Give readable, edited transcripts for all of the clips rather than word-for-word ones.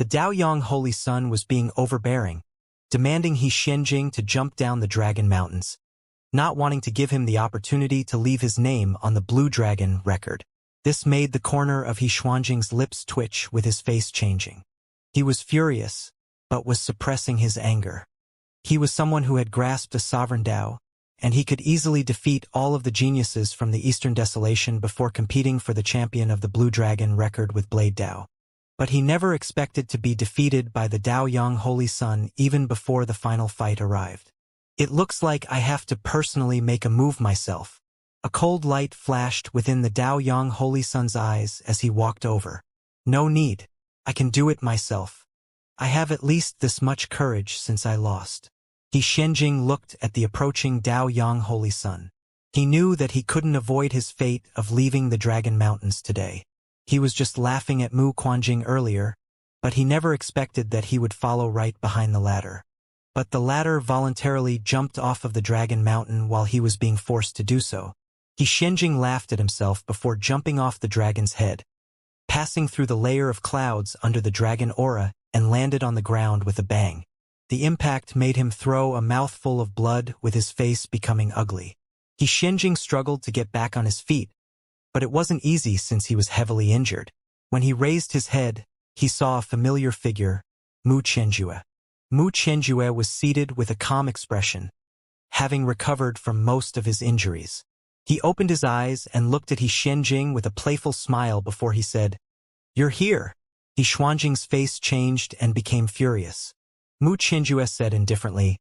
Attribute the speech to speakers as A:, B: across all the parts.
A: The Daoyang Holy Sun was being overbearing, demanding He Xianjing to jump down the Dragon Mountains, not wanting to give him the opportunity to leave his name on the Blue Dragon record. This made the corner of He Xuanjing's lips twitch with his face changing. He was furious, but was suppressing his anger. He was someone who had grasped a sovereign Dao, and he could easily defeat all of the geniuses from the Eastern Desolation before competing for the champion of the Blue Dragon record with Blade Dao. But he never expected to be defeated by the Daoyang Holy Sun even before the final fight arrived. It looks like I have to personally make a move myself. A cold light flashed within the Daoyang Holy Sun's eyes as he walked over. No need. I can do it myself. I have at least this much courage since I lost. He Xianjing looked at the approaching Daoyang Holy Sun. He knew that he couldn't avoid his fate of leaving the Dragon Mountains today. He was just laughing at Mu Quanjing earlier, but he never expected that he would follow right behind the latter. But the latter voluntarily jumped off of the Dragon Mountain while he was being forced to do so. He Xianjing laughed at himself before jumping off the dragon's head, passing through the layer of clouds under the dragon aura, and landed on the ground with a bang. The impact made him throw a mouthful of blood, with his face becoming ugly. He Xianjing struggled to get back on his feet, but it wasn't easy since he was heavily injured. When he raised his head, he saw a familiar figure, Mu Qianjue. Mu Qianjue was seated with a calm expression, having recovered from most of his injuries. He opened his eyes and looked at He Xianjing with a playful smile before he said, "You're here." He Xuanjing's face changed and became furious. Mu Qianjue said indifferently,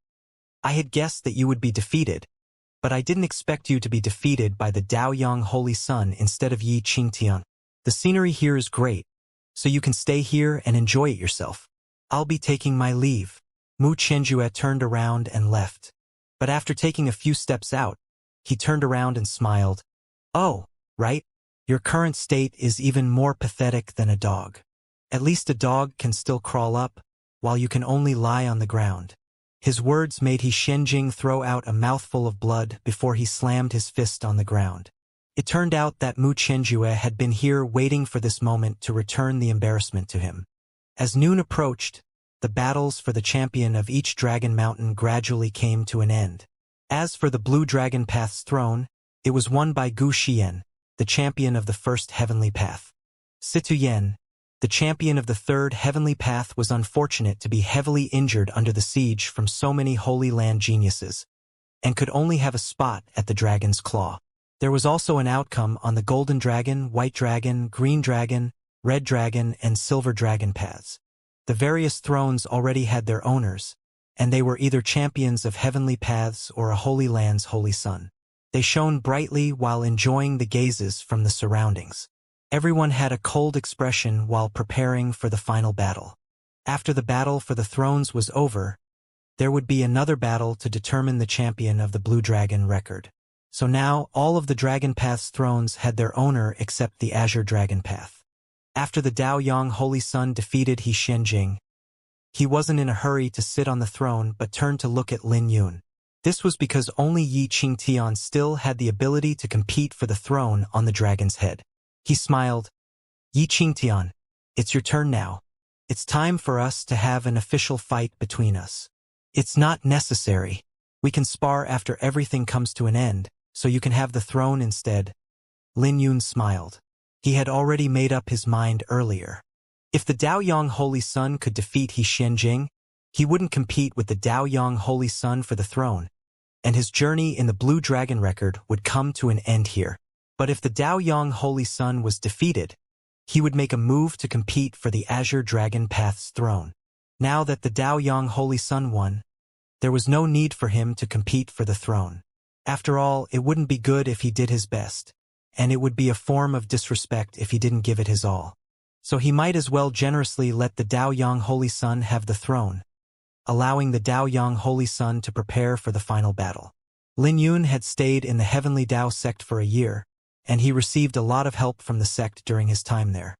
A: "I had guessed that you would be defeated, but I didn't expect you to be defeated by the Daoyang Holy Sun instead of Yi Qingtian. The scenery here is great, so you can stay here and enjoy it yourself. I'll be taking my leave." Mu Qianjue turned around and left. But after taking a few steps out, he turned around and smiled. "Oh, right. Your current state is even more pathetic than a dog. At least a dog can still crawl up, while you can only lie on the ground." His words made He Xianjing throw out a mouthful of blood before he slammed his fist on the ground. It turned out that Mu Qianjue had been here waiting for this moment to return the embarrassment to him. As noon approached, the battles for the champion of each Dragon Mountain gradually came to an end. As for the Blue Dragon Path's throne, it was won by Gu Xian, the champion of the first Heavenly Path. Situ Yen, the champion of the third Heavenly Path, was unfortunate to be heavily injured under the siege from so many Holy Land geniuses, and could only have a spot at the Dragon's Claw. There was also an outcome on the Golden Dragon, White Dragon, Green Dragon, Red Dragon, and Silver Dragon paths. The various thrones already had their owners, and they were either champions of heavenly paths or a Holy Land's Holy Sun. They shone brightly while enjoying the gazes from the surroundings. Everyone had a cold expression while preparing for the final battle. After the battle for the thrones was over, there would be another battle to determine the champion of the Blue Dragon record. So now all of the Dragon Path's thrones had their owner except the Azure Dragon Path. After the Daoyang Holy Sun defeated He Xianjing, he wasn't in a hurry to sit on the throne but turned to look at Lin Yun. This was because only Yi Qingtian still had the ability to compete for the throne on the dragon's head. He smiled. "Yi Qingtian, it's your turn now. It's time for us to have an official fight between us." "It's not necessary. We can spar after everything comes to an end, so you can have the throne instead." Lin Yun smiled. He had already made up his mind earlier. If the Daoyang Holy Sun could defeat He Xianjing, he wouldn't compete with the Daoyang Holy Sun for the throne, and his journey in the Blue Dragon record would come to an end here. But if the Daoyang Holy Sun was defeated, he would make a move to compete for the Azure Dragon Path's throne. Now that the Daoyang Holy Sun won, there was no need for him to compete for the throne. After all, it wouldn't be good if he did his best, and it would be a form of disrespect if he didn't give it his all. So he might as well generously let the Daoyang Holy Sun have the throne, allowing the Daoyang Holy Sun to prepare for the final battle. Lin Yun had stayed in the Heavenly Dao sect for a year, and he received a lot of help from the sect during his time there.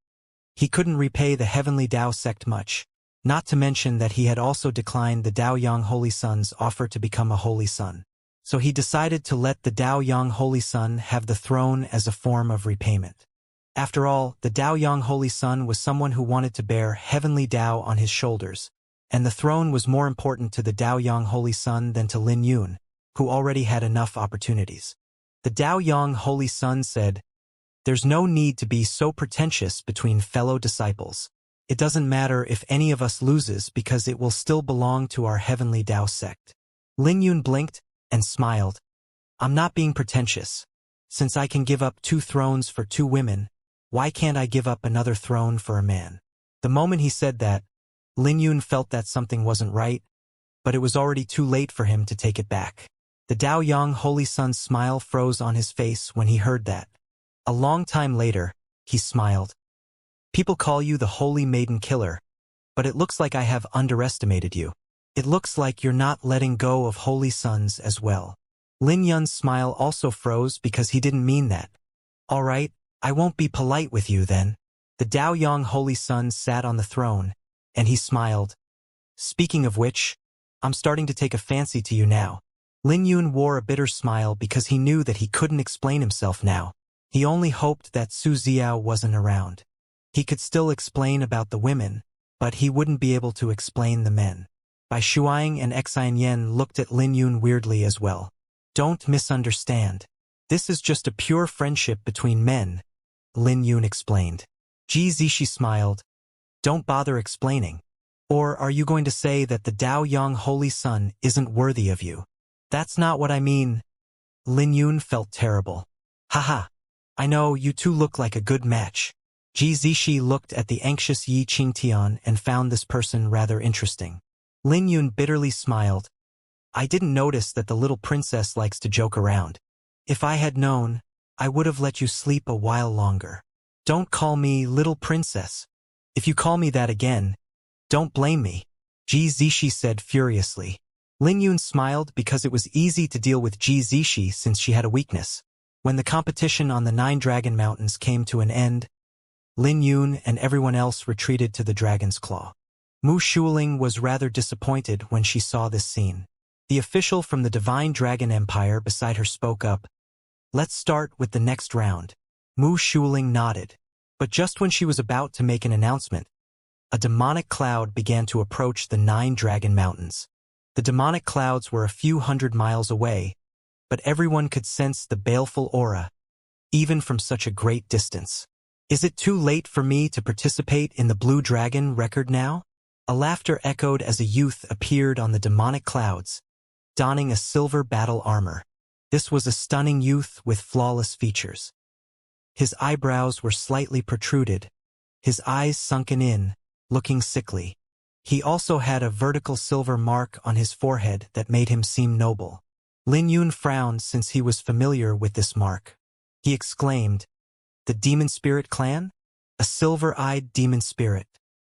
A: He couldn't repay the Heavenly Dao sect much, not to mention that he had also declined the Daoyang Holy Sun's offer to become a Holy Sun. So he decided to let the Daoyang Holy Sun have the throne as a form of repayment. After all, the Daoyang Holy Sun was someone who wanted to bear heavenly Dao on his shoulders, and the throne was more important to the Daoyang Holy Sun than to Lin Yun, who already had enough opportunities. The Daoyang Holy Sun said, "There's no need to be so pretentious between fellow disciples. It doesn't matter if any of us loses because it will still belong to our heavenly Dao sect." Lin Yun blinked and smiled. "I'm not being pretentious. Since I can give up 2 thrones for 2 women, why can't I give up another throne for a man?" The moment he said that, Lin Yun felt that something wasn't right, but it was already too late for him to take it back. The Daoyang Holy Sun's smile froze on his face when he heard that. A long time later, he smiled. "People call you the Holy Maiden Killer, but it looks like I have underestimated you. It looks like you're not letting go of Holy Sons as well." Lin Yun's smile also froze because he didn't mean that. "All right, I won't be polite with you then." The Daoyang Holy Sun sat on the throne, and he smiled. "Speaking of which, I'm starting to take a fancy to you now." Lin Yun wore a bitter smile because he knew that he couldn't explain himself now. He only hoped that Su Xiao wasn't around. He could still explain about the women, but he wouldn't be able to explain the men. Bai Shuang and Xianxia looked at Lin Yun weirdly as well. "Don't misunderstand. This is just a pure friendship between men," Lin Yun explained. Ji Zishi smiled. "Don't bother explaining. Or are you going to say that the Daoyang Holy Sun isn't worthy of you?" "That's not what I mean." Lin Yun felt terrible. "Haha. I know, you two look like a good match." Ji Zishi looked at the anxious Yi Qingtian and found this person rather interesting. Lin Yun bitterly smiled. "I didn't notice that the little princess likes to joke around. If I had known, I would have let you sleep a while longer." "Don't call me little princess. If you call me that again, don't blame me," Ji Zishi said furiously. Lin Yun smiled because it was easy to deal with Ji Zishi since she had a weakness. When the competition on the 9 Dragon Mountains came to an end, Lin Yun and everyone else retreated to the Dragon's Claw. Mu Shuling was rather disappointed when she saw this scene. The official from the Divine Dragon Empire beside her spoke up. "Let's start with the next round." Mu Shuling nodded. But just when she was about to make an announcement, a demonic cloud began to approach the 9 Dragon Mountains. The demonic clouds were a few hundred miles away, but everyone could sense the baleful aura, even from such a great distance. "Is it too late for me to participate in the Blue Dragon record now?" A laughter echoed as a youth appeared on the demonic clouds, donning a silver battle armor. This was a stunning youth with flawless features. His eyebrows were slightly protruded, his eyes sunken in, looking sickly. He also had a vertical silver mark on his forehead that made him seem noble. Lin Yun frowned since he was familiar with this mark. He exclaimed, "The Demon Spirit Clan? A silver-eyed demon spirit."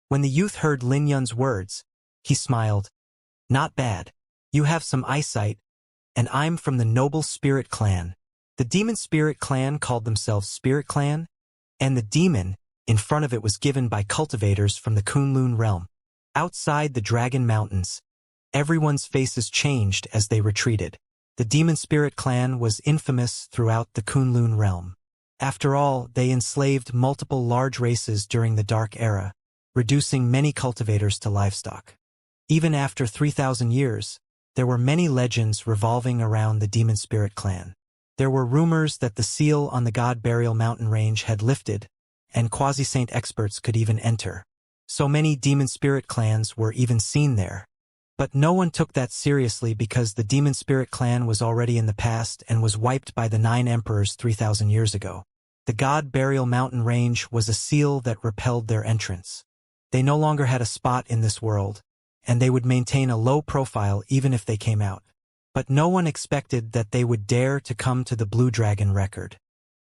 A: When the youth heard Lin Yun's words, he smiled. "Not bad. You have some eyesight, and I'm from the Noble Spirit Clan." The Demon Spirit Clan called themselves Spirit Clan, and the demon in front of it was given by cultivators from the Kunlun realm. Outside the Dragon Mountains, everyone's faces changed as they retreated. The Demon Spirit Clan was infamous throughout the Kunlun realm. After all, they enslaved multiple large races during the Dark Era, reducing many cultivators to livestock. Even after 3,000 years, there were many legends revolving around the Demon Spirit Clan. There were rumors that the seal on the God Burial Mountain range had lifted, and quasi-saint experts could even enter. So many demon spirit clans were even seen there. But no one took that seriously because the demon spirit clan was already in the past and was wiped by the 9 emperors 3,000 years ago. The God Burial Mountain range was a seal that repelled their entrance. They no longer had a spot in this world, and they would maintain a low profile even if they came out. But no one expected that they would dare to come to the Blue Dragon record.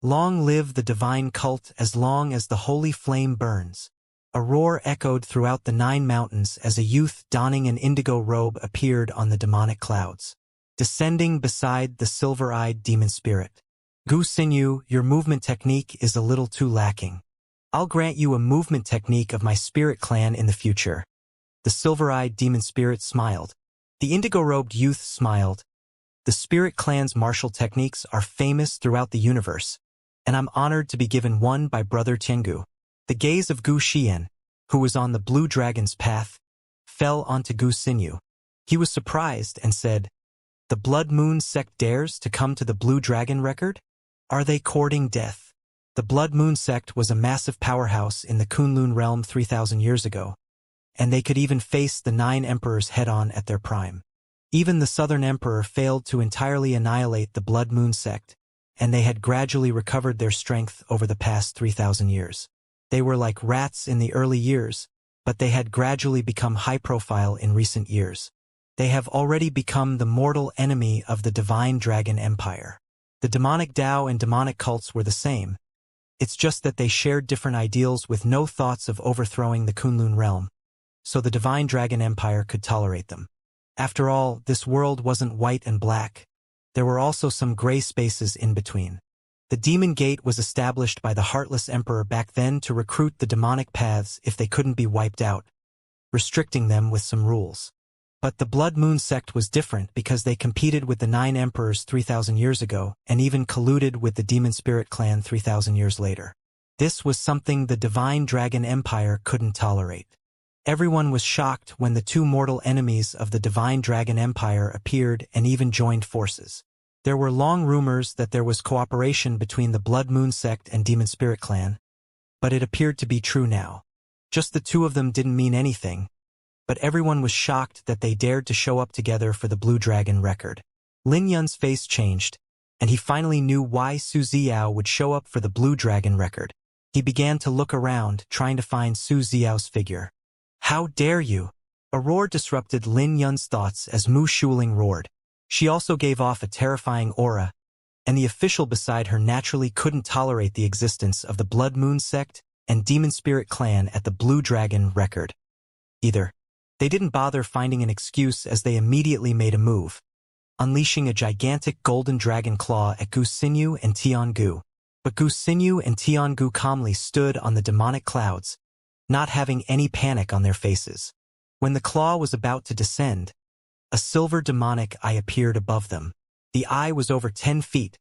A: Long live the divine cult as long as the holy flame burns. A roar echoed throughout the 9 mountains as a youth donning an indigo robe appeared on the demonic clouds, descending beside the silver-eyed demon spirit. "Gu Xinyu, your movement technique is a little too lacking. I'll grant you a movement technique of my spirit clan in the future." The silver-eyed demon spirit smiled. The indigo-robed youth smiled. "The spirit clan's martial techniques are famous throughout the universe. and I'm honored to be given one by Brother Tiangu. The gaze of Gu Xian, who was on the blue dragon's path, fell onto Gu Xinyu. He was surprised and said, "The Blood Moon sect dares to come to the blue dragon record? Are they courting death?" The Blood Moon sect was a massive powerhouse in the Kunlun realm 3,000 years ago, and they could even face the 9 emperors head-on at their prime. Even the Southern Emperor failed to entirely annihilate the Blood Moon sect, and they had gradually recovered their strength over the past 3,000 years. They were like rats in the early years, but they had gradually become high-profile in recent years. They have already become the mortal enemy of the Divine Dragon Empire. The demonic Dao and demonic cults were the same. It's just that they shared different ideals with no thoughts of overthrowing the Kunlun realm, so the Divine Dragon Empire could tolerate them. After all, this world wasn't white and black. There were also some gray spaces in between. The Demon Gate was established by the Heartless Emperor back then to recruit the demonic paths if they couldn't be wiped out, restricting them with some rules. But the Blood Moon sect was different because they competed with the 9 emperors 3,000 years ago and even colluded with the Demon Spirit clan 3,000 years later. This was something the Divine Dragon Empire couldn't tolerate. Everyone was shocked when the 2 mortal enemies of the Divine Dragon Empire appeared and even joined forces. There were long rumors that there was cooperation between the Blood Moon sect and Demon Spirit clan, but it appeared to be true now. Just the 2 of them didn't mean anything, but everyone was shocked that they dared to show up together for the Blue Dragon record. Lin Yun's face changed, and he finally knew why Su Ziao would show up for the Blue Dragon record. He began to look around, trying to find Su Ziao's figure. "How dare you!" A roar disrupted Lin Yun's thoughts as Mu Shuling roared. She also gave off a terrifying aura, and the official beside her naturally couldn't tolerate the existence of the Blood Moon sect and Demon Spirit clan at the Blue Dragon record either. They didn't bother finding an excuse as they immediately made a move, unleashing a gigantic golden dragon claw at Gu Xinyu and Tiangu. But Gu Xinyu and Tiangu calmly stood on the demonic clouds, not having any panic on their faces. When the claw was about to descend, a silver demonic eye appeared above them. The eye was over 10 feet,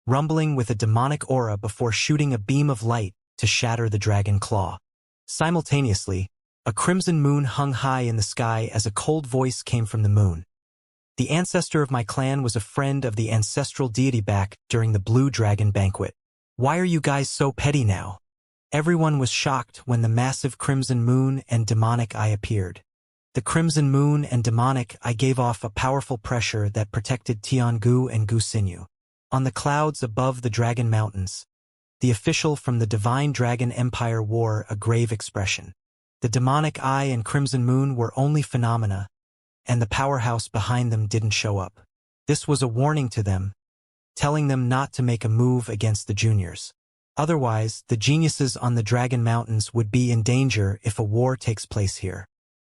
A: rumbling with a demonic aura before shooting a beam of light to shatter the dragon claw. Simultaneously, a crimson moon hung high in the sky as a cold voice came from the moon. "The ancestor of my clan was a friend of the ancestral deity back during the Blue Dragon banquet. Why are you guys so petty now?" Everyone was shocked when the massive crimson moon and demonic eye appeared. The crimson moon and demonic eye gave off a powerful pressure that protected Tiangu and Gu Xinyu. On the clouds above the Dragon Mountains, the official from the Divine Dragon Empire wore a grave expression. The demonic eye and crimson moon were only phenomena, and the powerhouse behind them didn't show up. This was a warning to them, telling them not to make a move against the juniors. Otherwise, the geniuses on the Dragon Mountains would be in danger if a war takes place here.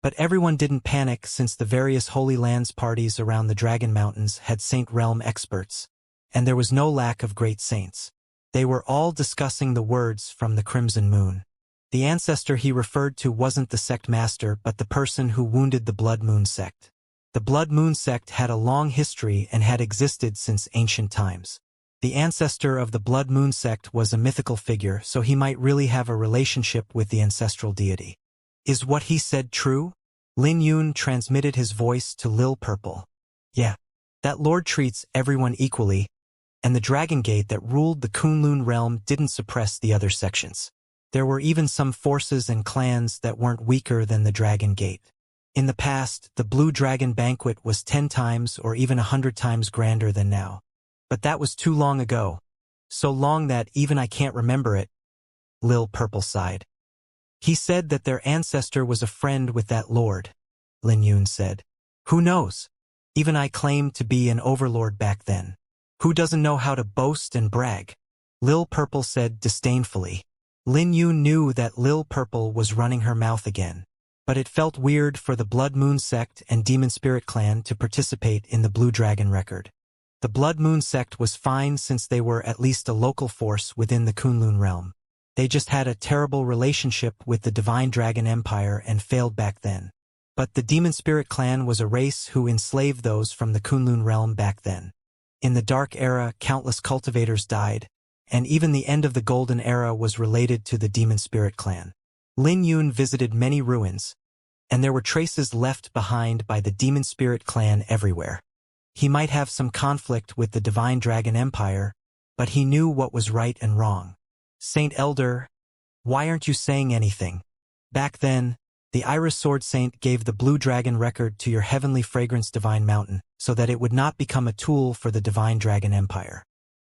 A: But everyone didn't panic since the various Holy Lands parties around the Dragon Mountains had Saint Realm experts, and there was no lack of great saints. They were all discussing the words from the Crimson Moon. The ancestor he referred to wasn't the sect master but the person who wounded the Blood Moon sect. The Blood Moon sect had a long history and had existed since ancient times. The ancestor of the Blood Moon sect was a mythical figure, so he might really have a relationship with the ancestral deity. "Is what he said true?" Lin Yun transmitted his voice to Lil Purple. "Yeah. That lord treats everyone equally, and the Dragon Gate that ruled the Kunlun realm didn't suppress the other sections. There were even some forces and clans that weren't weaker than the Dragon Gate. In the past, the Blue Dragon banquet was 10 times or even 100 times grander than now. But that was too long ago. So long that even I can't remember it." Lil Purple sighed. "He said that their ancestor was a friend with that lord," Lin Yun said. "Who knows? Even I claimed to be an overlord back then. Who doesn't know how to boast and brag?" Lil Purple said disdainfully. Lin Yun knew that Lil Purple was running her mouth again, but it felt weird for the Blood Moon sect and Demon Spirit clan to participate in the Blue Dragon record. The Blood Moon sect was fine since they were at least a local force within the Kunlun realm. They just had a terrible relationship with the Divine Dragon Empire and failed back then. But the Demon Spirit clan was a race who enslaved those from the Kunlun realm back then. In the Dark Era, countless cultivators died, and even the end of the Golden Era was related to the Demon Spirit clan. Lin Yun visited many ruins, and there were traces left behind by the Demon Spirit clan everywhere. He might have some conflict with the Divine Dragon Empire, but he knew what was right and wrong. Saint Elder, why aren't you saying anything? Back then, the Iris Sword Saint gave the Blue Dragon record to your heavenly fragrance Divine Mountain so that it would not become a tool for the Divine Dragon Empire.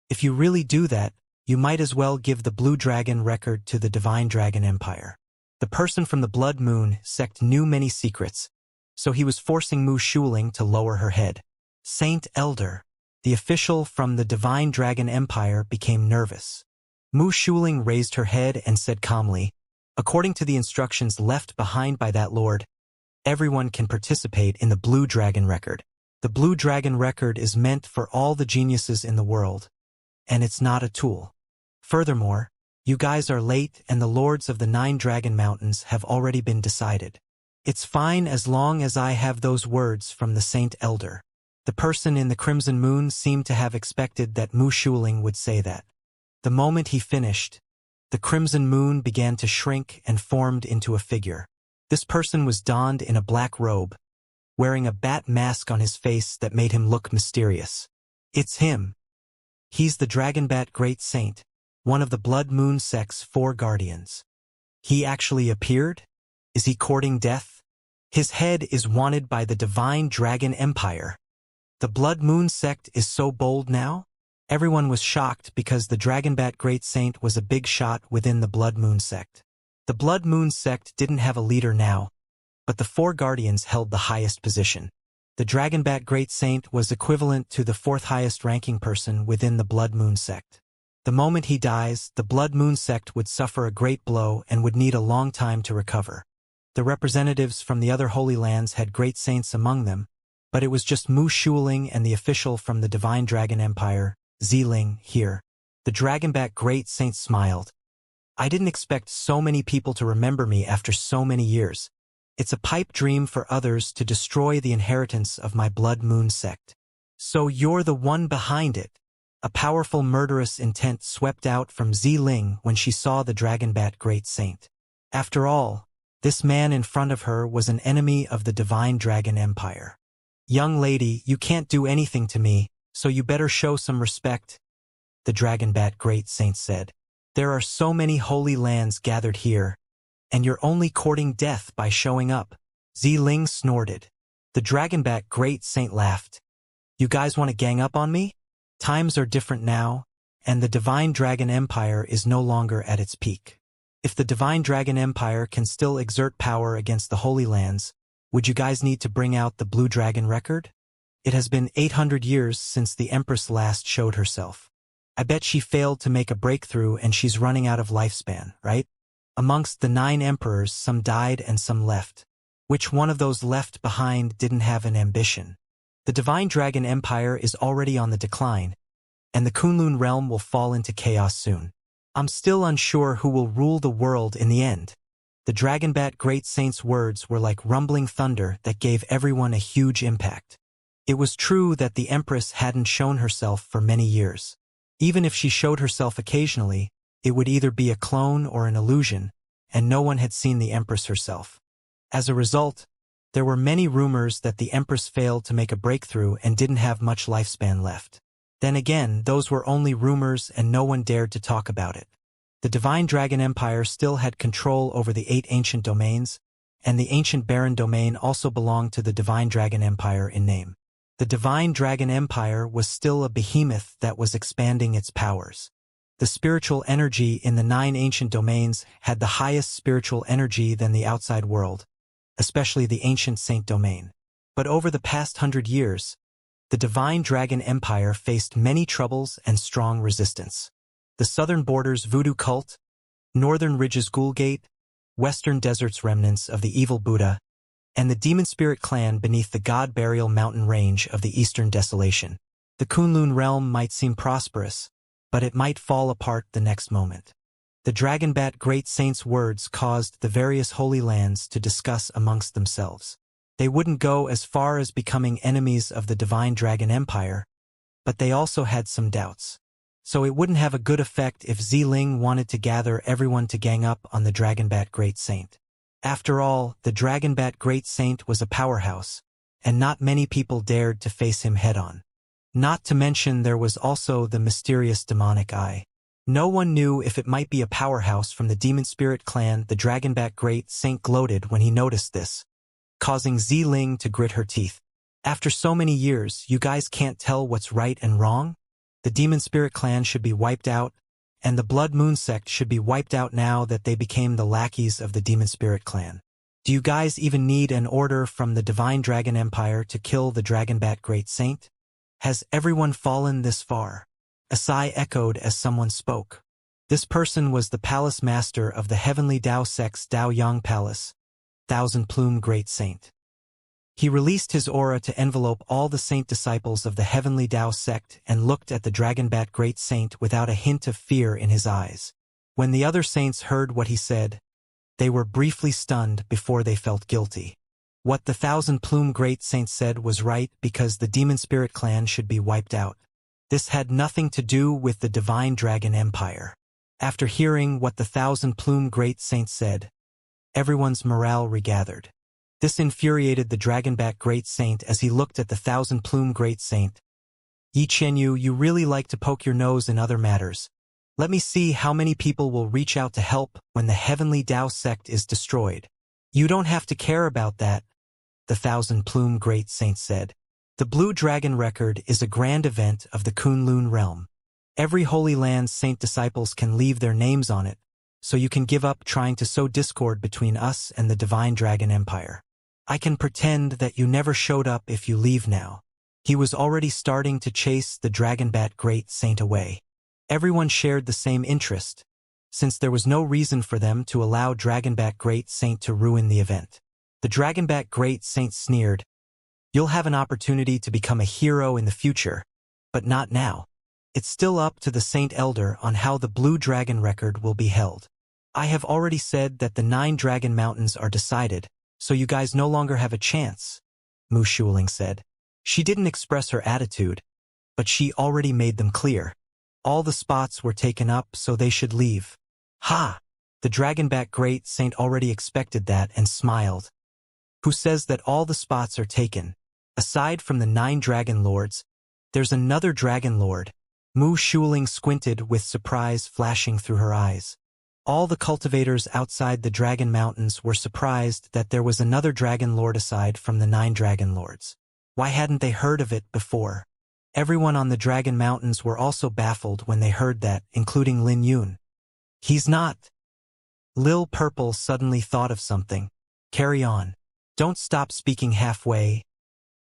A: If you really do that, you might as well give the Blue Dragon record to the Divine Dragon Empire. The person from the Blood Moon sect knew many secrets, so he was forcing Mu Shuling to lower her head. Saint Elder, the official from the Divine Dragon Empire, became nervous. Mu Shuling raised her head and said calmly, according to the instructions left behind by that lord, everyone can participate in the Blue Dragon record. The Blue Dragon record is meant for all the geniuses in the world, and it's not a tool. Furthermore, you guys are late and the lords of the 9 Dragon Mountains have already been decided. It's fine as long as I have those words from the Saint Elder. The person in the Crimson Moon seemed to have expected that Mu Shuling would say that. The moment he finished, the Crimson Moon began to shrink and formed into a figure. This person was donned in a black robe, wearing a bat mask on his face that made him look mysterious. It's him. He's the Dragonbat Great Saint, one of the Blood Moon sect's 4 guardians. He actually appeared? Is he courting death? His head is wanted by the Divine Dragon Empire. The Blood Moon sect is so bold now? Everyone was shocked because the Dragonbat Great Saint was a big shot within the Blood Moon sect. The Blood Moon sect didn't have a leader now, but the 4 guardians held the highest position. The Dragonbat Great Saint was equivalent to the 4th highest ranking person within the Blood Moon sect. The moment he dies, the Blood Moon sect would suffer a great blow and would need a long time to recover. The representatives from the other Holy Lands had great saints among them, but it was just Mu Shuling and the official from the Divine Dragon Empire, Ziling, here. The Dragonbat Great Saint smiled. I didn't expect so many people to remember me after so many years. It's a pipe dream for others to destroy the inheritance of my Blood Moon sect. So you're the one behind it. A powerful murderous intent swept out from Ziling when she saw the Dragonbat Great Saint. After all, this man in front of her was an enemy of the Divine Dragon Empire. Young lady, you can't do anything to me, so you better show some respect, the Dragonbat Great Saint said. There are so many holy lands gathered here, and you're only courting death by showing up. Ziling snorted. The Dragonbat Great Saint laughed. You guys want to gang up on me? Times are different now, and the Divine Dragon Empire is no longer at its peak. If the Divine Dragon Empire can still exert power against the Holy Lands, would you guys need to bring out the Blue Dragon record? It has been 800 years since the Empress last showed herself. I bet she failed to make a breakthrough and she's running out of lifespan, right? Amongst the 9 emperors, some died and some left. Which one of those left behind didn't have an ambition? The Divine Dragon Empire is already on the decline, and the Kunlun realm will fall into chaos soon. I'm still unsure who will rule the world in the end. The Dragonbat Great Saint's words were like rumbling thunder that gave everyone a huge impact. It was true that the Empress hadn't shown herself for many years. Even if she showed herself occasionally, it would either be a clone or an illusion, and no one had seen the Empress herself. As a result, there were many rumors that the Empress failed to make a breakthrough and didn't have much lifespan left. Then again, those were only rumors and no one dared to talk about it. The Divine Dragon Empire still had control over the 8 ancient domains, and the ancient Baron domain also belonged to the Divine Dragon Empire in name. The Divine Dragon Empire was still a behemoth that was expanding its powers. The spiritual energy in the 9 ancient domains had the highest spiritual energy than the outside world, especially the ancient Saint domain. But over the past 100 years, the Divine Dragon Empire faced many troubles and strong resistance. The southern borders Voodoo cult, northern ridges Ghoulgate, western deserts remnants of the evil Buddha, and the Demon Spirit clan beneath the God Burial Mountain range of the Eastern Desolation. The Kunlun realm might seem prosperous, but it might fall apart the next moment. The Dragonbat Great Saint's words caused the various Holy Lands to discuss amongst themselves. They wouldn't go as far as becoming enemies of the Divine Dragon Empire, but they also had some doubts. so it wouldn't have a good effect if Ziling wanted to gather everyone to gang up on the Dragonbat Great Saint. After all, the Dragonbat Great Saint was a powerhouse, and not many people dared to face him head-on. Not to mention there was also the mysterious demonic eye. No one knew if it might be a powerhouse from the Demon Spirit clan. The Dragonbat Great Saint gloated when he noticed this, causing Ziling to grit her teeth. After so many years, you guys can't tell what's right and wrong? The Demon Spirit clan should be wiped out, and the Blood Moon sect should be wiped out now that they became the lackeys of the Demon Spirit clan. Do you guys even need an order from the Divine Dragon Empire to kill the Dragonbat Great Saint? Has everyone fallen this far? A sigh echoed as someone spoke. This person was the Palace Master of the Heavenly Dao sect's Dao Yang Palace, Thousand Plume Great Saint. He released his aura to envelope all the saint disciples of the Heavenly Dao sect and looked at the Dragonbat Great Saint without a hint of fear in his eyes. When the other saints heard what he said, they were briefly stunned before they felt guilty. What the Thousand Plume Great Saint said was right because the Demon Spirit clan should be wiped out. This had nothing to do with the Divine Dragon Empire. After hearing what the Thousand Plume Great Saint said, everyone's morale regathered. This infuriated the Dragonbat Great Saint as he looked at the Thousand Plume Great Saint. Yi Chenyu, you really like to poke your nose in other matters. Let me see how many people will reach out to help when the Heavenly Dao sect is destroyed. You don't have to care about that, the Thousand Plume Great Saint said. The Blue Dragon Record is a grand event of the Kunlun realm. Every Holy Land saint disciples can leave their names on it, so you can give up trying to sow discord between us and the Divine Dragon Empire. I can pretend that you never showed up if you leave now. He was already starting to chase the Dragonbat Great Saint away. Everyone shared the same interest, since there was no reason for them to allow Dragonbat Great Saint to ruin the event. The Dragonbat Great Saint sneered, "You'll have an opportunity to become a hero in the future, but not now. It's still up to the Saint Elder on how the Blue Dragon Record will be held. I have already said that the 9 Dragon Mountains are decided, so you guys no longer have a chance," Mu Shuling said. She didn't express her attitude, but she already made them clear. All the spots were taken up, so they should leave. Ha! The Dragonbat Great Saint already expected that and smiled. Who says that all the spots are taken? Aside from the 9 Dragon Lords, there's another Dragon Lord. Mu Shuling squinted with surprise flashing through her eyes. All the cultivators outside the Dragon Mountains were surprised that there was another Dragon Lord aside from the 9 Dragon Lords. Why hadn't they heard of it before? Everyone on the Dragon Mountains were also baffled when they heard that, including Lin Yun. He's not. Lil Purple suddenly thought of something. Carry on. Don't stop speaking halfway,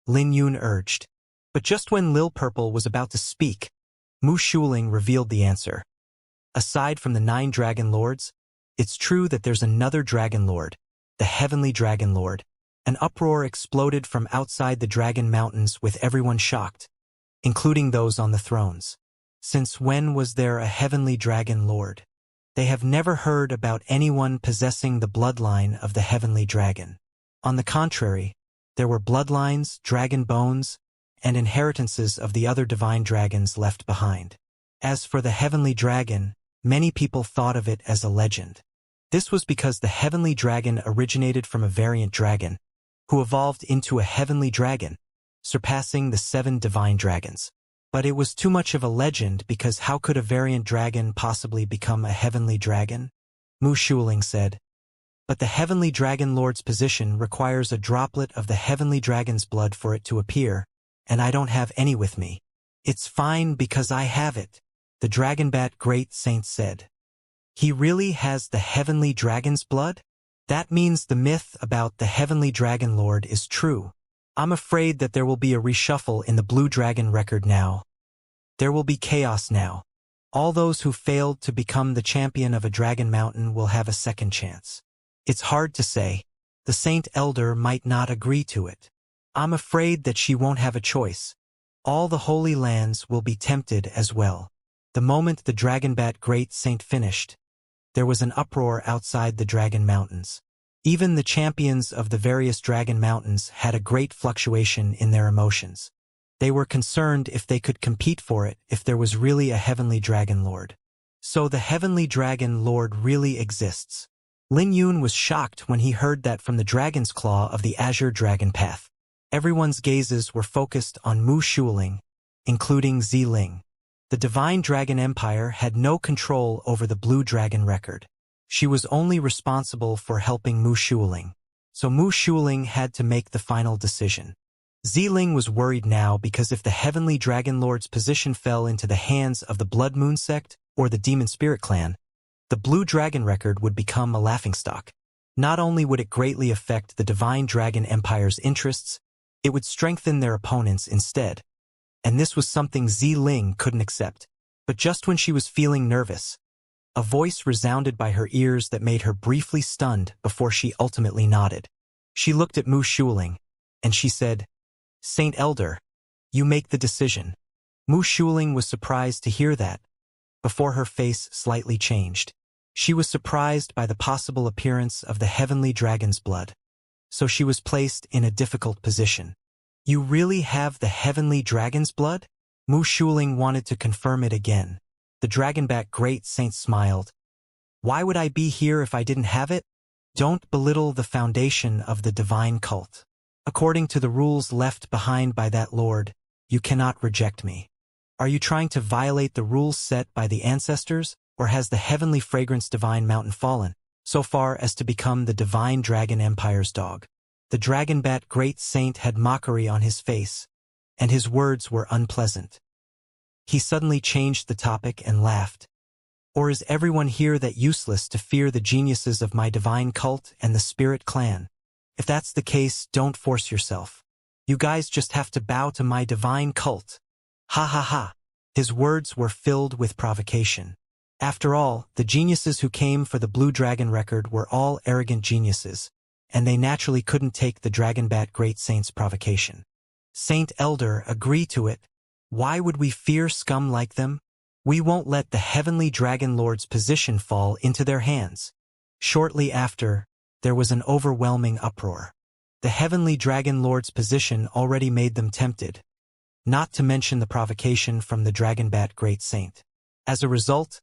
A: Lin Yun urged. But just when Lil Purple was about to speak, Mu Shuling revealed the answer. Aside from the 9 Dragon Lords, it's true that there's another Dragon Lord, the Heavenly Dragon Lord. An uproar exploded from outside the Dragon Mountains with everyone shocked, including those on the thrones. Since when was there a Heavenly Dragon Lord? They have never heard about anyone possessing the bloodline of the Heavenly Dragon. On the contrary, there were bloodlines, dragon bones, and inheritances of the other divine dragons left behind. As for the Heavenly Dragon, many people thought of it as a legend. This was because the Heavenly Dragon originated from a variant dragon, who evolved into a Heavenly Dragon, surpassing the 7 divine dragons. But it was too much of a legend because how could a variant dragon possibly become a Heavenly Dragon? Mu Shuling said. But the Heavenly Dragon Lord's position requires a droplet of the Heavenly Dragon's blood for it to appear, and I don't have any with me. It's fine because I have it, the Dragonbat Great Saint said. He really has the Heavenly Dragon's blood? That means the myth about the Heavenly Dragon Lord is true. I'm afraid that there will be a reshuffle in the Blue Dragon Record now. There will be chaos now. All those who failed to become the champion of a Dragon Mountain will have a second chance. It's hard to say. The Saint Elder might not agree to it. I'm afraid that she won't have a choice. All the Holy Lands will be tempted as well. The moment the Dragonbat Great Saint finished, there was an uproar outside the Dragon Mountains. Even the champions of the various Dragon Mountains had a great fluctuation in their emotions. They were concerned if they could compete for it if there was really a heavenly dragon lord. So the heavenly dragon lord really exists. Lin Yun was shocked when he heard that from the dragon's claw of the Azure Dragon Path. Everyone's gazes were focused on Mu Shuling, including Ziling. The Divine Dragon Empire had no control over the Blue Dragon record. She was only responsible for helping Mu Shuling. So Mu Shuling had to make the final decision. Ziling was worried now because if the Heavenly Dragon Lord's position fell into the hands of the Blood Moon sect or the Demon Spirit clan, the Blue Dragon record would become a laughingstock. Not only would it greatly affect the Divine Dragon Empire's interests, it would strengthen their opponents instead. And this was something Ziling couldn't accept. But just when she was feeling nervous, a voice resounded by her ears that made her briefly stunned before she ultimately nodded. She looked at Mu Shuling, and she said, "Saint Elder, you make the decision." Mu Shuling was surprised to hear that, before her face slightly changed. She was surprised by the possible appearance of the heavenly dragon's blood. So she was placed in a difficult position. "You really have the heavenly dragon's blood?" Mu Shuling wanted to confirm it again. The Dragonbat Great Saint smiled. "Why would I be here if I didn't have it? Don't belittle the foundation of the divine cult. According to the rules left behind by that lord, you cannot reject me. Are you trying to violate the rules set by the ancestors, or has the heavenly fragrance divine mountain fallen, so far as to become the divine dragon empire's dog?" The Dragonbat Great Saint had mockery on his face, and his words were unpleasant. He suddenly changed the topic and laughed. "Or is everyone here that useless to fear the geniuses of my divine cult and the spirit clan? If that's the case, don't force yourself. You guys just have to bow to my divine cult. Ha ha ha." His words were filled with provocation. After all, the geniuses who came for the Blue Dragon record were all arrogant geniuses, and they naturally couldn't take the Dragonbat Great Saint's provocation. "Saint Elder, agree to it. Why would we fear scum like them? We won't let the Heavenly Dragon Lord's position fall into their hands." Shortly after, there was an overwhelming uproar. The Heavenly Dragon Lord's position already made them tempted, not to mention the provocation from the Dragonbat Great Saint. As a result,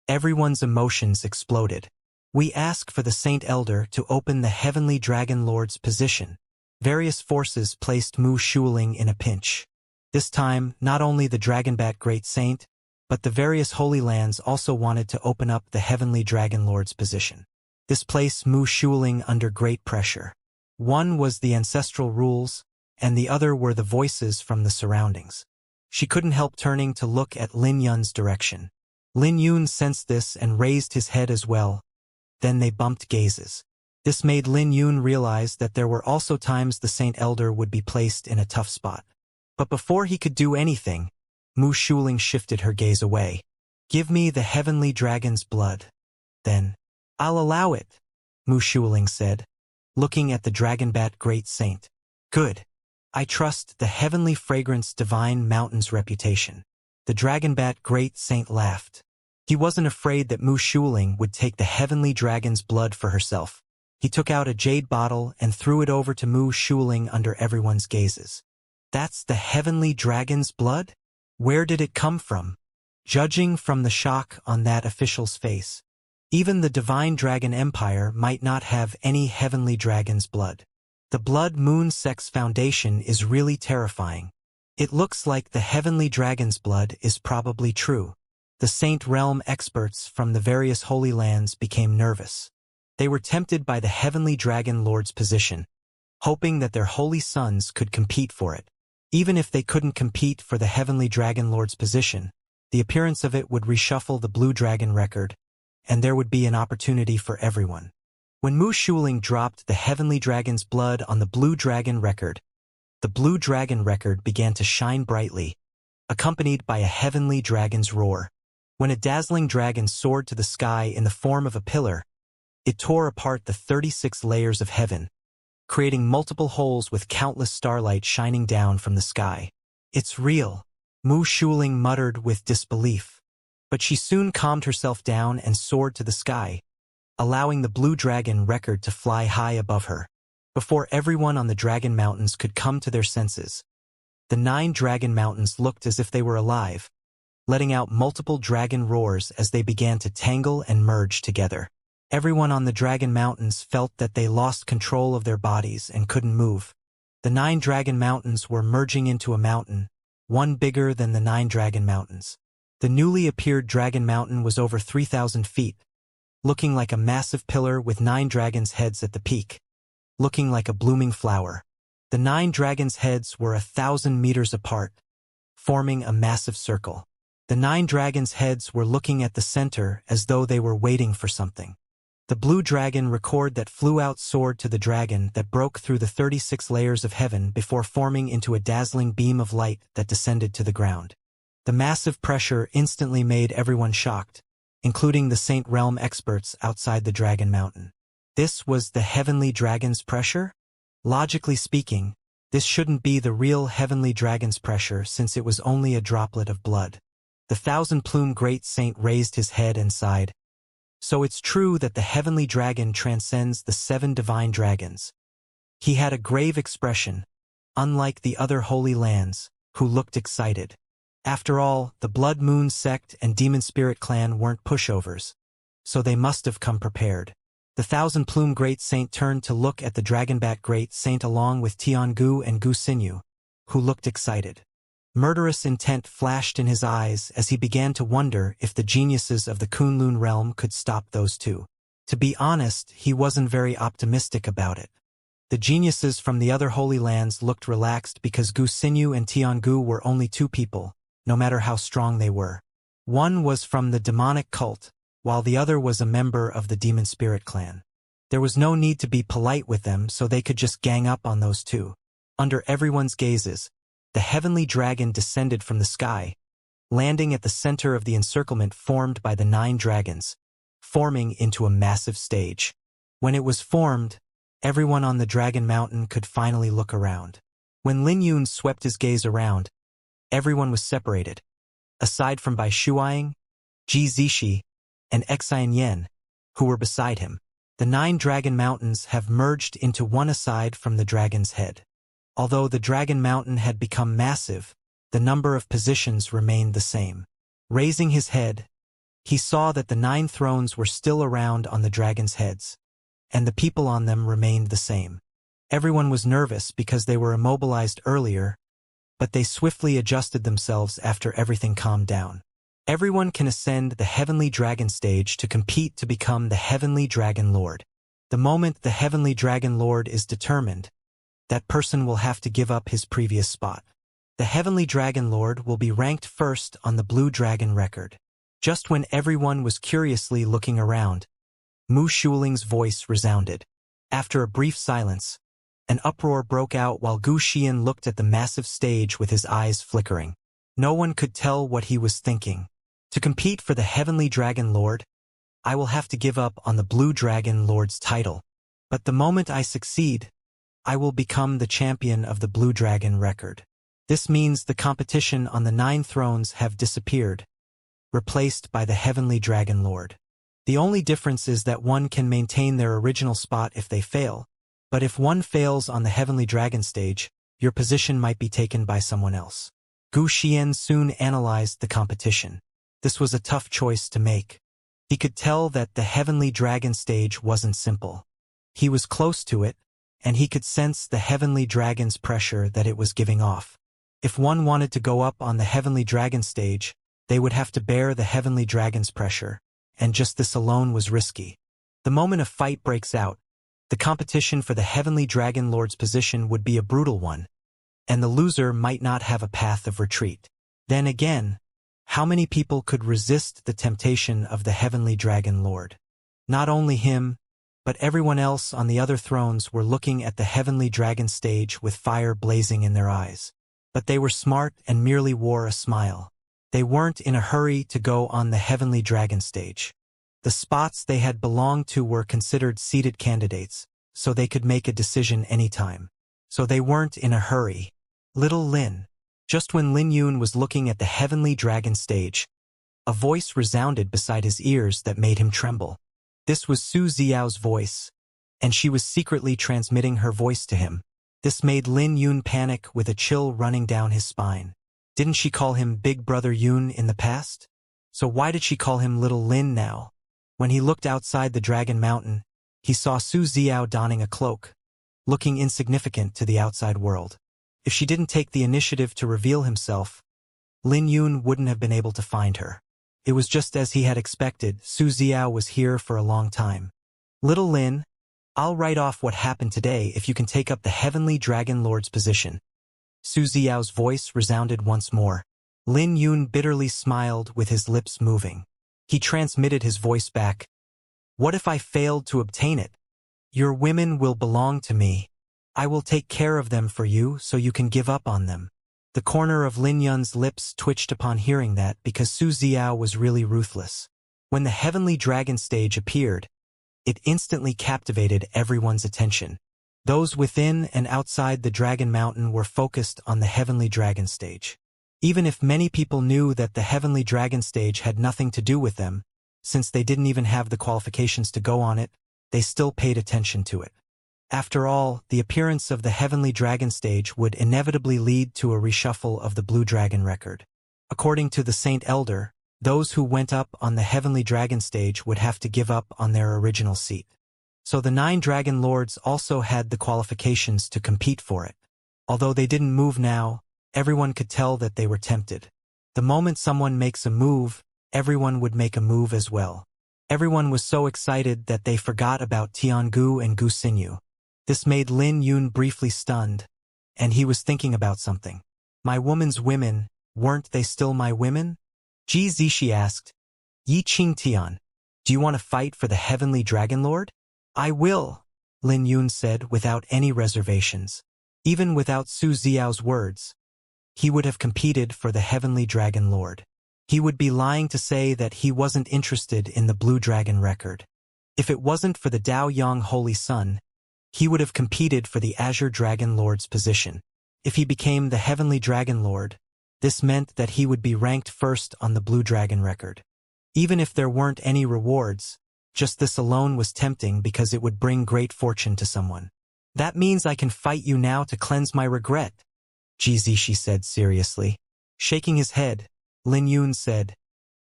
A: everyone's emotions exploded. "We ask for the Saint Elder to open the Heavenly Dragon Lord's position." Various forces placed Mu Shuling in a pinch. This time, not only the Dragonbat Great Saint, but the various Holy Lands also wanted to open up the Heavenly Dragon Lord's position. This placed Mu Shuling under great pressure. One was the ancestral rules, and the other were the voices from the surroundings. She couldn't help turning to look at Lin Yun's direction. Lin Yun sensed this and raised his head as well. Then they bumped gazes. This made Lin Yun realize that there were also times the Saint Elder would be placed in a tough spot. But before he could do anything, Mu Shuling shifted her gaze away. "Give me the heavenly dragon's blood. Then, I'll allow it," Mu Shuling said, looking at the Dragonbat Great Saint. "Good. I trust the heavenly fragrance divine mountain's reputation." The Dragonbat Great Saint laughed. He wasn't afraid that Mu Shuling would take the heavenly dragon's blood for herself. He took out a jade bottle and threw it over to Mu Shuling under everyone's gazes. "That's the heavenly dragon's blood? Where did it come from?" Judging from the shock on that official's face, even the Divine Dragon Empire might not have any heavenly dragon's blood. The Blood Moon Sect's foundation is really terrifying. It looks like the heavenly dragon's blood is probably true. The Saint Realm experts from the various Holy Lands became nervous. They were tempted by the Heavenly Dragon Lord's position, hoping that their holy sons could compete for it. Even if they couldn't compete for the Heavenly Dragon Lord's position, the appearance of it would reshuffle the Blue Dragon record, and there would be an opportunity for everyone. When Mu Shuling dropped the Heavenly Dragon's blood on the Blue Dragon record, the Blue Dragon record began to shine brightly, accompanied by a heavenly dragon's roar. When a dazzling dragon soared to the sky in the form of a pillar, it tore apart the 36 layers of heaven, creating multiple holes with countless starlight shining down from the sky. "It's real," Mu Shuling muttered with disbelief. But she soon calmed herself down and soared to the sky, allowing the Blue Dragon record to fly high above her. Before everyone on the Dragon Mountains could come to their senses, The 9 dragon mountains looked as if they were alive, letting out multiple dragon roars as they began to tangle and merge together. Everyone on the dragon mountains felt that they lost control of their bodies and couldn't move. The 9 dragon mountains were merging into a mountain, one bigger than the 9 dragon mountains. The newly appeared dragon mountain was over 3,000 feet, looking like a massive pillar with 9 dragons' heads at the peak, looking like a blooming flower. The 9 dragons' heads were 1,000 meters apart, forming a massive circle. The 9 dragons' heads were looking at the center as though they were waiting for something. The blue dragon record that flew out soared to the dragon that broke through the 36 layers of heaven before forming into a dazzling beam of light that descended to the ground. The massive pressure instantly made everyone shocked, including the Saint Realm experts outside the Dragon Mountain. This was the heavenly dragon's pressure? Logically speaking, this shouldn't be the real heavenly dragon's pressure since it was only a droplet of blood. The 1,000-plume great saint raised his head and sighed. So it's true that the heavenly dragon transcends the 7 divine dragons. He had a grave expression, unlike the other holy lands, who looked excited. After all, the Blood Moon sect and Demon Spirit clan weren't pushovers, so they must have come prepared. The 1,000-plume great saint turned to look at the Dragonbat great saint along with Tiangu and Gu Xinyu, who looked excited. Murderous intent flashed in his eyes as he began to wonder if the geniuses of the Kunlun realm could stop those two. To be honest, he wasn't very optimistic about it. The geniuses from the other holy lands looked relaxed because Gu Xinyu and Tiangu were only 2 people, no matter how strong they were. One was from the demonic cult, while the other was a member of the Demon Spirit clan. There was no need to be polite with them, so they could just gang up on those 2. Under everyone's gazes, the heavenly dragon descended from the sky, landing at the center of the encirclement formed by the 9 dragons, forming into a massive stage. When it was formed, everyone on the Dragon Mountain could finally look around. When Lin Yun swept his gaze around, everyone was separated, aside from Bai Shuiying, Ji Zishi, and Xian Yan, who were beside him. The 9 dragon mountains have merged into one aside from the dragon's head. Although the Dragon Mountain had become massive, the number of positions remained the same. Raising his head, he saw that the 9 thrones were still around on the dragon's heads, and the people on them remained the same. Everyone was nervous because they were immobilized earlier, but they swiftly adjusted themselves after everything calmed down. Everyone can ascend the Heavenly Dragon stage to compete to become the Heavenly Dragon Lord. The moment the Heavenly Dragon Lord is determined, that person will have to give up his previous spot. The Heavenly Dragon Lord will be ranked first on the Blue Dragon record. Just when everyone was curiously looking around, Mu Shuling's voice resounded. After a brief silence, an uproar broke out while Gu Xian looked at the massive stage with his eyes flickering. No one could tell what he was thinking. To compete for the Heavenly Dragon Lord, I will have to give up on the Blue Dragon Lord's title. But the moment I succeed, I will become the champion of the Blue Dragon record. This means the competition on the 9 thrones have disappeared, replaced by the Heavenly Dragon Lord. The only difference is that one can maintain their original spot if they fail, but if one fails on the Heavenly Dragon stage, your position might be taken by someone else. Gu Xian soon analyzed the competition. This was a tough choice to make. He could tell that the Heavenly Dragon stage wasn't simple. He was close to it, and he could sense the Heavenly Dragon's pressure that it was giving off. If one wanted to go up on the Heavenly Dragon stage, they would have to bear the Heavenly Dragon's pressure, and just this alone was risky. The moment a fight breaks out, the competition for the Heavenly Dragon Lord's position would be a brutal one, and the loser might not have a path of retreat. Then again, how many people could resist the temptation of the Heavenly Dragon Lord? Not only him, but everyone else on the other thrones were looking at the Heavenly Dragon stage with fire blazing in their eyes. But they were smart and merely wore a smile. They weren't in a hurry to go on the Heavenly Dragon stage. The spots they had belonged to were considered seated candidates, so they could make a decision anytime. So they weren't in a hurry. Little Lin. Just when Lin Yun was looking at the Heavenly Dragon stage, a voice resounded beside his ears that made him tremble. This was Su Xiao's voice, and she was secretly transmitting her voice to him. This made Lin Yun panic with a chill running down his spine. Didn't she call him Big Brother Yun in the past? So why did she call him Little Lin now? When he looked outside the Dragon Mountain, he saw Su Xiao donning a cloak, looking insignificant to the outside world. If she didn't take the initiative to reveal himself, Lin Yun wouldn't have been able to find her. It was just as he had expected. Su Xiao was here for a long time. Little Lin, I'll write off what happened today if you can take up the Heavenly Dragon Lord's position. Su Xiao's voice resounded once more. Lin Yun bitterly smiled with his lips moving. He transmitted his voice back. What if I failed to obtain it? Your women will belong to me. I will take care of them for you so you can give up on them. The corner of Lin Yun's lips twitched upon hearing that because Su Xiao was really ruthless. When the Heavenly Dragon stage appeared, it instantly captivated everyone's attention. Those within and outside the Dragon Mountain were focused on the Heavenly Dragon stage. Even if many people knew that the Heavenly Dragon stage had nothing to do with them, since they didn't even have the qualifications to go on it, they still paid attention to it. After all, the appearance of the Heavenly Dragon stage would inevitably lead to a reshuffle of the Blue Dragon record. According to the Saint Elder, those who went up on the Heavenly Dragon stage would have to give up on their original seat. So the 9 Dragon Lords also had the qualifications to compete for it. Although they didn't move now, everyone could tell that they were tempted. The moment someone makes a move, everyone would make a move as well. Everyone was so excited that they forgot about Tiangu and Gu Xinyu. This made Lin Yun briefly stunned, and he was thinking about something. My woman's women, weren't they still my women? Ji Zishi asked. Yi Qingtian, do you want to fight for the Heavenly Dragon Lord? I will, Lin Yun said without any reservations. Even without Su Xiao's words, he would have competed for the Heavenly Dragon Lord. He would be lying to say that he wasn't interested in the Blue Dragon record. If it wasn't for the Dao Yang Holy Sun, he would have competed for the Azure Dragon Lord's position. If he became the Heavenly Dragon Lord, this meant that he would be ranked first on the Blue Dragon record. Even if there weren't any rewards, just this alone was tempting because it would bring great fortune to someone. That means I can fight you now to cleanse my regret, Ji Zishi said seriously. Shaking his head, Lin Yun said,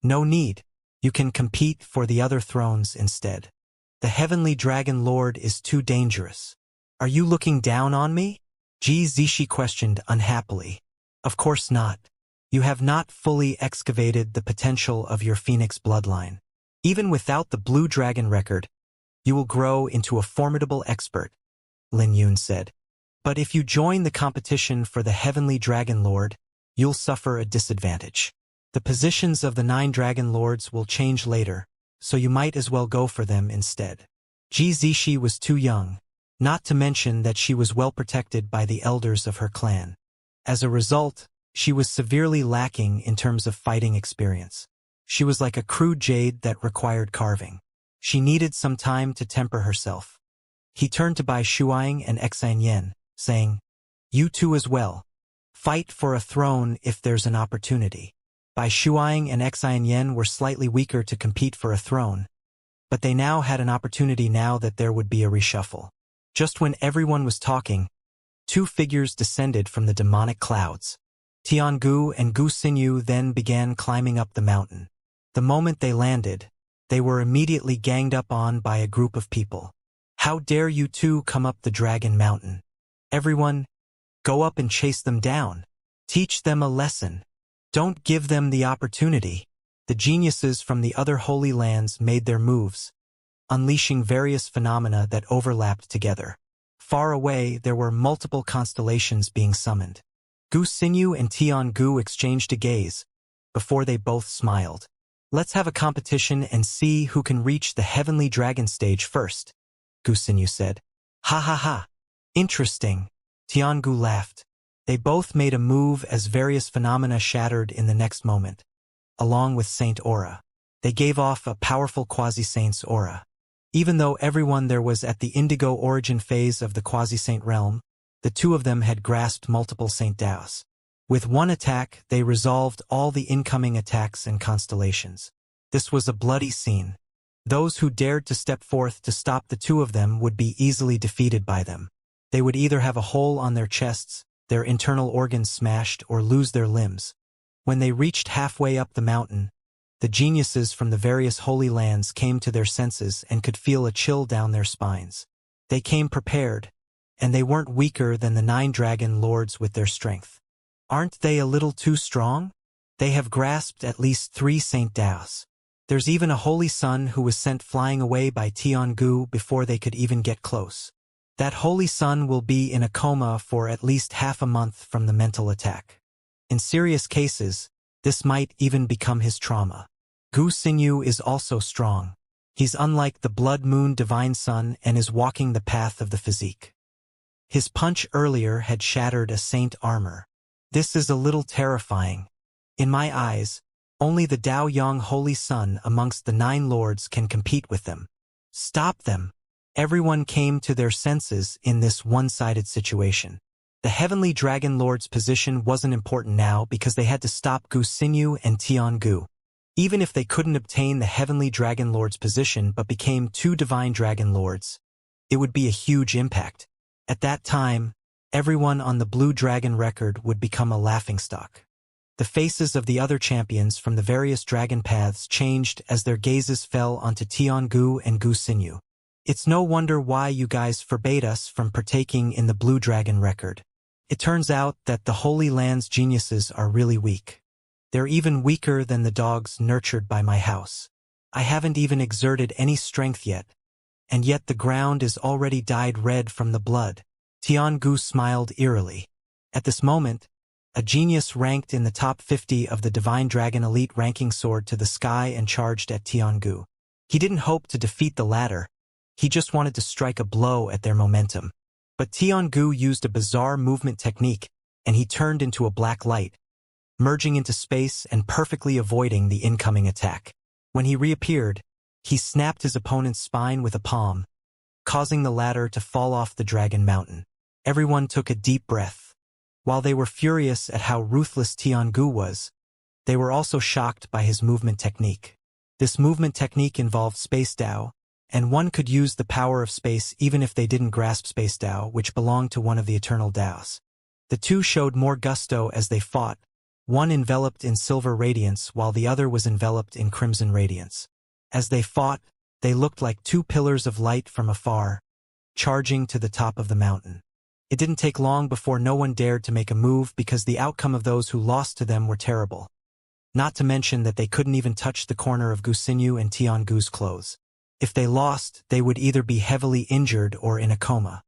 A: no need. You can compete for the other thrones instead. The Heavenly Dragon Lord is too dangerous. Are you looking down on me? Ji Zishi questioned unhappily. Of course not. You have not fully excavated the potential of your Phoenix bloodline. Even without the Blue Dragon record, you will grow into a formidable expert, Lin Yun said. But if you join the competition for the Heavenly Dragon Lord, you'll suffer a disadvantage. The positions of the 9 Dragon Lords will change later, so you might as well go for them instead. Ji Zishi was too young, not to mention that she was well protected by the elders of her clan. As a result, she was severely lacking in terms of fighting experience. She was like a crude jade that required carving. She needed some time to temper herself. He turned to Bai Shuang and Xianxia, saying, you two as well. Fight for a throne if there's an opportunity. Bai Shuang and Xianxia were slightly weaker to compete for a throne, but they now had an opportunity now that there would be a reshuffle. Just when everyone was talking, 2 figures descended from the demonic clouds. Tiangu and Gu Xinyu then began climbing up the mountain. The moment they landed, they were immediately ganged up on by a group of people. How dare you two come up the Dragon Mountain? Everyone, go up and chase them down. Teach them a lesson. Don't give them the opportunity. The geniuses from the other holy lands made their moves, unleashing various phenomena that overlapped together. Far away, there were multiple constellations being summoned. Gu Xinyu and Tiangu exchanged a gaze, before they both smiled. Let's have a competition and see who can reach the Heavenly Dragon stage first, Gu Xinyu said. Ha ha ha. Interesting. Tiangu laughed. They both made a move as various phenomena shattered in the next moment. Along with Saint Aura, they gave off a powerful quasi-saint's aura. Even though everyone there was at the indigo origin phase of the quasi-saint realm, the two of them had grasped multiple Saint Daos. With one attack, they resolved all the incoming attacks and constellations. This was a bloody scene. Those who dared to step forth to stop the two of them would be easily defeated by them. They would either have a hole on their chests, their internal organs smashed, or lose their limbs. When they reached halfway up the mountain, the geniuses from the various holy lands came to their senses and could feel a chill down their spines. They came prepared, and they weren't weaker than the 9 dragon lords with their strength. Aren't they a little too strong? They have grasped at least 3 Saint Daos. There's even a holy son who was sent flying away by Tiangu before they could even get close. That holy son will be in a coma for at least half a month from the mental attack. In serious cases, this might even become his trauma. Gu Xinyu is also strong. He's unlike the blood moon divine son and is walking the path of the physique. His punch earlier had shattered a saint armor. This is a little terrifying. In my eyes, only the Dao Yang Holy Son amongst the 9 lords can compete with them. Stop them! Everyone came to their senses in this one-sided situation. The Heavenly Dragon Lord's position wasn't important now because they had to stop Gu Xinyu and Tiangu. Even if they couldn't obtain the Heavenly Dragon Lord's position but became 2 Divine Dragon Lords, it would be a huge impact. At that time, everyone on the Blue Dragon record would become a laughingstock. The faces of the other champions from the various dragon paths changed as their gazes fell onto Tiangu and Gu Xinyu. It's no wonder why you guys forbade us from partaking in the Blue Dragon record. It turns out that the Holy Land's geniuses are really weak. They're even weaker than the dogs nurtured by my house. I haven't even exerted any strength yet, and yet the ground is already dyed red from the blood. Tiangu smiled eerily. At this moment, a genius ranked in the top 50 of the Divine Dragon Elite ranking soared to the sky and charged at Tiangu. He didn't hope to defeat the latter. He just wanted to strike a blow at their momentum. But Tiangu used a bizarre movement technique, and he turned into a black light, merging into space and perfectly avoiding the incoming attack. When he reappeared, he snapped his opponent's spine with a palm, causing the latter to fall off the dragon mountain. Everyone took a deep breath. While they were furious at how ruthless Tiangu was, they were also shocked by his movement technique. This movement technique involved Space Dao, and one could use the power of space even if they didn't grasp Space Dao, which belonged to one of the Eternal Daos. The two showed more gusto as they fought, one enveloped in silver radiance while the other was enveloped in crimson radiance. As they fought, they looked like 2 pillars of light from afar, charging to the top of the mountain. It didn't take long before no one dared to make a move because the outcome of those who lost to them were terrible. Not to mention that they couldn't even touch the corner of Gu Xinyu and Tiangu's clothes. If they lost, they would either be heavily injured or in a coma.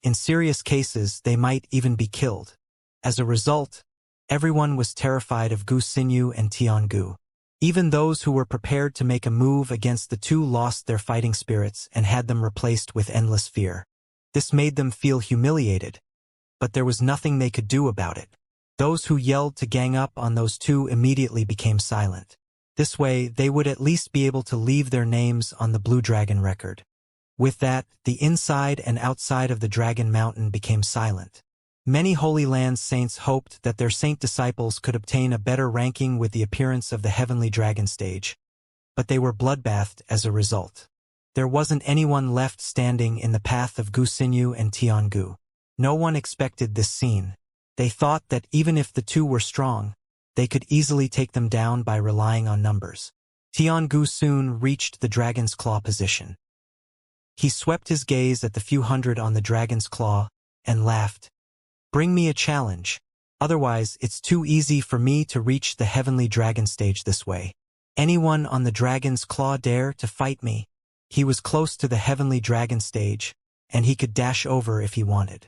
A: In serious cases, they might even be killed. As a result, everyone was terrified of Gu Xinyu and Tiangu. Even those who were prepared to make a move against the 2 lost their fighting spirits and had them replaced with endless fear. This made them feel humiliated, but there was nothing they could do about it. Those who yelled to gang up on those 2 immediately became silent. This way, they would at least be able to leave their names on the Blue Dragon record. With that, the inside and outside of the Dragon Mountain became silent. Many Holy Land saints hoped that their saint disciples could obtain a better ranking with the appearance of the Heavenly Dragon stage, but they were bloodbathed as a result. There wasn't anyone left standing in the path of Gu Xinyu and Tiangu. No one expected this scene. They thought that even if the 2 were strong, they could easily take them down by relying on numbers. Tiangu soon reached the dragon's claw position. He swept his gaze at the few hundred on the dragon's claw and laughed. Bring me a challenge. Otherwise, it's too easy for me to reach the Heavenly Dragon stage this way. Anyone on the dragon's claw dare to fight me? He was close to the Heavenly Dragon stage, and he could dash over if he wanted.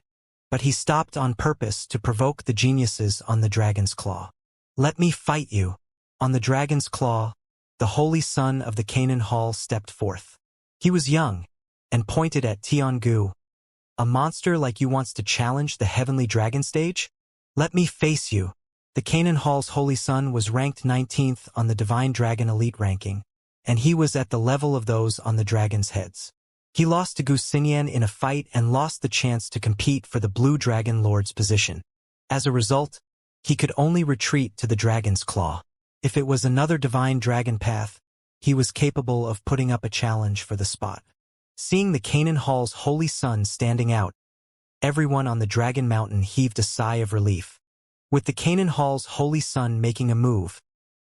A: But he stopped on purpose to provoke the geniuses on the dragon's claw. Let me fight you. On the dragon's claw, the holy son of the Canaan Hall stepped forth. He was young, and pointed at Tiangu. A monster like you wants to challenge the Heavenly Dragon stage? Let me face you. The Canaan Hall's holy son was ranked 19th on the Divine Dragon Elite ranking, and he was at the level of those on the dragon's heads. He lost to Gu Xinyan in a fight and lost the chance to compete for the Blue Dragon Lord's position. As a result, he could only retreat to the dragon's claw. If it was another divine dragon path, he was capable of putting up a challenge for the spot. Seeing the Canaan Hall's holy son standing out, Everyone on the Dragon Mountain heaved a sigh of relief. With the Canaan Hall's holy son making a move,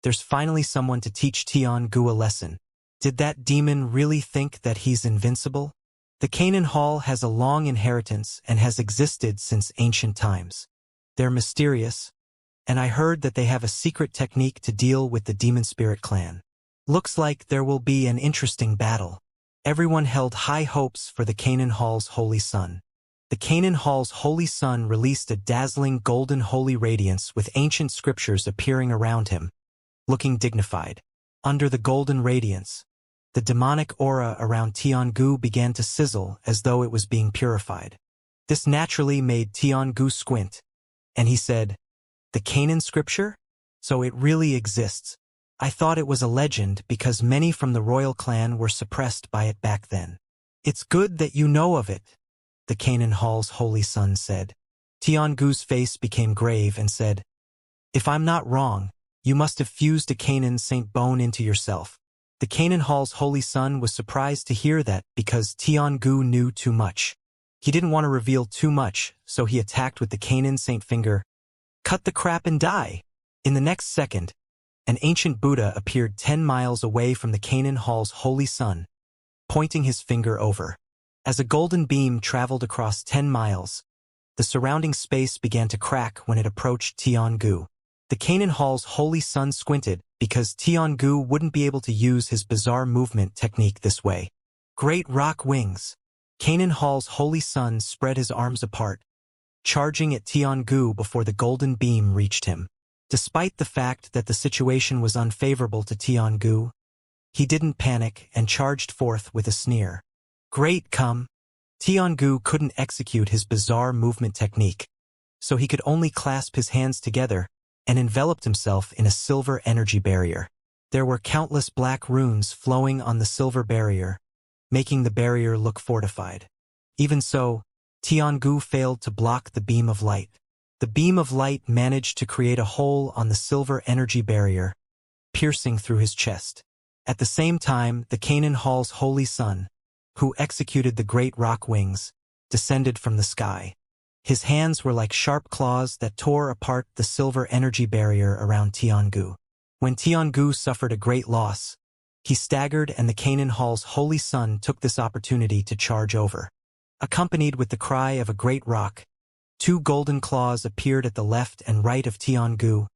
A: there's finally someone to teach Tian-gu a lesson. Did that demon really think that he's invincible? The Canaan Hall has a long inheritance and has existed since ancient times. They're mysterious, and I heard that they have a secret technique to deal with the Demon Spirit clan. Looks like there will be an interesting battle. Everyone held high hopes for the Canaan Hall's holy sun. The Canaan Hall's holy sun released a dazzling golden holy radiance with ancient scriptures appearing around him, looking dignified. Under the golden radiance, the demonic aura around Tian-gu began to sizzle as though it was being purified. This naturally made Tian-gu squint, and he said, "The Canaan scripture? So it really exists. I thought it was a legend because many from the royal clan were suppressed by it back then." "It's good that you know of it," the Canaan Hall's holy son said. Tian-gu's face became grave and said, "If I'm not wrong, you must have fused a Canaan Saint bone into yourself." The Canaan Hall's holy son was surprised to hear that because Tian-gu knew too much. He didn't want to reveal too much, so he attacked with the Canaan Saint finger. "Cut the crap and die!" In the next second, an ancient Buddha appeared 10 miles away from the Canaan Hall's holy son, pointing his finger over. As a golden beam traveled across 10 miles, the surrounding space began to crack when it approached Tian-gu. The Canaan Hall's holy son squinted because Tian-gu wouldn't be able to use his bizarre movement technique this way. "Great rock wings!" Canaan Hall's holy son spread his arms apart, charging at Tian-gu before the golden beam reached him. Despite the fact that the situation was unfavorable to Tian-gu, he didn't panic and charged forth with a sneer. "Great come!" Tian-gu couldn't execute his bizarre movement technique, so he could only clasp his hands together and enveloped himself in a silver energy barrier. There were countless black runes flowing on the silver barrier, making the barrier look fortified. Even so, Tian-gu failed to block the beam of light. The beam of light managed to create a hole on the silver energy barrier, piercing through his chest. At the same time, the Canaan Hall's holy son, who executed the great rock wings, descended from the sky. His hands were like sharp claws that tore apart the silver energy barrier around Tian-gu. When Tian-gu suffered a great loss, he staggered, and the Canaan Hall's holy son took this opportunity to charge over. Accompanied with the cry of a great rock, 2 golden claws appeared at the left and right of Tian-gu,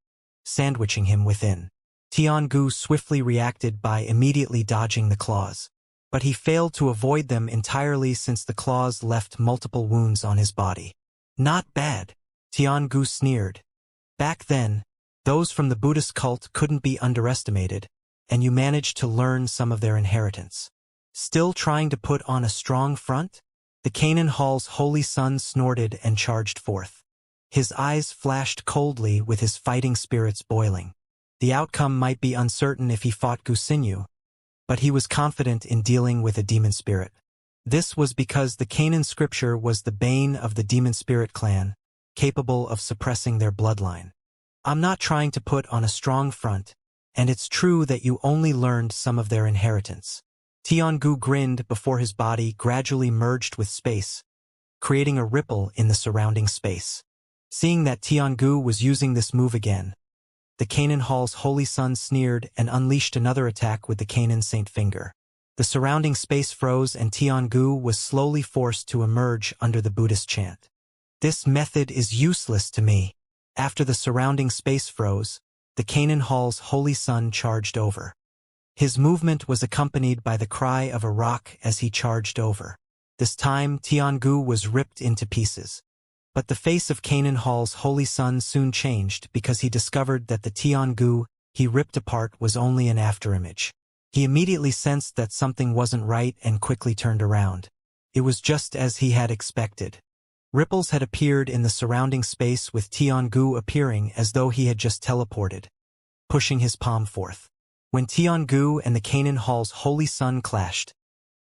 A: sandwiching him within. Tian-gu swiftly reacted by immediately dodging the claws, but he failed to avoid them entirely since the claws left multiple wounds on his body. "Not bad," Tian-gu sneered. "Back then, those from the Buddhist cult couldn't be underestimated, and you managed to learn some of their inheritance. Still trying to put on a strong front?" The Canaan Hall's holy son snorted and charged forth. His eyes flashed coldly with his fighting spirits boiling. The outcome might be uncertain if he fought Gusinyu, but he was confident in dealing with a demon spirit. This was because the Canaan scripture was the bane of the demon spirit clan, capable of suppressing their bloodline. "I'm not trying to put on a strong front, and it's true that you only learned some of their inheritance." Tian-gu grinned before his body gradually merged with space, creating a ripple in the surrounding space. Seeing that Tian-gu was using this move again, the Canaan Hall's holy son sneered and unleashed another attack with the Canaan Saint finger. The surrounding space froze, and Tian-gu was slowly forced to emerge under the Buddhist chant. "This method is useless to me." After the surrounding space froze, the Canaan Hall's holy son charged over. His movement was accompanied by the cry of a rock as he charged over. This time, Tian-gu was ripped into pieces. But the face of Canaan Hall's holy son soon changed because he discovered that the Tian-gu he ripped apart was only an afterimage. He immediately sensed that something wasn't right and quickly turned around. It was just as he had expected. Ripples had appeared in the surrounding space, with Tian-gu appearing as though he had just teleported, pushing his palm forth. When Tian-gu and the Canaan Hall's holy son clashed,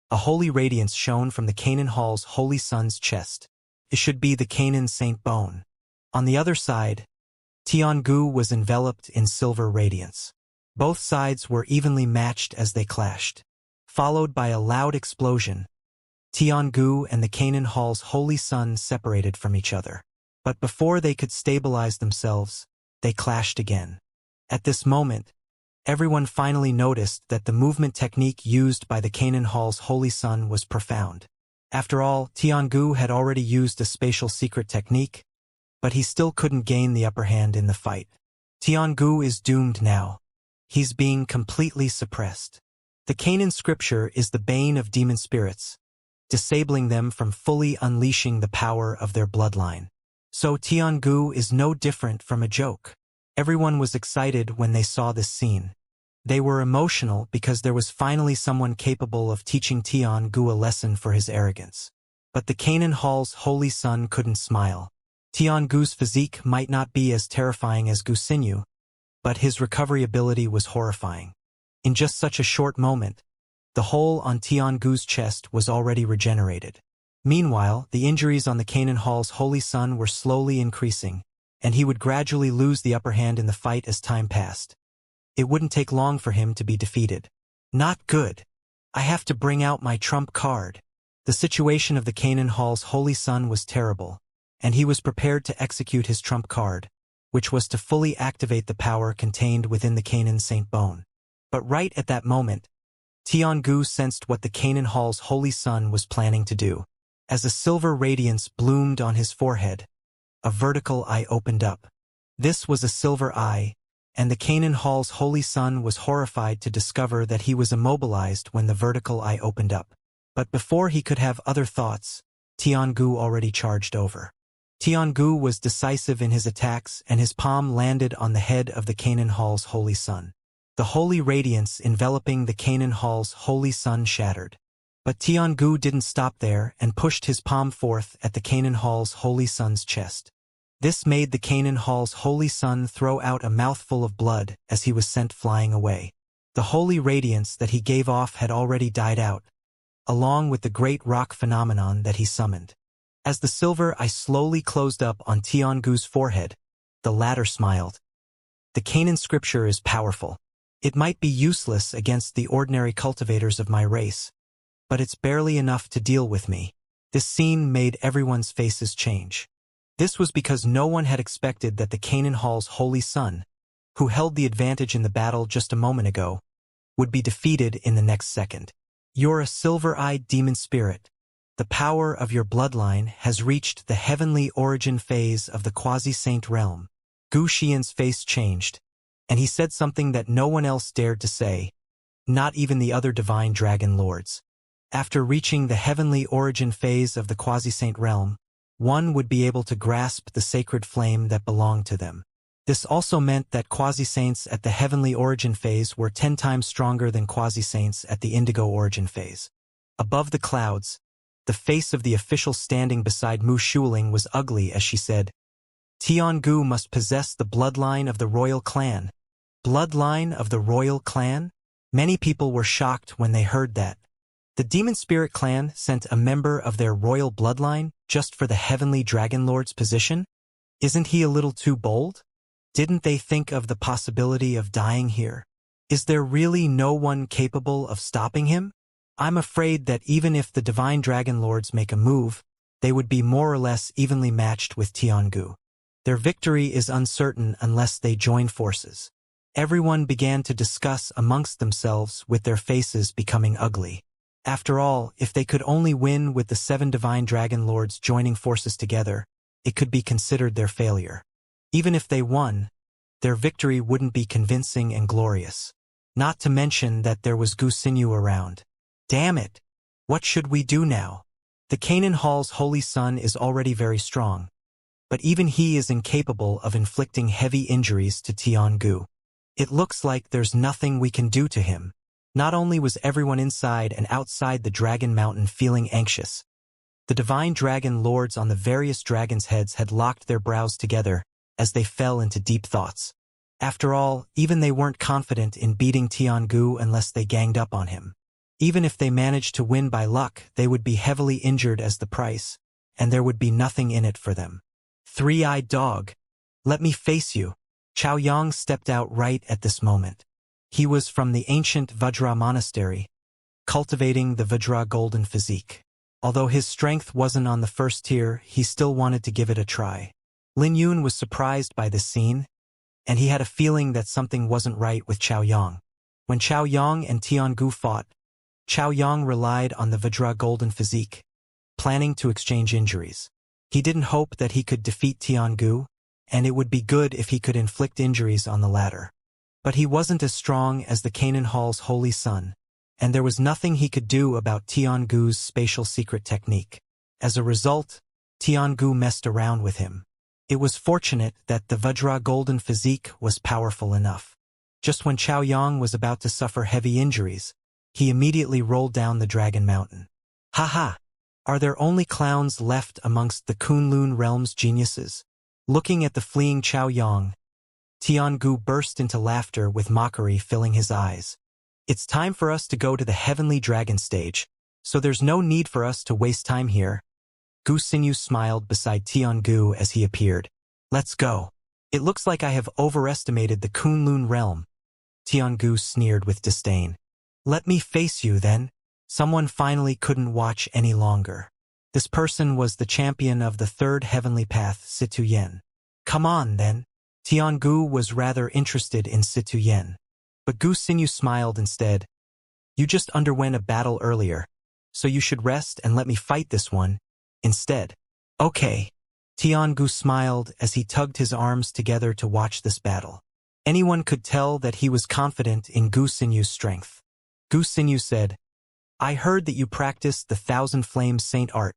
A: a holy radiance shone from the Canaan Hall's holy son's chest. It should be the Canaan Saint bone. On the other side, Tian-gu was enveloped in silver radiance. Both sides were evenly matched as they clashed. Followed by a loud explosion, Tiangu and the Canaan Hall's holy sun separated from each other. But before they could stabilize themselves, they clashed again. At this moment, everyone finally noticed that the movement technique used by the Canaan Hall's holy sun was profound. After all, Tiangu had already used a spatial secret technique, but he still couldn't gain the upper hand in the fight. Tiangu is doomed now. He's being completely suppressed. The Canaan scripture is the bane of demon spirits, disabling them from fully unleashing the power of their bloodline. So Tiangu is no different from a joke. Everyone was excited when they saw this scene. They were emotional because there was finally someone capable of teaching Tiangu a lesson for his arrogance. But the Canaan Hall's holy sun couldn't smile. Tiangu's physique might not be as terrifying as Gusinyu, but his recovery ability was horrifying. In just such a short moment, the hole on Tiangu's chest was already regenerated. Meanwhile, the injuries on the Canaan Hall's holy sun were slowly increasing, and he would gradually lose the upper hand in the fight as time passed. It wouldn't take long for him to be defeated. Not good. I have to bring out my trump card. The situation of the Canaan Hall's holy sun was terrible, and he was prepared to execute his trump card, which was to fully activate the power contained within the Canaan Saint Bone. But right at that moment, Tiangu sensed what the Canaan Hall's holy sun was planning to do. As a silver radiance bloomed on his forehead, a vertical eye opened up. This was a silver eye, and the Canaan Hall's holy sun was horrified to discover that he was immobilized when the vertical eye opened up. But before he could have other thoughts, Tiangu already charged over. Tiangu was decisive in his attacks, and his palm landed on the head of the Canaan Hall's holy sun. The holy radiance enveloping the Canaan Hall's holy sun shattered. But Tiangu didn't stop there and pushed his palm forth at the Canaan Hall's holy sun's chest. This made the Canaan Hall's holy sun throw out a mouthful of blood as he was sent flying away. The holy radiance that he gave off had already died out, along with the great rock phenomenon that he summoned. As the silver eye slowly closed up on Tiangu's forehead, the latter smiled. The Canaan scripture is powerful. It might be useless against the ordinary cultivators of my race, but it's barely enough to deal with me. This scene made everyone's faces change. This was because no one had expected that the Canaan Hall's holy sun, who held the advantage in the battle just a moment ago, would be defeated in the next second. You're a silver-eyed demon spirit. The power of your bloodline has reached the heavenly origin phase of the quasi-saint realm. Gu Xian's face changed, and he said something that no one else dared to say, not even the other divine dragon lords. After reaching the heavenly origin phase of the quasi-saint realm, one would be able to grasp the sacred flame that belonged to them. This also meant that quasi-saints at the heavenly origin phase were 10 times stronger than quasi-saints at the indigo origin phase. Above the clouds, the face of the official standing beside Mu Shuling was ugly as she said, Tiangu must possess the bloodline of the royal clan. Bloodline of the royal clan? Many people were shocked when they heard that. The Demon Spirit clan sent a member of their royal bloodline just for the Heavenly Dragon Lord's position? Isn't he a little too bold? Didn't they think of the possibility of dying here? Is there really no one capable of stopping him? I'm afraid that even if the Divine Dragon Lords make a move, they would be more or less evenly matched with Tiangu. Their victory is uncertain unless they join forces. Everyone began to discuss amongst themselves with their faces becoming ugly. After all, if they could only win with the 7 Divine Dragon Lords joining forces together, it could be considered their failure. Even if they won, their victory wouldn't be convincing and glorious. Not to mention that there was Gusinyu around. Damn it! What should we do now? The Canaan Hall's holy sun is already very strong, but even he is incapable of inflicting heavy injuries to Tiangu. It looks like there's nothing we can do to him. Not only was everyone inside and outside the Dragon Mountain feeling anxious, the Divine Dragon Lords on the various dragons' heads had locked their brows together as they fell into deep thoughts. After all, even they weren't confident in beating Tiangu unless they ganged up on him. Even if they managed to win by luck, they would be heavily injured as the price, and there would be nothing in it for them. Three-eyed dog, let me face you. Chao Yang stepped out right at this moment. He was from the ancient Vajra monastery, cultivating the Vajra golden physique. Although his strength wasn't on the first tier, he still wanted to give it a try. Lin Yun was surprised by this scene, and he had a feeling that something wasn't right with Chao Yang. When Chao Yang and Tiangu fought, Chao Yang relied on the Vajra golden physique, planning to exchange injuries. He didn't hope that he could defeat Tiangu, and it would be good if he could inflict injuries on the latter. But he wasn't as strong as the Canaan Hall's holy son, and there was nothing he could do about Tiangu's spatial secret technique. As a result, Tiangu messed around with him. It was fortunate that the Vajra golden physique was powerful enough. Just when Chao Yang was about to suffer heavy injuries, he immediately rolled down the Dragon Mountain. Haha! Are there only clowns left amongst the Kunlun realm's geniuses? Looking at the fleeing Chao Yang, Tiangu burst into laughter with mockery filling his eyes. It's time for us to go to the heavenly dragon stage, so there's no need for us to waste time here. Gu Xinyu smiled beside Tiangu as he appeared. Let's go. It looks like I have overestimated the Kunlun realm. Tiangu sneered with disdain. Let me face you then. Someone finally couldn't watch any longer. This person was the champion of the third heavenly path, Situ Yen. Come on then. Tiangu was rather interested in Situ Yen. But Gu Xinyu smiled instead. You just underwent a battle earlier, so you should rest and let me fight this one instead. Okay. Tiangu smiled as he tugged his arms together to watch this battle. Anyone could tell that he was confident in Gu Xinyu's strength. Gu Xinyu said, I heard that you practiced the Thousand Flames Saint art,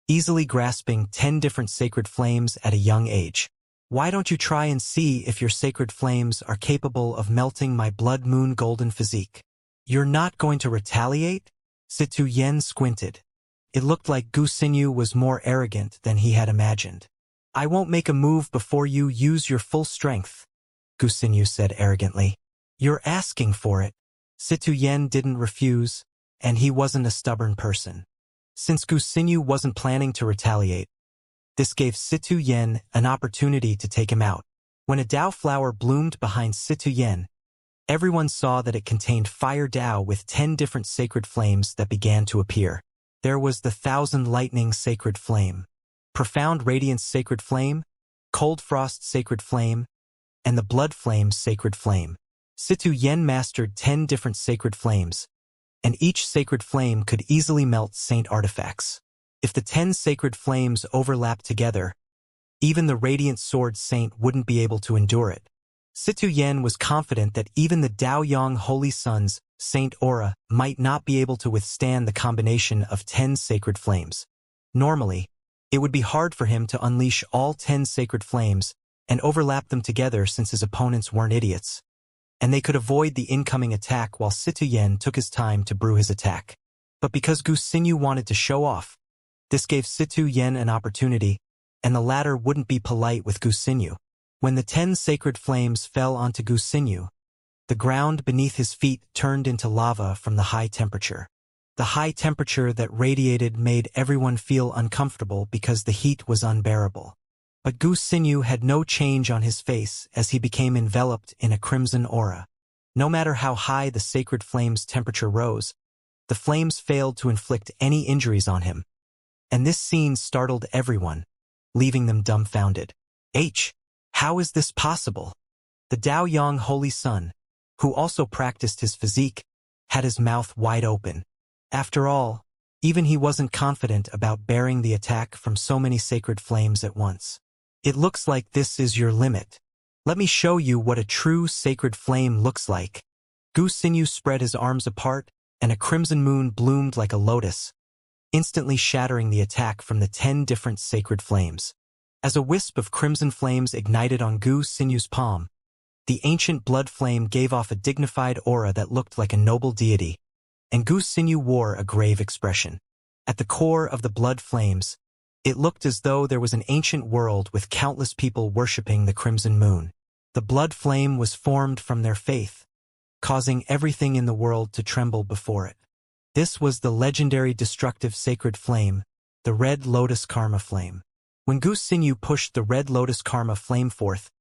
A: easily grasping 10 different sacred flames at a young age. Why don't you try and see if your sacred flames are capable of melting my blood moon golden physique? You're not going to retaliate? Situ Yen squinted. It looked like Gu Xinyu was more arrogant than he had imagined. I won't make a move before you use your full strength, Gu Xinyu said arrogantly. You're asking for it. Situ Yen didn't refuse, and he wasn't a stubborn person. Since Gu Xinyu wasn't planning to retaliate, this gave Situ Yen an opportunity to take him out. When a Dao flower bloomed behind Situ Yen, everyone saw that it contained fire Dao with 10 different sacred flames that began to appear. There was the Thousand Lightning Sacred Flame, Profound Radiance Sacred Flame, Cold Frost Sacred Flame, and the Blood Flame Sacred Flame. Situ Yen mastered 10 different sacred flames, and each sacred flame could easily melt saint artifacts. If the 10 sacred flames overlapped together, even the Radiant Sword Saint wouldn't be able to endure it. Situ Yen was confident that even the Daoyang Holy Sun's Saint Aura might not be able to withstand the combination of 10 sacred flames. Normally, it would be hard for him to unleash all 10 sacred flames and overlap them together since his opponents weren't idiots, and they could avoid the incoming attack while Situ Yen took his time to brew his attack. But because Gu Xinyu wanted to show off, this gave Situ Yen an opportunity, and the latter wouldn't be polite with Gu Xinyu. When the 10 sacred flames fell onto Gu Xinyu, the ground beneath his feet turned into lava from the high temperature. The high temperature that radiated made everyone feel uncomfortable because the heat was unbearable. But Gu Xinyu had no change on his face as he became enveloped in a crimson aura. No matter how high the sacred flame's temperature rose, the flames failed to inflict any injuries on him. And this scene startled everyone, leaving them dumbfounded. How is this possible? The Daoyang Holy Sun, who also practiced his physique, had his mouth wide open. After all, even he wasn't confident about bearing the attack from so many sacred flames at once. It looks like this is your limit. Let me show you what a true sacred flame looks like. Gu Xinyu spread his arms apart, and a crimson moon bloomed like a lotus, instantly shattering the attack from the 10 different sacred flames. As a wisp of crimson flames ignited on Gu Xinyu's palm, the ancient blood flame gave off a dignified aura that looked like a noble deity, and Gu Xinyu wore a grave expression. At the core of the blood flames, it looked as though there was an ancient world with countless people worshipping the crimson moon. The blood flame was formed from their faith, causing everything in the world to tremble before it. This was the legendary destructive sacred flame, the Red Lotus Karma Flame. When Gu Xinyu pushed the Red Lotus Karma Flame forth,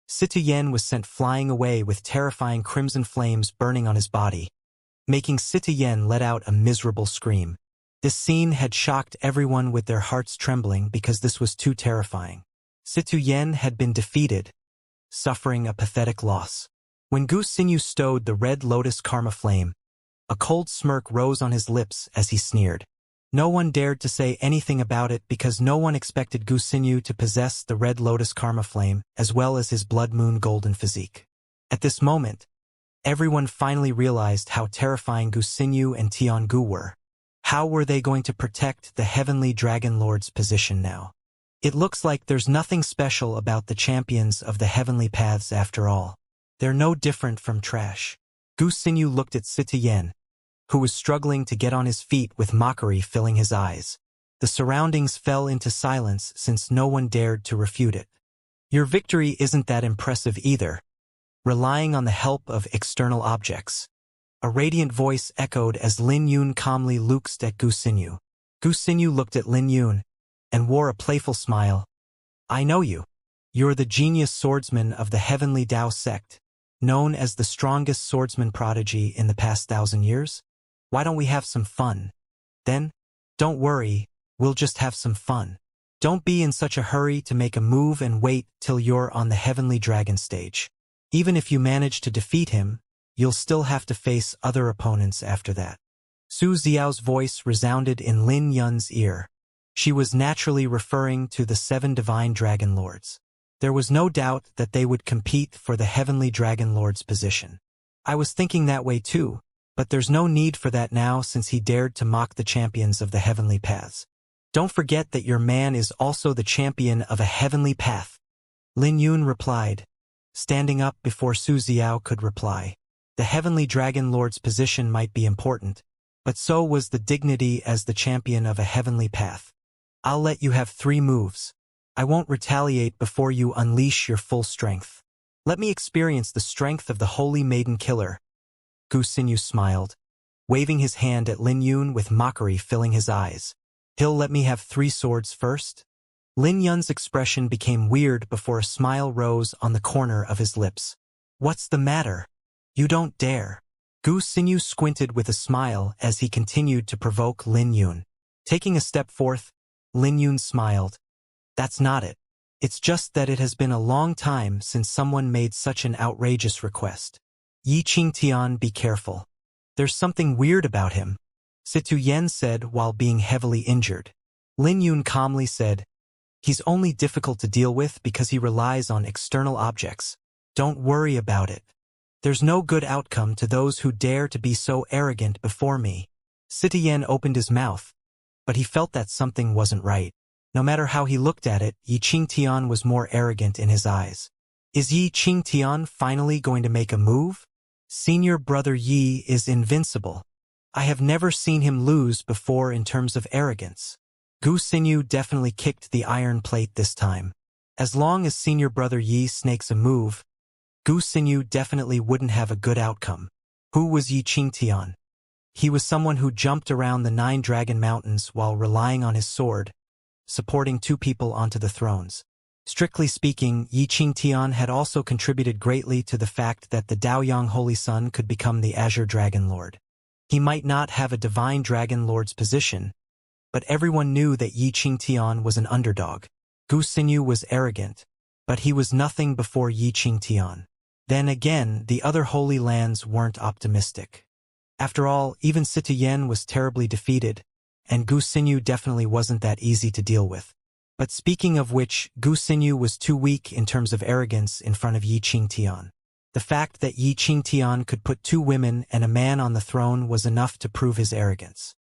A: Situ Yen was sent flying away with terrifying crimson flames burning on his body, making Situ Yen let out a miserable scream. This scene had shocked everyone with their hearts trembling because this was too terrifying. Situ Yen had been defeated, suffering a pathetic loss. When Gu Xinyu stowed the red lotus karma flame, a cold smirk rose on his lips as he sneered. No one dared to say anything about it because no one expected Gu Xinyu to possess the red lotus karma flame as well as his blood moon golden physique. At this moment, everyone finally realized how terrifying Gu Xinyu and Tian Gu were. How were they going to protect the Heavenly Dragon Lord's position now? It looks like there's nothing special about the champions of the Heavenly Paths after all. They're no different from trash. Gu Xinyu looked at Situ Yen, who was struggling to get on his feet with mockery filling his eyes. The surroundings fell into silence since no one dared to refute it. Your victory isn't that impressive either, relying on the help of external objects. A radiant voice echoed as Lin Yun calmly looked at Gu Xinyu. Gu Xinyu looked at Lin Yun and wore a playful smile. I know you. You're the genius swordsman of the Heavenly Dao sect, known as the strongest swordsman prodigy in the past 1,000 years. Why don't we have some fun? Then, don't worry, we'll just have some fun. Don't be in such a hurry to make a move and wait till you're on the Heavenly Dragon stage. Even if you manage to defeat him, you'll still have to face other opponents after that. Su Xiao's voice resounded in Lin Yun's ear. She was naturally referring to the 7 divine dragon lords. There was no doubt that they would compete for the Heavenly Dragon Lord's position. I was thinking that way too, but there's no need for that now since he dared to mock the champions of the Heavenly Paths. Don't forget that your man is also the champion of a Heavenly Path. Lin Yun replied, standing up before Su Xiao could reply. The Heavenly Dragon Lord's position might be important, but so was the dignity as the champion of a Heavenly Path. I'll let you have 3 moves. I won't retaliate before you unleash your full strength. Let me experience the strength of the Holy Maiden Killer. Gu Xinyu smiled, waving his hand at Lin Yun with mockery filling his eyes. He'll let me have 3 swords first? Lin Yun's expression became weird before a smile rose on the corner of his lips. What's the matter? You don't dare. Gu Xinyu squinted with a smile as he continued to provoke Lin Yun. Taking a step forth, Lin Yun smiled. That's not it. It's just that it has been a long time since someone made such an outrageous request. Yi Qingtian, be careful. There's something weird about him, Situ Yen said while being heavily injured. Lin Yun calmly said, he's only difficult to deal with because he relies on external objects. Don't worry about it. There's no good outcome to those who dare to be so arrogant before me. Situ Yen opened his mouth, but he felt that something wasn't right. No matter how he looked at it, Yi Qingtian was more arrogant in his eyes. Is Yi Qingtian finally going to make a move? Senior brother Yi is invincible. I have never seen him lose before in terms of arrogance. Gu Xinyu definitely kicked the iron plate this time. As long as senior brother Yi snakes a move, Gu Xinyu definitely wouldn't have a good outcome. Who was Yi Qingtian? He was someone who jumped around the 9 dragon mountains while relying on his sword, supporting 2 people onto the thrones. Strictly speaking, Yi Qingtian had also contributed greatly to the fact that the Daoyang Holy Sun could become the Azure Dragon Lord. He might not have a Divine Dragon Lord's position, but everyone knew that Yi Qingtian was an underdog. Gu Xinyu was arrogant, but he was nothing before Yi Qingtian. Then again, the other Holy Lands weren't optimistic. After all, even Situ Yen was terribly defeated, and Gu Xinyu definitely wasn't that easy to deal with. But speaking of which, Gu Xinyu was too weak in terms of arrogance in front of Yi Qingtian. The fact that Yi Qingtian could put 2 women and a man on the throne was enough to prove his arrogance.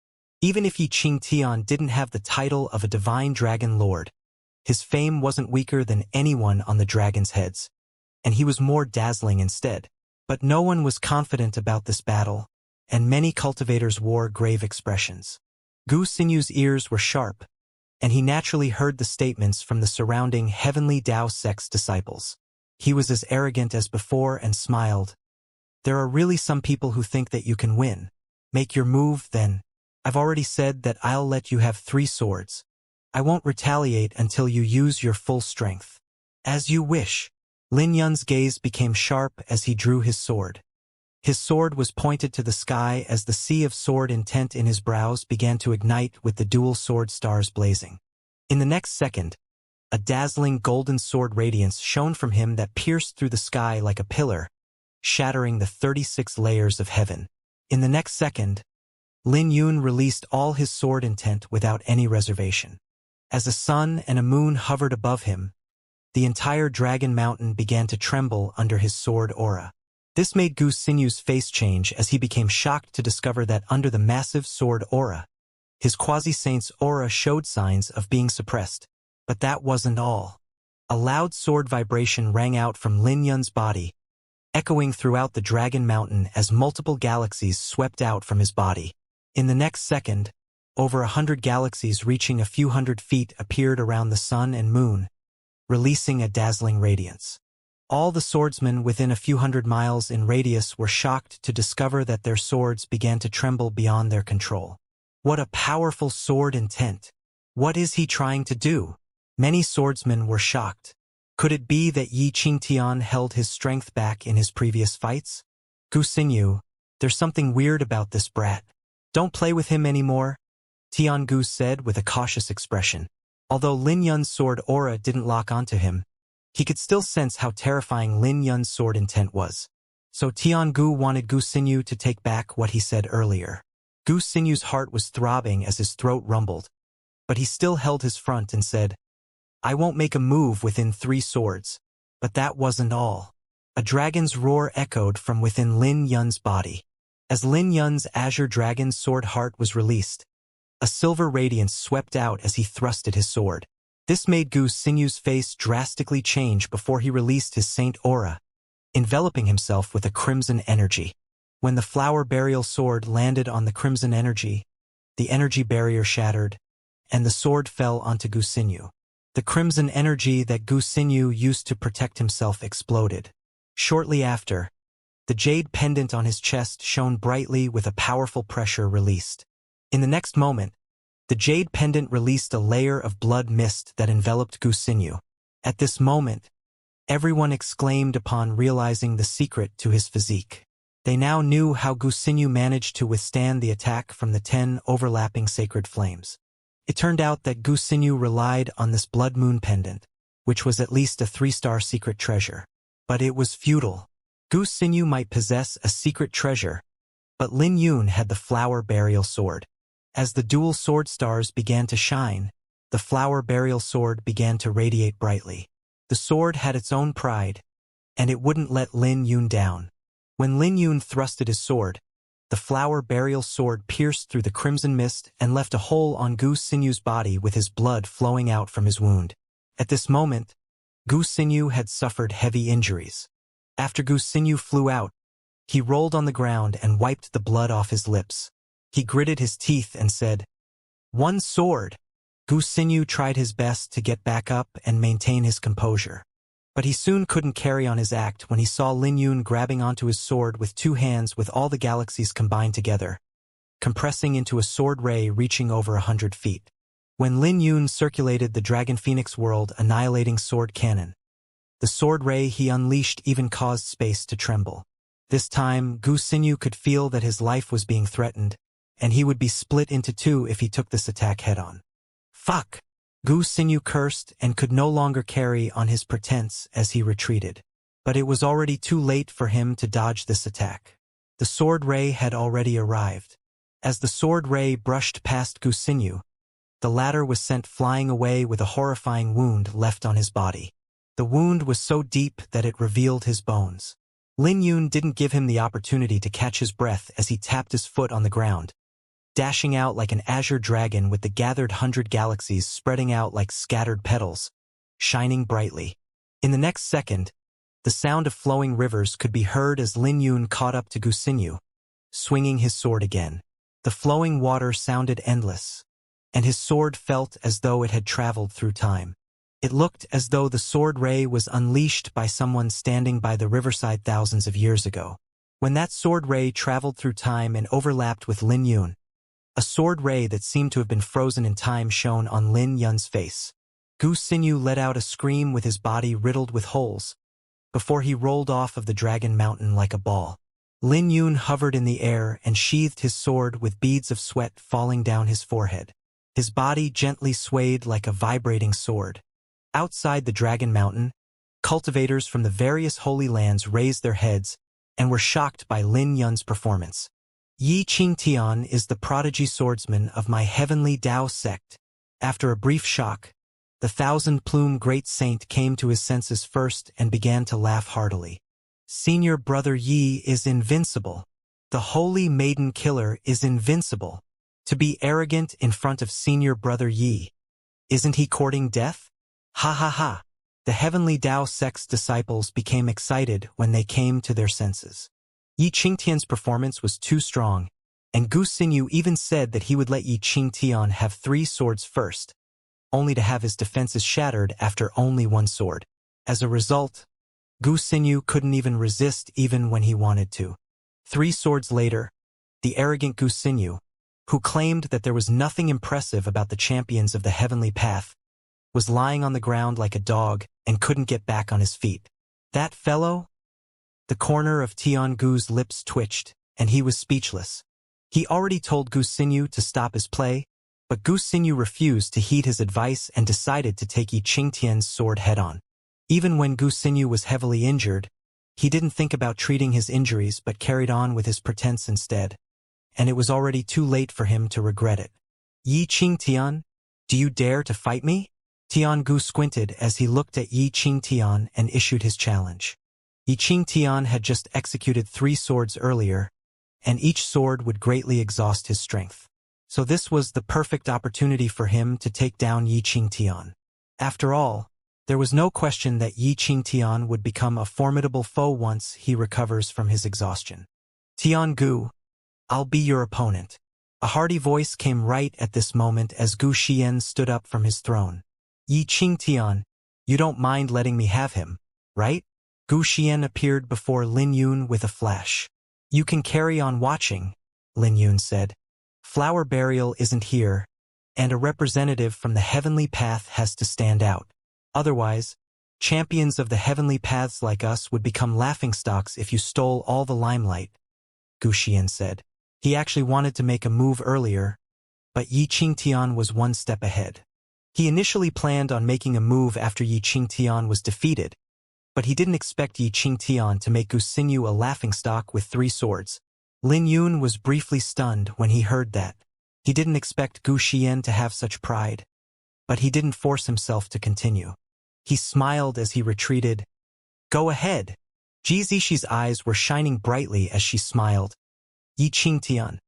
A: Even if Yi Qingtian didn't have the title of a Divine Dragon Lord, his fame wasn't weaker than anyone on the dragon's heads, and he was more dazzling instead. But no one was confident about this battle, and many cultivators wore grave expressions. Gu Xinyu's ears were sharp, and he naturally heard the statements from the surrounding Heavenly Dao sect's disciples. He was as arrogant as before and smiled. There are really some people who think that you can win. Make your move, then. I've already said that I'll let you have 3 swords. I won't retaliate until you use your full strength. As you wish. Lin Yun's gaze became sharp as he drew his sword. His sword was pointed to the sky as the sea of sword intent in his brows began to ignite with the dual sword stars blazing. In the next second, a dazzling golden sword radiance shone from him that pierced through the sky like a pillar, shattering the 36 layers of heaven. In the next second, Lin Yun released all his sword intent without any reservation. As a sun and a moon hovered above him, the entire Dragon Mountain began to tremble under his sword aura. This made Gu Sinyu's face change as he became shocked to discover that under the massive sword aura, his quasi-saint's aura showed signs of being suppressed. But that wasn't all. A loud sword vibration rang out from Lin Yun's body, echoing throughout the Dragon Mountain as multiple galaxies swept out from his body. In the next second, over 100 galaxies reaching a few hundred feet appeared around the sun and moon, releasing a dazzling radiance. All the swordsmen within a few hundred miles in radius were shocked to discover that their swords began to tremble beyond their control. What a powerful sword intent! What is he trying to do? Many swordsmen were shocked. Could it be that Yi Qingtian held his strength back in his previous fights? Gu Xinyu, there's something weird about this brat. Don't play with him anymore, Tiangu said with a cautious expression. Although Lin Yun's sword aura didn't lock onto him, he could still sense how terrifying Lin Yun's sword intent was. So Tiangu wanted Gu Xinyu to take back what he said earlier. Gu Xinyu's heart was throbbing as his throat rumbled, but he still held his front and said, I won't make a move within 3 swords. But that wasn't all. A dragon's roar echoed from within Lin Yun's body. As Lin Yun's azure dragon's sword heart was released, a silver radiance swept out as he thrusted his sword. This made Gu Sinyu's face drastically change before he released his saint aura, enveloping himself with a crimson energy. When the flower burial sword landed on the crimson energy, the energy barrier shattered, and the sword fell onto Gu Xinyu. The crimson energy that Gu Xinyu used to protect himself exploded. Shortly after, the jade pendant on his chest shone brightly with a powerful pressure released. In the next moment, the jade pendant released a layer of blood mist that enveloped Gu Xinyu. At this moment, everyone exclaimed upon realizing the secret to his physique. They now knew how Gu Xinyu managed to withstand the attack from the 10 overlapping sacred flames. It turned out that Gu Xinyu relied on this blood moon pendant, which was at least a 3-star secret treasure. But it was futile. Gu Xinyu might possess a secret treasure, but Lin Yun had the flower burial sword. As the dual sword stars began to shine, the flower burial sword began to radiate brightly. The sword had its own pride, and it wouldn't let Lin Yun down. When Lin Yun thrusted his sword, the flower burial sword pierced through the crimson mist and left a hole on Gu Xinyu's body with his blood flowing out from his wound. At this moment, Gu Xinyu had suffered heavy injuries. After Gu Xinyu flew out, he rolled on the ground and wiped the blood off his lips. He gritted his teeth and said, "One sword." Gu Xinyu tried his best to get back up and maintain his composure. But he soon couldn't carry on his act when he saw Lin Yun grabbing onto his sword with 2 hands with all the galaxies combined together, compressing into a sword ray reaching over 100 feet. When Lin Yun circulated the Dragon Phoenix world annihilating sword cannon, the sword ray he unleashed even caused space to tremble. This time, Gu Xinyu could feel that his life was being threatened, and he would be split into 2 if he took this attack head-on. Fuck! Gu Xinyu cursed and could no longer carry on his pretense as he retreated. But it was already too late for him to dodge this attack. The sword ray had already arrived. As the sword ray brushed past Gu Xinyu, the latter was sent flying away with a horrifying wound left on his body. The wound was so deep that it revealed his bones. Lin Yun didn't give him the opportunity to catch his breath as he tapped his foot on the ground, dashing out like an azure dragon with the gathered 100 galaxies spreading out like scattered petals, shining brightly. In the next second, the sound of flowing rivers could be heard as Lin Yun caught up to Gu Xinyu, swinging his sword again. The flowing water sounded endless, and his sword felt as though it had traveled through time. It looked as though the sword ray was unleashed by someone standing by the riverside thousands of years ago. When that sword ray traveled through time and overlapped with Lin Yun, a sword ray that seemed to have been frozen in time shone on Lin Yun's face. Gu Xinyu let out a scream with his body riddled with holes, before he rolled off of the Dragon Mountain like a ball. Lin Yun hovered in the air and sheathed his sword with beads of sweat falling down his forehead. His body gently swayed like a vibrating sword. Outside the Dragon Mountain, cultivators from the various holy lands raised their heads and were shocked by Lin Yun's performance. Yi Qingtian is the prodigy swordsman of my heavenly Dao sect. After a brief shock, the thousand-plume great saint came to his senses first and began to laugh heartily. Senior brother Yi is invincible. The holy maiden killer is invincible. To be arrogant in front of senior brother Yi. Isn't he courting death? Ha ha ha. The heavenly Dao sect's disciples became excited when they came to their senses. Yi Qingtian's performance was too strong, and Gu Xinyu even said that he would let Yi Qingtian have 3 swords first, only to have his defenses shattered after only 1 sword. As a result, Gu Xinyu couldn't even resist even when he wanted to. 3 swords later, the arrogant Gu Xinyu, who claimed that there was nothing impressive about the champions of the heavenly path, was lying on the ground like a dog and couldn't get back on his feet. That fellow? The corner of Tian Gu's lips twitched, and he was speechless. He already told Gu Xinyu to stop his play, but Gu Xinyu refused to heed his advice and decided to take Yi Qingtian's sword head-on. Even when Gu Xinyu was heavily injured, he didn't think about treating his injuries but carried on with his pretense instead, and it was already too late for him to regret it. Yi Qingtian, do you dare to fight me? Tian Gu squinted as he looked at Yi Qingtian and issued his challenge. Yi Qingtian had just executed 3 swords earlier, and each sword would greatly exhaust his strength. So this was the perfect opportunity for him to take down Yi Qingtian. After all, there was no question that Yi Qingtian would become a formidable foe once he recovers from his exhaustion. Tian Gu, I'll be your opponent. A hearty voice came right at this moment as Gu Xian stood up from his throne. Yi Qingtian, you don't mind letting me have him, right? Gu Xian appeared before Lin Yun with a flash. You can carry on watching, Lin Yun said. Flower Burial isn't here, and a representative from the heavenly path has to stand out. Otherwise, champions of the heavenly paths like us would become laughingstocks if you stole all the limelight, Gu Xian said. He actually wanted to make a move earlier, but Yi Qingtian was 1 step ahead. He initially planned on making a move after Yi Qingtian was defeated, but he didn't expect Yi Qingtian to make Gu Xinyu a laughingstock with 3 swords. Lin Yun was briefly stunned when he heard that. He didn't expect Gu Xian to have such pride, but he didn't force himself to continue. He smiled as he retreated. Go ahead. Ji Zixi eyes were shining brightly as she smiled. Yi Qingtian,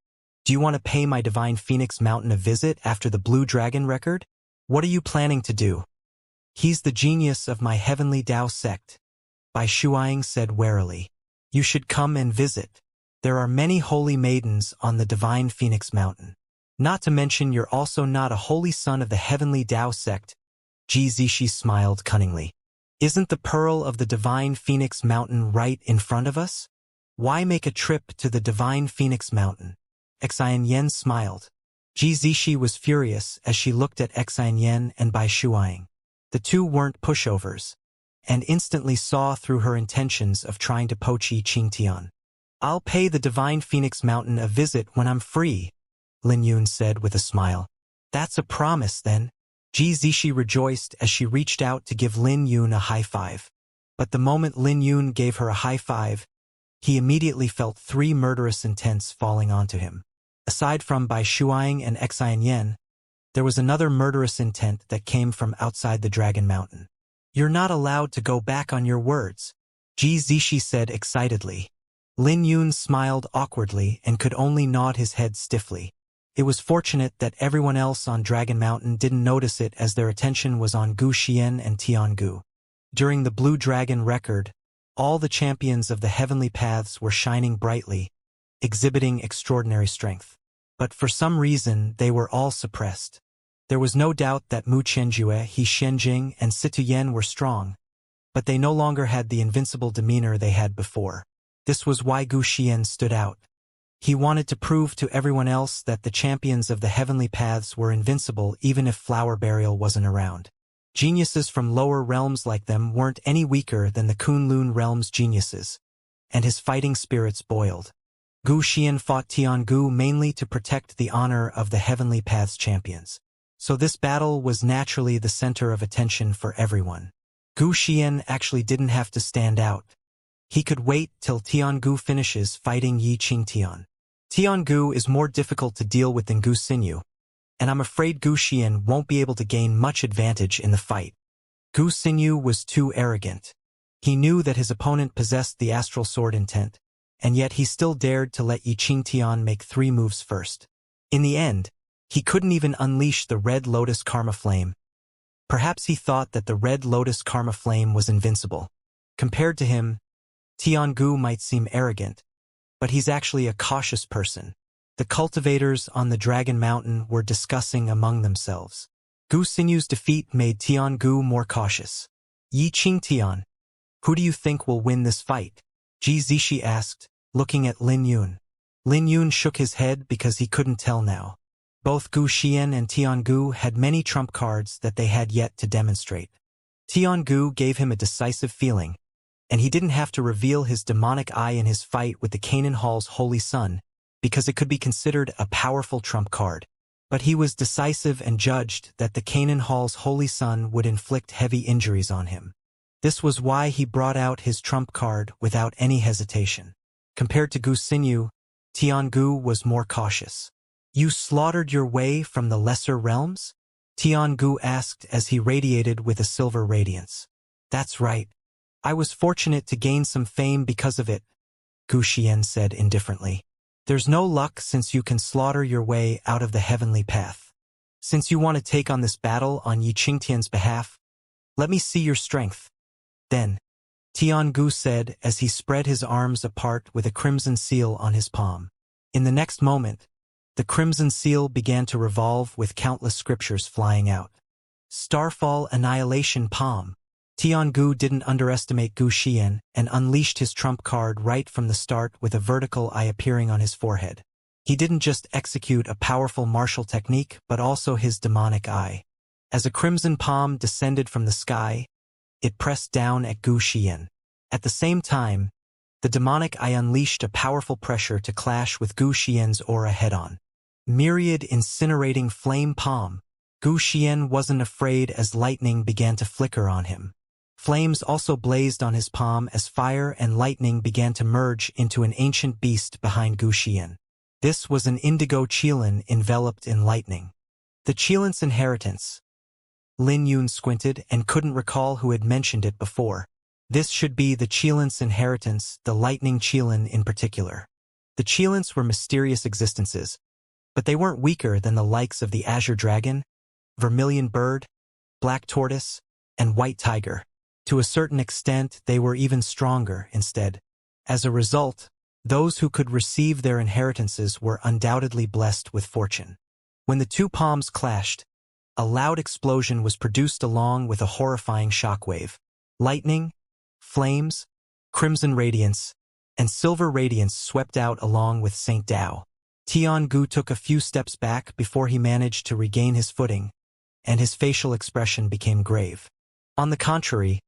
A: do you want to pay my divine Phoenix Mountain a visit after the Blue Dragon record? What are you planning to do? He's the genius of my heavenly Dao sect, Bai Shuang said warily. You should come and visit. There are many holy maidens on the divine Phoenix Mountain. Not to mention you're also not a holy son of the heavenly Dao sect, Ji Zixi smiled cunningly. Isn't the pearl of the divine Phoenix Mountain right in front of us? Why make a trip to the divine Phoenix Mountain? Xianxia smiled. Ji Zixi was furious as she looked at Xianxia and Bai Shuang. The 2 weren't pushovers, and instantly saw through her intentions of trying to poach Yi Qingtian. I'll pay the divine Phoenix Mountain a visit when I'm free, Lin Yun said with a smile. That's a promise then. Ji Zixi rejoiced as she reached out to give Lin Yun a high five. But the moment Lin Yun gave her a high five, he immediately felt 3 murderous intents falling onto him. Aside from Bai Shuang and Xianxia, there was another murderous intent that came from outside the Dragon Mountain. You're not allowed to go back on your words, Ji Zixi said excitedly. Lin Yun smiled awkwardly and could only nod his head stiffly. It was fortunate that everyone else on Dragon Mountain didn't notice it as their attention was on Gu Xian and Tian Gu. During the Blue Dragon record, all the champions of the heavenly paths were shining brightly, exhibiting extraordinary strength. But for some reason, they were all suppressed. There was no doubt that Mu Qianjue, He Xianjing, and Situ Yen were strong, but they no longer had the invincible demeanor they had before. This was why Gu Xian stood out. He wanted to prove to everyone else that the champions of the heavenly paths were invincible even if Flower Burial wasn't around. Geniuses from lower realms like them weren't any weaker than the Kunlun realm's geniuses. and his fighting spirits boiled. Gu Xian fought Tiangu mainly to protect the honor of the Heavenly Path's champions. So this battle was naturally the center of attention for everyone. Gu Xian actually didn't have to stand out. He could wait till Tiangu finishes fighting Yi Qingtian. Tiangu is more difficult to deal with than Gu Xinyu, and I'm afraid Gu Xian won't be able to gain much advantage in the fight. Gu Xinyu was too arrogant. He knew that his opponent possessed the astral sword intent, and yet he still dared to let Yi Qingtian make 3 moves first. In the end, he couldn't even unleash the Red Lotus Karma Flame. Perhaps he thought that the Red Lotus Karma Flame was invincible. Compared to him, Tiangu might seem arrogant, but he's actually a cautious person. The cultivators on the Dragon Mountain were discussing among themselves. Gu Xinyu's defeat made Tiangu more cautious. Yi Qingtian, who do you think will win this fight? Ji Zishi asked, looking at Lin Yun. Lin Yun shook his head because he couldn't tell now. Both Gu Xian and Tiangu had many trump cards that they had yet to demonstrate. Tiangu gave him a decisive feeling, and he didn't have to reveal his demonic eye in his fight with the Canaan Hall's Holy Sun, because it could be considered a powerful trump card. But he was decisive and judged that the Canaan Hall's Holy Sun would inflict heavy injuries on him. This was why he brought out his trump card without any hesitation. Compared to Gu Xinyu, Tiangu was more cautious. You slaughtered your way from the lesser realms? Tiangu asked as he radiated with a silver radiance. That's right. I was fortunate to gain some fame because of it, Gu Xian said indifferently. There's no luck since you can slaughter your way out of the heavenly path. Since you want to take on this battle on Yi Qingtian's behalf, let me see your strength. Then, Tiangu said as he spread his arms apart with a crimson seal on his palm. In the next moment, the crimson seal began to revolve with countless scriptures flying out. Starfall Annihilation Palm. Tiangu didn't underestimate Gu Xian and unleashed his trump card right from the start with a vertical eye appearing on his forehead. He didn't just execute a powerful martial technique but also his demonic eye. As a crimson palm descended from the sky, it pressed down at Gu Xian. At the same time, the demonic eye unleashed a powerful pressure to clash with Gu Xian's aura head-on. Myriad incinerating flame palm. Gu Xian wasn't afraid as lightning began to flicker on him. Flames also blazed on his palm as fire and lightning began to merge into an ancient beast behind Gu Xian. This was an indigo qilin enveloped in lightning. The qilin's inheritance. Lin Yun squinted and couldn't recall who had mentioned it before. This should be the qilin's inheritance, the lightning qilin in particular. The qilins were mysterious existences, but they weren't weaker than the likes of the azure dragon, vermilion bird, black tortoise, and white tiger. To a certain extent, they were even stronger instead. As a result, those who could receive their inheritances were undoubtedly blessed with fortune. When the 2 palms clashed, a loud explosion was produced along with a horrifying shockwave. Lightning, flames, crimson radiance, and silver radiance swept out along with Saint Dao. Tiangu took a few steps back before he managed to regain his footing, and his facial expression became grave. On the contrary,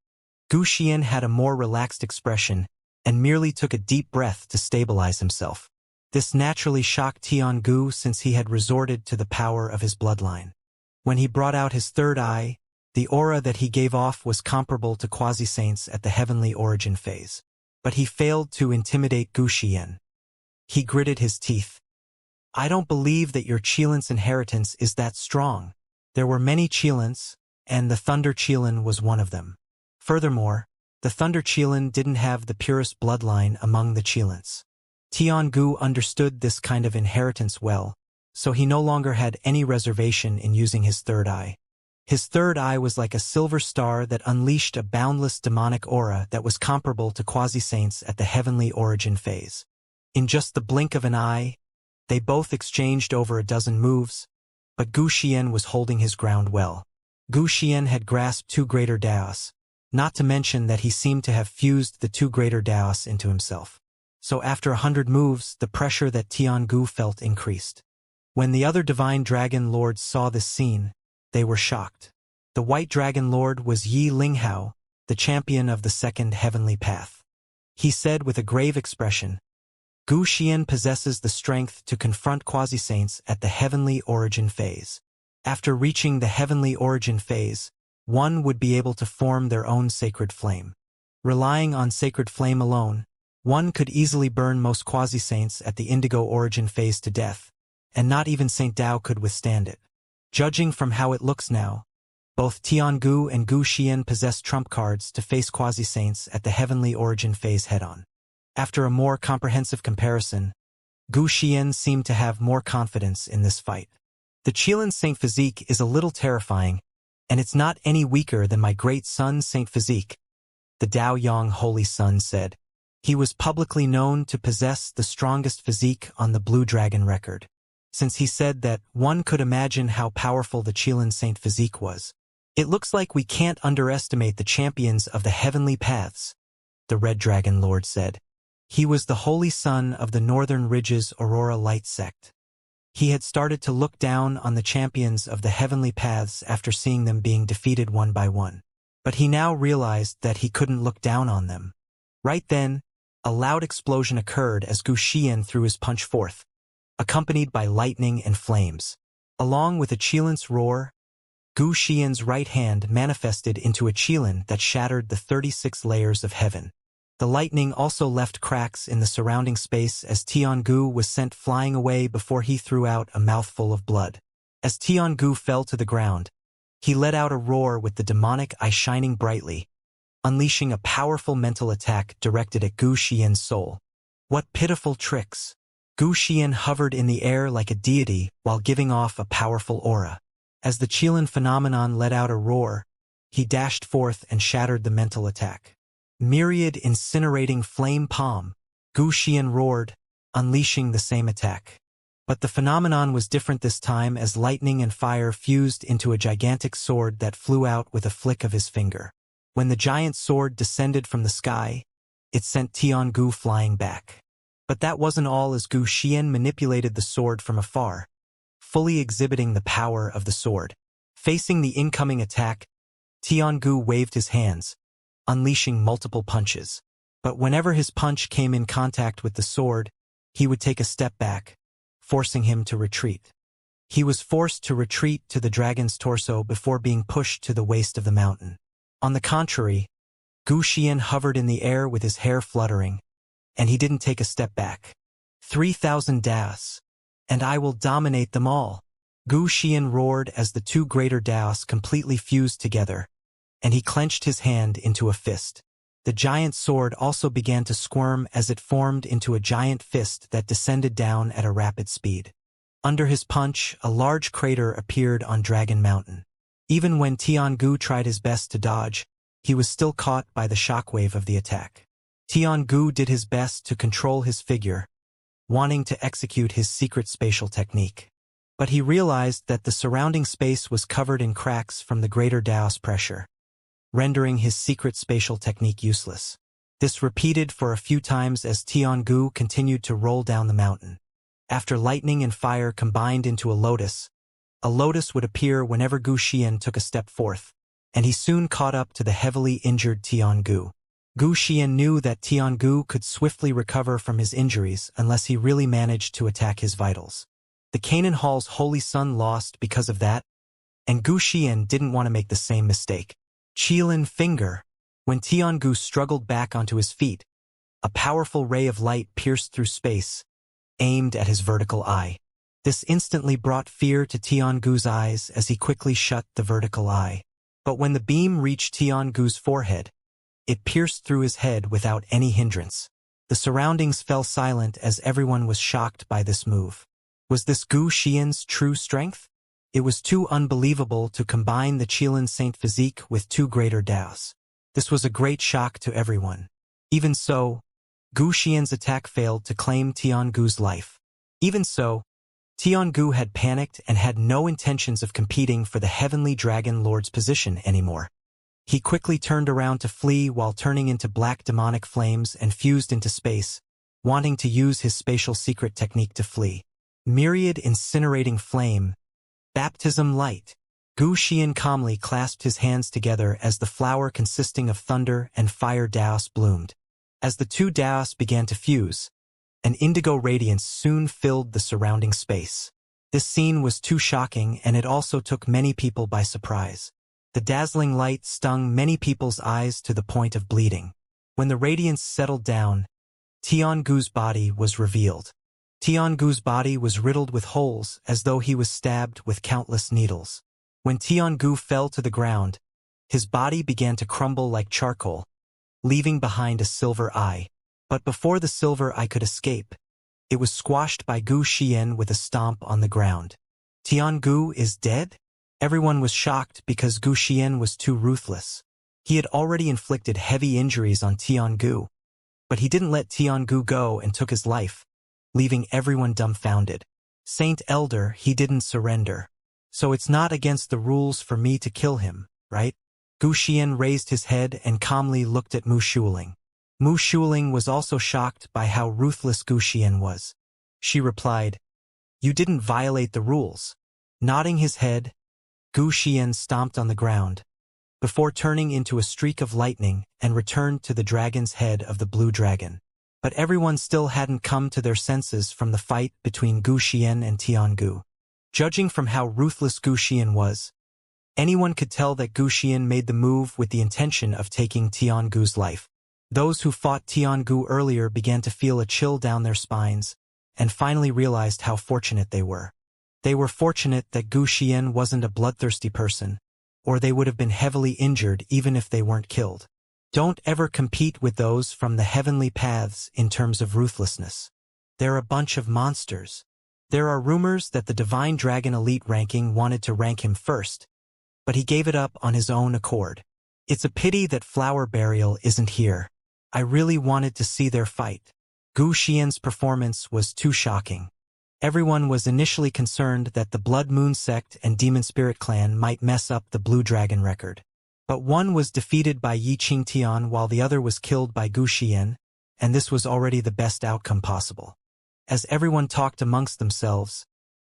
A: Gu Xian had a more relaxed expression and merely took a deep breath to stabilize himself. This naturally shocked Tiangu since he had resorted to the power of his bloodline. When he brought out his third eye, the aura that he gave off was comparable to quasi-saints at the heavenly origin phase. But he failed to intimidate Gu Xian. He gritted his teeth. I don't believe that your qilin's inheritance is that strong. There were many qilins, and the thunder qilin was one of them. Furthermore, the thunder qilin didn't have the purest bloodline among the qilins. Tiangu understood this kind of inheritance well, so he no longer had any reservation in using his third eye. His third eye was like a silver star that unleashed a boundless demonic aura that was comparable to quasi-saints at the heavenly origin phase. In just the blink of an eye, they both exchanged over a dozen moves, but Gu Xian was holding his ground well. Gu Xian had grasped 2 greater Daos, not to mention that he seemed to have fused the 2 greater Daos into himself. So after 100 moves, the pressure that Tiangu felt increased. When the other divine dragon lords saw this scene, they were shocked. The white dragon lord was Yi Linghao, the champion of the second heavenly path. he said with a grave expression. Gu Xian possesses the strength to confront quasi-saints at the heavenly origin phase. After reaching the heavenly origin phase, one would be able to form their own sacred flame. Relying on sacred flame alone, one could easily burn most quasi-saints at the indigo origin phase to death, and not even Saint Dao could withstand it. Judging from how it looks now, both Tiangu and Gu Xian possess trump cards to face quasi-saints at the heavenly origin phase head-on. After a more comprehensive comparison, Gu Xian seemed to have more confidence in this fight. The Qilin Saint physique is a little terrifying, and it's not any weaker than my great son Saint physique, the Dao Yang Holy Son said. He was publicly known to possess the strongest physique on the Blue Dragon record. Since he said that one could imagine how powerful the Qilin Saint physique was. It looks like we can't underestimate the champions of the heavenly paths, the Red Dragon Lord said. He was the holy son of the Northern Ridges Aurora Light sect. He had started to look down on the champions of the heavenly paths after seeing them being defeated one by one. But he now realized that he couldn't look down on them. Right then, a loud explosion occurred as Gu Xian threw his punch forth, accompanied by lightning and flames. Along with a Qilin's roar, Gu Xian's right hand manifested into a Qilin that shattered the 36 layers of heaven. The lightning also left cracks in the surrounding space as Tiangu was sent flying away before he threw out a mouthful of blood. As Tiangu fell to the ground, he let out a roar with the demonic eye shining brightly, unleashing a powerful mental attack directed at Gu Xian's soul. What pitiful tricks! Gu Xian hovered in the air like a deity while giving off a powerful aura. As the Qilin phenomenon let out a roar, he dashed forth and shattered the mental attack. Myriad incinerating flame palm, Gu Xian roared, unleashing the same attack. But the phenomenon was different this time as lightning and fire fused into a gigantic sword that flew out with a flick of his finger. When the giant sword descended from the sky, it sent Tiangu flying back. But that wasn't all as Gu Xian manipulated the sword from afar, fully exhibiting the power of the sword. Facing the incoming attack, Tiangu waved his hands, unleashing multiple punches. But whenever his punch came in contact with the sword, he would take a step back, forcing him to retreat. He was forced to retreat to the dragon's torso before being pushed to the waist of the mountain. On the contrary, Gu Xian hovered in the air with his hair fluttering, and he didn't take a step back. 3,000 Daos, and I will dominate them all. Gu Xian roared as the two greater Daos completely fused together, and he clenched his hand into a fist. The giant sword also began to squirm as it formed into a giant fist that descended down at a rapid speed. Under his punch, a large crater appeared on Dragon Mountain. Even when Tiangu tried his best to dodge, he was still caught by the shockwave of the attack. Tiangu did his best to control his figure, wanting to execute his secret spatial technique. But he realized that the surrounding space was covered in cracks from the greater Daos pressure, rendering his secret spatial technique useless. This repeated for a few times as Tiangu continued to roll down the mountain. After lightning and fire combined into a lotus would appear whenever Gu Xian took a step forth, and he soon caught up to the heavily injured Tiangu. Gu Xian knew that Tiangu could swiftly recover from his injuries unless he really managed to attack his vitals. The Canaan Hall's Holy Son lost because of that, and Gu Xian didn't want to make the same mistake. Qilin Finger. When Tiangu struggled back onto his feet, a powerful ray of light pierced through space, aimed at his vertical eye. This instantly brought fear to Tiangu's eyes as he quickly shut the vertical eye. But when the beam reached Tiangu's forehead, it pierced through his head without any hindrance. The surroundings fell silent as everyone was shocked by this move. Was this Gu Xian's true strength? It was too unbelievable to combine the Qilin Saint physique with two greater Daos. This was a great shock to everyone. Even so, Gu Xian's attack failed to claim Tiangu's life. Even so, Tiangu had panicked and had no intentions of competing for the Heavenly Dragon Lord's position anymore. He quickly turned around to flee while turning into black demonic flames and fused into space, wanting to use his spatial secret technique to flee. Myriad incinerating flame. Baptism light. Gu Xian calmly clasped his hands together as the flower consisting of thunder and fire Daos bloomed. As the two Daos began to fuse, an indigo radiance soon filled the surrounding space. This scene was too shocking, and it also took many people by surprise. The dazzling light stung many people's eyes to the point of bleeding. When the radiance settled down, Tiangu's body was revealed. Tiangu's body was riddled with holes as though he was stabbed with countless needles. When Tiangu fell to the ground, his body began to crumble like charcoal, leaving behind a silver eye. But before the silver eye could escape, it was squashed by Gu Xian with a stomp on the ground. Tiangu is dead? Everyone was shocked because Gu Xian was too ruthless. He had already inflicted heavy injuries on Tiangu, but he didn't let Tiangu go and took his life, leaving everyone dumbfounded. Saint Elder, he didn't surrender. So it's not against the rules for me to kill him, right? Gu Xian raised his head and calmly looked at Mu Shuling. Mu Shuling was also shocked by how ruthless Gu Xian was. She replied, "You didn't violate the rules." Nodding his head, Gu Xian stomped on the ground, before turning into a streak of lightning and returned to the dragon's head of the blue dragon. But everyone still hadn't come to their senses from the fight between Gu Xian and Tiangu. Judging from how ruthless Gu Xian was, anyone could tell that Gu Xian made the move with the intention of taking Tiangu's life. Those who fought Tiangu earlier began to feel a chill down their spines, and finally realized how fortunate they were. They were fortunate that Gu Xian wasn't a bloodthirsty person, or they would have been heavily injured even if they weren't killed. Don't ever compete with those from the heavenly paths in terms of ruthlessness. They're a bunch of monsters. There are rumors that the Divine Dragon Elite ranking wanted to rank him first, but he gave it up on his own accord. It's a pity that Flower Burial isn't here. I really wanted to see their fight. Gu Xian's performance was too shocking. Everyone was initially concerned that the Blood Moon Sect and Demon Spirit Clan might mess up the Blue Dragon record. But one was defeated by Yi Qingtian while the other was killed by Gu Xian, and this was already the best outcome possible. As everyone talked amongst themselves,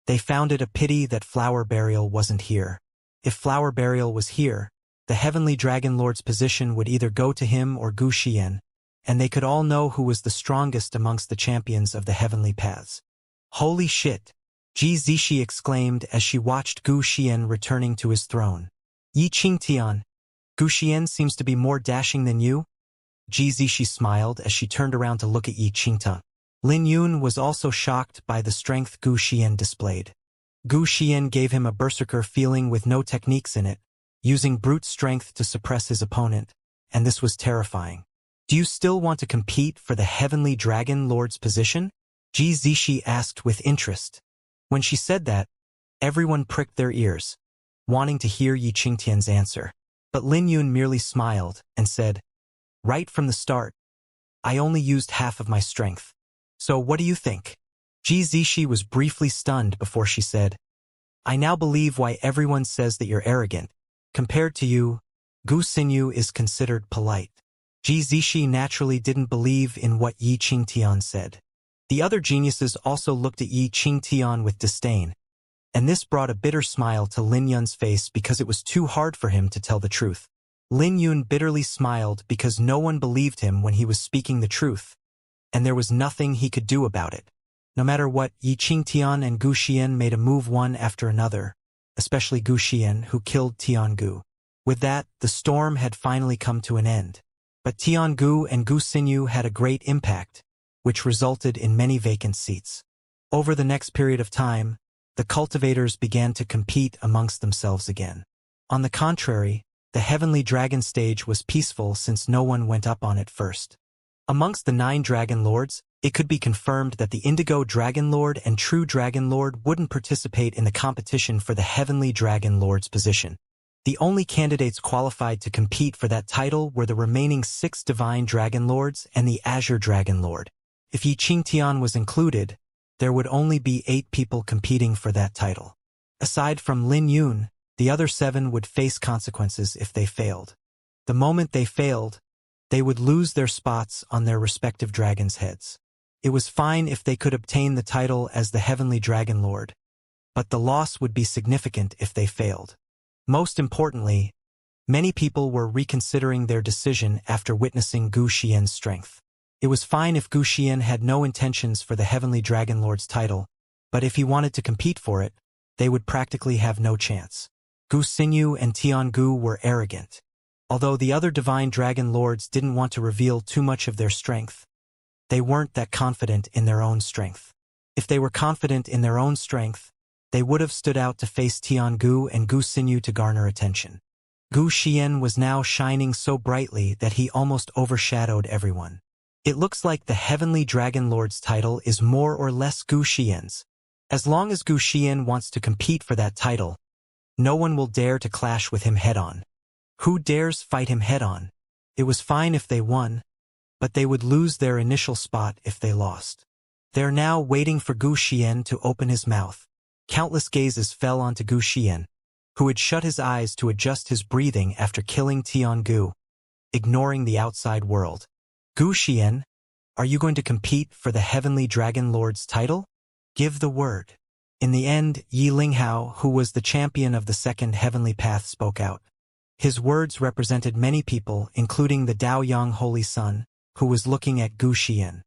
A: they found it a pity that Flower Burial wasn't here. If Flower Burial was here, the Heavenly Dragon Lord's position would either go to him or Gu Xian, and they could all know who was the strongest amongst the champions of the Heavenly Paths. Holy shit! Ji Zishi exclaimed as she watched Gu Xian returning to his throne. Yi Qingtian, Gu Xian seems to be more dashing than you? Ji Zishi smiled as she turned around to look at Yi Qingtian. Lin Yun was also shocked by the strength Gu Xian displayed. Gu Xian gave him a berserker feeling with no techniques in it, using brute strength to suppress his opponent, and this was terrifying. Do you still want to compete for the Heavenly Dragon Lord's position? Ji Zishi asked with interest. When she said that, everyone pricked their ears, wanting to hear Yi Qingtian's answer. But Lin Yun merely smiled and said, "Right from the start, I only used half of my strength. So what do you think?" Ji Zishi was briefly stunned before she said, "I now believe why everyone says that you're arrogant. Compared to you, Gu Xinyu is considered polite." Ji Zishi naturally didn't believe in what Yi Qingtian said. The other geniuses also looked at Yi Qingtian with disdain, and this brought a bitter smile to Lin Yun's face because it was too hard for him to tell the truth. Lin Yun bitterly smiled because no one believed him when he was speaking the truth, and there was nothing he could do about it. No matter what, Yi Qingtian and Gu Xian made a move one after another, especially Gu Xian, who killed Tiangu. With that, the storm had finally come to an end. But Tiangu and Gu Xinyu had a great impact, which resulted in many vacant seats. Over the next period of time, the cultivators began to compete amongst themselves again. On the contrary, the Heavenly Dragon stage was peaceful since no one went up on it first. Amongst the 9 Dragon Lords, it could be confirmed that the Indigo Dragon Lord and True Dragon Lord wouldn't participate in the competition for the Heavenly Dragon Lord's position. The only candidates qualified to compete for that title were the remaining 6 Divine Dragon Lords and the Azure Dragon Lord. If Yi Qingtian was included, there would only be 8 people competing for that title. Aside from Lin Yun, the other 7 would face consequences if they failed. The moment they failed, they would lose their spots on their respective dragons' heads. It was fine if they could obtain the title as the Heavenly Dragon Lord, but the loss would be significant if they failed. Most importantly, many people were reconsidering their decision after witnessing Gu Xian's strength. It was fine if Gu Xian had no intentions for the Heavenly Dragon Lord's title, but if he wanted to compete for it, they would practically have no chance. Gu Xinyu and Tiangu were arrogant. Although the other Divine Dragon Lords didn't want to reveal too much of their strength, they weren't that confident in their own strength. If they were confident in their own strength, they would have stood out to face Tiangu and Gu Xinyu to garner attention. Gu Xian was now shining so brightly that he almost overshadowed everyone. It looks like the Heavenly Dragon Lord's title is more or less Gu Xian's. As long as Gu Xian wants to compete for that title, no one will dare to clash with him head-on. Who dares fight him head-on? It was fine if they won, but they would lose their initial spot if they lost. They're now waiting for Gu Xian to open his mouth. Countless gazes fell onto Gu Xian, who had shut his eyes to adjust his breathing after killing Tiangu, ignoring the outside world. Gu Xian, are you going to compete for the Heavenly Dragon Lord's title? Give the word. In the end, Yi Linghao, who was the champion of the second heavenly path, spoke out. His words represented many people, including the Daoyang Holy Sun, who was looking at Gu Xian.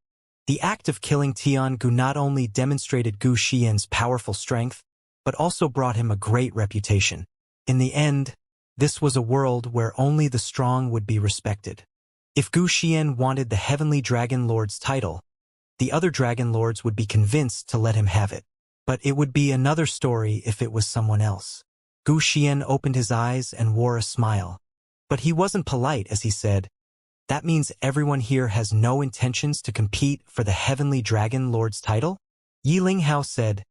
A: The act of killing Tiangu not only demonstrated Gu Xian's powerful strength, but also brought him a great reputation. In the end, this was a world where only the strong would be respected. If Gu Xian wanted the Heavenly Dragon Lord's title, the other Dragon Lords would be convinced to let him have it. But it would be another story if it was someone else. Gu Xian opened his eyes and wore a smile. But he wasn't polite as he said, "That means everyone here has no intentions to compete for the Heavenly Dragon Lord's title?" Yi Linghao said,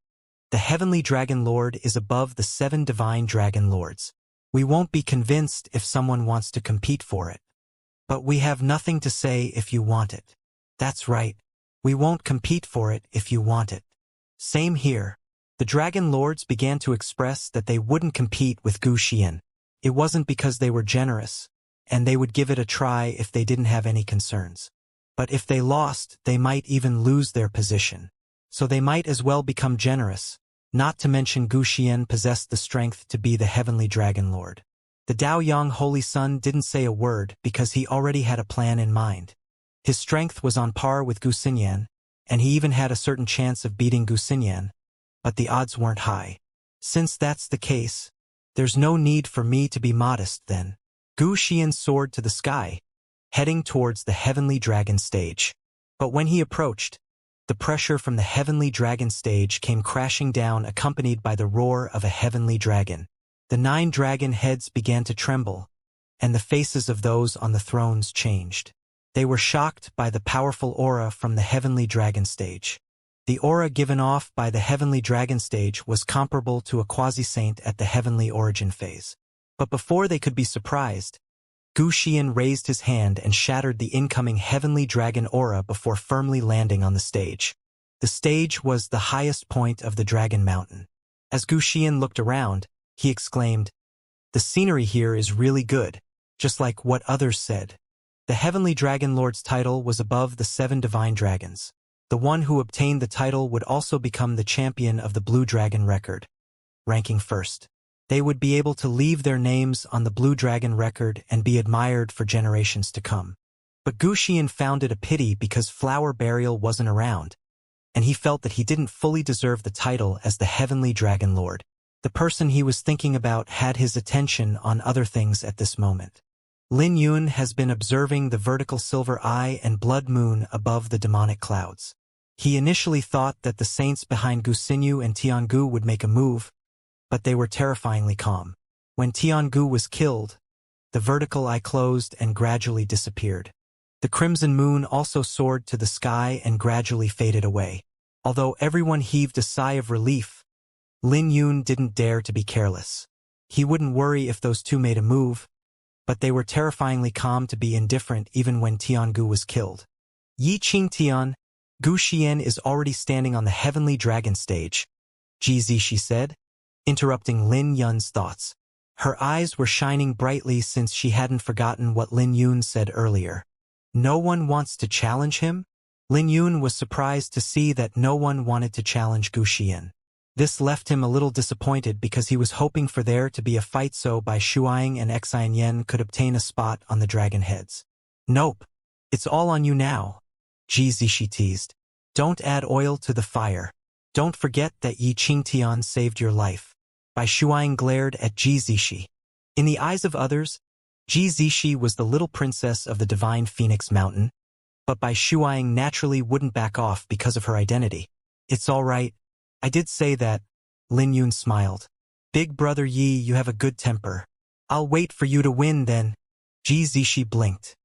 A: "The Heavenly Dragon Lord is above the 7 Divine Dragon Lords. We won't be convinced if someone wants to compete for it. But we have nothing to say if you want it." "That's right. We won't compete for it if you want it." Same here. The Dragon Lords began to express that they wouldn't compete with Gu Xian. It wasn't because they were generous, and they would give it a try if they didn't have any concerns. But if they lost, they might even lose their position. So they might as well become generous, not to mention Gu Xian possessed the strength to be the Heavenly Dragon Lord. The Daoyang Holy Sun didn't say a word because he already had a plan in mind. His strength was on par with Gu Xinyan, and he even had a certain chance of beating Gu Xinyan, but the odds weren't high. Since that's the case, there's no need for me to be modest then. Gu Xian soared to the sky, heading towards the Heavenly Dragon stage. But when he approached, the pressure from the Heavenly Dragon stage came crashing down, accompanied by the roar of a heavenly dragon. The 9 dragon heads began to tremble, and the faces of those on the thrones changed. They were shocked by the powerful aura from the Heavenly Dragon stage. The aura given off by the Heavenly Dragon stage was comparable to a quasi-saint at the Heavenly Origin phase. But before they could be surprised, Gu Xian raised his hand and shattered the incoming Heavenly Dragon aura before firmly landing on the stage. The stage was the highest point of the Dragon Mountain. As Gu Xian looked around, he exclaimed, "The scenery here is really good, just like what others said." The Heavenly Dragon Lord's title was above the 7 Divine Dragons. The one who obtained the title would also become the champion of the Blue Dragon record, ranking first. They would be able to leave their names on the Blue Dragon record and be admired for generations to come. But Gu Xian found it a pity because Flower Burial wasn't around, and he felt that he didn't fully deserve the title as the Heavenly Dragon Lord. The person he was thinking about had his attention on other things at this moment. Lin Yun has been observing the vertical silver eye and blood moon above the demonic clouds. He initially thought that the saints behind Gu Xinyu and Tiangu would make a move, but they were terrifyingly calm. When Tiangu was killed, the vertical eye closed and gradually disappeared. The crimson moon also soared to the sky and gradually faded away. Although everyone heaved a sigh of relief, Lin Yun didn't dare to be careless. He wouldn't worry if those two made a move, but they were terrifyingly calm to be indifferent even when Tiangu was killed. Yi Qingtian, Gu Xian is already standing on the Heavenly Dragon stage, Ji she said, interrupting Lin Yun's thoughts. Her eyes were shining brightly since she hadn't forgotten what Lin Yun said earlier. No one wants to challenge him? Lin Yun was surprised to see that no one wanted to challenge Gu Xian. This left him a little disappointed because he was hoping for there to be a fight so by Shuang and Xianyan could obtain a spot on the dragon heads. Nope. It's all on you now. Ji Zishi teased. Don't add oil to the fire. Don't forget that Yi Qingtian saved your life. Bai Shuang glared at Ji Zishi. In the eyes of others, Ji Zishi was the little princess of the divine Phoenix Mountain, but Bai Shuang naturally wouldn't back off because of her identity. It's all right. I did say that. Lin Yun smiled. Big brother Yi, you have a good temper. I'll wait for you to win then. Ji Zishi blinked.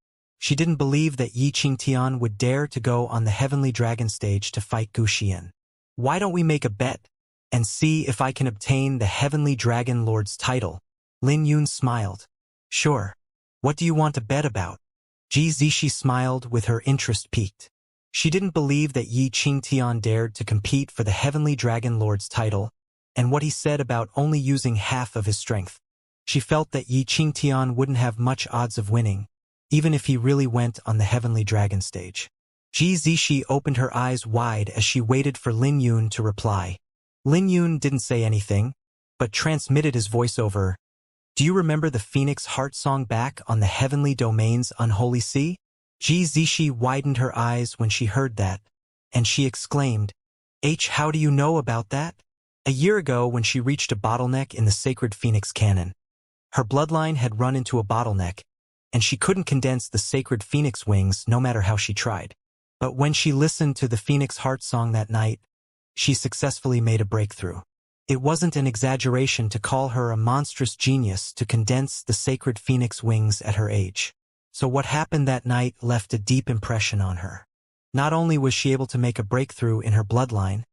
A: She didn't believe that Yi Qingtian would dare to go on the Heavenly Dragon stage to fight Gu Xian. Why don't we make a bet and see if I can obtain the Heavenly Dragon Lord's title? Lin Yun smiled. Sure. What do you want to bet about? Ji Zishi smiled with her interest piqued. She didn't believe that Yi Qingtian dared to compete for the Heavenly Dragon Lord's title, and what he said about only using half of his strength. She felt that Yi Qingtian wouldn't have much odds of winning, even if he really went on the Heavenly Dragon stage. Ji Zishi opened her eyes wide as she waited for Lin Yun to reply. Lin Yun didn't say anything, but transmitted his voiceover. Do you remember the Phoenix Heart song back on the Heavenly Domain's Unholy Sea? Ji Zishi widened her eyes when she heard that, and she exclaimed, how do you know about that? A year ago when she reached a bottleneck in the sacred Phoenix canon. Her bloodline had run into a bottleneck, and she couldn't condense the sacred Phoenix wings no matter how she tried. But when she listened to the Phoenix Heart song that night, she successfully made a breakthrough. It wasn't an exaggeration to call her a monstrous genius to condense the sacred Phoenix wings at her age. So what happened that night left a deep impression on her. Not only was she able to make a breakthrough in her bloodline,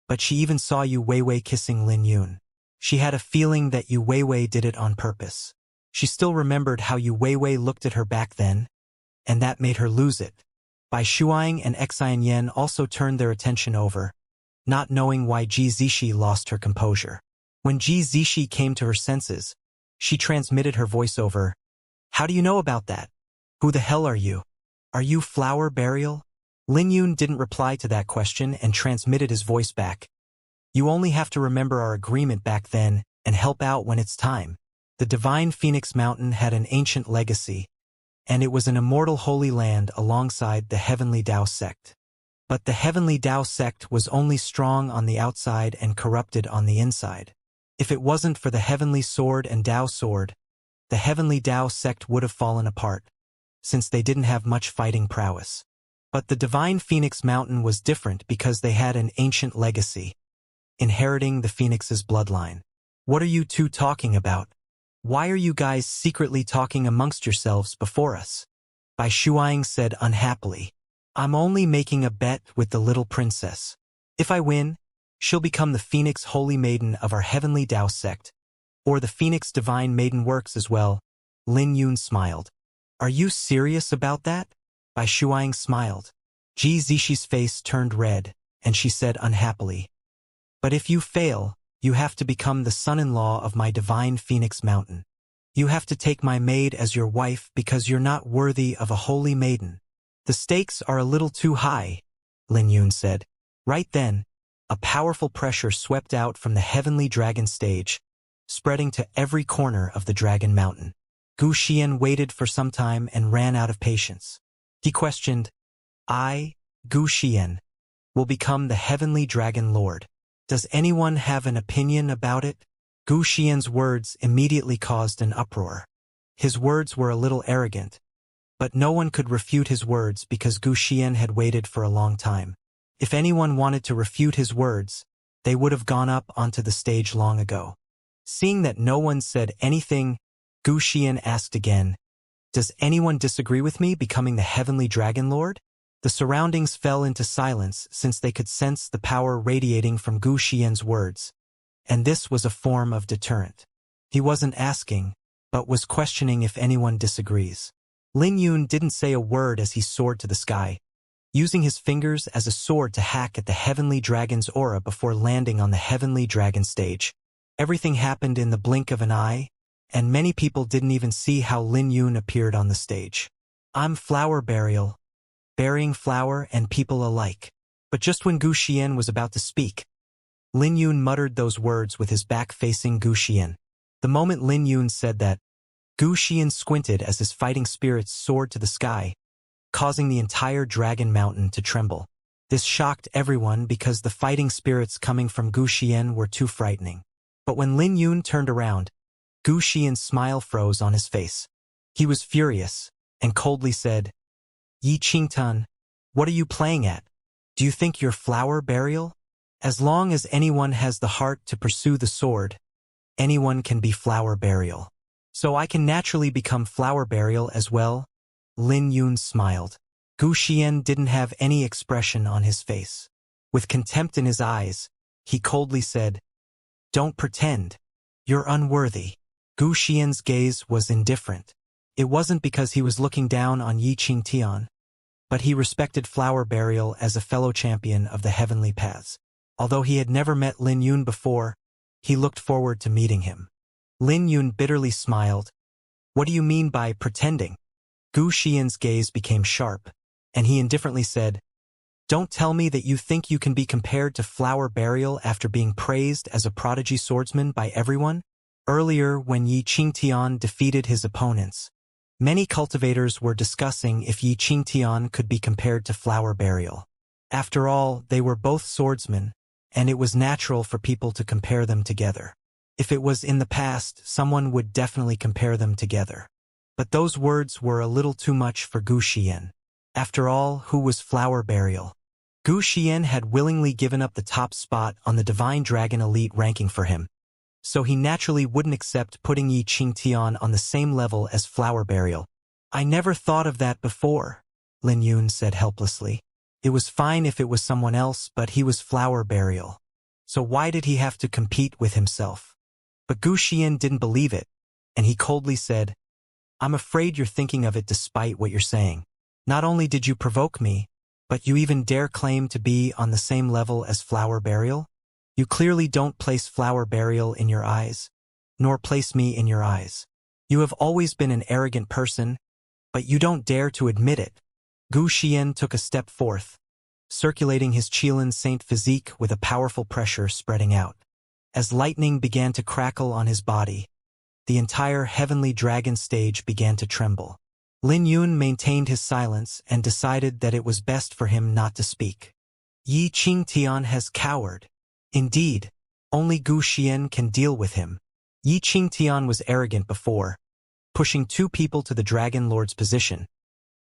A: but she even saw Yu Weiwei kissing Lin Yun. She had a feeling that Yu Weiwei did it on purpose. She still remembered how Yu Weiwei looked at her back then, and that made her lose it. Bai Shuang and Xianxia also turned their attention over, not knowing why Ji Zishi lost her composure. When Ji Zishi came to her senses, she transmitted her voiceover. How do you know about that? Who the hell are you? Are you Flower Burial? Lin Yun didn't reply to that question and transmitted his voice back. You only have to remember our agreement back then and help out when it's time. The divine Phoenix Mountain had an ancient legacy, and it was an immortal holy land alongside the Heavenly Dao sect. But the Heavenly Dao sect was only strong on the outside and corrupted on the inside. If it wasn't for the Heavenly Sword and Dao Sword, the Heavenly Dao sect would have fallen apart, since they didn't have much fighting prowess. But the divine Phoenix Mountain was different because they had an ancient legacy, inheriting the Phoenix's bloodline. What are you two talking about? Why are you guys secretly talking amongst yourselves before us? Bai Shuang said unhappily. I'm only making a bet with the little princess. If I win, she'll become the Phoenix Holy Maiden of our Heavenly Dao sect, or the Phoenix Divine Maiden works as well. Lin Yun smiled. Are you serious about that? Bai Shuang smiled. Ji Zishi's face turned red, and she said unhappily. But if you fail, you have to become the son-in-law of my divine Phoenix Mountain. You have to take my maid as your wife because you're not worthy of a holy maiden. The stakes are a little too high, Lin Yun said. Right then, a powerful pressure swept out from the Heavenly Dragon stage, spreading to every corner of the Dragon Mountain. Gu Xian waited for some time and ran out of patience. He questioned, I, Gu Xian, will become the Heavenly Dragon Lord. Does anyone have an opinion about it? Gu Xian's words immediately caused an uproar. His words were a little arrogant, but no one could refute his words because Gu Xian had waited for a long time. If anyone wanted to refute his words, they would have gone up onto the stage long ago. Seeing that no one said anything, Gu Xian asked again, Does anyone disagree with me becoming the Heavenly Dragon Lord? The surroundings fell into silence since they could sense the power radiating from Gu Xian's words, and this was a form of deterrent. He wasn't asking, but was questioning if anyone disagrees. Lin Yun didn't say a word as he soared to the sky, using his fingers as a sword to hack at the Heavenly Dragon's aura before landing on the Heavenly Dragon stage. Everything happened in the blink of an eye, and many people didn't even see how Lin Yun appeared on the stage. I'm Flower Burial, burying flower and people alike. But just when Gu Xian was about to speak, Lin Yun muttered those words with his back facing Gu Xian. The moment Lin Yun said that, Gu Xian squinted as his fighting spirits soared to the sky, causing the entire dragon mountain to tremble. This shocked everyone because the fighting spirits coming from Gu Xian were too frightening. But when Lin Yun turned around, Gu Xian's smile froze on his face. He was furious, and coldly said, "Yi Qingtan, what are you playing at? Do you think you're flower burial? As long as anyone has the heart to pursue the sword, anyone can be flower burial. So I can naturally become flower burial as well." Lin Yun smiled. Gu Xian didn't have any expression on his face. With contempt in his eyes, he coldly said, "Don't pretend. You're unworthy." Gu Xian's gaze was indifferent. It wasn't because he was looking down on Yi Qingtian, but he respected flower burial as a fellow champion of the heavenly paths. Although he had never met Lin Yun before, he looked forward to meeting him. Lin Yun bitterly smiled. "What do you mean by pretending?" Gu Xian's gaze became sharp, and he indifferently said, "Don't tell me that you think you can be compared to flower burial after being praised as a prodigy swordsman by everyone?" Earlier, when Yi Qingtian defeated his opponents, many cultivators were discussing if Yi Qingtian could be compared to flower burial. After all, they were both swordsmen, and it was natural for people to compare them together. If it was in the past, someone would definitely compare them together. But those words were a little too much for Gu Xian. After all, who was flower burial? Gu Xian had willingly given up the top spot on the Divine Dragon Elite ranking for him, so he naturally wouldn't accept putting Yi Qingtian on the same level as flower burial. "I never thought of that before," Lin Yun said helplessly. It was fine if it was someone else, but he was flower burial. So why did he have to compete with himself? But Gu Xian didn't believe it, and he coldly said, "I'm afraid you're thinking of it despite what you're saying. Not only did you provoke me, but you even dare claim to be on the same level as flower burial? You clearly don't place flower burial in your eyes, nor place me in your eyes. You have always been an arrogant person, but you don't dare to admit it." Gu Xian took a step forth, circulating his Qilin Saint physique with a powerful pressure spreading out. As lightning began to crackle on his body, the entire heavenly dragon stage began to tremble. Lin Yun maintained his silence and decided that it was best for him not to speak. Yi Qingtian has cowered. Indeed, only Gu Xian can deal with him. Yi Qingtian was arrogant before, pushing two people to the Dragon Lord's position,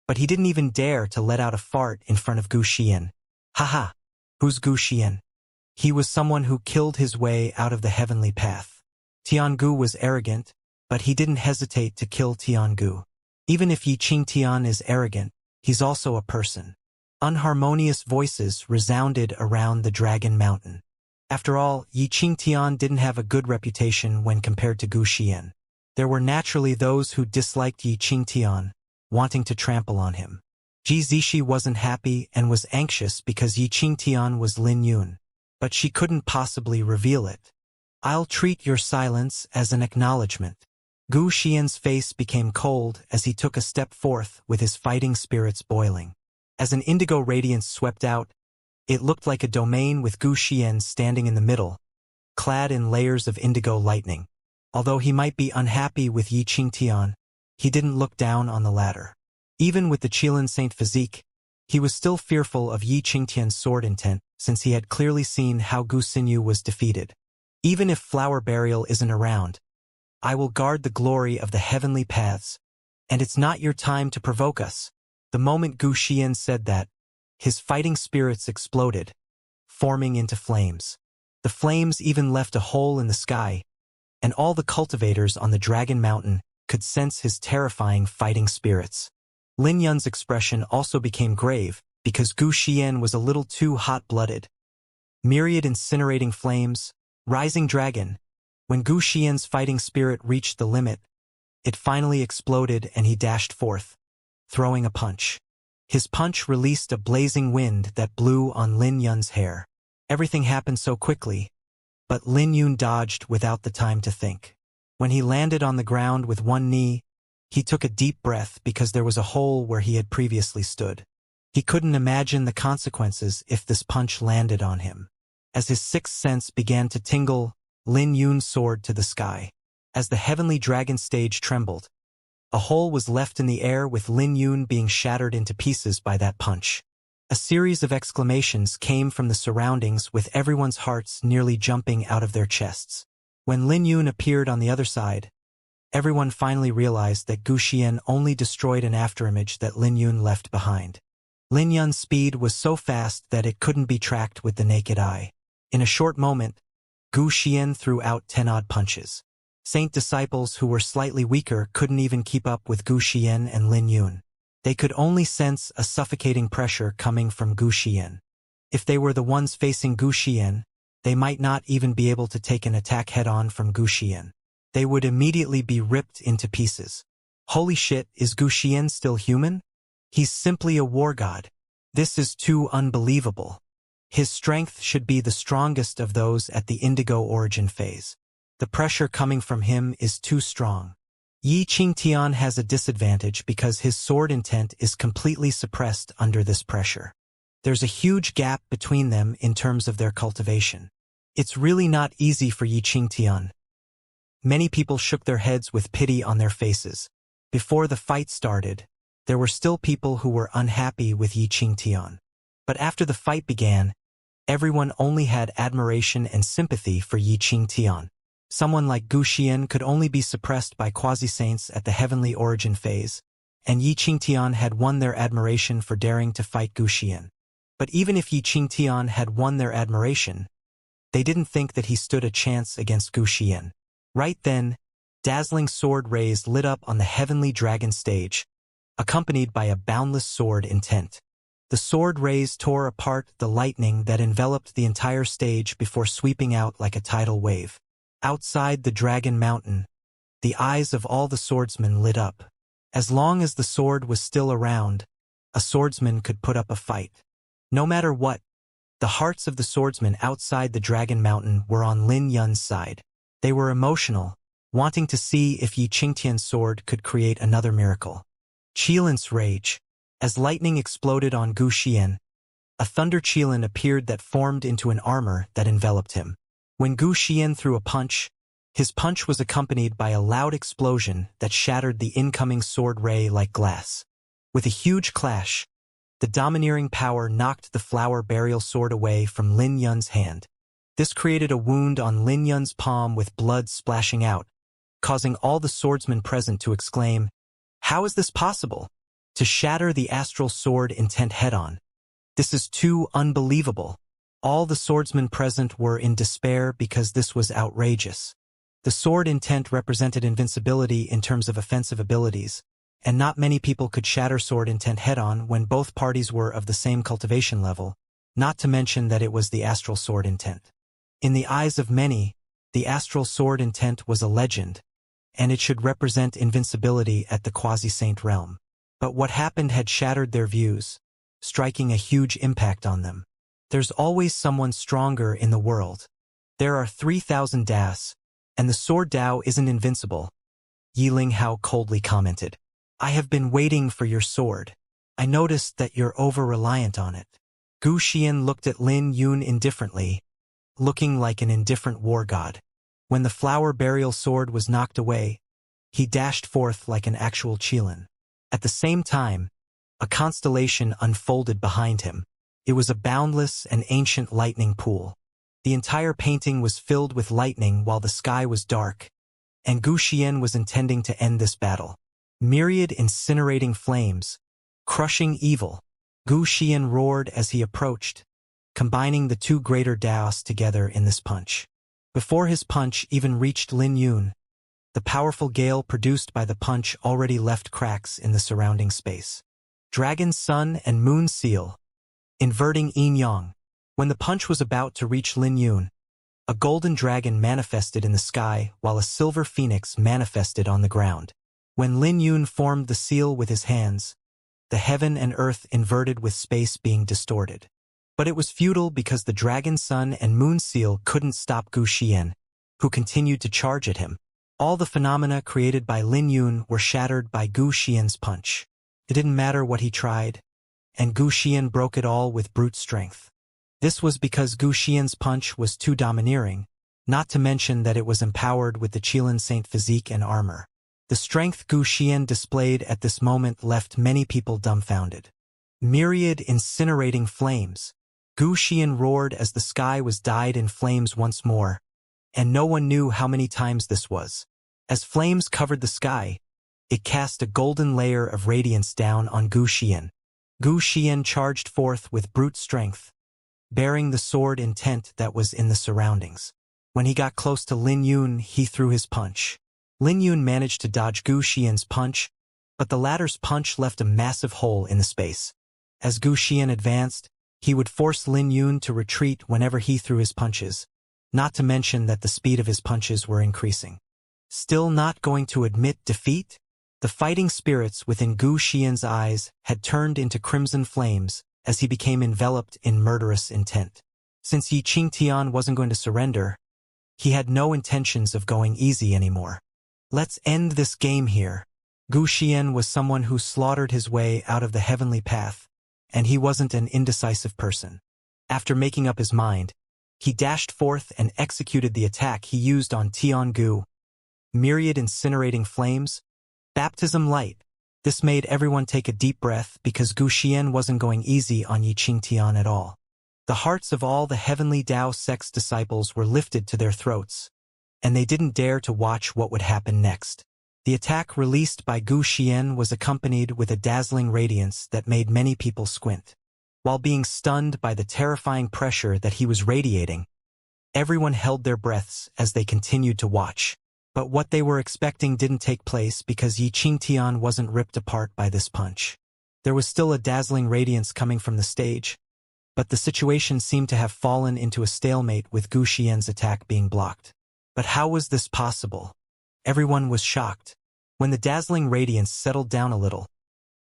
A: but he didn't even dare to let out a fart in front of Gu Xian. Haha, who's Gu Xian? He was someone who killed his way out of the heavenly path. Tiangu was arrogant, but he didn't hesitate to kill Tiangu. Even if Yi Qingtian is arrogant, he's also a person. Unharmonious voices resounded around the Dragon Mountain. After all, Yi Qingtian didn't have a good reputation when compared to Gu Xian. There were naturally those who disliked Yi Qingtian, wanting to trample on him. Ji Zishi wasn't happy and was anxious because Yi Qingtian was Lin Yun, but she couldn't possibly reveal it. "I'll treat your silence as an acknowledgement." Gu Xian's face became cold as he took a step forth with his fighting spirits boiling. As an indigo radiance swept out, it looked like a domain with Gu Xian standing in the middle, clad in layers of indigo lightning. Although he might be unhappy with Yi Qingtian, he didn't look down on the latter. Even with the Qilin Saint physique, he was still fearful of Yi Qingtian's sword intent since he had clearly seen how Gu Xinyu was defeated. "Even if flower burial isn't around, I will guard the glory of the heavenly paths, and it's not your time to provoke us." The moment Gu Xian said that, his fighting spirits exploded, forming into flames. The flames even left a hole in the sky, and all the cultivators on the Dragon Mountain could sense his terrifying fighting spirits. Lin Yun's expression also became grave because Gu Xian was a little too hot-blooded. Myriad incinerating flames, rising dragon. When Gu Xian's fighting spirit reached the limit, it finally exploded and he dashed forth, throwing a punch. His punch released a blazing wind that blew on Lin Yun's hair. Everything happened so quickly, but Lin Yun dodged without the time to think. When he landed on the ground with one knee, he took a deep breath because there was a hole where he had previously stood. He couldn't imagine the consequences if this punch landed on him. As his sixth sense began to tingle, Lin Yun soared to the sky. As the heavenly dragon stage trembled, A hole was left in the air with Lin Yun being shattered into pieces by that punch. A series of exclamations came from the surroundings with everyone's hearts nearly jumping out of their chests. When Lin Yun appeared on the other side, everyone finally realized that Gu Xian only destroyed an afterimage that Lin Yun left behind. Lin Yun's speed was so fast that it couldn't be tracked with the naked eye. In a short moment, Gu Xian threw out 10-odd punches. Saint disciples who were slightly weaker couldn't even keep up with Gu Xian and Lin Yun. They could only sense a suffocating pressure coming from Gu Xian. If they were the ones facing Gu Xian, they might not even be able to take an attack head-on from Gu Xian. They would immediately be ripped into pieces. Holy shit, is Gu Xian still human? He's simply a war god. This is too unbelievable. His strength should be the strongest of those at the indigo origin phase. The pressure coming from him is too strong. Yi Qingtian has a disadvantage because his sword intent is completely suppressed under this pressure. There's a huge gap between them in terms of their cultivation. It's really not easy for Yi Qingtian. Many people shook their heads with pity on their faces. Before the fight started, there were still people who were unhappy with Yi Qingtian. But after the fight began, everyone only had admiration and sympathy for Yi Qingtian. Someone like Gu Xian could only be suppressed by quasi-saints at the heavenly origin phase, and Yi Qingtian had won their admiration for daring to fight Gu Xian. But even if Yi Qingtian had won their admiration, they didn't think that he stood a chance against Gu Xian. Right then, dazzling sword rays lit up on the heavenly dragon stage, accompanied by a boundless sword intent. The sword rays tore apart the lightning that enveloped the entire stage before sweeping out like a tidal wave. Outside the Dragon Mountain, the eyes of all the swordsmen lit up. As long as the sword was still around, a swordsman could put up a fight. No matter what, the hearts of the swordsmen outside the Dragon Mountain were on Lin Yun's side. They were emotional, wanting to see if Yi Qingtian's sword could create another miracle. Qilin's rage. As lightning exploded on Gu Xian, a thunder Qilin appeared that formed into an armor that enveloped him. When Gu Xian threw a punch, his punch was accompanied by a loud explosion that shattered the incoming sword ray like glass. With a huge clash, the domineering power knocked the flower burial sword away from Lin Yun's hand. This created a wound on Lin Yun's palm with blood splashing out, causing all the swordsmen present to exclaim, "How is this possible? To shatter the astral sword intent head-on. This is too unbelievable." All the swordsmen present were in despair because this was outrageous. The sword intent represented invincibility in terms of offensive abilities, and not many people could shatter sword intent head-on when both parties were of the same cultivation level, not to mention that it was the astral sword intent. In the eyes of many, the astral sword intent was a legend, and it should represent invincibility at the quasi-saint realm. But what happened had shattered their views, striking a huge impact on them. There's always someone stronger in the world. There are 3,000 Das, and the sword Dao isn't invincible. Yi Linghao coldly commented, "I have been waiting for your sword. I noticed that you're over-reliant on it." Gu Xian looked at Lin Yun indifferently, looking like an indifferent war god. When the flower burial sword was knocked away, he dashed forth like an actual Qilin. At the same time, a constellation unfolded behind him. It was a boundless and ancient lightning pool. The entire painting was filled with lightning while the sky was dark, and Gu Xian was intending to end this battle. Myriad incinerating flames, crushing evil. Gu Xian roared as he approached, combining the two greater Daos together in this punch. Before his punch even reached Lin Yun, the powerful gale produced by the punch already left cracks in the surrounding space. Dragon Sun and Moon Seal, inverting yin-yang. When the punch was about to reach Lin Yun, a golden dragon manifested in the sky while a silver phoenix manifested on the ground. When Lin Yun formed the seal with his hands, the heaven and earth inverted with space being distorted. But it was futile because the Dragon Sun and Moon Seal couldn't stop Gu Xian, who continued to charge at him. All the phenomena created by Lin Yun were shattered by Gu Xian's punch. It didn't matter what he tried, and Gu Xian broke it all with brute strength. This was because Gu Xian's punch was too domineering, not to mention that it was empowered with the Qilin Saint physique and armor. The strength Gu Xian displayed at this moment left many people dumbfounded. Myriad incinerating flames. Gu Xian roared as the sky was dyed in flames once more, and no one knew how many times this was. As flames covered the sky, it cast a golden layer of radiance down on Gu Xian. Gu Xian charged forth with brute strength, bearing the sword intent that was in the surroundings. When he got close to Lin Yun, he threw his punch. Lin Yun managed to dodge Gu Xian's punch, but the latter's punch left a massive hole in the space. As Gu Xian advanced, he would force Lin Yun to retreat whenever he threw his punches, not to mention that the speed of his punches were increasing. Still not going to admit defeat? The fighting spirits within Gu Xian's eyes had turned into crimson flames as he became enveloped in murderous intent. Since Yi Qingtian wasn't going to surrender, he had no intentions of going easy anymore. Let's end this game here. Gu Xian was someone who slaughtered his way out of the heavenly path, and he wasn't an indecisive person. After making up his mind, he dashed forth and executed the attack he used on Tiangu. Myriad incinerating flames, baptism light. This made everyone take a deep breath because Gu Xian wasn't going easy on Yi Qingtian at all. The hearts of all the heavenly Tao sect's disciples were lifted to their throats, and they didn't dare to watch what would happen next. The attack released by Gu Xian was accompanied with a dazzling radiance that made many people squint. While being stunned by the terrifying pressure that he was radiating, everyone held their breaths as they continued to watch. But what they were expecting didn't take place because Yi Qingtian wasn't ripped apart by this punch. There was still a dazzling radiance coming from the stage, but the situation seemed to have fallen into a stalemate with Gu Xian's attack being blocked. But how was this possible? Everyone was shocked. When the dazzling radiance settled down a little,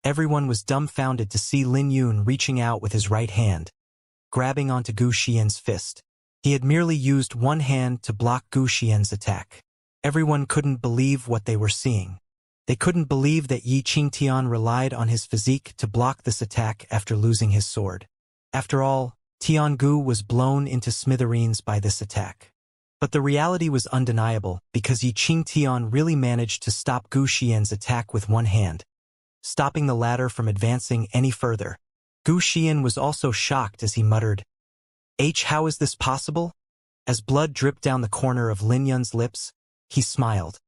A: everyone was dumbfounded to see Lin Yun reaching out with his right hand, grabbing onto Gu Xian's fist. He had merely used one hand to block Gu Xian's attack. Everyone couldn't believe what they were seeing. They couldn't believe that Yi Qingtian relied on his physique to block this attack after losing his sword. After all, Tiangu was blown into smithereens by this attack. But the reality was undeniable because Yi Qingtian really managed to stop Gu Xian's attack with one hand, stopping the latter from advancing any further. Gu Xian was also shocked as he muttered, How is this possible?" As blood dripped down the corner of Lin Yun's lips, he smiled.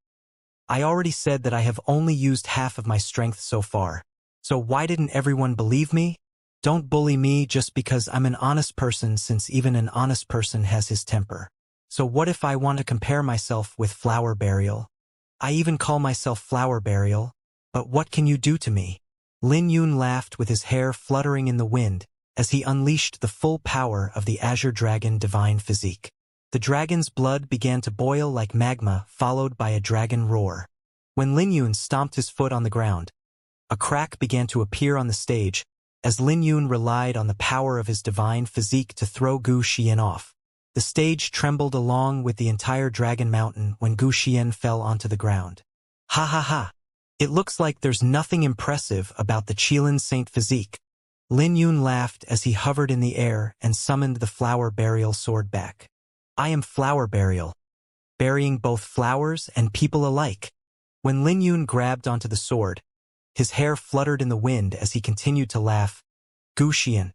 A: "I already said that I have only used half of my strength so far, so why didn't everyone believe me? Don't bully me just because I'm an honest person, since even an honest person has his temper. So what if I want to compare myself with Flower Burial? I even call myself Flower Burial, but what can you do to me?" Lin Yun laughed with his hair fluttering in the wind as he unleashed the full power of the Azure Dragon divine physique. The dragon's blood began to boil like magma, followed by a dragon roar. When Lin Yun stomped his foot on the ground, a crack began to appear on the stage as Lin Yun relied on the power of his divine physique to throw Gu Xian off. The stage trembled along with the entire Dragon Mountain when Gu Xian fell onto the ground. "Ha ha ha! It looks like there's nothing impressive about the Qilin Saint physique." Lin Yun laughed as he hovered in the air and summoned the Flower Burial sword back. "I am Flower Burial, burying both flowers and people alike." When Lin Yun grabbed onto the sword, his hair fluttered in the wind as he continued to laugh. "Gu Xian,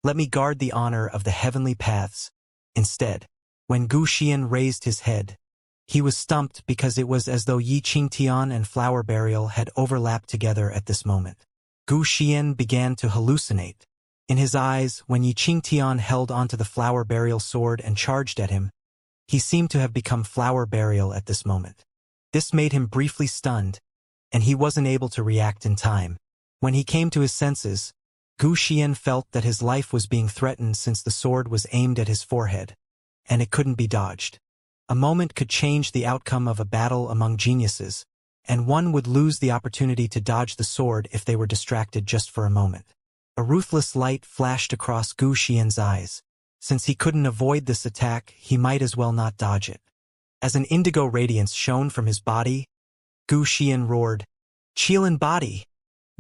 A: let me guard the honor of the heavenly paths." Instead, when Gu Xian raised his head, he was stumped because it was as though Yi Qingtian and Flower Burial had overlapped together at this moment. Gu Xian began to hallucinate. In his eyes, when Yi Qingtian held onto the Flower Burial sword and charged at him, he seemed to have become Flower Burial at this moment. This made him briefly stunned, and he wasn't able to react in time. When he came to his senses, Gu Xian felt that his life was being threatened since the sword was aimed at his forehead, and it couldn't be dodged. A moment could change the outcome of a battle among geniuses, and one would lose the opportunity to dodge the sword if they were distracted just for a moment. A ruthless light flashed across Gu Xian's eyes. Since he couldn't avoid this attack, he might as well not dodge it. As an indigo radiance shone from his body, Gu Xian roared, "Qilin body!"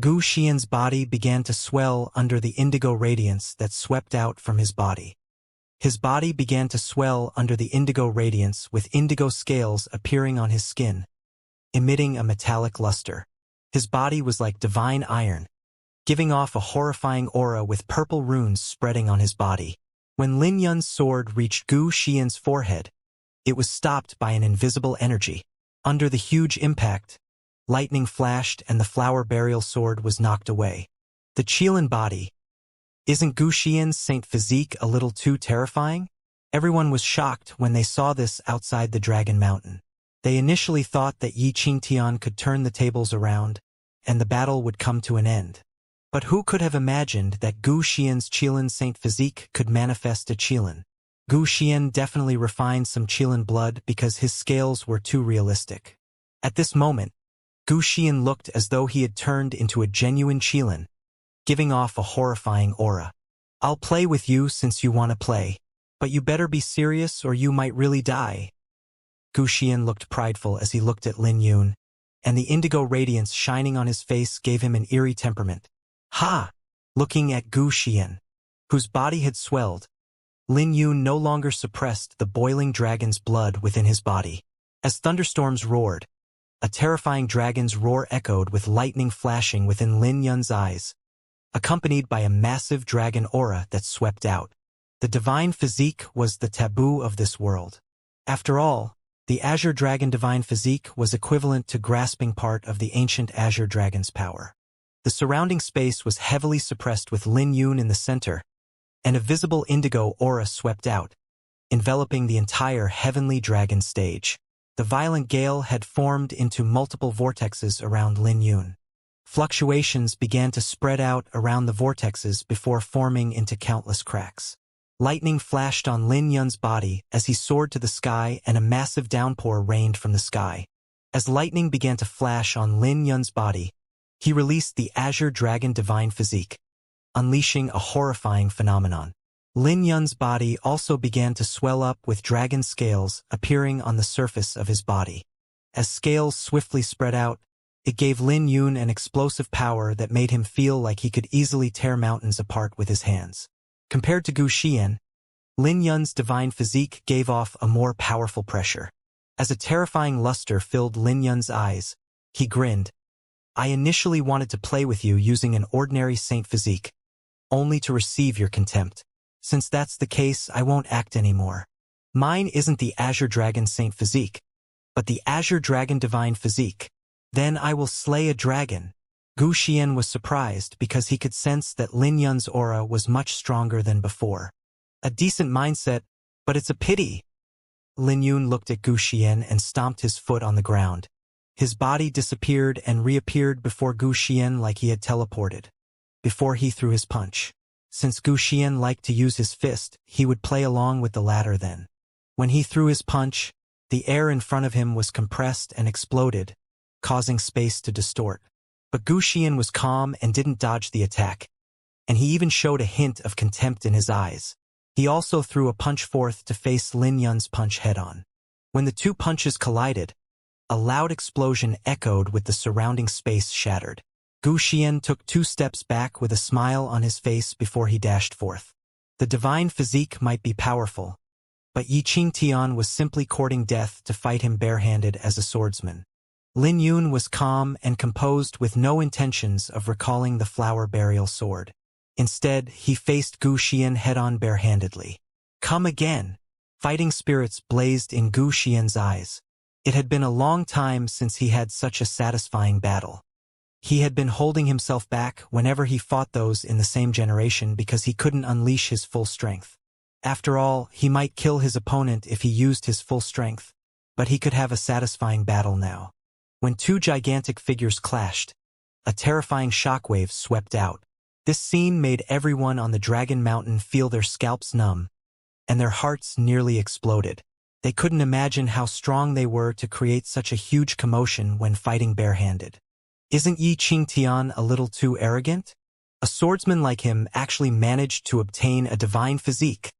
A: Gu Xian's body began to swell under the indigo radiance that swept out from his body. His body began to swell under the indigo radiance with indigo scales appearing on his skin. emitting a metallic luster. His body was like divine iron, giving off a horrifying aura with purple runes spreading on his body. When Lin Yun's sword reached Gu Xian's forehead, it was stopped by an invisible energy. Under the huge impact, lightning flashed and the flower burial sword was knocked away. The Qilin body. Isn't Gu Xian's saint physique a little too terrifying? Everyone was shocked when they saw this outside the Dragon Mountain. They initially thought that Yi Qingtian could turn the tables around, and the battle would come to an end. But who could have imagined that Gu Xian's Qilin saint physique could manifest a Qilin? Gu Xian definitely refined some Qilin blood because his scales were too realistic. At this moment, Gu Xian looked as though he had turned into a genuine Qilin, giving off a horrifying aura. I'll play with you since you want to play, but you better be serious or you might really die. Gu Xian looked prideful as he looked at Lin Yun, and the indigo radiance shining on his face gave him an eerie temperament. Ha! Looking at Gu Xian, whose body had swelled, Lin Yun no longer suppressed the boiling dragon's blood within his body. As thunderstorms roared, a terrifying dragon's roar echoed with lightning flashing within Lin Yun's eyes, accompanied by a massive dragon aura that swept out. The divine physique was the taboo of this world. After all, the Azure Dragon divine physique was equivalent to grasping part of the ancient Azure Dragon's power. The surrounding space was heavily suppressed with Lin Yun in the center, and a visible indigo aura swept out, enveloping the entire heavenly dragon stage. The violent gale had formed into multiple vortexes around Lin Yun. Fluctuations began to spread out around the vortexes before forming into countless cracks. Lightning flashed on Lin Yun's body as he soared to the sky, and a massive downpour rained from the sky. As lightning began to flash on Lin Yun's body, he released the Azure Dragon divine physique, unleashing a horrifying phenomenon. Lin Yun's body also began to swell up with dragon scales appearing on the surface of his body. As scales swiftly spread out, it gave Lin Yun an explosive power that made him feel like he could easily tear mountains apart with his hands. Compared to Gu Xian, Lin Yun's divine physique gave off a more powerful pressure. As a terrifying luster filled Lin Yun's eyes, he grinned. I initially wanted to play with you using an ordinary saint physique, only to receive your contempt. Since that's the case, I won't act anymore. Mine isn't the Azure Dragon saint physique, but the Azure Dragon divine physique. Then I will slay a dragon. Gu Xian was surprised because he could sense that Lin Yun's aura was much stronger than before. A decent mindset, but it's a pity. Lin Yun looked at Gu Xian and stomped his foot on the ground. His body disappeared and reappeared before Gu Xian like he had teleported. Before he threw his punch. Since Gu Xian liked to use his fist, he would play along with the latter then. When he threw his punch, the air in front of him was compressed and exploded, causing space to distort. But Gu Xian was calm and didn't dodge the attack, and he even showed a hint of contempt in his eyes. He also threw a punch forth to face Lin Yun's punch head-on. When the two punches collided, a loud explosion echoed with the surrounding space shattered. Gu Xian took 2 steps back with a smile on his face before he dashed forth. The divine physique might be powerful, but Yi Qingtian was simply courting death to fight him barehanded as a swordsman. Lin Yun was calm and composed with no intentions of recalling the flower burial sword. Instead, he faced Gu Xian head-on barehandedly. Come again! Fighting spirits blazed in Gu Xian's eyes. It had been a long time since he had such a satisfying battle. He had been holding himself back whenever he fought those in the same generation because he couldn't unleash his full strength. After all, he might kill his opponent if he used his full strength, but he could have a satisfying battle now. When 2 gigantic figures clashed, a terrifying shockwave swept out. This scene made everyone on the Dragon Mountain feel their scalps numb, and their hearts nearly exploded. They couldn't imagine how strong they were to create such a huge commotion when fighting barehanded. Isn't Yi Qingtian a little too arrogant? A swordsman like him actually managed to obtain a divine physique.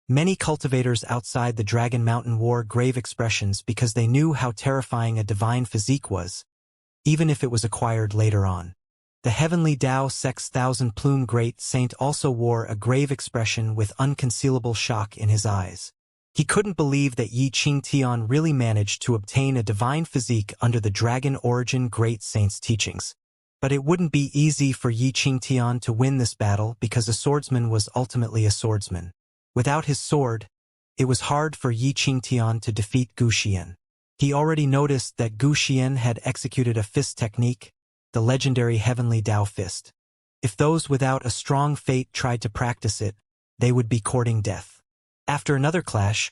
A: Many cultivators outside the Dragon Mountain wore grave expressions because they knew how terrifying a divine physique was, even if it was acquired later on. The heavenly Tao Sex Thousand-Plume Great Saint also wore a grave expression with unconcealable shock in his eyes. He couldn't believe that Yi Qingtian really managed to obtain a divine physique under the Dragon Origin Great Saint's teachings. But it wouldn't be easy for Yi Qingtian to win this battle because a swordsman was ultimately a swordsman. Without his sword, it was hard for Yi Qingtian to defeat Gu Xian. He already noticed that Gu Xian had executed a fist technique, the legendary Heavenly Dao Fist. If those without a strong fate tried to practice it, they would be courting death. After another clash,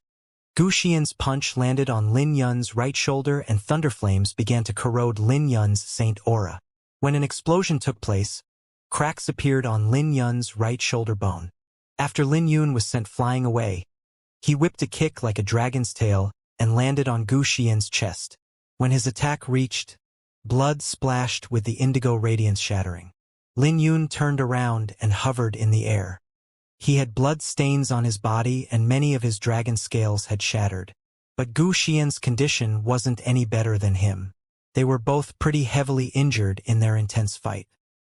A: Gu Xian's punch landed on Lin Yun's right shoulder and thunderflames began to corrode Lin Yun's saint aura. When an explosion took place, cracks appeared on Lin Yun's right shoulder bone. After Lin Yun was sent flying away, he whipped a kick like a dragon's tail and landed on Gu Xian's chest. When his attack reached, blood splashed with the indigo radiance shattering. Lin Yun turned around and hovered in the air. He had blood stains on his body and many of his dragon scales had shattered. But Gu Xian's condition wasn't any better than him. They were both pretty heavily injured in their intense fight.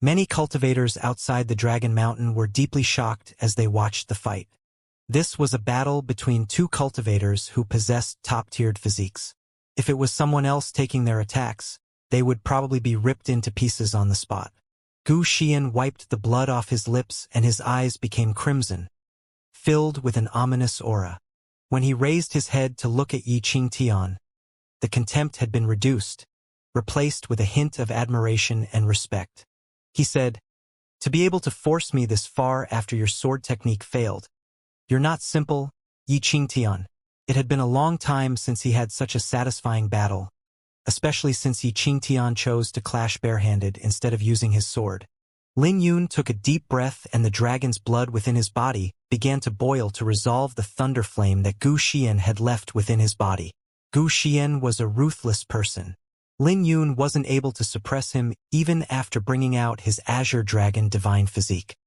A: Many cultivators outside the Dragon Mountain were deeply shocked as they watched the fight. This was a battle between two cultivators who possessed top-tiered physiques. If it was someone else taking their attacks, they would probably be ripped into pieces on the spot. Gu Xian wiped the blood off his lips and his eyes became crimson, filled with an ominous aura. When he raised his head to look at Yi Qingtian, the contempt had been reduced, replaced with a hint of admiration and respect. He said, "To be able to force me this far after your sword technique failed. You're not simple, Yi Qingtian." It had been a long time since he had such a satisfying battle, especially since Yi Qingtian chose to clash barehanded instead of using his sword. Lin Yun took a deep breath and the dragon's blood within his body began to boil to resolve the thunder flame that Gu Xian had left within his body. Gu Xian was a ruthless person. Lin Yun wasn't able to suppress him even after bringing out his Azure Dragon divine physique.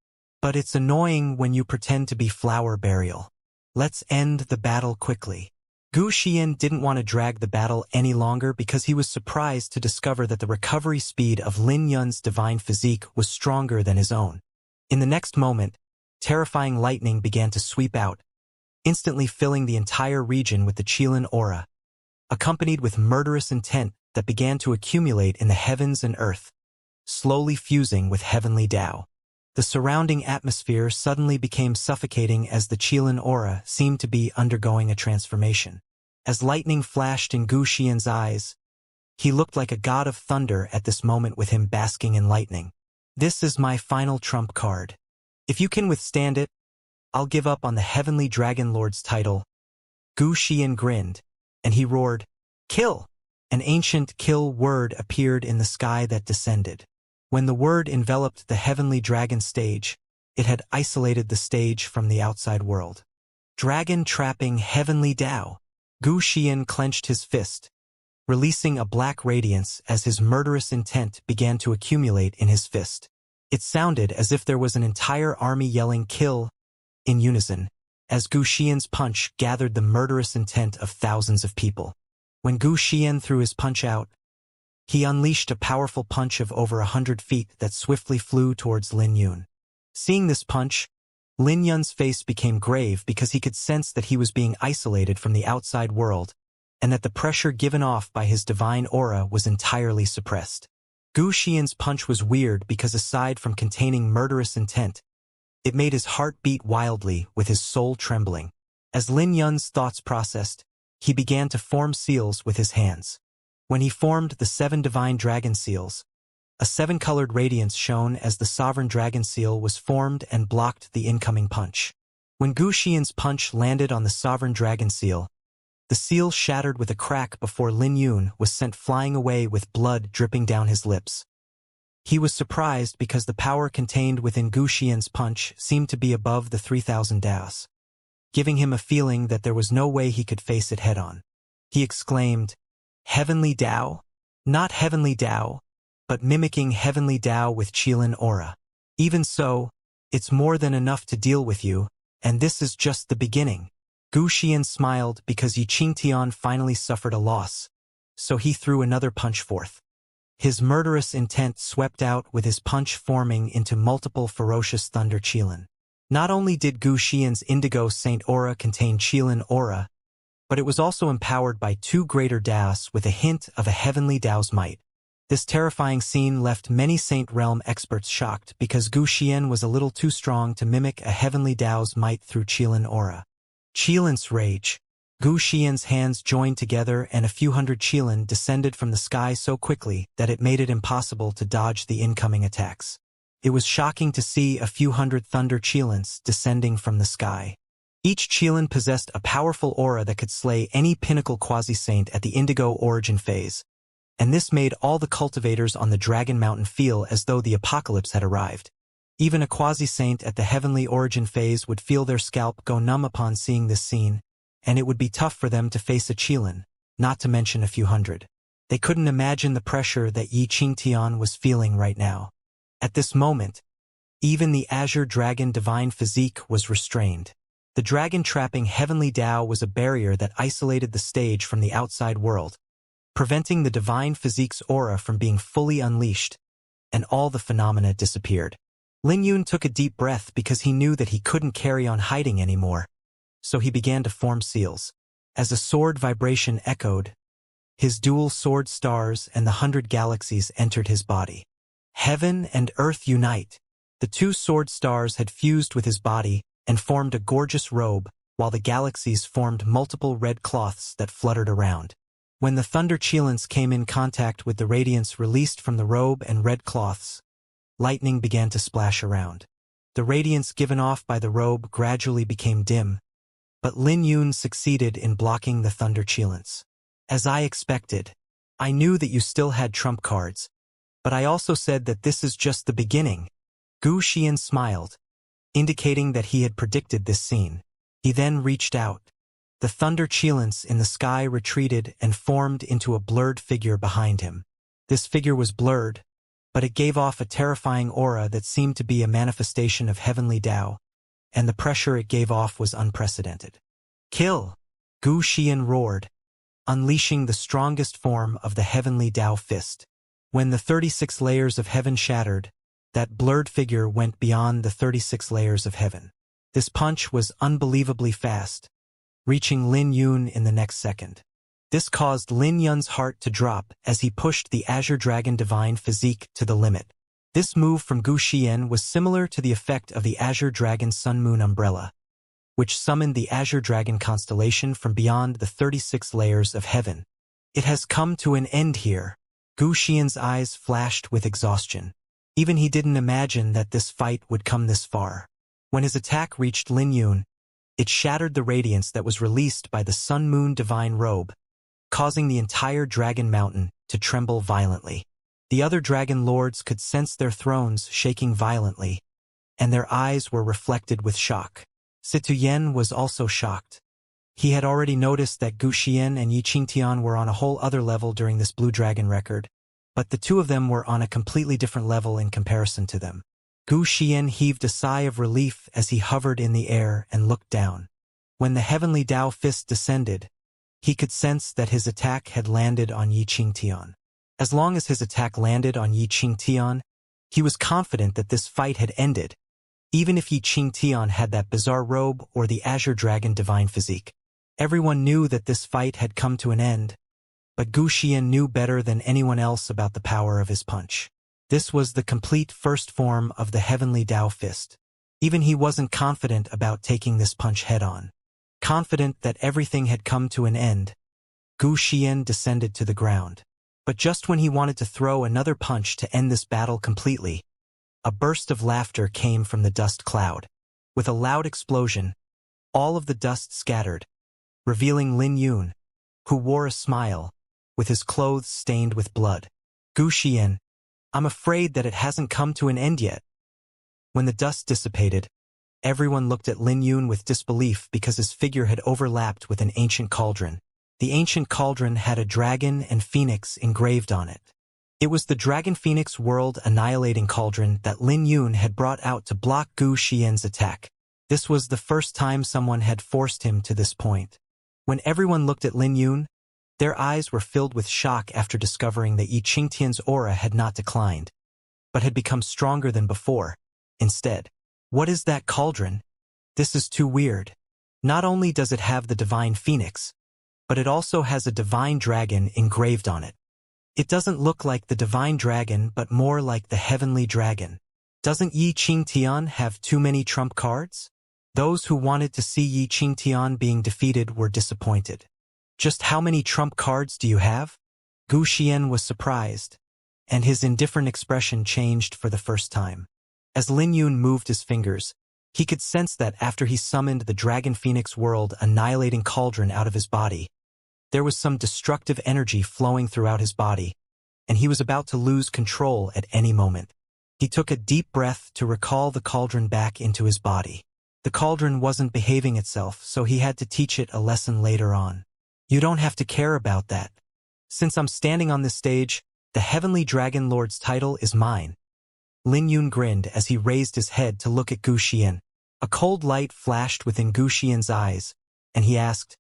A: But it's annoying when you pretend to be flower burial. Let's end the battle quickly. Gu Xian didn't want to drag the battle any longer because he was surprised to discover that the recovery speed of Lin Yun's divine physique was stronger than his own. In the next moment, terrifying lightning began to sweep out, instantly filling the entire region with the Qilin aura, accompanied with murderous intent that began to accumulate in the heavens and earth, slowly fusing with heavenly Dao. The surrounding atmosphere suddenly became suffocating as the Qilin aura seemed to be undergoing a transformation. As lightning flashed in Gu Xian's eyes, he looked like a god of thunder at this moment with him basking in lightning. "This is my final trump card. If you can withstand it, I'll give up on the Heavenly Dragon Lord's title." Gu Xian grinned, and he roared, "Kill!" An ancient kill word appeared in the sky that descended. When the word enveloped the Heavenly Dragon stage, it had isolated the stage from the outside world. Dragon trapping Heavenly Dao. Gu Xian clenched his fist, releasing a black radiance as his murderous intent began to accumulate in his fist. It sounded as if there was an entire army yelling "kill" in unison, as Gu Xian's punch gathered the murderous intent of thousands of people. When Gu Xian threw his punch out, he unleashed a powerful punch of over 100 feet that swiftly flew towards Lin Yun. Seeing this punch, Lin Yun's face became grave because he could sense that he was being isolated from the outside world and that the pressure given off by his divine aura was entirely suppressed. Gu Xian's punch was weird because aside from containing murderous intent, it made his heart beat wildly with his soul trembling. As Lin Yun's thoughts processed, he began to form seals with his hands. When he formed the 7 divine dragon seals, a 7-colored radiance shone as the sovereign dragon seal was formed and blocked the incoming punch. When Gu Xian's punch landed on the sovereign dragon seal, the seal shattered with a crack before Lin Yun was sent flying away with blood dripping down his lips. He was surprised because the power contained within Gu Xian's punch seemed to be above the 3,000 daos, giving him a feeling that there was no way he could face it head-on. He exclaimed, "Heavenly Dao? Not Heavenly Dao, but mimicking Heavenly Dao with Qilin aura. Even so, it's more than enough to deal with you, and this is just the beginning." Gu Xian smiled because Yi Qingtian finally suffered a loss, so he threw another punch forth. His murderous intent swept out with his punch forming into multiple ferocious thunder Qilin. Not only did Gu Xian's indigo saint aura contain Qilin aura, but it was also empowered by two greater Daos with a hint of a heavenly Dao's might. This terrifying scene left many Saint Realm experts shocked because Gu Xian was a little too strong to mimic a heavenly Dao's might through Qilin aura. Qilin's rage. Gu Xian's hands joined together and a few hundred Qilin descended from the sky so quickly that it made it impossible to dodge the incoming attacks. It was shocking to see a few hundred thunder Qilins descending from the sky. Each Qilin possessed a powerful aura that could slay any pinnacle quasi-saint at the indigo origin phase, and this made all the cultivators on the Dragon Mountain feel as though the apocalypse had arrived. Even a quasi-saint at the heavenly origin phase would feel their scalp go numb upon seeing this scene, and it would be tough for them to face a Qilin, not to mention a few hundred. They couldn't imagine the pressure that Xianxia was feeling right now. At this moment, even the Azure Dragon Divine Physique was restrained. The dragon-trapping heavenly Dao was a barrier that isolated the stage from the outside world, preventing the Divine Physique's aura from being fully unleashed, and all the phenomena disappeared. Lin Yun took a deep breath because he knew that he couldn't carry on hiding anymore, so he began to form seals. As a sword vibration echoed, his dual sword stars and the 100 galaxies entered his body. Heaven and earth unite. The two sword stars had fused with his body and formed a gorgeous robe, while the galaxies formed multiple red cloths that fluttered around. When the thunder Qilins came in contact with the radiance released from the robe and red cloths, lightning began to splash around. The radiance given off by the robe gradually became dim, but Lin Yun succeeded in blocking the thunder Qilins. As I expected, I knew that you still had trump cards, but I also said that this is just the beginning. Gu Xian smiled, indicating that he had predicted this scene. He then reached out. The thunder Qilins in the sky retreated and formed into a blurred figure behind him. This figure was blurred, but it gave off a terrifying aura that seemed to be a manifestation of heavenly Dao, and the pressure it gave off was unprecedented. Kill! Gu Xian roared, unleashing the strongest form of the heavenly Dao fist. When the 36 layers of heaven shattered, that blurred figure went beyond the 36 layers of heaven. This punch was unbelievably fast, reaching Lin Yun in the next second. This caused Lin Yun's heart to drop as he pushed the Azure Dragon Divine Physique to the limit. This move from Gu Xian was similar to the effect of the Azure Dragon Sun Moon Umbrella, which summoned the Azure Dragon constellation from beyond the 36 layers of heaven. It has come to an end here. Gu Xian's eyes flashed with exhaustion. Even he didn't imagine that this fight would come this far. When his attack reached Lin Yun, it shattered the radiance that was released by the Sun Moon Divine Robe, causing the entire Dragon Mountain to tremble violently. The other Dragon Lords could sense their thrones shaking violently, and their eyes were reflected with shock. Situyen was also shocked. He had already noticed that Gu Xian and Xianxia were on a whole other level during this Blue Dragon record, but the two of them were on a completely different level in comparison to them. Gu Xian heaved a sigh of relief as he hovered in the air and looked down. When the heavenly Dao fist descended, he could sense that his attack had landed on Xianxia. As long as his attack landed on Xianxia, he was confident that this fight had ended, even if Xianxia had that bizarre robe or the Azure Dragon Divine Physique. Everyone knew that this fight had come to an end, but Gu Xian knew better than anyone else about the power of his punch. This was the complete first form of the heavenly Dao fist. Even he wasn't confident about taking this punch head-on. Confident that everything had come to an end, Gu Xian descended to the ground. But just when he wanted to throw another punch to end this battle completely, a burst of laughter came from the dust cloud. With a loud explosion, all of the dust scattered, revealing Lin Yun, who wore a smile, with his clothes stained with blood. Gu Xian, I'm afraid that it hasn't come to an end yet. When the dust dissipated, everyone looked at Lin Yun with disbelief because his figure had overlapped with an ancient cauldron. The ancient cauldron had a dragon and phoenix engraved on it. It was the Dragon Phoenix World Annihilating Cauldron that Lin Yun had brought out to block Gu Xian's attack. This was the first time someone had forced him to this point. When everyone looked at Lin Yun, their eyes were filled with shock after discovering that Xianxia's aura had not declined, but had become stronger than before. Instead, What is that cauldron? This is too weird. Not only does it have the divine phoenix, but it also has a divine dragon engraved on it. It doesn't look like the divine dragon but more like the heavenly dragon. Doesn't Yi Qingtian have too many trump cards? Those who wanted to see Yi Qingtian being defeated were disappointed. Just how many trump cards do you have? Gu Xian was surprised, and his indifferent expression changed for the first time. As Lin Yun moved his fingers, he could sense that after he summoned the Dragon Phoenix World annihilating cauldron out of his body, there was some destructive energy flowing throughout his body, and he was about to lose control at any moment. He took a deep breath to recall the cauldron back into his body. The cauldron wasn't behaving itself, so he had to teach it a lesson later on. You don't have to care about that. Since I'm standing on this stage, the Heavenly Dragon Lord's title is mine. Lin Yun grinned as he raised his head to look at Gu Xian. A cold light flashed within Gu Xian's eyes, and he asked,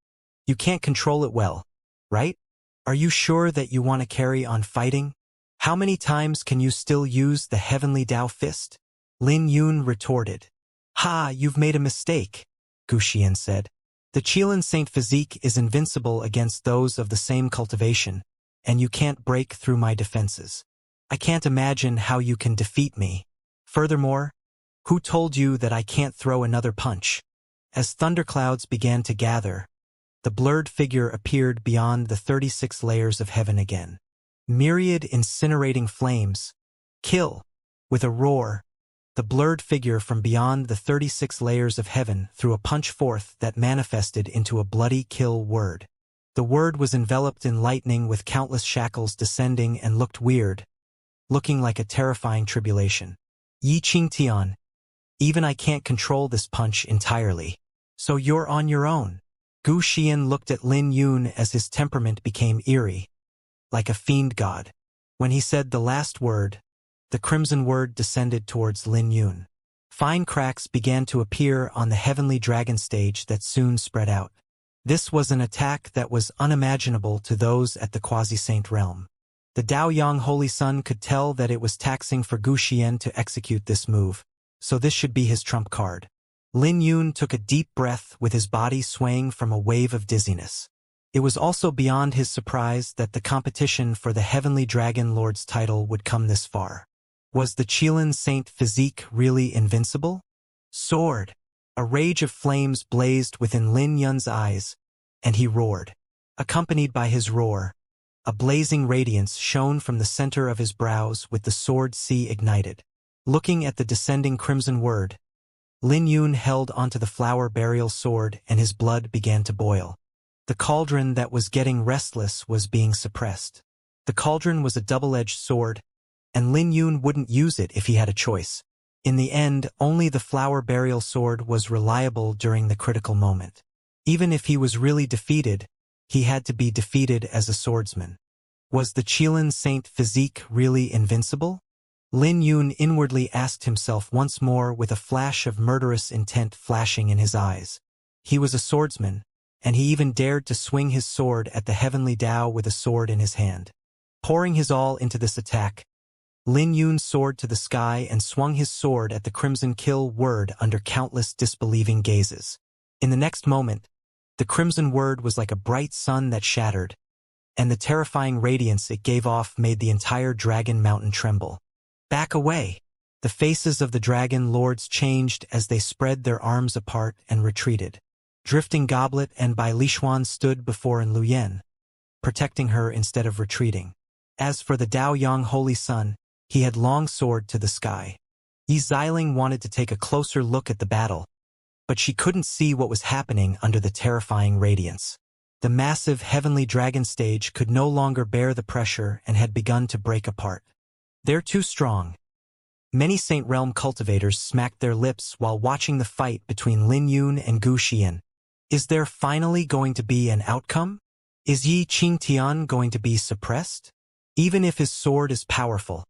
A: "You can't control it well, right? Are you sure that you want to carry on fighting? How many times can you still use the Heavenly Dao Fist?" Lin Yun retorted. "Ha, you've made a mistake," Gu Xian said. "The Qilin Saint physique is invincible against those of the same cultivation, and you can't break through my defenses. I can't imagine how you can defeat me. Furthermore, who told you that I can't throw another punch?" As thunderclouds began to gather, the blurred figure appeared beyond the 36 layers of heaven again. Myriad incinerating flames. Kill! With a roar, the blurred figure from beyond the 36 layers of heaven threw a punch forth that manifested into a bloody kill word. The word was enveloped in lightning with countless shackles descending and looked weird, looking like a terrifying tribulation. Yi Qingtian, even I can't control this punch entirely. So you're on your own. Gu Xian looked at Lin Yun as his temperament became eerie, like a fiend god. When he said the last word, the crimson word descended towards Lin Yun. Fine cracks began to appear on the heavenly dragon stage that soon spread out. This was an attack that was unimaginable to those at the quasi-saint realm. The Daoyang Holy Sun could tell that it was taxing for Gu Xian to execute this move, so this should be his trump card. Lin Yun took a deep breath with his body swaying from a wave of dizziness. It was also beyond his surprise that the competition for the Heavenly Dragon Lord's title would come this far. Was the Qilin Saint physique really invincible? Sword! A rage of flames blazed within Lin Yun's eyes, and he roared. Accompanied by his roar, a blazing radiance shone from the center of his brows with the sword sea ignited. Looking at the descending crimson word, Lin Yun held onto the flower burial sword and his blood began to boil. The cauldron that was getting restless was being suppressed. The cauldron was a double-edged sword, and Lin Yun wouldn't use it if he had a choice. In the end, only the flower burial sword was reliable during the critical moment. Even if he was really defeated, he had to be defeated as a swordsman. Was the Qilin Saint physique really invincible? Lin Yun inwardly asked himself once more with a flash of murderous intent flashing in his eyes. He was a swordsman, and he even dared to swing his sword at the heavenly Tao with a sword in his hand. Pouring his all into this attack, Lin Yun soared to the sky and swung his sword at the crimson kill word under countless disbelieving gazes. In the next moment, the crimson word was like a bright sun that shattered, and the terrifying radiance it gave off made the entire dragon mountain tremble. Back away! The faces of the dragon lords changed as they spread their arms apart and retreated. Drifting Goblet and Bai Lishuan stood before An Luyen, protecting her instead of retreating. As for the Daoyang Holy Sun, he had long soared to the sky. Yi Xiling wanted to take a closer look at the battle, but she couldn't see what was happening under the terrifying radiance. The massive heavenly dragon stage could no longer bear the pressure and had begun to break apart. They're too strong. Many Saint Realm cultivators smacked their lips while watching the fight between Lin Yun and Gu Xian. Is there finally going to be an outcome? Is Yi Qingtian going to be suppressed? Even if his sword is powerful,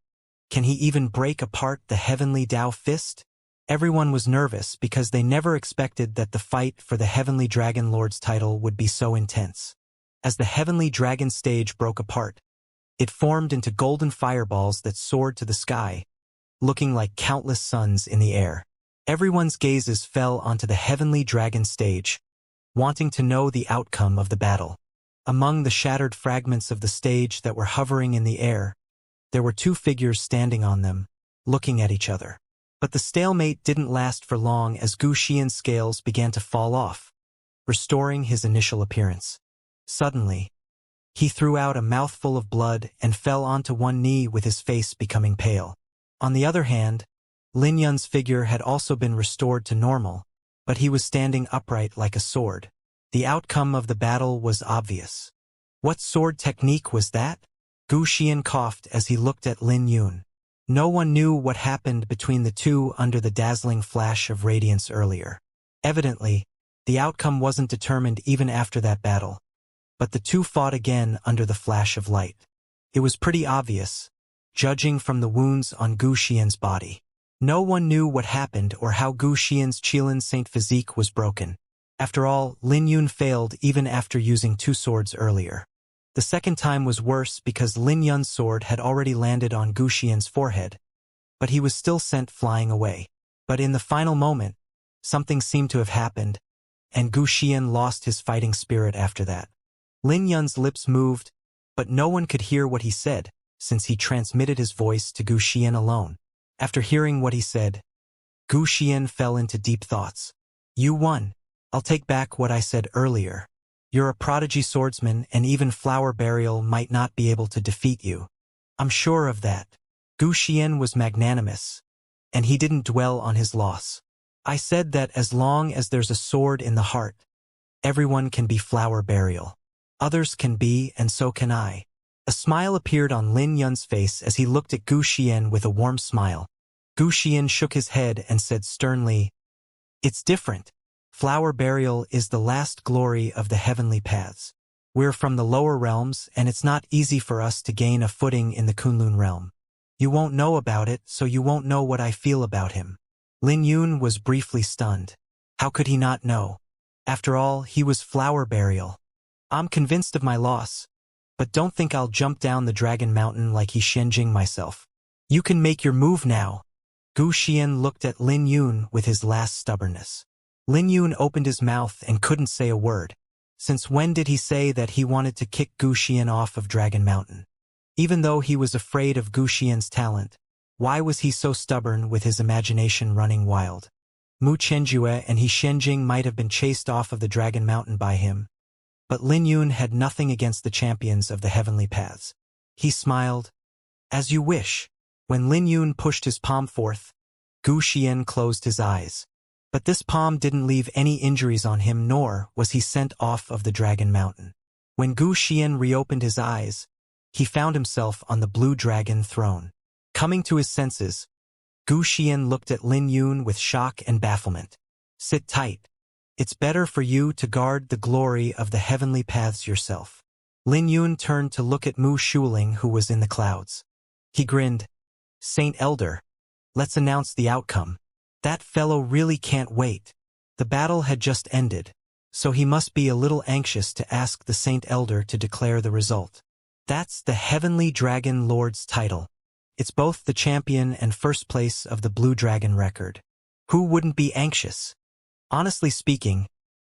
A: can he even break apart the heavenly Dao fist? Everyone was nervous because they never expected that the fight for the Heavenly Dragon Lord's title would be so intense. As the Heavenly Dragon stage broke apart, it formed into golden fireballs that soared to the sky, looking like countless suns in the air. Everyone's gazes fell onto the heavenly dragon stage, wanting to know the outcome of the battle. Among the shattered fragments of the stage that were hovering in the air, there were two figures standing on them, looking at each other. But the stalemate didn't last for long as Wuxia's scales began to fall off, restoring his initial appearance. Suddenly, he threw out a mouthful of blood and fell onto one knee with his face becoming pale. On the other hand, Lin Yun's figure had also been restored to normal, but he was standing upright like a sword. The outcome of the battle was obvious. What sword technique was that? Gu Xian coughed as he looked at Lin Yun. No one knew what happened between the two under the dazzling flash of radiance earlier. Evidently, the outcome wasn't determined even after that battle. But the two fought again under the flash of light. It was pretty obvious, judging from the wounds on Gu Xian's body. No one knew what happened or how Gu Xian's Qilin Saint physique was broken. After all, Lin Yun failed even after using two swords earlier. The second time was worse because Lin Yun's sword had already landed on Gu Xian's forehead, but he was still sent flying away. But in the final moment, something seemed to have happened, and Gu Xian lost his fighting spirit after that. Lin Yun's lips moved, but no one could hear what he said, since he transmitted his voice to Gu Xian alone. After hearing what he said, Gu Xian fell into deep thoughts. You won. I'll take back what I said earlier. You're a prodigy swordsman and even Flower Burial might not be able to defeat you. I'm sure of that. Gu Xian was magnanimous, and he didn't dwell on his loss. I said that as long as there's a sword in the heart, everyone can be Flower Burial. Others can be, and so can I. A smile appeared on Lin Yun's face as he looked at Gu Xian with a warm smile. Gu Xian shook his head and said sternly, "It's different. Flower Burial is the last glory of the heavenly paths. We're from the lower realms, and it's not easy for us to gain a footing in the Kunlun realm. You won't know about it, so you won't know what I feel about him." Lin Yun was briefly stunned. How could he not know? After all, he was Flower Burial. I'm convinced of my loss, but don't think I'll jump down the Dragon Mountain like he Xianjing myself. You can make your move now. Gu Xian looked at Lin Yun with his last stubbornness. Lin Yun opened his mouth and couldn't say a word. Since when did he say that he wanted to kick Gu Xian off of Dragon Mountain? Even though he was afraid of Gu Xian's talent, why was he so stubborn with his imagination running wild? Mu Chenjue and He Xianjing might have been chased off of the Dragon Mountain by him, but Lin Yun had nothing against the champions of the heavenly paths. He smiled. As you wish. When Lin Yun pushed his palm forth, Gu Xian closed his eyes. But this palm didn't leave any injuries on him, nor was he sent off of the Dragon Mountain. When Gu Xian reopened his eyes, he found himself on the blue dragon throne. Coming to his senses, Gu Xian looked at Lin Yun with shock and bafflement. Sit tight. It's better for you to guard the glory of the heavenly paths yourself. Lin Yun turned to look at Mu Shuling, who was in the clouds. He grinned. Saint Elder, let's announce the outcome. That fellow really can't wait. The battle had just ended, so he must be a little anxious to ask the Saint Elder to declare the result. That's the Heavenly Dragon Lord's title. It's both the champion and first place of the Blue Dragon record. Who wouldn't be anxious? Honestly speaking,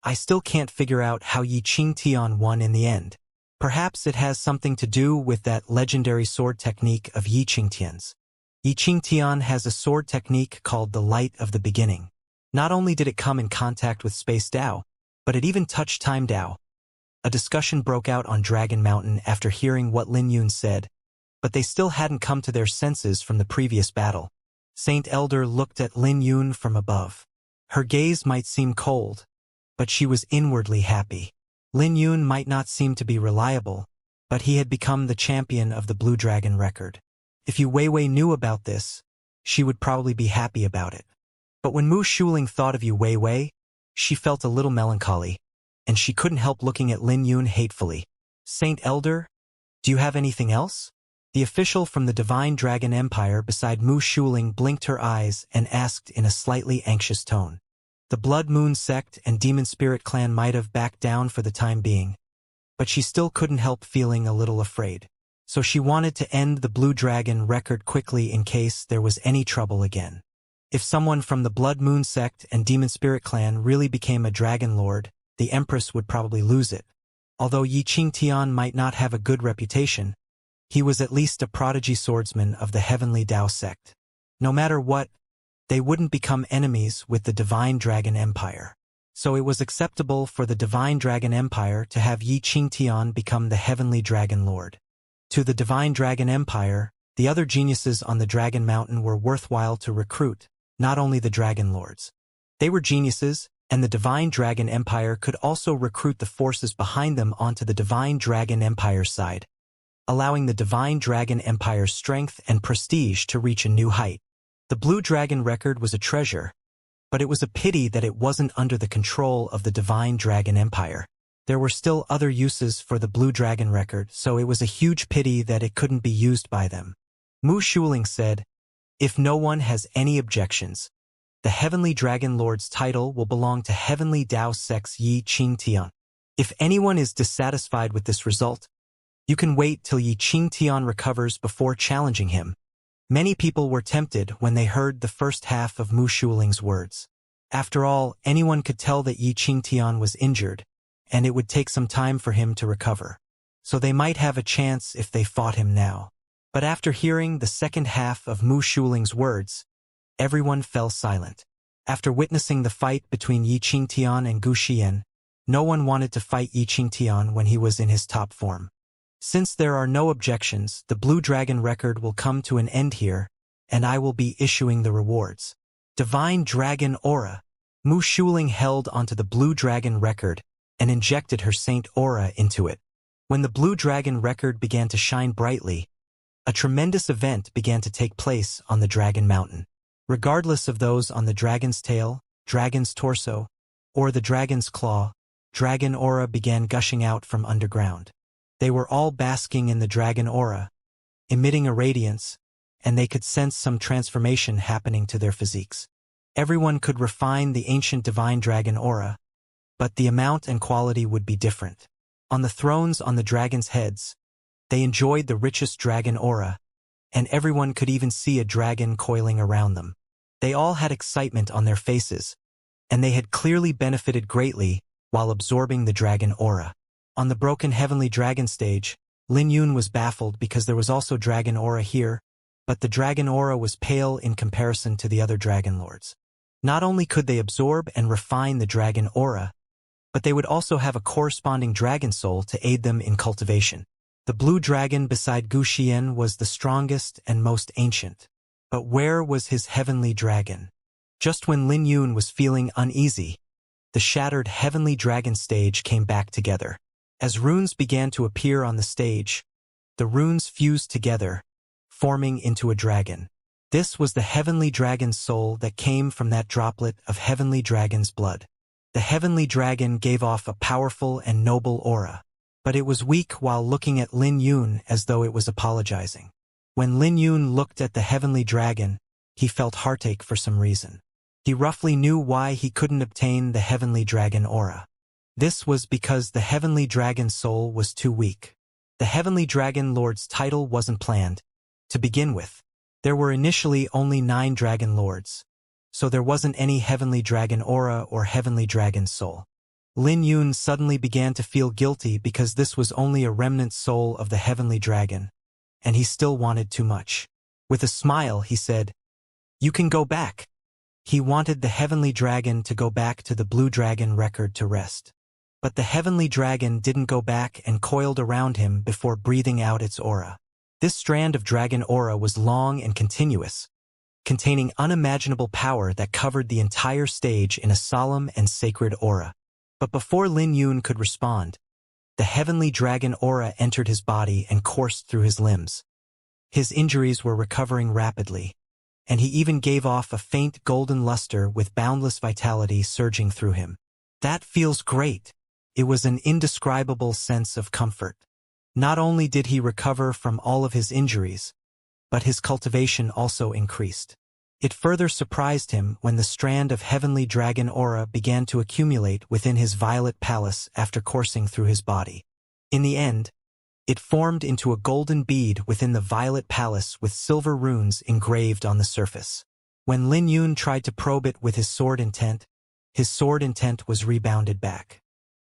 A: I still can't figure out how Yi Qingtian won in the end. Perhaps it has something to do with that legendary sword technique of Yi Qingtian's. Yi Qingtian has a sword technique called the Light of the Beginning. Not only did it come in contact with Space Dao, but it even touched Time Dao. A discussion broke out on Dragon Mountain after hearing what Lin Yun said, but they still hadn't come to their senses from the previous battle. Saint Elder looked at Lin Yun from above. Her gaze might seem cold, but she was inwardly happy. Lin Yun might not seem to be reliable, but he had become the champion of the Blue Dragon record. If Yu Weiwei knew about this, she would probably be happy about it. But when Mu Shuling thought of Yu Weiwei, she felt a little melancholy, and she couldn't help looking at Lin Yun hatefully. Saint Elder, do you have anything else? The official from the Divine Dragon Empire beside Mu Shuling blinked her eyes and asked in a slightly anxious tone. The Blood Moon sect and Demon Spirit clan might have backed down for the time being, but she still couldn't help feeling a little afraid. So she wanted to end the Blue Dragon record quickly in case there was any trouble again. If someone from the Blood Moon sect and Demon Spirit clan really became a dragon lord, the Empress would probably lose it. Although Yi Qingtian might not have a good reputation, he was at least a prodigy swordsman of the Heavenly Dao sect. No matter what, they wouldn't become enemies with the Divine Dragon Empire. So it was acceptable for the Divine Dragon Empire to have Yi Qingtian become the Heavenly Dragon Lord. To the Divine Dragon Empire, the other geniuses on the Dragon Mountain were worthwhile to recruit, not only the Dragon Lords. They were geniuses, and the Divine Dragon Empire could also recruit the forces behind them onto the Divine Dragon Empire's side, allowing the Divine Dragon Empire's strength and prestige to reach a new height. The Blue Dragon record was a treasure, but it was a pity that it wasn't under the control of the Divine Dragon Empire. There were still other uses for the Blue Dragon record, so it was a huge pity that it couldn't be used by them. Mu Shuling said, "If no one has any objections, the Heavenly Dragon Lord's title will belong to Heavenly Dao Sect's Yi Qingtian. If anyone is dissatisfied with this result, you can wait till Yi Qingtian recovers before challenging him." Many people were tempted when they heard the first half of Mu Shuling's words. After all, anyone could tell that Yi Qingtian was injured, and it would take some time for him to recover. So they might have a chance if they fought him now. But after hearing the second half of Mu Shuling's words, everyone fell silent. After witnessing the fight between Yi Qingtian and Gu Xian, no one wanted to fight Yi Qingtian when he was in his top form. Since there are no objections, the Blue Dragon record will come to an end here, and I will be issuing the rewards. Divine Dragon Aura. Mu Shuling held onto the Blue Dragon record and injected her Saint Aura into it. When the Blue Dragon record began to shine brightly, a tremendous event began to take place on the Dragon Mountain. Regardless of those on the dragon's tail, dragon's torso, or the dragon's claw, dragon aura began gushing out from underground. They were all basking in the dragon aura, emitting a radiance, and they could sense some transformation happening to their physiques. Everyone could refine the ancient divine dragon aura, but the amount and quality would be different. On the thrones on the dragons' heads, they enjoyed the richest dragon aura, and everyone could even see a dragon coiling around them. They all had excitement on their faces, and they had clearly benefited greatly while absorbing the dragon aura. On the broken heavenly dragon stage, Lin Yun was baffled because there was also dragon aura here, but the dragon aura was pale in comparison to the other dragon lords. Not only could they absorb and refine the dragon aura, but they would also have a corresponding dragon soul to aid them in cultivation. The blue dragon beside Gu Xian was the strongest and most ancient. But where was his heavenly dragon? Just when Lin Yun was feeling uneasy, the shattered heavenly dragon stage came back together. As runes began to appear on the stage, the runes fused together, forming into a dragon. This was the heavenly dragon's soul that came from that droplet of heavenly dragon's blood. The heavenly dragon gave off a powerful and noble aura, but it was weak while looking at Lin Yun as though it was apologizing. When Lin Yun looked at the heavenly dragon, he felt heartache for some reason. He roughly knew why he couldn't obtain the heavenly dragon aura. This was because the heavenly dragon's soul was too weak. The heavenly dragon lord's title wasn't planned. To begin with, there were initially only 9 dragon lords, so there wasn't any heavenly dragon aura or heavenly dragon soul. Lin Yun suddenly began to feel guilty because this was only a remnant soul of the heavenly dragon, and he still wanted too much. With a smile, he said, "You can go back." He wanted the heavenly dragon to go back to the blue dragon record to rest. But the heavenly dragon didn't go back and coiled around him before breathing out its aura. This strand of dragon aura was long and continuous, containing unimaginable power that covered the entire stage in a solemn and sacred aura. But before Lin Yun could respond, the heavenly dragon aura entered his body and coursed through his limbs. His injuries were recovering rapidly, and he even gave off a faint golden luster with boundless vitality surging through him. That feels great. It was an indescribable sense of comfort. Not only did he recover from all of his injuries, but his cultivation also increased. It further surprised him when the strand of heavenly dragon aura began to accumulate within his violet palace after coursing through his body. In the end, it formed into a golden bead within the violet palace with silver runes engraved on the surface. When Lin Yun tried to probe it with his sword intent was rebounded back.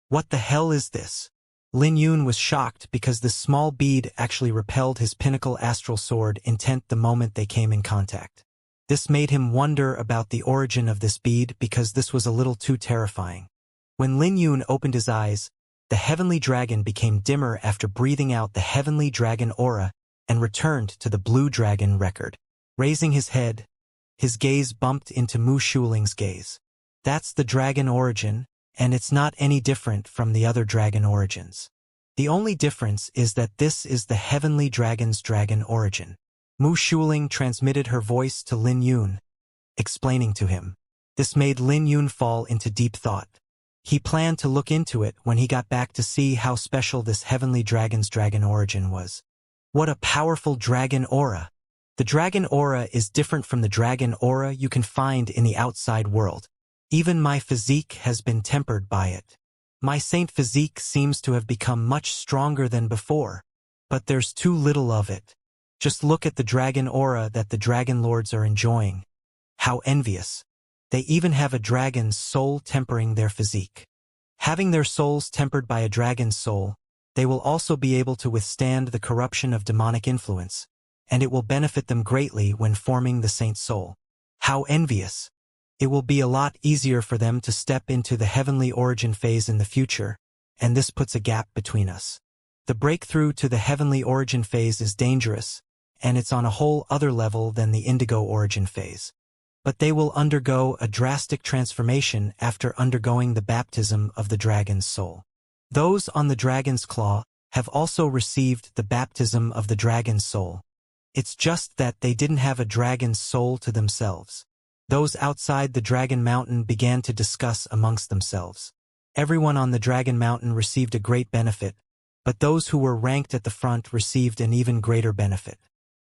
A: What the hell is this? Lin Yun was shocked because this small bead actually repelled his pinnacle astral sword intent the moment they came in contact. This made him wonder about the origin of this bead because this was a little too terrifying. When Lin Yun opened his eyes, the heavenly dragon became dimmer after breathing out the heavenly dragon aura and returned to the blue dragon record. Raising his head, his gaze bumped into Mu Shuling's gaze. That's the dragon origin, and it's not any different from the other dragon origins. The only difference is that this is the heavenly dragon's dragon origin. Mu Shuling transmitted her voice to Lin Yun, explaining to him. This made Lin Yun fall into deep thought. He planned to look into it when he got back to see how special this heavenly dragon's dragon origin was. What a powerful dragon aura! The dragon aura is different from the dragon aura you can find in the outside world. Even my physique has been tempered by it. My saint physique seems to have become much stronger than before, but there's too little of it. Just look at the dragon aura that the dragon lords are enjoying. How envious. They even have a dragon's soul tempering their physique. Having their souls tempered by a dragon's soul, they will also be able to withstand the corruption of demonic influence, and it will benefit them greatly when forming the saint's soul. How envious. It will be a lot easier for them to step into the heavenly origin phase in the future, and this puts a gap between us. The breakthrough to the heavenly origin phase is dangerous, and it's on a whole other level than the indigo origin phase. But they will undergo a drastic transformation after undergoing the baptism of the dragon's soul. Those on the dragon's claw have also received the baptism of the dragon's soul. It's just that they didn't have a dragon's soul to themselves. Those outside the Dragon Mountain began to discuss amongst themselves. Everyone on the Dragon Mountain received a great benefit, but those who were ranked at the front received an even greater benefit.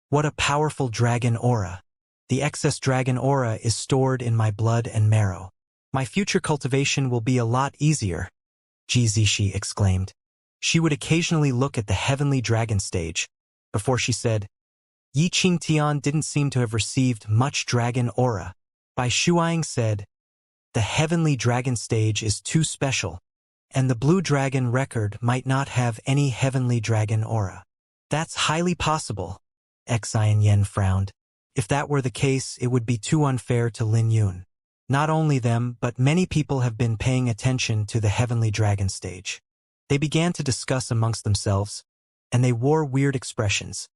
A: What a powerful dragon aura! The excess dragon aura is stored in my blood and marrow. My future cultivation will be a lot easier, Zishi exclaimed. She would occasionally look at the heavenly dragon stage, before she said, Yi Qingtian didn't seem to have received much dragon aura. Bai Shuang said, the heavenly dragon stage is too special, and the blue dragon record might not have any heavenly dragon aura. That's highly possible, Xian Yen frowned. If that were the case, it would be too unfair to Lin Yun. Not only them, but many people have been paying attention to the heavenly dragon stage. They began to discuss amongst themselves, and they wore weird expressions,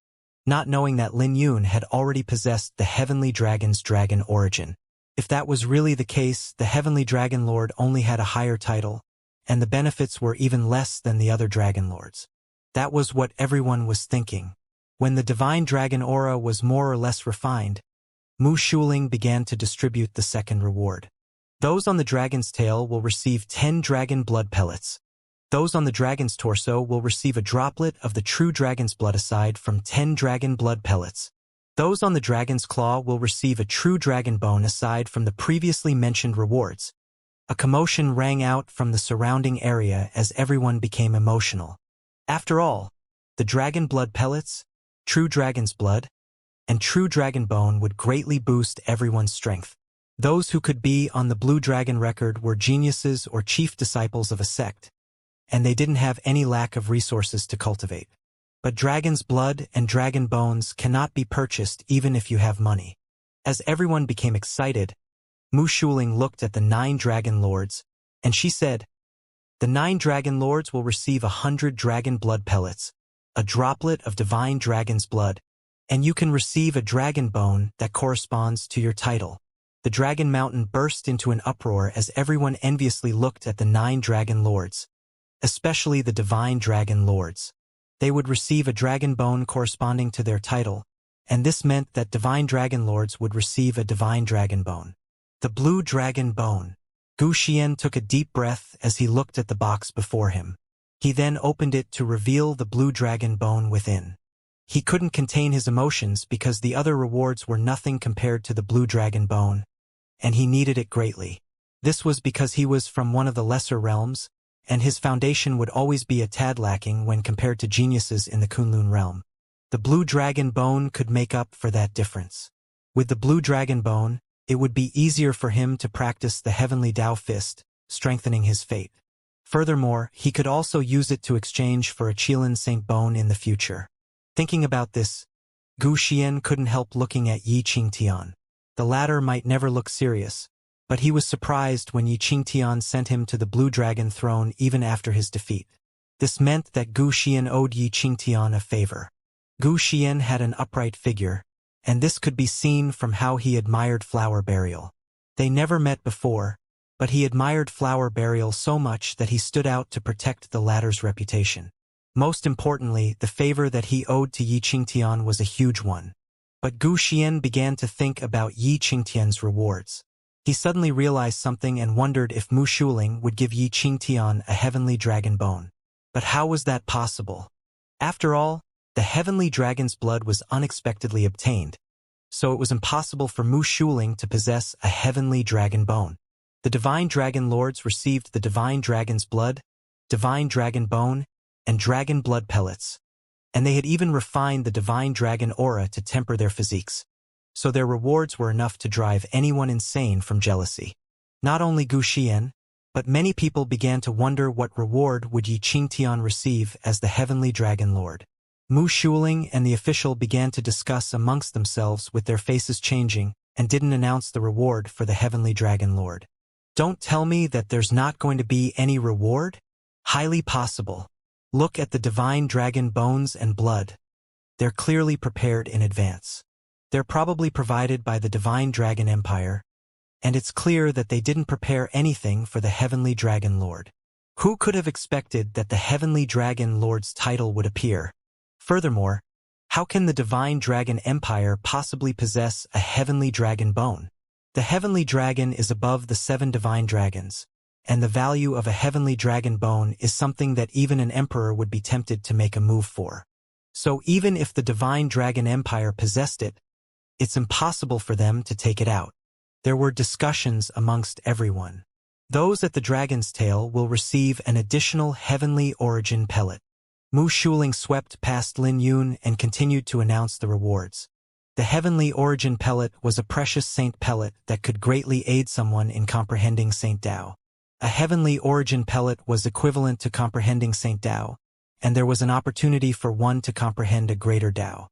A: not knowing that Lin Yun had already possessed the heavenly dragon's dragon origin. If that was really the case, the heavenly dragon lord only had a higher title, and the benefits were even less than the other dragon lords. That was what everyone was thinking. When the divine dragon aura was more or less refined, Mu Shuling began to distribute the second reward. Those on the dragon's tail will receive 10 dragon blood pellets. Those on the dragon's torso will receive a droplet of the true dragon's blood aside from 10 dragon blood pellets. Those on the dragon's claw will receive a true dragon bone aside from the previously mentioned rewards. A commotion rang out from the surrounding area as everyone became emotional. After all, the dragon blood pellets, true dragon's blood, and true dragon bone would greatly boost everyone's strength. Those who could be on the blue dragon record were geniuses or chief disciples of a sect, and they didn't have any lack of resources to cultivate. But dragon's blood and dragon bones cannot be purchased even if you have money. As everyone became excited, Mu Shuling looked at the 9 dragon lords, and she said, the 9 dragon lords will receive 100 dragon blood pellets, a droplet of divine dragon's blood, and you can receive a dragon bone that corresponds to your title. The Dragon Mountain burst into an uproar as everyone enviously looked at the 9 dragon lords, especially the divine dragon lords. They would receive a dragon bone corresponding to their title, and this meant that divine dragon lords would receive a divine dragon bone. The blue dragon bone. Gu Xian took a deep breath as he looked at the box before him. He then opened it to reveal the blue dragon bone within. He couldn't contain his emotions because the other rewards were nothing compared to the blue dragon bone, and he needed it greatly. This was because he was from one of the lesser realms, and his foundation would always be a tad lacking when compared to geniuses in the Kunlun realm. The blue dragon bone could make up for that difference. With the blue dragon bone, it would be easier for him to practice the heavenly Tao fist, strengthening his fate. Furthermore, he could also use it to exchange for a Qilin Saint Bone in the future. Thinking about this, Gu Xian couldn't help looking at Yi Qingtian. The latter might never look serious, but he was surprised when Yi Qingtian sent him to the Blue Dragon throne even after his defeat. This meant that Gu Xian owed Yi Qingtian a favor. Gu Xian had an upright figure, and this could be seen from how he admired Flower Burial. They never met before, but he admired Flower Burial so much that he stood out to protect the latter's reputation. Most importantly, the favor that he owed to Yi Qingtian was a huge one. But Gu Xian began to think about Yi Qingtian's rewards. He suddenly realized something and wondered if Mu Shuling would give Yi Qingtian a heavenly dragon bone. But how was that possible? After all, the heavenly dragon's blood was unexpectedly obtained, so it was impossible for Mu Shuling to possess a heavenly dragon bone. The Divine Dragon Lords received the Divine Dragon's blood, Divine Dragon Bone, and Dragon Blood Pellets, and they had even refined the Divine Dragon Aura to temper their physiques, so their rewards were enough to drive anyone insane from jealousy. Not only Gu Xian, but many people began to wonder what reward would Yi Qingtian receive as the Heavenly Dragon Lord. Mu Shuling and the official began to discuss amongst themselves with their faces changing and didn't announce the reward for the Heavenly Dragon Lord. Don't tell me that there's not going to be any reward? Highly possible. Look at the Divine Dragon bones and blood. They're clearly prepared in advance. They're probably provided by the Divine Dragon Empire, and it's clear that they didn't prepare anything for the Heavenly Dragon Lord. Who could have expected that the Heavenly Dragon Lord's title would appear? Furthermore, how can the Divine Dragon Empire possibly possess a Heavenly Dragon bone? The Heavenly Dragon is above the 7 Divine Dragons, and the value of a Heavenly Dragon bone is something that even an emperor would be tempted to make a move for. So even if the Divine Dragon Empire possessed it, it's impossible for them to take it out. There were discussions amongst everyone. Those at the Dragon's Tail will receive an additional Heavenly Origin pellet. Mu Shuling swept past Lin Yun and continued to announce the rewards. The Heavenly Origin pellet was a precious saint pellet that could greatly aid someone in comprehending Saint Tao. A Heavenly Origin pellet was equivalent to comprehending Saint Tao, and there was an opportunity for one to comprehend a greater Tao.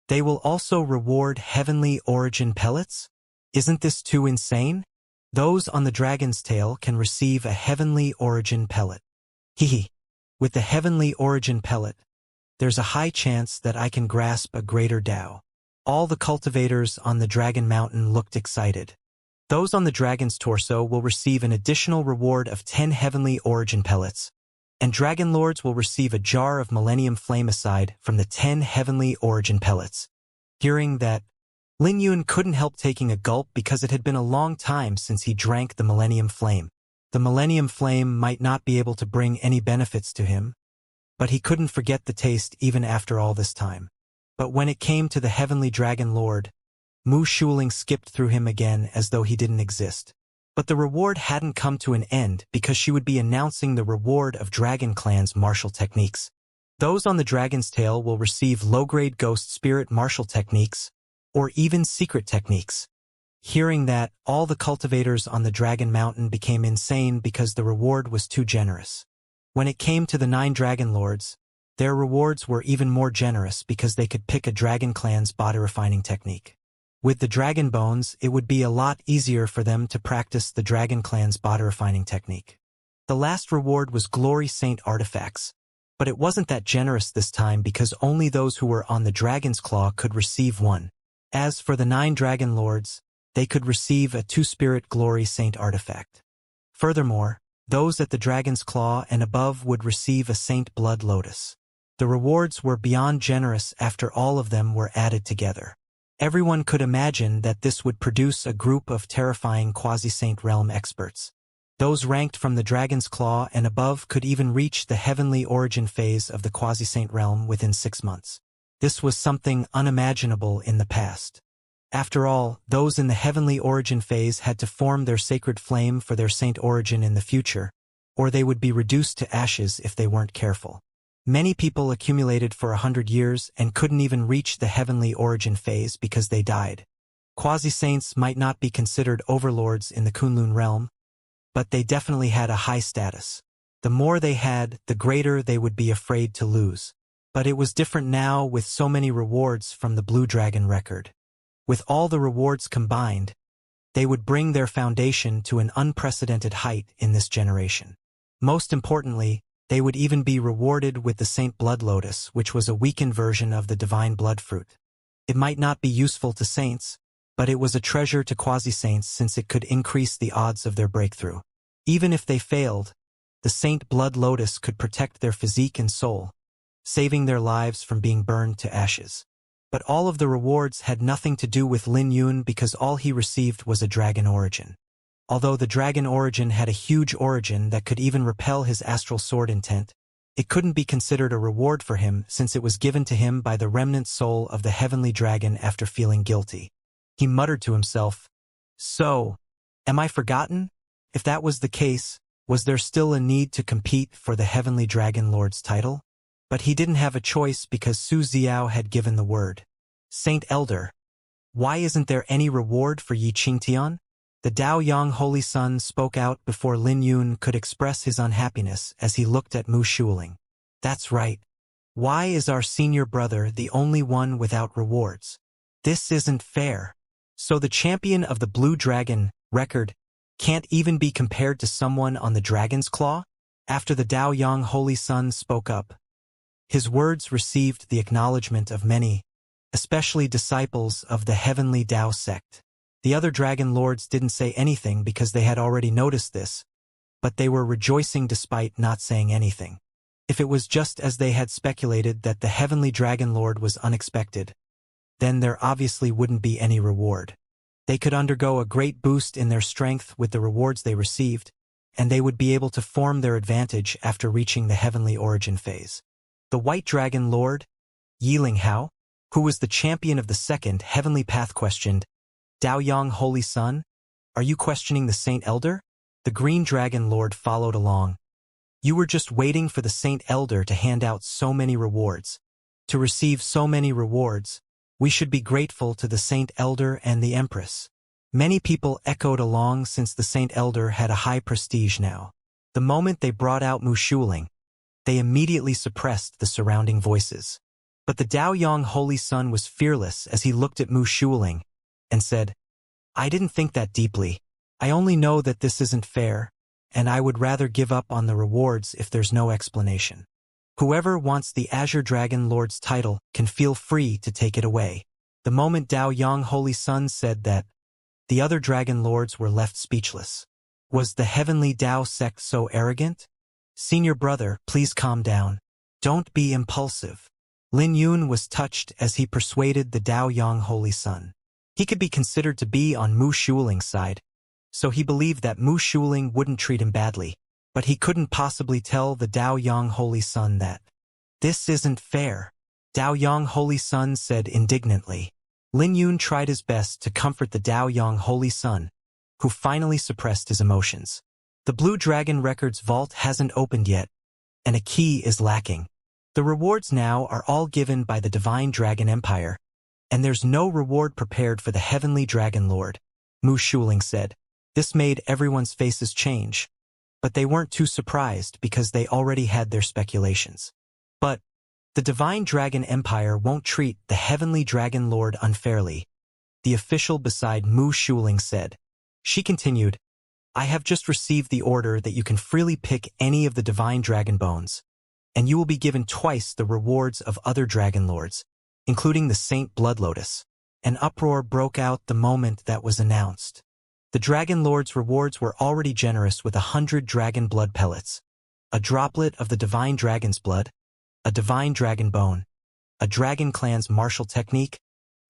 A: They will also reward Heavenly Origin pellets? Isn't this too insane? Those on the Dragon's Tail can receive a Heavenly Origin pellet. Hehe. With the Heavenly Origin pellet, there's a high chance that I can grasp a greater Tao. All the cultivators on the Dragon Mountain looked excited. Those on the Dragon's torso will receive an additional reward of 10 Heavenly Origin pellets, and Dragon Lords will receive a jar of Millennium Flame aside from the 10 Heavenly Origin pellets. Hearing that, Lin Yun couldn't help taking a gulp because it had been a long time since he drank the Millennium Flame. The Millennium Flame might not be able to bring any benefits to him, but he couldn't forget the taste even after all this time. But when it came to the Heavenly Dragon Lord, Mu Shuling skipped through him again as though he didn't exist. But the reward hadn't come to an end because she would be announcing the reward of Dragon Clan's martial techniques. Those on the Dragon's Tail will receive low-grade Ghost Spirit martial techniques, or even secret techniques. Hearing that, all the cultivators on the Dragon Mountain became insane because the reward was too generous. When it came to the 9 Dragon Lords, their rewards were even more generous because they could pick a Dragon Clan's body refining technique. With the Dragon Bones, it would be a lot easier for them to practice the Dragon Clan's body refining technique. The last reward was Glory Saint Artifacts, but it wasn't that generous this time because only those who were on the Dragon's Claw could receive one. As for the 9 Dragon Lords, they could receive a 2-Spirit Glory Saint Artifact. Furthermore, those at the Dragon's Claw and above would receive a Saint Blood Lotus. The rewards were beyond generous after all of them were added together. Everyone could imagine that this would produce a group of terrifying quasi-saint realm experts. Those ranked from the Dragon's Claw and above could even reach the Heavenly Origin phase of the quasi-saint realm within 6 months. This was something unimaginable in the past. After all, those in the Heavenly Origin phase had to form their sacred flame for their saint origin in the future, or they would be reduced to ashes if they weren't careful. Many people accumulated for 100 years and couldn't even reach the Heavenly Origin phase because they died. Quasi-saints might not be considered overlords in the Kunlun realm, but they definitely had a high status. The more they had, the greater they would be afraid to lose. But it was different now with so many rewards from the Blue Dragon record. With all the rewards combined, they would bring their foundation to an unprecedented height in this generation. Most importantly, they would even be rewarded with the Saint Blood Lotus, which was a weakened version of the Divine Blood Fruit. It might not be useful to saints, but it was a treasure to quasi-saints since it could increase the odds of their breakthrough. Even if they failed, the Saint Blood Lotus could protect their physique and soul, saving their lives from being burned to ashes. But all of the rewards had nothing to do with Lin Yun because all he received was a dragon origin. Although the dragon origin had a huge origin that could even repel his astral sword intent, it couldn't be considered a reward for him since it was given to him by the remnant soul of the heavenly dragon after feeling guilty. He muttered to himself, "So, am I forgotten? If that was the case, was there still a need to compete for the Heavenly Dragon Lord's title?" But he didn't have a choice because Su Xiao had given the word. "Saint Elder, why isn't there any reward for Yi Qingtian?" The Daoyang Holy Sun spoke out before Lin Yun could express his unhappiness as he looked at Mu Shuling. "That's right. Why is our senior brother the only one without rewards? This isn't fair. So the champion of the Blue Dragon record can't even be compared to someone on the Dragon's Claw?" After the Daoyang Holy Sun spoke up, his words received the acknowledgement of many, especially disciples of the Heavenly Dao sect. The other Dragon Lords didn't say anything because they had already noticed this, but they were rejoicing despite not saying anything. If it was just as they had speculated that the Heavenly Dragon Lord was unexpected, then there obviously wouldn't be any reward. They could undergo a great boost in their strength with the rewards they received, and they would be able to form their advantage after reaching the heavenly origin phase. The White Dragon Lord, Yi Linghao, who was the champion of the second heavenly path, questioned, "Daoyang Holy Sun, are you questioning the Saint Elder?" The Green Dragon Lord followed along. "You were just waiting for the Saint Elder to hand out so many rewards. To receive so many rewards, we should be grateful to the Saint Elder and the Empress." Many people echoed along since the Saint Elder had a high prestige now. The moment they brought out Mu Shuling, they immediately suppressed the surrounding voices. But the Daoyang Holy Sun was fearless as he looked at Mu Shuling and said, "I didn't think that deeply. I only know that this isn't fair, and I would rather give up on the rewards if there's no explanation. Whoever wants the Azure Dragon Lord's title can feel free to take it away." The moment Daoyang Holy Sun said that, the other Dragon Lords were left speechless. Was the Heavenly Dao sect so arrogant? "Senior brother, please calm down. Don't be impulsive." Lin Yun was touched as he persuaded the Daoyang Holy Sun. He could be considered to be on Mu Shuling's side, so he believed that Mu Shuling wouldn't treat him badly. But he couldn't possibly tell the Daoyang Holy Sun that. "This isn't fair," Daoyang Holy Sun said indignantly. Lin Yun tried his best to comfort the Daoyang Holy Sun, who finally suppressed his emotions. The Blue Dragon Records vault hasn't opened yet, and a key is lacking. The rewards now are all given by the Divine Dragon Empire, and there's no reward prepared for the Heavenly Dragon Lord, Mu Shuling said. This made everyone's faces change, but they weren't too surprised because they already had their speculations. But the Divine Dragon Empire won't treat the Heavenly Dragon Lord unfairly, the official beside Mu Shuling said. She continued, "I have just received the order that you can freely pick any of the Divine Dragon Bones, and you will be given twice the rewards of other Dragon Lords, including the Saint Blood Lotus." An uproar broke out the moment that was announced. The Dragon Lord's rewards were already generous with 100 dragon blood pellets, a droplet of the Divine Dragon's blood, a Divine Dragon Bone, a Dragon Clan's martial technique,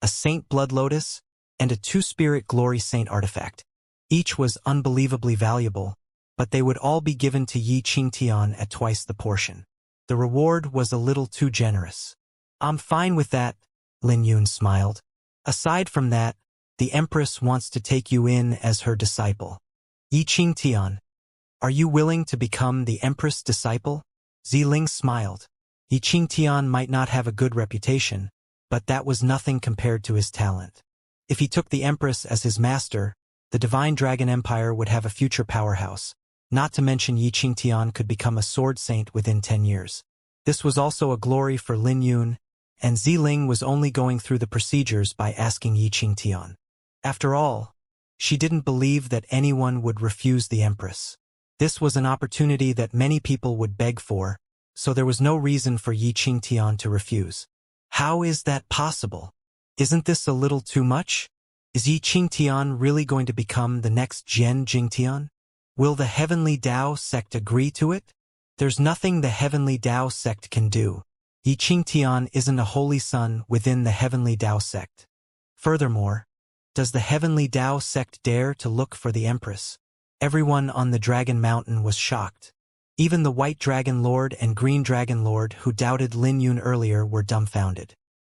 A: a Saint Blood Lotus, and a Two-Spirit Glory Saint artifact. Each was unbelievably valuable, but they would all be given to Yi Qingtian at twice the portion. The reward was a little too generous. "I'm fine with that," Lin Yun smiled. "Aside from that, the Empress wants to take you in as her disciple. Yi Qingtian, are you willing to become the Empress' disciple?" Ziling smiled. Yi Qingtian might not have a good reputation, but that was nothing compared to his talent. If he took the Empress as his master, the Divine Dragon Empire would have a future powerhouse. Not to mention Yi Qingtian could become a sword saint within 10 years. This was also a glory for Lin Yun, and Ziling was only going through the procedures by asking Yi Qingtian. After all, she didn't believe that anyone would refuse the Empress. This was an opportunity that many people would beg for, so there was no reason for Yi Qingtian to refuse. How is that possible? Isn't this a little too much? Is Yi Qingtian really going to become the next Jian Jingtian? Will the Heavenly Tao sect agree to it? There's nothing the Heavenly Tao sect can do. Yi Qingtian isn't a holy son within the Heavenly Tao sect. Furthermore, does the Heavenly Tao sect dare to look for the Empress? Everyone on the Dragon Mountain was shocked. Even the White Dragon Lord and Green Dragon Lord who doubted Lin Yun earlier were dumbfounded.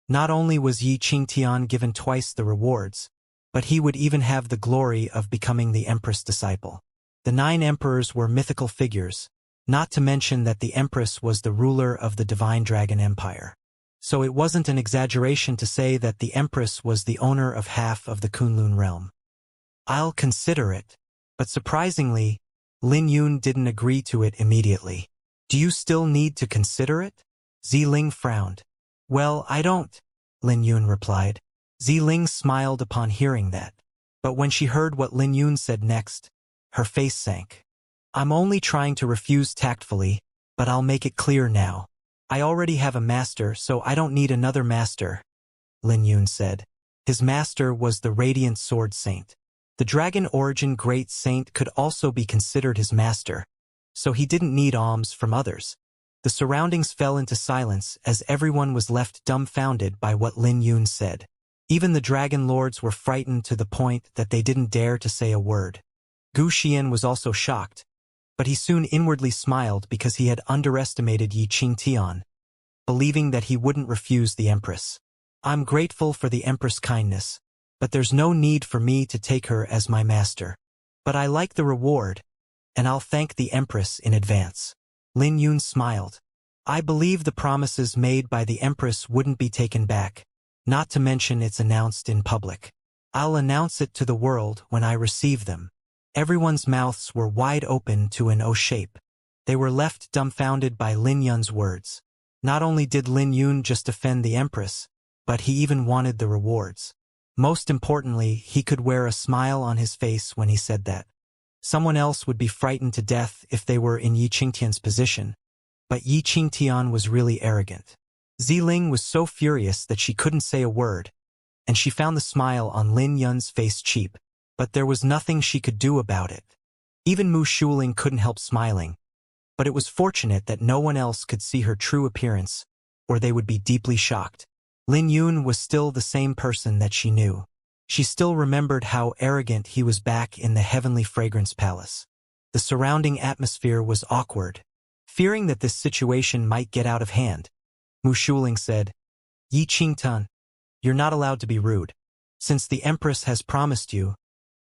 A: Not only was Yi Qingtian given twice the rewards, but he would even have the glory of becoming the Empress disciple. The 9 emperors were mythical figures, not to mention that the Empress was the ruler of the Divine Dragon Empire. So it wasn't an exaggeration to say that the Empress was the owner of half of the Kunlun realm. I'll consider it, but surprisingly, Lin Yun didn't agree to it immediately. Do you still need to consider it? Ziling frowned. Well, I don't, Lin Yun replied. Ziling smiled upon hearing that. But when she heard what Lin Yun said next, her face sank. I'm only trying to refuse tactfully, but I'll make it clear now. I already have a master, so I don't need another master, Lin Yun said. His master was the Radiant Sword Saint. The Dragon Origin Great Saint could also be considered his master, so he didn't need alms from others. The surroundings fell into silence as everyone was left dumbfounded by what Lin Yun said. Even the Dragon Lords were frightened to the point that they didn't dare to say a word. Gu Xian was also shocked, but he soon inwardly smiled because he had underestimated Yi Qingtian, believing that he wouldn't refuse the Empress. I'm grateful for the Empress' kindness, but there's no need for me to take her as my master. But I like the reward, and I'll thank the Empress in advance. Lin Yun smiled. I believe the promises made by the Empress wouldn't be taken back, not to mention it's announced in public. I'll announce it to the world when I receive them. Everyone's mouths were wide open to an O shape. They were left dumbfounded by Lin Yun's words. Not only did Lin Yun just defend the Empress, but he even wanted the rewards. Most importantly, he could wear a smile on his face when he said that. Someone else would be frightened to death if they were in Yi Qingtian's position, but Yi Qingtian was really arrogant. Ziling was so furious that she couldn't say a word, and she found the smile on Lin Yun's face cheap, but there was nothing she could do about it. Even Mu Shuling couldn't help smiling, but it was fortunate that no one else could see her true appearance, or they would be deeply shocked. Lin Yun was still the same person that she knew. She still remembered how arrogant he was back in the Heavenly Fragrance Palace. The surrounding atmosphere was awkward. Fearing that this situation might get out of hand, Mu Shuling said, Yi Qingtian, you're not allowed to be rude. Since the Empress has promised you,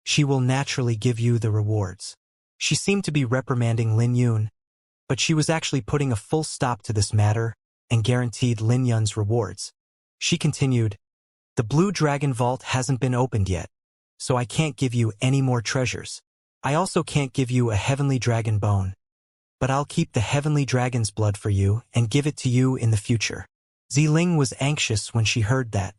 A: she will naturally give you the rewards. She seemed to be reprimanding Lin Yun, but she was actually putting a full stop to this matter and guaranteed Lin Yun's rewards. She continued, the Blue Dragon Vault hasn't been opened yet, so I can't give you any more treasures. I also can't give you a Heavenly Dragon Bone, but I'll keep the Heavenly Dragon's blood for you and give it to you in the future. Ziling was anxious when she heard that.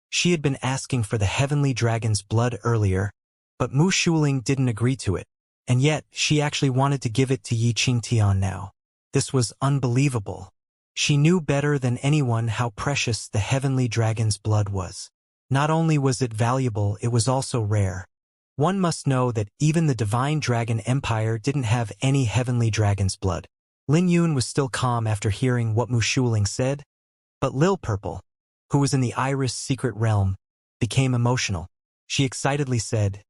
A: She had been asking for the Heavenly Dragon's blood earlier, but Mu Shuling didn't agree to it, and yet she actually wanted to give it to Yi Qingtian now. This was unbelievable. She knew better than anyone how precious the Heavenly Dragon's blood was. Not only was it valuable, it was also rare. One must know that even the Divine Dragon Empire didn't have any Heavenly Dragon's blood. Lin Yun was still calm after hearing what Mu Shuling said, but Lil Purple, who was in the Iris secret realm, became emotional. She excitedly said,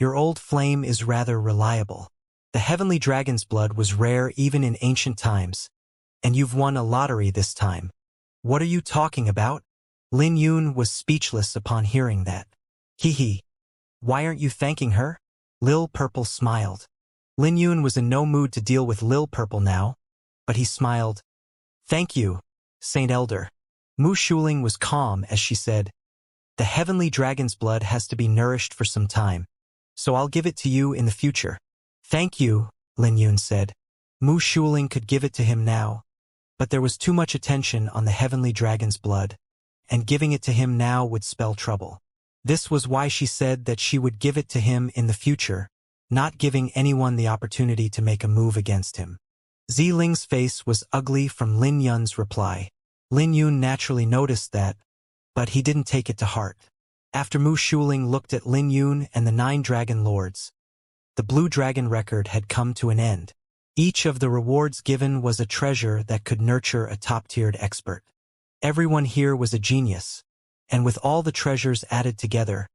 A: your old flame is rather reliable. The Heavenly Dragon's blood was rare even in ancient times, and you've won a lottery this time. What are you talking about? Lin Yun was speechless upon hearing that. Why aren't you thanking her? Lil Purple smiled. Lin Yun was in no mood to deal with Lil Purple now, but he smiled. Thank you, Saint Elder. Mu Shuling was calm as she said, The heavenly dragon's blood has to be nourished for some time, so I'll give it to you in the future. Thank you, Lin Yun said. Mu Shuling could give it to him now, but there was too much attention on the heavenly dragon's blood, and giving it to him now would spell trouble. This was why she said that she would give it to him in the future, not giving anyone the opportunity to make a move against him. Ziling's face was ugly from Lin Yun's reply. Lin Yun naturally noticed that, but he didn't take it to heart. After Mu Shuling looked at Lin Yun and the 9 dragon lords, the blue dragon record had come to an end. Each of the rewards given was a treasure that could nurture a top-tiered expert. Everyone here was a genius, and with all the treasures added together,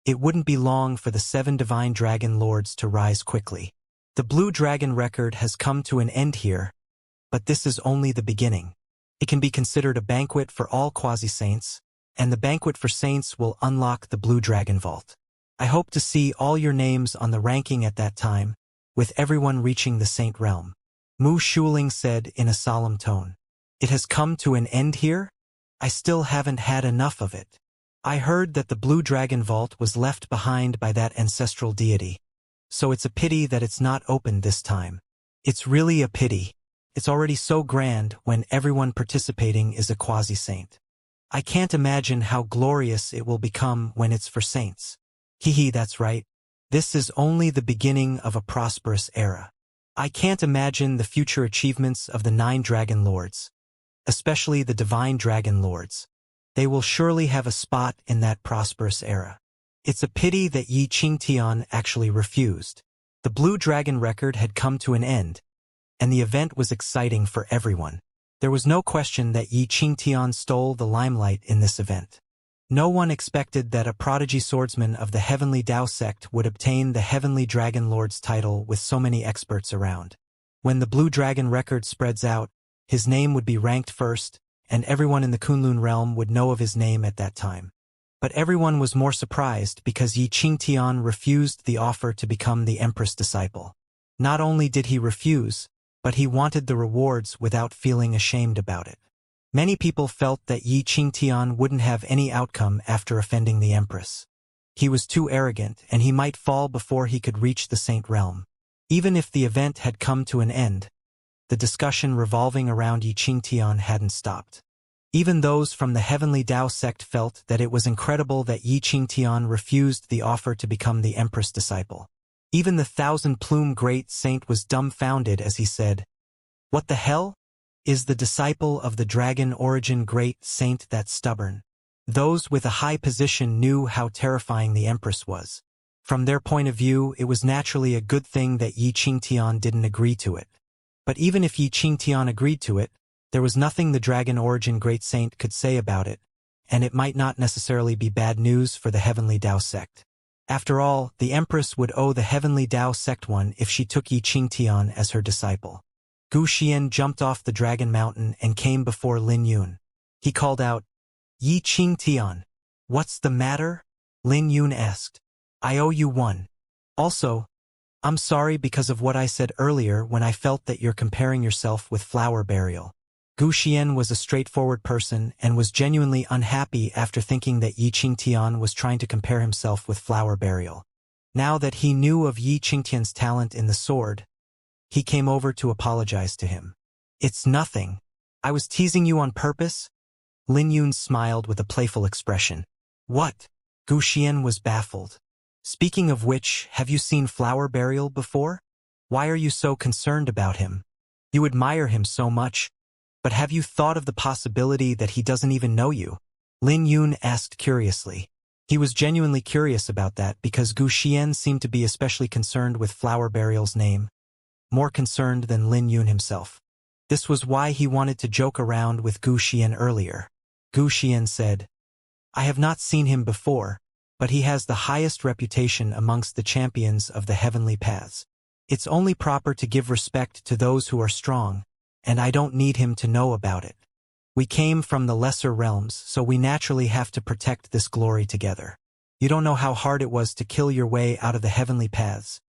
A: it wouldn't be long for the 7 divine dragon lords to rise quickly. The blue dragon record has come to an end here, but this is only the beginning. It can be considered a banquet for all quasi-saints, and the banquet for saints will unlock the blue dragon vault. I hope to see all your names on the ranking at that time, with everyone reaching the saint realm. Mu Shuling said in a solemn tone. It has come to an end here? I still haven't had enough of it. I heard that the blue dragon vault was left behind by that ancestral deity. So it's a pity that it's not opened this time. It's really a pity. It's already so grand when everyone participating is a quasi-saint. I can't imagine how glorious it will become when it's for saints. Hee, that's right. This is only the beginning of a prosperous era. I can't imagine the future achievements of the 9 dragon lords, especially the divine dragon lords. They will surely have a spot in that prosperous era. It's a pity that Yi Qingtian actually refused. The blue dragon record had come to an end, and the event was exciting for everyone. There was no question that Yi Qingtian stole the limelight in this event. No one expected that a prodigy swordsman of the Heavenly Dao sect would obtain the Heavenly Dragon Lord's title with so many experts around. When the blue dragon record spreads out, his name would be ranked first, and everyone in the Kunlun realm would know of his name at that time. But everyone was more surprised because Yi Qingtian refused the offer to become the Empress disciple. Not only did he refuse, but he wanted the rewards without feeling ashamed about it. Many people felt that Yi Qingtian wouldn't have any outcome after offending the Empress. He was too arrogant, and he might fall before he could reach the Saint realm. Even if the event had come to an end, the discussion revolving around Yi Qingtian hadn't stopped. Even those from the Heavenly Dao sect felt that it was incredible that Yi Qingtian refused the offer to become the Empress disciple. Even the 1,000-plume great saint was dumbfounded as he said, "What the hell? Is the disciple of the dragon origin great saint that stubborn?" Those with a high position knew how terrifying the Empress was. From their point of view, it was naturally a good thing that Yi Qingtian didn't agree to it. But even if Yi Qingtian agreed to it, there was nothing the dragon origin great saint could say about it, and it might not necessarily be bad news for the Heavenly Dao sect. After all, the Empress would owe the Heavenly Dao sect one if she took Yi Qingtian as her disciple. Gu Xian jumped off the dragon mountain and came before Lin Yun. He called out, "Yi Qingtian, what's the matter?" Lin Yun asked. "I owe you one. Also, I'm sorry because of what I said earlier when I felt that you're comparing yourself with Flower Burial." Gu Xian was a straightforward person and was genuinely unhappy after thinking that Yi Qingtian was trying to compare himself with Flower Burial. Now that he knew of Yi Qingtian's talent in the sword, he came over to apologize to him. "It's nothing. I was teasing you on purpose." Lin Yun smiled with a playful expression. "What?" Gu Xian was baffled. "Speaking of which, have you seen Flower Burial before? Why are you so concerned about him? You admire him so much. But have you thought of the possibility that he doesn't even know you?" Lin Yun asked curiously. He was genuinely curious about that because Gu Xian seemed to be especially concerned with Flower Burial's name, more concerned than Lin Yun himself. This was why he wanted to joke around with Gu Xian earlier. Gu Xian said, "I have not seen him before, but he has the highest reputation amongst the champions of the heavenly paths. It's only proper to give respect to those who are strong, and I don't need him to know about it. We came from the lesser realms, so we naturally have to protect this glory together. You don't know how hard it was to kill your way out of the heavenly paths,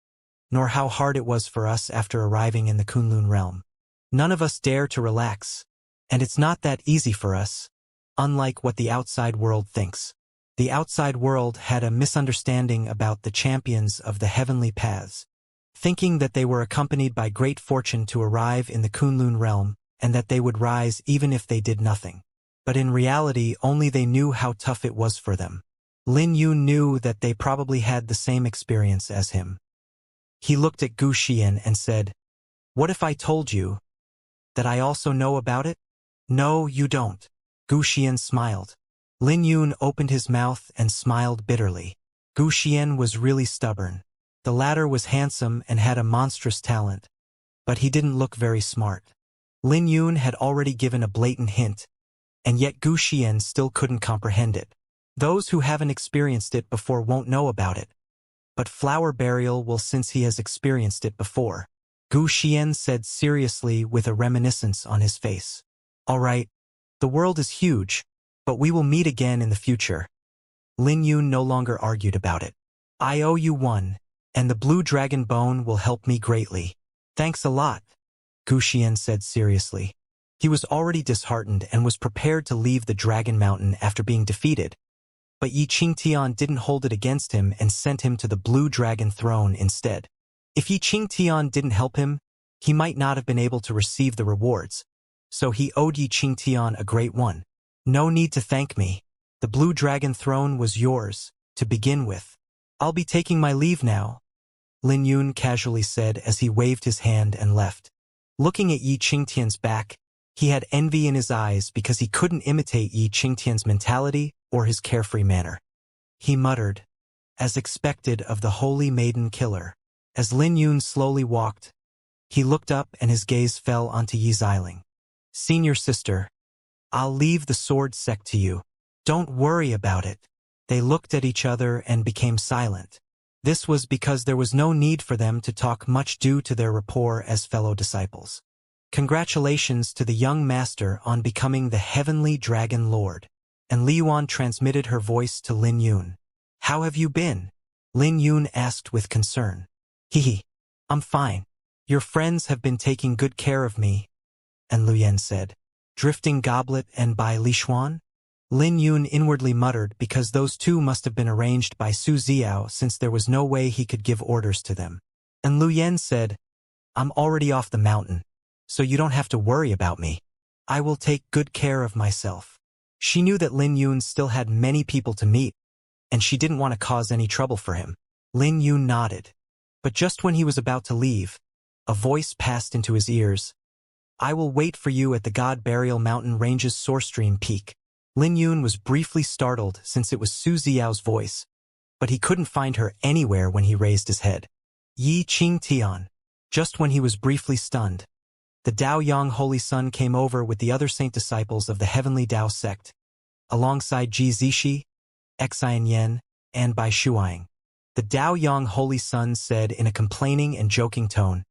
A: nor how hard it was for us after arriving in the Kunlun realm. None of us dare to relax, and it's not that easy for us, unlike what the outside world thinks. The outside world had a misunderstanding about the champions of the heavenly paths, thinking that they were accompanied by great fortune to arrive in the Kunlun realm, and that they would rise even if they did nothing. But in reality, only they knew how tough it was for them. Lin Yun knew that they probably had the same experience as him. He looked at Gu Xian and said, "What if I told you that I also know about it?" "No, you don't." Gu Xian smiled. Lin Yun opened his mouth and smiled bitterly. Gu Xian was really stubborn. The latter was handsome and had a monstrous talent, but he didn't look very smart. Lin Yun had already given a blatant hint, and yet Gu Xian still couldn't comprehend it. Those who haven't experienced it before won't know about it, but flower burial will since he has experienced it before. Gu Xian said seriously with a reminiscence on his face. "All right, the world is huge, but we will meet again in the future." Lin Yun no longer argued about it. "I owe you one, and the blue dragon bone will help me greatly." "Thanks a lot," Gu Xian said seriously. He was already disheartened and was prepared to leave the Dragon Mountain after being defeated, but Yi Qingtian didn't hold it against him and sent him to the Blue Dragon throne instead. If Yi Qingtian didn't help him, he might not have been able to receive the rewards, so he owed Yi Qingtian a great one. "No need to thank me. The Blue Dragon throne was yours, to begin with. I'll be taking my leave now," Lin Yun casually said as he waved his hand and left. Looking at Yi Qingtian's back, he had envy in his eyes because he couldn't imitate Yi Qingtian's mentality or his carefree manner. He muttered, "As expected of the holy maiden killer." As Lin Yun slowly walked, he looked up and his gaze fell onto Yi Xiling. "Senior sister, I'll leave the sword sect to you. Don't worry about it." They looked at each other and became silent. This was because there was no need for them to talk much due to their rapport as fellow disciples. "Congratulations to the young master on becoming the Heavenly Dragon Lord." And Li Yuan transmitted her voice to Lin Yun. "How have you been?" Lin Yun asked with concern. "Hehe, I'm fine. Your friends have been taking good care of me," and Lu Yan said. "Drifting Goblet and Bai Lishuan?" Lin Yun inwardly muttered because those two must have been arranged by Su Xiao since there was no way he could give orders to them. And Lu Yan said, "I'm already off the mountain, so you don't have to worry about me. I will take good care of myself." She knew that Lin Yun still had many people to meet, and she didn't want to cause any trouble for him. Lin Yun nodded. But just when he was about to leave, a voice passed into his ears. "I will wait for you at the God Burial Mountain Range's Sourcestream Peak." Lin Yun was briefly startled since it was Su Xiao's voice, but he couldn't find her anywhere when he raised his head. Yi Qingtian. Just when he was briefly stunned, the Daoyang Holy Sun came over with the other saint disciples of the Heavenly Dao sect, alongside Ji Zishi, Xian Yan, and Bai Shuang. The Daoyang Holy Sun said in a complaining and joking tone,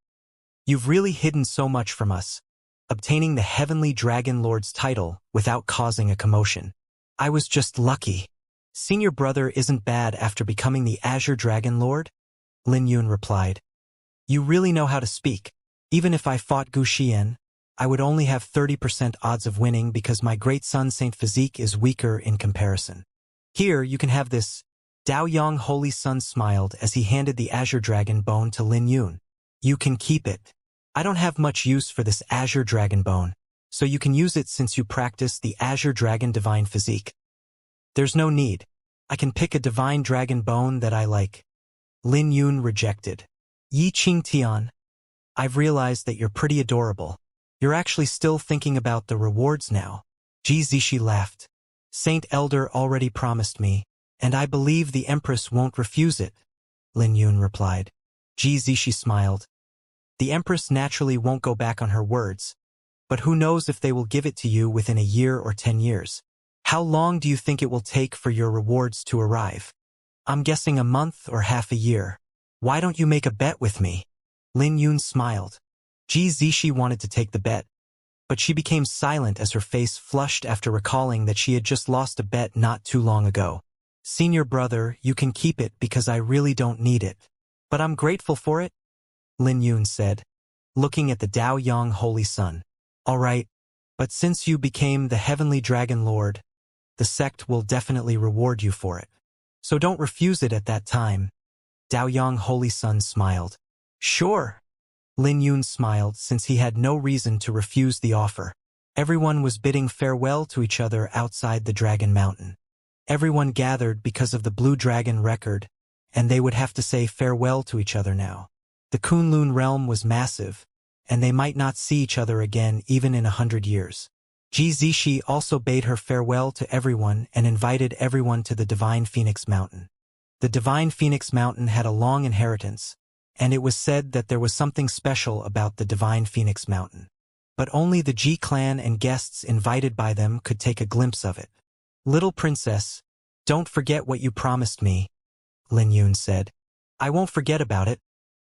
A: "You've really hidden so much from us, obtaining the Heavenly Dragon Lord's title without causing a commotion. I was just lucky. Senior brother isn't bad after becoming the Azure Dragon Lord?" Lin Yun replied. "You really know how to speak. Even if I fought Gu Xian, I would only have 30% odds of winning because my great son Saint Physique is weaker in comparison. Here, you can have this." Daoyang Holy Sun smiled as he handed the Azure Dragon Bone to Lin Yun. "You can keep it. I don't have much use for this Azure Dragon Bone, so you can use it since you practice the Azure Dragon Divine Physique." "There's no need. I can pick a Divine Dragon Bone that I like." Lin Yun rejected. "Yi Qingtian, I've realized that you're pretty adorable. You're actually still thinking about the rewards now." Ji Zishi laughed. "Saint Elder already promised me, and I believe the Empress won't refuse it," Lin Yun replied. Ji Zishi smiled. "The Empress naturally won't go back on her words, but who knows if they will give it to you within a year or 10 years. How long do you think it will take for your rewards to arrive?" "I'm guessing a month or half a year." "Why don't you make a bet with me?" Lin Yun smiled. Ji Zishi wanted to take the bet, but she became silent as her face flushed after recalling that she had just lost a bet not too long ago. "Senior brother, you can keep it because I really don't need it. But I'm grateful for it," Lin Yun said, looking at the Daoyang Holy Sun. "All right, but since you became the Heavenly Dragon Lord, The sect will definitely reward you for it. So don't refuse it at that time. Daoyang Holy Sun smiled. Sure. Lin Yun smiled since he had no reason to refuse the offer. Everyone was bidding farewell to each other outside the Dragon Mountain. Everyone gathered because of the Blue Dragon record, and they would have to say farewell to each other now. The Kunlun realm was massive, and they might not see each other again even in 100 years. Ji Zishi also bade her farewell to everyone and invited everyone to the Divine Phoenix Mountain. The Divine Phoenix Mountain had a long inheritance, and it was said that there was something special about the Divine Phoenix Mountain. But only the Ji clan and guests invited by them could take a glimpse of it. Little princess, don't forget what you promised me, Lin Yun said. I won't forget about it,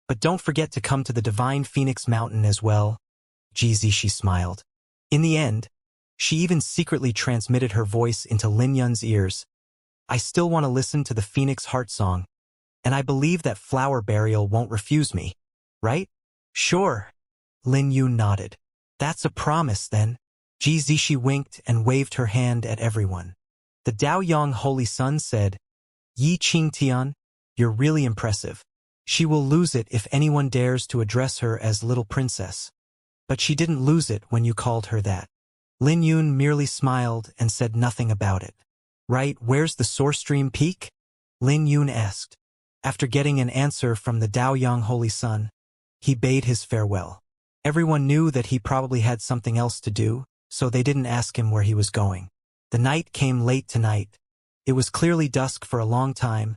A: but don't forget to come to the Divine Phoenix Mountain as well. Ji Zishi smiled. In the end, she even secretly transmitted her voice into Lin Yun's ears. I still want to listen to the Phoenix Heart Song, and I believe that Flower Burial won't refuse me, right? Sure. Lin Yun nodded. That's a promise, then. Ji Zishi winked and waved her hand at everyone. The Daoyang Holy Sun said, Yi Qingtian, you're really impressive. She will lose it if anyone dares to address her as Little Princess. But she didn't lose it when you called her that. Lin Yun merely smiled and said nothing about it. Right, where's the Source Stream Peak? Lin Yun asked. After getting an answer from the Daoyang Holy Sun, he bade his farewell. Everyone knew that he probably had something else to do, so they didn't ask him where he was going. The night came late tonight. It was clearly dusk for a long time,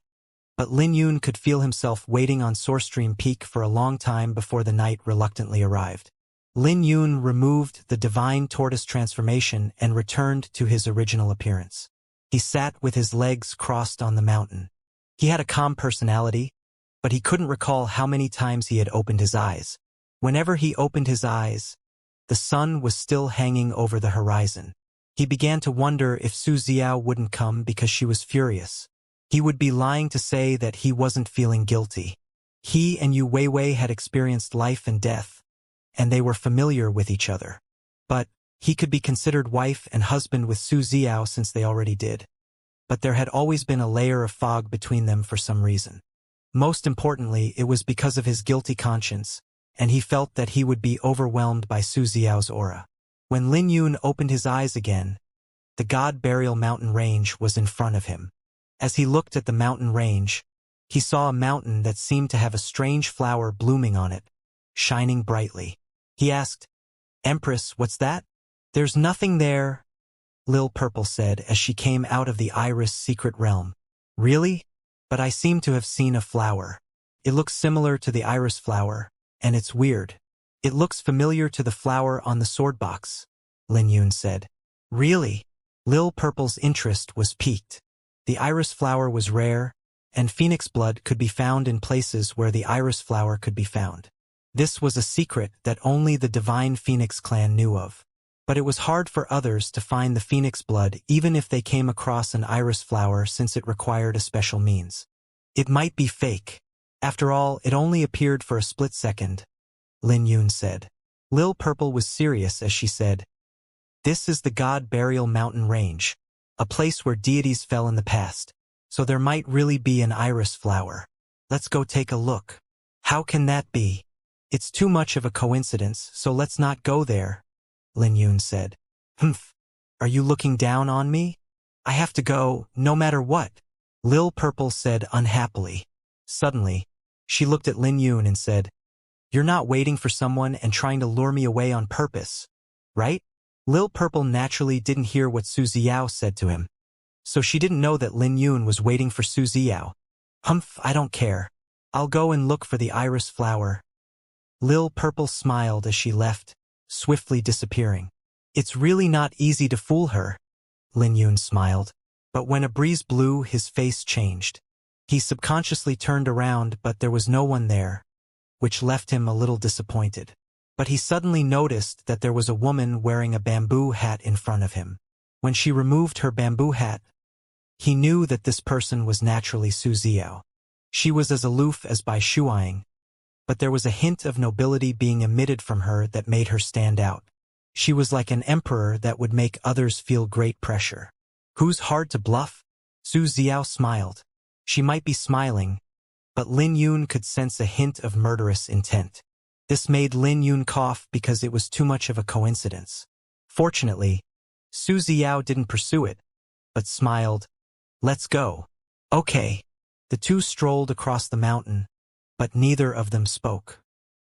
A: but Lin Yun could feel himself waiting on Source Stream Peak for a long time before the night reluctantly arrived. Lin Yun removed the divine tortoise transformation and returned to his original appearance. He sat with his legs crossed on the mountain. He had a calm personality, but he couldn't recall how many times he had opened his eyes. Whenever he opened his eyes, the sun was still hanging over the horizon. He began to wonder if Su Xiao wouldn't come because she was furious. He would be lying to say that he wasn't feeling guilty. He and Yu Weiwei had experienced life and death, and they were familiar with each other. But he could be considered wife and husband with Su Xiao since they already did. But there had always been a layer of fog between them for some reason. Most importantly, it was because of his guilty conscience, and he felt that he would be overwhelmed by Su Xiao's aura. When Lin Yun opened his eyes again, the God Burial Mountain Range was in front of him. As he looked at the mountain range, he saw a mountain that seemed to have a strange flower blooming on it, shining brightly. He asked, Empress, what's that? There's nothing there, Lil Purple said as she came out of the Iris secret realm. Really? But I seem to have seen a flower. It looks similar to the iris flower, and it's weird. It looks familiar to the flower on the sword box, Lin Yun said. Really? Lil Purple's interest was piqued. The iris flower was rare, and phoenix blood could be found in places where the iris flower could be found. This was a secret that only the Divine Phoenix clan knew of. But it was hard for others to find the phoenix blood even if they came across an iris flower since it required a special means. It might be fake. After all, it only appeared for a split second, Lin Yun said. Lil Purple was serious as she said, This is the God Burial Mountain Range, a place where deities fell in the past, so there might really be an iris flower. Let's go take a look. How can that be? It's too much of a coincidence, so let's not go there, Lin Yun said. Humph, are you looking down on me? I have to go, no matter what, Lil Purple said unhappily. Suddenly, she looked at Lin Yun and said, You're not waiting for someone and trying to lure me away on purpose, right? Lil Purple naturally didn't hear what Su Xiao said to him, so she didn't know that Lin Yun was waiting for Su Xiao. Humph, I don't care. I'll go and look for the iris flower. Lil Purple smiled as she left, swiftly disappearing. It's really not easy to fool her, Lin Yun smiled. But when a breeze blew, his face changed. He subconsciously turned around, but there was no one there, which left him a little disappointed. But he suddenly noticed that there was a woman wearing a bamboo hat in front of him. When she removed her bamboo hat, he knew that this person was naturally Su Xiao. She was as aloof as by Shuaing, but there was a hint of nobility being emitted from her that made her stand out. She was like an emperor that would make others feel great pressure. Who's hard to bluff? Su Xiao smiled. She might be smiling, but Lin Yun could sense a hint of murderous intent. This made Lin Yun cough because it was too much of a coincidence. Fortunately, Su Xiao didn't pursue it, but smiled. Let's go. Okay. The two strolled across the mountain, but neither of them spoke.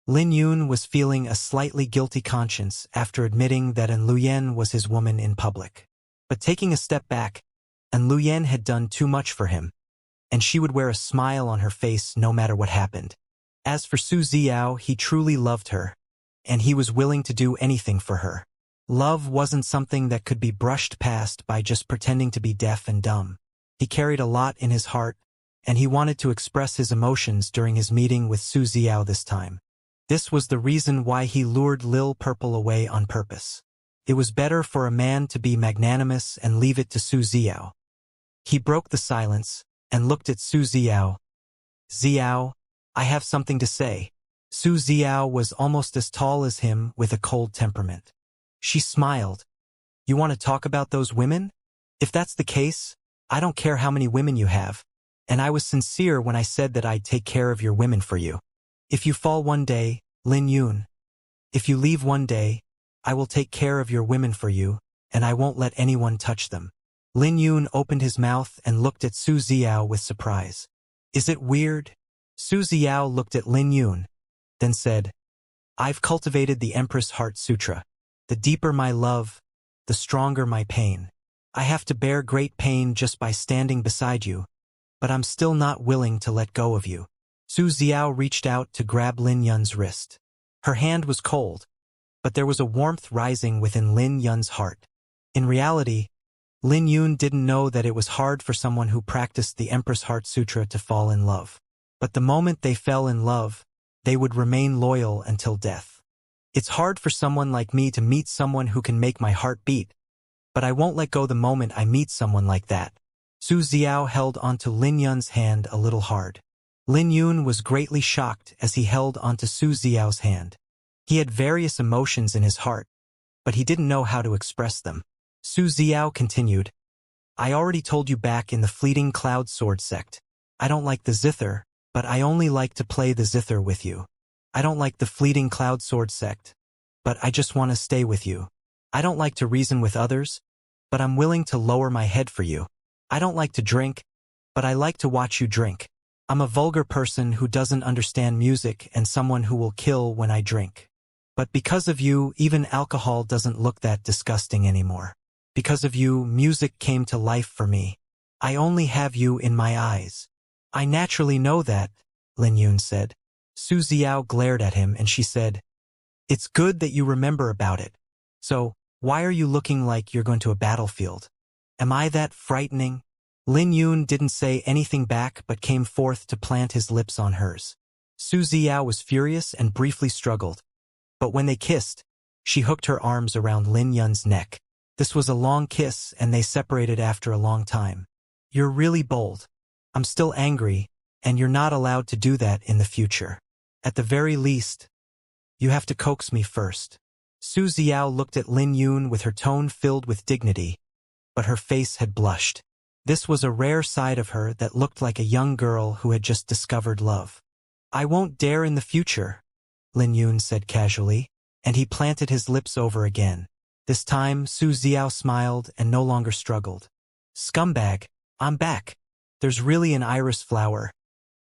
A: Lin Yun was feeling a slightly guilty conscience after admitting that An Luyen was his woman in public. But taking a step back, An Luyen had done too much for him, and she would wear a smile on her face no matter what happened. As for Su Xiao, he truly loved her, and he was willing to do anything for her. Love wasn't something that could be brushed past by just pretending to be deaf and dumb. He carried a lot in his heart, and he wanted to express his emotions during his meeting with Su Xiao this time. This was the reason why he lured Lil Purple away on purpose. It was better for a man to be magnanimous and leave it to Su Xiao. He broke the silence and looked at Su Xiao. Xiao, I have something to say. Su Xiao was almost as tall as him with a cold temperament. She smiled. You want to talk about those women? If that's the case, I don't care how many women you have, and I was sincere when I said that I'd take care of your women for you. If you fall one day, Lin Yun. If you leave one day, I will take care of your women for you, and I won't let anyone touch them. Lin Yun opened his mouth and looked at Su Xiao with surprise. Is it weird? Su Xiao looked at Lin Yun, then said, I've cultivated the Empress Heart Sutra. The deeper my love, the stronger my pain. I have to bear great pain just by standing beside you, but I'm still not willing to let go of you. Su Xiao reached out to grab Lin Yun's wrist. Her hand was cold, but there was a warmth rising within Lin Yun's heart. In reality, Lin Yun didn't know that it was hard for someone who practiced the Empress Heart Sutra to fall in love. But the moment they fell in love, they would remain loyal until death. It's hard for someone like me to meet someone who can make my heart beat, but I won't let go the moment I meet someone like that. Su Xiao held onto Lin Yun's hand a little hard. Lin Yun was greatly shocked as he held onto Su Xiao's hand. He had various emotions in his heart, but he didn't know how to express them. Su Xiao continued, I already told you back in the fleeting cloud sword sect. I don't like the zither, but I only like to play the zither with you. I don't like the fleeting cloud sword sect, but I just want to stay with you. I don't like to reason with others, but I'm willing to lower my head for you. I don't like to drink, but I like to watch you drink. I'm a vulgar person who doesn't understand music and someone who will kill when I drink. But because of you, even alcohol doesn't look that disgusting anymore. Because of you, music came to life for me. I only have you in my eyes. I naturally know that, Lin Yun said. Su Xiao glared at him and she said, It's good that you remember about it. So, why are you looking like you're going to a battlefield? Am I that frightening? Lin Yun didn't say anything back but came forth to plant his lips on hers. Su Xiao was furious and briefly struggled. But when they kissed, she hooked her arms around Lin Yun's neck. This was a long kiss and they separated after a long time. You're really bold. I'm still angry, and you're not allowed to do that in the future. At the very least, you have to coax me first. Su Xiao looked at Lin Yun with her tone filled with dignity, but her face had blushed. This was a rare side of her that looked like a young girl who had just discovered love. I won't dare in the future, Lin Yun said casually, and he planted his lips over again. This time, Su Xiao smiled and no longer struggled. Scumbag, I'm back. There's really an iris flower,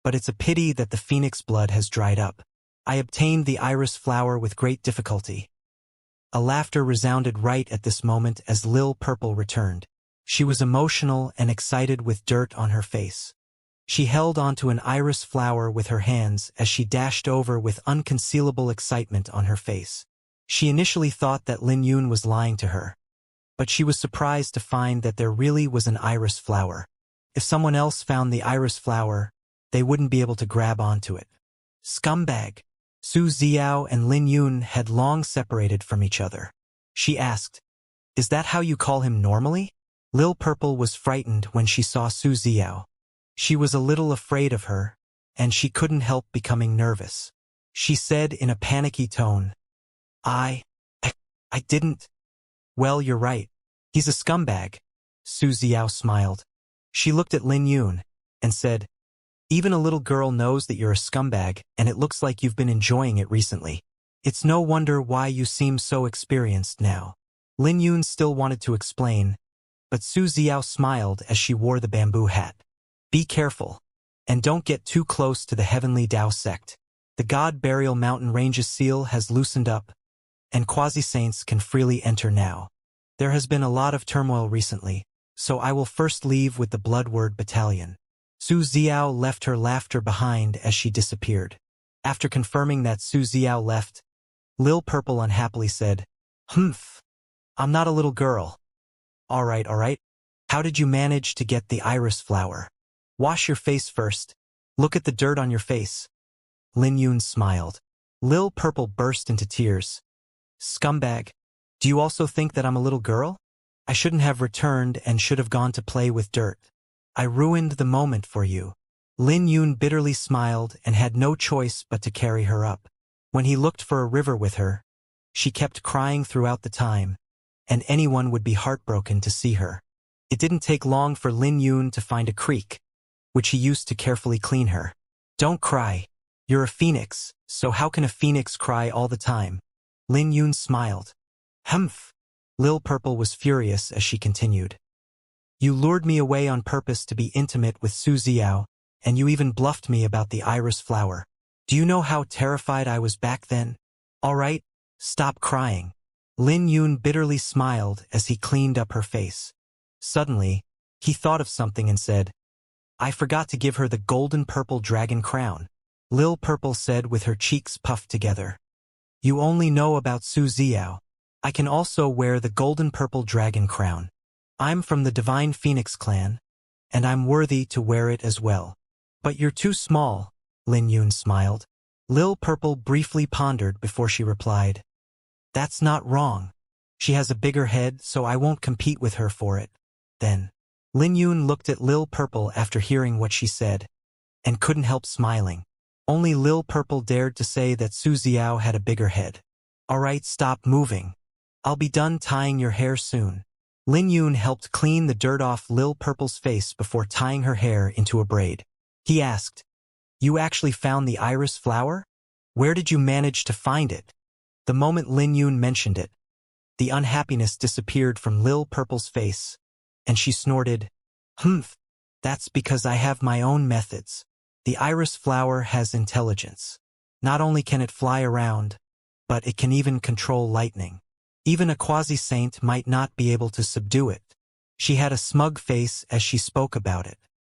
A: but it's a pity that the phoenix blood has dried up. I obtained the iris flower with great difficulty. A laughter resounded right at this moment as Lil Purple returned. She was emotional and excited with dirt on her face. She held onto an iris flower with her hands as she dashed over with unconcealable excitement on her face. She initially thought that Lin Yun was lying to her, but she was surprised to find that there really was an iris flower. If someone else found the iris flower, they wouldn't be able to grab onto it. Scumbag. Su Xiao and Lin Yun had long separated from each other. She asked, Is that how you call him normally? Lil Purple was frightened when she saw Su Xiao. She was a little afraid of her, and she couldn't help becoming nervous. She said in a panicky tone, I didn't. Well, you're right. He's a scumbag. Su Xiao smiled. She looked at Lin Yun and said, even a little girl knows that you're a scumbag, and it looks like you've been enjoying it recently. It's no wonder why you seem so experienced now. Lin Yun still wanted to explain, but Su Xiao smiled as she wore the bamboo hat. Be careful, and don't get too close to the Heavenly Dao sect. The God Burial Mountain Range's seal has loosened up, and quasi-saints can freely enter now. There has been a lot of turmoil recently, so I will first leave with the Bloodword Battalion. Su Xiao left her laughter behind as she disappeared. After confirming that Su Xiao left, Lil Purple unhappily said, "Humph, I'm not a little girl." All right. How did you manage to get the iris flower? Wash your face first. Look at the dirt on your face. Lin Yun smiled. Lil Purple burst into tears. Scumbag, do you also think that I'm a little girl? I shouldn't have returned and should have gone to play with dirt. I ruined the moment for you. Lin Yun bitterly smiled and had no choice but to carry her up. When he looked for a river with her, she kept crying throughout the time, and anyone would be heartbroken to see her. It didn't take long for Lin Yun to find a creek, which he used to carefully clean her. Don't cry. You're a phoenix, so how can a phoenix cry all the time? Lin Yun smiled. Humph. Lil Purple was furious as she continued. You lured me away on purpose to be intimate with Su Xiao, and you even bluffed me about the iris flower. Do you know how terrified I was back then? All right, stop crying. Lin Yun bitterly smiled as he cleaned up her face. Suddenly, he thought of something and said, I forgot to give her the golden purple dragon crown. Lil Purple said with her cheeks puffed together. You only know about Su Xiao. I can also wear the golden purple dragon crown. I'm from the Divine Phoenix clan, and I'm worthy to wear it as well. But you're too small, Lin Yun smiled. Lil Purple briefly pondered before she replied. That's not wrong. She has a bigger head, so I won't compete with her for it. Then, Lin Yun looked at Lil Purple after hearing what she said, and couldn't help smiling. Only Lil Purple dared to say that Su Xiao had a bigger head. All right, stop moving. I'll be done tying your hair soon. Lin Yun helped clean the dirt off Lil Purple's face before tying her hair into a braid. He asked, You actually found the iris flower? Where did you manage to find it? The moment Lin Yun mentioned it, the unhappiness disappeared from Lil Purple's face, and she snorted, Humph, that's because I have my own methods. The iris flower has intelligence. Not only can it fly around, but it can even control lightning. Even a quasi-saint might not be able to subdue it. She had a smug face as she spoke about it,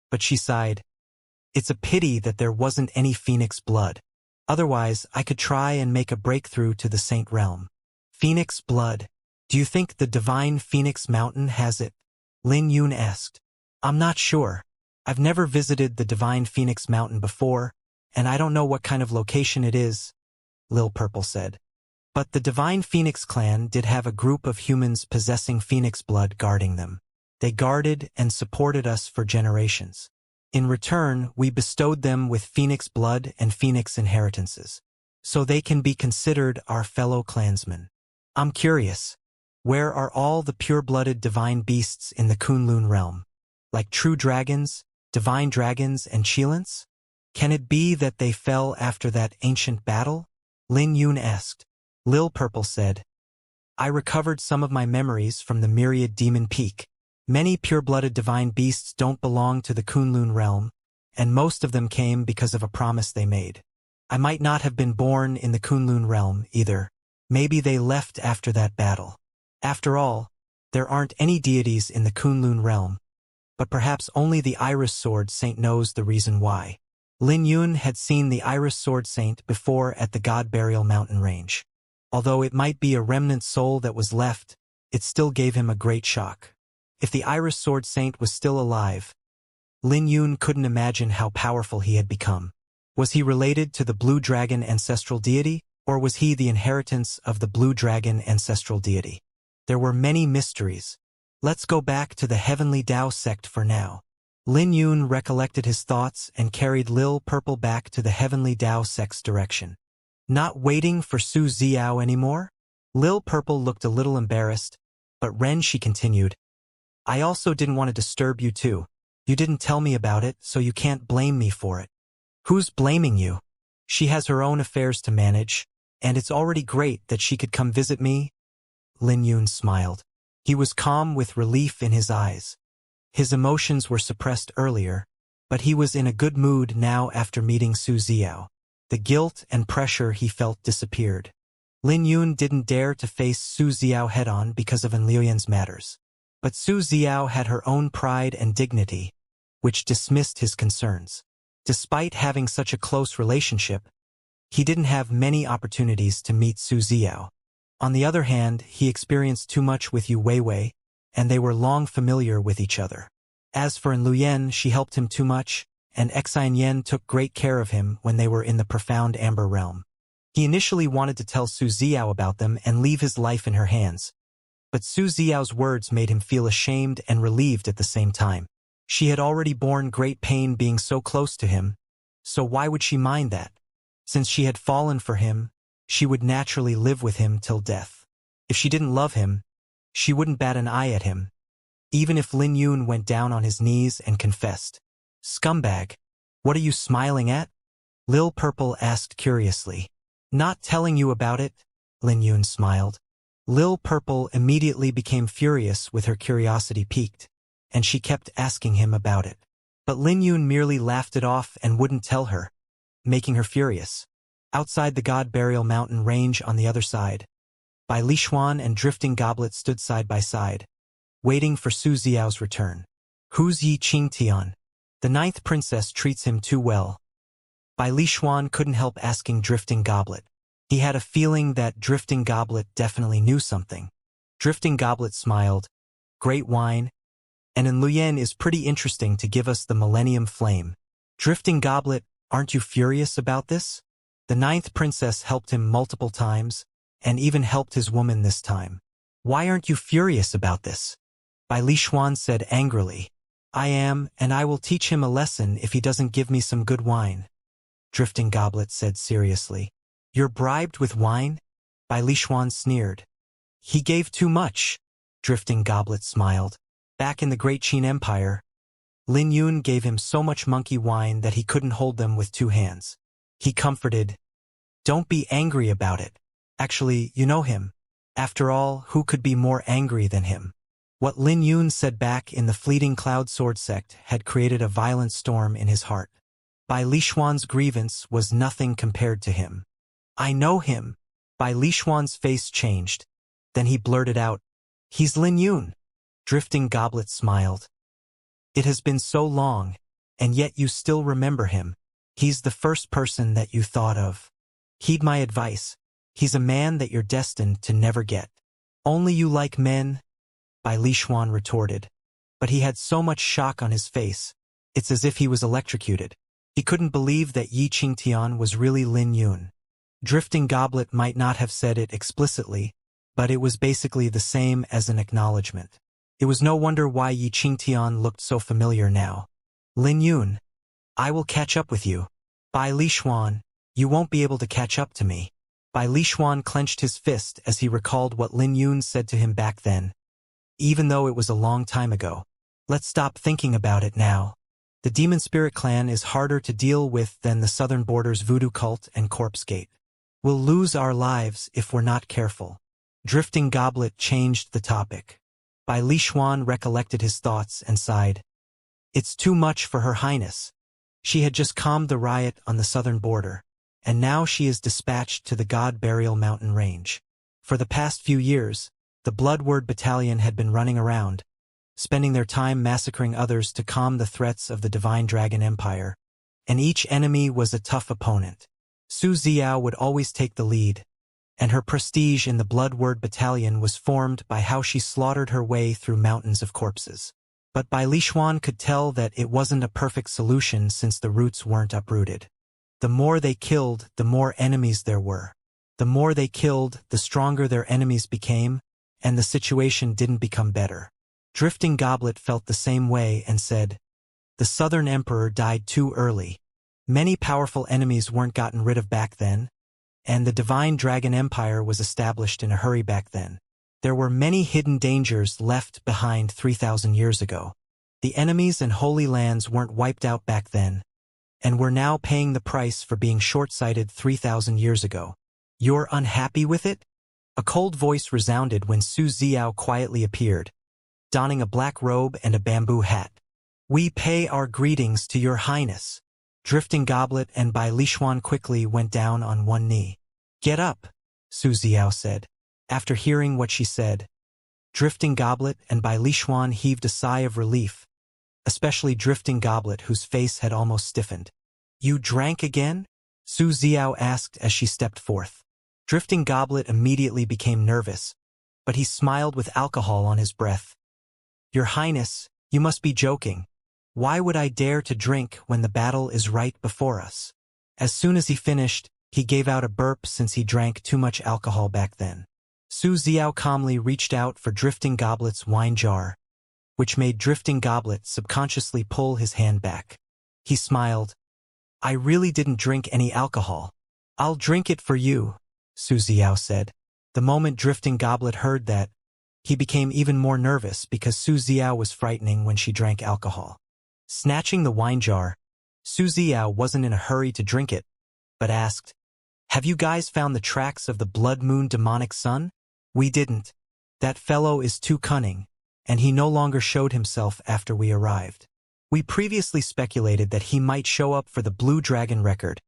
A: but she sighed. It's a pity that there wasn't any phoenix blood. Otherwise, I could try and make a breakthrough to the saint realm. Phoenix blood. Do you think the Divine Phoenix Mountain has it? Lin Yun asked. I'm not sure. I've never visited the Divine Phoenix Mountain before, and I don't know what kind of location it is, Lil Purple said. But the Divine Phoenix clan did have a group of humans possessing phoenix blood guarding them. They guarded and supported us for generations. In return, we bestowed them with phoenix blood and phoenix inheritances, so they can be considered our fellow clansmen. I'm curious, where are all the pure-blooded divine beasts in the Kunlun realm? Like true dragons, divine dragons, and Chilants? Can it be that they fell after that ancient battle? Lin Yun asked. Lil Purple said, I recovered some of my memories from the myriad demon peak. Many pure-blooded divine beasts don't belong to the Kunlun realm, and most of them came because of a promise they made. I might not have been born in the Kunlun realm either. Maybe they left after that battle. After all, there aren't any deities in the Kunlun realm, but perhaps only the Iris Sword Saint knows the reason why. Lin Yun had seen the Iris Sword Saint before at the God Burial Mountain Range. Although it might be a remnant soul that was left, it still gave him a great shock. If the Iris Sword Saint was still alive, Lin Yun couldn't imagine how powerful he had become. Was he related to the Blue Dragon ancestral deity, or was he the inheritance of the Blue Dragon ancestral deity? There were many mysteries. Let's go back to the Heavenly Dao sect for now. Lin Yun recollected his thoughts and carried Lil Purple back to the Heavenly Dao sect's direction. Not waiting for Su Xiao anymore? Lil Purple looked a little embarrassed, but she continued. I also didn't want to disturb you too. You didn't tell me about it, so you can't blame me for it. Who's blaming you? She has her own affairs to manage, and it's already great that she could come visit me. Lin Yun smiled. He was calm with relief in his eyes. His emotions were suppressed earlier, but he was in a good mood now after meeting Su Xiao. The guilt and pressure he felt disappeared. Lin Yun didn't dare to face Su Xiao head-on because of Enlil's matters. But Su Xiao had her own pride and dignity, which dismissed his concerns. Despite having such a close relationship, he didn't have many opportunities to meet Su Xiao. On the other hand, he experienced too much with Yu Weiwei, and they were long familiar with each other. As for Enlil, she helped him too much, and Xianxia took great care of him when they were in the profound Amber Realm. He initially wanted to tell Su Xiao about them and leave his life in her hands, but Su Xiao's words made him feel ashamed and relieved at the same time. She had already borne great pain being so close to him, so why would she mind that? Since she had fallen for him, she would naturally live with him till death. If she didn't love him, she wouldn't bat an eye at him, even if Lin Yun went down on his knees and confessed. Scumbag, what are you smiling at? Lil Purple asked curiously. Not telling you about it, Lin Yun smiled. Lil Purple immediately became furious with her curiosity piqued, and she kept asking him about it. But Lin Yun merely laughed it off and wouldn't tell her, making her furious. Outside the God Burial Mountain range on the other side, Bai Lishuan and Drifting Goblet stood side by side, waiting for Su Xiao's return. Who's Yi Qingtian? The 9th princess treats him too well. Bai Lishuan couldn't help asking Drifting Goblet. He had a feeling that Drifting Goblet definitely knew something. Drifting Goblet smiled. Great wine. And Enlil is pretty interesting to give us the Millennium Flame. Drifting Goblet, aren't you furious about this? The 9th princess helped him multiple times, and even helped his woman this time. Why aren't you furious about this? Bai Lishuan said angrily. I am, and I will teach him a lesson if he doesn't give me some good wine. Drifting Goblet said seriously. You're bribed with wine? Bai Lishuan sneered. He gave too much. Drifting Goblet smiled. Back in the Great Qin Empire, Lin Yun gave him so much monkey wine that he couldn't hold them with 2 hands. He comforted. Don't be angry about it. Actually, you know him. After all, who could be more angry than him? What Lin Yun said back in the fleeting Cloud Sword sect had created a violent storm in his heart. Bai Lishuan's grievance was nothing compared to him. I know him. Bai Lishuan's face changed. Then he blurted out, He's Lin Yun. Drifting Goblet smiled. It has been so long, and yet you still remember him. He's the first person that you thought of. Heed my advice. He's a man that you're destined to never get. Only you like men? Bai Lishuan retorted. But he had so much shock on his face. It's as if he was electrocuted. He couldn't believe that Yi Qingtian was really Lin Yun. Drifting Goblet might not have said it explicitly, but it was basically the same as an acknowledgement. It was no wonder why Yi Qingtian looked so familiar now. Lin Yun, I will catch up with you. Bai Lishuan, you won't be able to catch up to me. Bai Lishuan clenched his fist as he recalled what Lin Yun said to him back then. Even though it was a long time ago. Let's stop thinking about it now. The Demon Spirit Clan is harder to deal with than the Southern Borders Voodoo Cult and Corpse Gate. We'll lose our lives if we're not careful. Drifting Goblet changed the topic. Bai Lishuan recollected his thoughts and sighed. It's too much for Her Highness. She had just calmed the riot on the southern border, and now she is dispatched to the God Burial Mountain Range. For the past few years, the Bloodword Battalion had been running around, spending their time massacring others to calm the threats of the Divine Dragon Empire, and each enemy was a tough opponent. Su Xiao would always take the lead, and her prestige in the Bloodword Battalion was formed by how she slaughtered her way through mountains of corpses. But Bai Lishuan could tell that it wasn't a perfect solution since the roots weren't uprooted. The more they killed, the more enemies there were. The more they killed, the stronger their enemies became, and the situation didn't become better. Drifting Goblet felt the same way and said, The Southern Emperor died too early. Many powerful enemies weren't gotten rid of back then, and the Divine Dragon Empire was established in a hurry back then. There were many hidden dangers left behind 3,000 years ago. The enemies and holy lands weren't wiped out back then, and we're now paying the price for being short-sighted 3,000 years ago. You're unhappy with it? A cold voice resounded when Su Xiao quietly appeared, donning a black robe and a bamboo hat. We pay our greetings to your highness. Drifting Goblet and Bai Lishuan quickly went down on one knee. Get up, Su Xiao said. After hearing what she said, Drifting Goblet and Bai Lishuan heaved a sigh of relief, especially Drifting Goblet, whose face had almost stiffened. You drank again? Su Xiao asked as she stepped forth. Drifting Goblet immediately became nervous, but he smiled with alcohol on his breath. Your Highness, you must be joking. Why would I dare to drink when the battle is right before us? As soon as he finished, he gave out a burp since he drank too much alcohol back then. Su Xiao calmly reached out for Drifting Goblet's wine jar, which made Drifting Goblet subconsciously pull his hand back. He smiled. I really didn't drink any alcohol. I'll drink it for you, Su Xiao said. The moment Drifting Goblet heard that, he became even more nervous because Su Xiao was frightening when she drank alcohol. Snatching the wine jar, Su Xiao wasn't in a hurry to drink it, but asked, Have you guys found the tracks of the Blood Moon demonic son? We didn't. That fellow is too cunning, and he no longer showed himself after we arrived. We previously speculated that he might show up for the Blue Dragon record,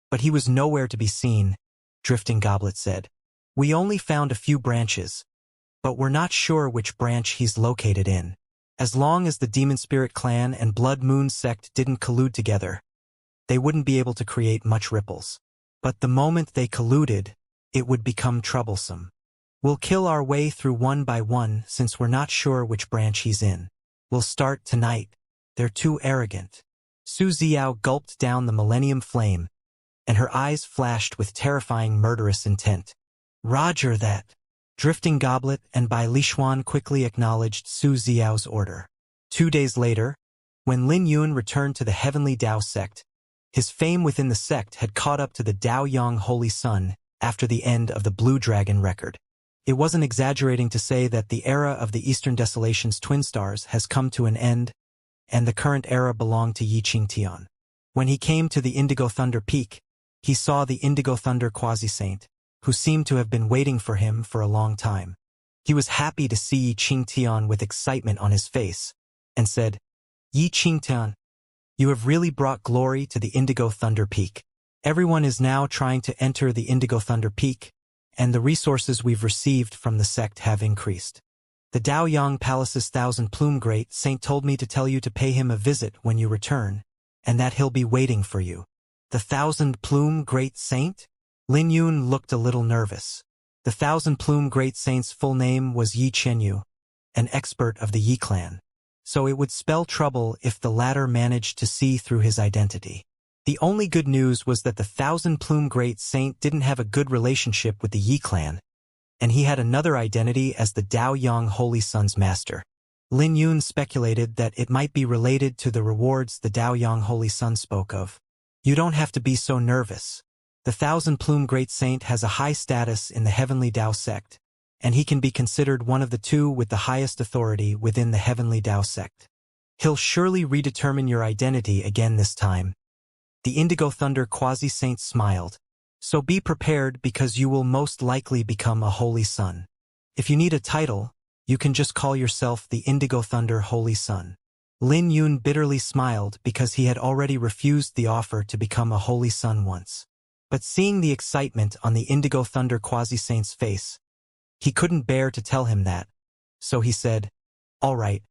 A: but he was nowhere to be seen, Drifting Goblet said. We only found a few branches, but we're not sure which branch he's located in. As long as the Demon Spirit clan and Blood Moon sect didn't collude together, they wouldn't be able to create much ripples. But the moment they colluded, it would become troublesome. We'll kill our way through one by one since we're not sure which branch he's in. We'll start tonight. They're too arrogant. Su Xiao gulped down the Millennium Flame, and her eyes flashed with terrifying murderous intent. Roger that. Drifting Goblet and Bai Lishuan quickly acknowledged Su Xiao's order. 2 days later, when Lin Yun returned to the Heavenly Dao sect, his fame within the sect had caught up to the Dao Yang Holy Sun after the end of the Blue Dragon record. It wasn't exaggerating to say that the era of the Eastern Desolation's twin stars has come to an end, and the current era belonged to Yi Qingtian. When he came to the Indigo Thunder Peak, he saw the Indigo Thunder Quasi-Saint, who seemed to have been waiting for him for a long time. He was happy to see Yi Qingtian with excitement on his face, and said, Yi Qingtian, you have really brought glory to the Indigo Thunder Peak. Everyone is now trying to enter the Indigo Thunder Peak, and the resources we've received from the sect have increased. The Daoyang Palace's Thousand-Plume Great Saint told me to tell you to pay him a visit when you return, and that he'll be waiting for you. The Thousand-Plume Great Saint? Lin Yun looked a little nervous. The Thousand-Plume Great Saint's full name was Yi Chenyu, an expert of the Yi clan, so it would spell trouble if the latter managed to see through his identity. The only good news was that the Thousand-Plume Great Saint didn't have a good relationship with the Yi clan, and he had another identity as the Dao Yang Holy Sun's master. Lin Yun speculated that it might be related to the rewards the Dao Yang Holy Sun spoke of. You don't have to be so nervous. The Thousand-Plume Great Saint has a high status in the Heavenly Dao sect, and he can be considered one of the two with the highest authority within the Heavenly Dao sect. He'll surely redetermine your identity again this time. The Indigo Thunder Quasi-Saint smiled. So be prepared because you will most likely become a Holy Sun. If you need a title, you can just call yourself the Indigo Thunder Holy Sun. Lin Yun bitterly smiled because he had already refused the offer to become a Holy Sun once. But seeing the excitement on the Indigo Thunder Quasi-Saint's face, he couldn't bear to tell him that. So he said, All right,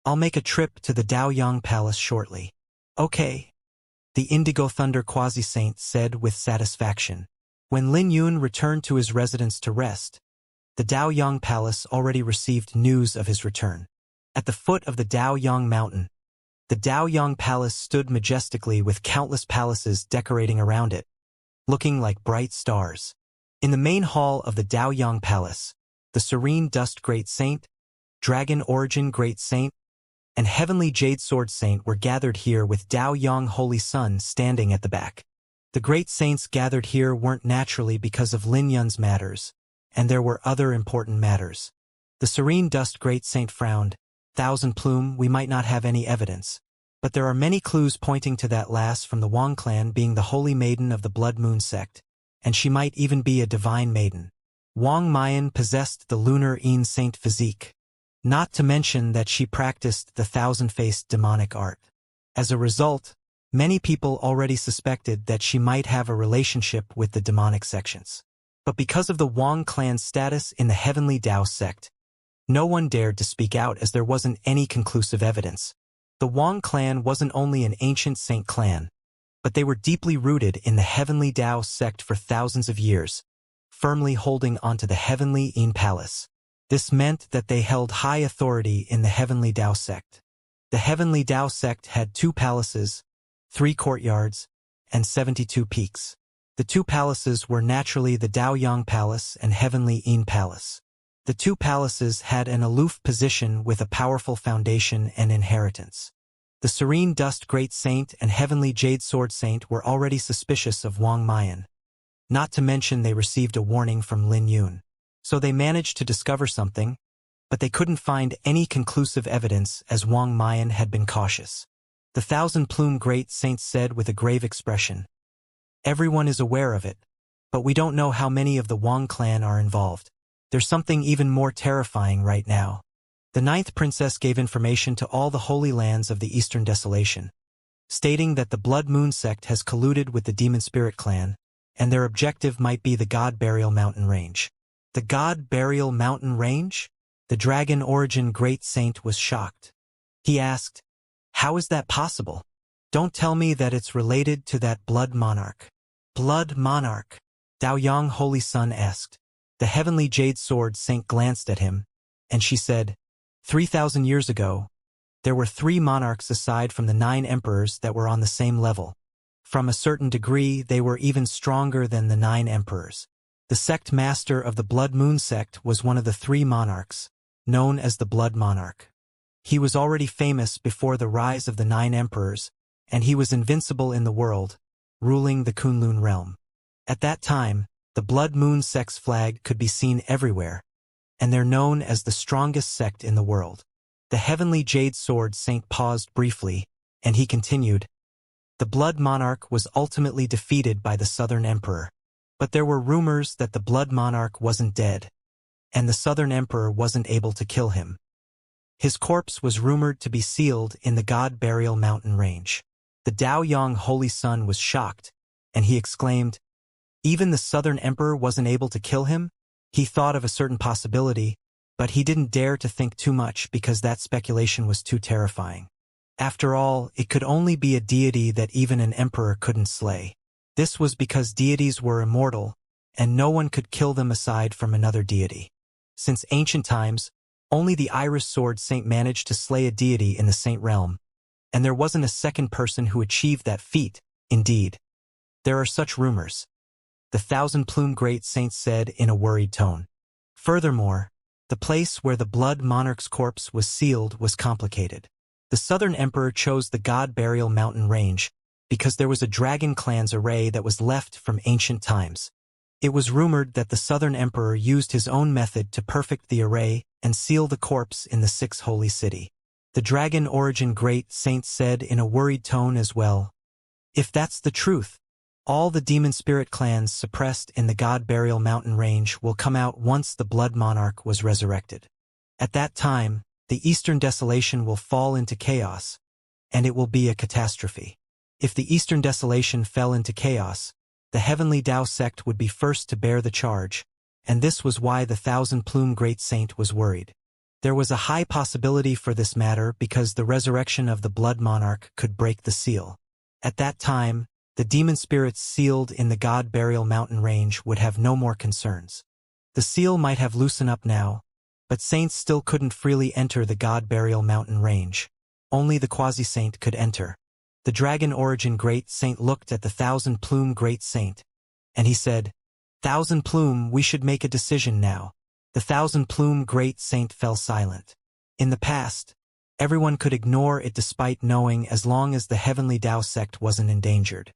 A: I'll make a trip to the Daoyang Palace shortly. Okay. The Indigo Thunder Quasi-Saint said with satisfaction. When Lin Yun returned to his residence to rest, the Daoyang Palace already received news of his return. At the foot of the Daoyang Mountain, the Daoyang Palace stood majestically with countless palaces decorating around it, looking like bright stars. In the main hall of the Daoyang Palace, the Serene Dust Great Saint, Dragon Origin Great Saint, and Heavenly Jade Sword Saint were gathered here with Dao Yang Holy Sun standing at the back. The great saints gathered here weren't naturally because of Lin Yun's matters, and there were other important matters. The serene dust great saint frowned. Thousand Plume, we might not have any evidence. But there are many clues pointing to that lass from the Wang clan being the holy maiden of the Blood Moon sect, and she might even be a divine maiden. Wang Mayan possessed the lunar Yin saint physique. Not to mention that she practiced the thousand-faced demonic art. As a result, many people already suspected that she might have a relationship with the demonic sections. But because of the Wang clan's status in the Heavenly Tao sect, no one dared to speak out as there wasn't any conclusive evidence. The Wang clan wasn't only an ancient saint clan, but they were deeply rooted in the Heavenly Tao sect for thousands of years, firmly holding onto the Heavenly Yin Palace. This meant that they held high authority in the Heavenly Tao sect. The Heavenly Tao sect had 2 palaces, 3 courtyards, and 72 peaks. The 2 palaces were naturally the Daoyang Palace and Heavenly Yin Palace. The 2 palaces had an aloof position with a powerful foundation and inheritance. The Serene Dust Great Saint and Heavenly Jade Sword Saint were already suspicious of Wang Mayan. Not to mention they received a warning from Lin Yun. So they managed to discover something, but they couldn't find any conclusive evidence as Wang Mayan had been cautious. The Thousand Plume Great Saint said with a grave expression, "Everyone is aware of it, but we don't know how many of the Wang clan are involved. There's something even more terrifying right now." The 9th princess gave information to all the holy lands of the Eastern Desolation, stating that the Blood Moon sect has colluded with the Demon Spirit clan, and their objective might be the God Burial Mountain Range. The God Burial Mountain Range? The Dragon Origin Great Saint was shocked. He asked, "How is that possible? Don't tell me that it's related to that Blood Monarch." Blood Monarch? Daoyang Holy Sun asked. The Heavenly Jade Sword Saint glanced at him, and she said, 3,000 years ago, there were 3 monarchs aside from the 9 emperors that were on the same level. From a certain degree, they were even stronger than the 9 emperors. The sect master of the Blood Moon sect was one of the 3 monarchs, known as the Blood Monarch. He was already famous before the rise of the 9 emperors, and he was invincible in the world, ruling the Kunlun realm. At that time, the Blood Moon sect's flag could be seen everywhere, and they're known as the strongest sect in the world. The Heavenly Jade Sword Saint paused briefly, and he continued, "The Blood Monarch was ultimately defeated by the Southern Emperor. But there were rumors that the Blood Monarch wasn't dead, and the Southern Emperor wasn't able to kill him. His corpse was rumored to be sealed in the God Burial Mountain Range." The Daoyang Holy Sun was shocked, and he exclaimed, "Even the Southern Emperor wasn't able to kill him?" He thought of a certain possibility, but he didn't dare to think too much because that speculation was too terrifying. After all, it could only be a deity that even an emperor couldn't slay. This was because deities were immortal, and no one could kill them aside from another deity. Since ancient times, only the Iris Sword Saint managed to slay a deity in the Saint realm, and there wasn't a second person who achieved that feat. Indeed, there are such rumors, the Thousand Plume Great Saint said in a worried tone. Furthermore, the place where the Blood Monarch's corpse was sealed was complicated. The Southern Emperor chose the God Burial Mountain Range because there was a dragon clan's array that was left from ancient times. It was rumored that the Southern Emperor used his own method to perfect the array and seal the corpse in the 6th holy city. The Dragon Origin Great Saint said in a worried tone as well, "If that's the truth, all the demon spirit clans suppressed in the God Burial Mountain Range will come out once the Blood Monarch was resurrected. At that time, the Eastern Desolation will fall into chaos, and it will be a catastrophe. If the Eastern Desolation fell into chaos, the Heavenly Tao sect would be first to bear the charge, and this was why the Thousand Plume Great Saint was worried. There was a high possibility for this matter because the resurrection of the Blood Monarch could break the seal. At that time, the demon spirits sealed in the God Burial Mountain Range would have no more concerns. The seal might have loosened up now, but saints still couldn't freely enter the God Burial Mountain Range. Only the Quasi-Saint could enter. The Dragon Origin Great Saint looked at the Thousand Plume Great Saint, and he said, "Thousand Plume, we should make a decision now." The Thousand Plume Great Saint fell silent. In the past, everyone could ignore it despite knowing as long as the Heavenly Tao sect wasn't endangered.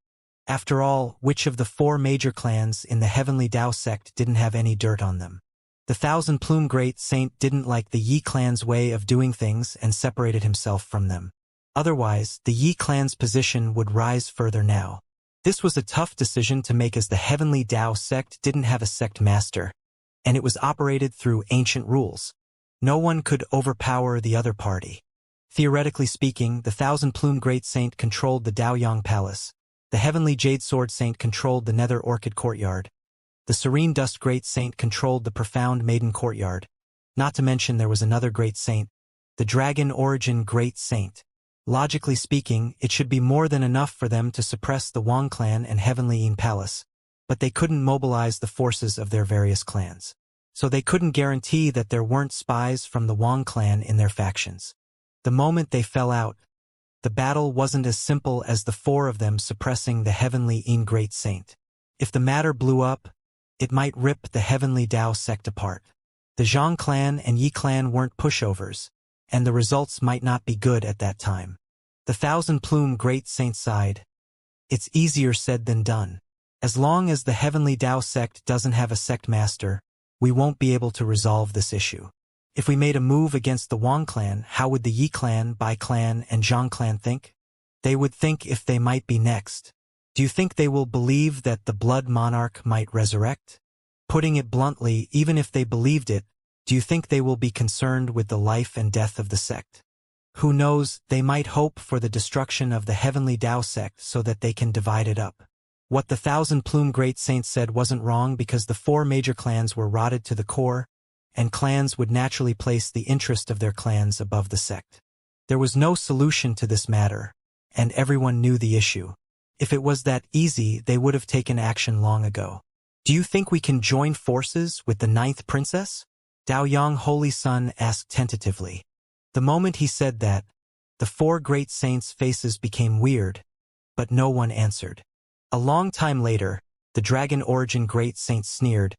A: After all, which of the 4 major clans in the Heavenly Tao sect didn't have any dirt on them? The thousand-plume great saint didn't like the Yi clan's way of doing things and separated himself from them. Otherwise, the Yi clan's position would rise further now. This was a tough decision to make as the Heavenly Tao sect didn't have a sect master, and it was operated through ancient rules. No one could overpower the other party. Theoretically speaking, the thousand-plume great saint controlled the Daoyang Palace. The Heavenly Jade Sword Saint controlled the Nether Orchid Courtyard. The Serene Dust Great Saint controlled the Profound Maiden Courtyard. Not to mention there was another great saint, the Dragon Origin Great Saint. Logically speaking, it should be more than enough for them to suppress the Wang clan and Heavenly Yin Palace, but they couldn't mobilize the forces of their various clans. So they couldn't guarantee that there weren't spies from the Wang clan in their factions. The moment they fell out, the battle wasn't as simple as the four of them suppressing the Heavenly Yin Great Saint. If the matter blew up, it might rip the Heavenly Tao sect apart. The Zhang clan and Yi clan weren't pushovers, and the results might not be good at that time. The thousand-plume great saint sighed. It's easier said than done. As long as the Heavenly Tao sect doesn't have a sect master, we won't be able to resolve this issue. If we made a move against the Wang clan, how would the Yi clan, Bai clan, and Zhang clan think? They would think if they might be next. Do you think they will believe that the Blood Monarch might resurrect? Putting it bluntly, even if they believed it, do you think they will be concerned with the life and death of the sect? Who knows, they might hope for the destruction of the Heavenly Tao sect so that they can divide it up. What the thousand-plume great saint said wasn't wrong because the four major clans were rotted to the core, and clans would naturally place the interest of their clans above the sect. There was no solution to this matter, and everyone knew the issue. If it was that easy, they would have taken action long ago. Do you think we can join forces with the ninth princess? Daoyang Holy Sun asked tentatively. The moment he said that, the four great saints' faces became weird, but no one answered. A long time later, the Dragon Origin Great Saint sneered.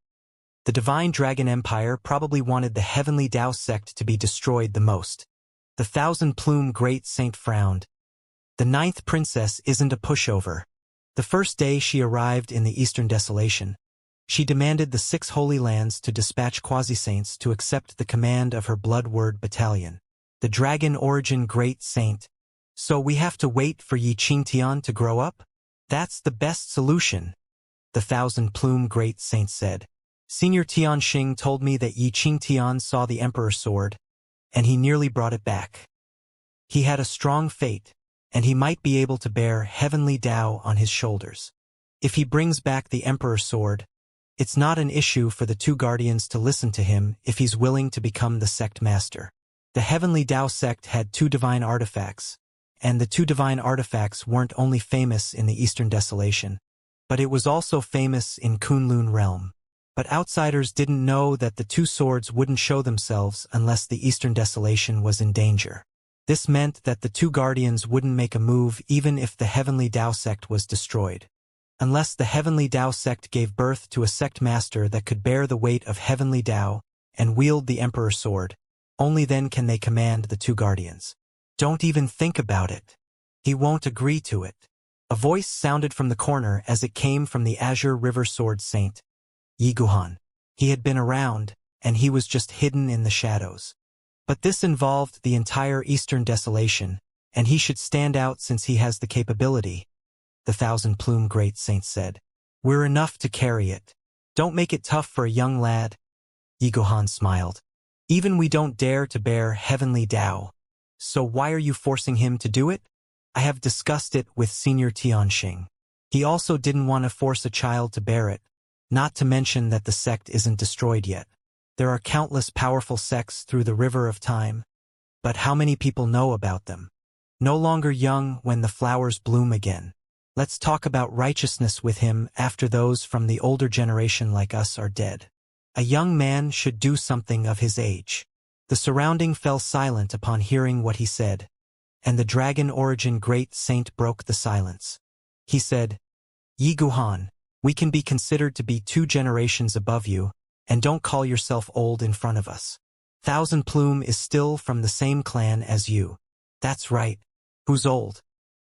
A: The Divine Dragon Empire probably wanted the Heavenly Tao sect to be destroyed the most. The thousand-plume Great Saint frowned. The ninth princess isn't a pushover. The first day she arrived in the Eastern Desolation, she demanded the 6 Holy Lands to dispatch quasi-saints to accept the command of her Blood Word Battalion. The Dragon Origin Great Saint. So we have to wait for Yi Qingtian to grow up? That's the best solution, the thousand-plume Great Saint said. Senior Tianxing told me that Yi Qingtian saw the Emperor's sword, and he nearly brought it back. He had a strong fate, and he might be able to bear Heavenly Tao on his shoulders. If he brings back the Emperor's sword, it's not an issue for the 2 guardians to listen to him if he's willing to become the sect master. The Heavenly Tao sect had 2 divine artifacts, and the 2 divine artifacts weren't only famous in the Eastern Desolation, but it was also famous in Kunlun realm. But outsiders didn't know that the 2 swords wouldn't show themselves unless the Eastern Desolation was in danger. This meant that the 2 guardians wouldn't make a move even if the Heavenly Tao sect was destroyed. Unless the Heavenly Tao sect gave birth to a sect master that could bear the weight of Heavenly Tao and wield the Emperor's sword, only then can they command the 2 guardians. Don't even think about it. He won't agree to it. A voice sounded from the corner as it came from the Azure River Sword Saint, Yi Guhan. He had been around, and he was just hidden in the shadows. But this involved the entire Eastern Desolation, and he should stand out since he has the capability, the thousand-plume Great Saint said. We're enough to carry it. Don't make it tough for a young lad. Yi Guhan smiled. Even we don't dare to bear Heavenly Tao. So why are you forcing him to do it? I have discussed it with Senior Tianxing. He also didn't want to force a child to bear it, not to mention that the sect isn't destroyed yet. There are countless powerful sects through the river of time, but how many people know about them? No longer young when the flowers bloom again. Let's talk about righteousness with him after those from the older generation like us are dead. A young man should do something of his age. The surrounding fell silent upon hearing what he said, and the Dragon Origin Great Saint broke the silence. He said, Yi Guhan, we can be considered to be 2 generations above you, and don't call yourself old in front of us. Thousand Plume is still from the same clan as you. That's right. Who's old?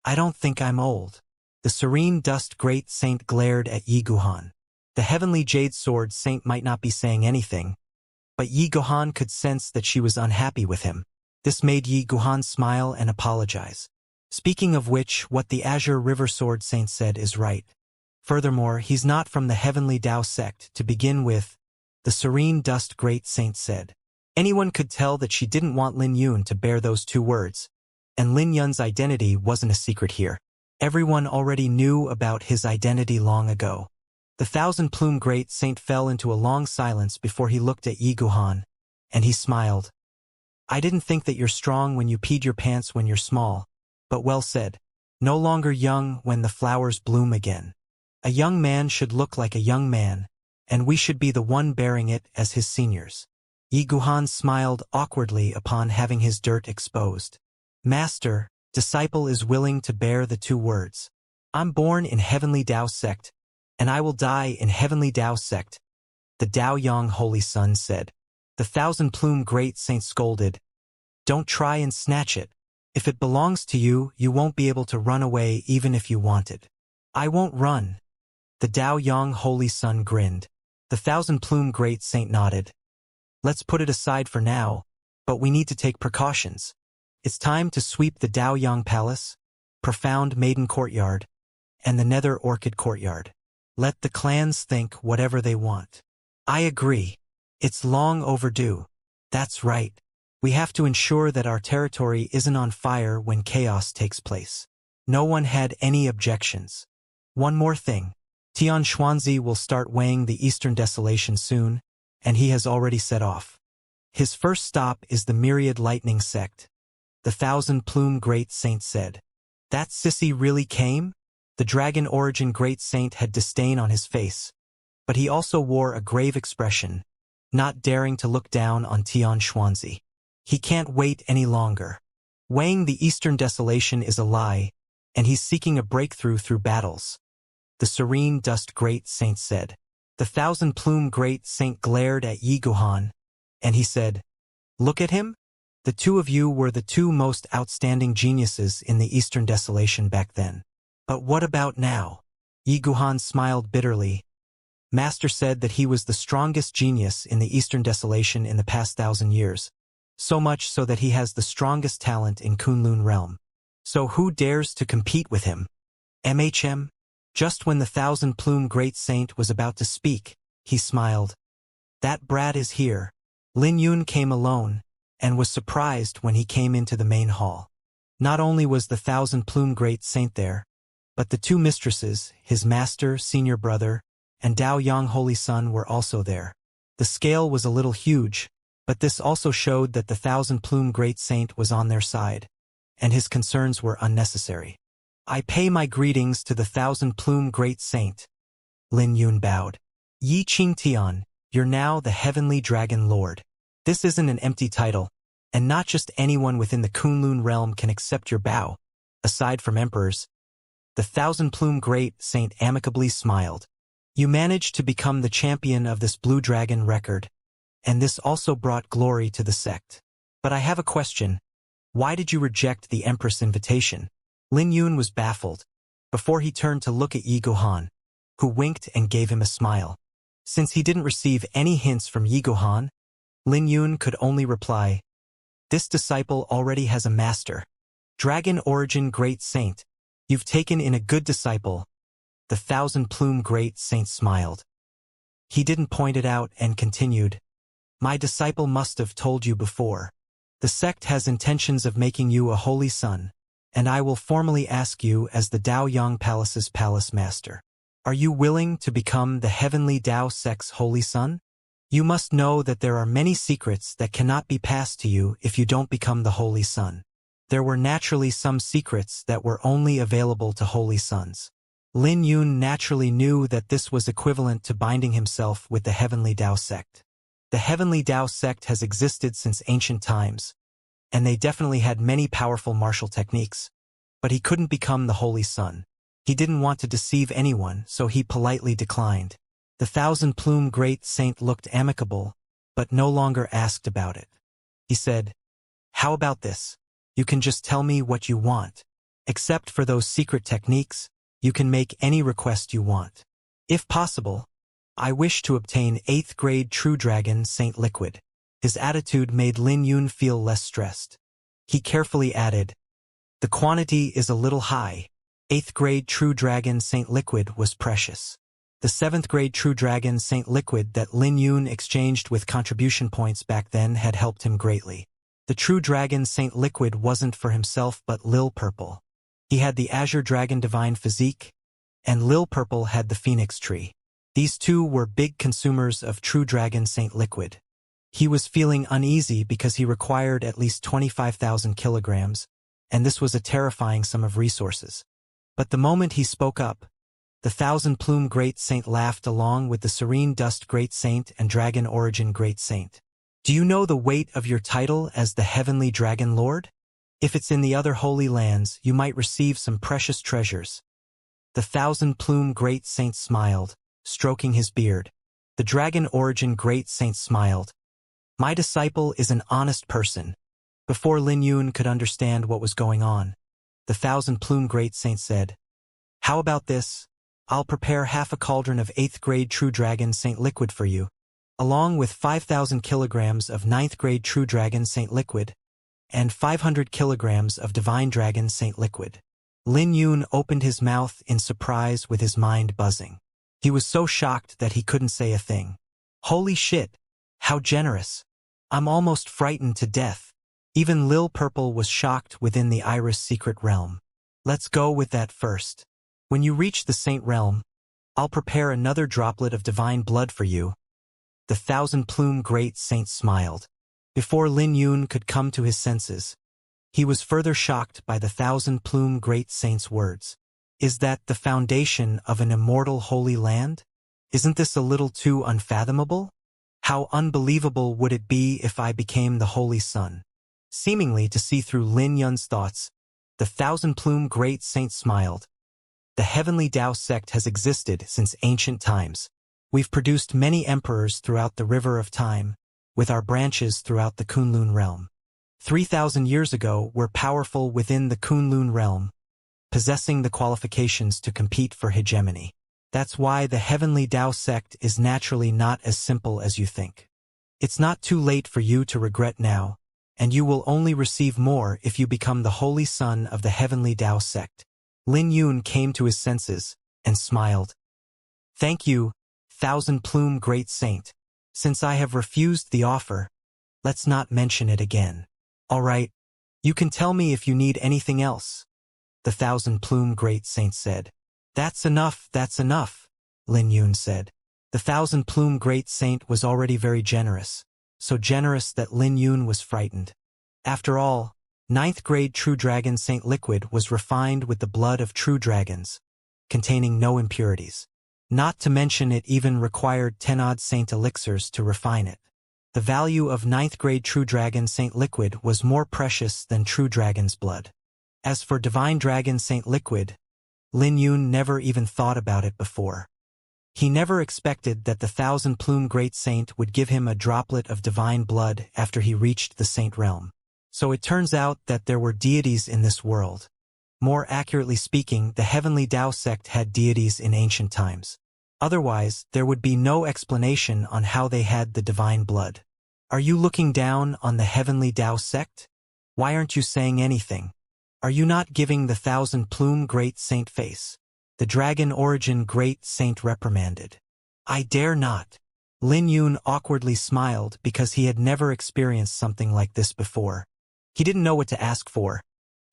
A: I don't think I'm old. The Serene Dust Great Saint glared at Yi Guhan. The Heavenly Jade Sword Saint might not be saying anything, but Yi Guhan could sense that she was unhappy with him. This made Yi Guhan smile and apologize. Speaking of which, what the Azure River Sword Saint said is right. Furthermore, he's not from the Heavenly Tao sect to begin with, the Serene Dust Great Saint said. Anyone could tell that she didn't want Lin Yun to bear those two words, and Lin Yun's identity wasn't a secret here. Everyone already knew about his identity long ago. The Thousand-Plume Great Saint fell into a long silence before he looked at Yi Guhan, and he smiled. I didn't think that you're strong when you peed your pants when you're small, but well said. No longer young when the flowers bloom again. A young man should look like a young man, and we should be the one bearing it as his seniors. Yi Guhan smiled awkwardly upon having his dirt exposed. Master, disciple is willing to bear the two words. I'm born in Heavenly Tao sect, and I will die in Heavenly Tao sect, the Tao Yang Holy Sun said. The Thousand-Plume Great Saint scolded. Don't try and snatch it. If it belongs to you, you won't be able to run away even if you wanted. I won't run. The Tao Yang Holy Sun grinned. The Thousand-Plume Great Saint nodded. Let's put it aside for now, but we need to take precautions. It's time to sweep the Tao Yang Palace, Profound Maiden Courtyard, and the Nether Orchid Courtyard. Let the clans think whatever they want. I agree. It's long overdue. That's right. We have to ensure that our territory isn't on fire when chaos takes place. No one had any objections. One more thing. Tian Xuanzi will start weighing the Eastern Desolation soon, and he has already set off. His first stop is the Myriad Lightning Sect, the Thousand-Plume Great Saint said. That sissy really came? The Dragon Origin Great Saint had disdain on his face, but he also wore a grave expression, not daring to look down on Tian Xuanzi. He can't wait any longer. Weighing the Eastern Desolation is a lie, and he's seeking a breakthrough through battles. The Serene Dust Great Saint said. The Thousand-Plume Great Saint glared at Yi Guhan, and he said, Look at him? The two of you were the two most outstanding geniuses in the Eastern Desolation back then. But what about now? Yi Guhan smiled bitterly. Master said that he was the strongest genius in the Eastern Desolation in the past 1,000 years, so much so that he has the strongest talent in Kunlun realm. So who dares to compete with him? MHM? Just when the Thousand-Plume Great Saint was about to speak, he smiled. That brat is here. Lin Yun came alone, and was surprised when he came into the main hall. Not only was the Thousand-Plume Great Saint there, but the two mistresses, his master, senior brother, and Tao Yang Holy Sun were also there. The scale was a little huge, but this also showed that the Thousand-Plume Great Saint was on their side, and his concerns were unnecessary. I pay my greetings to the Thousand-Plume Great Saint. Lin Yun bowed. Yi Qingtian, you're now the Heavenly Dragon Lord. This isn't an empty title, and not just anyone within the Kunlun realm can accept your bow. Aside from emperors, the Thousand-Plume Great Saint amicably smiled. You managed to become the champion of this Blue Dragon record, and this also brought glory to the sect. But I have a question. Why did you reject the Empress invitation? Lin Yun was baffled, before he turned to look at Yi Guhan, who winked and gave him a smile. Since he didn't receive any hints from Yi Guhan, Lin Yun could only reply, This disciple already has a master. Dragon Origin Great Saint, you've taken in a good disciple. The Thousand-Plume Great Saint smiled. He didn't point it out and continued, My disciple must have told you before. The sect has intentions of making you a holy son, and I will formally ask you as the Tao Yang Palace's palace master. Are you willing to become the Heavenly Tao sect's holy son? You must know that there are many secrets that cannot be passed to you if you don't become the holy son. There were naturally some secrets that were only available to holy sons. Lin Yun naturally knew that this was equivalent to binding himself with the Heavenly Tao sect. The Heavenly Tao sect has existed since ancient times, and they definitely had many powerful martial techniques. But he couldn't become the holy son. He didn't want to deceive anyone, so he politely declined. The Thousand-Plume Great Saint looked amicable, but no longer asked about it. He said, How about this? You can just tell me what you want. Except for those secret techniques, you can make any request you want. If possible, I wish to obtain 8th grade True Dragon Saint Liquid. His attitude made Lin Yun feel less stressed. He carefully added, the quantity is a little high. 8th grade True Dragon Saint Liquid was precious. The 7th grade True Dragon Saint Liquid that Lin Yun exchanged with contribution points back then had helped him greatly. The True Dragon Saint Liquid wasn't for himself but Lil Purple. He had the Azure Dragon Divine Physique, and Lil Purple had the Phoenix Tree. These two were big consumers of True Dragon Saint Liquid. He was feeling uneasy because he required at least 25,000 kilograms, and this was a terrifying sum of resources. But the moment he spoke up, the Thousand Plume Great Saint laughed along with the Serene Dust Great Saint and Dragon Origin Great Saint. Do you know the weight of your title as the Heavenly Dragon Lord? If it's in the other holy lands, you might receive some precious treasures. The Thousand Plume Great Saint smiled, stroking his beard. The Dragon Origin Great Saint smiled. My disciple is an honest person. Before Lin Yun could understand what was going on, the Thousand Plume Great Saint said, how about this? I'll prepare half a cauldron of 8th grade True Dragon Saint Liquid for you, along with 5,000 kilograms of 9th grade True Dragon Saint Liquid, and 500 kilograms of Divine Dragon Saint Liquid. Lin Yun opened his mouth in surprise with his mind buzzing. He was so shocked that he couldn't say a thing. Holy shit! How generous! I'm almost frightened to death. Even Lil Purple was shocked within the Iris Secret Realm. Let's go with that first. When you reach the Saint Realm, I'll prepare another droplet of divine blood for you. The Thousand Plume Great Saint smiled. Before Lin Yun could come to his senses, he was further shocked by the Thousand Plume Great Saint's words. Is that the foundation of an immortal holy land? Isn't this a little too unfathomable? How unbelievable would it be if I became the Holy Sun? Seemingly to see through Lin Yun's thoughts, the Thousand Plume Great Saint smiled. The Heavenly Tao sect has existed since ancient times. We've produced many emperors throughout the River of Time, with our branches throughout the Kunlun realm. 3,000 years ago, we're powerful within the Kunlun realm, possessing the qualifications to compete for hegemony. That's why the Heavenly Tao sect is naturally not as simple as you think. It's not too late for you to regret now, and you will only receive more if you become the Holy Son of the Heavenly Tao sect. Lin Yun came to his senses and smiled. Thank you, Thousand Plume Great Saint. Since I have refused the offer, let's not mention it again. All right, you can tell me if you need anything else, the Thousand Plume Great Saint said. That's enough, Lin Yun said. The Thousand Plume Great Saint was already very generous, so generous that Lin Yun was frightened. After all, 9th grade True Dragon Saint Liquid was refined with the blood of true dragons, containing no impurities. Not to mention it even required 10-odd Saint Elixirs to refine it. The value of 9th grade True Dragon Saint Liquid was more precious than True Dragon's blood. As for Divine Dragon Saint Liquid, Lin Yun never even thought about it before. He never expected that the Thousand Plume Great Saint would give him a droplet of divine blood after he reached the Saint Realm. So it turns out that there were deities in this world. More accurately speaking, the Heavenly Tao sect had deities in ancient times. Otherwise, there would be no explanation on how they had the divine blood. Are you looking down on the Heavenly Tao sect? Why aren't you saying anything? Are you not giving the Thousand Plume Great Saint face? The Dragon Origin Great Saint reprimanded. I dare not. Lin Yun awkwardly smiled because he had never experienced something like this before. He didn't know what to ask for,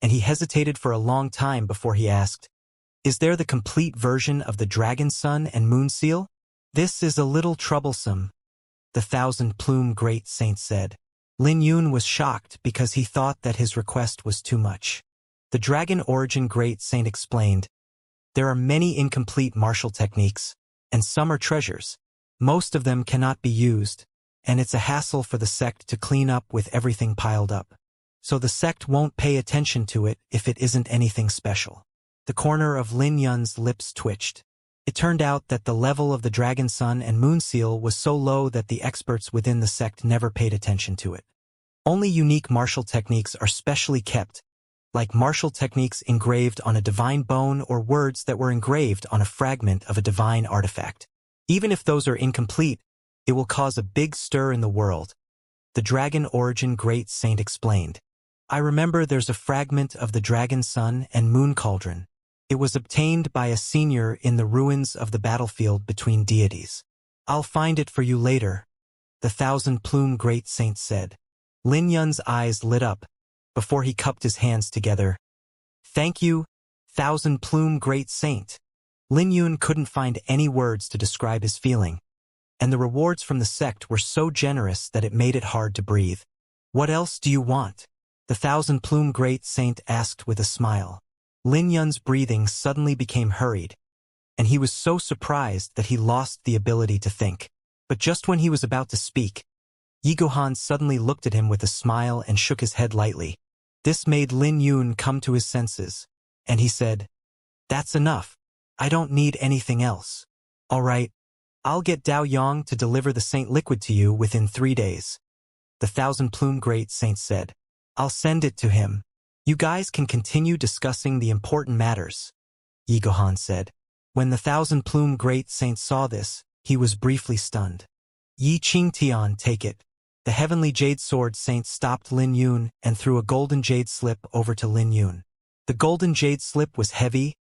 A: and he hesitated for a long time before he asked, is there the complete version of the Dragon Sun and Moon Seal? This is a little troublesome, the Thousand Plume Great Saint said. Lin Yun was shocked because he thought that his request was too much. The Dragon Origin Great Saint explained, there are many incomplete martial techniques, and some are treasures. Most of them cannot be used, and it's a hassle for the sect to clean up with everything piled up. So the sect won't pay attention to it if it isn't anything special. The corner of Lin Yun's lips twitched. It turned out that the level of the Dragon Sun and Moon Seal was so low that the experts within the sect never paid attention to it. Only unique martial techniques are specially kept, like martial techniques engraved on a divine bone or words that were engraved on a fragment of a divine artifact. Even if those are incomplete, it will cause a big stir in the world. The Dragon Origin Great Saint explained. I remember there's a fragment of the Dragon Sun and Moon Cauldron. It was obtained by a senior in the ruins of the battlefield between deities. I'll find it for you later, the Thousand-Plume Great Saint said. Lin Yun's eyes lit up, before he cupped his hands together. Thank you, Thousand-Plume Great Saint. Lin Yun couldn't find any words to describe his feeling, and the rewards from the sect were so generous that it made it hard to breathe. What else do you want? The Thousand-Plume Great Saint asked with a smile. Lin Yun's breathing suddenly became hurried, and he was so surprised that he lost the ability to think. But just when he was about to speak, Yi Guhan suddenly looked at him with a smile and shook his head lightly. This made Lin Yun come to his senses, and he said, That's enough. I don't need anything else. All right, I'll get Dao Yang to deliver the Saint Liquid to you within 3 days. The Thousand-Plume Great Saint said. I'll send it to him. You guys can continue discussing the important matters, Yi Guhan said. When the Thousand-Plume Great Saint saw this, he was briefly stunned. Yi Qingtian, take it. The Heavenly Jade Sword Saint stopped Lin Yun and threw a golden jade slip over to Lin Yun. The golden jade slip was heavy,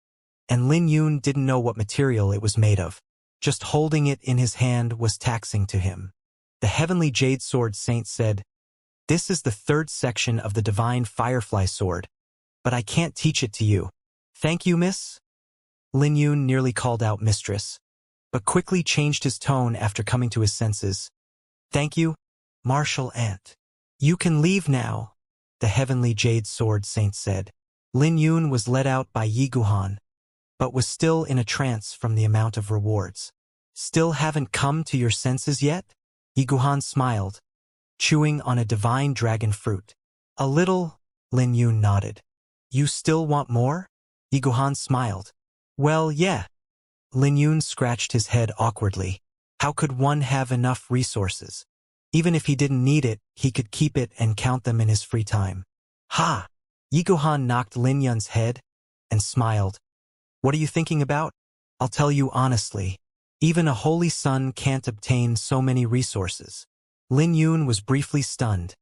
A: and Lin Yun didn't know what material it was made of. Just holding it in his hand was taxing to him. The Heavenly Jade Sword Saint said, This is the 3rd section of the Divine Firefly Sword, but I can't teach it to you. Thank you, miss? Lin Yun nearly called out mistress, but quickly changed his tone after coming to his senses. Thank you, Martial Ant. You can leave now, the Heavenly Jade Sword Saint said. Lin Yun was led out by Yi Guhan, but was still in a trance from the amount of rewards. Still haven't come to your senses yet? Yi Guhan smiled, chewing on a divine dragon fruit. A little, Lin Yun nodded. You still want more? Yi Guhan smiled. Well, yeah. Lin Yun scratched his head awkwardly. How could one have enough resources? Even if he didn't need it, he could keep it and count them in his free time. Ha! Yi Guhan knocked Lin Yun's head and smiled. What are you thinking about? I'll tell you honestly. Even a holy sun can't obtain so many resources. Lin Yun was briefly stunned,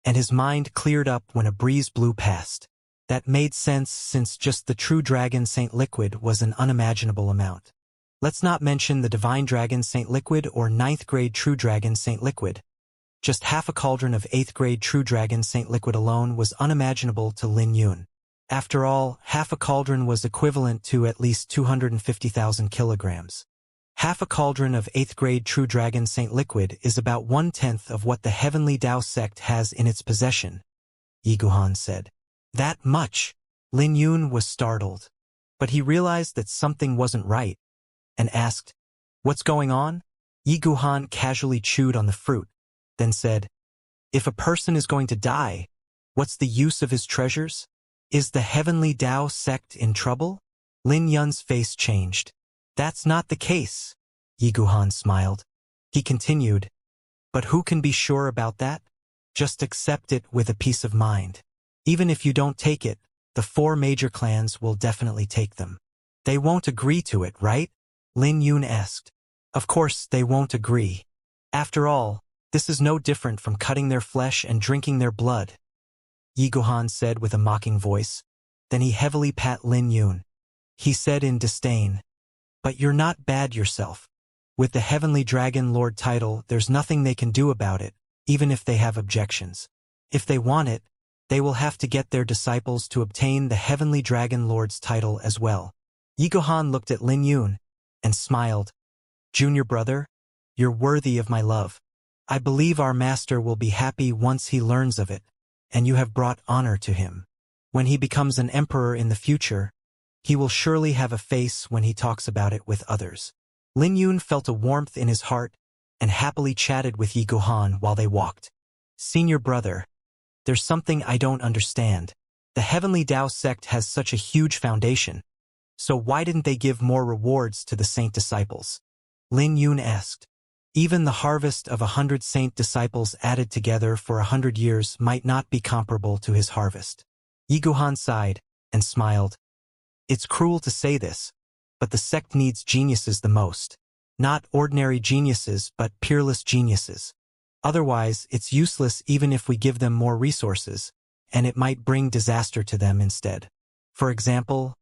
A: and his mind cleared up when a breeze blew past. That made sense since just the True Dragon Saint Liquid was an unimaginable amount. Let's not mention the Divine Dragon Saint Liquid or 9th grade True Dragon Saint Liquid. Just half a cauldron of 8th grade True Dragon Saint Liquid alone was unimaginable to Lin Yun. After all, half a cauldron was equivalent to at least 250,000 kilograms. Half a cauldron of 8th grade True Dragon Saint Liquid is about 1/10 of what the Heavenly Tao sect has in its possession, Yi Guhan said. That much? Lin Yun was startled, but he realized that something wasn't right, and asked, What's going on? Yi Guhan casually chewed on the fruit, then said, If a person is going to die, what's the use of his treasures? Is the Heavenly Tao sect in trouble? Lin Yun's face changed. That's not the case, Yi Guhan smiled. He continued, But who can be sure about that? Just accept it with a peace of mind. Even if you don't take it, the 4 major clans will definitely take them. They won't agree to it, right? Lin Yun asked. Of course they won't agree. After all, this is no different from cutting their flesh and drinking their blood, Yi Guhan said with a mocking voice. Then he heavily pat Lin Yun. He said in disdain, But you're not bad yourself. With the Heavenly Dragon Lord title, there's nothing they can do about it, even if they have objections. If they want it, they will have to get their disciples to obtain the Heavenly Dragon Lord's title as well. Yi Guhan looked at Lin Yun and smiled. Junior brother, you're worthy of my love. I believe our master will be happy once he learns of it, and you have brought honor to him. When he becomes an emperor in the future, he will surely have a face when he talks about it with others. Lin Yun felt a warmth in his heart and happily chatted with Yi Guhan while they walked. Senior brother, there's something I don't understand. The Heavenly Tao sect has such a huge foundation, so why didn't they give more rewards to the saint disciples? Lin Yun asked. Even the harvest of 100 saint disciples added together for 100 years might not be comparable to his harvest. Yi Guhan sighed and smiled. It's cruel to say this, but the sect needs geniuses the most. Not ordinary geniuses, but peerless geniuses. Otherwise, it's useless even if we give them more resources, and it might bring disaster to them instead. For example,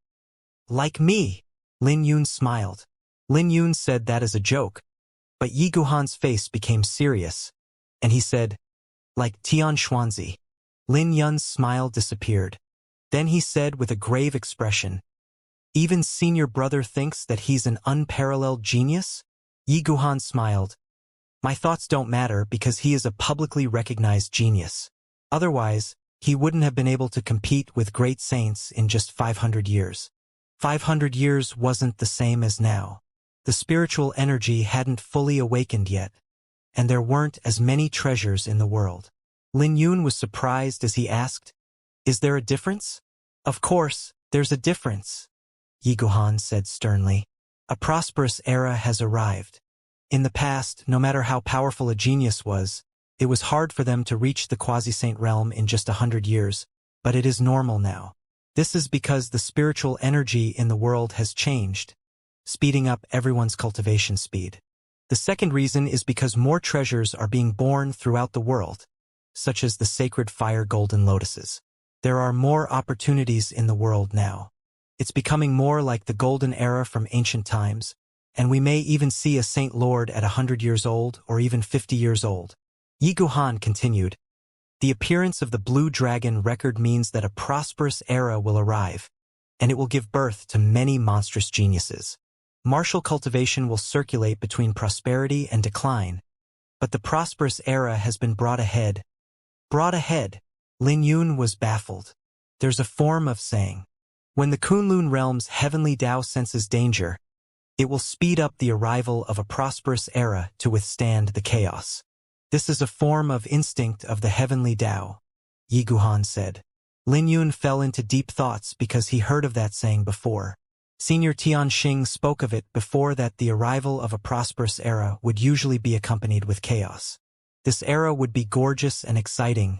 A: like me. Lin Yun smiled. Lin Yun said that as a joke, but Yi Guhan's face became serious, and he said, like Tian Xuanzi. Lin Yun's smile disappeared. Then he said with a grave expression, even senior brother thinks that he's an unparalleled genius? Yi Guhan smiled. My thoughts don't matter because he is a publicly recognized genius. Otherwise, he wouldn't have been able to compete with great saints in just 500 years. 500 years wasn't the same as now. The spiritual energy hadn't fully awakened yet, and there weren't as many treasures in the world. Lin Yun was surprised as he asked, is there a difference? Of course, there's a difference, Yi Guhan said sternly. A prosperous era has arrived. In the past, no matter how powerful a genius was, it was hard for them to reach the quasi-saint realm in just 100 years, but it is normal now. This is because the spiritual energy in the world has changed, speeding up everyone's cultivation speed. The second reason is because more treasures are being born throughout the world, such as the sacred fire golden lotuses. There are more opportunities in the world now. It's becoming more like the golden era from ancient times, and we may even see a Saint Lord at 100 years old or even 50 years old. Yi Guhan continued, the appearance of the blue dragon record means that a prosperous era will arrive, and it will give birth to many monstrous geniuses. Martial cultivation will circulate between prosperity and decline, but the prosperous era has been brought ahead. Brought ahead? Lin Yun was baffled. There's a form of saying, when the Kunlun realm's heavenly Tao senses danger, it will speed up the arrival of a prosperous era to withstand the chaos. This is a form of instinct of the heavenly Tao, Yi Guhan said. Lin Yun fell into deep thoughts because he heard of that saying before. Senior Tianxing spoke of it before, that the arrival of a prosperous era would usually be accompanied with chaos. This era would be gorgeous and exciting,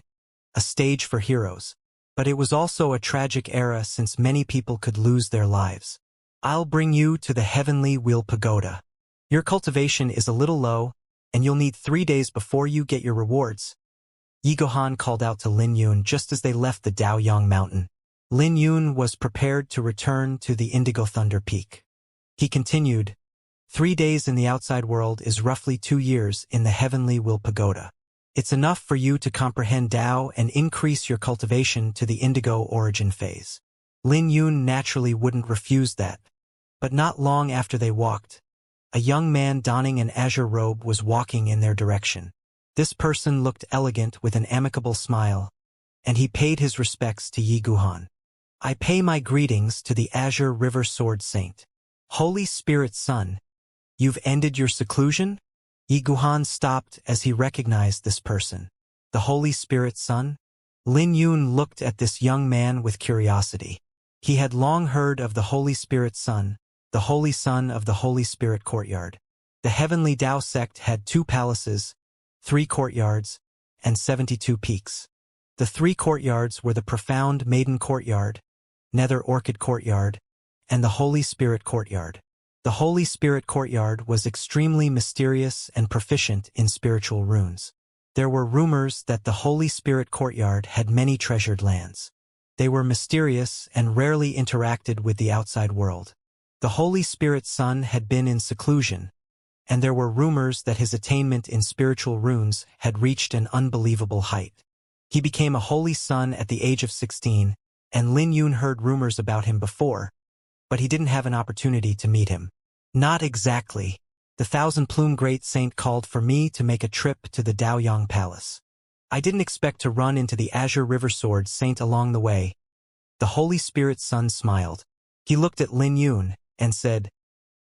A: a stage for heroes. But it was also a tragic era since many people could lose their lives. I'll bring you to the Heavenly Wheel Pagoda. Your cultivation is a little low, and you'll need 3 days before you get your rewards. Yi Guhan called out to Lin Yun just as they left the Daoyang mountain. Lin Yun was prepared to return to the Indigo Thunder Peak. He continued, 3 days in the outside world is roughly 2 years in the Heavenly Wheel Pagoda. It's enough for you to comprehend Tao and increase your cultivation to the indigo origin phase. Lin Yun naturally wouldn't refuse that. But not long after they walked, a young man donning an azure robe was walking in their direction. This person looked elegant with an amicable smile, and he paid his respects to Yi Guhan. I pay my greetings to the Azure River Sword Saint. Holy Spirit Son, you've ended your seclusion? Yi Guhan stopped as he recognized this person. The Holy Spirit Son? Lin Yun looked at this young man with curiosity. He had long heard of the Holy Spirit Son, the Holy Son of the Holy Spirit Courtyard. The Heavenly Tao sect had 2 palaces, 3 courtyards, and 72 peaks. The 3 courtyards were the Profound Maiden Courtyard, Nether Orchid Courtyard, and the Holy Spirit Courtyard. The Holy Spirit Courtyard was extremely mysterious and proficient in spiritual runes. There were rumors that the Holy Spirit Courtyard had many treasured lands. They were mysterious and rarely interacted with the outside world. The Holy Spirit Son had been in seclusion, and there were rumors that his attainment in spiritual runes had reached an unbelievable height. He became a Holy Son at the age of 16, and Lin Yun heard rumors about him before, but he didn't have an opportunity to meet him. Not exactly. The Thousand-Plume Great Saint called for me to make a trip to the Daoyang Palace. I didn't expect to run into the Azure River Sword Saint along the way. The Holy Spirit Son smiled. He looked at Lin Yun and said,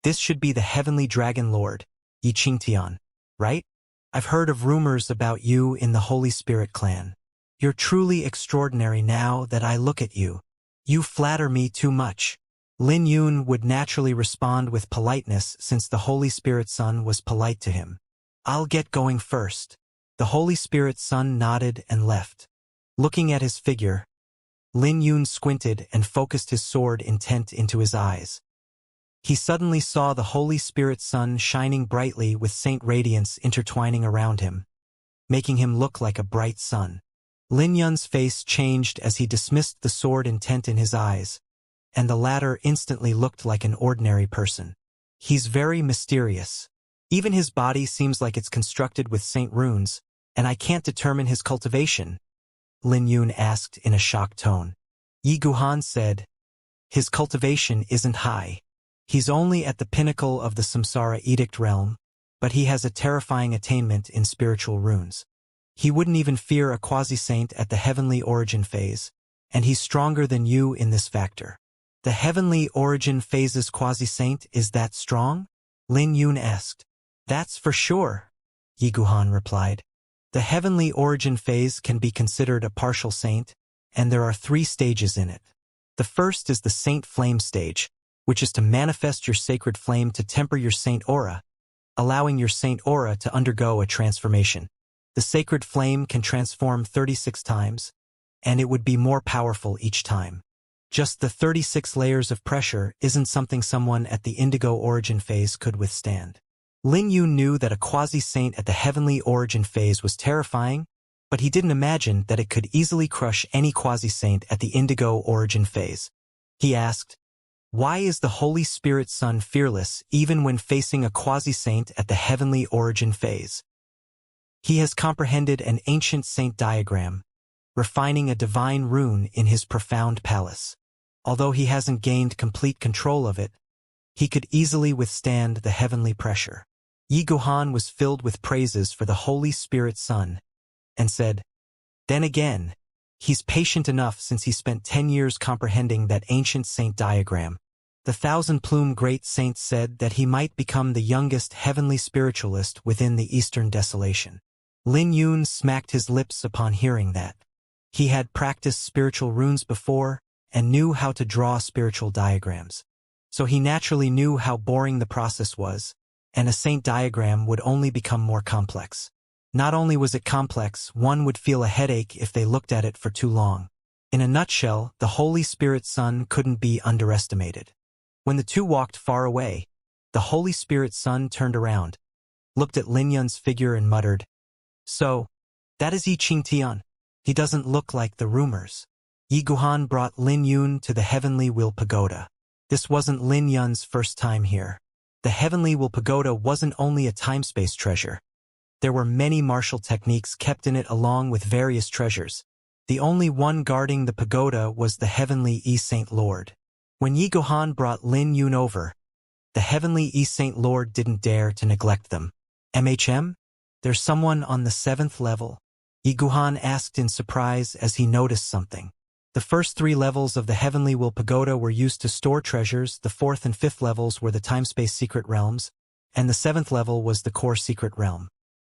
A: this should be the Heavenly Dragon Lord, Yi Qingtian, right? I've heard of rumors about you in the Holy Spirit clan. You're truly extraordinary now that I look at you. You flatter me too much. Lin Yun would naturally respond with politeness since the Holy Spirit Son was polite to him. I'll get going first. The Holy Spirit Son nodded and left. Looking at his figure, Lin Yun squinted and focused his sword intent into his eyes. He suddenly saw the Holy Spirit sun shining brightly with saint radiance intertwining around him, making him look like a bright sun. Lin Yun's face changed as he dismissed the sword intent in his eyes, and the latter instantly looked like an ordinary person. He's very mysterious. Even his body seems like it's constructed with saint runes, and I can't determine his cultivation, Lin Yun asked in a shocked tone. Yi Guhan said, his cultivation isn't high. He's only at the pinnacle of the Samsara Edict realm, but he has a terrifying attainment in spiritual runes. He wouldn't even fear a quasi-saint at the heavenly origin phase, and he's stronger than you in this factor. The heavenly origin phase's quasi-saint is that strong? Lin Yun asked. That's for sure, Yi Guhan replied. The heavenly origin phase can be considered a partial saint, and there are 3 stages in it. The first is the saint flame stage, which is to manifest your sacred flame to temper your saint aura, allowing your saint aura to undergo a transformation. The sacred flame can transform 36 times, and it would be more powerful each time. Just the 36 layers of pressure isn't something someone at the indigo origin phase could withstand. Lin Yun knew that a quasi-saint at the heavenly origin phase was terrifying, but he didn't imagine that it could easily crush any quasi-saint at the indigo origin phase. He asked, why is the Holy Spirit Sun fearless even when facing a quasi-saint at the heavenly origin phase? He has comprehended an ancient saint diagram, refining a divine rune in his profound palace. Although he hasn't gained complete control of it, he could easily withstand the heavenly pressure. Yi Guhan was filled with praises for the Holy Spirit Sun, and said, then again, he's patient enough since he spent 10 years comprehending that ancient saint diagram. The thousand-plume great saint said that he might become the youngest heavenly spiritualist within the Eastern Desolation. Lin Yun smacked his lips upon hearing that. He had practiced spiritual runes before and knew how to draw spiritual diagrams. So he naturally knew how boring the process was, and a saint diagram would only become more complex. Not only was it complex, one would feel a headache if they looked at it for too long. In a nutshell, the Holy Spirit Sun couldn't be underestimated. When the two walked far away, the Holy Spirit Sun turned around, looked at Lin Yun's figure and muttered, so, that is Yi Qingtian. He doesn't look like the rumors. Yi Guhan brought Lin Yun to the Heavenly Will Pagoda. This wasn't Lin Yun's first time here. The Heavenly Will Pagoda wasn't only a time-space treasure. There were many martial techniques kept in it along with various treasures. The only one guarding the pagoda was the Heavenly E-Saint Lord. When Yi Guhan brought Lin Yun over, the Heavenly E-Saint Lord didn't dare to neglect them. MHM? There's someone on the 7th level? Yi Guhan asked in surprise as he noticed something. The first 3 levels of the Heavenly Will Pagoda were used to store treasures, the 4th and 5th levels were the time-space secret realms, and the 7th level was the core secret realm.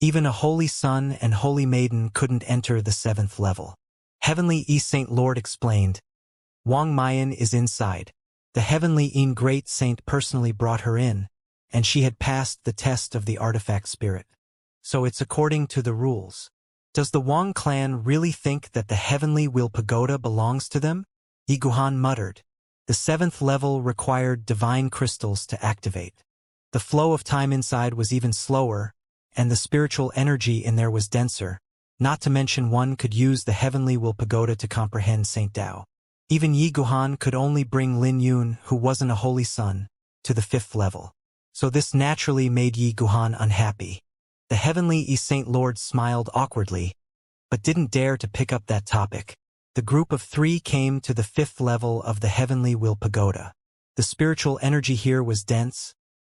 A: Even a Holy Sun and Holy Maiden couldn't enter the 7th level. Heavenly E-Saint Lord explained, Wang Mayan is inside. The Heavenly Een Great Saint personally brought her in, and she had passed the test of the artifact spirit. So it's according to the rules. Does the Wang clan really think that the Heavenly Will Pagoda belongs to them? Yi Guhan muttered. The 7th level required divine crystals to activate. The flow of time inside was even slower, and the spiritual energy in there was denser, not to mention one could use the Heavenly Will Pagoda to comprehend Saint Dao. Even Yi Guhan could only bring Lin Yun, who wasn't a holy son, to the 5th level. So this naturally made Yi Guhan unhappy. The Heavenly E-Saint Lord smiled awkwardly, but didn't dare to pick up that topic. The group of 3 came to the 5th level of the Heavenly Will Pagoda. The spiritual energy here was dense,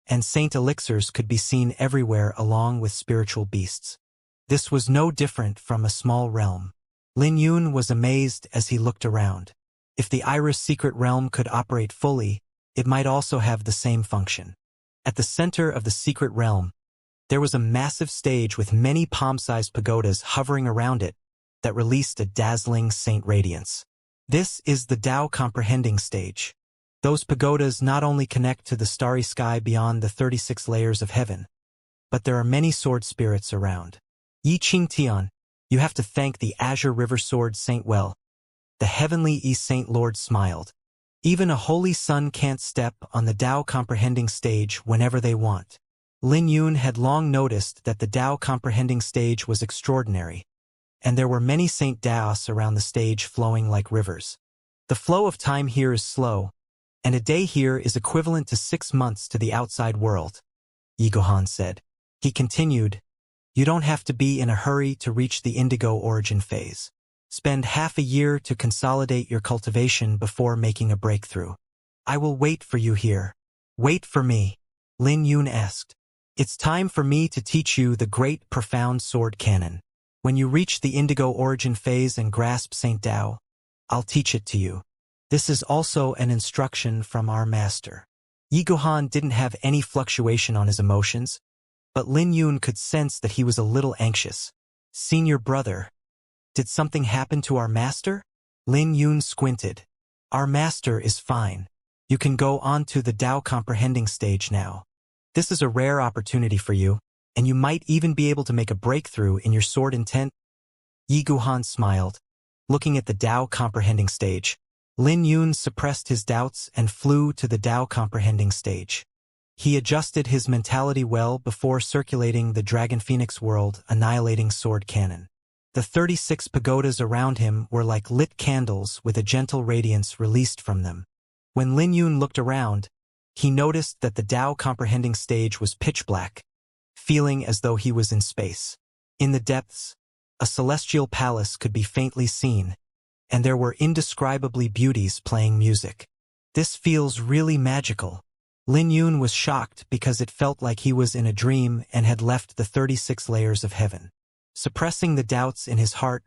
A: and saint elixirs could be seen everywhere along with spiritual beasts. This was no different from a small realm. Lin Yun was amazed as he looked around. If the Iris secret realm could operate fully, it might also have the same function. At the center of the secret realm, there was a massive stage with many palm-sized pagodas hovering around it that released a dazzling saint radiance. This is the Dao comprehending stage. Those pagodas not only connect to the starry sky beyond the 36 layers of heaven, but there are many sword spirits around. Yi Qingtian, you have to thank the Azure River Sword Saint well. The Heavenly E-Saint Lord smiled. Even a holy sun can't step on the Tao comprehending stage whenever they want. Lin Yun had long noticed that the Tao comprehending stage was extraordinary, and there were many Saint Daos around the stage flowing like rivers. The flow of time here is slow, and a day here is equivalent to 6 months to the outside world, Yigohan said. He continued, you don't have to be in a hurry to reach the indigo origin phase. Spend half a year to consolidate your cultivation before making a breakthrough. I will wait for you here. Wait for me, Lin Yun asked. It's time for me to teach you the great profound sword canon. When you reach the indigo origin phase and grasp Saint Tao, I'll teach it to you. This is also an instruction from our master. Yigohan didn't have any fluctuation on his emotions, but Lin Yun could sense that he was a little anxious. Senior brother, did something happen to our master? Lin Yun squinted. Our master is fine. You can go on to the Tao comprehending stage now. This is a rare opportunity for you, and you might even be able to make a breakthrough in your sword intent. Yigohan smiled. Looking at the Tao comprehending stage, Lin Yun suppressed his doubts and flew to the Tao comprehending stage. He adjusted his mentality well before circulating the Dragon Phoenix world, annihilating sword cannon. The 36 pagodas around him were like lit candles with a gentle radiance released from them. When Lin Yun looked around, he noticed that the Tao comprehending stage was pitch black, feeling as though he was in space. In the depths, a celestial palace could be faintly seen, and there were indescribably beauties playing music. This feels really magical. Lin Yun was shocked because it felt like he was in a dream and had left the 36 layers of heaven. Suppressing the doubts in his heart,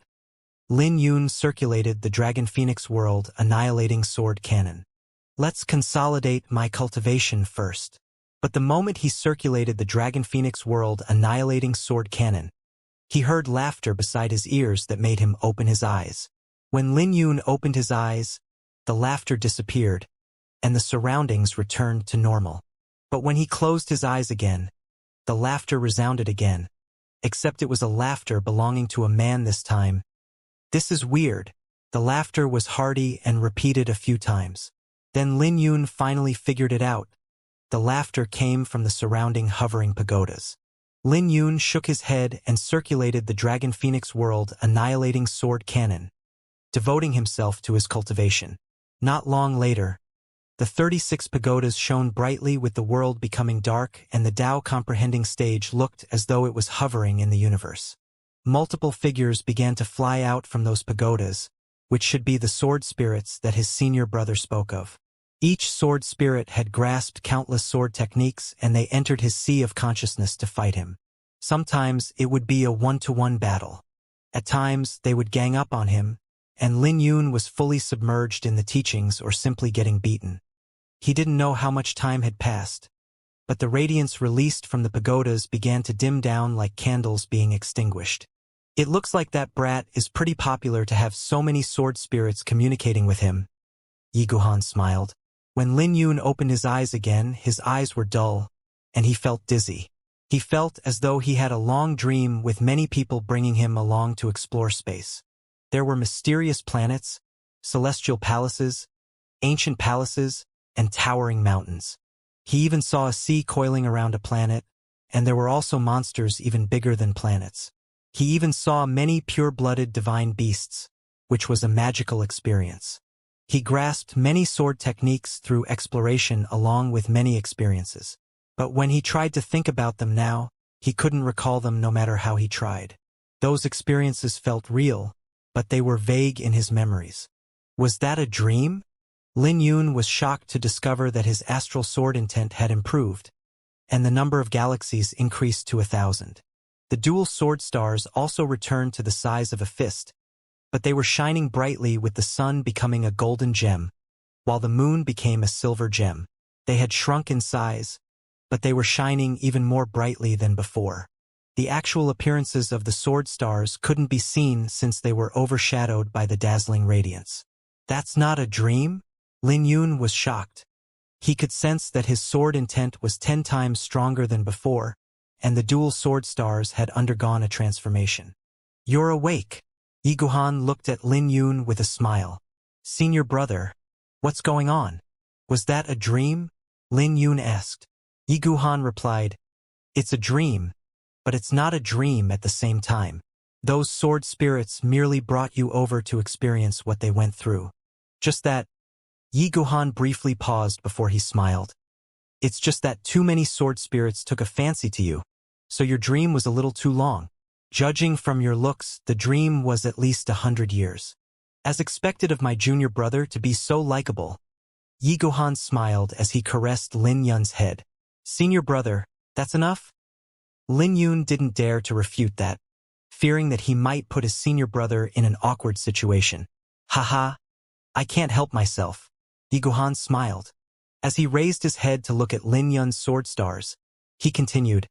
A: Lin Yun circulated the Dragon Phoenix world, annihilating sword cannon. Let's consolidate my cultivation first. But the moment he circulated the Dragon Phoenix world, annihilating sword cannon, he heard laughter beside his ears that made him open his eyes. When Lin Yun opened his eyes, the laughter disappeared, and the surroundings returned to normal. But when he closed his eyes again, the laughter resounded again, except it was a laughter belonging to a man this time. This is weird. The laughter was hearty and repeated a few times. Then Lin Yun finally figured it out. The laughter came from the surrounding hovering pagodas. Lin Yun shook his head and circulated the Dragon Phoenix world, annihilating sword cannon, devoting himself to his cultivation. Not long later, the 36 pagodas shone brightly with the world becoming dark, and the Tao comprehending stage looked as though it was hovering in the universe. Multiple figures began to fly out from those pagodas, which should be the sword spirits that his senior brother spoke of. Each sword spirit had grasped countless sword techniques, and they entered his sea of consciousness to fight him. Sometimes it would be a one-to-one battle. At times they would gang up on him, and Lin Yun was fully submerged in the teachings or simply getting beaten. He didn't know how much time had passed, but the radiance released from the pagodas began to dim down like candles being extinguished. It looks like that brat is pretty popular to have so many sword spirits communicating with him. Yigohan smiled. When Lin Yun opened his eyes again, his eyes were dull, and he felt dizzy. He felt as though he had a long dream with many people bringing him along to explore space. There were mysterious planets, celestial palaces, ancient palaces, and towering mountains. He even saw a sea coiling around a planet, and there were also monsters even bigger than planets. He even saw many pure-blooded divine beasts, which was a magical experience. He grasped many sword techniques through exploration along with many experiences. But when he tried to think about them now, he couldn't recall them no matter how he tried. Those experiences felt real, but they were vague in his memories. Was that a dream? Lin Yun was shocked to discover that his astral sword intent had improved, and the number of galaxies increased to 1,000. The dual sword stars also returned to the size of a fist, but they were shining brightly with the sun becoming a golden gem, while the moon became a silver gem. They had shrunk in size, but they were shining even more brightly than before. The actual appearances of the sword stars couldn't be seen since they were overshadowed by the dazzling radiance. That's not a dream? Lin Yun was shocked. He could sense that his sword intent was 10 times stronger than before, and the dual sword stars had undergone a transformation. You're awake. Yigohan looked at Lin Yun with a smile. Senior brother, What's going on? Was that a dream? Lin Yun asked. Yi Guhan replied, It's a dream, but it's not a dream at the same time. Those sword spirits merely brought you over to experience what they went through. Just that. Yi Guhan briefly paused before he smiled. It's just that too many sword spirits took a fancy to you, so your dream was a little too long. Judging from your looks, the dream was at least 100 years. As expected of my junior brother to be so likable. Yi Guhan smiled as he caressed Lin Yun's head. Senior brother, that's enough? Lin Yun didn't dare to refute that, fearing that he might put his senior brother in an awkward situation. Haha, I can't help myself. Yi Guhan smiled. As he raised his head to look at Lin Yun's sword stars, he continued,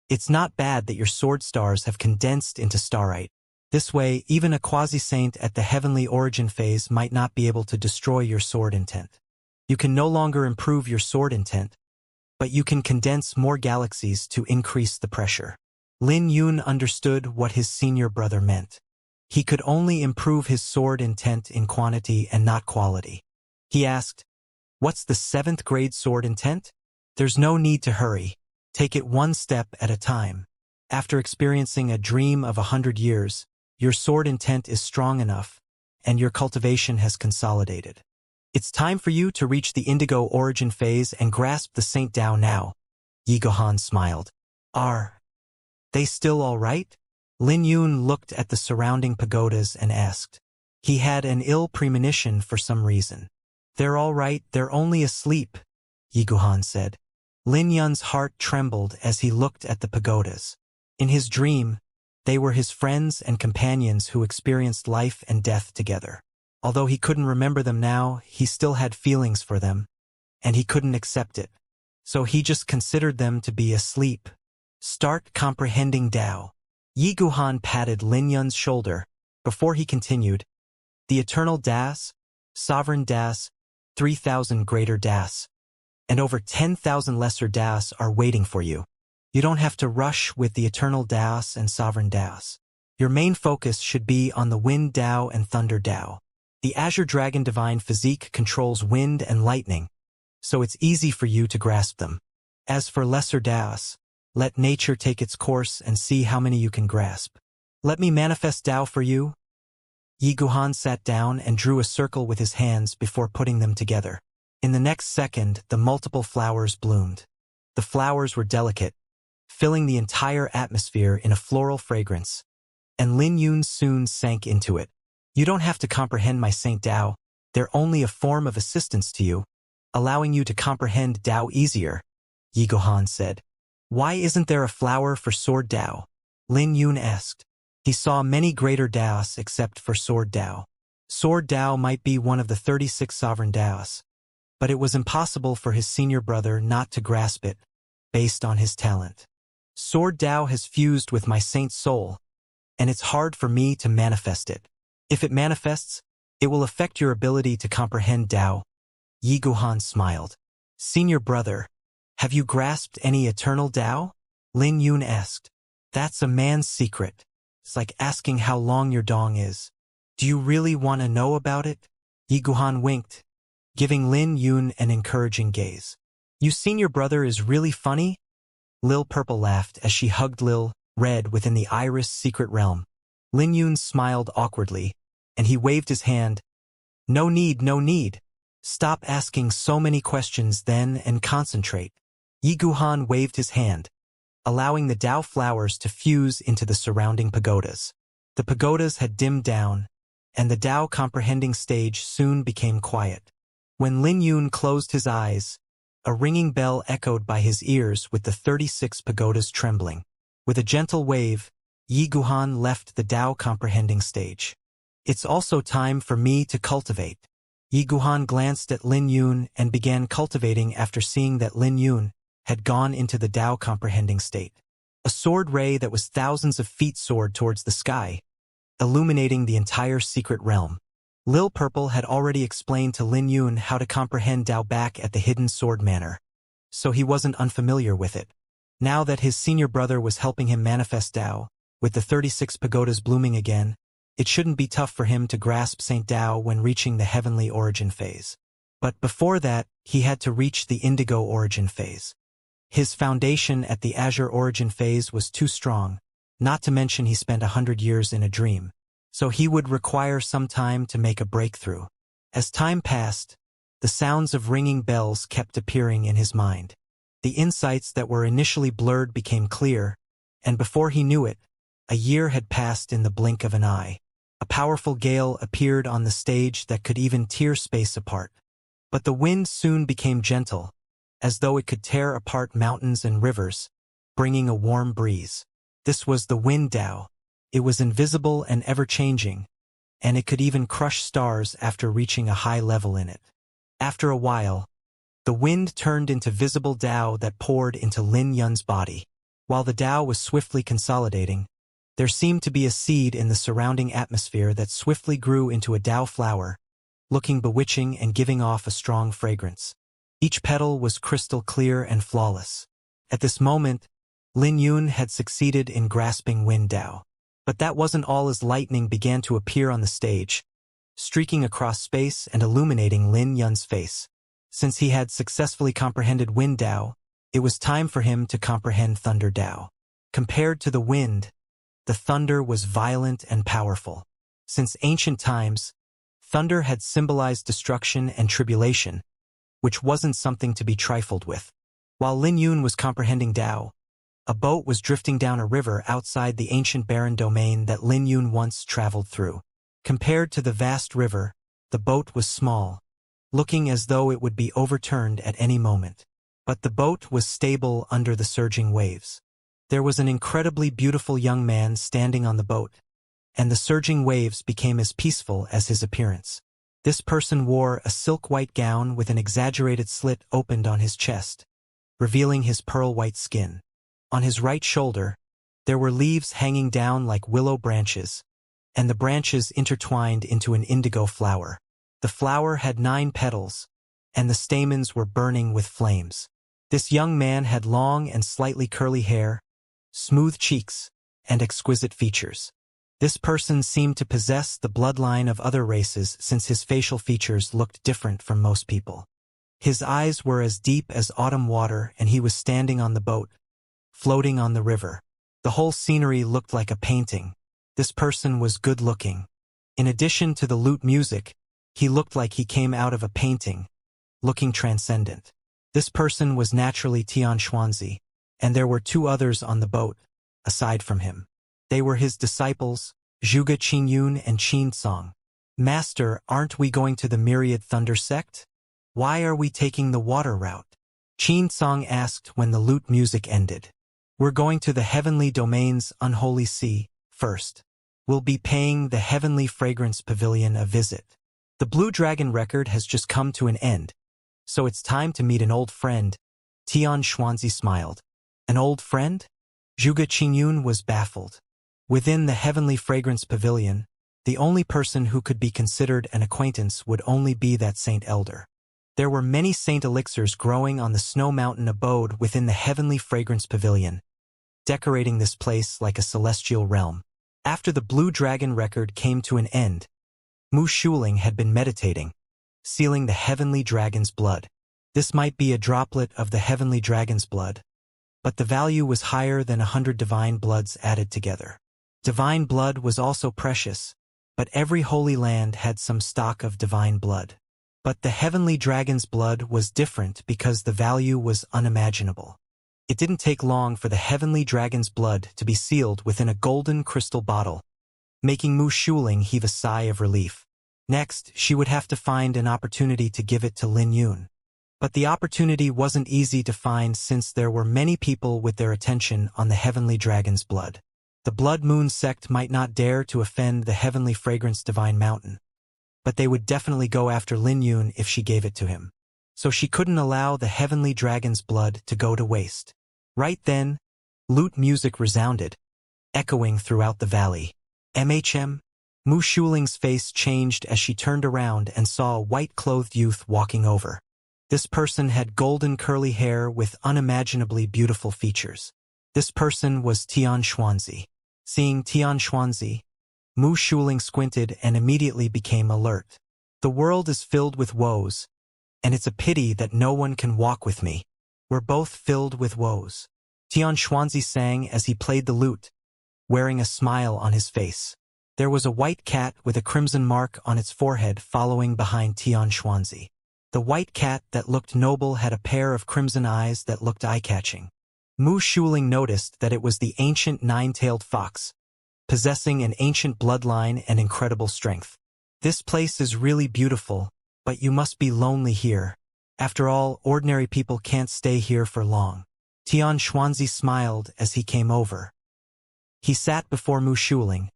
A: It's not bad that your sword stars have condensed into starite. This way, even a quasi-saint at the heavenly origin phase might not be able to destroy your sword intent. You can no longer improve your sword intent, but you can condense more galaxies to increase the pressure. Lin Yun understood what his senior brother meant. He could only improve his sword intent in quantity and not quality. He asked, What's the 7th grade sword intent? There's no need to hurry. Take it one step at a time. After experiencing a dream of 100 years, your sword intent is strong enough, and your cultivation has consolidated. It's time for you to reach the indigo origin phase and grasp the Saint Dao now. Yi Guhan smiled. Are they still all right? Lin Yun looked at the surrounding pagodas and asked. He had an ill premonition for some reason. They're all right, they're only asleep, Yi Guhan said. Lin Yun's heart trembled as he looked at the pagodas. In his dream, they were his friends and companions who experienced life and death together. Although he couldn't remember them now, he still had feelings for them, and he couldn't accept it. So he just considered them to be asleep. Start comprehending Dao. Yi Guhan patted Lin Yun's shoulder before he continued. The eternal Das, sovereign Das, 3,000 greater Das, and over 10,000 lesser Das are waiting for you. You don't have to rush with the eternal Das and sovereign Das. Your main focus should be on the wind Dao and thunder Dao. The Azure Dragon Divine Physique controls wind and lightning, so it's easy for you to grasp them. As for lesser Das, let nature take its course and see how many you can grasp. Let me manifest Dao for you. Yi Guhan sat down and drew a circle with his hands before putting them together. In the next second, the multiple flowers bloomed. The flowers were delicate, filling the entire atmosphere in a floral fragrance, and Lin Yun soon sank into it. You don't have to comprehend my Saint Dao. They're only a form of assistance to you, allowing you to comprehend Dao easier, Yi Guhan said. Why isn't there a flower for Sword Dao? Lin Yun asked. He saw many greater Daos except for Sword Dao. Sword Dao might be one of the 36 sovereign Daos, but it was impossible for his senior brother not to grasp it, based on his talent. Sword Dao has fused with my saint's soul, and it's hard for me to manifest it. If it manifests, it will affect your ability to comprehend Dao. Yi Guhan smiled. Senior brother, have you grasped any eternal Dao? Lin Yun asked. That's a man's secret. It's like asking how long your dong is. Do you really want to know about it? Yi Guhan winked, giving Lin Yun an encouraging gaze. You senior brother is really funny? Lil Purple laughed as she hugged Lil Red within the Iris secret realm. Lin Yun smiled awkwardly, and he waved his hand. No need, no need. Stop asking so many questions then and concentrate. Yi Guhan waved his hand, allowing the Dao flowers to fuse into the surrounding pagodas. The pagodas had dimmed down, and the Dao comprehending stage soon became quiet. When Lin Yun closed his eyes, a ringing bell echoed by his ears with the 36 pagodas trembling. With a gentle wave, Yi Guhan left the Dao comprehending stage. It's also time for me to cultivate. Yi Guhan glanced at Lin Yun and began cultivating after seeing that Lin Yun had gone into the Dao comprehending state. A sword ray that was thousands of feet soared towards the sky, illuminating the entire secret realm. Lil Purple had already explained to Lin Yun how to comprehend Dao back at the hidden sword manor, so he wasn't unfamiliar with it. Now that his senior brother was helping him manifest Dao, with the 36 pagodas blooming again, it shouldn't be tough for him to grasp Saint Dao when reaching the heavenly origin phase. But before that, he had to reach the indigo origin phase. His foundation at the azure origin phase was too strong, not to mention he spent 100 years in a dream. So he would require some time to make a breakthrough. As time passed, the sounds of ringing bells kept appearing in his mind. The insights that were initially blurred became clear, and before he knew it, a year had passed in the blink of an eye. A powerful gale appeared on the stage that could even tear space apart. But the wind soon became gentle, as though it could tear apart mountains and rivers, bringing a warm breeze. This was the wind Tao. It was invisible and ever-changing, and it could even crush stars after reaching a high level in it. After a while, the wind turned into visible Tao that poured into Lin Yun's body. While the Tao was swiftly consolidating, there seemed to be a seed in the surrounding atmosphere that swiftly grew into a Tao flower, looking bewitching and giving off a strong fragrance. Each petal was crystal clear and flawless. At this moment, Lin Yun had succeeded in grasping wind Tao. But that wasn't all as lightning began to appear on the stage, streaking across space and illuminating Lin Yun's face. Since he had successfully comprehended wind Tao, it was time for him to comprehend thunder Tao. Compared to the wind, the thunder was violent and powerful. Since ancient times, thunder had symbolized destruction and tribulation, which wasn't something to be trifled with. While Lin Yun was comprehending Tao, a boat was drifting down a river outside the ancient barren domain that Lin Yun once traveled through. Compared to the vast river, the boat was small, looking as though it would be overturned at any moment. But the boat was stable under the surging waves. There was an incredibly beautiful young man standing on the boat, and the surging waves became as peaceful as his appearance. This person wore a silk-white gown with an exaggerated slit opened on his chest, revealing his pearl-white skin. On his right shoulder, there were leaves hanging down like willow branches, and the branches intertwined into an indigo flower. The flower had 9 petals, and the stamens were burning with flames. This young man had long and slightly curly hair, smooth cheeks, and exquisite features. This person seemed to possess the bloodline of other races since his facial features looked different from most people. His eyes were as deep as autumn water, and he was standing on the boat, floating on the river. The whole scenery looked like a painting. This person was good-looking. In addition to the lute music, he looked like he came out of a painting, looking transcendent. This person was naturally Tian Xuanzi, and there were 2 others on the boat, aside from him. They were his disciples, Zhuge Qingyun and Qin Song. "Master, aren't we going to the Myriad Thunder sect? Why are we taking the water route?" Qin Song asked when the lute music ended. "We're going to the Heavenly Domain's Unholy Sea first. We'll be paying the Heavenly Fragrance Pavilion a visit. The Blue Dragon record has just come to an end, so it's time to meet an old friend." Tian Xuanzi smiled. An old friend? Zhuge Qingyun was baffled. Within the Heavenly Fragrance Pavilion, the only person who could be considered an acquaintance would only be that Saint Elder. There were many Saint Elixirs growing on the Snow Mountain abode within the Heavenly Fragrance Pavilion, decorating this place like a celestial realm. After the Blue Dragon record came to an end, Mu Shuling had been meditating, sealing the Heavenly Dragon's blood. This might be a droplet of the Heavenly Dragon's blood, but the value was higher than 100 divine bloods added together. Divine blood was also precious, but every holy land had some stock of divine blood. But the Heavenly Dragon's blood was different because the value was unimaginable. It didn't take long for the Heavenly Dragon's blood to be sealed within a golden crystal bottle, making Mu Shuling heave a sigh of relief. Next, she would have to find an opportunity to give it to Lin Yun. But the opportunity wasn't easy to find since there were many people with their attention on the Heavenly Dragon's blood. The Blood Moon sect might not dare to offend the Heavenly Fragrance Divine Mountain, but they would definitely go after Lin Yun if she gave it to him. So she couldn't allow the Heavenly Dragon's blood to go to waste. Right then, lute music resounded, echoing throughout the valley. MHM? Mu Shuling's face changed as she turned around and saw a white-clothed youth walking over. This person had golden curly hair with unimaginably beautiful features. This person was Tian Xuanzi. Seeing Tian Xuanzi, Mu Shuling squinted and immediately became alert. The world is filled with woes, and it's a pity that no one can walk with me. We're both filled with woes. Xianxia sang as he played the lute, wearing a smile on his face. There was a white cat with a crimson mark on its forehead following behind Xianxia. The white cat that looked noble had a pair of crimson eyes that looked eye-catching. Mu Shuling noticed that it was the ancient nine-tailed fox, possessing an ancient bloodline and incredible strength. This place is really beautiful, but you must be lonely here. After all, ordinary people can't stay here for long. Xianxia smiled as he came over. He sat before Mu Shuling,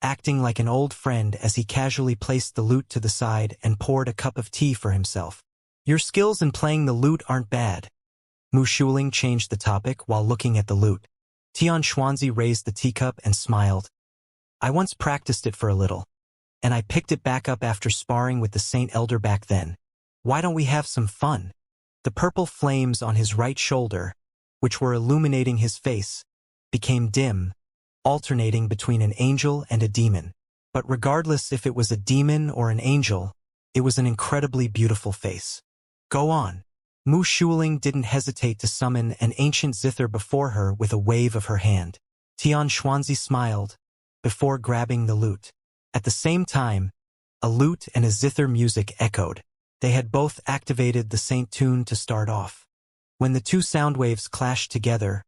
A: acting like an old friend as he casually placed the lute to the side and poured a cup of tea for himself. Your skills in playing the lute aren't bad. Mu Shuling changed the topic while looking at the lute. Xianxia raised the teacup and smiled. I once practiced it for a little, and I picked it back up after sparring with the Saint Elder back then. Why don't we have some fun? The purple flames on his right shoulder, which were illuminating his face, became dim, alternating between an angel and a demon. But regardless if it was a demon or an angel, it was an incredibly beautiful face. Go on. Mu Shuling didn't hesitate to summon an ancient zither before her with a wave of her hand. Xianxia smiled, before grabbing the lute. At the same time, a lute and a zither music echoed. They had both activated the saint tune to start off. When the two sound waves clashed together,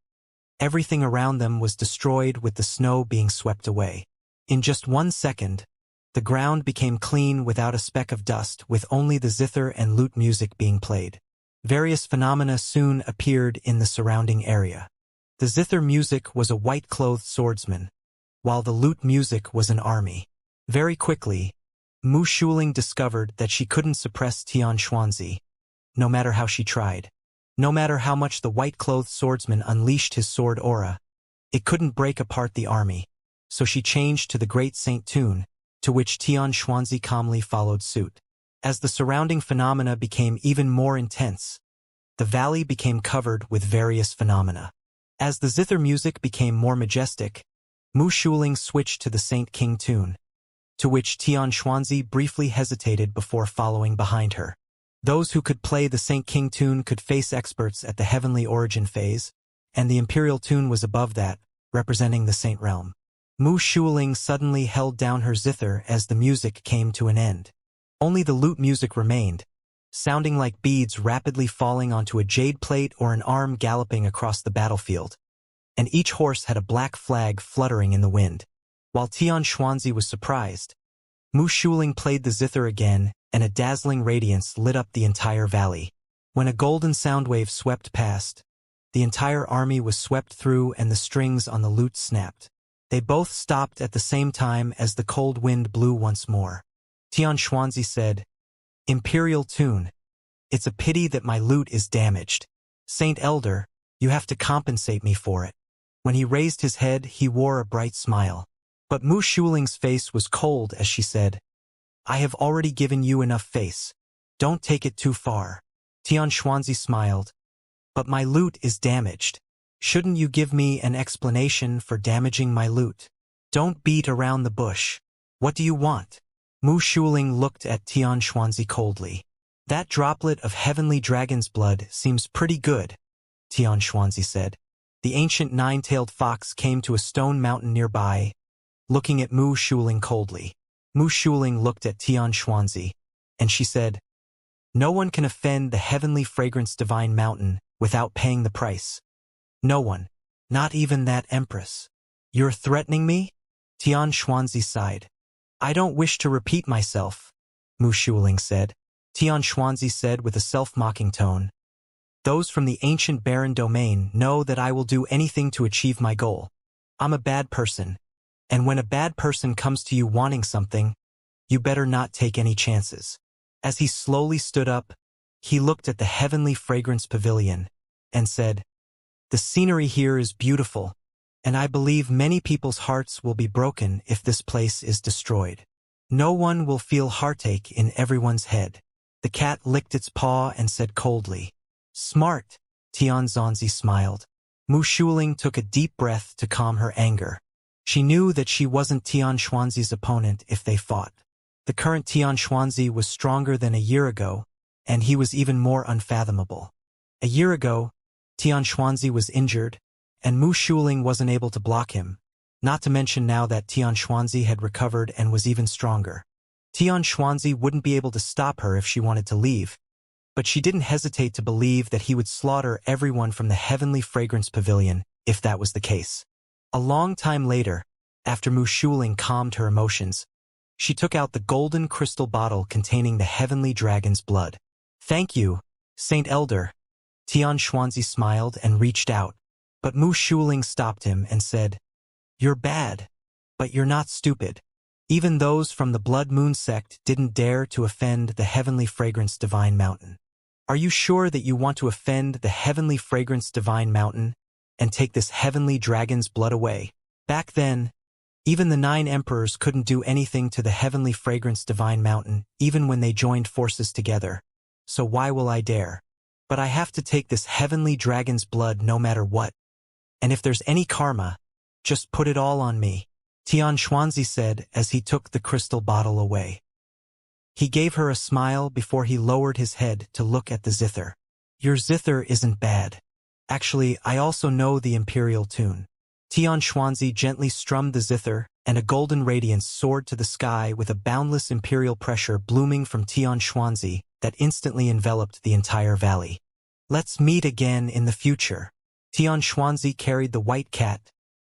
A: everything around them was destroyed with the snow being swept away. In just 1 second, the ground became clean without a speck of dust, with only the zither and lute music being played. Various phenomena soon appeared in the surrounding area. The zither music was a white-clothed swordsman, while the lute music was an army. Very quickly, Mu Shuling discovered that she couldn't suppress Xianxia, no matter how she tried. No matter how much the white-clothed swordsman unleashed his sword aura, it couldn't break apart the army, so she changed to the Great Saint tune, to which Xianxia calmly followed suit. As the surrounding phenomena became even more intense, the valley became covered with various phenomena. As the zither music became more majestic, Mu Shuling switched to the Saint King tune, to which Xianxia briefly hesitated before following behind her. Those who could play the Saint King tune could face experts at the heavenly origin phase, and the imperial tune was above that, representing the saint realm. Mu Shuling suddenly held down her zither as the music came to an end. Only the lute music remained, sounding like beads rapidly falling onto a jade plate or an arm galloping across the battlefield. And each horse had a black flag fluttering in the wind. While Xianxia was surprised, Mu Shuling played the zither again, and a dazzling radiance lit up the entire valley. When a golden sound wave swept past, the entire army was swept through and the strings on the lute snapped. They both stopped at the same time as the cold wind blew once more. Xianxia said, Imperial tune. It's a pity that my lute is damaged. Saint Elder, you have to compensate me for it. When he raised his head, he wore a bright smile. But Mu Shuling's face was cold as she said, I have already given you enough face. Don't take it too far. Xianxia smiled. But my lute is damaged. Shouldn't you give me an explanation for damaging my lute? Don't beat around the bush. What do you want? Mu Shuling looked at Xianxia coldly. That droplet of heavenly dragon's blood seems pretty good, Xianxia said. The ancient nine-tailed fox came to a stone mountain nearby, looking at Mu Shuling coldly. Mu Shuling looked at Xianxia, and she said, No one can offend the heavenly fragrance divine mountain without paying the price. No one, not even that empress. You're threatening me? Xianxia sighed. I don't wish to repeat myself, Mu Shuling said. Xianxia said with a self-mocking tone. Those from the ancient barren domain know that I will do anything to achieve my goal. I'm a bad person, and when a bad person comes to you wanting something, you better not take any chances. As he slowly stood up, he looked at the heavenly fragrance pavilion and said, The scenery here is beautiful, and I believe many people's hearts will be broken if this place is destroyed. No one will feel heartache in everyone's head. The cat licked its paw and said coldly, Smart, Xianxia smiled. Mu Shuling took a deep breath to calm her anger. She knew that she wasn't Xianxia's opponent if they fought. The current Xianxia was stronger than a year ago, and he was even more unfathomable. A year ago, Xianxia was injured, and Mu Shuling wasn't able to block him, not to mention now that Xianxia had recovered and was even stronger. Xianxia wouldn't be able to stop her if she wanted to leave, but she didn't hesitate to believe that he would slaughter everyone from the Heavenly Fragrance Pavilion if that was the case. A long time later, after Mu Shuling calmed her emotions, she took out the golden crystal bottle containing the heavenly dragon's blood. "Thank you, Saint Elder." Xianxia smiled and reached out, but Mu Shuling stopped him and said, "You're bad, but you're not stupid." Even those from the Blood Moon sect didn't dare to offend the Heavenly Fragrance Divine Mountain. "Are you sure that you want to offend the Heavenly Fragrance Divine Mountain and take this heavenly dragon's blood away?" Back then, even the 9 emperors couldn't do anything to the Heavenly Fragrance Divine Mountain, even when they joined forces together. "So why will I dare? But I have to take this heavenly dragon's blood no matter what. And if there's any karma, just put it all on me," Xianxia said as he took the crystal bottle away. He gave her a smile before he lowered his head to look at the zither. "Your zither isn't bad. Actually, I also know the imperial tune." Xianxia gently strummed the zither, and a golden radiance soared to the sky with a boundless imperial pressure blooming from Xianxia that instantly enveloped the entire valley. "Let's meet again in the future." Xianxia carried the white cat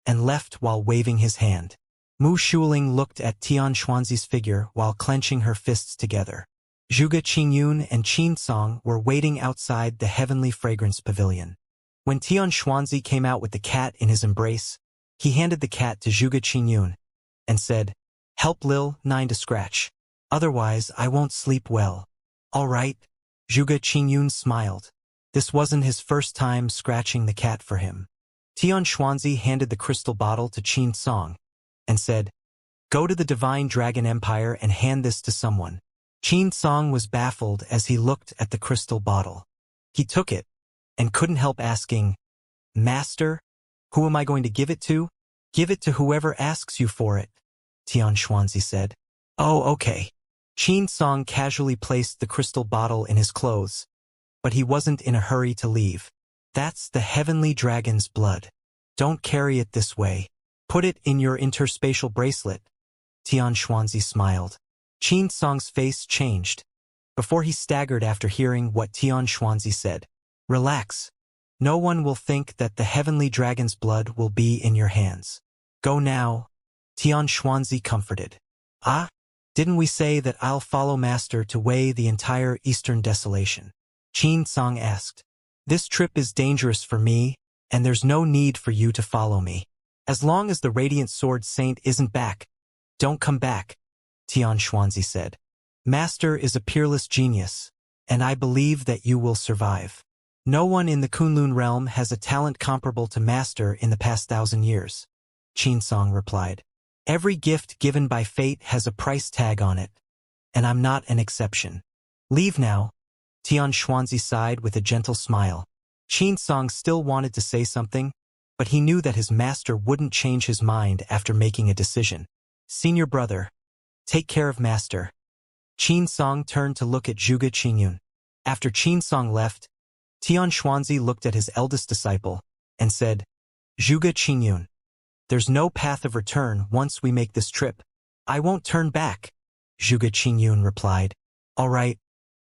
A: and left while waving his hand. Mu Shuling looked at Xianxia's figure while clenching her fists together. Zhuge Qingyun and Qin Song were waiting outside the Heavenly Fragrance Pavilion. When Xianxia came out with the cat in his embrace, he handed the cat to Zhuge Qingyun and said, "Help Lil 9 to scratch. Otherwise, I won't sleep well." "All right." Zhuge Qingyun smiled. This wasn't his first time scratching the cat for him. Xianxia handed the crystal bottle to Qin Song and said, "Go to the Divine Dragon Empire and hand this to someone." Qin Song was baffled as he looked at the crystal bottle. He took it and couldn't help asking, "Master, who am I going to give it to?" "Give it to whoever asks you for it," Xianxia said. "Oh, okay." Qin Song casually placed the crystal bottle in his clothes, but he wasn't in a hurry to leave. "That's the heavenly dragon's blood. Don't carry it this way. Put it in your interspatial bracelet." Xianxia smiled. Qin Song's face changed, before he staggered after hearing what Xianxia said. "Relax. No one will think that the heavenly dragon's blood will be in your hands. Go now," Xianxia comforted. "Ah? Didn't we say that I'll follow Master to weigh the entire Eastern Desolation?" Qin Song asked. "This trip is dangerous for me, and there's no need for you to follow me. As long as the Radiant Sword Saint isn't back, don't come back," Xianxia said. "Master is a peerless genius, and I believe that you will survive. No one in the Kunlun realm has a talent comparable to Master in the past 1,000 years," Qin Song replied. "Every gift given by fate has a price tag on it, and I'm not an exception. Leave now," Xianxia sighed with a gentle smile. Qin Song still wanted to say something, but he knew that his master wouldn't change his mind after making a decision. "Senior brother, take care of Master." Qin Song turned to look at Zhuge Qingyun. After Qin Song left, Xianxia looked at his eldest disciple and said, "Zhuge Qingyun, there's no path of return once we make this trip." "I won't turn back," Zhuge Qingyun replied. "All right,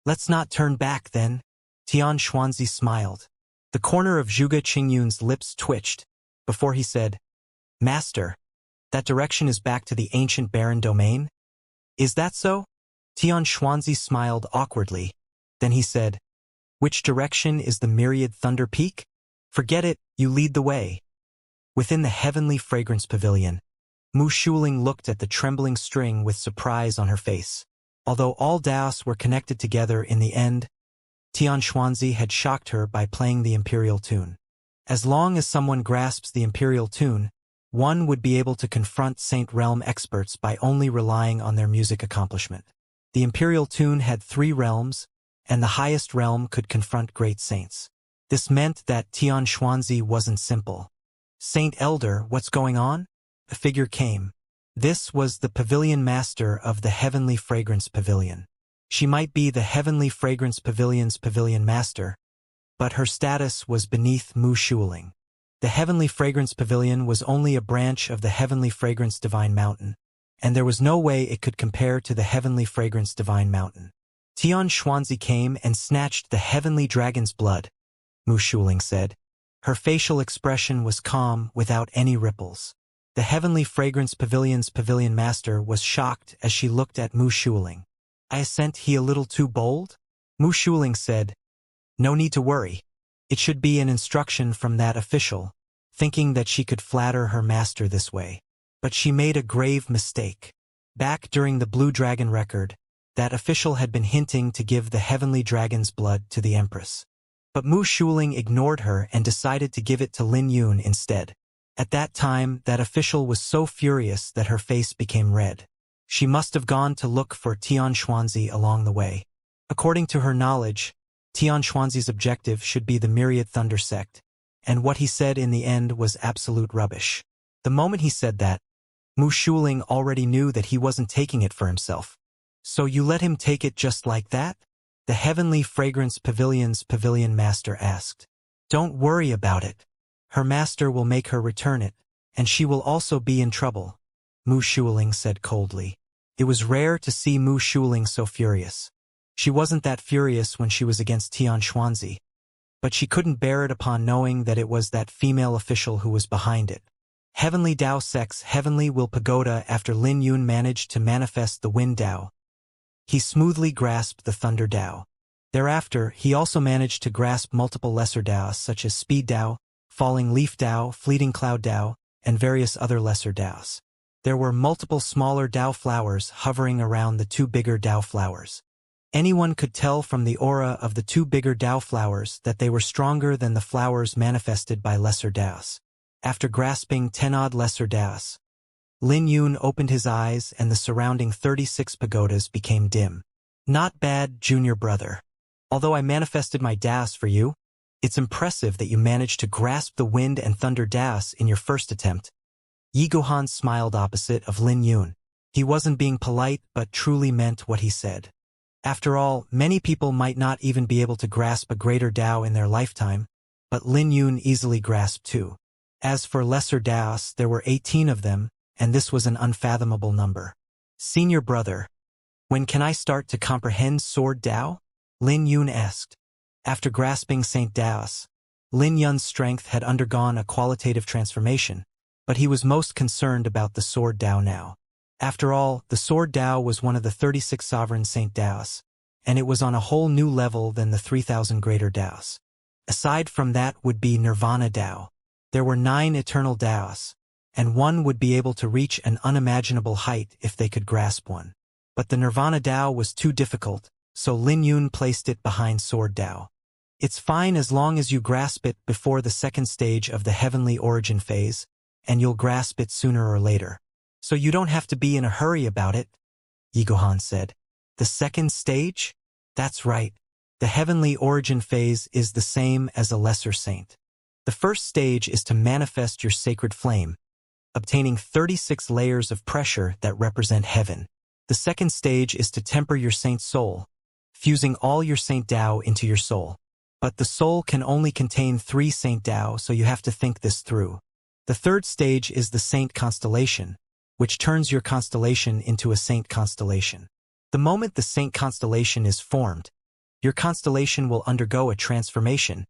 A: let's not turn back then." Xianxia smiled. The corner of Zhuge Qingyun's lips twitched before he said, "Master, that direction is back to the ancient barren domain? Is that so?" Xianxia smiled awkwardly. Then he said, "Which direction is the myriad thunder peak?" "Forget it, you lead the way." Within the Heavenly Fragrance Pavilion, Mu Shuling looked at the trembling string with surprise on her face. Although all Daos were connected together in the end, Xianxia had shocked her by playing the imperial tune. As long as someone grasps the imperial tune, one would be able to confront Saint Realm experts by only relying on their music accomplishment. The imperial tune had 3 realms, and the highest realm could confront great saints. This meant that Xianxia wasn't simple. "Saint Elder, what's going on?" A figure came. This was the pavilion master of the Heavenly Fragrance Pavilion. She might be the Heavenly Fragrance Pavilion's pavilion master, but her status was beneath Mu Shuling. The Heavenly Fragrance Pavilion was only a branch of the Heavenly Fragrance Divine Mountain, and there was no way it could compare to the Heavenly Fragrance Divine Mountain. Tian Xuanzi came and snatched the Heavenly Dragon's blood, Mu Shuling said. Her facial expression was calm, without any ripples. The Heavenly Fragrance Pavilion's pavilion master was shocked as she looked at Mu Shuling. I assent he a little too bold? Mu Shuling said. No need to worry. It should be an instruction from that official, thinking that she could flatter her master this way. But she made a grave mistake. Back during the Blue Dragon record, that official had been hinting to give the Heavenly Dragon's blood to the Empress. But Mu Shuling ignored her and decided to give it to Lin Yun instead. At that time, that official was so furious that her face became red. She must have gone to look for Tian Xuanzi along the way. According to her knowledge, Tian Xuanzi's objective should be the Myriad Thunder sect, and what he said in the end was absolute rubbish. The moment he said that, Mu Shuling already knew that he wasn't taking it for himself. So you let him take it just like that? The Heavenly Fragrance Pavilion's pavilion master asked. Don't worry about it. Her master will make her return it, and she will also be in trouble, Mu Shuling said coldly. It was rare to see Mu Shuling so furious. She wasn't that furious when she was against Tian Xuanzi, but she couldn't bear it upon knowing that it was that female official who was behind it. Heavenly Dao Sect's Heavenly Will Pagoda. After Lin Yun managed to manifest the Wind Dao, he smoothly grasped the Thunder Dao. Thereafter, he also managed to grasp multiple lesser Daos such as Speed Dao, Falling Leaf Dao, Fleeting Cloud Dao, and various other lesser Daos. There were multiple smaller Dao flowers hovering around the two bigger Dao flowers. Anyone could tell from the aura of the two bigger Dao flowers that they were stronger than the flowers manifested by lesser Daos. After grasping 10-odd lesser Daos, Lin Yun opened his eyes and the surrounding 36 pagodas became dim. Not bad, junior brother. Although I manifested my Daos for you, it's impressive that you managed to grasp the Wind and Thunder Daos in your first attempt. Yi Guhan smiled opposite of Lin Yun. He wasn't being polite but truly meant what he said. After all, many people might not even be able to grasp a greater Dao in their lifetime, but Lin Yun easily grasped two. As for lesser Daos, there were 18 of them, and this was an unfathomable number. Senior brother, when can I start to comprehend Sword Dao? Lin Yun asked. After grasping Saint Daos, Lin Yun's strength had undergone a qualitative transformation, but he was most concerned about the Sword Dao now. After all, the Sword Dao was one of the 36 sovereign Saint Daos, and it was on a whole new level than the 3,000 greater Daos. Aside from that would be Nirvana Dao. There were 9 eternal Daos, and one would be able to reach an unimaginable height if they could grasp one. But the Nirvana Dao was too difficult, so Lin Yun placed it behind Sword Dao. It's fine as long as you grasp it before the second stage of the heavenly origin phase, and you'll grasp it sooner or later. So you don't have to be in a hurry about it, Yi Guhan said. The second stage? That's right. The heavenly origin phase is the same as a lesser saint. The first stage is to manifest your sacred flame, obtaining 36 layers of pressure that represent heaven. The second stage is to temper your saint soul, fusing all your Saint Dao into your soul. But the soul can only contain 3 Saint Dao, so you have to think this through. The third stage is the Saint Constellation, which turns your constellation into a Saint Constellation. The moment the Saint Constellation is formed, your constellation will undergo a transformation,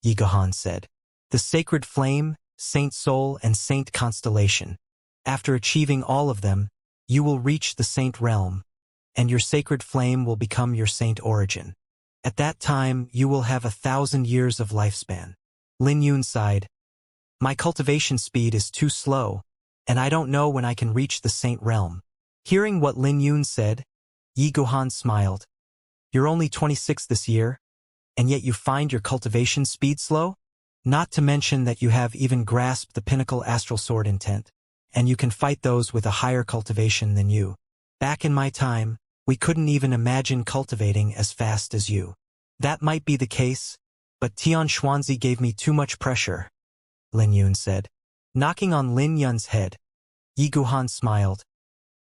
A: Yi Guhan said. The Sacred Flame, Saint Soul, and Saint Constellation. After achieving all of them, you will reach the Saint Realm, and your Sacred Flame will become your Saint Origin. At that time, you will have 1,000 years of lifespan. Lin Yun sighed. My cultivation speed is too slow, and I don't know when I can reach the Saint Realm. Hearing what Lin Yun said, Yi Guhan smiled. You're only 26 this year, and yet you find your cultivation speed slow? Not to mention that you have even grasped the pinnacle astral sword intent, and you can fight those with a higher cultivation than you. Back in my time, we couldn't even imagine cultivating as fast as you. That might be the case, but Tian Xuanzi gave me too much pressure, Lin Yun said. Knocking on Lin Yun's head, Yi Guhan smiled.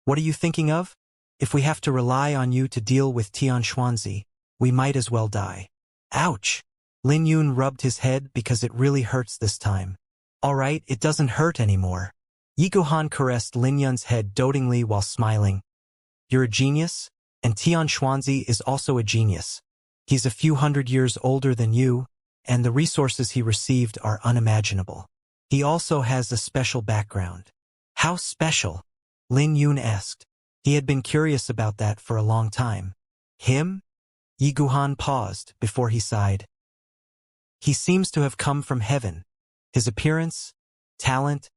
A: What are you thinking of? If we have to rely on you to deal with Xianxia, we might as well die. Ouch! Lin Yun rubbed his head because it really hurts this time. All right, it doesn't hurt anymore. Yi Guhan caressed Lin Yun's head dotingly while smiling. You're a genius, and Xianxia is also a genius. He's a few hundred years older than you, and the resources he received are unimaginable. He also has a special background. How special? Lin Yun asked. He had been curious about that for a long time. Him? Yi Guhan paused before he sighed. He seems to have come from heaven. His appearance, talent,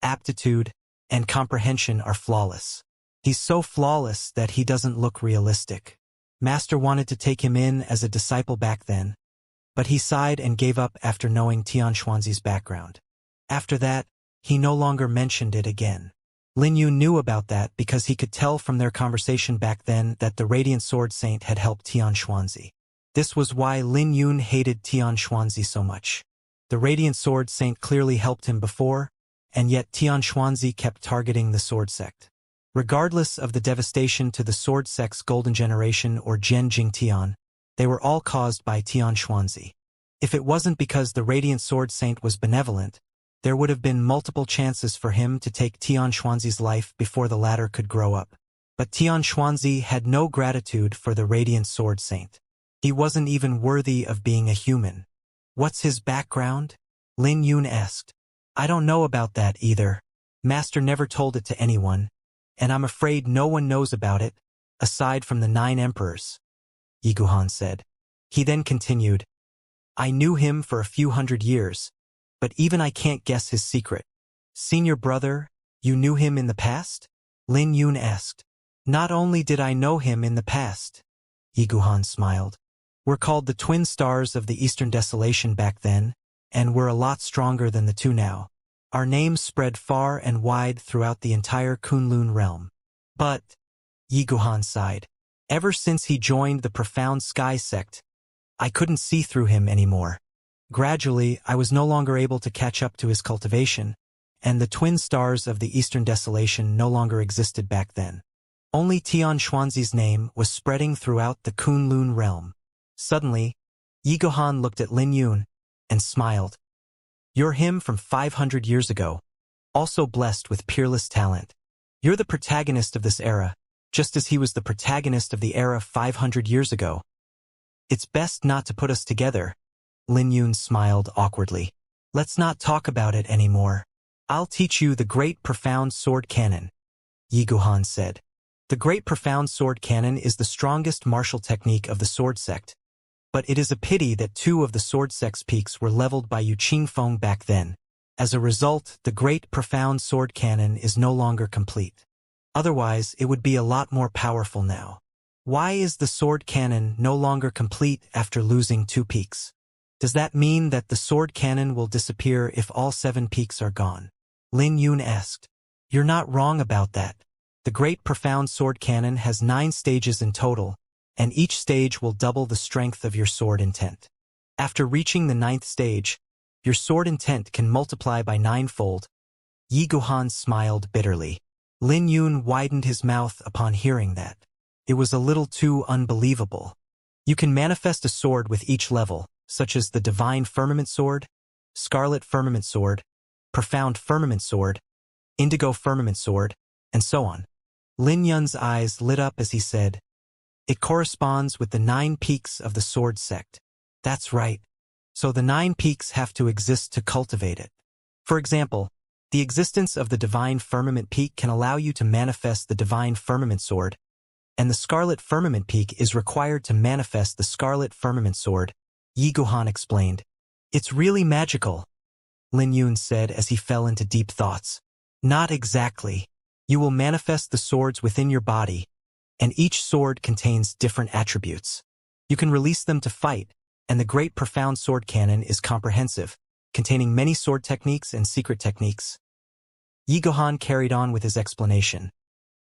A: aptitude, and comprehension are flawless. He's so flawless that he doesn't look realistic. Master wanted to take him in as a disciple back then, but he sighed and gave up after knowing Xianxuanzi's background. After that, he no longer mentioned it again. Lin Yun knew about that because he could tell from their conversation back then that the Radiant Sword Saint had helped Xianxuanzi. This was why Lin Yun hated Xianxuanzi so much. The Radiant Sword Saint clearly helped him before, and yet Xianxuanzi kept targeting the Sword Sect. Regardless of the devastation to the Sword Sect's Golden Generation or Zhen Jingtian, they were all caused by Xianxuanzi. If it wasn't because the Radiant Sword Saint was benevolent, there would have been multiple chances for him to take Xianxuanzi's life before the latter could grow up. But Xianxuanzi had no gratitude for the Radiant Sword Saint. He wasn't even worthy of being a human. What's his background? Lin Yun asked. I don't know about that either. Master never told it to anyone, and I'm afraid no one knows about it, aside from the 9 emperors, Yi Guhan said. He then continued, I knew him for a few hundred years, but even I can't guess his secret. Senior brother, you knew him in the past? Lin Yun asked. Not only did I know him in the past, Yi Guhan smiled. We're called the twin stars of the Eastern Desolation back then, and we're a lot stronger than the two now. Our names spread far and wide throughout the entire Kunlun realm. But, Yi Guhan sighed, ever since he joined the Profound Sky sect, I couldn't see through him anymore. Gradually, I was no longer able to catch up to his cultivation, and the twin stars of the Eastern Desolation no longer existed back then. Only Xianxuanzi's name was spreading throughout the Kunlun realm. Suddenly, Yi Guhan looked at Lin Yun and smiled. You're him from 500 years ago, also blessed with peerless talent. You're the protagonist of this era, just as he was the protagonist of the era 500 years ago. It's best not to put us together. Lin Yun smiled awkwardly. Let's not talk about it anymore. I'll teach you the Great Profound Sword Cannon, Yi Guhan said. The Great Profound Sword Cannon is the strongest martial technique of the Sword Sect, but it is a pity that 2 of the Sword Sect's peaks were leveled by Yu Qingfeng back then. As a result, the Great Profound Sword Cannon is no longer complete. Otherwise, it would be a lot more powerful now. Why is the Sword Cannon no longer complete after losing 2 peaks? Does that mean that the Sword Cannon will disappear if all 7 peaks are gone? Lin Yun asked. You're not wrong about that. The Great Profound Sword Cannon has 9 stages in total, and each stage will double the strength of your sword intent. After reaching the 9th stage, your sword intent can multiply by 9-fold. Yi Guhan smiled bitterly. Lin Yun widened his mouth upon hearing that. It was a little too unbelievable. You can manifest a sword with each level, such as the Divine Firmament Sword, Scarlet Firmament Sword, Profound Firmament Sword, Indigo Firmament Sword, and so on. Lin Yun's eyes lit up as he said, It corresponds with the 9 peaks of the Sword Sect. That's right. So the 9 peaks have to exist to cultivate it. For example, the existence of the Divine Firmament Peak can allow you to manifest the Divine Firmament Sword, and the Scarlet Firmament Peak is required to manifest the Scarlet Firmament Sword, Yi Guhan explained. It's really magical, Lin Yun said as he fell into deep thoughts. Not exactly. You will manifest the swords within your body, and each sword contains different attributes. You can release them to fight, and the Great Profound Sword Cannon is comprehensive, containing many sword techniques and secret techniques. Yi Guhan carried on with his explanation.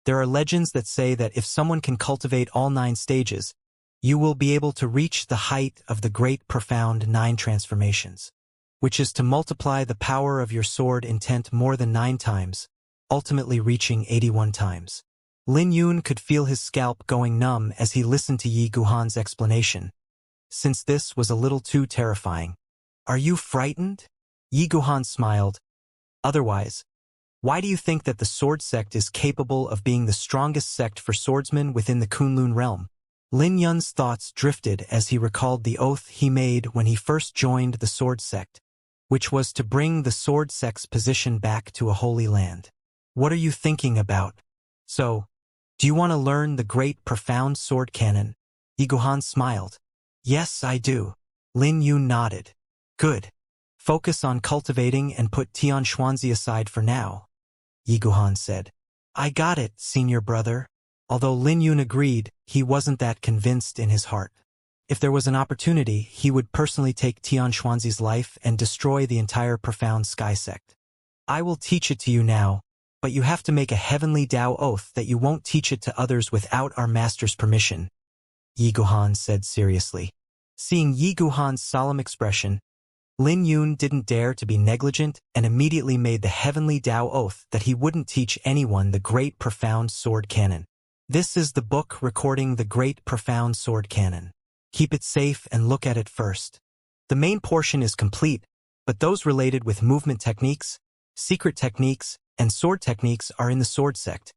A: There are legends that say that if someone can cultivate all 9 stages, you will be able to reach the height of the Great Profound 9 transformations, which is to multiply the power of your sword intent more than 9 times, ultimately reaching 81 times. Lin Yun could feel his scalp going numb as he listened to Yi Guhan's explanation, since this was a little too terrifying. Are you frightened? Yi Guhan smiled. Otherwise, why do you think that the sword sect is capable of being the strongest sect for swordsmen within the Kunlun realm? Lin Yun's thoughts drifted as he recalled the oath he made when he first joined the sword sect, which was to bring the sword sect's position back to a holy land. What are you thinking about? So, do you want to learn the great profound sword canon? Yi Guhan smiled. Yes, I do. Lin Yun nodded. Good. Focus on cultivating and put Tian Xuanzi aside for now, Yi Guhan said. I got it, senior brother. Although Lin Yun agreed, he wasn't that convinced in his heart. If there was an opportunity, he would personally take Tian Xuanzi's life and destroy the entire profound sky sect. I will teach it to you now, but you have to make a heavenly Tao oath that you won't teach it to others without our master's permission, Yi Guhan said seriously. Seeing Yi Guhan's solemn expression, Lin Yun didn't dare to be negligent and immediately made the heavenly Tao oath that he wouldn't teach anyone the great profound sword canon. This is the book recording the great profound sword canon. Keep it safe and look at it first. The main portion is complete, but those related with movement techniques, secret techniques, and sword techniques are in the sword sect,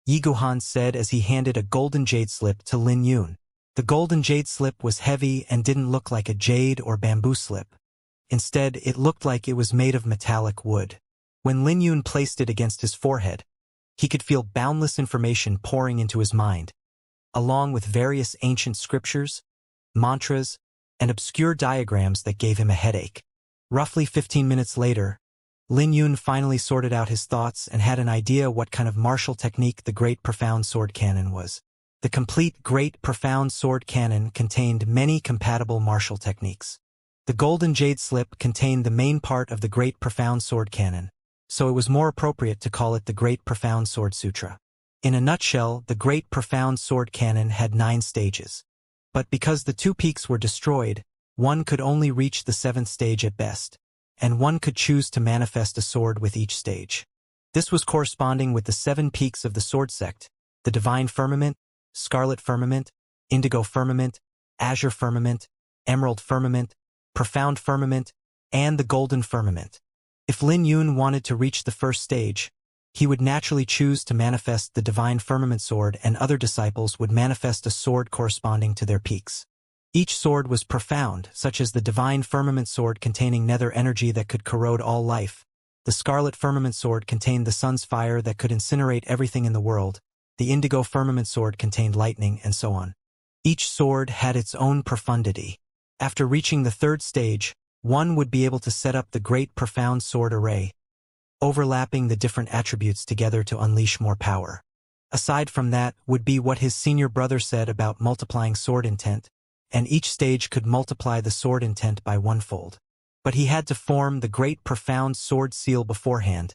A: Yi Guhan said as he handed a golden jade slip to Lin Yun. The golden jade slip was heavy and didn't look like a jade or bamboo slip. Instead, it looked like it was made of metallic wood. When Lin Yun placed it against his forehead, he could feel boundless information pouring into his mind, along with various ancient scriptures, mantras, and obscure diagrams that gave him a headache. Roughly 15 minutes later, Lin Yun finally sorted out his thoughts and had an idea what kind of martial technique the Great Profound Sword Canon was. The complete Great Profound Sword Canon contained many compatible martial techniques. The Golden Jade Slip contained the main part of the Great Profound Sword Canon, so it was more appropriate to call it the Great Profound Sword Sutra. In a nutshell, the Great Profound Sword Canon had 9 stages. But because the 2 peaks were destroyed, one could only reach the 7th stage at best, and one could choose to manifest a sword with each stage. This was corresponding with the 7 peaks of the sword sect: the Divine Firmament, Scarlet Firmament, Indigo Firmament, Azure Firmament, Emerald Firmament, Profound Firmament, and the Golden Firmament. If Lin Yun wanted to reach the 1st stage, he would naturally choose to manifest the Divine Firmament sword, and other disciples would manifest a sword corresponding to their peaks. Each sword was profound, such as the Divine Firmament sword containing nether energy that could corrode all life. The Scarlet Firmament sword contained the sun's fire that could incinerate everything in the world. The Indigo Firmament sword contained lightning, and so on. Each sword had its own profundity. After reaching the 3rd stage, one would be able to set up the Great Profound Sword Array, overlapping the different attributes together to unleash more power. Aside from that would be what his senior brother said about multiplying sword intent, and each stage could multiply the sword intent by 1-fold. But he had to form the Great Profound Sword Seal beforehand,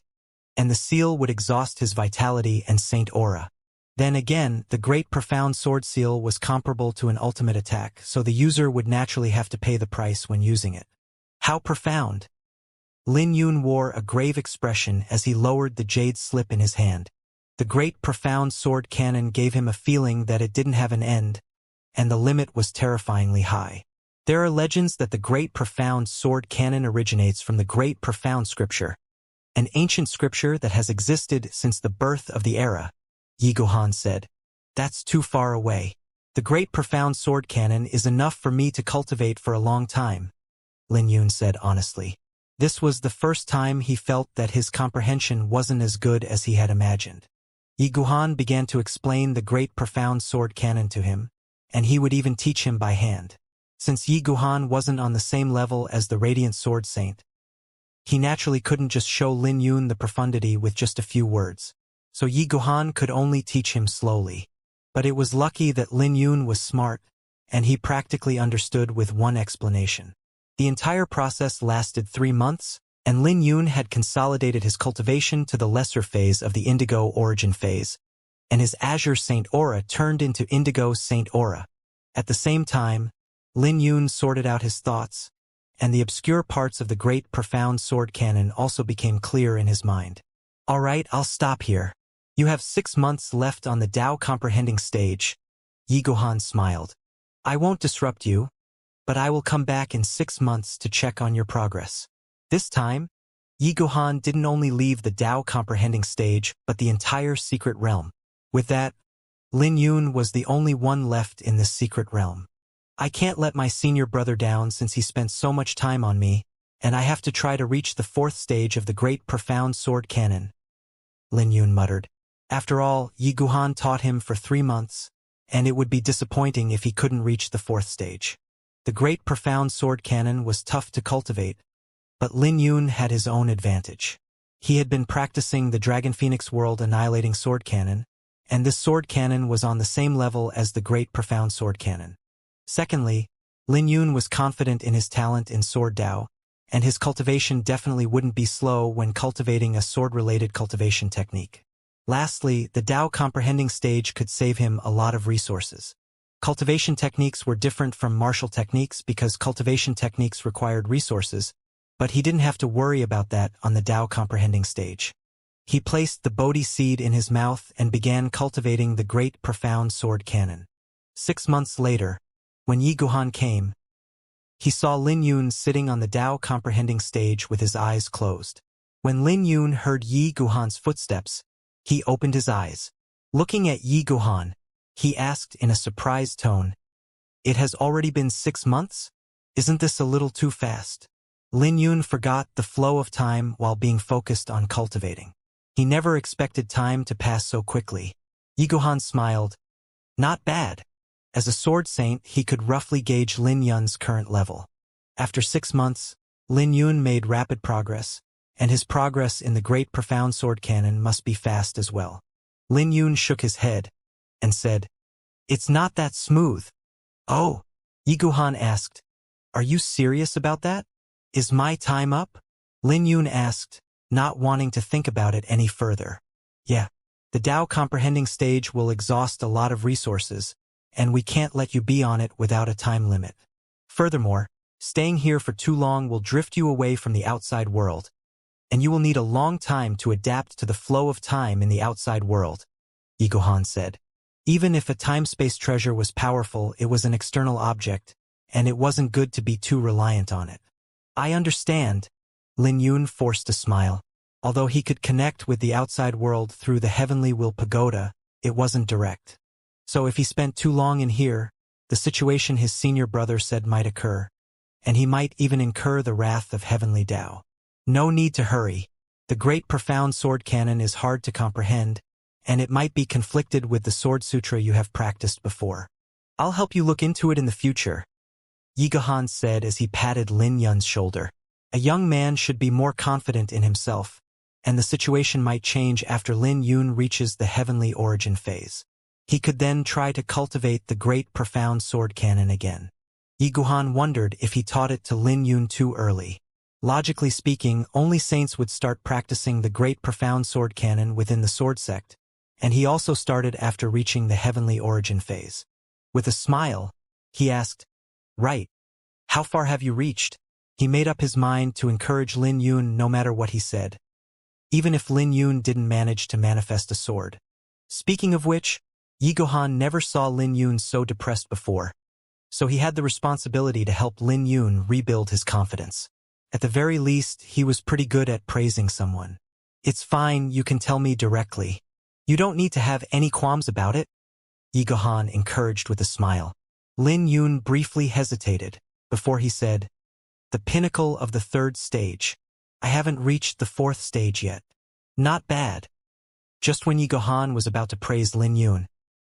A: and the seal would exhaust his vitality and saint aura. Then again, the Great Profound Sword Seal was comparable to an ultimate attack, so the user would naturally have to pay the price when using it. How profound! Lin Yun wore a grave expression as he lowered the jade slip in his hand. The Great Profound Sword Canon gave him a feeling that it didn't have an end, and the limit was terrifyingly high. There are legends that the Great Profound Sword Canon originates from the Great Profound Scripture, an ancient scripture that has existed since the birth of the era, Yi Guhan said. That's too far away. The Great Profound Sword Canon is enough for me to cultivate for a long time, Lin Yun said honestly. This was the first time he felt that his comprehension wasn't as good as he had imagined. Yi Guhan began to explain the Great Profound Sword Canon to him, and he would even teach him by hand. Since Yi Guhan wasn't on the same level as the Radiant Sword Saint, he naturally couldn't just show Lin Yun the profundity with just a few words. So Yi Guhan could only teach him slowly. But it was lucky that Lin Yun was smart, and he practically understood with one explanation. The entire process lasted 3 months, and Lin Yun had consolidated his cultivation to the lesser phase of the Indigo Origin phase, and his Azure Saint Aura turned into Indigo Saint Aura. At the same time, Lin Yun sorted out his thoughts, and the obscure parts of the Great Profound Sword Canon also became clear in his mind. All right, I'll stop here. You have 6 months left on the Tao comprehending stage. Yi Guhan smiled. I won't disrupt you, but I will come back in 6 months to check on your progress. This time, Yi Guhan didn't only leave the Tao comprehending stage, but the entire secret realm. With that, Lin Yun was the only one left in this secret realm. I can't let my senior brother down since he spent so much time on me, and I have to try to reach the 4th stage of the Great Profound Sword Canon, Lin Yun muttered. After all, Yi Guhan taught him for 3 months, and it would be disappointing if he couldn't reach the 4th stage. The Great Profound Sword Canon was tough to cultivate, but Lin Yun had his own advantage. He had been practicing the Dragon Phoenix World Annihilating Sword Canon, and this sword canon was on the same level as the Great Profound Sword Canon. Secondly, Lin Yun was confident in his talent in Sword Dao, and his cultivation definitely wouldn't be slow when cultivating a sword-related cultivation technique. Lastly, the Dao comprehending stage could save him a lot of resources. Cultivation techniques were different from martial techniques because cultivation techniques required resources, but he didn't have to worry about that on the Dao comprehending stage. He placed the Bodhi seed in his mouth and began cultivating the Great Profound Sword Canon. 6 months later, when Yi Guhan came, he saw Lin Yun sitting on the Dao comprehending stage with his eyes closed. When Lin Yun heard Yi Guhan's footsteps, he opened his eyes. Looking at Yi Guhan, he asked in a surprised tone, "It has already been 6 months? Isn't this a little too fast?" Lin Yun forgot the flow of time while being focused on cultivating. He never expected time to pass so quickly. Yi Guhan smiled. Not bad. As a sword saint, he could roughly gauge Lin Yun's current level. After 6 months, Lin Yun made rapid progress, and his progress in the Great Profound Sword Canon must be fast as well. Lin Yun shook his head and said, "It's not that smooth." "Oh," Yi Guhan asked, "are you serious about that? Is my time up?" Lin Yun asked, not wanting to think about it any further. "Yeah, the Dao comprehending stage will exhaust a lot of resources, and we can't let you be on it without a time limit. Furthermore, staying here for too long will drift you away from the outside world, and you will need a long time to adapt to the flow of time in the outside world," Yi Guhan said. Even if a time-space treasure was powerful, it was an external object, and it wasn't good to be too reliant on it. "I understand." Lin Yun forced a smile. Although he could connect with the outside world through the Heavenly Will Pagoda, it wasn't direct. So if he spent too long in here, the situation his senior brother said might occur, and he might even incur the wrath of Heavenly Tao. No need to hurry. The Great Profound Sword Canon is hard to comprehend, and it might be conflicted with the Sword Sutra you have practiced before. I'll help you look into it in the future, Yi Guhan said as he patted Lin Yun's shoulder. A young man should be more confident in himself, and the situation might change after Lin Yun reaches the heavenly origin phase. He could then try to cultivate the Great Profound Sword Canon again. Yi Guhan wondered if he taught it to Lin Yun too early. Logically speaking, only saints would start practicing the Great Profound Sword Canon within the Sword Sect, and he also started after reaching the heavenly origin phase. With a smile, he asked, "Right. How far have you reached?" He made up his mind to encourage Lin Yun no matter what he said, even if Lin Yun didn't manage to manifest a sword. Speaking of which, Yi Guhan never saw Lin Yun so depressed before, so he had the responsibility to help Lin Yun rebuild his confidence. At the very least, he was pretty good at praising someone. "It's fine, you can tell me directly. You don't need to have any qualms about it," Yi Guhan encouraged with a smile. Lin Yun briefly hesitated before he said, "The pinnacle of the 3rd stage. I haven't reached the 4th stage yet." "Not bad." Just when Yi Guhan was about to praise Lin Yun,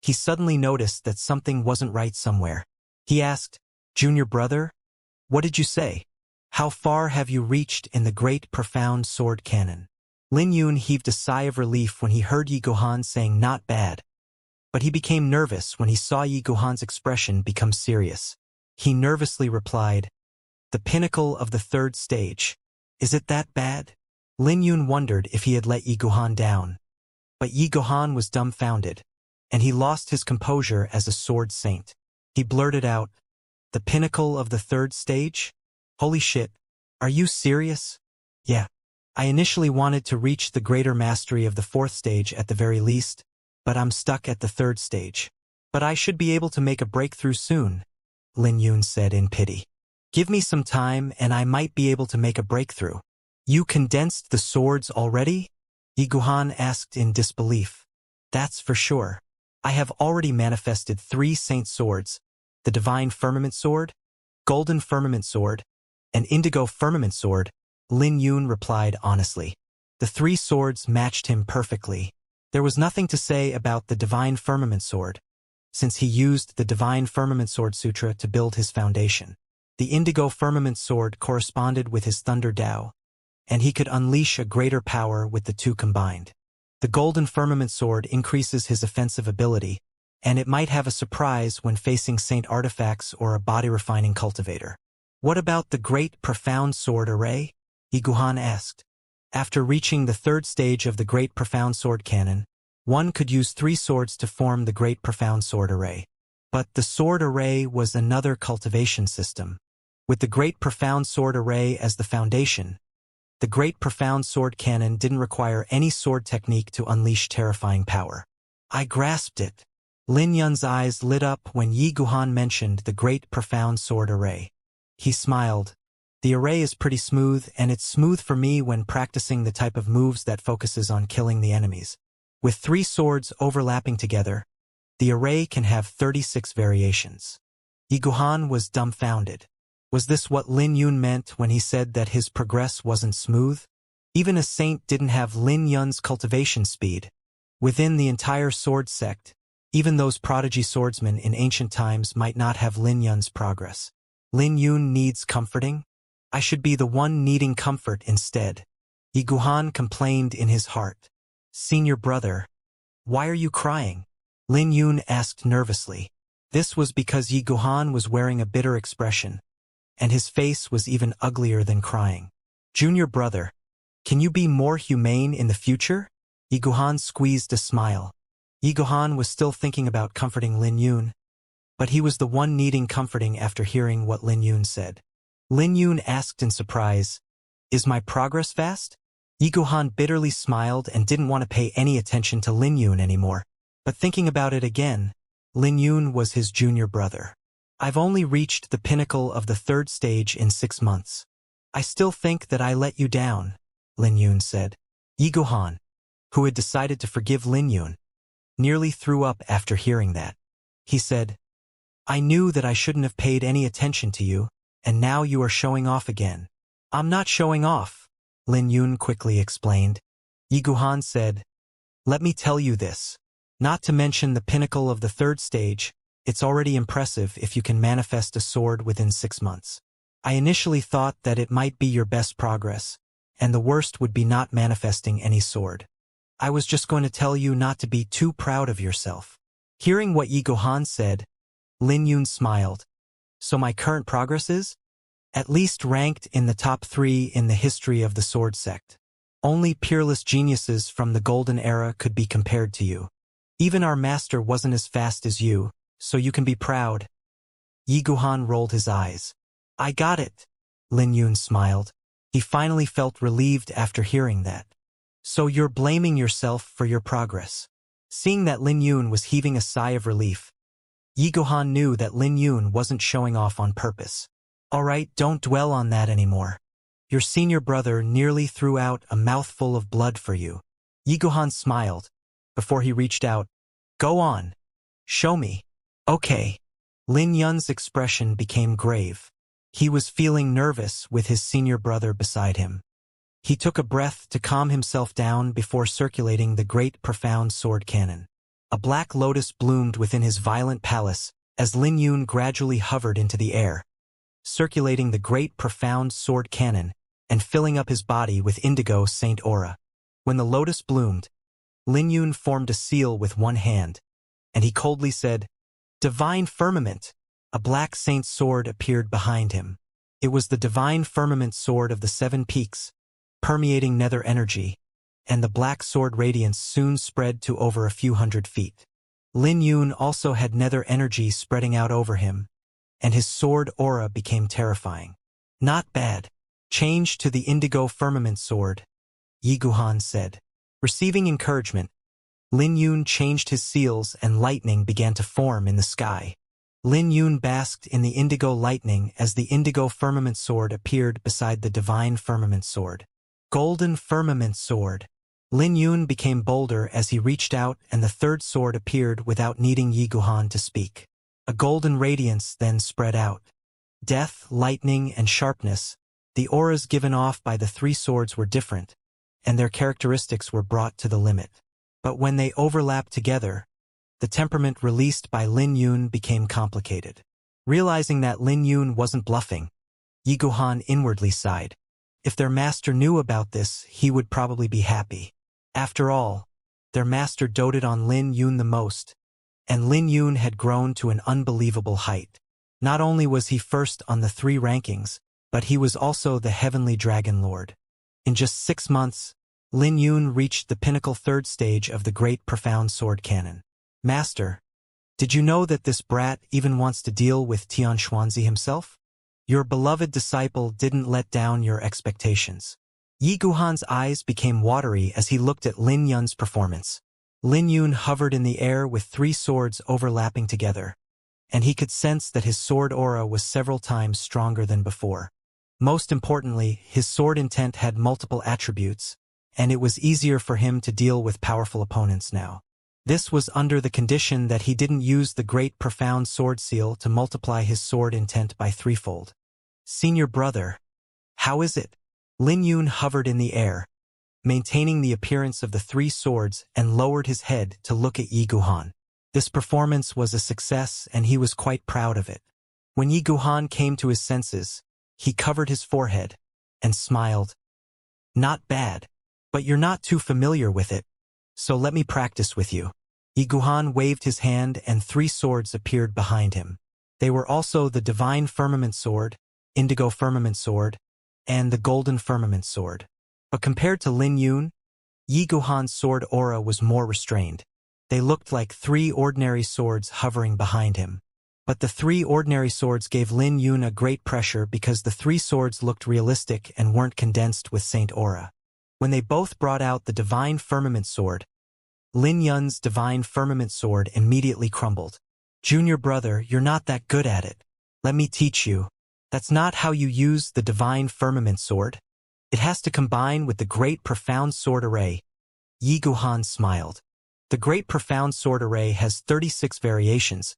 A: he suddenly noticed that something wasn't right somewhere. He asked, "Junior brother, what did you say? How far have you reached in the Great Profound Sword Canon?" Lin Yun heaved a sigh of relief when he heard Yi Guhan saying "not bad," but he became nervous when he saw Yi Guhan's expression become serious. He nervously replied, "The pinnacle of the 3rd stage. Is it that bad?" Lin Yun wondered if he had let Yi Guhan down, but Yi Guhan was dumbfounded, and he lost his composure as a sword saint. He blurted out, "The pinnacle of the 3rd stage? Holy shit, are you serious?" "Yeah. I initially wanted to reach the greater mastery of the 4th stage at the very least, but I'm stuck at the 3rd stage. But I should be able to make a breakthrough soon, Lin Yun said in pity. Give me some time and I might be able to make a breakthrough. You condensed the swords already? Yi Guhan asked in disbelief. That's for sure. I have already manifested 3 saint swords, the divine firmament sword, golden firmament sword, and indigo firmament sword, Lin Yun replied honestly. The 3 swords matched him perfectly. There was nothing to say about the divine firmament sword, since he used the divine firmament sword sutra to build his foundation. The indigo firmament sword corresponded with his thunder Dao, and he could unleash a greater power with the 2 combined. The golden firmament sword increases his offensive ability, and it might have a surprise when facing saint artifacts or a body-refining cultivator. What about the great profound sword array? Yi Guhan asked. After reaching the 3rd stage of the great profound sword canon, one could use 3 swords to form the great profound sword array. But the sword array was another cultivation system. With the great profound sword array as the foundation, the great profound sword canon didn't require any sword technique to unleash terrifying power. I grasped it. Lin Yun's eyes lit up when Yi Guhan mentioned the great profound sword array. He smiled. The array is pretty smooth, and it's smooth for me when practicing the type of moves that focuses on killing the enemies. With 3 swords overlapping together, the array can have 36 variations. Yi Guhan was dumbfounded. Was this what Lin Yun meant when he said that his progress wasn't smooth? Even a saint didn't have Lin Yun's cultivation speed. Within the entire sword sect, even those prodigy swordsmen in ancient times might not have Lin Yun's progress. Lin Yun needs comforting? I should be the one needing comfort instead. Yi Guhan complained in his heart. Senior brother, why are you crying? Lin Yun asked nervously. This was because Yi Guhan was wearing a bitter expression, and his face was even uglier than crying. Junior brother, can you be more humane in the future? Yi Guhan squeezed a smile. Yi Guhan was still thinking about comforting Lin Yun, but he was the one needing comforting after hearing what Lin Yun said. Lin Yun asked in surprise, Is my progress fast? Yi Guhan bitterly smiled and didn't want to pay any attention to Lin Yun anymore. But thinking about it again, Lin Yun was his junior brother. I've only reached the pinnacle of the 3rd stage in 6 months. I still think that I let you down, Lin Yun said. Yi Guhan, who had decided to forgive Lin Yun, nearly threw up after hearing that. He said, I knew that I shouldn't have paid any attention to you, and now you are showing off again. I'm not showing off, Lin Yun quickly explained. Yi Guhan said, Let me tell you this. Not to mention the pinnacle of the 3rd stage, it's already impressive if you can manifest a sword within 6 months. I initially thought that it might be your best progress, and the worst would be not manifesting any sword. I was just going to tell you not to be too proud of yourself. Hearing what Yi Guhan said, Lin Yun smiled. So my current progress is? At least ranked in the top 3 in the history of the sword sect. Only peerless geniuses from the golden era could be compared to you. Even our master wasn't as fast as you, so you can be proud. Yi Guhan rolled his eyes. I got it. Lin Yun smiled. He finally felt relieved after hearing that. So you're blaming yourself for your progress. Seeing that Lin Yun was heaving a sigh of relief, Yi Guhan knew that Lin Yun wasn't showing off on purpose. Alright, don't dwell on that anymore. Your senior brother nearly threw out a mouthful of blood for you. Yi Guhan smiled. Before he reached out, Go on. Show me. Okay. Lin Yun's expression became grave. He was feeling nervous with his senior brother beside him. He took a breath to calm himself down before circulating the great profound sword cannon. A black lotus bloomed within his violent palace as Lin Yun gradually hovered into the air, circulating the great profound sword cannon and filling up his body with indigo saint aura. When the lotus bloomed, Lin Yun formed a seal with one hand, and he coldly said, Divine firmament! A black saint sword appeared behind him. It was the divine firmament sword of the 7 peaks, permeating nether energy, and the black sword radiance soon spread to over a few hundred feet. Lin Yun also had nether energy spreading out over him, and his sword aura became terrifying. Not bad. Change to the indigo firmament sword, Yi Guhan said. Receiving encouragement, Lin Yun changed his seals and lightning began to form in the sky. Lin Yun basked in the indigo lightning as the indigo firmament sword appeared beside the divine firmament sword. Golden firmament sword. Lin Yun became bolder as he reached out and the third sword appeared without needing Yi Guhan to speak. A golden radiance then spread out. Death, lightning, and sharpness, the auras given off by the three swords were different, and their characteristics were brought to the limit. But when they overlapped together, the temperament released by Lin Yun became complicated. Realizing that Lin Yun wasn't bluffing, Yi Guhan inwardly sighed. If their master knew about this, he would probably be happy. After all, their master doted on Lin Yun the most, and Lin Yun had grown to an unbelievable height. Not only was he first on the 3 rankings, but he was also the Heavenly Dragon Lord. In just 6 months, Lin Yun reached the pinnacle 3rd stage of the Great Profound Sword Canon. Master, did you know that this brat even wants to deal with Tian Xuanzi himself? Your beloved disciple didn't let down your expectations. Yi Guhan's eyes became watery as he looked at Lin Yun's performance. Lin Yun hovered in the air with 3 swords overlapping together, and he could sense that his sword aura was several times stronger than before. Most importantly, his sword intent had multiple attributes, and it was easier for him to deal with powerful opponents now. This was under the condition that he didn't use the Great Profound Sword Seal to multiply his sword intent by 3-fold. Senior brother, how is it? Lin Yun hovered in the air, maintaining the appearance of the 3 swords and lowered his head to look at Yi Guhan. This performance was a success and he was quite proud of it. When Yi Guhan came to his senses, he covered his forehead and smiled. Not bad, but you're not too familiar with it, so let me practice with you. Yi Guhan waved his hand and 3 swords appeared behind him. They were also the Divine Firmament Sword, Indigo Firmament Sword, and the Golden Firmament Sword. But compared to Lin Yun, Yi Guhan's sword aura was more restrained. They looked like 3 ordinary swords hovering behind him. But the 3 ordinary swords gave Lin Yun a great pressure because the 3 swords looked realistic and weren't condensed with Saint aura. When they both brought out the Divine Firmament Sword, Lin Yun's Divine Firmament Sword immediately crumbled. Junior brother, you're not that good at it. Let me teach you. That's not how you use the Divine Firmament Sword. It has to combine with the Great Profound Sword Array. Yi Guhan smiled. The Great Profound Sword Array has 36 variations,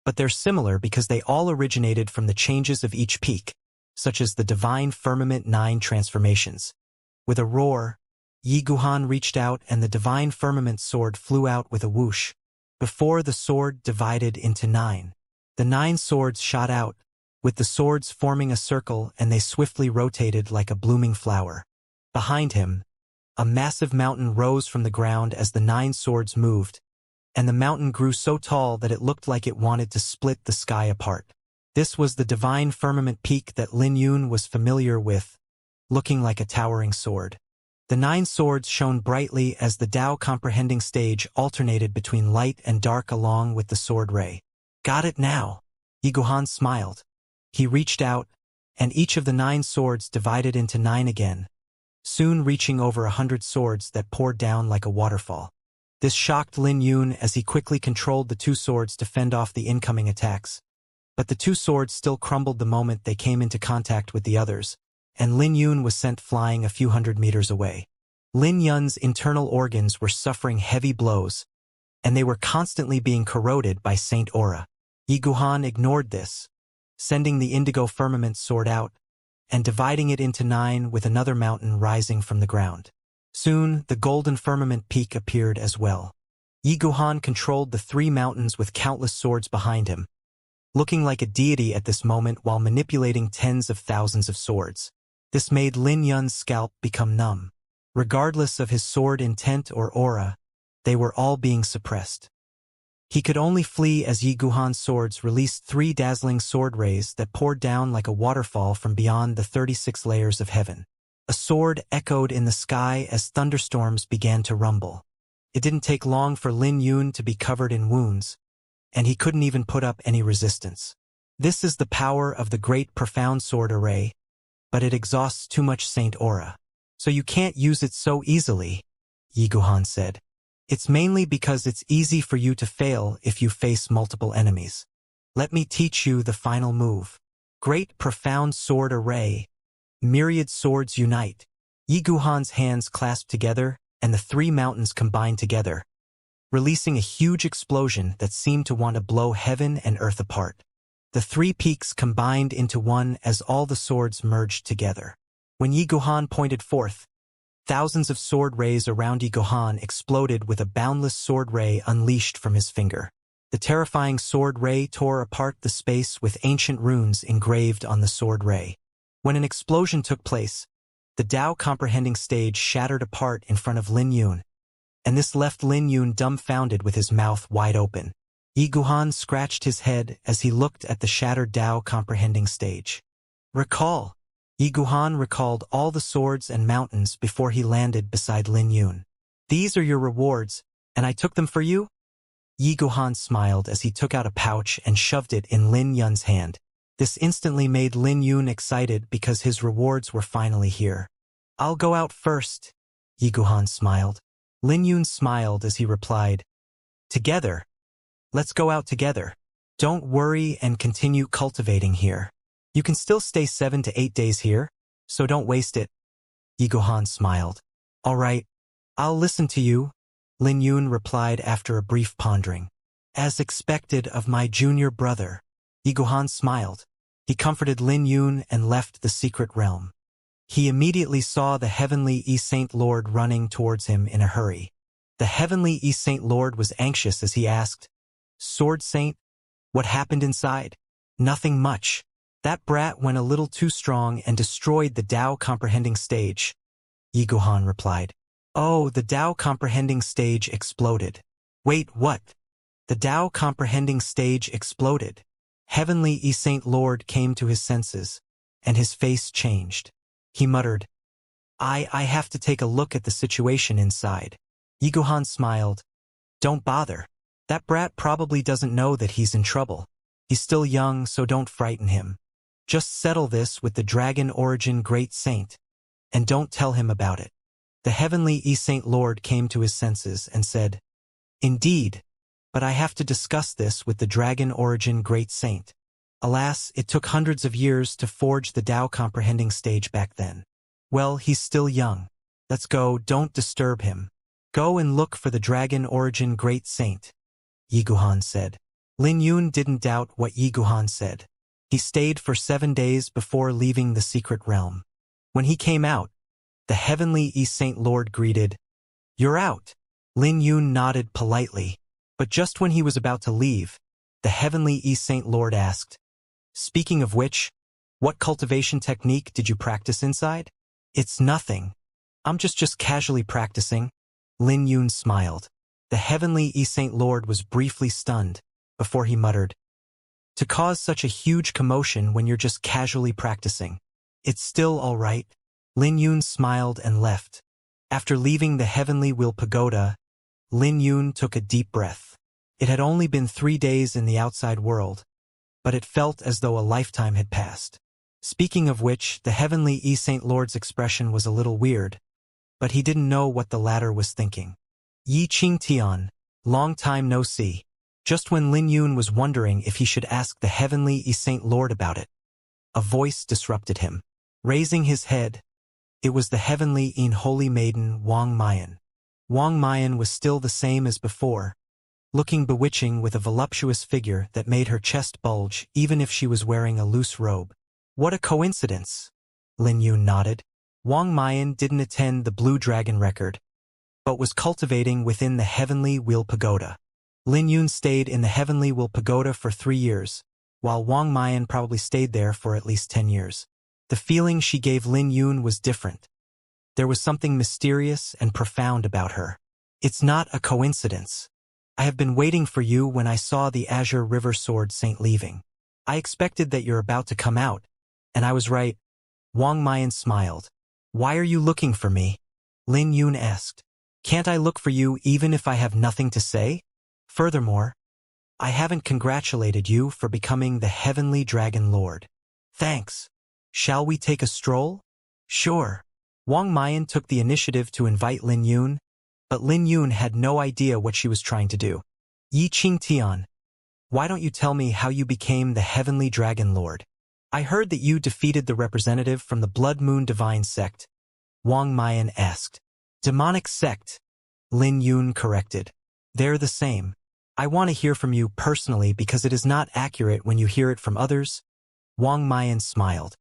A: but they're similar because they all originated from the changes of each peak, such as the Divine Firmament 9 transformations. With a roar, Yi Guhan reached out and the Divine Firmament Sword flew out with a whoosh. Before the sword divided into 9. The 9 swords shot out, with the swords forming a circle and they swiftly rotated like a blooming flower. Behind him, a massive mountain rose from the ground as the 9 swords moved, and the mountain grew so tall that it looked like it wanted to split the sky apart. This was the Divine Firmament Peak that Lin Yun was familiar with, looking like a towering sword. The 9 swords shone brightly as the Tao comprehending stage alternated between light and dark along with the sword ray. Got it now. Yi Guhan smiled. He reached out, and each of the 9 swords divided into 9 again, soon reaching over 100 swords that poured down like a waterfall. This shocked Lin Yun as he quickly controlled the 2 swords to fend off the incoming attacks. But the 2 swords still crumbled the moment they came into contact with the others, and Lin Yun was sent flying a few hundred meters away. Lin Yun's internal organs were suffering heavy blows, and they were constantly being corroded by Saint aura. Yi Guhan ignored this, sending the Indigo Firmament Sword out, and dividing it into 9 with another mountain rising from the ground. Soon, the Golden Firmament Peak appeared as well. Yi Guhan controlled the 3 mountains with countless swords behind him, looking like a deity at this moment while manipulating tens of thousands of swords. This made Lin Yun's scalp become numb. Regardless of his sword intent or aura, they were all being suppressed. He could only flee as Yi Guhan's swords released 3 dazzling sword rays that poured down like a waterfall from beyond the 36 layers of heaven. A sword echoed in the sky as thunderstorms began to rumble. It didn't take long for Lin Yun to be covered in wounds, and he couldn't even put up any resistance. This is the power of the Great Profound Sword Array, but it exhausts too much Saint aura. So you can't use it so easily, Yi Guhan said. It's mainly because it's easy for you to fail if you face multiple enemies. Let me teach you the final move. Great profound sword array. Myriad swords unite. Yi Guhan's hands clasped together, and the three mountains combined together, releasing a huge explosion that seemed to want to blow heaven and earth apart. The three peaks combined into one as all the swords merged together. When Yi Guhan pointed forth, thousands of sword rays around Yi Guhan exploded with a boundless sword ray unleashed from his finger. The terrifying sword ray tore apart the space with ancient runes engraved on the sword ray. When an explosion took place, the Dao comprehending stage shattered apart in front of Lin Yun, and this left Lin Yun dumbfounded with his mouth wide open. Yi Guhan scratched his head as he looked at the shattered Dao comprehending stage. Recall. Yi Guhan recalled all the swords and mountains before he landed beside Lin Yun. These are your rewards, and I took them for you? Yi Guhan smiled as he took out a pouch and shoved it in Lin Yun's hand. This instantly made Lin Yun excited because his rewards were finally here. I'll go out first, Yi Guhan smiled. Lin Yun smiled as he replied, Together. Let's go out together. Don't worry and continue cultivating here. You can still stay 7 to 8 days here, so don't waste it. Yi Guhan smiled. All right, I'll listen to you, Lin Yun replied after a brief pondering. As expected of my junior brother. Yi Guhan smiled. He comforted Lin Yun and left the secret realm. He immediately saw the heavenly E-Saint Lord running towards him in a hurry. The heavenly E-Saint Lord was anxious as he asked, Sword Saint, what happened inside? Nothing much. That brat went a little too strong and destroyed the Dao comprehending stage, Yi Guhan replied. Oh, the Dao comprehending stage exploded. Wait, what? The Dao comprehending stage exploded. Heavenly E-Saint Lord came to his senses, and his face changed. He muttered, I have to take a look at the situation inside. Yi Guhan smiled. Don't bother. That brat probably doesn't know that he's in trouble. He's still young, so don't frighten him. Just settle this with the Dragon Origin Great Saint, and don't tell him about it. The heavenly E-Saint Lord came to his senses and said, Indeed, but I have to discuss this with the Dragon Origin Great Saint. Alas, it took hundreds of years to forge the Dao comprehending stage back then. Well, he's still young. Let's go, don't disturb him. Go and look for the Dragon Origin Great Saint, Yi Guhan said. Lin Yun didn't doubt what Yi Guhan said. He stayed for 7 days before leaving the secret realm. When he came out, the heavenly E-Saint Lord greeted, You're out. Lin Yun nodded politely, but just when he was about to leave, the heavenly E-Saint Lord asked, Speaking of which, what cultivation technique did you practice inside? It's nothing. I'm just casually practicing. Lin Yun smiled. The heavenly E-Saint Lord was briefly stunned, before he muttered, To cause such a huge commotion when you're just casually practicing. It's still all right. Lin Yun smiled and left. After leaving the Heavenly Wheel Pagoda, Lin Yun took a deep breath. It had only been 3 days in the outside world, but it felt as though a lifetime had passed. Speaking of which, the Heavenly E-Saint Lord's expression was a little weird, but he didn't know what the latter was thinking. Yi Qingtian, long time no see. Just when Lin Yun was wondering if he should ask the Heavenly E-Saint Lord about it, a voice disrupted him. Raising his head, it was the heavenly Holy Maiden Wang Mayan. Wang Mayan was still the same as before, looking bewitching with a voluptuous figure that made her chest bulge even if she was wearing a loose robe. What a coincidence! Lin Yun nodded. Wang Mayan didn't attend the Blue Dragon record, but was cultivating within the Heavenly Wheel Pagoda. Lin Yun stayed in the Heavenly Wheel Pagoda for 3 years, while Wang Mayan probably stayed there for at least 10 years. The feeling she gave Lin Yun was different. There was something mysterious and profound about her. It's not a coincidence. I have been waiting for you when I saw the Azure River Sword Saint leaving. I expected that you're about to come out, and I was right. Wang Mayan smiled. Why are you looking for me? Lin Yun asked. Can't I look for you even if I have nothing to say? Furthermore, I haven't congratulated you for becoming the Heavenly Dragon Lord. Thanks. Shall we take a stroll? Sure. Wang Mayan took the initiative to invite Lin Yun, but Lin Yun had no idea what she was trying to do. Yi Qing Tian, why don't you tell me how you became the Heavenly Dragon Lord? I heard that you defeated the representative from the Blood Moon Divine Sect, Wang Mayan asked. Demonic sect, Lin Yun corrected. They're the same. I want to hear from you personally because it is not accurate when you hear it from others. Wang Mayan smiled.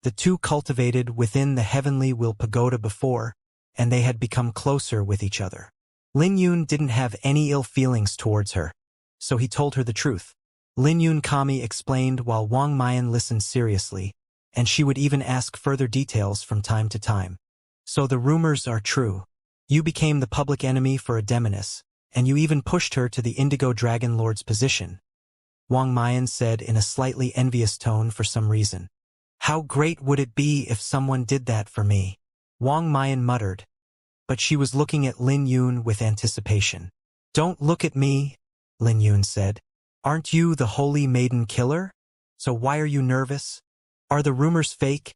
A: The two cultivated within the heavenly will pagoda before, and they had become closer with each other. Lin Yun didn't have any ill feelings towards her, so he told her the truth. Lin Yun Kami explained while Wang Mayan listened seriously, and she would even ask further details from time to time. So the rumors are true. You became the public enemy for a demoness, and you even pushed her to the Indigo Dragon Lord's position, Wang Mayan said in a slightly envious tone for some reason. How great would it be if someone did that for me? Wang Mayan muttered, but she was looking at Lin Yun with anticipation. Don't look at me, Lin Yun said. Aren't you the holy maiden killer? So why are you nervous? Are the rumors fake?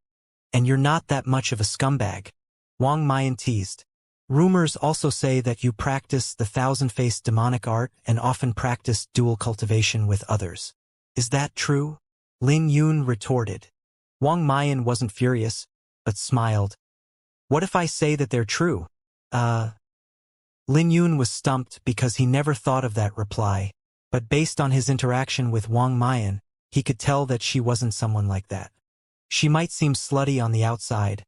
A: And you're not that much of a scumbag. Wang Mayan teased. Rumors also say that you practice the thousand-faced demonic art and often practice dual cultivation with others. Is that true? Lin Yun retorted. Wang Mayan wasn't furious, but smiled. What if I say that they're true? Lin Yun was stumped because he never thought of that reply, but based on his interaction with Wang Mayan, he could tell that she wasn't someone like that. She might seem slutty on the outside,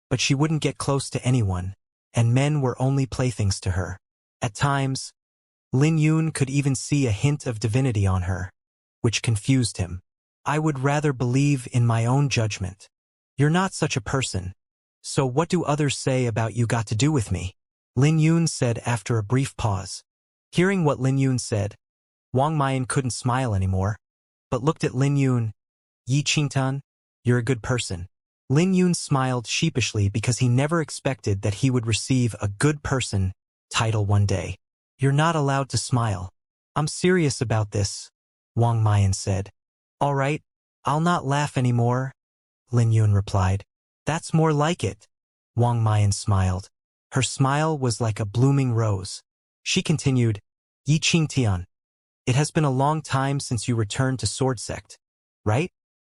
A: but she wouldn't get close to anyone, and men were only playthings to her. At times, Lin Yun could even see a hint of divinity on her, which confused him. I would rather believe in my own judgment. You're not such a person. So what do others say about you got to do with me? Lin Yun said after a brief pause. Hearing what Lin Yun said, Wang Mayan couldn't smile anymore, but looked at Lin Yun. Yi Qingtan, you're a good person. Lin Yun smiled sheepishly because he never expected that he would receive a good person title one day. You're not allowed to smile. I'm serious about this, Wang Mayan said. All right, I'll not laugh anymore, Lin Yun replied. That's more like it, Wang Mayan smiled. Her smile was like a blooming rose. She continued, Yi Qingtian, it has been a long time since you returned to Sword Sect, right?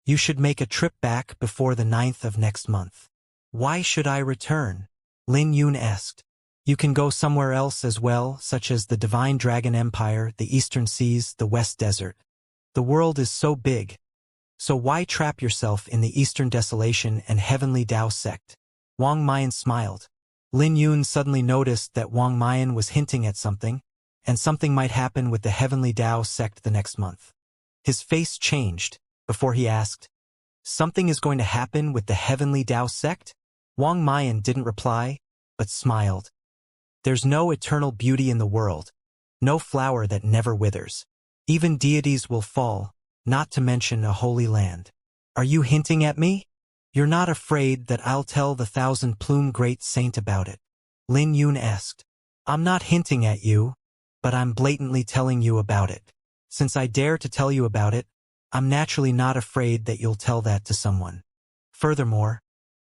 A: You should make a trip back before the 9th of next month. Why should I return? Lin Yun asked. You can go somewhere else as well, such as the Divine Dragon Empire, the Eastern Seas, the West Desert. The world is so big. So why trap yourself in the Eastern Desolation and Heavenly Tao Sect? Wang Mayan smiled. Lin Yun suddenly noticed that Wang Mayan was hinting at something, and something might happen with the Heavenly Tao Sect the next month. His face changed before he asked, Something is going to happen with the Heavenly Tao Sect? Wang Mayan didn't reply, but smiled. There's no eternal beauty in the world, no flower that never withers. Even deities will fall, not to mention a holy land. Are you hinting at me? You're not afraid that I'll tell the thousand-plume great saint about it? Lin Yun asked. I'm not hinting at you, but I'm blatantly telling you about it. Since I dare to tell you about it, I'm naturally not afraid that you'll tell that to someone. Furthermore,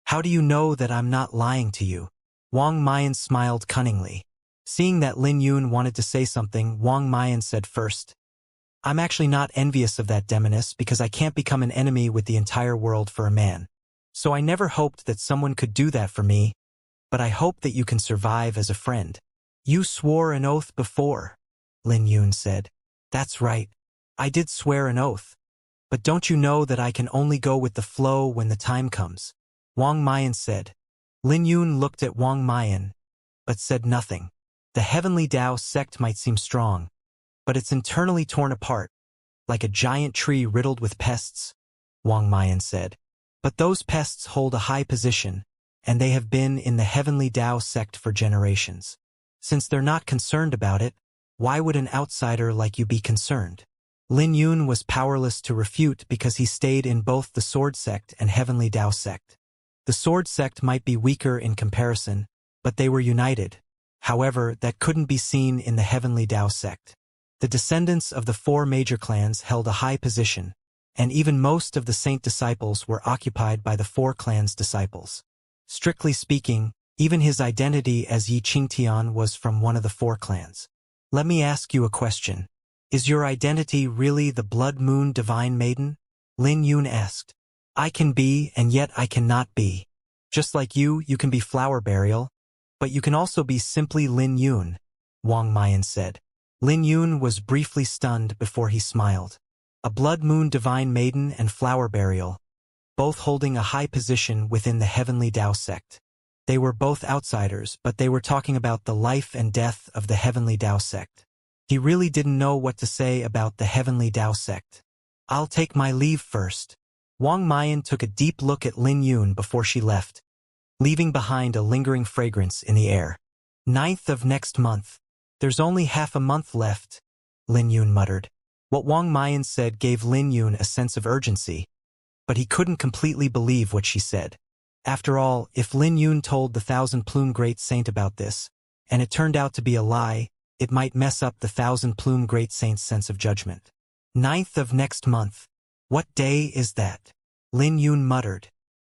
A: how do you know that I'm not lying to you? Wang Mayan smiled cunningly. Seeing that Lin Yun wanted to say something, Wang Mayan said first, I'm actually not envious of that demoness because I can't become an enemy with the entire world for a man. So I never hoped that someone could do that for me, but I hope that you can survive as a friend. You swore an oath before, Lin Yun said. That's right. I did swear an oath. But don't you know that I can only go with the flow when the time comes? Wang Mayan said. Lin Yun looked at Wang Mayan, but said nothing. The Heavenly Tao Sect might seem strong, but it's internally torn apart, like a giant tree riddled with pests, Wang Mayan said. But those pests hold a high position, and they have been in the Heavenly Tao Sect for generations. Since they're not concerned about it, why would an outsider like you be concerned? Lin Yun was powerless to refute because he stayed in both the Sword Sect and Heavenly Tao Sect. The Sword Sect might be weaker in comparison, but they were united. However, that couldn't be seen in the Heavenly Tao Sect. The descendants of the 4 major clans held a high position, and even most of the saint disciples were occupied by the 4 clans' disciples. Strictly speaking, even his identity as Yi Qingtian was from one of the 4 clans. Let me ask you a question. Is your identity really the Blood Moon Divine Maiden? Lin Yun asked. I can be, and yet I cannot be. Just like you can be Flower Burial, but you can also be simply Lin Yun, Wang Mayan said. Lin Yun was briefly stunned before he smiled. A Blood Moon Divine Maiden and Flower Burial, both holding a high position within the Heavenly Tao sect. They were both outsiders, but they were talking about the life and death of the Heavenly Tao sect. He really didn't know what to say about the Heavenly Tao sect. I'll take my leave first. Wang Mayan took a deep look at Lin Yun before she left, leaving behind a lingering fragrance in the air. 9th of next month. There's only half a month left, Lin Yun muttered. What Wang Mayan said gave Lin Yun a sense of urgency, but he couldn't completely believe what she said. After all, if Lin Yun told the 1,000-plume Great Saint about this, and it turned out to be a lie, it might mess up the 1,000-plume Great Saint's sense of judgment. 9th of next month. What day is that? Lin Yun muttered.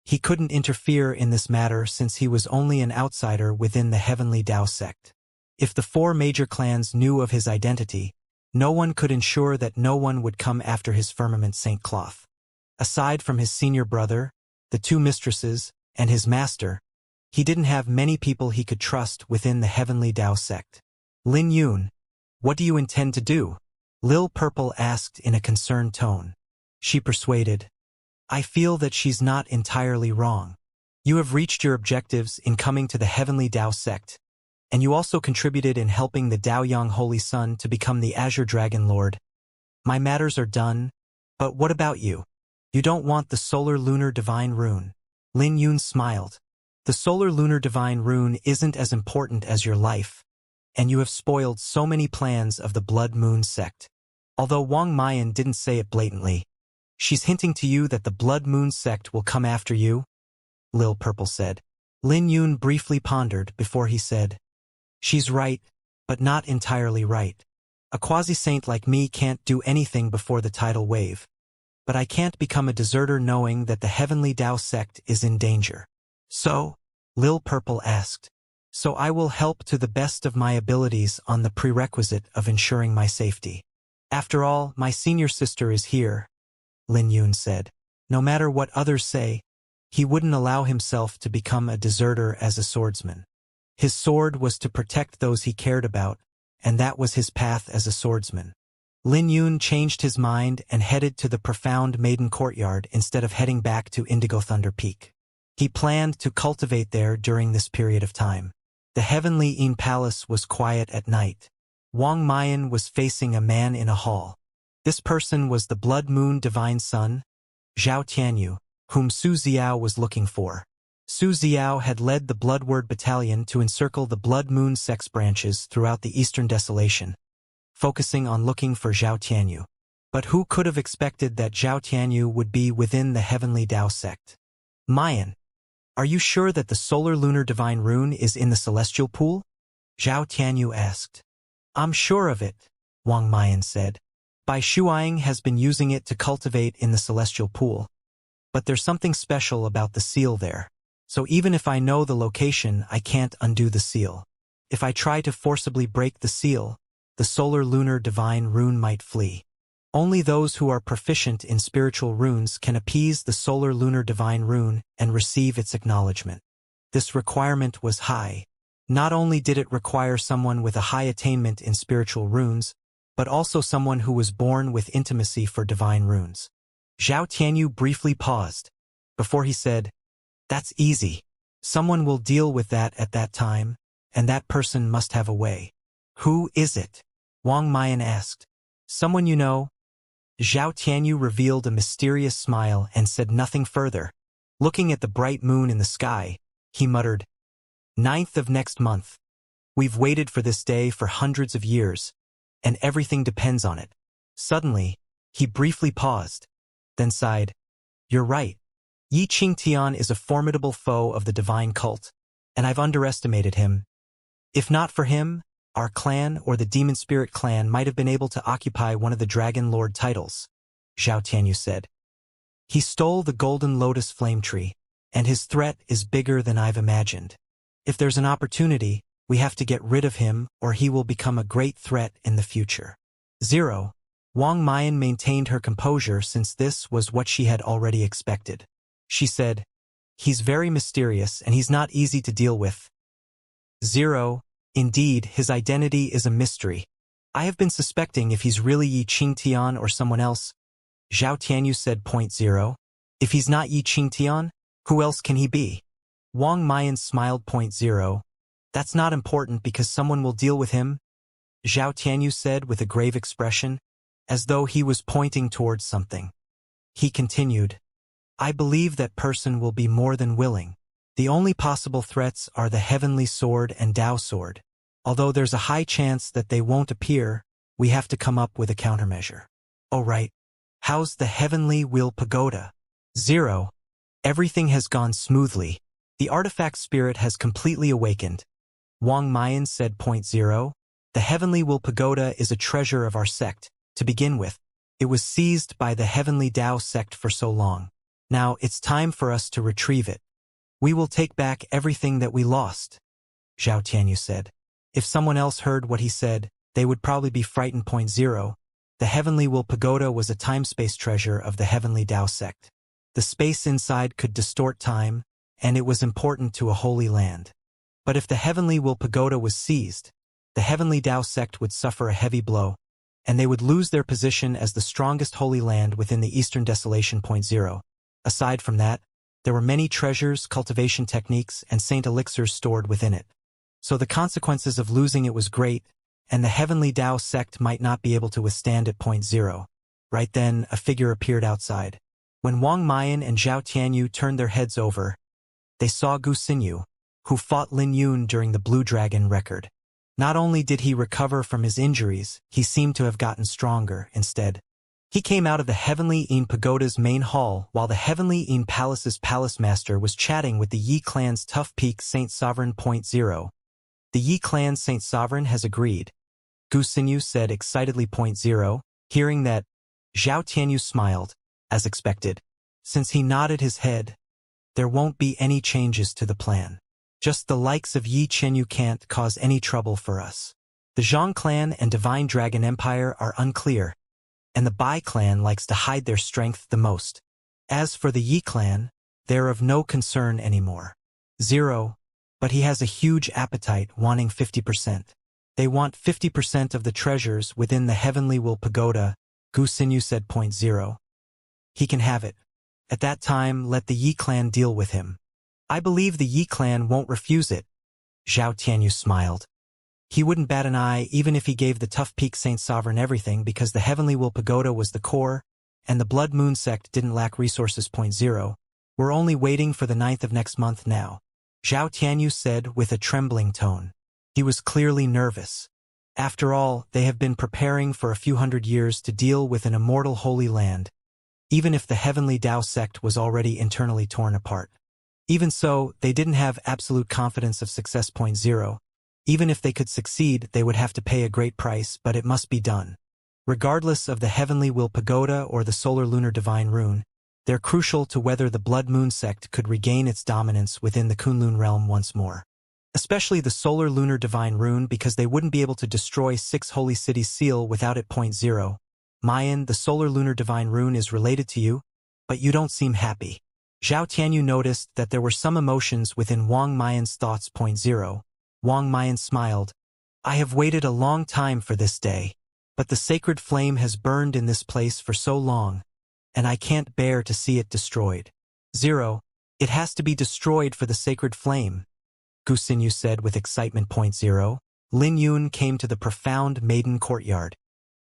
A: He couldn't interfere in this matter since he was only an outsider within the Heavenly Tao sect. If the 4 major clans knew of his identity, no one could ensure that no one would come after his firmament Saint Cloth. Aside from his senior brother, the 2 mistresses, and his master, he didn't have many people he could trust within the Heavenly Tao sect. Lin Yun, what do you intend to do? Lil Purple asked in a concerned tone. She persuaded. I feel that she's not entirely wrong. You have reached your objectives in coming to the Heavenly Tao sect, and you also contributed in helping the Daoyang Holy Sun to become the Azure Dragon Lord. My matters are done, but what about you? You don't want the Solar Lunar Divine Rune. Lin Yun smiled. The Solar Lunar Divine Rune isn't as important as your life, and you have spoiled so many plans of the Blood Moon sect. Although Wang Mayan didn't say it blatantly, she's hinting to you that the Blood Moon sect will come after you, Lil Purple said. Lin Yun briefly pondered before he said, she's right, but not entirely right. A quasi-saint like me can't do anything before the tidal wave. But I can't become a deserter knowing that the Heavenly Tao sect is in danger. So? Lil Purple asked. So I will help to the best of my abilities on the prerequisite of ensuring my safety. After all, my senior sister is here, Lin Yun said. No matter what others say, he wouldn't allow himself to become a deserter as a swordsman. His sword was to protect those he cared about, and that was his path as a swordsman. Lin Yun changed his mind and headed to the profound Maiden Courtyard instead of heading back to Indigo Thunder Peak. He planned to cultivate there during this period of time. The Heavenly Yin Palace was quiet at night. Wang Mayan was facing a man in a hall. This person was the Blood Moon Divine Son, Zhao Tianyu, whom Su Xiao was looking for. Su Xiao had led the Bloodword Battalion to encircle the Blood Moon sex branches throughout the Eastern Desolation, focusing on looking for Zhao Tianyu. But who could have expected that Zhao Tianyu would be within the Heavenly Tao sect? Mayan, are you sure that the Solar Lunar Divine Rune is in the Celestial Pool? Zhao Tianyu asked. I'm sure of it, Wang Mayan said. Bai Shuang has been using it to cultivate in the Celestial Pool. But there's something special about the seal there. So even if I know the location, I can't undo the seal. If I try to forcibly break the seal, the Solar Lunar Divine Rune might flee. Only those who are proficient in spiritual runes can appease the Solar Lunar Divine Rune and receive its acknowledgement. This requirement was high. Not only did it require someone with a high attainment in spiritual runes, but also someone who was born with intimacy for divine runes. Zhao Tianyu briefly paused, before he said, That's easy. Someone will deal with that at that time, and that person must have a way. Who is it? Wang Mayan asked. Someone you know? Zhao Tianyu revealed a mysterious smile and said nothing further. Looking at the bright moon in the sky, he muttered, 9th of next month. We've waited for this day for hundreds of years, and everything depends on it. Suddenly, he briefly paused, then sighed. You're right. Yi Qingtian is a formidable foe of the divine cult, and I've underestimated him. If not for him, our clan or the Demon Spirit clan might have been able to occupy one of the Dragon Lord titles, Zhao Tianyu said. He stole the Golden Lotus Flame Tree, and his threat is bigger than I've imagined. If there's an opportunity, we have to get rid of him or he will become a great threat in the future. 0. Wang Mayan maintained her composure since this was what she had already expected. She said, "He's very mysterious and he's not easy to deal with." 0. Indeed, his identity is a mystery. I have been suspecting if he's really Yi Qingtian or someone else. Zhao Tianyu said. 0. If he's not Yi Qingtian, who else can he be? Wang Mayan smiled. 0. That's not important because someone will deal with him, Zhao Tianyu said with a grave expression, as though he was pointing towards something. He continued, I believe that person will be more than willing. The only possible threats are the Heavenly Sword and Tao Sword. Although there's a high chance that they won't appear, we have to come up with a countermeasure. Oh right. How's the Heavenly Wheel Pagoda? 0. Everything has gone smoothly. The artifact spirit has completely awakened. Wang Mayan said. 0. The Heavenly Will Pagoda is a treasure of our sect. To begin with, it was seized by the Heavenly Tao sect for so long. Now it's time for us to retrieve it. We will take back everything that we lost, Zhao Tianyu said. If someone else heard what he said, they would probably be frightened. 0. The Heavenly Will Pagoda was a time-space treasure of the Heavenly Tao sect. The space inside could distort time, and it was important to a holy land. But if the Heavenly Will Pagoda was seized, the Heavenly Tao sect would suffer a heavy blow, and they would lose their position as the strongest holy land within the Eastern Desolation. 0. Aside from that, there were many treasures, cultivation techniques, and saint elixirs stored within it. So the consequences of losing it was great, and the Heavenly Tao sect might not be able to withstand it. 0. Right then, a figure appeared outside. When Wang Mayan and Zhao Tianyu turned their heads over, they saw Gu Xinyu, who fought Lin Yun during the Blue Dragon record. Not only did he recover from his injuries, he seemed to have gotten stronger instead. He came out of the Heavenly Yin Pagoda's main hall while the Heavenly Yin Palace's palace master was chatting with the Yi clan's Tough Peak Saint Sovereign. 0. The Yi clan Saint Sovereign has agreed, Gu Xinyu said excitedly. 0. Hearing that, Zhao Tianyu smiled, as expected. Since he nodded his head, there won't be any changes to the plan. Just the likes of Yi Qingyu can't cause any trouble for us. The Zhang clan and Divine Dragon Empire are unclear, and the Bai clan likes to hide their strength the most. As for the Yi clan, they're of no concern anymore. 0. But he has a huge appetite, wanting 50%. They want 50% of the treasures within the Heavenly Will Pagoda, Gu Xinyu said. 0. He can have it. At that time, let the Yi clan deal with him. I believe the Yi clan won't refuse it, Zhao Tianyu smiled. He wouldn't bat an eye even if he gave the Tough Peak Saint Sovereign everything because the Heavenly Will Pagoda was the core, and the Blood Moon sect didn't lack resources. 0. We're only waiting for the 9th of next month now, Zhao Tianyu said with a trembling tone. He was clearly nervous. After all, they have been preparing for a few hundred years to deal with an immortal holy land, even if the Heavenly Tao sect was already internally torn apart. Even so, they didn't have absolute confidence of success. 0. Even if they could succeed, they would have to pay a great price, but it must be done. Regardless of the Heavenly Will Pagoda or the Solar Lunar Divine Rune, they're crucial to whether the Blood Moon sect could regain its dominance within the Kunlun realm once more. Especially the Solar Lunar Divine Rune because they wouldn't be able to destroy 6 Holy Cities seal without it. 0. Mayan, the Solar Lunar Divine Rune is related to you, but you don't seem happy. Zhao Tianyu noticed that there were some emotions within Wang Mayan's thoughts. 0. Wang Mayan smiled. I have waited a long time for this day, but the sacred flame has burned in this place for so long, and I can't bear to see it destroyed. 0. It has to be destroyed for the sacred flame, Gu Xinyu said with excitement. 0. Lin Yun came to the profound maiden courtyard.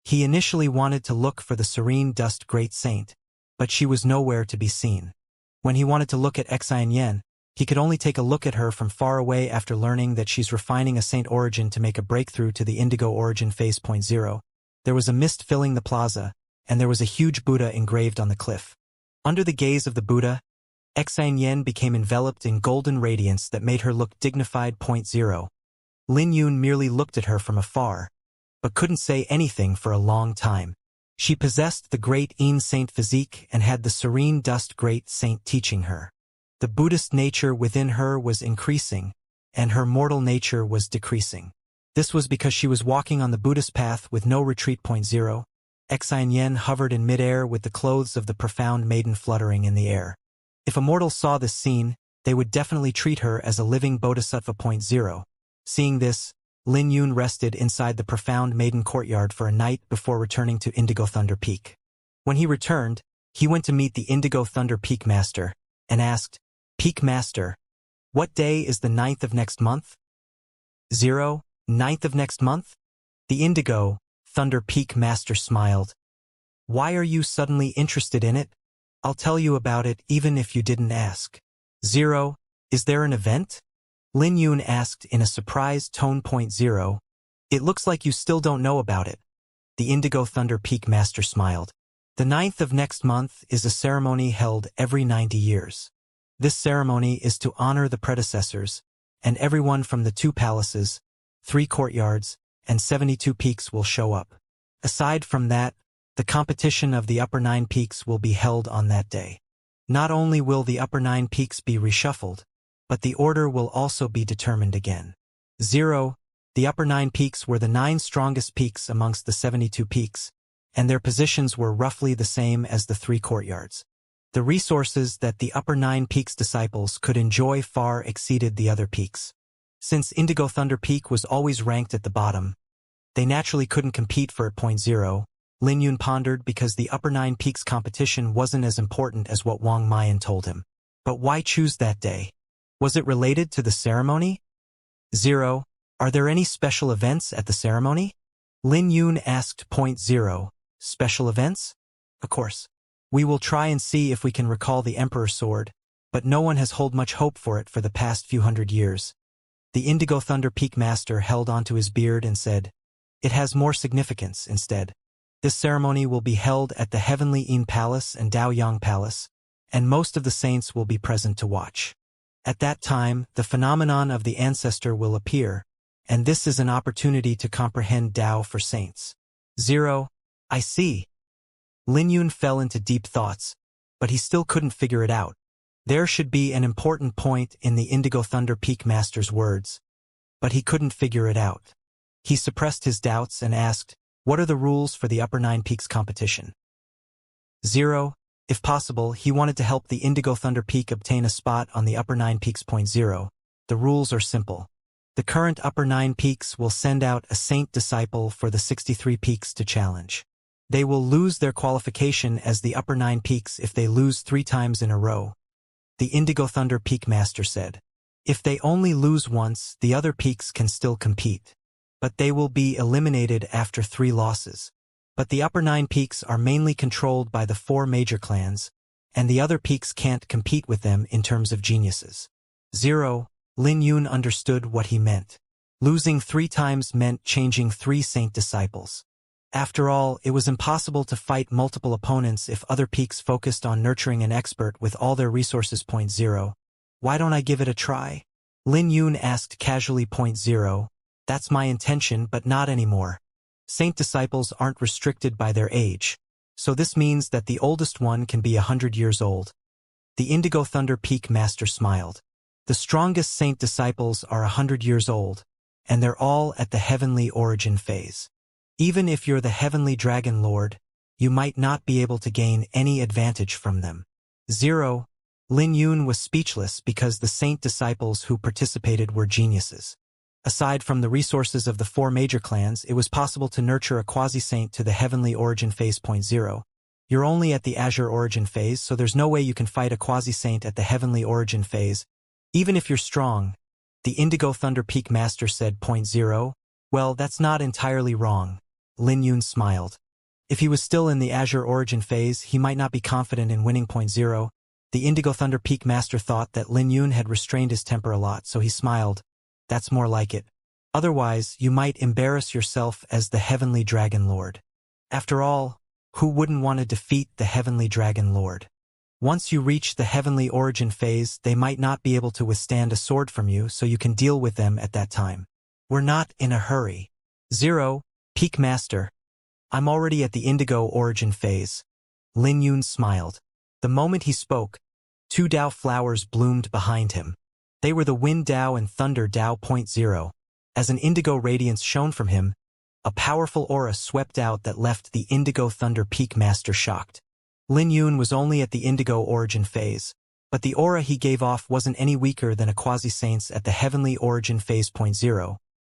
A: He initially wanted to look for the serene dust great saint, but she was nowhere to be seen. When he wanted to look at Xianxia, he could only take a look at her from far away after learning that she's refining a saint origin to make a breakthrough to the indigo origin phase. 0. There was a mist filling the plaza, and there was a huge Buddha engraved on the cliff. Under the gaze of the Buddha, Xianxia became enveloped in golden radiance that made her look dignified. 0. Lin Yun merely looked at her from afar, but couldn't say anything for a long time. She possessed the great Yin Saint physique and had the serene dust great saint teaching her. The Buddhist nature within her was increasing, and her mortal nature was decreasing. This was because she was walking on the Buddhist path with no retreat. 0. Xianxia hovered in midair with the clothes of the profound maiden fluttering in the air. If a mortal saw this scene, they would definitely treat her as a living bodhisattva. 0. Seeing this, Lin Yun rested inside the profound maiden courtyard for a night before returning to Indigo Thunder Peak. When he returned, he went to meet the Indigo Thunder Peak Master, and asked, "Peak Master, what day is the 9th of next month?" 0. 9th of next month? The Indigo Thunder Peak Master smiled. "Why are you suddenly interested in it? I'll tell you about it even if you didn't ask." 0. Is there an event? Lin Yun asked in a surprised tone. 0. It looks like you still don't know about it. The Indigo Thunder Peak Master smiled. The 9th of next month is a ceremony held every 90 years. This ceremony is to honor the predecessors, and everyone from the 2 palaces, 3 courtyards, and 72 peaks will show up. Aside from that, the competition of the upper 9 peaks will be held on that day. Not only will the upper 9 peaks be reshuffled, but the order will also be determined again. 0. The upper 9 peaks were the 9 strongest peaks amongst the 72 peaks, and their positions were roughly the same as the 3 courtyards. The resources that the upper 9 peaks disciples could enjoy far exceeded the other peaks. Since Indigo Thunder Peak was always ranked at the bottom, they naturally couldn't compete for it. 0. Lin Yun pondered because the upper 9 peaks competition wasn't as important as what Wang Mayan told him. But why choose that day? Was it related to the ceremony? 0. Are there any special events at the ceremony? Lin Yun asked. 0. Special events? Of course. We will try and see if we can recall the Emperor's sword, but no one has held much hope for it for the past few hundred years. The Indigo Thunder Peak Master held onto his beard and said, "It has more significance instead. This ceremony will be held at the Heavenly Yin Palace and Daoyang Palace, and most of the saints will be present to watch. At that time, the phenomenon of the ancestor will appear, and this is an opportunity to comprehend Tao for saints." 0. I see. Lin Yun fell into deep thoughts, but he still couldn't figure it out. There should be an important point in the Indigo Thunder Peak Master's words, but he couldn't figure it out. He suppressed his doubts and asked, "What are the rules for the upper 9 peaks competition?" 0. If possible, he wanted to help the Indigo Thunder Peak obtain a spot on the upper 9 peaks. 0. The rules are simple. The current upper 9 peaks will send out a saint disciple for the 63 peaks to challenge. They will lose their qualification as the upper 9 peaks if they lose 3 times in a row. The Indigo Thunder Peak Master said, "If they only lose once, the other peaks can still compete. But they will be eliminated after 3 losses. But the upper 9 peaks are mainly controlled by the 4 major clans, and the other peaks can't compete with them in terms of geniuses." 0. Lin Yun understood what he meant. Losing 3 times meant changing 3 saint disciples. After all, it was impossible to fight multiple opponents if other peaks focused on nurturing an expert with all their resources. 0. Why don't I give it a try? Lin Yun asked casually. 0. That's my intention, but not anymore. Saint disciples aren't restricted by their age, so this means that the oldest one can be 100 years old. The Indigo Thunder Peak Master smiled. The strongest saint disciples are 100 years old, and they're all at the heavenly origin phase. Even if you're the heavenly dragon lord, you might not be able to gain any advantage from them. 0. Lin Yun was speechless because the saint disciples who participated were geniuses. Aside from the resources of the 4 major clans, it was possible to nurture a quasi-saint to the heavenly origin phase. 0. You're only at the azure origin phase, so there's no way you can fight a quasi-saint at the heavenly origin phase, even if you're strong. The Indigo Thunder Peak Master said. 0. Well, that's not entirely wrong. Lin Yun smiled. If he was still in the azure origin phase, he might not be confident in winning. 0. The Indigo Thunder Peak Master thought that Lin Yun had restrained his temper a lot, so he smiled. That's more like it. Otherwise, you might embarrass yourself as the Heavenly Dragon Lord. After all, who wouldn't want to defeat the Heavenly Dragon Lord? Once you reach the Heavenly Origin phase, they might not be able to withstand a sword from you, so you can deal with them at that time. We're not in a hurry. 0. Peak Master. I'm already at the Indigo Origin phase. Lin Yun smiled. The moment he spoke, Two Dao flowers bloomed behind him. They were the Wind Dao and Thunder Dao. As an indigo radiance shone from him, a powerful aura swept out that left the Indigo Thunder Peak Master shocked. Lin Yun was only at the Indigo Origin phase, but the aura he gave off wasn't any weaker than a quasi-saint's at the Heavenly Origin phase.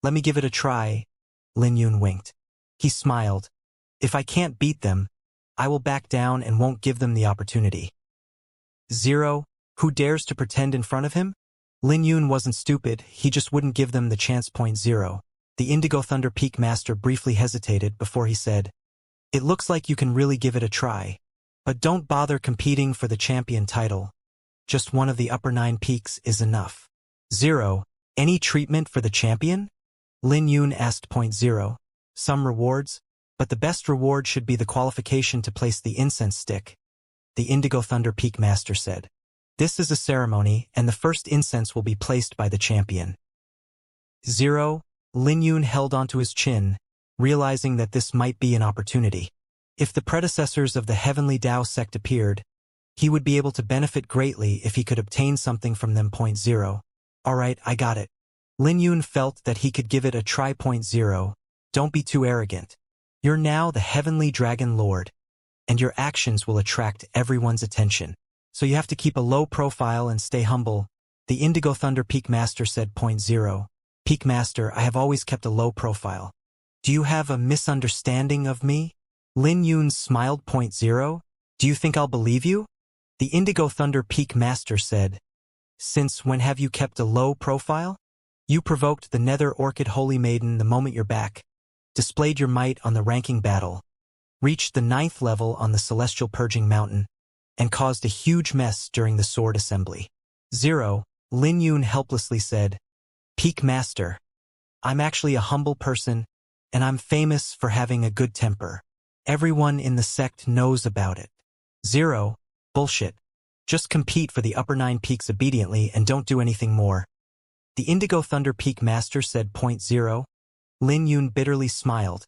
A: Let me give it a try. Lin Yun winked. He smiled. If I can't beat them, I will back down and won't give them the opportunity. 0. Who dares to pretend in front of him? Lin Yun wasn't stupid, he just wouldn't give them the chance. 0. The Indigo Thunder Peak Master briefly hesitated before he said, "It looks like you can really give it a try. But don't bother competing for the champion title. Just one of the upper 9 peaks is enough." 0. Any treatment for the champion? Lin Yun asked. 0. Some rewards, but the best reward should be the qualification to place the incense stick, the Indigo Thunder Peak Master said. This is a ceremony, and the first incense will be placed by the champion. 0. Lin Yun held onto his chin, realizing that this might be an opportunity. If the predecessors of the Heavenly Dao sect appeared, he would be able to benefit greatly if he could obtain something from them. 0. Alright, I got it. Lin Yun felt that he could give it a try. 0. Don't be too arrogant. You're now the Heavenly Dragon Lord, and your actions will attract everyone's attention. So you have to keep a low profile and stay humble, the Indigo Thunder Peak Master said. 0. Peak Master, I have always kept a low profile. Do you have a misunderstanding of me? Lin Yun smiled. 0. Do you think I'll believe you? The Indigo Thunder Peak Master said. Since when have you kept a low profile? You provoked the Nether Orchid Holy Maiden the moment you're back, displayed your might on the ranking battle, reached the 9th level on the Celestial Purging Mountain, and caused a huge mess during the Sword Assembly. 0. Lin Yun helplessly said, Peak Master, I'm actually a humble person, and I'm famous for having a good temper. Everyone in the sect knows about it. 0. Bullshit. Just compete for the upper 9 peaks obediently and don't do anything more. The Indigo Thunder Peak Master said. 0. Lin Yun bitterly smiled,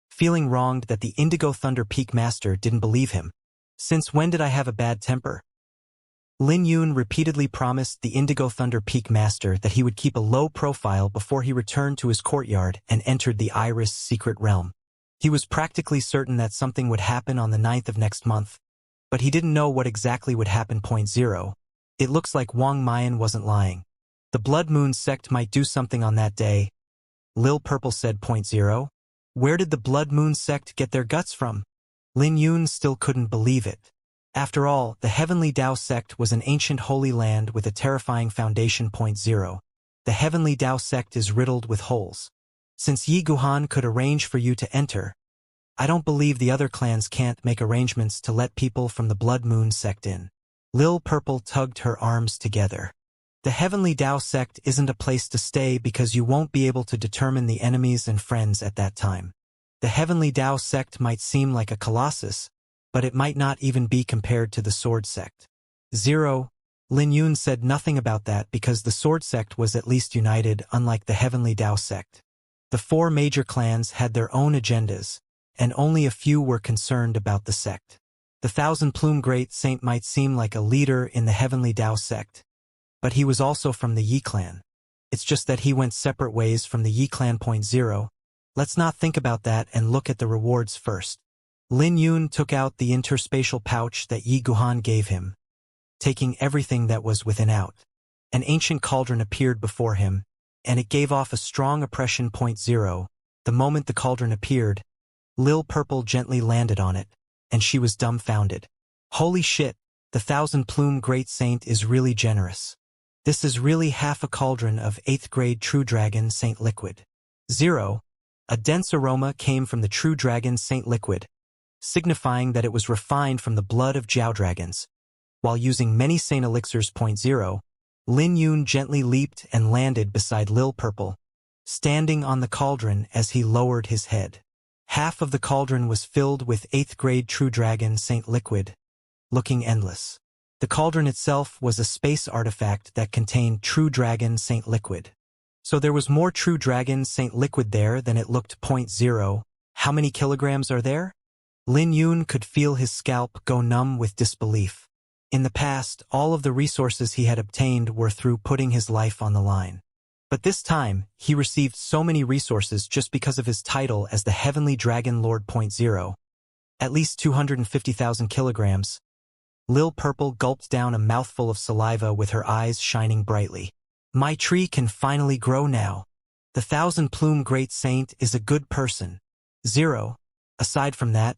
A: feeling wronged that the Indigo Thunder Peak Master didn't believe him. Since when did I have a bad temper? Lin Yun repeatedly promised the Indigo Thunder Peak Master that he would keep a low profile before he returned to his courtyard and entered the Iris secret realm. He was practically certain that something would happen on the 9th of next month, but he didn't know what exactly would happen. 0. It looks like Wang Mayan wasn't lying. The Blood Moon sect might do something on that day. Lil Purple said. 0. Where did the Blood Moon sect get their guts from? Lin Yun still couldn't believe it. After all, the Heavenly Dao sect was an ancient holy land with a terrifying foundation. 0. The Heavenly Dao sect is riddled with holes. Since Yi Guhan could arrange for you to enter, I don't believe the other clans can't make arrangements to let people from the Blood Moon sect in. Lil Purple tugged her arms together. The Heavenly Dao sect isn't a place to stay because you won't be able to determine the enemies and friends at that time. The Heavenly Dao sect might seem like a colossus, but it might not even be compared to the Sword sect. 0. Lin Yun said nothing about that because the Sword sect was at least united, unlike the Heavenly Dao sect. The 4 major clans had their own agendas, and only a few were concerned about the sect. The Thousand Plume Great Saint might seem like a leader in the Heavenly Dao sect, but he was also from the Yi clan. It's just that he went separate ways from the Yi clan. 0. Let's not think about that and look at the rewards first. Lin Yun took out the interspatial pouch that Yi Guhan gave him, taking everything that was within out. An ancient cauldron appeared before him, and it gave off a strong oppression. 0. The moment the cauldron appeared, Lil Purple gently landed on it, and she was dumbfounded. Holy shit, the Thousand Plume Great Saint is really generous. This is really half a cauldron of 8th grade True Dragon Saint liquid. 0. A dense aroma came from the True Dragon Saint liquid, signifying that it was refined from the blood of Jiao dragons. While using many Saint elixirs. 0. Lin Yun gently leaped and landed beside Lil Purple, standing on the cauldron as he lowered his head. Half of the cauldron was filled with 8th grade True Dragon Saint liquid, looking endless. The cauldron itself was a space artifact that contained True Dragon Saint liquid. So there was more True Dragon Saint liquid there than it looked. 0. How many kilograms are there? Lin Yun could feel his scalp go numb with disbelief. In the past, all of the resources he had obtained were through putting his life on the line. But this time, he received so many resources just because of his title as the Heavenly Dragon Lord. 0. At least 250,000 kilograms. Lil Purple gulped down a mouthful of saliva with her eyes shining brightly. My tree can finally grow now. The 1,000-plume Great Saint is a good person. 0. Aside from that,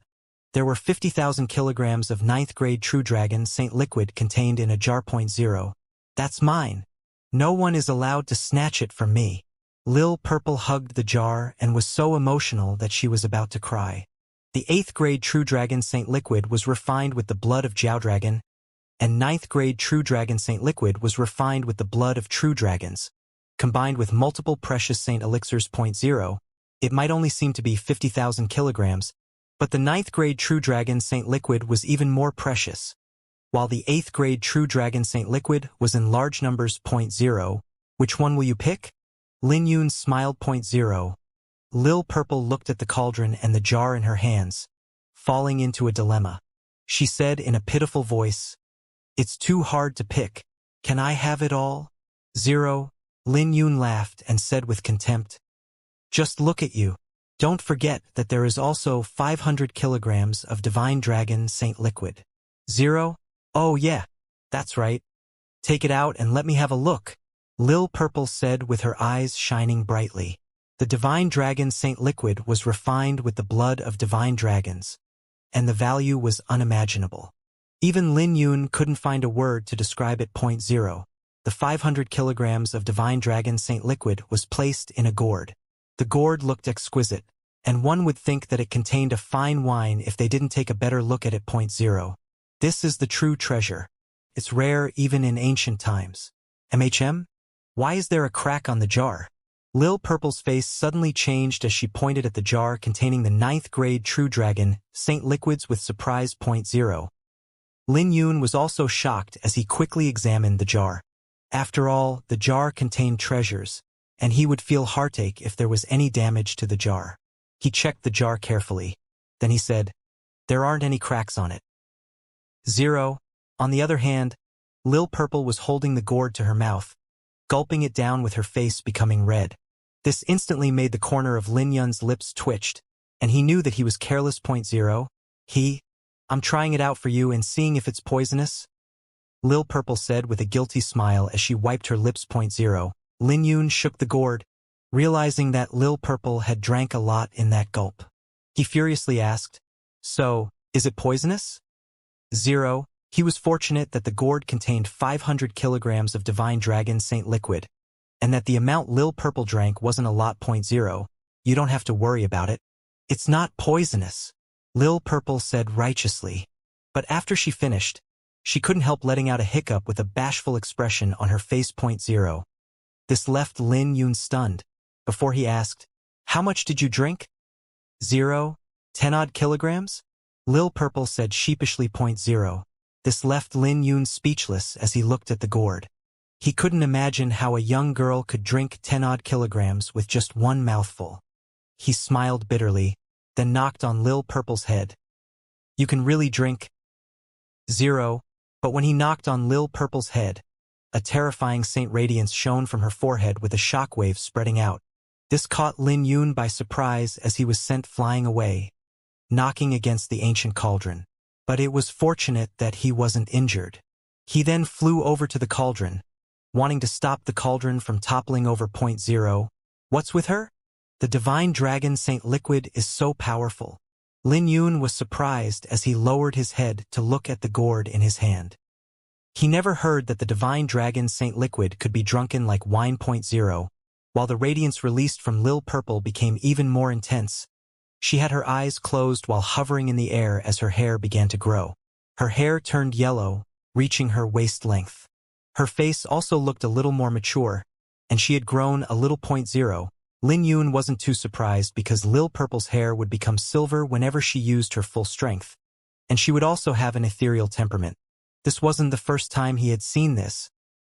A: there were 50,000 kilograms of 9th grade True Dragon Saint liquid contained in a jar. 0. That's mine. No one is allowed to snatch it from me. Lil Purple hugged the jar and was so emotional that she was about to cry. The 8th grade True Dragon Saint liquid was refined with the blood of Jiao Dragon, and 9th grade True Dragon Saint liquid was refined with the blood of True Dragons. Combined with multiple precious Saint elixirs. 0. It might only seem to be 50,000 kilograms, but the 9th grade True Dragon Saint liquid was even more precious, while the 8th grade True Dragon Saint liquid was in large numbers. 0. Which one will you pick? Lin Yun smiled. 0. Lil Purple looked at the cauldron and the jar in her hands, falling into a dilemma. She said in a pitiful voice, "It's too hard to pick. Can I have it all?" 0. Lin Yun laughed and said with contempt, "Just look at you. Don't forget that there is also 500 kilograms of Divine Dragon Saint liquid." 0. Oh yeah, that's right. Take it out and let me have a look, Lil Purple said with her eyes shining brightly. The Divine Dragon Saint liquid was refined with the blood of divine dragons, and the value was unimaginable. Even Lin Yun couldn't find a word to describe it. 0. The 500 kilograms of Divine Dragon Saint liquid was placed in a gourd. The gourd looked exquisite, and one would think that it contained a fine wine if they didn't take a better look at it. 0. This is the true treasure. It's rare even in ancient times. Why is there a crack on the jar? Lil Purple's face suddenly changed as she pointed at the jar containing the 9th grade True Dragon Saint liquids with surprise. 0. Lin Yun was also shocked as he quickly examined the jar. After all, the jar contained treasures, and he would feel heartache if there was any damage to the jar. He checked the jar carefully. Then he said, "There aren't any cracks on it." 0. On the other hand, Lil Purple was holding the gourd to her mouth, gulping it down with her face becoming red. This instantly made the corner of Lin Yun's lips twitched, and he knew that he was careless. 0. I'm trying it out for you and seeing if it's poisonous, Lil Purple said with a guilty smile as she wiped her lips. 0. Lin Yun shook the gourd, realizing that Lil Purple had drank a lot in that gulp. He furiously asked, "So, is it poisonous?" 0. He was fortunate that the gourd contained 500 kilograms of Divine Dragon Saint liquid, and that the amount Lil Purple drank wasn't a lot. 0. You don't have to worry about it. It's not poisonous, Lil Purple said righteously. But after she finished, she couldn't help letting out a hiccup with a bashful expression on her face. 0. This left Lin Yun stunned, before he asked, "How much did you drink?" 0. 10-odd kilograms? Lil Purple said sheepishly. 0. This left Lin Yun speechless as he looked at the gourd. He couldn't imagine how a young girl could drink 10-odd kilograms with just one mouthful. He smiled bitterly, then knocked on Lil Purple's head. "You can really drink?" 0. But when he knocked on Lil Purple's head, a terrifying Saint radiance shone from her forehead with a shockwave spreading out. This caught Lin Yun by surprise as he was sent flying away, knocking against the ancient cauldron. But it was fortunate that he wasn't injured. He then flew over to the cauldron, wanting to stop the cauldron from toppling over. 0. What's with her? The Divine Dragon Saint liquid is so powerful. Lin Yun was surprised as he lowered his head to look at the gourd in his hand. He never heard that the Divine Dragon Saint liquid could be drunken like wine. 0. While the radiance released from Lil Purple became even more intense, she had her eyes closed while hovering in the air as her hair began to grow. Her hair turned yellow, reaching her waist length. Her face also looked a little more mature, and she had grown a little. 0. Lin Yun wasn't too surprised because Lil Purple's hair would become silver whenever she used her full strength, and she would also have an ethereal temperament. This wasn't the first time he had seen this,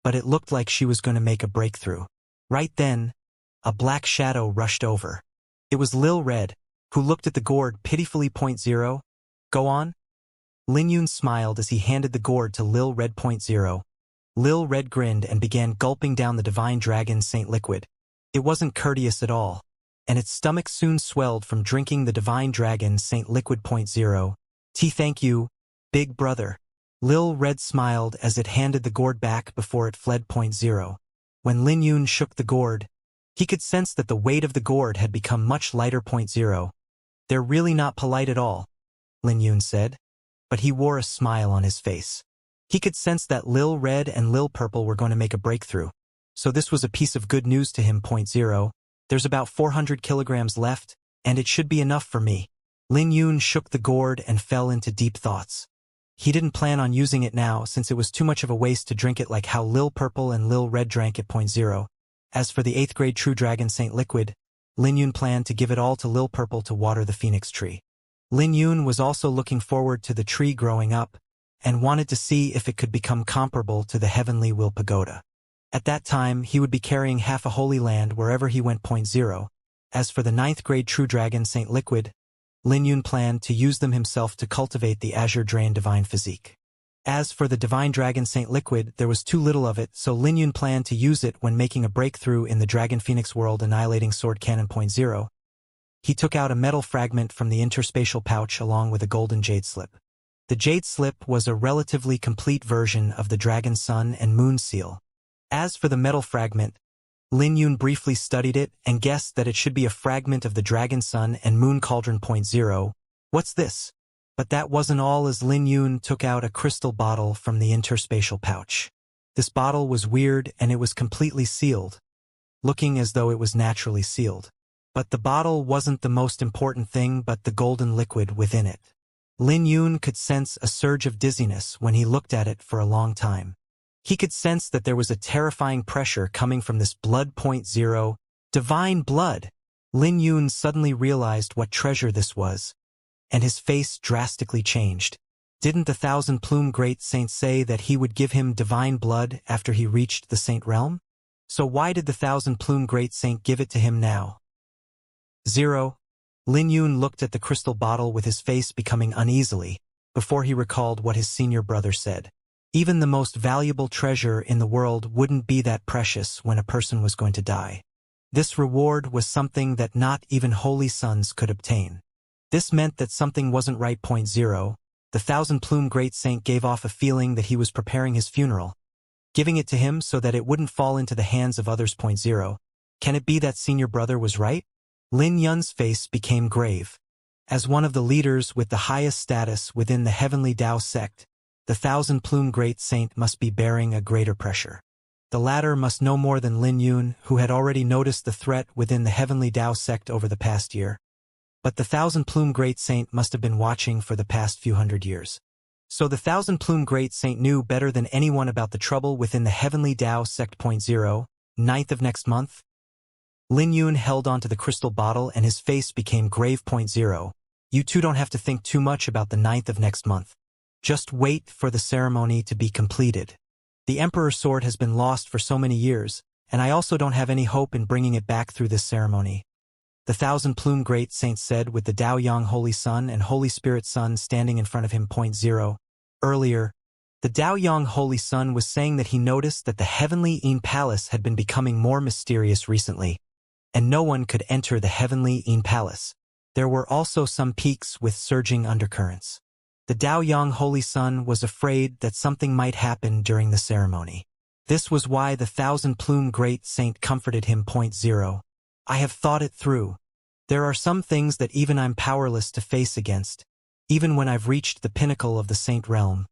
A: but it looked like she was going to make a breakthrough. Right then, a black shadow rushed over. It was Lil Red, who looked at the gourd pitifully. 0. Go on? Lin Yun smiled as he handed the gourd to Lil Red. Lil Red grinned and began gulping down the divine dragon saint liquid. It wasn't courteous at all, and its stomach soon swelled from drinking the divine dragon saint liquid. Thank you, big brother. Lil Red smiled as it handed the gourd back before it fled. When Lin Yun shook the gourd, he could sense that the weight of the gourd had become much lighter. They're really not polite at all, Lin Yun said, but he wore a smile on his face. He could sense that Lil Red and Lil Purple were going to make a breakthrough, so this was a piece of good news to him. There's about 400 kilograms left, and it should be enough for me. Lin Yun shook the gourd and fell into deep thoughts. He didn't plan on using it now since it was too much of a waste to drink it like how Lil Purple and Lil Red drank it. As for the 8th grade True Dragon Saint liquid, Lin Yun planned to give it all to Lil Purple to water the phoenix tree. Lin Yun was also looking forward to the tree growing up and wanted to see if it could become comparable to the Heavenly Will Pagoda. At that time, he would be carrying half a holy land wherever he went. As for the 9th grade True Dragon Saint liquid, Lin Yun planned to use them himself to cultivate the Azure Drain Divine Physique. As for the Divine Dragon Saint liquid, there was too little of it, so Lin Yun planned to use it when making a breakthrough in the Dragon Phoenix World Annihilating Sword Cannon. He took out a metal fragment from the interspatial pouch along with a golden jade slip. The jade slip was a relatively complete version of the Dragon Sun and Moon seal. As for the metal fragment, Lin Yun briefly studied it and guessed that it should be a fragment of the Dragon Sun and Moon Cauldron. What's this? But that wasn't all, as Lin Yun took out a crystal bottle from the interspatial pouch. This bottle was weird and it was completely sealed, looking as though it was naturally sealed. But the bottle wasn't the most important thing but the golden liquid within it. Lin Yun could sense a surge of dizziness when he looked at it for a long time. He could sense that there was a terrifying pressure coming from this blood. Divine blood! Lin Yun suddenly realized what treasure this was, and his face drastically changed. Didn't the Thousand Plume Great Saint say that he would give him divine blood after he reached the Saint Realm? So why did the Thousand Plume Great Saint give it to him now? 0. Lin Yun looked at the crystal bottle with his face becoming uneasily, before he recalled what his senior brother said. Even the most valuable treasure in the world wouldn't be that precious when a person was going to die. This reward was something that not even holy sons could obtain. This meant that something wasn't right. 0. The Thousand Plume Great Saint gave off a feeling that he was preparing his funeral, giving it to him so that it wouldn't fall into the hands of others. 0. Can it be that senior brother was right? Lin Yun's face became grave. As one of the leaders with the highest status within the Heavenly Dao sect, the Thousand Plume Great Saint must be bearing a greater pressure. The latter must know more than Lin Yun, who had already noticed the threat within the Heavenly Dao sect over the past year. But the Thousand Plume Great Saint must have been watching for the past few hundred years. So the Thousand Plume Great Saint knew better than anyone about the trouble within the Heavenly Dao sect. 0. 9th of next month? Lin Yun held onto the crystal bottle and his face became grave. 0. You two don't have to think too much about the 9th of next month. Just wait for the ceremony to be completed. The Emperor's sword has been lost for so many years, and I also don't have any hope in bringing it back through this ceremony. The Thousand Plume Great Saint said with the Dao Yang Holy Sun and Holy Spirit Sun standing in front of him. 0. Earlier, the Dao Yang Holy Sun was saying that he noticed that the Heavenly Yin Palace had been becoming more mysterious recently, and no one could enter the Heavenly Yin Palace. There were also some peaks with surging undercurrents. The Dao Yang Holy Sun was afraid that something might happen during the ceremony. This was why the Thousand Plume Great Saint comforted him. 0. I have thought it through. There are some things that even I'm powerless to face against, even when I've reached the pinnacle of the Saint Realm.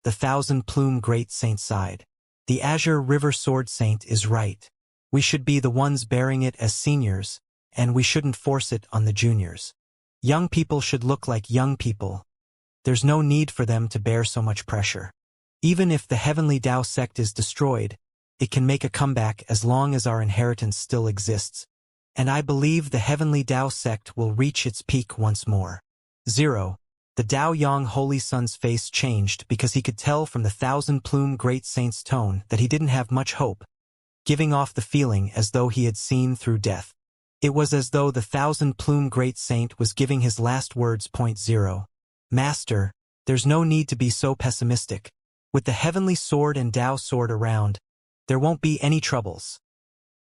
A: The Thousand Plume Great Saint sighed. The Azure River Sword Saint is right. We should be the ones bearing it as seniors, and we shouldn't force it on the juniors. Young people should look like young people. There's no need for them to bear so much pressure. Even if the Heavenly Dao sect is destroyed, it can make a comeback as long as our inheritance still exists. And I believe the Heavenly Dao sect will reach its peak once more. 0. The Dao Yang Holy Sun's face changed because he could tell from the Thousand Plume Great Saint's tone that he didn't have much hope, giving off the feeling as though he had seen through death. It was as though the Thousand Plume Great Saint was giving his last words. 0. Master, There's no need to be so pessimistic. With the heavenly sword and Tao sword around, there won't be any troubles.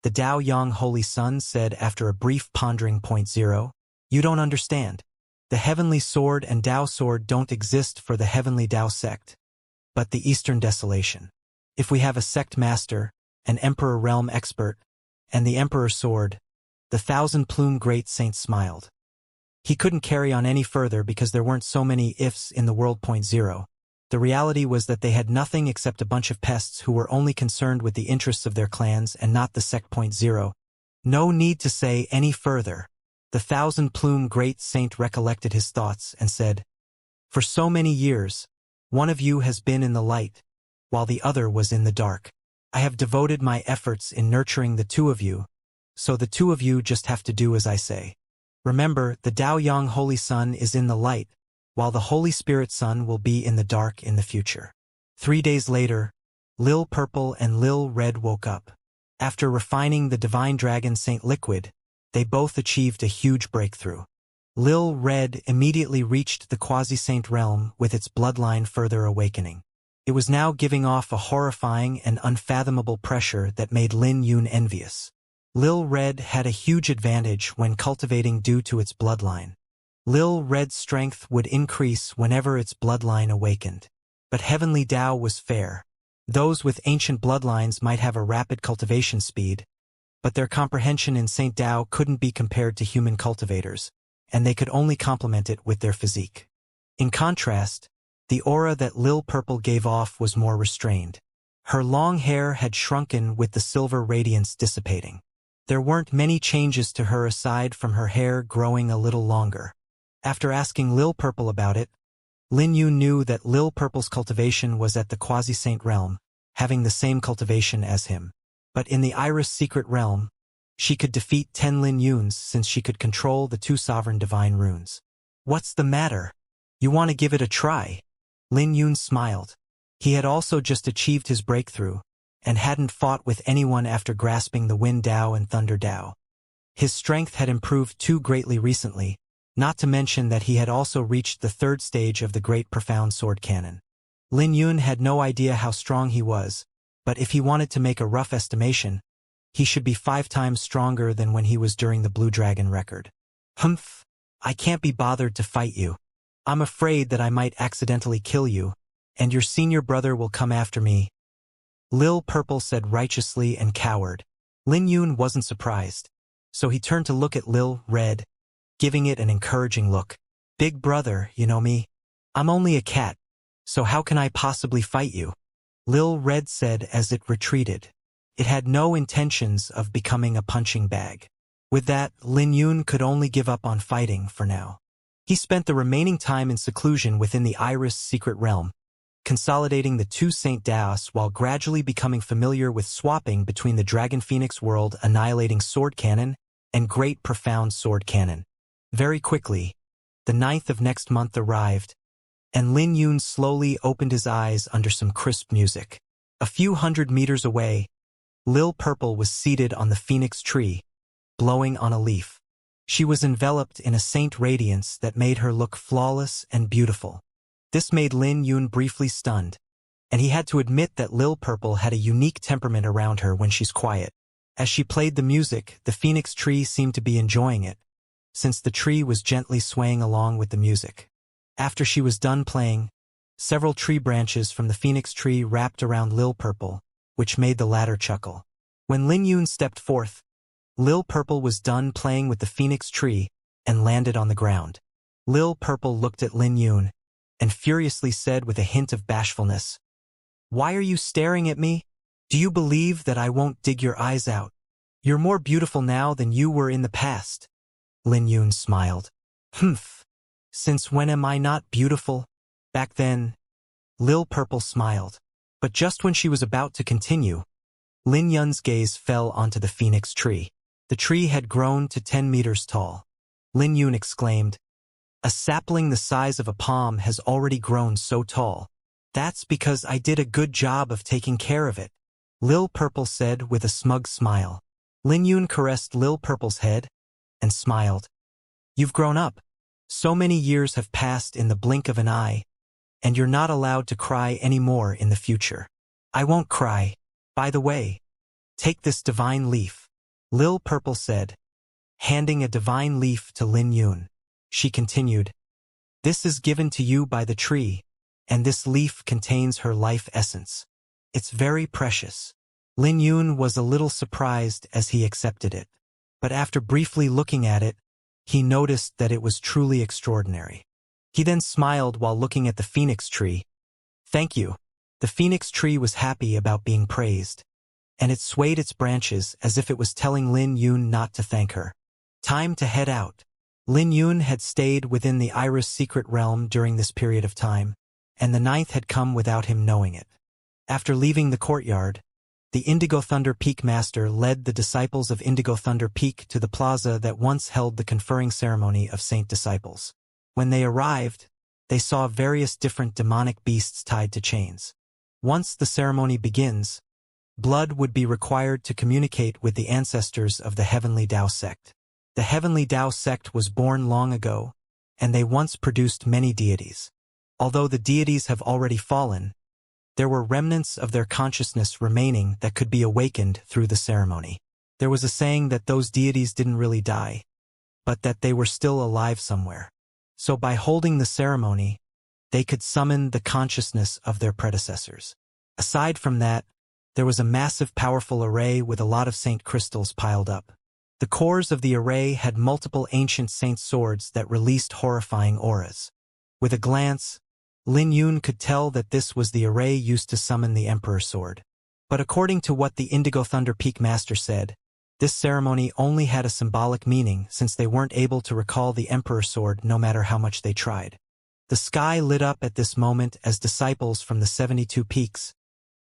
A: The Tao Yang Holy Sun said after a brief pondering. Point 0. You don't understand. The heavenly sword and Tao sword don't exist for the heavenly Tao sect, but the Eastern Desolation. If we have a sect master, an emperor realm expert, and the emperor sword, the thousand-plume great saint smiled. He couldn't carry on any further because there weren't so many ifs in the world. Point 0. The reality was that they had nothing except a bunch of pests who were only concerned with the interests of their clans and not the sect. Point 0. No need to say any further. The thousand-plume great saint recollected his thoughts and said, For so many years, one of you has been in the light, while the other was in the dark. I have devoted my efforts in nurturing the two of you, so the two of you just have to do as I say. Remember, the Tao Yang Holy Sun is in the light, while the Holy Spirit Sun will be in the dark in the future. 3 days later, Lil Purple and Lil Red woke up. After refining the Divine Dragon Saint Liquid, they both achieved a huge breakthrough. Lil Red immediately reached the Quasi-Saint realm with its bloodline further awakening. It was now giving off a horrifying and unfathomable pressure that made Lin Yun envious. Lil Red had a huge advantage when cultivating due to its bloodline. Lil Red's strength would increase whenever its bloodline awakened. But Heavenly Tao was fair. Those with ancient bloodlines might have a rapid cultivation speed, but their comprehension in Saint Tao couldn't be compared to human cultivators, and they could only complement it with their physique. In contrast, the aura that Lil Purple gave off was more restrained. Her long hair had shrunken with the silver radiance dissipating. There weren't many changes to her aside from her hair growing a little longer. After asking Lil Purple about it, Lin Yu knew that Lil Purple's cultivation was at the Quasi-Saint realm, having the same cultivation as him. But in the Iris secret realm, she could defeat 10 Lin Yuns since she could control the 2 sovereign divine runes. What's the matter? You want to give it a try? Lin Yun smiled. He had also just achieved his breakthrough, and hadn't fought with anyone after grasping the Wind Dao and Thunder Dao. His strength had improved too greatly recently, not to mention that he had also reached the 3rd stage of the Great Profound Sword Cannon. Lin Yun had no idea how strong he was, but if he wanted to make a rough estimation, he should be 5 times stronger than when he was during the Blue Dragon record. Humph! I can't be bothered to fight you. I'm afraid that I might accidentally kill you, and your senior brother will come after me. Lil Purple said righteously and cowered. Lin Yun wasn't surprised, so he turned to look at Lil Red, giving it an encouraging look. Big brother, you know me. I'm only a cat, so how can I possibly fight you? Lil Red said as it retreated. It had no intentions of becoming a punching bag. With that, Lin Yun could only give up on fighting for now. He spent the remaining time in seclusion within the Iris secret realm, consolidating the 2 Saint Daos while gradually becoming familiar with swapping between the Dragon Phoenix World Annihilating Sword Cannon and Great Profound Sword Cannon. Very quickly, the 9th of next month arrived, and Lin Yun slowly opened his eyes under some crisp music. A few 100 meters away, Lil Purple was seated on the Phoenix tree, blowing on a leaf. She was enveloped in a saint radiance that made her look flawless and beautiful. This made Lin Yun briefly stunned, and he had to admit that Lil Purple had a unique temperament around her when she's quiet. As she played the music, the Phoenix tree seemed to be enjoying it, since the tree was gently swaying along with the music. After she was done playing, several tree branches from the Phoenix tree wrapped around Lil Purple, which made the latter chuckle. When Lin Yun stepped forth, Lil Purple was done playing with the Phoenix tree and landed on the ground. Lil Purple looked at Lin Yun and furiously said with a hint of bashfulness, "Why are you staring at me? Do you believe that I won't dig your eyes out? You're more beautiful now than you were in the past." Lin Yun smiled. "Humph. Since when am I not beautiful?" Back then, Lil Purple smiled. But just when she was about to continue, Lin Yun's gaze fell onto the Phoenix tree. The tree had grown to 10 meters tall. Lin Yun exclaimed, "A sapling the size of a palm has already grown so tall. That's because I did a good job of taking care of it," Lil Purple said with a smug smile. Lin Yun caressed Lil Purple's head and smiled. "You've grown up. So many years have passed in the blink of an eye. and you're not allowed to cry anymore in the future. I won't cry. By the way, take this divine leaf, Lil Purple said, handing a divine leaf to Lin Yun. She continued, this is given to you by the tree, and this leaf contains her life essence. It's very precious. Lin Yun was a little surprised as he accepted it, but after briefly looking at it, he noticed that it was truly extraordinary. He then smiled while looking at the phoenix tree. Thank you. The phoenix tree was happy about being praised, and it swayed its branches as if it was telling Lin Yun not to thank her. Time to head out. Lin Yun had stayed within the Iris secret realm during this period of time, and the 9th had come without him knowing it. After leaving the courtyard, the Indigo Thunder Peak Master led the disciples of Indigo Thunder Peak to the plaza that once held the conferring ceremony of Saint Disciples. When they arrived, they saw various different demonic beasts tied to chains. Once the ceremony begins, blood would be required to communicate with the ancestors of the Heavenly Tao sect. The Heavenly Tao sect was born long ago, and they once produced many deities. Although the deities have already fallen, there were remnants of their consciousness remaining that could be awakened through the ceremony. There was a saying that those deities didn't really die, but that they were still alive somewhere. So by holding the ceremony, they could summon the consciousness of their predecessors. Aside from that, there was a massive powerful array with a lot of saint crystals piled up. The cores of the array had multiple ancient saint swords that released horrifying auras. With a glance, Lin Yun could tell that this was the array used to summon the Emperor Sword. But according to what the Indigo Thunder Peak Master said, this ceremony only had a symbolic meaning since they weren't able to recall the Emperor Sword no matter how much they tried. The sky lit up at this moment as disciples from the 72 peaks,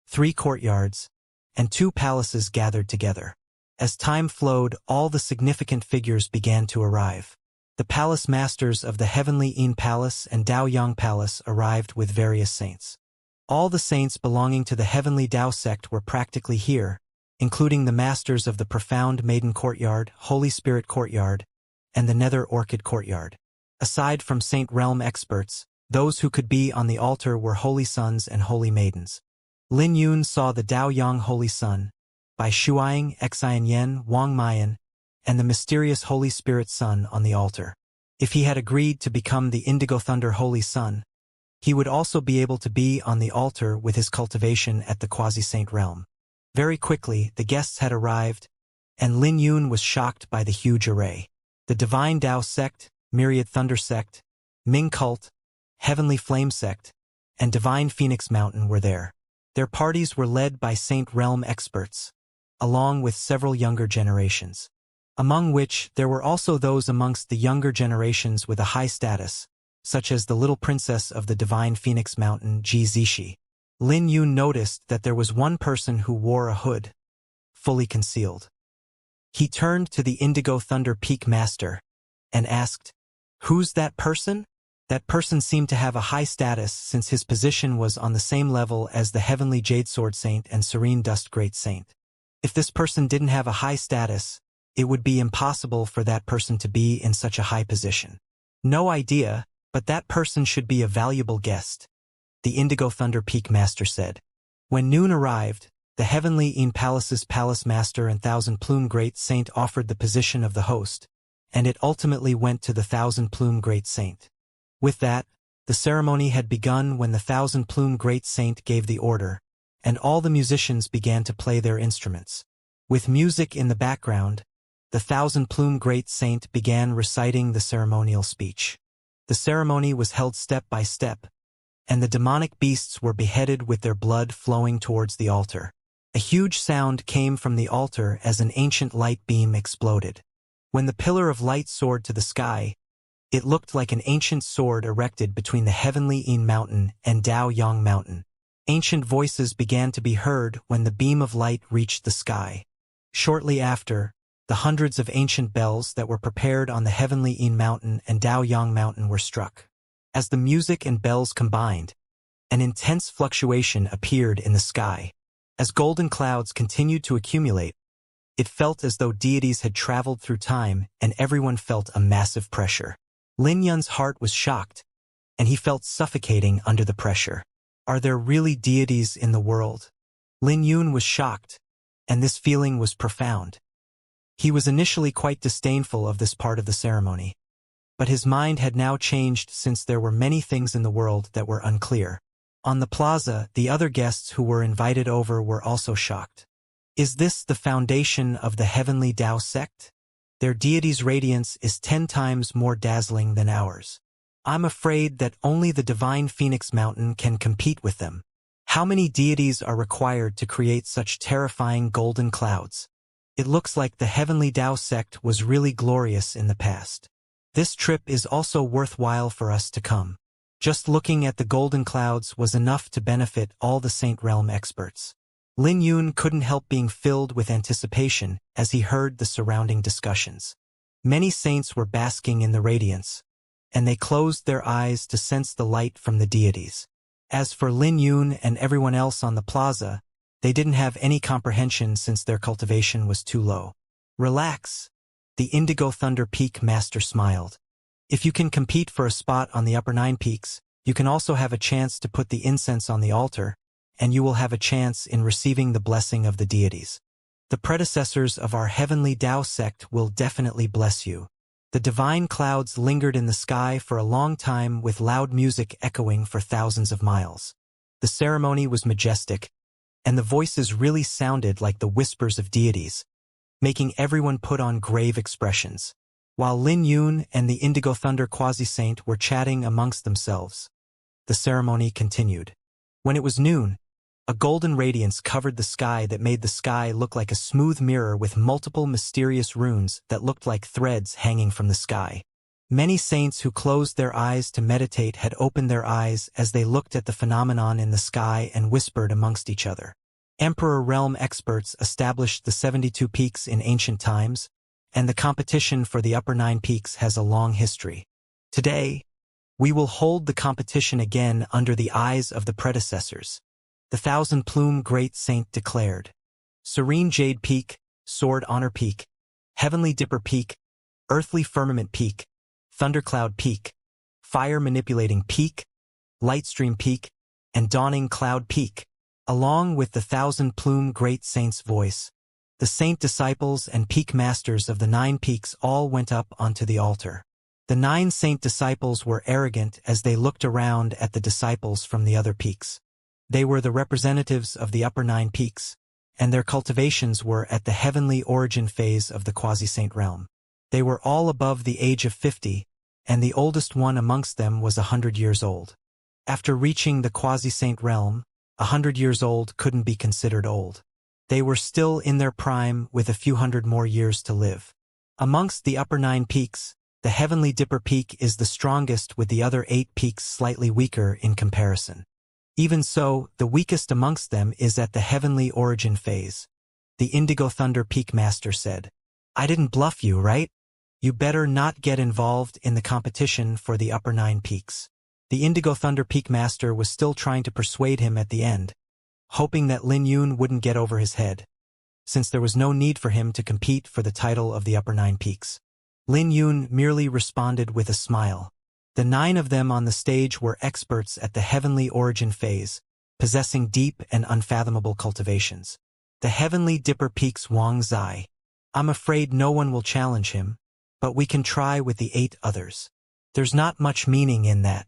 A: 3 courtyards, and 2 palaces gathered together. As time flowed, all the significant figures began to arrive. The palace masters of the Heavenly Yin Palace and Daoyang Palace arrived with various saints. All the saints belonging to the Heavenly Tao sect were practically here, including the masters of the Profound Maiden Courtyard, Holy Spirit Courtyard, and the Nether Orchid Courtyard. Aside from Saint Realm experts, those who could be on the altar were Holy Sons and Holy Maidens. Lin Yun saw the Daoyang Holy Sun, by Shuang, Xian Yen, Wang Mayan, and the mysterious Holy Spirit Sun on the altar. If he had agreed to become the Indigo Thunder Holy Sun, he would also be able to be on the altar with his cultivation at the Quasi-Saint Realm. Very quickly, the guests had arrived, and Lin Yun was shocked by the huge array. The Divine Tao Sect, Myriad Thunder Sect, Ming Cult, Heavenly Flame Sect, and Divine Phoenix Mountain were there. Their parties were led by Saint Realm experts, along with several younger generations, among which there were also those amongst the younger generations with a high status, such as the little princess of the Divine Phoenix Mountain, Ji Zishi. Lin Yun noticed that there was one person who wore a hood, fully concealed. He turned to the Indigo Thunder Peak Master and asked, "Who's that person?" That person seemed to have a high status since his position was on the same level as the Heavenly Jade Sword Saint and Serene Dust Great Saint. If this person didn't have a high status, it would be impossible for that person to be in such a high position. No idea, but that person should be a valuable guest, the Indigo Thunder Peak Master said. When noon arrived, the Heavenly Yin Palace's Palace Master and Thousand Plume Great Saint offered the position of the host, and it ultimately went to the Thousand Plume Great Saint. With that, the ceremony had begun when the Thousand Plume Great Saint gave the order, and all the musicians began to play their instruments. With music in the background, the Thousand Plume Great Saint began reciting the ceremonial speech. The ceremony was held step by step, and the demonic beasts were beheaded with their blood flowing towards the altar. A huge sound came from the altar as an ancient light beam exploded. When the pillar of light soared to the sky, it looked like an ancient sword erected between the Heavenly Yin Mountain and Daoyang Mountain. Ancient voices began to be heard when the beam of light reached the sky. Shortly after, the hundreds of ancient bells that were prepared on the Heavenly Yin Mountain and Daoyang Mountain were struck. As the music and bells combined, an intense fluctuation appeared in the sky. As golden clouds continued to accumulate, it felt as though deities had traveled through time and everyone felt a massive pressure. Lin Yun's heart was shocked, and he felt suffocating under the pressure. Are there really deities in the world? Lin Yun was shocked, and this feeling was profound. He was initially quite disdainful of this part of the ceremony, but his mind had now changed since there were many things in the world that were unclear. On the plaza, the other guests who were invited over were also shocked. Is this the foundation of the Heavenly Tao sect? Their deity's radiance is 10 times more dazzling than ours. I'm afraid that only the divine Phoenix Mountain can compete with them. How many deities are required to create such terrifying golden clouds? It looks like the Heavenly Tao sect was really glorious in the past. This trip is also worthwhile for us to come. Just looking at the golden clouds was enough to benefit all the Saint Realm experts. Lin Yun couldn't help being filled with anticipation as he heard the surrounding discussions. Many saints were basking in the radiance, and they closed their eyes to sense the light from the deities. As for Lin Yun and everyone else on the plaza, they didn't have any comprehension since their cultivation was too low. Relax. The Indigo Thunder Peak Master smiled. If you can compete for a spot on the upper 9 peaks, you can also have a chance to put the incense on the altar, and you will have a chance in receiving the blessing of the deities. The predecessors of our Heavenly Tao sect will definitely bless you. The divine clouds lingered in the sky for a long time with loud music echoing for thousands of miles. The ceremony was majestic, and the voices really sounded like the whispers of deities, making everyone put on grave expressions. While Lin Yun and the Indigo Thunder Quasi-Saint were chatting amongst themselves, the ceremony continued. When it was noon, a golden radiance covered the sky that made the sky look like a smooth mirror with multiple mysterious runes that looked like threads hanging from the sky. Many saints who closed their eyes to meditate had opened their eyes as they looked at the phenomenon in the sky and whispered amongst each other. Emperor Realm experts established the 72 peaks in ancient times, and the competition for the upper 9 peaks has a long history. Today, we will hold the competition again under the eyes of the predecessors. The Thousand-Plume Great Saint declared. Serene Jade Peak, Sword Honor Peak, Heavenly Dipper Peak, Earthly Firmament Peak, Thundercloud Peak, Fire Manipulating Peak, Lightstream Peak, and Dawning Cloud Peak. Along with the Thousand-Plume Great Saint's voice, the saint disciples and peak masters of the 9 peaks all went up onto the altar. The 9 saint disciples were arrogant as they looked around at the disciples from the other peaks. They were the representatives of the upper 9 peaks, and their cultivations were at the heavenly origin phase of the quasi-saint realm. They were all above the age of 50, and the oldest one amongst them was 100 years old. After reaching the quasi-saint realm, 100 years old couldn't be considered old. They were still in their prime with a few hundred more years to live. Amongst the upper 9 peaks, the Heavenly Dipper Peak is the strongest with the other 8 peaks slightly weaker in comparison. Even so, the weakest amongst them is at the heavenly origin phase. The Indigo Thunder Peak Master said. I didn't bluff you, right? You better not get involved in the competition for the upper 9 peaks. The Indigo Thunder Peak Master was still trying to persuade him at the end, hoping that Lin Yun wouldn't get over his head, since there was no need for him to compete for the title of the upper 9 peaks. Lin Yun merely responded with a smile. The 9 of them on the stage were experts at the heavenly origin phase, possessing deep and unfathomable cultivations. The Heavenly Dipper Peak's Wang Zai. I'm afraid no one will challenge him, but we can try with the 8 others. There's not much meaning in that.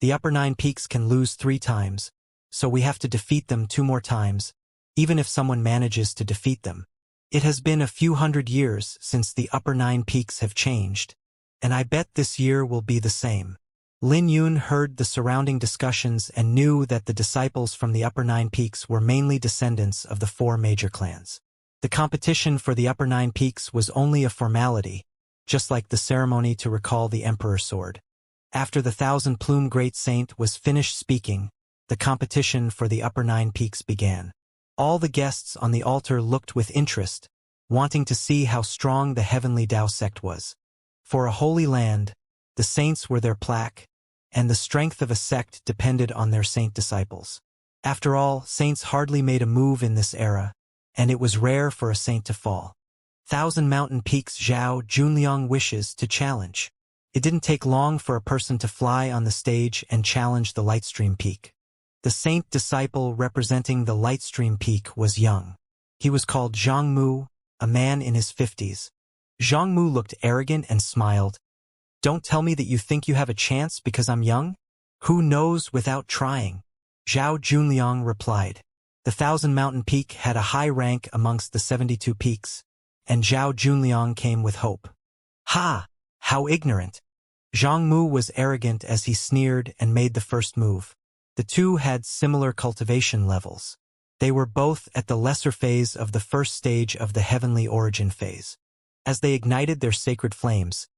A: The upper 9 peaks can lose 3 times, so we have to defeat them 2 more times, even if someone manages to defeat them. It has been a few hundred years since the upper 9 peaks have changed, and I bet this year will be the same. Lin Yun heard the surrounding discussions and knew that the disciples from the upper 9 peaks were mainly descendants of the 4 major clans. The competition for the upper 9 peaks was only a formality, just like the ceremony to recall the Emperor's sword. After the Thousand-Plume Great Saint was finished speaking, the competition for the upper 9 peaks began. All the guests on the altar looked with interest, wanting to see how strong the Heavenly Tao sect was. For a holy land, the saints were their plaque, and the strength of a sect depended on their saint disciples. After all, saints hardly made a move in this era, and it was rare for a saint to fall. Thousand Mountain Peaks Zhao Junliang wishes to challenge. It didn't take long for a person to fly on the stage and challenge the Lightstream Peak. The saint disciple representing the Lightstream Peak was young. He was called Zhang Mu, a man in his 50s. Zhang Mu looked arrogant and smiled. "Don't tell me that you think you have a chance because I'm young? Who knows without trying?" Zhao Junliang replied. The Thousand Mountain Peak had a high rank amongst the 72 peaks, and Zhao Junliang came with hope. "Ha! How ignorant!" Zhang Mu was arrogant as he sneered and made the first move. The two had similar cultivation levels. They were both at the lesser phase of the first stage of the heavenly origin phase. As they ignited their sacred flames,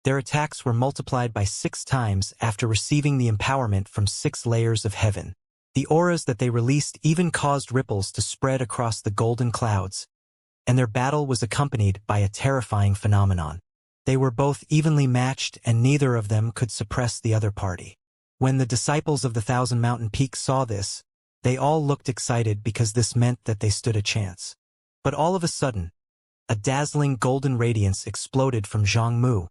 A: their attacks were multiplied by 6 times after receiving the empowerment from 6 layers of heaven. The auras that they released even caused ripples to spread across the golden clouds, and their battle was accompanied by a terrifying phenomenon. They were both evenly matched and neither of them could suppress the other party. When the disciples of the Thousand Mountain Peak saw this, they all looked excited because this meant that they stood a chance. But all of a sudden, a dazzling golden radiance exploded from Zhang Mu,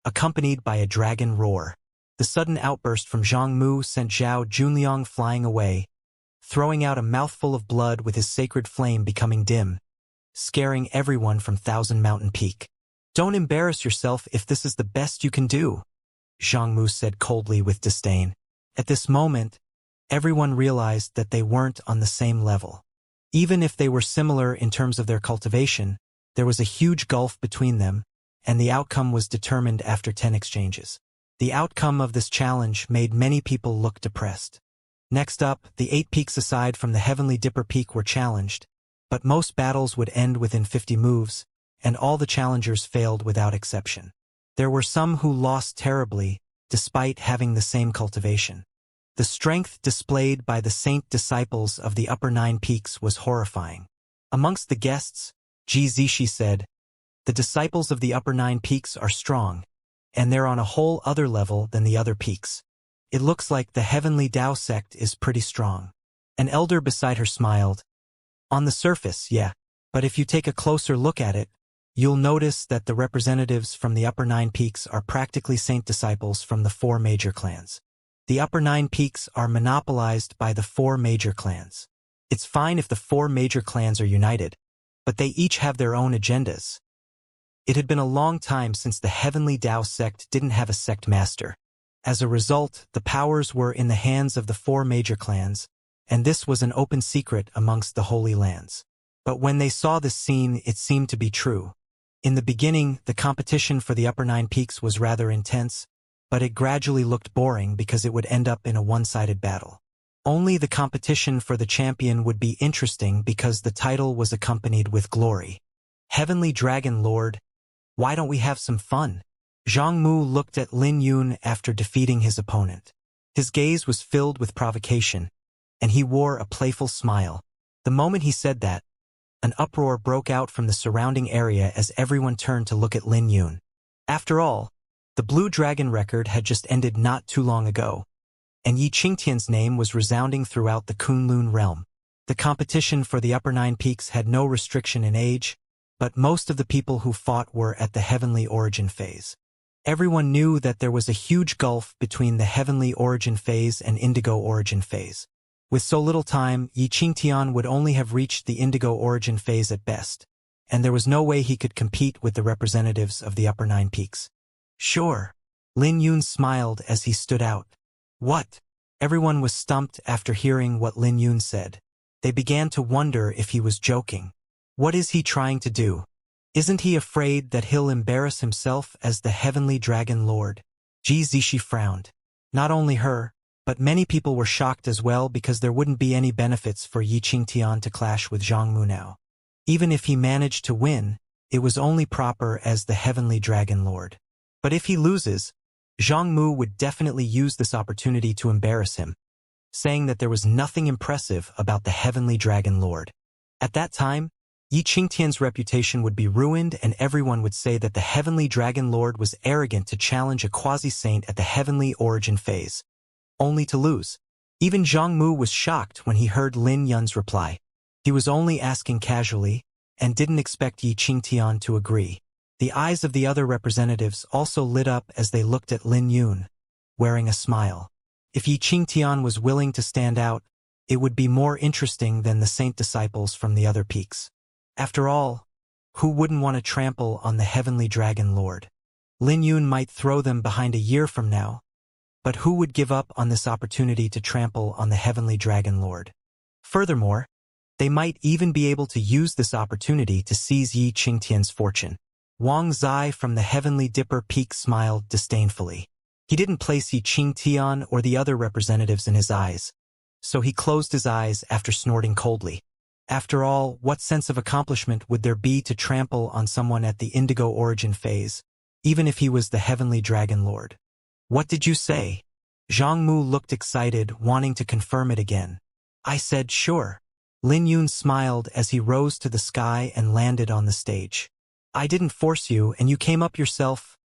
A: accompanied by a dragon roar. The sudden outburst from Zhang Mu sent Zhao Junliang flying away, throwing out a mouthful of blood with his sacred flame becoming dim, scaring everyone from Thousand Mountain Peak. "Don't embarrass yourself if this is the best you can do," Zhang Mu said coldly with disdain. At this moment, everyone realized that they weren't on the same level. Even if they were similar in terms of their cultivation, there was a huge gulf between them, and the outcome was determined after 10 exchanges. The outcome of this challenge made many people look depressed. Next up, the 8 peaks aside from the Heavenly Dipper Peak were challenged, but most battles would end within 50 moves, and all the challengers failed without exception. There were some who lost terribly, despite having the same cultivation. The strength displayed by the saint disciples of the upper 9 peaks was horrifying. Amongst the guests, Ji Zishi said, "The disciples of the upper 9 peaks are strong, and they're on a whole other level than the other peaks. It looks like the Heavenly Tao sect is pretty strong." An elder beside her smiled. "On the surface, yeah, but if you take a closer look at it, you'll notice that the representatives from the upper 9 peaks are practically saint disciples from the 4 major clans. The upper 9 peaks are monopolized by the 4 major clans. It's fine if the 4 major clans are united, but they each have their own agendas." It had been a long time since the Heavenly Tao sect didn't have a sect master. As a result, the powers were in the hands of the 4 major clans, and this was an open secret amongst the Holy Lands. But when they saw this scene, it seemed to be true. In the beginning, the competition for the upper 9 peaks was rather intense, but it gradually looked boring because it would end up in a one-sided battle. Only the competition for the champion would be interesting because the title was accompanied with glory. "Heavenly Dragon Lord, why don't we have some fun?" Zhang Mu looked at Lin Yun after defeating his opponent. His gaze was filled with provocation, and he wore a playful smile. The moment he said that, an uproar broke out from the surrounding area as everyone turned to look at Lin Yun. After all, the Blue Dragon record had just ended not too long ago, and Yi Qingtian's name was resounding throughout the Kunlun realm. The competition for the upper 9 peaks had no restriction in age, but most of the people who fought were at the heavenly origin phase. Everyone knew that there was a huge gulf between the heavenly origin phase and indigo origin phase. With so little time, Yi Qingtian would only have reached the indigo origin phase at best, and there was no way he could compete with the representatives of the upper 9 peaks. "Sure." Lin Yun smiled as he stood out. "What?" Everyone was stumped after hearing what Lin Yun said. They began to wonder if he was joking. What is he trying to do? Isn't he afraid that he'll embarrass himself as the Heavenly Dragon Lord? Ji Zishi frowned. Not only her, but many people were shocked as well because there wouldn't be any benefits for Yi Qingtian to clash with Zhang Mu now. Even if he managed to win, it was only proper as the Heavenly Dragon Lord. But if he loses, Zhang Mu would definitely use this opportunity to embarrass him, saying that there was nothing impressive about the Heavenly Dragon Lord. At that time, Yi Qingtian's reputation would be ruined and everyone would say that the Heavenly Dragon Lord was arrogant to challenge a quasi-saint at the heavenly origin phase, only to lose. Even Zhang Mu was shocked when he heard Lin Yun's reply. He was only asking casually, and didn't expect Yi Qingtian to agree. The eyes of the other representatives also lit up as they looked at Lin Yun, wearing a smile. If Yi Qingtian was willing to stand out, it would be more interesting than the saint disciples from the other peaks. After all, who wouldn't want to trample on the heavenly dragon lord? Lin Yun might throw them behind a year from now, but who would give up on this opportunity to trample on the heavenly dragon lord? Furthermore, they might even be able to use this opportunity to seize Yi Qingtian's fortune. Wang Zai from the Heavenly Dipper Peak smiled disdainfully. He didn't place Yi Qingtian or the other representatives in his eyes, so he closed his eyes after snorting coldly. After all, what sense of accomplishment would there be to trample on someone at the indigo origin phase, even if he was the heavenly dragon lord? What did you say? Zhang Mu looked excited, wanting to confirm it again. I said sure. Lin Yun smiled as he rose to the sky and landed on the stage. I didn't force you and you came up yourself,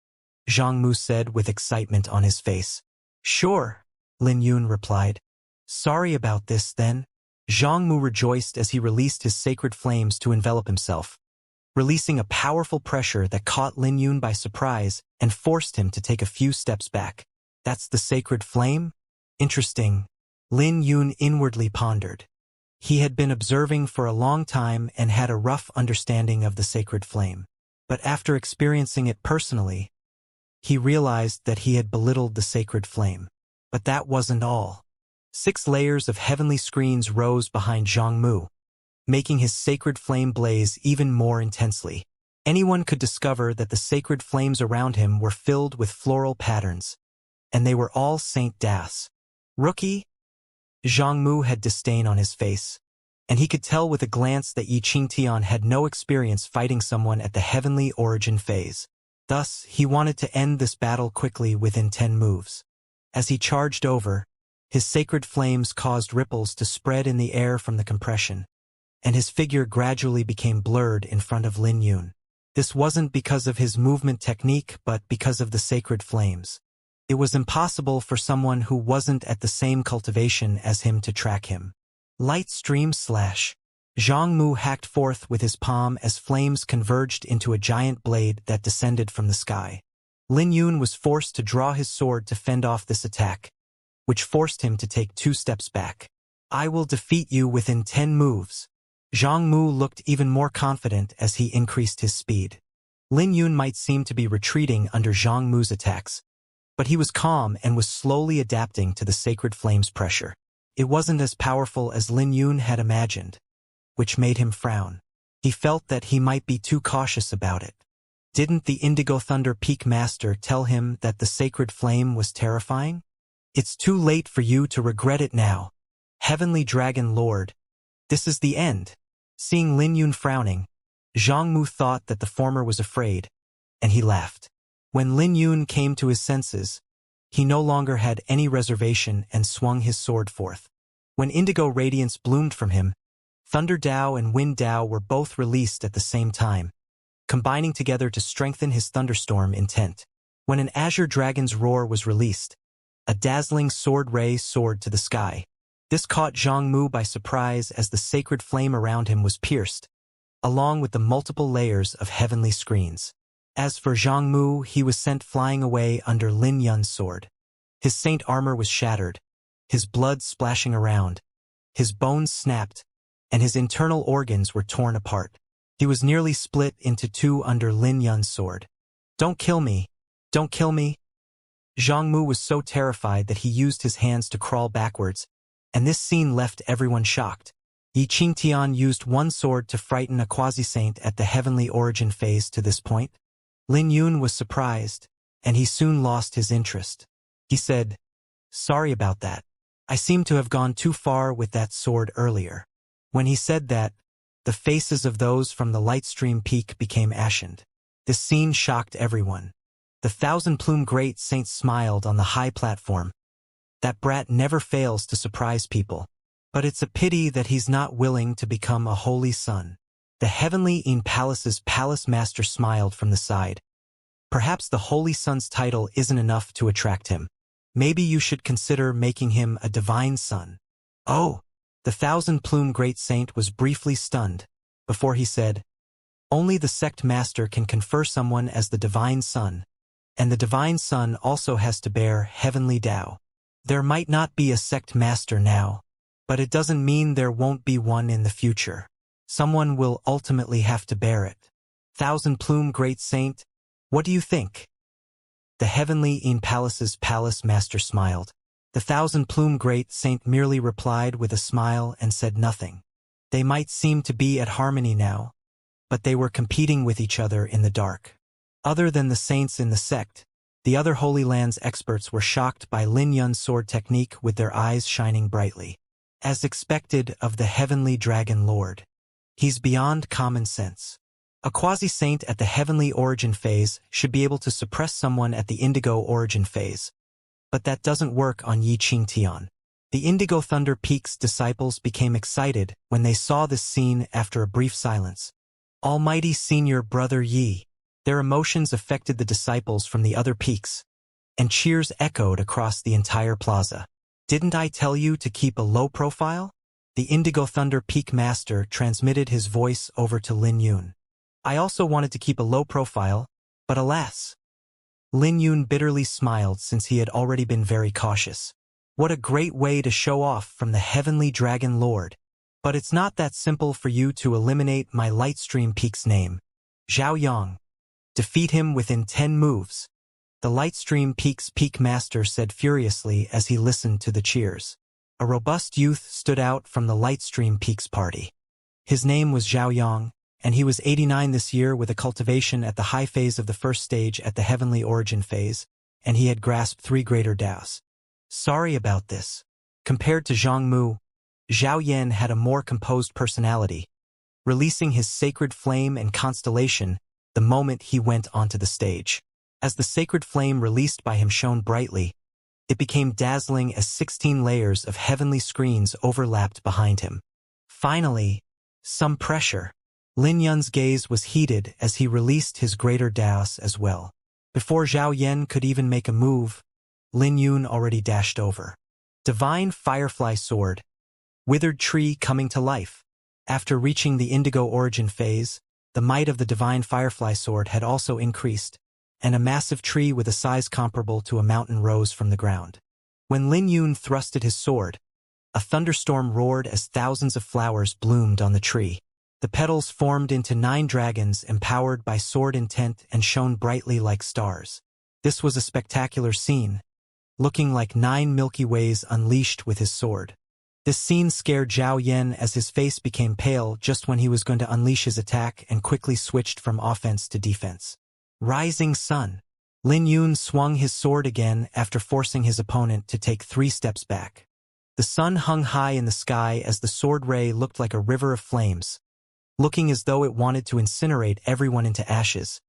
A: Zhang Mu said with excitement on his face. Sure, Lin Yun replied. Sorry about this, then. Zhang Mu rejoiced as he released his sacred flames to envelop himself, releasing a powerful pressure that caught Lin Yun by surprise and forced him to take a few steps back. That's the sacred flame? Interesting. Lin Yun inwardly pondered. He had been observing for a long time and had a rough understanding of the sacred flame. But after experiencing it personally, he realized that he had belittled the sacred flame. But that wasn't all. 6 layers of heavenly screens rose behind Zhang Mu, making his sacred flame blaze even more intensely. Anyone could discover that the sacred flames around him were filled with floral patterns, and they were all Saint Das. Rookie? Zhang Mu had disdain on his face, and he could tell with a glance that Yi Qingtian had no experience fighting someone at the heavenly origin phase. Thus, he wanted to end this battle quickly within 10 moves. As he charged over, his sacred flames caused ripples to spread in the air from the compression, and his figure gradually became blurred in front of Lin Yun. This wasn't because of his movement technique, but because of the sacred flames. It was impossible for someone who wasn't at the same cultivation as him to track him. Light stream slash. Zhang Mu hacked forth with his palm as flames converged into a giant blade that descended from the sky. Lin Yun was forced to draw his sword to fend off this attack, which forced him to take 2 steps back. I will defeat you within 10 moves. Zhang Mu looked even more confident as he increased his speed. Lin Yun might seem to be retreating under Zhang Mu's attacks, but he was calm and was slowly adapting to the sacred flame's pressure. It wasn't as powerful as Lin Yun had imagined, which made him frown. He felt that he might be too cautious about it. Didn't the Indigo Thunder Peak Master tell him that the sacred flame was terrifying? It's too late for you to regret it now. Heavenly Dragon Lord, this is the end. Seeing Lin Yun frowning, Zhang Mu thought that the former was afraid, and he laughed. When Lin Yun came to his senses, he no longer had any reservation and swung his sword forth. When indigo radiance bloomed from him, Thunder Dao and Wind Dao were both released at the same time, combining together to strengthen his thunderstorm intent. When an azure dragon's roar was released, a dazzling sword ray soared to the sky. This caught Zhang Mu by surprise as the sacred flame around him was pierced, along with the multiple layers of heavenly screens. As for Zhang Mu, he was sent flying away under Lin Yun's sword. His saint armor was shattered, his blood splashing around, his bones snapped, and his internal organs were torn apart. He was nearly split into 2 under Lin Yun's sword. Don't kill me! Don't kill me! Zhang Mu was so terrified that he used his hands to crawl backwards, and this scene left everyone shocked. Yi Qingtian used one sword to frighten a quasi-saint at the heavenly origin phase to this point. Lin Yun was surprised, and he soon lost his interest. He said, "Sorry about that. I seem to have gone too far with that sword earlier." When he said that, the faces of those from the Lightstream Peak became ashened. This scene shocked everyone. The thousand-plume great saint smiled on the high platform. That brat never fails to surprise people. But it's a pity that he's not willing to become a holy son. The heavenly In Palace's palace master smiled from the side. Perhaps the holy son's title isn't enough to attract him. Maybe you should consider making him a divine son. Oh! The thousand-plume great saint was briefly stunned, before he said, Only the sect master can confer someone as the Divine Son, and the Divine Son also has to bear heavenly Tao. There might not be a sect master now, but it doesn't mean there won't be one in the future. Someone will ultimately have to bear it. Thousand Plume Great Saint, what do you think? The heavenly Palace's palace master smiled. The Thousand Plume Great Saint merely replied with a smile and said nothing. They might seem to be at harmony now, but they were competing with each other in the dark. Other than the saints in the sect, the other Holy Lands experts were shocked by Lin Yun's sword technique with their eyes shining brightly. As expected of the Heavenly Dragon Lord. He's beyond common sense. A quasi-saint at the Heavenly Origin phase should be able to suppress someone at the Indigo Origin phase, but that doesn't work on Yi Qingtian. The Indigo Thunder Peak's disciples became excited when they saw this scene after a brief silence. Almighty Senior Brother Yi. Their emotions affected the disciples from the other peaks, and cheers echoed across the entire plaza. Didn't I tell you to keep a low profile? The Indigo Thunder Peak Master transmitted his voice over to Lin Yun. I also wanted to keep a low profile, but alas. Lin Yun bitterly smiled since he had already been very cautious. What a great way to show off from the Heavenly Dragon Lord. But it's not that simple for you to eliminate my Lightstream Peak's name. Zhao Yang. Defeat him within 10 moves. The Lightstream Peak's Peak Master said furiously as he listened to the cheers. A robust youth stood out from the Lightstream Peak's party. His name was Zhao Yang, and he was 89 this year with a cultivation at the high phase of the first stage at the Heavenly Origin phase, and he had grasped 3 greater Daos. Sorry about this. Compared to Zhang Mu, Zhao Yan had a more composed personality, releasing his sacred flame and constellation the moment he went onto the stage. As the sacred flame released by him shone brightly, it became dazzling as 16 layers of heavenly screens overlapped behind him. Finally, some pressure. Lin Yun's gaze was heated as he released his greater Daos as well. Before Zhao Yan could even make a move, Lin Yun already dashed over. Divine Firefly Sword. Withered Tree coming to life. After reaching the Indigo Origin phase, the might of the Divine Firefly Sword had also increased, and a massive tree with a size comparable to a mountain rose from the ground. When Lin Yun thrusted his sword, a thunderstorm roared as thousands of flowers bloomed on the tree. The petals formed into 9 dragons empowered by sword intent and shone brightly like stars. This was a spectacular scene, looking like 9 Milky Ways unleashed with his sword. This scene scared Zhao Yan as his face became pale just when he was going to unleash his attack and quickly switched from offense to defense. Rising Sun. Lin Yun swung his sword again after forcing his opponent to take 3 steps back. The sun hung high in the sky as the sword ray looked like a river of flames, looking as though it wanted to incinerate everyone into ashes,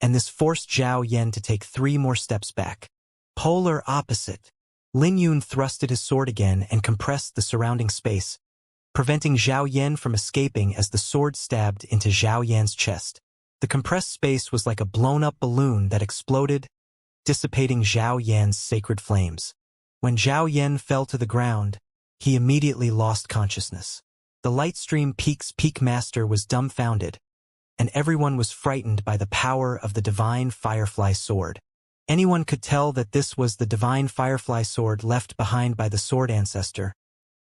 A: and this forced Zhao Yan to take 3 more steps back. Polar opposite. Lin Yun thrusted his sword again and compressed the surrounding space, preventing Zhao Yan from escaping as the sword stabbed into Zhao Yan's chest. The compressed space was like a blown-up balloon that exploded, dissipating Zhao Yan's sacred flames. When Zhao Yan fell to the ground, he immediately lost consciousness. The Lightstream Peak's Peak Master was dumbfounded, and everyone was frightened by the power of the Divine Firefly Sword. Anyone could tell that this was the Divine Firefly Sword left behind by the Sword Ancestor,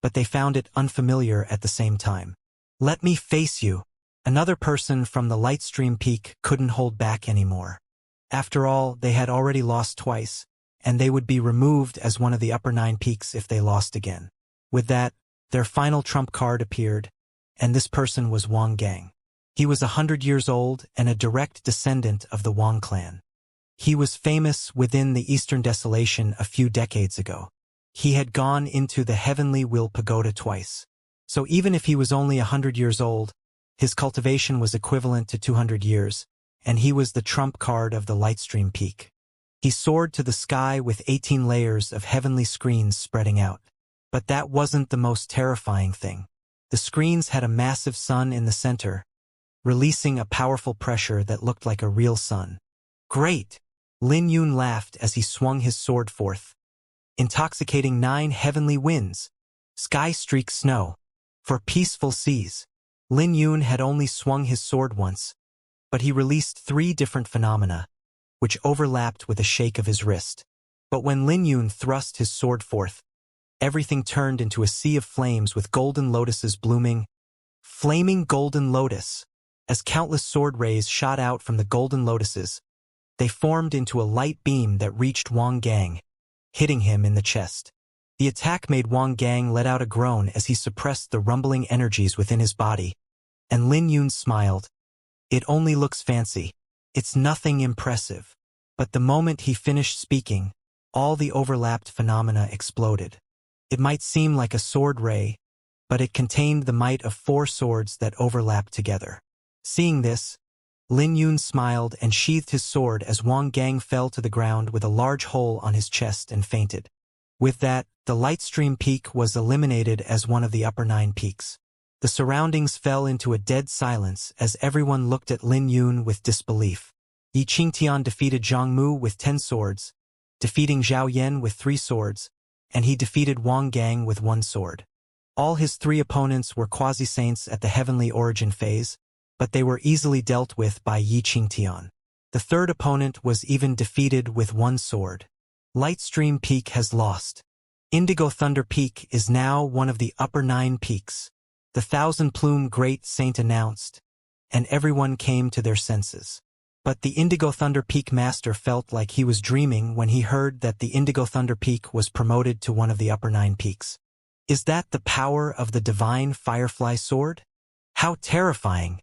A: but they found it unfamiliar at the same time. Let me face you. Another person from the Lightstream Peak couldn't hold back anymore. After all, they had already lost twice, and they would be removed as one of the upper 9 peaks if they lost again. With that, their final trump card appeared, and this person was Wang Gang. He was 100 years old and a direct descendant of the Wang clan. He was famous within the Eastern Desolation a few decades ago. He had gone into the Heavenly Will Pagoda twice. So even if he was only 100 years old, his cultivation was equivalent to 200 years, and he was the trump card of the Lightstream Peak. He soared to the sky with 18 layers of heavenly screens spreading out. But that wasn't the most terrifying thing. The screens had a massive sun in the center, releasing a powerful pressure that looked like a real sun. Great! Lin Yun laughed as he swung his sword forth. Intoxicating 9 heavenly winds. Sky streak snow. For peaceful seas. Lin Yun had only swung his sword once, but he released 3 different phenomena, which overlapped with a shake of his wrist. But when Lin Yun thrust his sword forth, everything turned into a sea of flames with golden lotuses blooming. Flaming golden lotus. As countless sword rays shot out from the golden lotuses, they formed into a light beam that reached Wang Gang, hitting him in the chest. The attack made Wang Gang let out a groan as he suppressed the rumbling energies within his body, and Lin Yun smiled. It only looks fancy. It's nothing impressive. But the moment he finished speaking, all the overlapped phenomena exploded. It might seem like a sword ray, but it contained the might of 4 swords that overlapped together. Seeing this, Lin Yun smiled and sheathed his sword as Wang Gang fell to the ground with a large hole on his chest and fainted. With that, the Lightstream Peak was eliminated as one of the upper 9 peaks. The surroundings fell into a dead silence as everyone looked at Lin Yun with disbelief. Yi Qingtian defeated Zhang Mu with 10 swords, defeating Zhao Yan with 3 swords, and he defeated Wang Gang with 1 sword. All his 3 opponents were quasi-saints at the heavenly origin phase, but they were easily dealt with by Yi Qingtian. The 3rd opponent was even defeated with 1 sword. Lightstream Peak has lost. Indigo Thunder Peak is now one of the upper 9 peaks. The 1,000-plume Great Saint announced, and everyone came to their senses. But the Indigo Thunder Peak master felt like he was dreaming when he heard that the Indigo Thunder Peak was promoted to one of the upper 9 peaks. Is that the power of the divine Firefly Sword? How terrifying!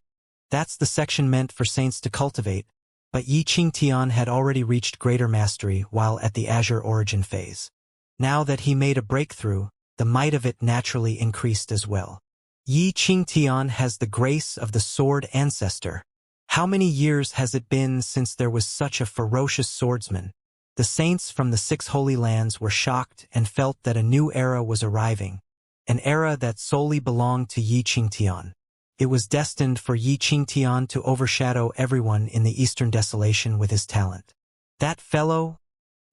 A: That's the section meant for saints to cultivate, but Yi Qingtian had already reached greater mastery while at the Azure Origin phase. Now that he made a breakthrough, the might of it naturally increased as well. Yi Qingtian has the grace of the Sword Ancestor. How many years has it been since there was such a ferocious swordsman? The saints from the 6 Holy Lands were shocked and felt that a new era was arriving, an era that solely belonged to Yi Qingtian. It was destined for Yi Qingtian to overshadow everyone in the Eastern Desolation with his talent. That fellow?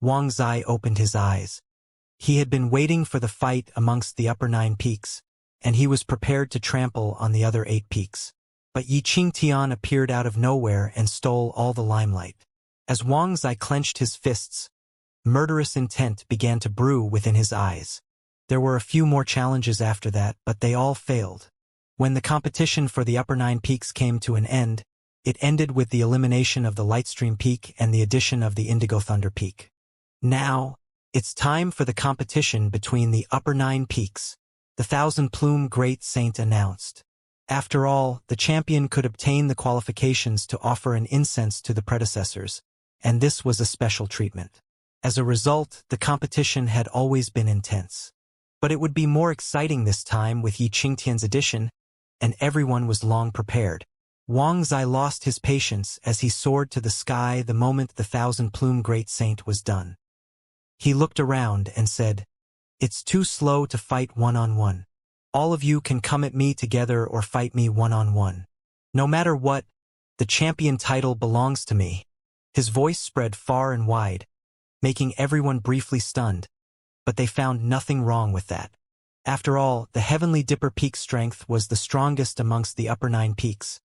A: Wang Zai opened his eyes. He had been waiting for the fight amongst the upper 9 peaks, and he was prepared to trample on the other 8 peaks. But Yi Qingtian appeared out of nowhere and stole all the limelight. As Wang Zai clenched his fists, murderous intent began to brew within his eyes. There were a few more challenges after that, but they all failed. When the competition for the upper 9 peaks came to an end, it ended with the elimination of the Lightstream Peak and the addition of the Indigo Thunder Peak. Now, it's time for the competition between the upper 9 peaks, the 1,000-plume Great Saint announced. After all, the champion could obtain the qualifications to offer an incense to the predecessors, and this was a special treatment. As a result, the competition had always been intense. But it would be more exciting this time with Yi Qingtian's addition, and everyone was long prepared. Wang Zai lost his patience as he soared to the sky the moment the 1,000-plume Great Saint was done. He looked around and said, "It's too slow to fight one-on-one. All of you can come at me together or fight me one-on-one. No matter what, the champion title belongs to me." His voice spread far and wide, making everyone briefly stunned, but they found nothing wrong with that. After all, the Heavenly Dipper Peak strength was the strongest amongst the upper 9 peaks,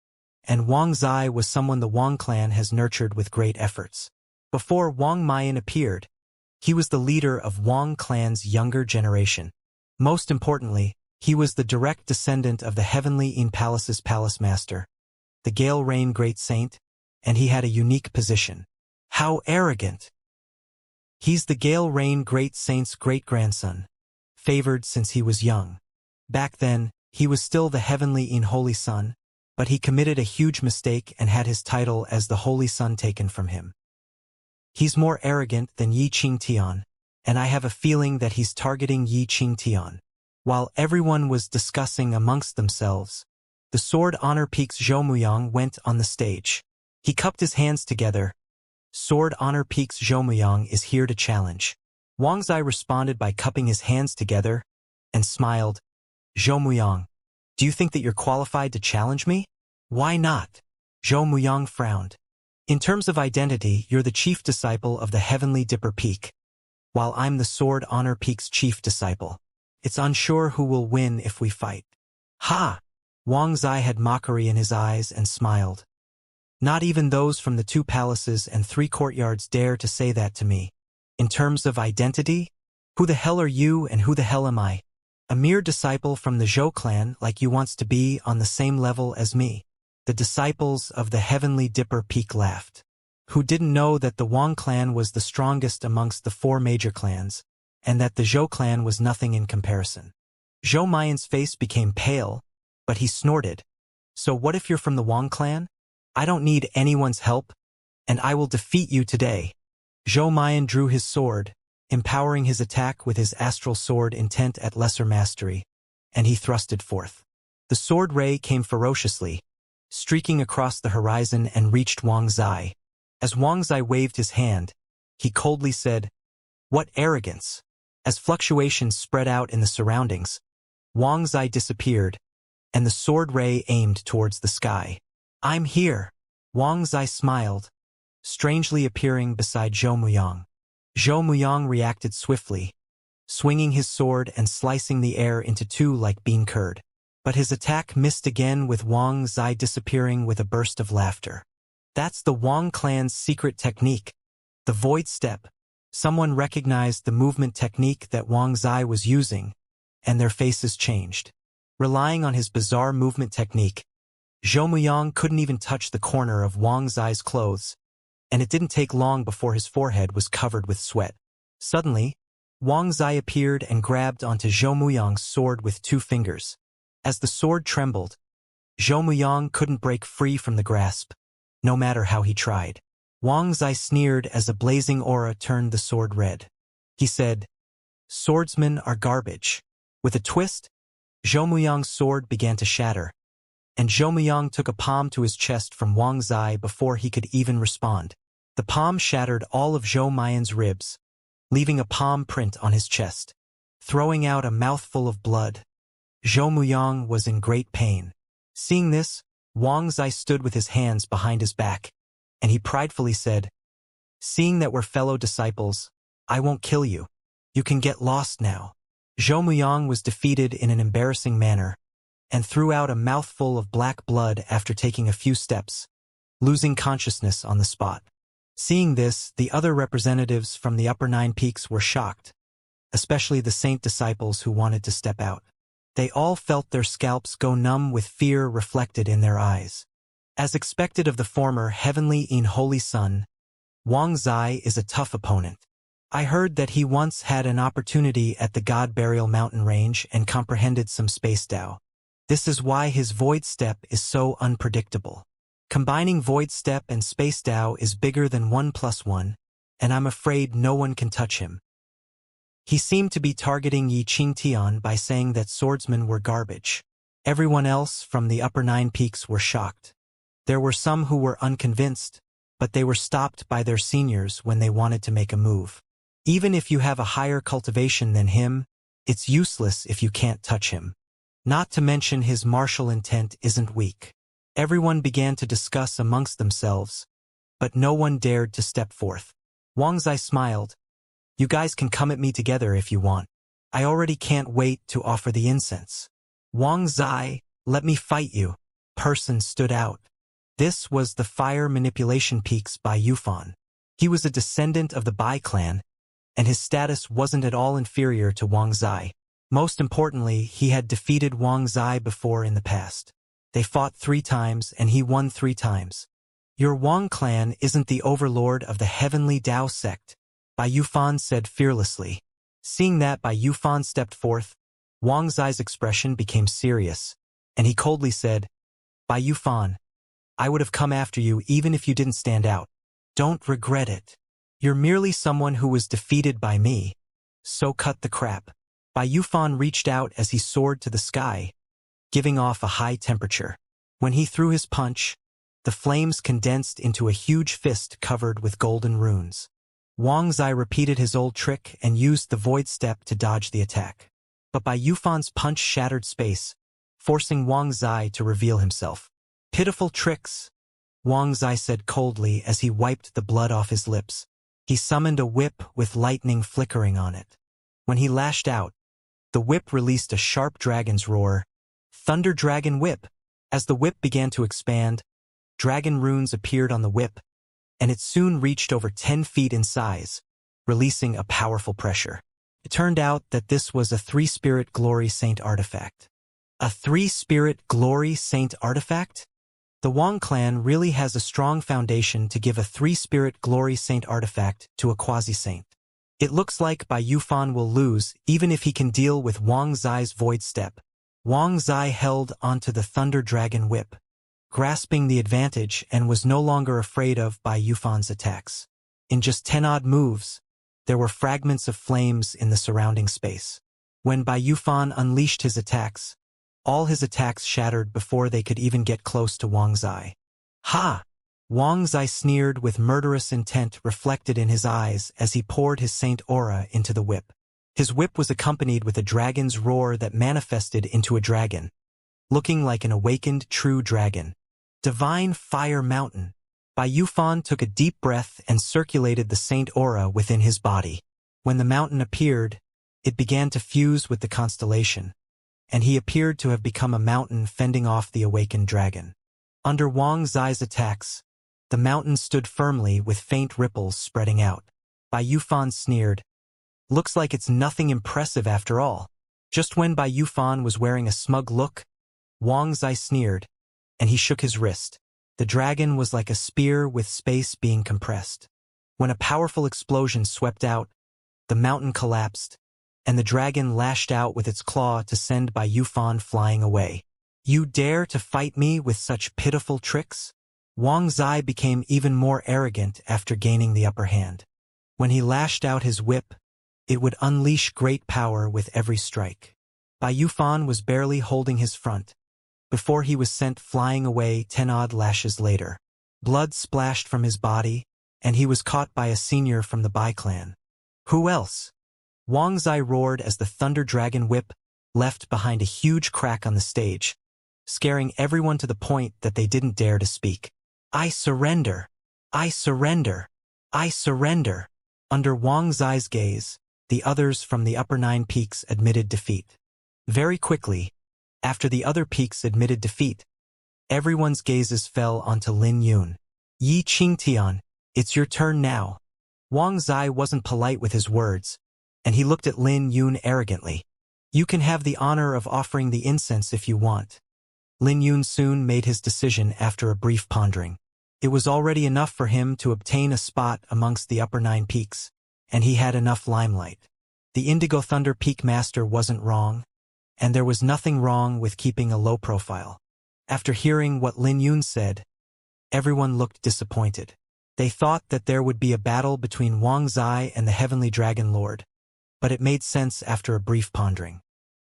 A: and Wang Zai was someone the Wang clan has nurtured with great efforts. Before Wang Mayan appeared, he was the leader of Wang clan's younger generation. Most importantly, he was the direct descendant of the Heavenly In Palace's Palace Master, the Gale Rain Great Saint, and he had a unique position. How arrogant! He's the Gale Rain Great Saint's great-grandson, favored since he was young. Back then, he was still the Heavenly In Holy Son, but he committed a huge mistake and had his title as the Holy Son taken from him. He's more arrogant than Yi Qingtian, and I have a feeling that he's targeting Yi Qingtian. While everyone was discussing amongst themselves, the Sword Honor Peak's Zhou Muyang went on the stage. He cupped his hands together. Sword Honor Peak's Zhou Muyang is here to challenge. Wang Zai responded by cupping his hands together and smiled. "Zhou Muyang, do you think that you're qualified to challenge me?" "Why not?" Zhou Muyang frowned. "In terms of identity, you're the chief disciple of the Heavenly Dipper Peak, while I'm the Sword Honor Peak's chief disciple. It's unsure who will win if we fight." "Ha!" Wang Zai had mockery in his eyes and smiled. Not even those from the 2 palaces and 3 courtyards dare to say that to me. In terms of identity, who the hell are you and who the hell am I? A mere disciple from the Zhou clan like you wants to be on the same level as me. The disciples of the Heavenly Dipper Peak laughed. Who didn't know that the Wang clan was the strongest amongst the 4 major clans, and that the Zhou clan was nothing in comparison. Zhou Mayan's face became pale, but he snorted. So what if you're from the Wang clan? I don't need anyone's help, and I will defeat you today. Zhou Mayan drew his sword, empowering his attack with his astral sword intent at lesser mastery, and he thrust it forth. The sword ray came ferociously, streaking across the horizon and reached Wang Zai. As Wang Zai waved his hand, he coldly said, "What arrogance!" As fluctuations spread out in the surroundings, Wang Zai disappeared, and the sword ray aimed towards the sky. "I'm here." Wang Zai smiled, strangely appearing beside Zhou Muyang. Zhou Muyang reacted swiftly, swinging his sword and slicing the air into 2 like bean curd. But his attack missed again, with Wang Zai disappearing with a burst of laughter. That's the Wang clan's secret technique, the void step. Someone recognized the movement technique that Wang Zai was using, and their faces changed. Relying on his bizarre movement technique, Zhou Muyang couldn't even touch the corner of Wang Zai's clothes, and it didn't take long before his forehead was covered with sweat. Suddenly, Wang Zai appeared and grabbed onto Zhou Muyang's sword with 2 fingers. As the sword trembled, Zhou Muyang couldn't break free from the grasp, no matter how he tried. Wang Zai sneered as a blazing aura turned the sword red. He said, "Swordsmen are garbage." With a twist, Zhou Muyang's sword began to shatter, and Zhou Muyang took a palm to his chest from Wang Zai before he could even respond. The palm shattered all of Zhou Mayan's ribs, leaving a palm print on his chest. Throwing out a mouthful of blood, Zhou Muyang was in great pain. Seeing this, Wang Zai stood with his hands behind his back, and he pridefully said, "Seeing that we're fellow disciples, I won't kill you. You can get lost now." Zhou Muyang was defeated in an embarrassing manner, and threw out a mouthful of black blood after taking a few steps, losing consciousness on the spot. Seeing this, the other representatives from the upper 9 peaks were shocked, especially the saint disciples who wanted to step out. They all felt their scalps go numb with fear reflected in their eyes. As expected of the former heavenly and holy son, Wang Zai is a tough opponent. I heard that he once had an opportunity at the God Burial Mountain Range and comprehended some space Tao. This is why his void step is so unpredictable. Combining void step and space Tao is bigger than 1 + 1, and I'm afraid no one can touch him. He seemed to be targeting Yi Qingtian by saying that swordsmen were garbage. Everyone else from the upper 9 peaks were shocked. There were some who were unconvinced, but they were stopped by their seniors when they wanted to make a move. Even if you have a higher cultivation than him, it's useless if you can't touch him. Not to mention his martial intent isn't weak. Everyone began to discuss amongst themselves, but no one dared to step forth. Wang Zai smiled. "You guys can come at me together if you want. I already can't wait to offer the incense." "Wang Zai, let me fight you." Person stood out. This was the Fire Manipulation Peaks by Yufan. He was a descendant of the Bai clan, and his status wasn't at all inferior to Wang Zai. Most importantly, he had defeated Wang Zai before in the past. They fought 3 times, and he won 3 times. "Your Wang clan isn't the overlord of the Heavenly Tao sect," Bai Yufan said fearlessly. Seeing that Bai Yufan stepped forth, Wang Zai's expression became serious, and he coldly said, "Bai Yufan, I would have come after you even if you didn't stand out. Don't regret it. You're merely someone who was defeated by me, so cut the crap." Bai Yufan reached out as he soared to the sky, giving off a high temperature. When he threw his punch, the flames condensed into a huge fist covered with golden runes. Wang Zai repeated his old trick and used the void step to dodge the attack. But Bai Yufan's punch shattered space, forcing Wang Zai to reveal himself. "Pitiful tricks," Wang Zai said coldly as he wiped the blood off his lips. He summoned a whip with lightning flickering on it. When he lashed out, the whip released a sharp dragon's roar. "Thunder Dragon Whip!" As the whip began to expand, dragon runes appeared on the whip, and it soon reached over 10 feet in size, releasing a powerful pressure. It turned out that this was a 3-spirit glory saint artifact. A 3-spirit glory saint artifact? The Wang clan really has a strong foundation to give a 3-spirit glory saint artifact to a quasi-saint. It looks like Bai Yufan will lose even if he can deal with Wang Zai's void step. Wang Zai held onto the Thunder Dragon whip, grasping the advantage, and was no longer afraid of Bai Yufan's attacks. In just 10-odd moves, there were fragments of flames in the surrounding space. When Bai Yufan unleashed his attacks, all his attacks shattered before they could even get close to Wang Zai. Ha! Wang Zai sneered with murderous intent reflected in his eyes as he poured his saint aura into the whip. His whip was accompanied with a dragon's roar that manifested into a dragon, looking like an awakened true dragon. Divine Fire Mountain. Bai Yufan took a deep breath and circulated the saint aura within his body. When the mountain appeared, it began to fuse with the constellation, and he appeared to have become a mountain fending off the awakened dragon. Under Wang Zai's attacks, the mountain stood firmly with faint ripples spreading out. Bai Yufan sneered. Looks like it's nothing impressive after all. Just when Bai Yufan was wearing a smug look, Wang Zai sneered, and he shook his wrist. The dragon was like a spear with space being compressed. When a powerful explosion swept out, the mountain collapsed, and the dragon lashed out with its claw to send Bai Yufan flying away. You dare to fight me with such pitiful tricks? Wang Zai became even more arrogant after gaining the upper hand. When he lashed out his whip, it would unleash great power with every strike. Bai Yufan was barely holding his front before he was sent flying away 10-odd lashes later. Blood splashed from his body, and he was caught by a senior from the Bai clan. Who else? Wang Zai roared as the Thunder Dragon whip left behind a huge crack on the stage, scaring everyone to the point that they didn't dare to speak. I surrender! I surrender! I surrender! Under Wang Zai's gaze, the others from the upper 9 peaks admitted defeat. Very quickly, after the other peaks admitted defeat, everyone's gazes fell onto Lin Yun. Yi Qingtian, it's your turn now. Wang Zai wasn't polite with his words, and he looked at Lin Yun arrogantly. You can have the honor of offering the incense if you want. Lin Yun soon made his decision after a brief pondering. It was already enough for him to obtain a spot amongst the upper 9 peaks, and he had enough limelight. The Indigo Thunder Peak Master wasn't wrong, and there was nothing wrong with keeping a low profile. After hearing what Lin Yun said, everyone looked disappointed. They thought that there would be a battle between Wang Zai and the Heavenly Dragon Lord, but it made sense after a brief pondering.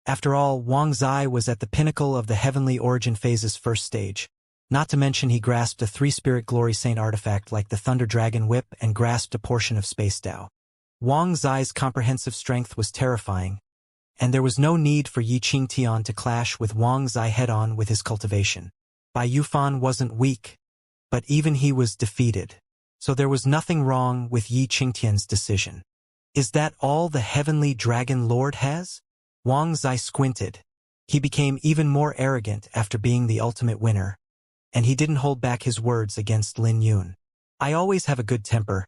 A: After all, Wang Zai was at the pinnacle of the Heavenly Origin Phase's first stage. Not to mention he grasped a 3-spirit glory saint artifact like the Thunder Dragon Whip and grasped a portion of Space Tao. Wang Zai's comprehensive strength was terrifying, and there was no need for Yi Qingtian to clash with Wang Zai head-on with his cultivation. Bai Yufan wasn't weak, but even he was defeated, so there was nothing wrong with Yi Qingtian's decision. Is that all the Heavenly Dragon Lord has? Wang Zai squinted. He became even more arrogant after being the ultimate winner, and he didn't hold back his words against Lin Yun. I always have a good temper,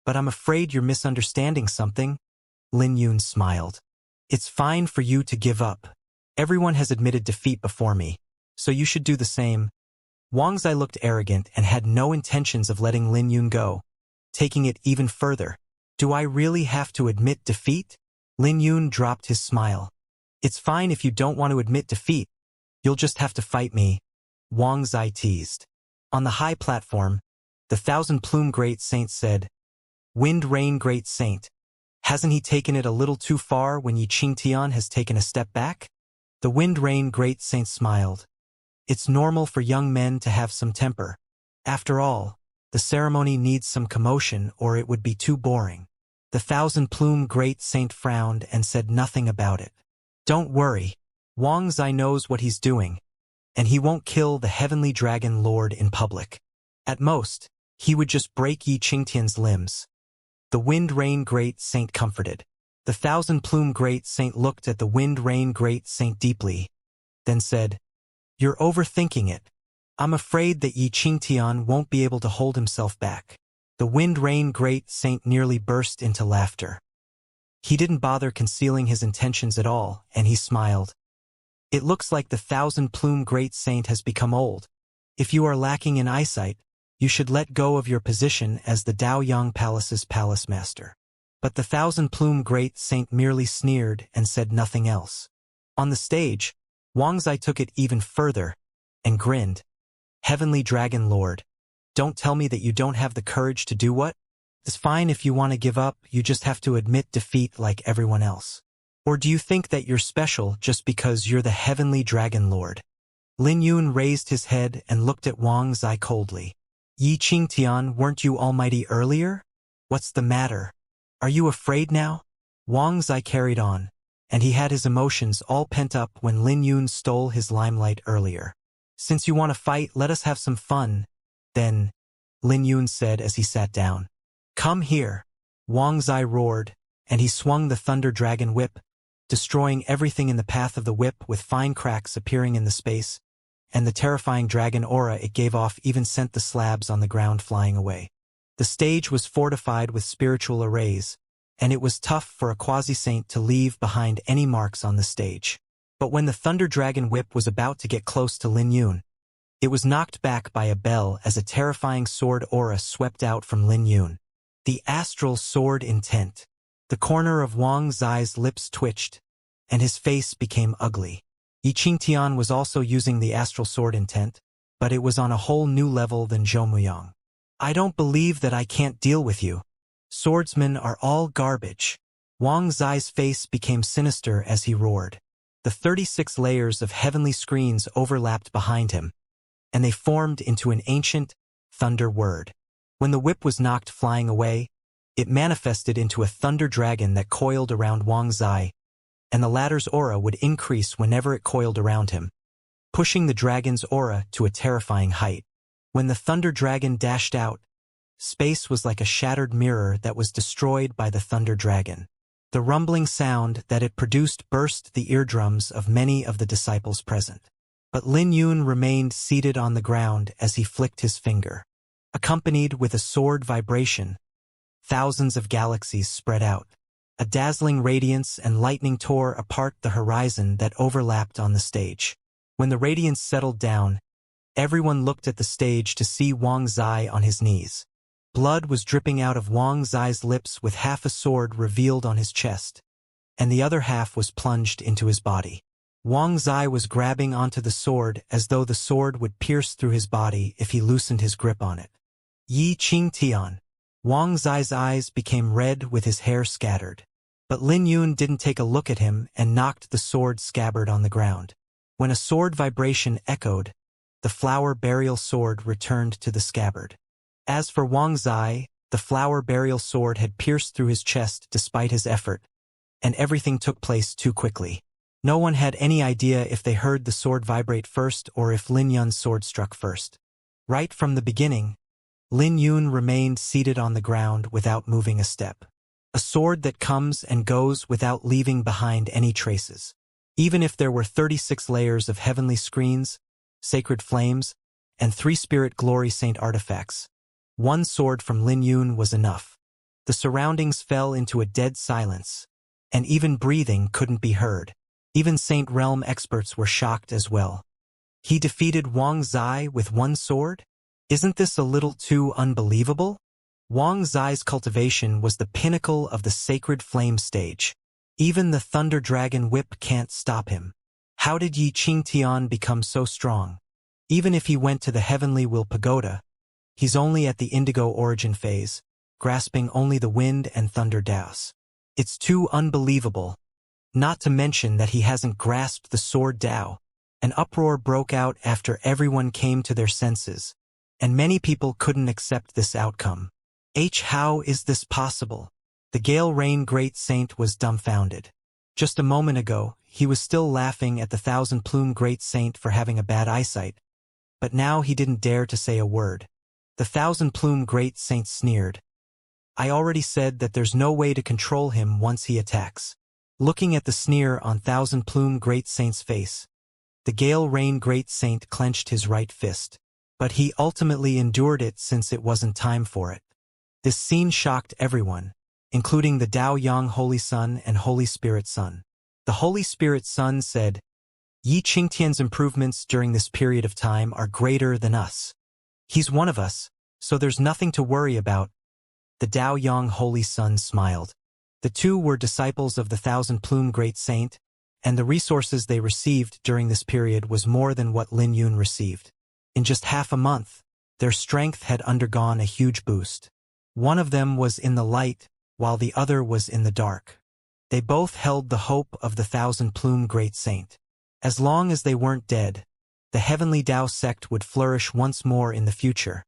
A: but I'm afraid you're misunderstanding something. Lin Yun smiled. It's fine for you to give up. Everyone has admitted defeat before me, so you should do the same. Wang Zai looked arrogant and had no intentions of letting Lin Yun go, taking it even further. Do I really have to admit defeat? Lin Yun dropped his smile. It's fine if you don't want to admit defeat. You'll just have to fight me, Wang Zai teased. On the high platform, the Thousand-Plume Great Saint said, Wind Rain Great Saint, hasn't he taken it a little too far when Yi Qingtian has taken a step back? The Wind Rain Great Saint smiled. It's normal for young men to have some temper. After all, the ceremony needs some commotion or it would be too boring. The Thousand-Plume Great Saint frowned and said nothing about it. Don't worry, Wang Zai knows what he's doing, and he won't kill the Heavenly Dragon Lord in public. At most, he would just break Yi Qingtian's limbs. The Wind Rain Great Saint comforted. The Thousand-Plume Great Saint looked at the Wind Rain Great Saint deeply, then said, You're overthinking it. I'm afraid that Yi Qingtian won't be able to hold himself back. The wind-rain great saint nearly burst into laughter. He didn't bother concealing his intentions at all, and he smiled. It looks like the thousand-plume great saint has become old. If you are lacking in eyesight, you should let go of your position as the Daoyang Palace's palace master. But the thousand-plume great saint merely sneered and said nothing else. On the stage, Wang Zai took it even further and grinned. Heavenly Dragon Lord, don't tell me that you don't have the courage to do what? It's fine if you want to give up, you just have to admit defeat like everyone else. Or do you think that you're special just because you're the Heavenly Dragon Lord? Lin Yun raised his head and looked at Wang Zai coldly. Yi Qingtian, weren't you almighty earlier? What's the matter? Are you afraid now? Wang Zai carried on, and he had his emotions all pent up when Lin Yun stole his limelight earlier. Since you want to fight, let us have some fun, then, Lin Yun said as he sat down. Come here, Wang Zai roared, and he swung the Thunder Dragon Whip, destroying everything in the path of the whip with fine cracks appearing in the space, and the terrifying dragon aura it gave off even sent the slabs on the ground flying away. The stage was fortified with spiritual arrays, and it was tough for a quasi-saint to leave behind any marks on the stage. But when the Thunder Dragon Whip was about to get close to Lin Yun, it was knocked back by a bell as a terrifying sword aura swept out from Lin Yun. The astral sword intent. The corner of Wang Zai's lips twitched, and his face became ugly. Yi Qingtian was also using the astral sword intent, but it was on a whole new level than Zhou Muyang. I don't believe that I can't deal with you. Swordsmen are all garbage. Wang Zai's face became sinister as he roared. The 36 layers of heavenly screens overlapped behind him, and they formed into an ancient thunder word. When the whip was knocked flying away, it manifested into a thunder dragon that coiled around Wang Zai, and the latter's aura would increase whenever it coiled around him, pushing the dragon's aura to a terrifying height. When the thunder dragon dashed out, space was like a shattered mirror that was destroyed by the thunder dragon. The rumbling sound that it produced burst the eardrums of many of the disciples present. But Lin Yun remained seated on the ground as he flicked his finger. Accompanied with a sword vibration, thousands of galaxies spread out. A dazzling radiance and lightning tore apart the horizon that overlapped on the stage. When the radiance settled down, everyone looked at the stage to see Wang Zai on his knees. Blood was dripping out of Wang Zai's lips with half a sword revealed on his chest, and the other half was plunged into his body. Wang Zai was grabbing onto the sword as though the sword would pierce through his body if he loosened his grip on it. Yi Qingtian. Wang Zai's eyes became red with his hair scattered. But Lin Yun didn't take a look at him and knocked the sword scabbard on the ground. When a sword vibration echoed, the flower burial sword returned to the scabbard. As for Wang Zai, the flower burial sword had pierced through his chest despite his effort, and everything took place too quickly. No one had any idea if they heard the sword vibrate first or if Lin Yun's sword struck first. Right from the beginning, Lin Yun remained seated on the ground without moving a step. A sword that comes and goes without leaving behind any traces. Even if there were 36 layers of heavenly screens, sacred flames, and 3 spirit glory saint artifacts, one sword from Lin Yun was enough. The surroundings fell into a dead silence, and even breathing couldn't be heard. Even Saint Realm experts were shocked as well. He defeated Wang Zai with one sword? Isn't this a little too unbelievable? Wang Zai's cultivation was the pinnacle of the sacred flame stage. Even the Thunder Dragon Whip can't stop him. How did Yi Qingtian become so strong? Even if he went to the Heavenly Will Pagoda, he's only at the Indigo origin phase, grasping only the Wind and Thunder Daos. It's too unbelievable. Not to mention that he hasn't grasped the Sword Dao. An uproar broke out after everyone came to their senses, and many people couldn't accept this outcome. How is this possible? The Gale Rain Great Saint was dumbfounded. Just a moment ago, he was still laughing at the Thousand-Plume Great Saint for having a bad eyesight, but now he didn't dare to say a word. The Thousand-Plume Great Saint sneered. I already said that there's no way to control him once he attacks. Looking at the sneer on Thousand-Plume Great Saint's face, the Gale Rain Great Saint clenched his right fist. but he ultimately endured it since it wasn't time for it. This scene shocked everyone, including the Tao Yang Holy Son and Holy Spirit Son. The Holy Spirit Son said, Yi Qingtian's improvements during this period of time are greater than us. He's one of us, so there's nothing to worry about. The Tao Yang Holy Son smiled. The two were disciples of the thousand-plume Great Saint, and the resources they received during this period was more than what Lin Yun received. In just half a month, their strength had undergone a huge boost. One of them was in the light, while the other was in the dark. They both held the hope of the thousand-plume Great Saint. As long as they weren't dead, the heavenly Tao sect would flourish once more in the future,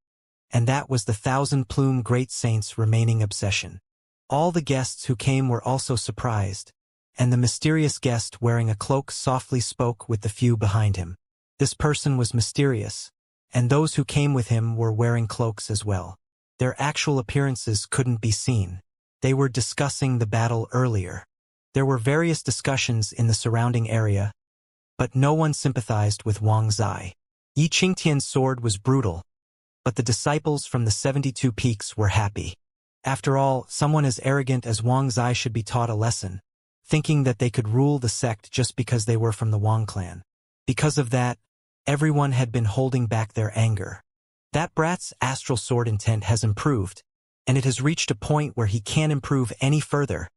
A: and that was the thousand-plume Great Saint's remaining obsession. All the guests who came were also surprised, and the mysterious guest wearing a cloak softly spoke with the few behind him. This person was mysterious, and those who came with him were wearing cloaks as well. Their actual appearances couldn't be seen. They were discussing the battle earlier. There were various discussions in the surrounding area, but no one sympathized with Wang Zai. Yi Qingtian's sword was brutal, but the disciples from the 72 Peaks were happy. After all, someone as arrogant as Wang Zai should be taught a lesson, thinking that they could rule the sect just because they were from the Wang clan. Because of that, everyone had been holding back their anger. That brat's astral sword intent has improved, and it has reached a point where he can't improve any further,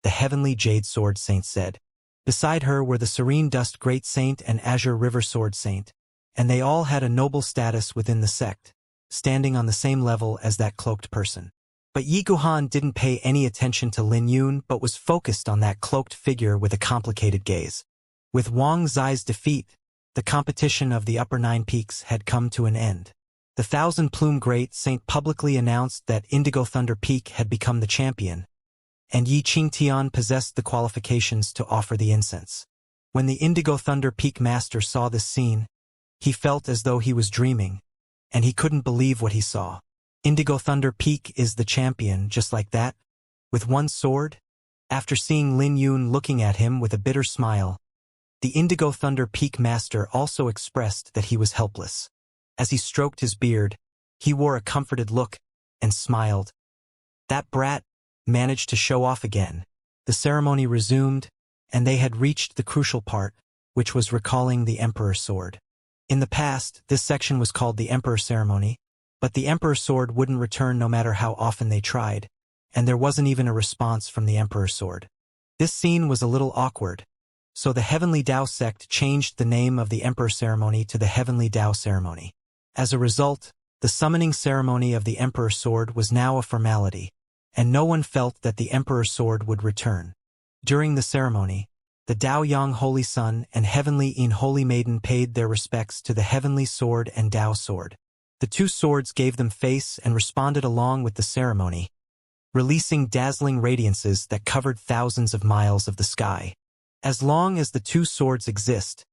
A: the Heavenly Jade Sword Saint said. Beside her were the Serene Dust Great Saint and Azure River Sword Saint, and they all had a noble status within the sect, standing on the same level as that cloaked person. But Yi Guhan didn't pay any attention to Lin Yun but was focused on that cloaked figure with a complicated gaze. With Wang Zai's defeat, the competition of the Upper Nine Peaks had come to an end. The Thousand-Plume Great Saint publicly announced that Indigo Thunder Peak had become the champion, and Yi Qingtian possessed the qualifications to offer the incense. When the Indigo Thunder Peak Master saw this scene, he felt as though he was dreaming, and he couldn't believe what he saw. Indigo Thunder Peak is the champion, just like that, with one sword? After seeing Lin Yun looking at him with a bitter smile, the Indigo Thunder Peak Master also expressed that he was helpless. As he stroked his beard, he wore a comforted look and smiled. That brat managed to show off again. The ceremony resumed, and they had reached the crucial part, which was recalling the Emperor's sword. In the past, this section was called the Emperor Ceremony, but the Emperor's sword wouldn't return no matter how often they tried, and there wasn't even a response from the Emperor's sword. This scene was a little awkward, so the Heavenly Tao sect changed the name of the Emperor Ceremony to the Heavenly Tao Ceremony. As a result, the summoning ceremony of the Emperor's sword was now a formality, and no one felt that the Emperor's sword would return. During the ceremony, the Tao Yang Holy Son and Heavenly Yin Holy Maiden paid their respects to the Heavenly Sword and Tao Sword. The two swords gave them face and responded along with the ceremony, releasing dazzling radiances that covered thousands of miles of the sky. As long as the two swords exist,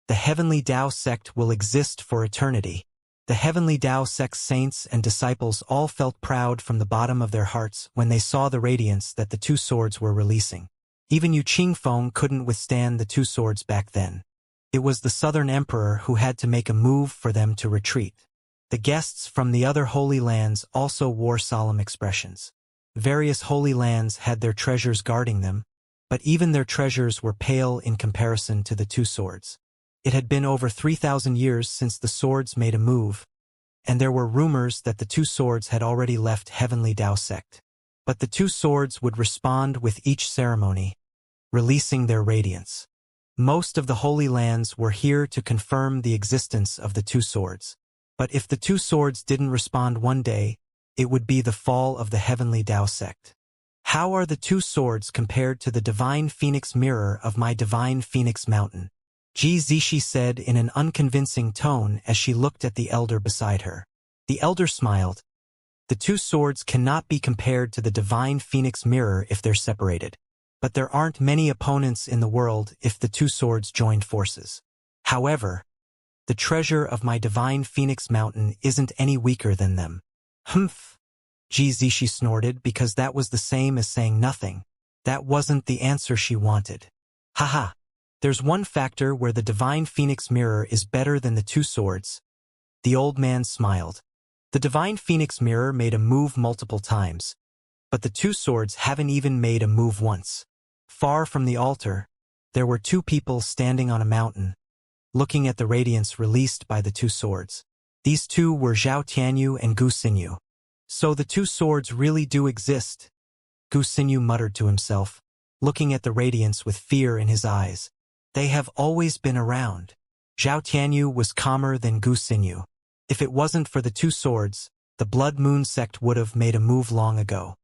A: the Heavenly Tao sect will exist for eternity. The Heavenly Tao sect's saints and disciples all felt proud from the bottom of their hearts when they saw the radiance that the two swords were releasing. Even Yu Qingfeng couldn't withstand the two swords back then. It was the Southern Emperor who had to make a move for them to retreat. The guests from the other holy lands also wore solemn expressions. Various holy lands had their treasures guarding them, but even their treasures were pale in comparison to the two swords. It had been over 3,000 years since the swords made a move, and there were rumors that the two swords had already left Heavenly Tao sect. But the two swords would respond with each ceremony, releasing their radiance. Most of the holy lands were here to confirm the existence of the two swords. But if the two swords didn't respond one day, it would be the fall of the Heavenly Tao sect. How are the two swords compared to the divine phoenix mirror of my divine phoenix mountain? Ji Zishi said in an unconvincing tone as she looked at the elder beside her. The elder smiled. The two swords cannot be compared to the divine phoenix mirror if they're separated. But there aren't many opponents in the world if the two swords joined forces. However, the treasure of my divine phoenix mountain isn't any weaker than them. Humph! Ji Zishi snorted because that was the same as saying nothing. That wasn't the answer she wanted. Haha! There's one factor where the divine phoenix mirror is better than the two swords, The old man smiled. The divine phoenix mirror made a move multiple times, but the two swords haven't even made a move once. Far from the altar, there were two people standing on a mountain, looking at the radiance released by the two swords. These two were Zhao Tianyu and Gu Xinyu. So the two swords really do exist, Gu Xinyu muttered to himself, looking at the radiance with fear in his eyes. They have always been around. Zhao Tianyu was calmer than Gu Xinyu. If it wasn't for the two swords, the Blood Moon sect would have made a move long ago.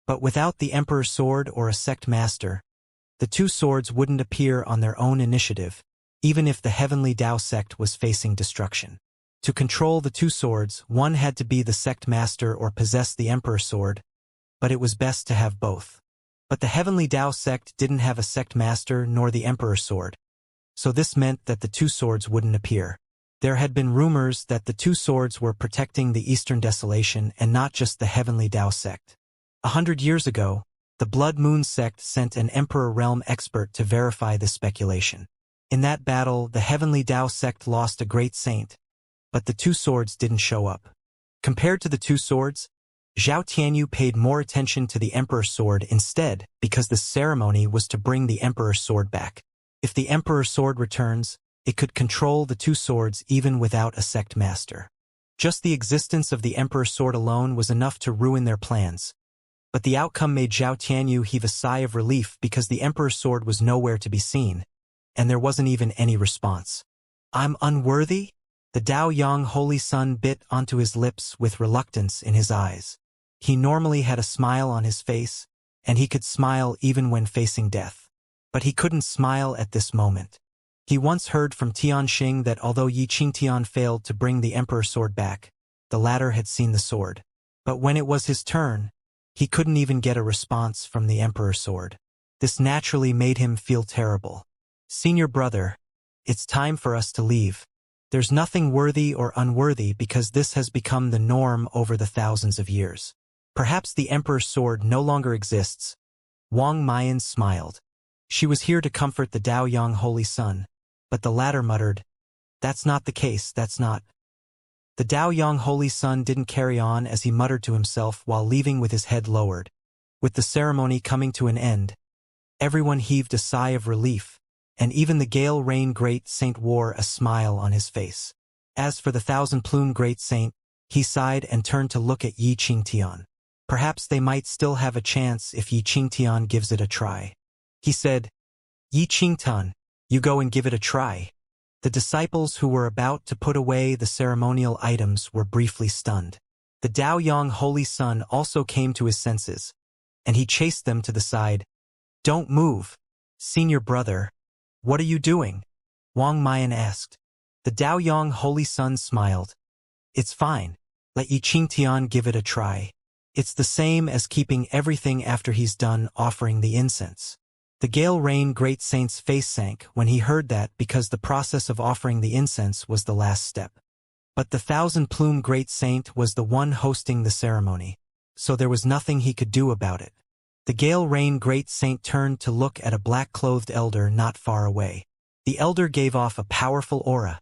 A: But without the Emperor's sword or a sect master, the two swords wouldn't appear on their own initiative, even if the Heavenly Dao sect was facing destruction. To control the two swords, one had to be the sect master or possess the Emperor's sword, but it was best to have both. But the Heavenly Dao sect didn't have a sect master nor the Emperor's sword, so this meant that the two swords wouldn't appear. There had been rumors that the two swords were protecting the Eastern Desolation and not just the Heavenly Dao sect. 100 years ago, the Blood Moon sect sent an Emperor Realm expert to verify this speculation. In that battle, the Heavenly Dao sect lost a great saint, but the two swords didn't show up. Compared to the two swords, Zhao Tianyu paid more attention to the Emperor's sword instead because the ceremony was to bring the Emperor's sword back. If the Emperor's sword returns, it could control the two swords even without a sect master. Just the existence of the Emperor's sword alone was enough to ruin their plans. But the outcome made Zhao Tianyu heave a sigh of relief because the Emperor's sword was nowhere to be seen, and there wasn't even any response. I'm unworthy? The Dao Yang Holy Sun bit onto his lips with reluctance in his eyes. He normally had a smile on his face, and he could smile even when facing death. But he couldn't smile at this moment. He once heard from Tianxing that although Yi Qingtian failed to bring the Emperor's sword back, the latter had seen the sword. But when it was his turn, he couldn't even get a response from the Emperor's sword. This naturally made him feel terrible. Senior brother, it's time for us to leave. There's nothing worthy or unworthy because this has become the norm over the thousands of years. Perhaps the Emperor's sword no longer exists. Wang Mayan smiled. She was here to comfort the Dao Yang Holy Sun, but the latter muttered, "That's not the case, that's not." The Dao Yang Holy Sun didn't carry on as he muttered to himself while leaving with his head lowered. With the ceremony coming to an end, everyone heaved a sigh of relief, and even the Gale Rain Great Saint wore a smile on his face. As for the Thousand-Plume Great Saint, he sighed and turned to look at Yi Qingtian. Perhaps they might still have a chance if Yi Qingtian gives it a try. He said, "Yi Qingtian, you go and give it a try." The disciples who were about to put away the ceremonial items were briefly stunned. The Dao Yang Holy Sun also came to his senses, and he chased them to the side. "Don't move. Senior brother, what are you doing?" Wang Mayan asked. The Dao Yang Holy Sun smiled. "It's fine. Let Yi Qingtian give it a try. It's the same as keeping everything after he's done offering the incense." The Gale Rain Great Saint's face sank when he heard that because the process of offering the incense was the last step. But the Thousand-Plume Great Saint was the one hosting the ceremony, so there was nothing he could do about it. The Gale Rain Great Saint turned to look at a black-clothed elder not far away. The elder gave off a powerful aura,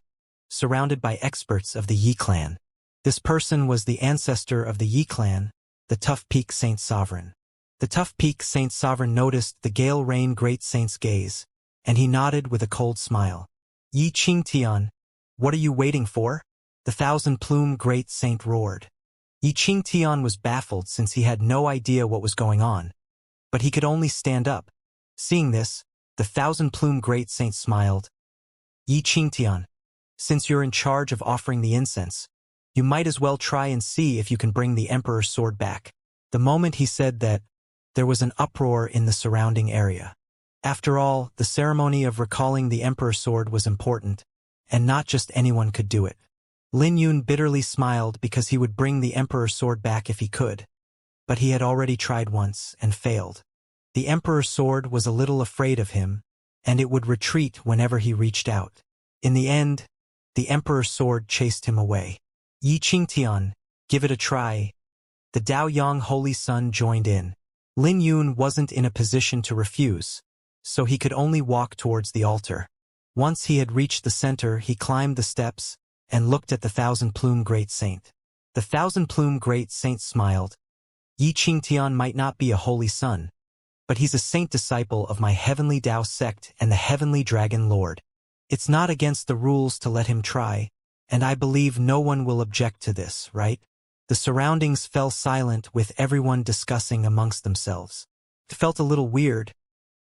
A: surrounded by experts of the Yi clan. This person was the ancestor of the Yi clan, the Tough Peak Saint Sovereign. The Tough Peak Saint Sovereign noticed the Gale Rain Great Saint's gaze, and he nodded with a cold smile. "Yi Qingtian, what are you waiting for?" the Thousand-Plume Great Saint roared. Yi Qingtian was baffled since he had no idea what was going on, but he could only stand up. Seeing this, the Thousand-Plume Great Saint smiled. "Yi Qingtian, since you're in charge of offering the incense, you might as well try and see if you can bring the Emperor's sword back." The moment he said that, there was an uproar in the surrounding area. After all, the ceremony of recalling the Emperor's sword was important, and not just anyone could do it. Lin Yun bitterly smiled because he would bring the Emperor's sword back if he could, but he had already tried once and failed. The Emperor's sword was a little afraid of him, and it would retreat whenever he reached out. In the end, the Emperor's sword chased him away. "Yi Qingtian, give it a try." The Dao Yang Holy Sun joined in. Lin Yun wasn't in a position to refuse, so he could only walk towards the altar. Once he had reached the center, he climbed the steps and looked at the thousand-plume great saint. The thousand-plume great saint smiled. Yi Qingtian might not be a holy son, but he's a saint disciple of my heavenly Tao sect and the heavenly dragon lord. It's not against the rules to let him try, and I believe no one will object to this, right? The surroundings fell silent with everyone discussing amongst themselves. It felt a little weird,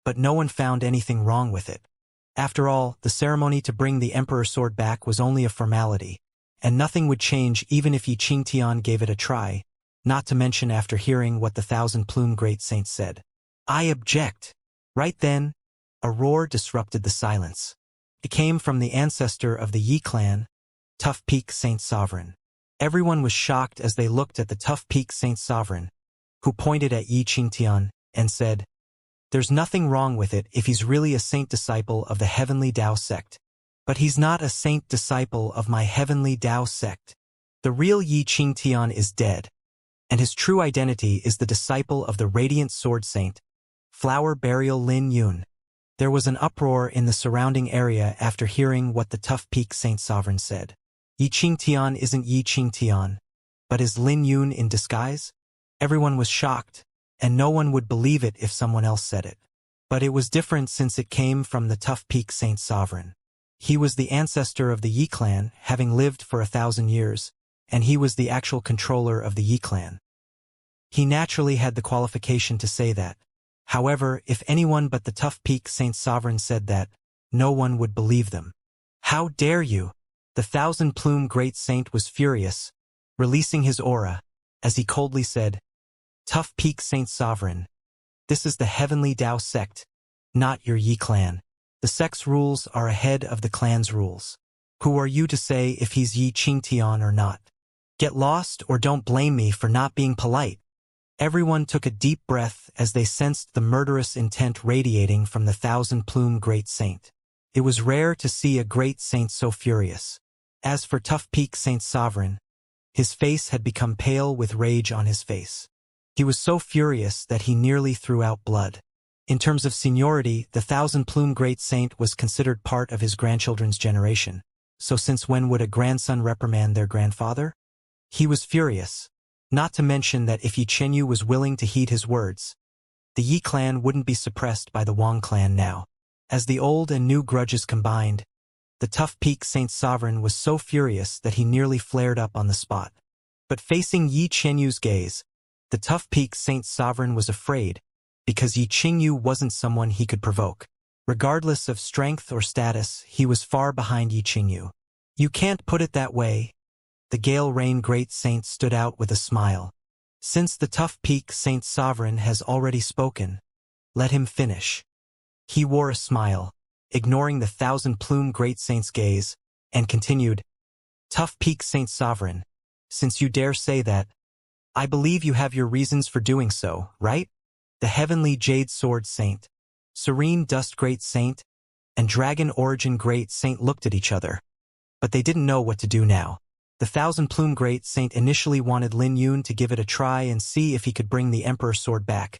A: but no one found anything wrong with it. After all, the ceremony to bring the Emperor's sword back was only a formality, and nothing would change even if Yi Qingtian gave it a try, not to mention after hearing what the thousand-plume great saint said. I object. Right then, a roar disrupted the silence. It came from the ancestor of the Yi clan, Tough Peak Saint Sovereign. Everyone was shocked as they looked at the Tough Peak Saint Sovereign, who pointed at Yi Qingtian and said, "There's nothing wrong with it if he's really a saint disciple of the heavenly Tao sect. But he's not a saint disciple of my heavenly Tao sect. The real Yi Qingtian is dead, and his true identity is the disciple of the radiant sword saint, Flower Burial Lin Yun." There was an uproar in the surrounding area after hearing what the Tough Peak Saint Sovereign said. Yi Qingtian isn't Yi Qingtian, but is Lin Yun in disguise? Everyone was shocked, and no one would believe it if someone else said it. But it was different since it came from the Tough Peak Saint Sovereign. He was the ancestor of the Yi clan, having lived for 1,000 years, and he was the actual controller of the Yi clan. He naturally had the qualification to say that. However, if anyone but the Tough Peak Saint Sovereign said that, no one would believe them. How dare you? The thousand-plume great saint was furious, releasing his aura, as he coldly said, Tough Peak Saint Sovereign, this is the heavenly Tao sect, not your Yi clan. The sect's rules are ahead of the clan's rules. Who are you to say if he's Yi Qingtian or not? Get lost or don't blame me for not being polite. Everyone took a deep breath as they sensed the murderous intent radiating from the thousand-plume great saint. It was rare to see a great saint so furious. As for Tough Peak Saint Sovereign, his face had become pale with rage on his face. He was so furious that he nearly threw out blood. In terms of seniority, the thousand-plume great saint was considered part of his grandchildren's generation. So since when would a grandson reprimand their grandfather? He was furious. Not to mention that if Yi Chenyu was willing to heed his words, the Yi clan wouldn't be suppressed by the Wang clan now. As the old and new grudges combined, the Tough Peak Saint Sovereign was so furious that he nearly flared up on the spot. But facing Yi Chenyu's gaze, the Tough Peak Saint Sovereign was afraid, because Yi Chenyu wasn't someone he could provoke. Regardless of strength or status, he was far behind Yi Chenyu. You can't put it that way. The Gale Rain Great Saint stood out with a smile. Since the Tough Peak Saint Sovereign has already spoken, let him finish. He wore a smile, ignoring the thousand-plume Great Saint's gaze, and continued, Tough Peak Saint Sovereign, since you dare say that, I believe you have your reasons for doing so, right? The Heavenly Jade Sword Saint, Serene Dust Great Saint, and Dragon Origin Great Saint looked at each other, but they didn't know what to do now. The thousand-plume Great Saint initially wanted Lin Yun to give it a try and see if he could bring the Emperor's sword back,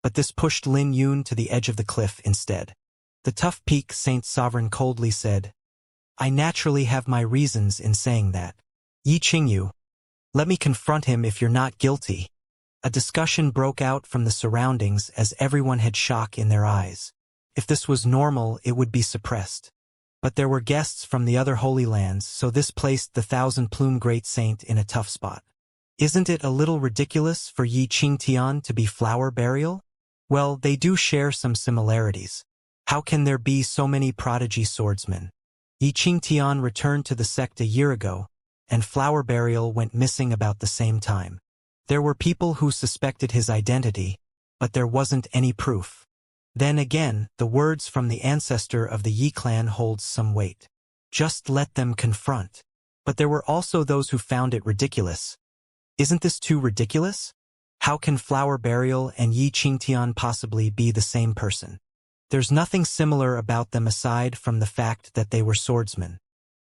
A: but this pushed Lin Yun to the edge of the cliff instead. The Tough Peak Saint Sovereign coldly said, I naturally have my reasons in saying that. Yi Qingyu, let me confront him if you're not guilty. A discussion broke out from the surroundings as everyone had shock in their eyes. If this was normal, it would be suppressed. But there were guests from the other Holy Lands, so this placed the thousand-plume Great Saint in a tough spot. Isn't it a little ridiculous for Yi Qingtian to be Flower Burial? Well, they do share some similarities. How can there be so many prodigy swordsmen? Yi Qingtian returned to the sect a year ago, and Flower Burial went missing about the same time. There were people who suspected his identity, but there wasn't any proof. Then again, the words from the ancestor of the Yi clan holds some weight. Just let them confront. But there were also those who found it ridiculous. Isn't this too ridiculous? How can Flower Burial and Yi Qingtian possibly be the same person? There's nothing similar about them aside from the fact that they were swordsmen.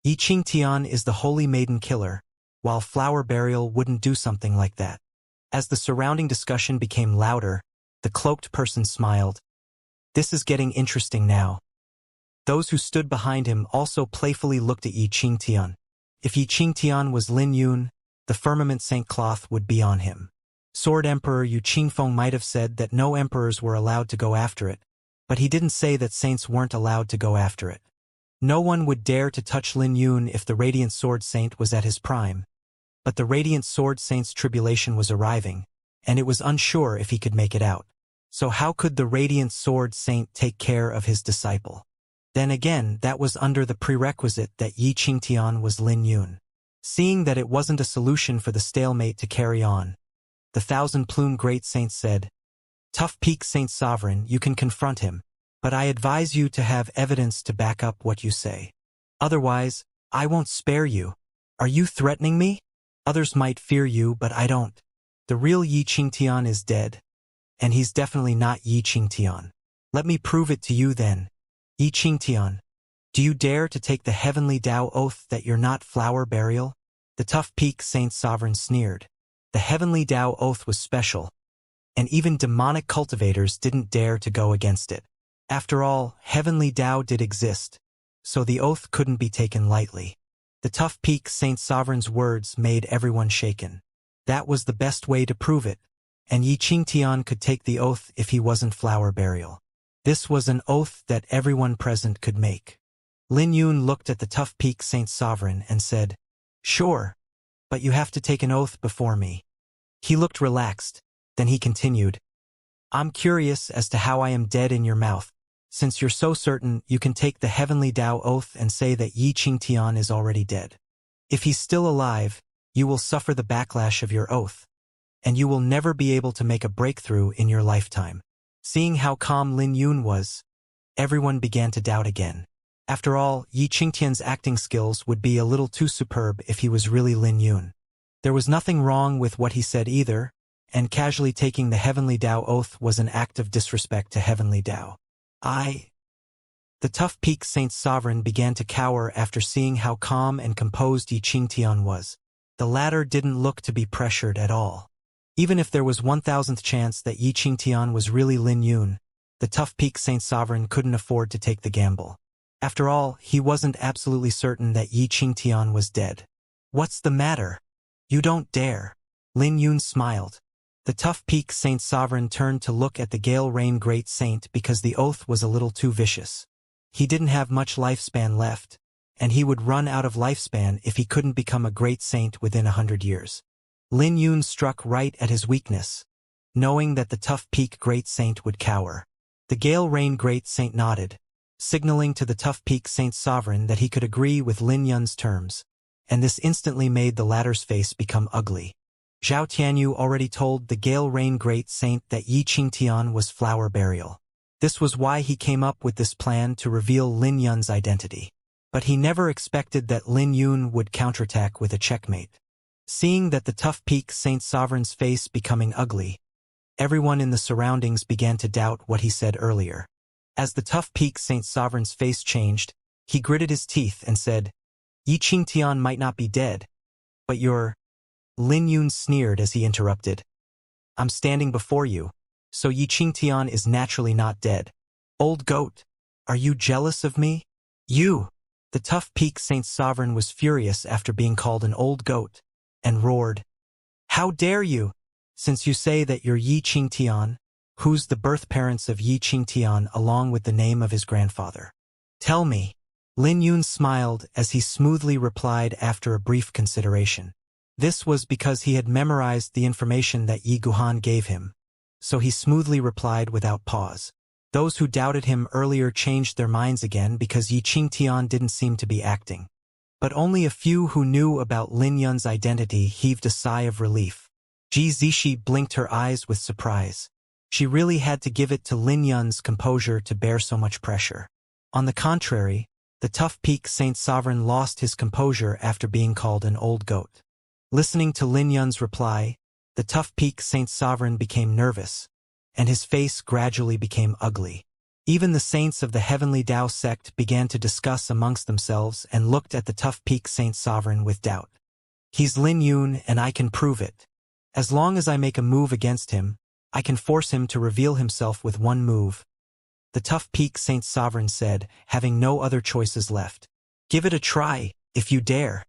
A: Yi Qingtian is the holy maiden killer, while Flower Burial wouldn't do something like that. As the surrounding discussion became louder, the cloaked person smiled. This is getting interesting now. Those who stood behind him also playfully looked at Yi Qingtian. If Yi Qingtian was Lin Yun, the firmament saint cloth would be on him. Sword Emperor Yu Qingfeng might have said that no emperors were allowed to go after it, but he didn't say that saints weren't allowed to go after it. No one would dare to touch Lin Yun if the Radiant Sword Saint was at his prime. But the Radiant Sword Saint's tribulation was arriving, and it was unsure if he could make it out. So how could the Radiant Sword Saint take care of his disciple? Then again, that was under the prerequisite that Yi Qingtian was Lin Yun. Seeing that it wasn't a solution for the stalemate to carry on, the Thousand-Plume Great Saint said, "Tough Peak Saint Sovereign, you can confront him, but I advise you to have evidence to back up what you say. Otherwise, I won't spare you. Are you threatening me? Others might fear you, but I don't. The real Yi Qingtian is dead, and he's definitely not Yi Qingtian. Let me prove it to you then. Yi Qingtian, do you dare to take the heavenly Tao oath that you're not flower burial?" The Tough Peak Saint Sovereign sneered. The heavenly Tao oath was special, and even demonic cultivators didn't dare to go against it. After all, heavenly Tao did exist, so the oath couldn't be taken lightly. The Tough Peak Saint Sovereign's words made everyone shaken. That was the best way to prove it, and Yi Qingtian could take the oath if he wasn't flower burial. This was an oath that everyone present could make. Lin Yun looked at the Tough Peak Saint Sovereign and said, "Sure, but you have to take an oath before me." He looked relaxed, then he continued, "I'm curious as to how I am dead in your mouth. Since you're so certain, you can take the heavenly Tao oath and say that Yi Qingtian is already dead. If he's still alive, you will suffer the backlash of your oath, and you will never be able to make a breakthrough in your lifetime." Seeing how calm Lin Yun was, everyone began to doubt again. After all, Yi Qingtian's acting skills would be a little too superb if he was really Lin Yun. There was nothing wrong with what he said either, and casually taking the heavenly Tao oath was an act of disrespect to heavenly Tao. The Tough Peak Saint Sovereign began to cower after seeing how calm and composed Yi Qingtian was. The latter didn't look to be pressured at all. Even if there was 1,000th chance that Yi Qingtian was really Lin Yun, the Tough Peak Saint Sovereign couldn't afford to take the gamble. After all, he wasn't absolutely certain that Yi Qingtian was dead. "What's the matter? You don't dare." Lin Yun smiled. The Tough Peak Saint Sovereign turned to look at the Gale Rain Great Saint because the oath was a little too vicious. He didn't have much lifespan left, and he would run out of lifespan if he couldn't become a great saint within 100 years. Lin Yun struck right at his weakness, knowing that the Tough Peak Great Saint would cower. The Gale Rain Great Saint nodded, signaling to the Tough Peak Saint Sovereign that he could agree with Lin Yun's terms, and this instantly made the latter's face become ugly. Zhao Tianyu already told the Gale Rain Great Saint that Yi Qingtian was flower burial. This was why he came up with this plan to reveal Lin Yun's identity. But he never expected that Lin Yun would counterattack with a checkmate. Seeing that the Tough Peak Saint Sovereign's face becoming ugly, everyone in the surroundings began to doubt what he said earlier. As the Tough Peak Saint Sovereign's face changed, he gritted his teeth and said, "Yi Qingtian might not be dead, but you're—" Lin Yun sneered as he interrupted. "I'm standing before you, so Yi Qingtian is naturally not dead. Old goat, are you jealous of me? You!" The Tough Peak Saint Sovereign was furious after being called an old goat, and roared, "How dare you! Since you say that you're Yi Qingtian, who's the birth parents of Yi Qingtian along with the name of his grandfather? Tell me." Lin Yun smiled as he smoothly replied after a brief consideration. This was because he had memorized the information that Yi Guhan gave him, so he smoothly replied without pause. Those who doubted him earlier changed their minds again because Yi Qingtian didn't seem to be acting. But only a few who knew about Lin Yun's identity heaved a sigh of relief. Ji Zishi blinked her eyes with surprise. She really had to give it to Lin Yun's composure to bear so much pressure. On the contrary, the Tough Peak Saint Sovereign lost his composure after being called an old goat. Listening to Lin Yun's reply, the Tough Peak Saint Sovereign became nervous, and his face gradually became ugly. Even the saints of the Heavenly Tao sect began to discuss amongst themselves and looked at the Tough Peak Saint Sovereign with doubt. "He's Lin Yun and I can prove it. As long as I make a move against him, I can force him to reveal himself with one move," the Tough Peak Saint Sovereign said, having no other choices left. "Give it a try, if you dare."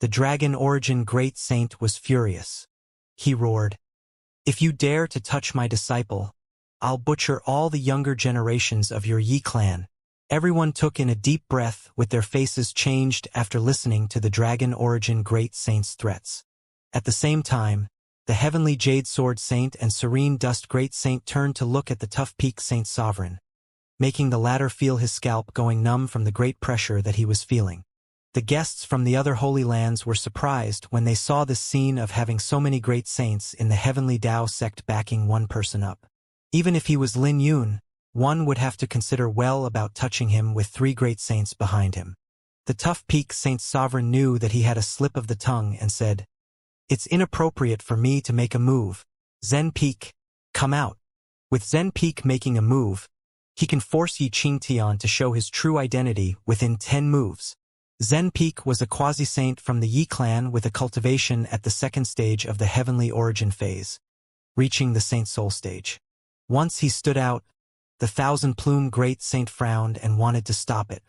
A: The Dragon Origin Great Saint was furious. He roared, "If you dare to touch my disciple, I'll butcher all the younger generations of your Yi clan." Everyone took in a deep breath with their faces changed after listening to the Dragon Origin Great Saint's threats. At the same time, the Heavenly Jade Sword Saint and Serene Dust Great Saint turned to look at the Tough Peak Saint Sovereign, making the latter feel his scalp going numb from the great pressure that he was feeling. The guests from the other Holy Lands were surprised when they saw this scene of having so many great saints in the Heavenly Tao sect backing one person up. Even if he was Lin Yun, one would have to consider well about touching him with 3 great saints behind him. The Tough Peak Saint Sovereign knew that he had a slip of the tongue and said, "It's inappropriate for me to make a move. Zen Peak, come out." With Zen Peak making a move, he can force Yi Qingtian to show his true identity within 10 moves. Zen Peak was a quasi-saint from the Yi clan with a cultivation at the 2nd stage of the Heavenly Origin phase, reaching the Saint Soul stage. Once he stood out, the Thousand-Plume Great Saint frowned and wanted to stop it.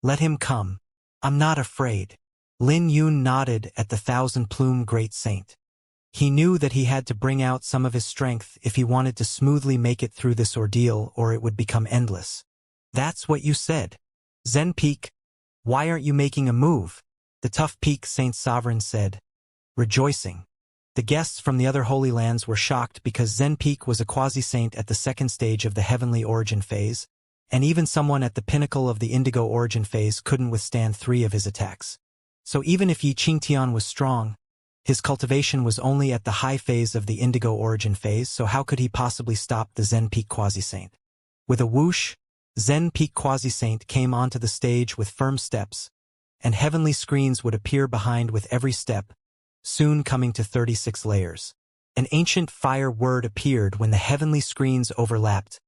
A: "Let him come. I'm not afraid." Lin Yun nodded at the Thousand-Plume Great Saint. He knew that he had to bring out some of his strength if he wanted to smoothly make it through this ordeal, or it would become endless. "That's what you said. Zen Peak, why aren't you making a move?" the Tough Peak Saint Sovereign said, rejoicing. The guests from the other Holy Lands were shocked because Zen Peak was a quasi-saint at the 2nd stage of the Heavenly Origin phase, and even someone at the pinnacle of the Indigo Origin phase couldn't withstand 3 of his attacks. So even if Yi Qingtian was strong, his cultivation was only at the high phase of the Indigo Origin phase, so how could he possibly stop the Zen Peak quasi-saint? With a whoosh, Zen Peak quasi-saint came onto the stage with firm steps, and heavenly screens would appear behind with every step, soon coming to 36 layers. An ancient fire word appeared when the heavenly screens overlapped,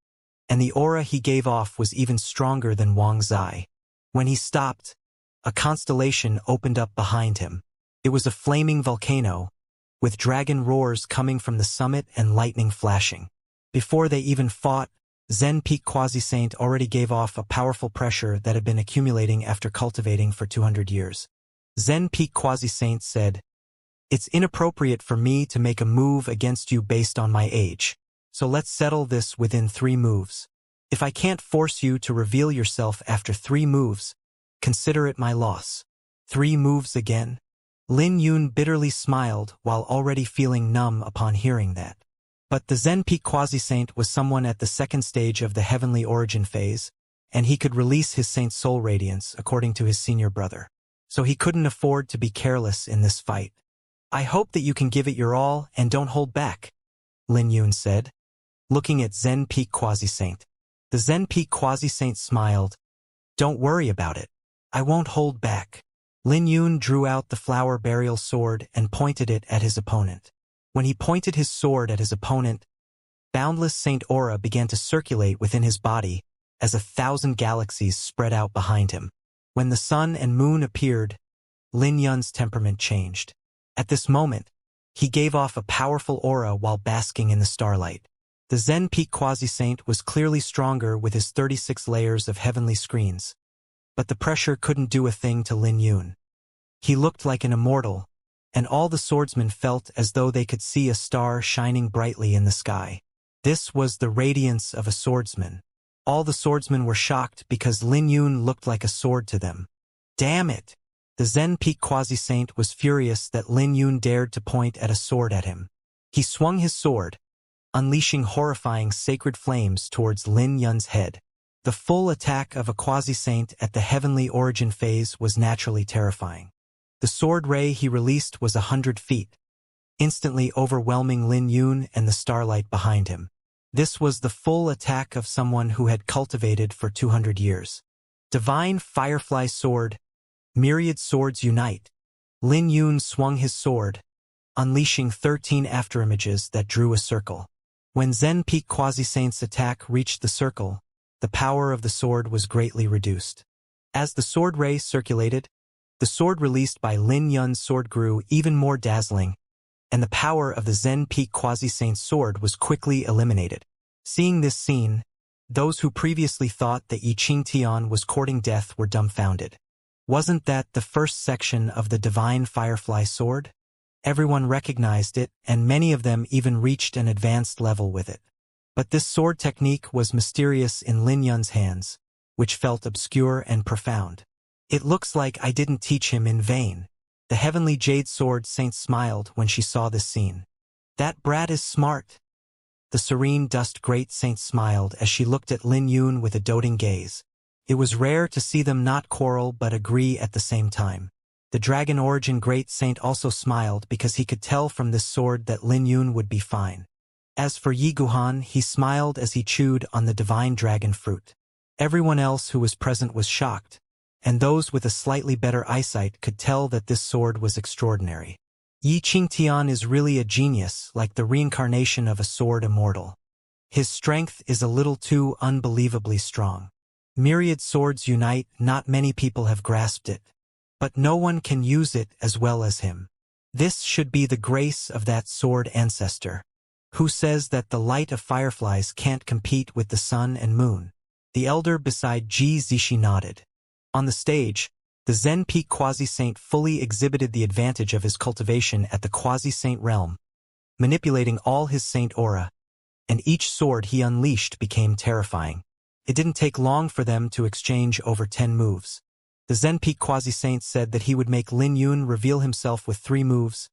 A: and the aura he gave off was even stronger than Wang Zai. When he stopped, a constellation opened up behind him. It was a flaming volcano, with dragon roars coming from the summit and lightning flashing. Before they even fought, Zen Peak Quasi-Saint already gave off a powerful pressure that had been accumulating after cultivating for 200 years. Zen Peak Quasi-Saint said, "It's inappropriate for me to make a move against you based on my age, so let's settle this within 3 moves. If I can't force you to reveal yourself after 3 moves, consider it my loss." 3 moves again? Lin Yun bitterly smiled while already feeling numb upon hearing that. But the Zen Peak Quasi-Saint was someone at the 2nd stage of the Heavenly Origin phase, and he could release his Saint Soul Radiance according to his senior brother. So he couldn't afford to be careless in this fight. "I hope that you can give it your all and don't hold back," Lin Yun said, looking at Zen Peak Quasi-Saint. The Zen Peak Quasi-Saint smiled. "Don't worry about it. I won't hold back." Lin Yun drew out the flower burial sword and pointed it at his opponent. When he pointed his sword at his opponent, boundless Saint Aura began to circulate within his body as 1,000 galaxies spread out behind him. When the sun and moon appeared, Lin Yun's temperament changed. At this moment, he gave off a powerful aura while basking in the starlight. The Zen Peak Quasi-Saint was clearly stronger with his 36 layers of heavenly screens, but the pressure couldn't do a thing to Lin Yun. He looked like an immortal, and all the swordsmen felt as though they could see a star shining brightly in the sky. This was the radiance of a swordsman. All the swordsmen were shocked because Lin Yun looked like a sword to them. Damn it! The Zen Peak Quasi-Saint was furious that Lin Yun dared to point at a sword at him. He swung his sword, unleashing horrifying sacred flames towards Lin Yun's head. The full attack of a quasi-saint at the Heavenly Origin phase was naturally terrifying. The sword ray he released was 100 feet, instantly overwhelming Lin Yun and the starlight behind him. This was the full attack of someone who had cultivated for 200 years. Divine Firefly Sword, myriad swords unite. Lin Yun swung his sword, unleashing 13 afterimages that drew a circle. When Zen Peak Quasi-Saint's attack reached the circle, the power of the sword was greatly reduced. As the sword ray circulated, the sword released by Lin Yun's sword grew even more dazzling, and the power of the Zen Peak Quasi-Saint's sword was quickly eliminated. Seeing this scene, those who previously thought that Yi Qingtian was courting death were dumbfounded. Wasn't that the first section of the Divine Firefly Sword? Everyone recognized it, and many of them even reached an advanced level with it. But this sword technique was mysterious in Lin Yun's hands, which felt obscure and profound. It looks like I didn't teach him in vain. The heavenly jade sword saint smiled when she saw this scene. That brat is smart. The serene dust great saint smiled as she looked at Lin Yun with a doting gaze. It was rare to see them not quarrel but agree at the same time. The Dragon Origin Great Saint also smiled because he could tell from this sword that Lin Yun would be fine. As for Yi Guhan, he smiled as he chewed on the divine dragon fruit. Everyone else who was present was shocked, and those with a slightly better eyesight could tell that this sword was extraordinary. Yi Qingtian is really a genius, like the reincarnation of a sword immortal. His strength is a little too unbelievably strong. Myriad swords unite, not many people have grasped it. But no one can use it as well as him. This should be the grace of that sword ancestor, who says that the light of fireflies can't compete with the sun and moon. The elder beside Ji Zishi nodded. On the stage, the Zen Peak Quasi-Saint fully exhibited the advantage of his cultivation at the Quasi-Saint realm, manipulating all his saint aura, and each sword he unleashed became terrifying. It didn't take long for them to exchange over 10 moves. The Zen Peak Quasi-Saint said that he would make Lin Yun reveal himself with 3 moves,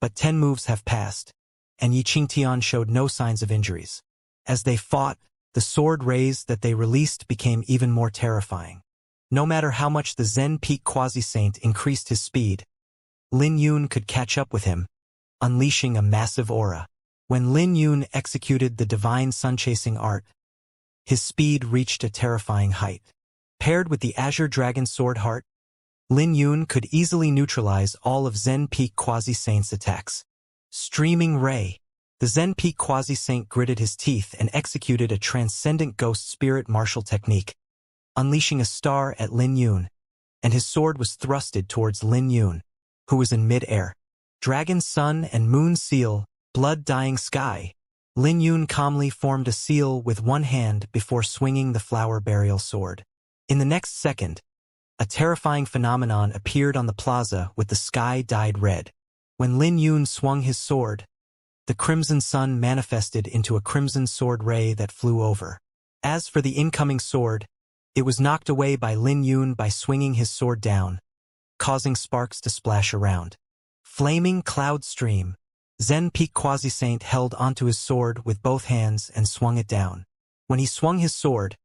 A: but 10 moves have passed, and Yi Qingtian showed no signs of injuries. As they fought, the sword rays that they released became even more terrifying. No matter how much the Zen Peak Quasi-Saint increased his speed, Lin Yun could catch up with him, unleashing a massive aura. When Lin Yun executed the divine sun-chasing art, his speed reached a terrifying height. Paired with the Azure Dragon Sword Heart, Lin Yun could easily neutralize all of Zen Peak Quasi-Saint's attacks. Streaming Ray. The Zen Peak Quasi-Saint gritted his teeth and executed a transcendent ghost spirit martial technique, unleashing a star at Lin Yun, and his sword was thrusted towards Lin Yun, who was in mid-air. Dragon Sun and Moon Seal, blood-dying sky. Lin Yun calmly formed a seal with one hand before swinging the flower burial sword. In the next second, a terrifying phenomenon appeared on the plaza with the sky dyed red. When Lin Yun swung his sword, the crimson sun manifested into a crimson sword ray that flew over. As for the incoming sword, it was knocked away by Lin Yun by swinging his sword down, causing sparks to splash around. Flaming Cloud Stream. Zen Peak Quasi-Saint held onto his sword with both hands and swung it down. When he swung his sword,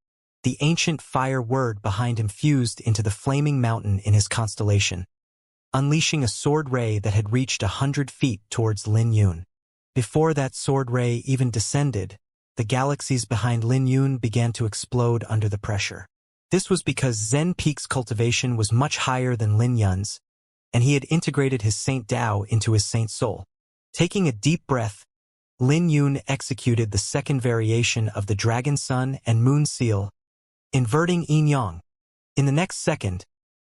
A: the ancient fire word behind him fused into the flaming mountain in his constellation, unleashing a sword ray that had reached 100 feet towards Lin Yun. Before that sword ray even descended, the galaxies behind Lin Yun began to explode under the pressure. This was because Zen Peak's cultivation was much higher than Lin Yun's, and he had integrated his Saint Dao into his Saint Soul. Taking a deep breath, Lin Yun executed the second variation of the Dragon Sun and Moon Seal, inverting yin yang. In the next second,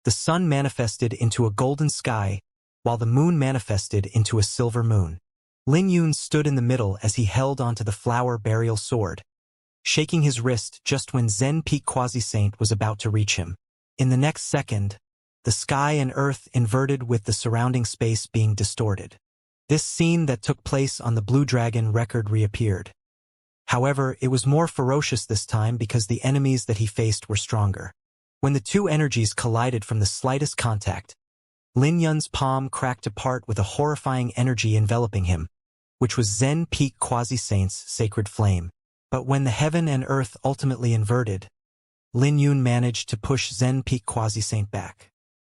A: the sun manifested into a golden sky, while the moon manifested into a silver moon. Lin Yun stood in the middle as he held onto the flower burial sword, shaking his wrist just when Zen Peak Quasi-Saint was about to reach him. In the next second, the sky and earth inverted with the surrounding space being distorted. This scene that took place on the Blue Dragon record reappeared. However, it was more ferocious this time because the enemies that he faced were stronger. When the two energies collided from the slightest contact, Lin Yun's palm cracked apart with a horrifying energy enveloping him, which was Zen Peak Quasi-Saint's sacred flame. But when the heaven and earth ultimately inverted, Lin Yun managed to push Zen Peak Quasi-Saint back.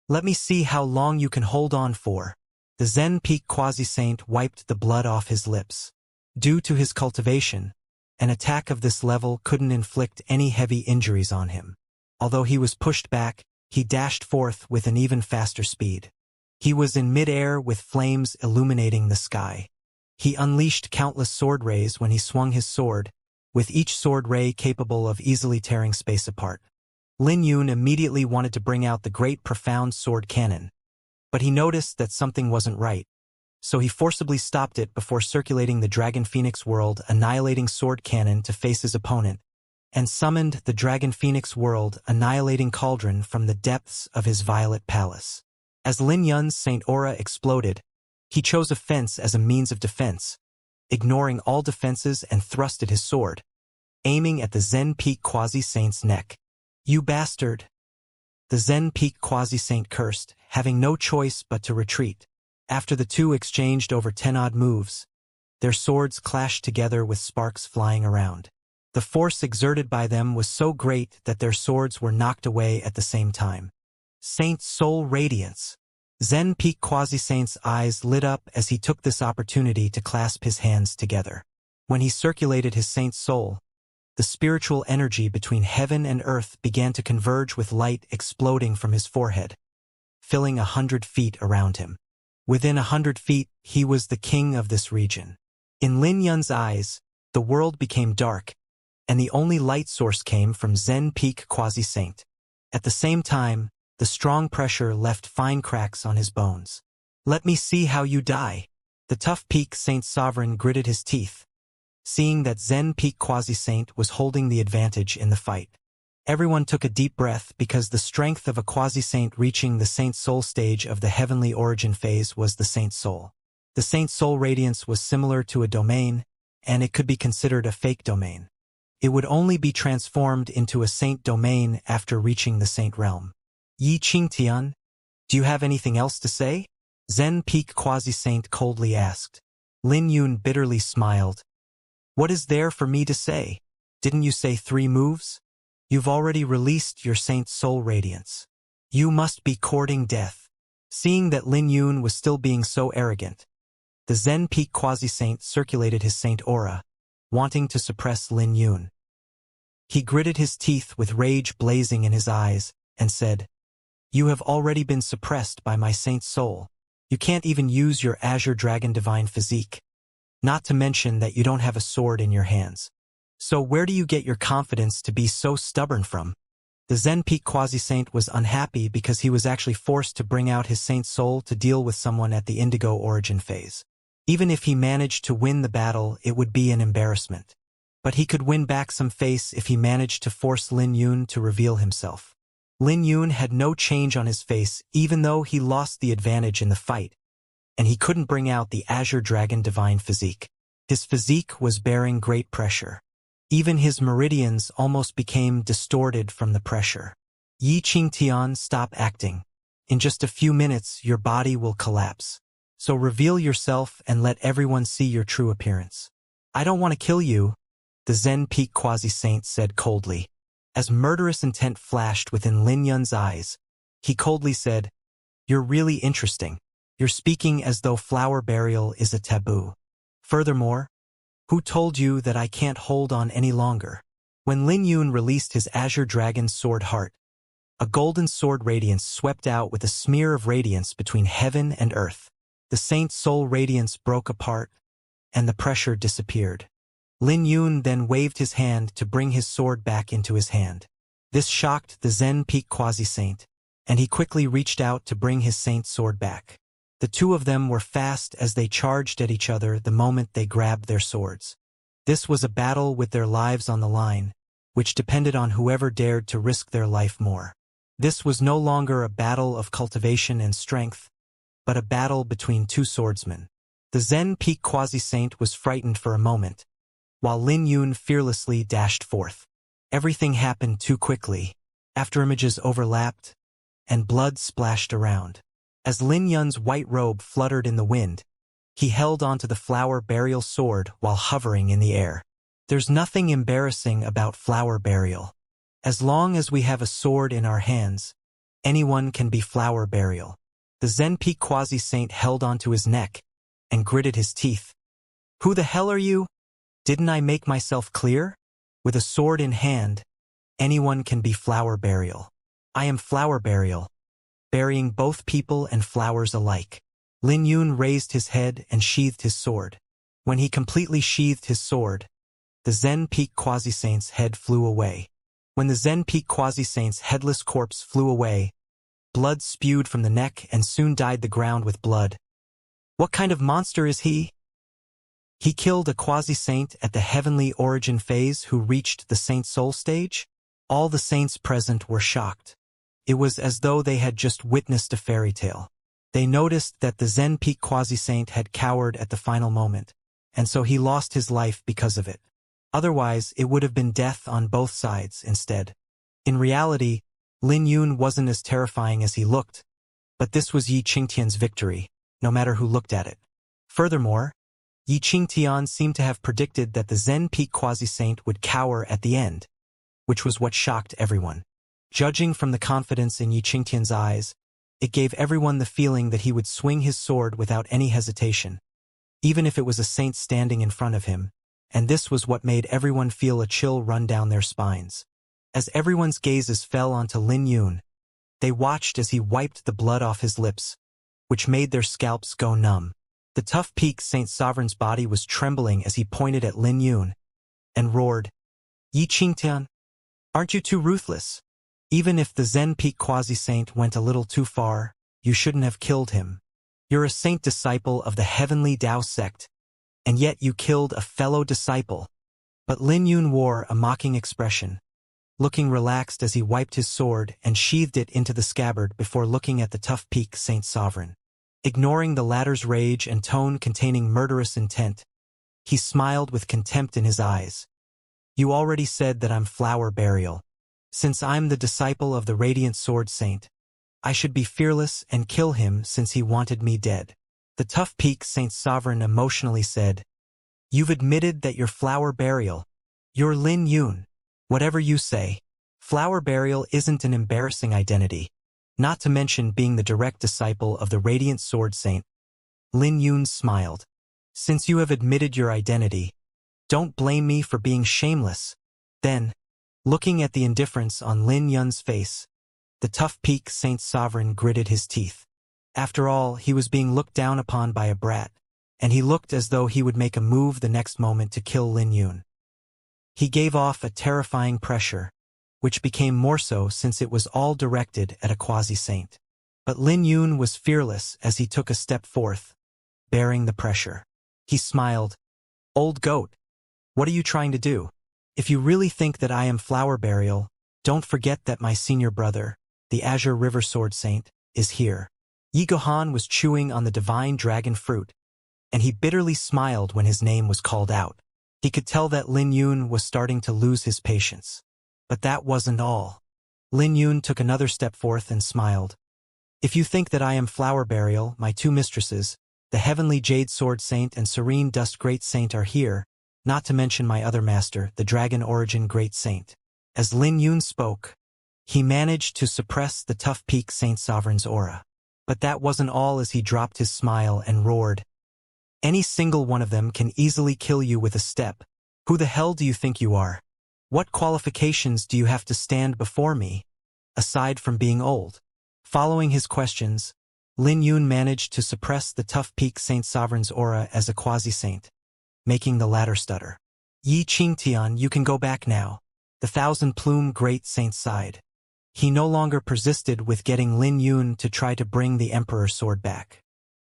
A: "Let me see how long you can hold on for." The Zen Peak Quasi-Saint wiped the blood off his lips. Due to his cultivation, an attack of this level couldn't inflict any heavy injuries on him. Although he was pushed back, he dashed forth with an even faster speed. He was in mid-air with flames illuminating the sky. He unleashed countless sword rays when he swung his sword, with each sword ray capable of easily tearing space apart. Lin Yun immediately wanted to bring out the great profound sword cannon, but he noticed that something wasn't right, so he forcibly stopped it before circulating the Dragon Phoenix World annihilating sword cannon to face his opponent, and summoned the Dragon Phoenix World Annihilating Cauldron from the depths of his violet palace. As Lin Yun's Saint Aura exploded, he chose a fence as a means of defense, ignoring all defenses and thrusted his sword, aiming at the Zen Peak Quasi-Saint's neck. "You bastard!" The Zen Peak Quasi-Saint cursed, having no choice but to retreat. After the two exchanged over 10-odd moves, their swords clashed together with sparks flying around. The force exerted by them was so great that their swords were knocked away at the same time. Saint Soul Radiance. Zen Peak Quasi-Saint's eyes lit up as he took this opportunity to clasp his hands together. When he circulated his Saint Soul, the spiritual energy between heaven and earth began to converge with light exploding from his forehead, filling 100 feet around him. Within 100 feet, he was the king of this region. In Lin Yun's eyes, the world became dark, and the only light source came from Zen Peak Quasi-Saint. At the same time, the strong pressure left fine cracks on his bones. "Let me see how you die." The tough Peak Saint Sovereign gritted his teeth, seeing that Zen Peak Quasi-Saint was holding the advantage in the fight. Everyone took a deep breath because the strength of a Quasi-Saint reaching the Saint Soul stage of the heavenly origin phase was the Saint Soul. The Saint Soul radiance was similar to a domain, and it could be considered a fake domain. It would only be transformed into a saint domain after reaching the saint realm. "Yi Qingtian, do you have anything else to say?" Zen Peak Quasi-Saint coldly asked. Lin Yun bitterly smiled. "What is there for me to say? Didn't you say 3 moves? You've already released your Saint Soul radiance. You must be courting death." Seeing that Lin Yun was still being so arrogant, the Zen Peak Quasi-Saint circulated his Saint Aura, wanting to suppress Lin Yun. He gritted his teeth with rage blazing in his eyes, and said, "You have already been suppressed by my Saint Soul. You can't even use your Azure Dragon Divine Physique. Not to mention that you don't have a sword in your hands. So where do you get your confidence to be so stubborn from?" The Zen Peak Quasi-Saint was unhappy because he was actually forced to bring out his Saint Soul to deal with someone at the Indigo origin phase. Even if he managed to win the battle, it would be an embarrassment. But he could win back some face if he managed to force Lin Yun to reveal himself. Lin Yun had no change on his face even though he lost the advantage in the fight, and he couldn't bring out the Azure Dragon Divine Physique. His physique was bearing great pressure. Even his meridians almost became distorted from the pressure. "Yi Qingtian, stop acting. In just a few minutes, your body will collapse. So reveal yourself and let everyone see your true appearance." "I don't want to kill you," the Zen Peak Quasi-Saint said coldly. As murderous intent flashed within Lin Yun's eyes, he coldly said, "You're really interesting. You're speaking as though flower burial is a taboo. Furthermore, who told you that I can't hold on any longer?" When Lin Yun released his Azure Dragon Sword Heart, a golden sword radiance swept out with a smear of radiance between heaven and earth. The Saint Soul radiance broke apart, and the pressure disappeared. Lin Yun then waved his hand to bring his sword back into his hand. This shocked the Zen Peak Quasi-Saint, and he quickly reached out to bring his Saint Sword back. The two of them were fast as they charged at each other the moment they grabbed their swords. This was a battle with their lives on the line, which depended on whoever dared to risk their life more. This was no longer a battle of cultivation and strength, but a battle between two swordsmen. The Zen Peak Quasi-Saint was frightened for a moment, while Lin Yun fearlessly dashed forth. Everything happened too quickly. After images overlapped, and blood splashed around. As Lin Yun's white robe fluttered in the wind, he held onto the flower burial sword while hovering in the air. There's nothing embarrassing about flower burial. As long as we have a sword in our hands, anyone can be flower burial. The Zen Peak Quasi-Saint held onto his neck and gritted his teeth. "Who the hell are you? Didn't I make myself clear? With a sword in hand, anyone can be flower burial. I am flower burial, burying both people and flowers alike." Lin Yun raised his head and sheathed his sword. When he completely sheathed his sword, the Zen Peak Quasi-Saint's head flew away. When the Zen Peak Quasi-Saint's headless corpse flew away, blood spewed from the neck and soon dyed the ground with blood. "What kind of monster is he?" He killed a quasi-saint at the heavenly origin phase who reached the saint soul stage? All the saints present were shocked. It was as though they had just witnessed a fairy tale. They noticed that the Zen peak quasi-saint had cowered at the final moment, and so he lost his life because of it. Otherwise, it would have been death on both sides instead. In reality, Lin Yun wasn't as terrifying as he looked, but this was Yi Qingtian's victory, no matter who looked at it. Furthermore, Yi Qingtian seemed to have predicted that the Zen peak quasi-saint would cower at the end, which was what shocked everyone. Judging from the confidence in Yi Qingtian's eyes, it gave everyone the feeling that he would swing his sword without any hesitation, even if it was a saint standing in front of him, and this was what made everyone feel a chill run down their spines. As everyone's gazes fell onto Lin Yun, they watched as he wiped the blood off his lips, which made their scalps go numb. The tough peak Saint Sovereign's body was trembling as he pointed at Lin Yun and roared, "Yi Qingtian, aren't you too ruthless? Even if the Zen peak quasi-saint went a little too far, you shouldn't have killed him. You're a saint disciple of the heavenly Tao sect, and yet you killed a fellow disciple." But Lin Yun wore a mocking expression, looking relaxed as he wiped his sword and sheathed it into the scabbard before looking at the tough peak Saint Sovereign. Ignoring the latter's rage and tone containing murderous intent, he smiled with contempt in his eyes. "You already said that I'm flower burial. Since I'm the disciple of the Radiant Sword Saint, I should be fearless and kill him since he wanted me dead." The tough peak Saint Sovereign emotionally said, "You've admitted that you're flower burial. You're Lin Yun. Whatever you say, flower burial isn't an embarrassing identity, not to mention being the direct disciple of the Radiant Sword Saint." Lin Yun smiled. "Since you have admitted your identity, don't blame me for being shameless." Then, looking at the indifference on Lin Yun's face, the tough peak Saint Sovereign gritted his teeth. After all, he was being looked down upon by a brat, and he looked as though he would make a move the next moment to kill Lin Yun. He gave off a terrifying pressure, which became more so since it was all directed at a quasi-saint. But Lin Yun was fearless as he took a step forth, bearing the pressure. He smiled. "Old goat, what are you trying to do? If you really think that I am flower burial, don't forget that my senior brother, the Azure River Sword Saint, is here." Yi Gohan was chewing on the divine dragon fruit, and he bitterly smiled when his name was called out. He could tell that Lin Yun was starting to lose his patience. But that wasn't all. Lin Yun took another step forth and smiled. "If you think that I am flower burial, my two mistresses, the Heavenly Jade Sword Saint and Serene Dust Great Saint, are here, not to mention my other master, the Dragon Origin Great Saint." As Lin Yun spoke, he managed to suppress the tough peak Saint Sovereign's aura. But that wasn't all as he dropped his smile and roared, "Any single one of them can easily kill you with a step. Who the hell do you think you are? What qualifications do you have to stand before me, aside from being old?" Following his questions, Lin Yun managed to suppress the tough peak Saint Sovereign's aura as a quasi-saint, making the latter stutter. "Yi Qingtian, you can go back now." The thousand-plume Great Saint sighed. He no longer persisted with getting Lin Yun to try to bring the Emperor's sword back.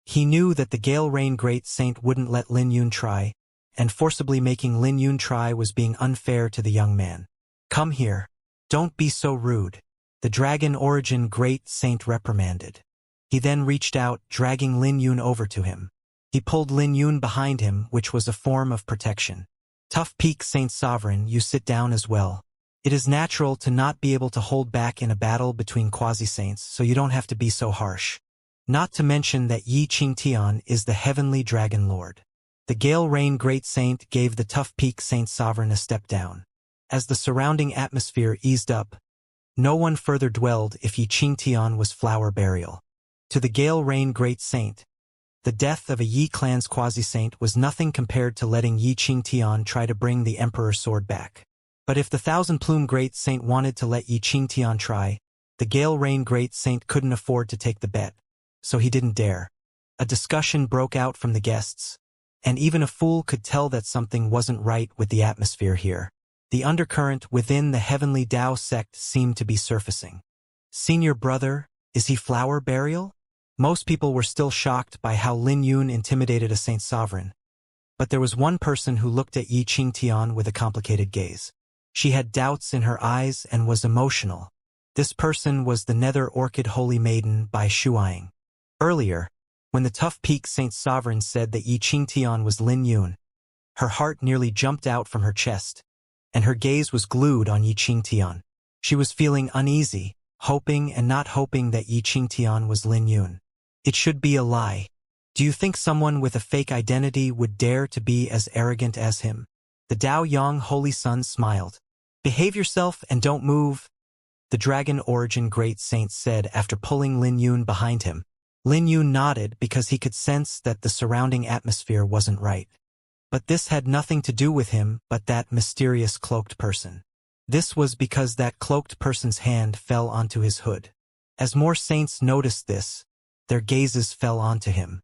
A: He knew that the Gale Rain Great Saint wouldn't let Lin Yun try, and forcibly making Lin Yun try was being unfair to the young man. "Come here. Don't be so rude," the Dragon Origin Great Saint reprimanded. He then reached out, dragging Lin Yun over to him. He pulled Lin Yun behind him, which was a form of protection. "Tough peak Saint Sovereign, you sit down as well. It is natural to not be able to hold back in a battle between quasi-saints, so you don't have to be so harsh. Not to mention that Yi Qingtian is the Heavenly Dragon Lord." The Gale Rain Great Saint gave the tough peak Saint Sovereign a step down. As the surrounding atmosphere eased up, no one further dwelled if Yi Qingtian was flower burial. To the Gale Rain Great Saint, the death of a Yi clan's quasi-saint was nothing compared to letting Yi Qingtian try to bring the Emperor's sword back. But if the thousand-plume Great Saint wanted to let Yi Qingtian try, the Gale Rain Great Saint couldn't afford to take the bet, so he didn't dare. A discussion broke out from the guests, and even a fool could tell that something wasn't right with the atmosphere here. The undercurrent within the Heavenly Tao sect seemed to be surfacing. "Senior brother, is he flower burial?" Most people were still shocked by how Lin Yun intimidated a Saint Sovereign, But there was one person who looked at Yi Qingtian with a complicated gaze. She had doubts in her eyes and was emotional. This person was the Nether Orchid Holy Maiden by Shuaying. Earlier, when the Tough Peak Saint Sovereign said that Yi Qingtian was Lin Yun, her heart nearly jumped out from her chest, and her gaze was glued on Yi Qingtian. She was feeling uneasy, hoping and not hoping that Yi Qingtian was Lin Yun. It should be a lie. Do you think someone with a fake identity would dare to be as arrogant as him? The Dao Yang Holy Sun smiled. Behave yourself and don't move, the Dragon Origin Great Saint said after pulling Lin Yun behind him. Lin Yun nodded because he could sense that the surrounding atmosphere wasn't right. But this had nothing to do with him but that mysterious cloaked person. This was because that cloaked person's hand fell onto his hood. As more saints noticed this, their gazes fell onto him.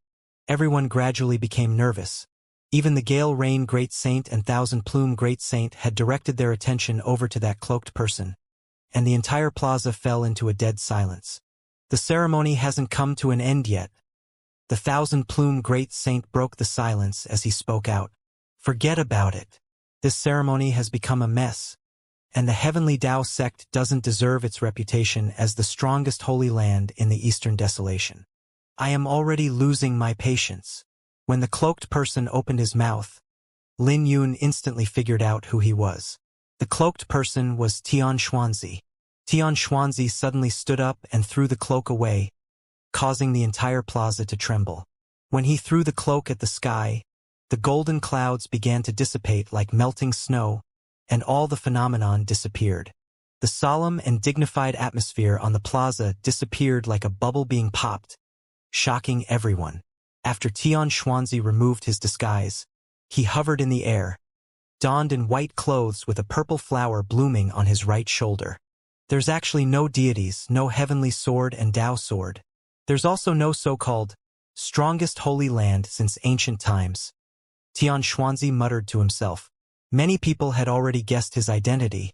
A: Everyone gradually became nervous. Even the Gale Rain Great Saint and Thousand Plume Great Saint had directed their attention over to that cloaked person, and the entire plaza fell into a dead silence. The ceremony hasn't come to an end yet. The Thousand Plume Great Saint broke the silence as he spoke out. Forget about it. This ceremony has become a mess, and the Heavenly Tao sect doesn't deserve its reputation as the strongest holy land in the Eastern Desolation. I am already losing my patience. When the cloaked person opened his mouth, Lin Yun instantly figured out who he was. The cloaked person was Tian Xuanzi. Tian Xuanzi suddenly stood up and threw the cloak away, causing the entire plaza to tremble. When he threw the cloak at the sky, the golden clouds began to dissipate like melting snow, and all the phenomenon disappeared. The solemn and dignified atmosphere on the plaza disappeared like a bubble being popped, shocking everyone. After Tian Xuanzi removed his disguise, he hovered in the air, donned in white clothes with a purple flower blooming on his right shoulder. There's actually no deities, no heavenly sword and Tao sword. There's also no so-called strongest holy land since ancient times. Tian Xuanzi muttered to himself. Many people had already guessed his identity,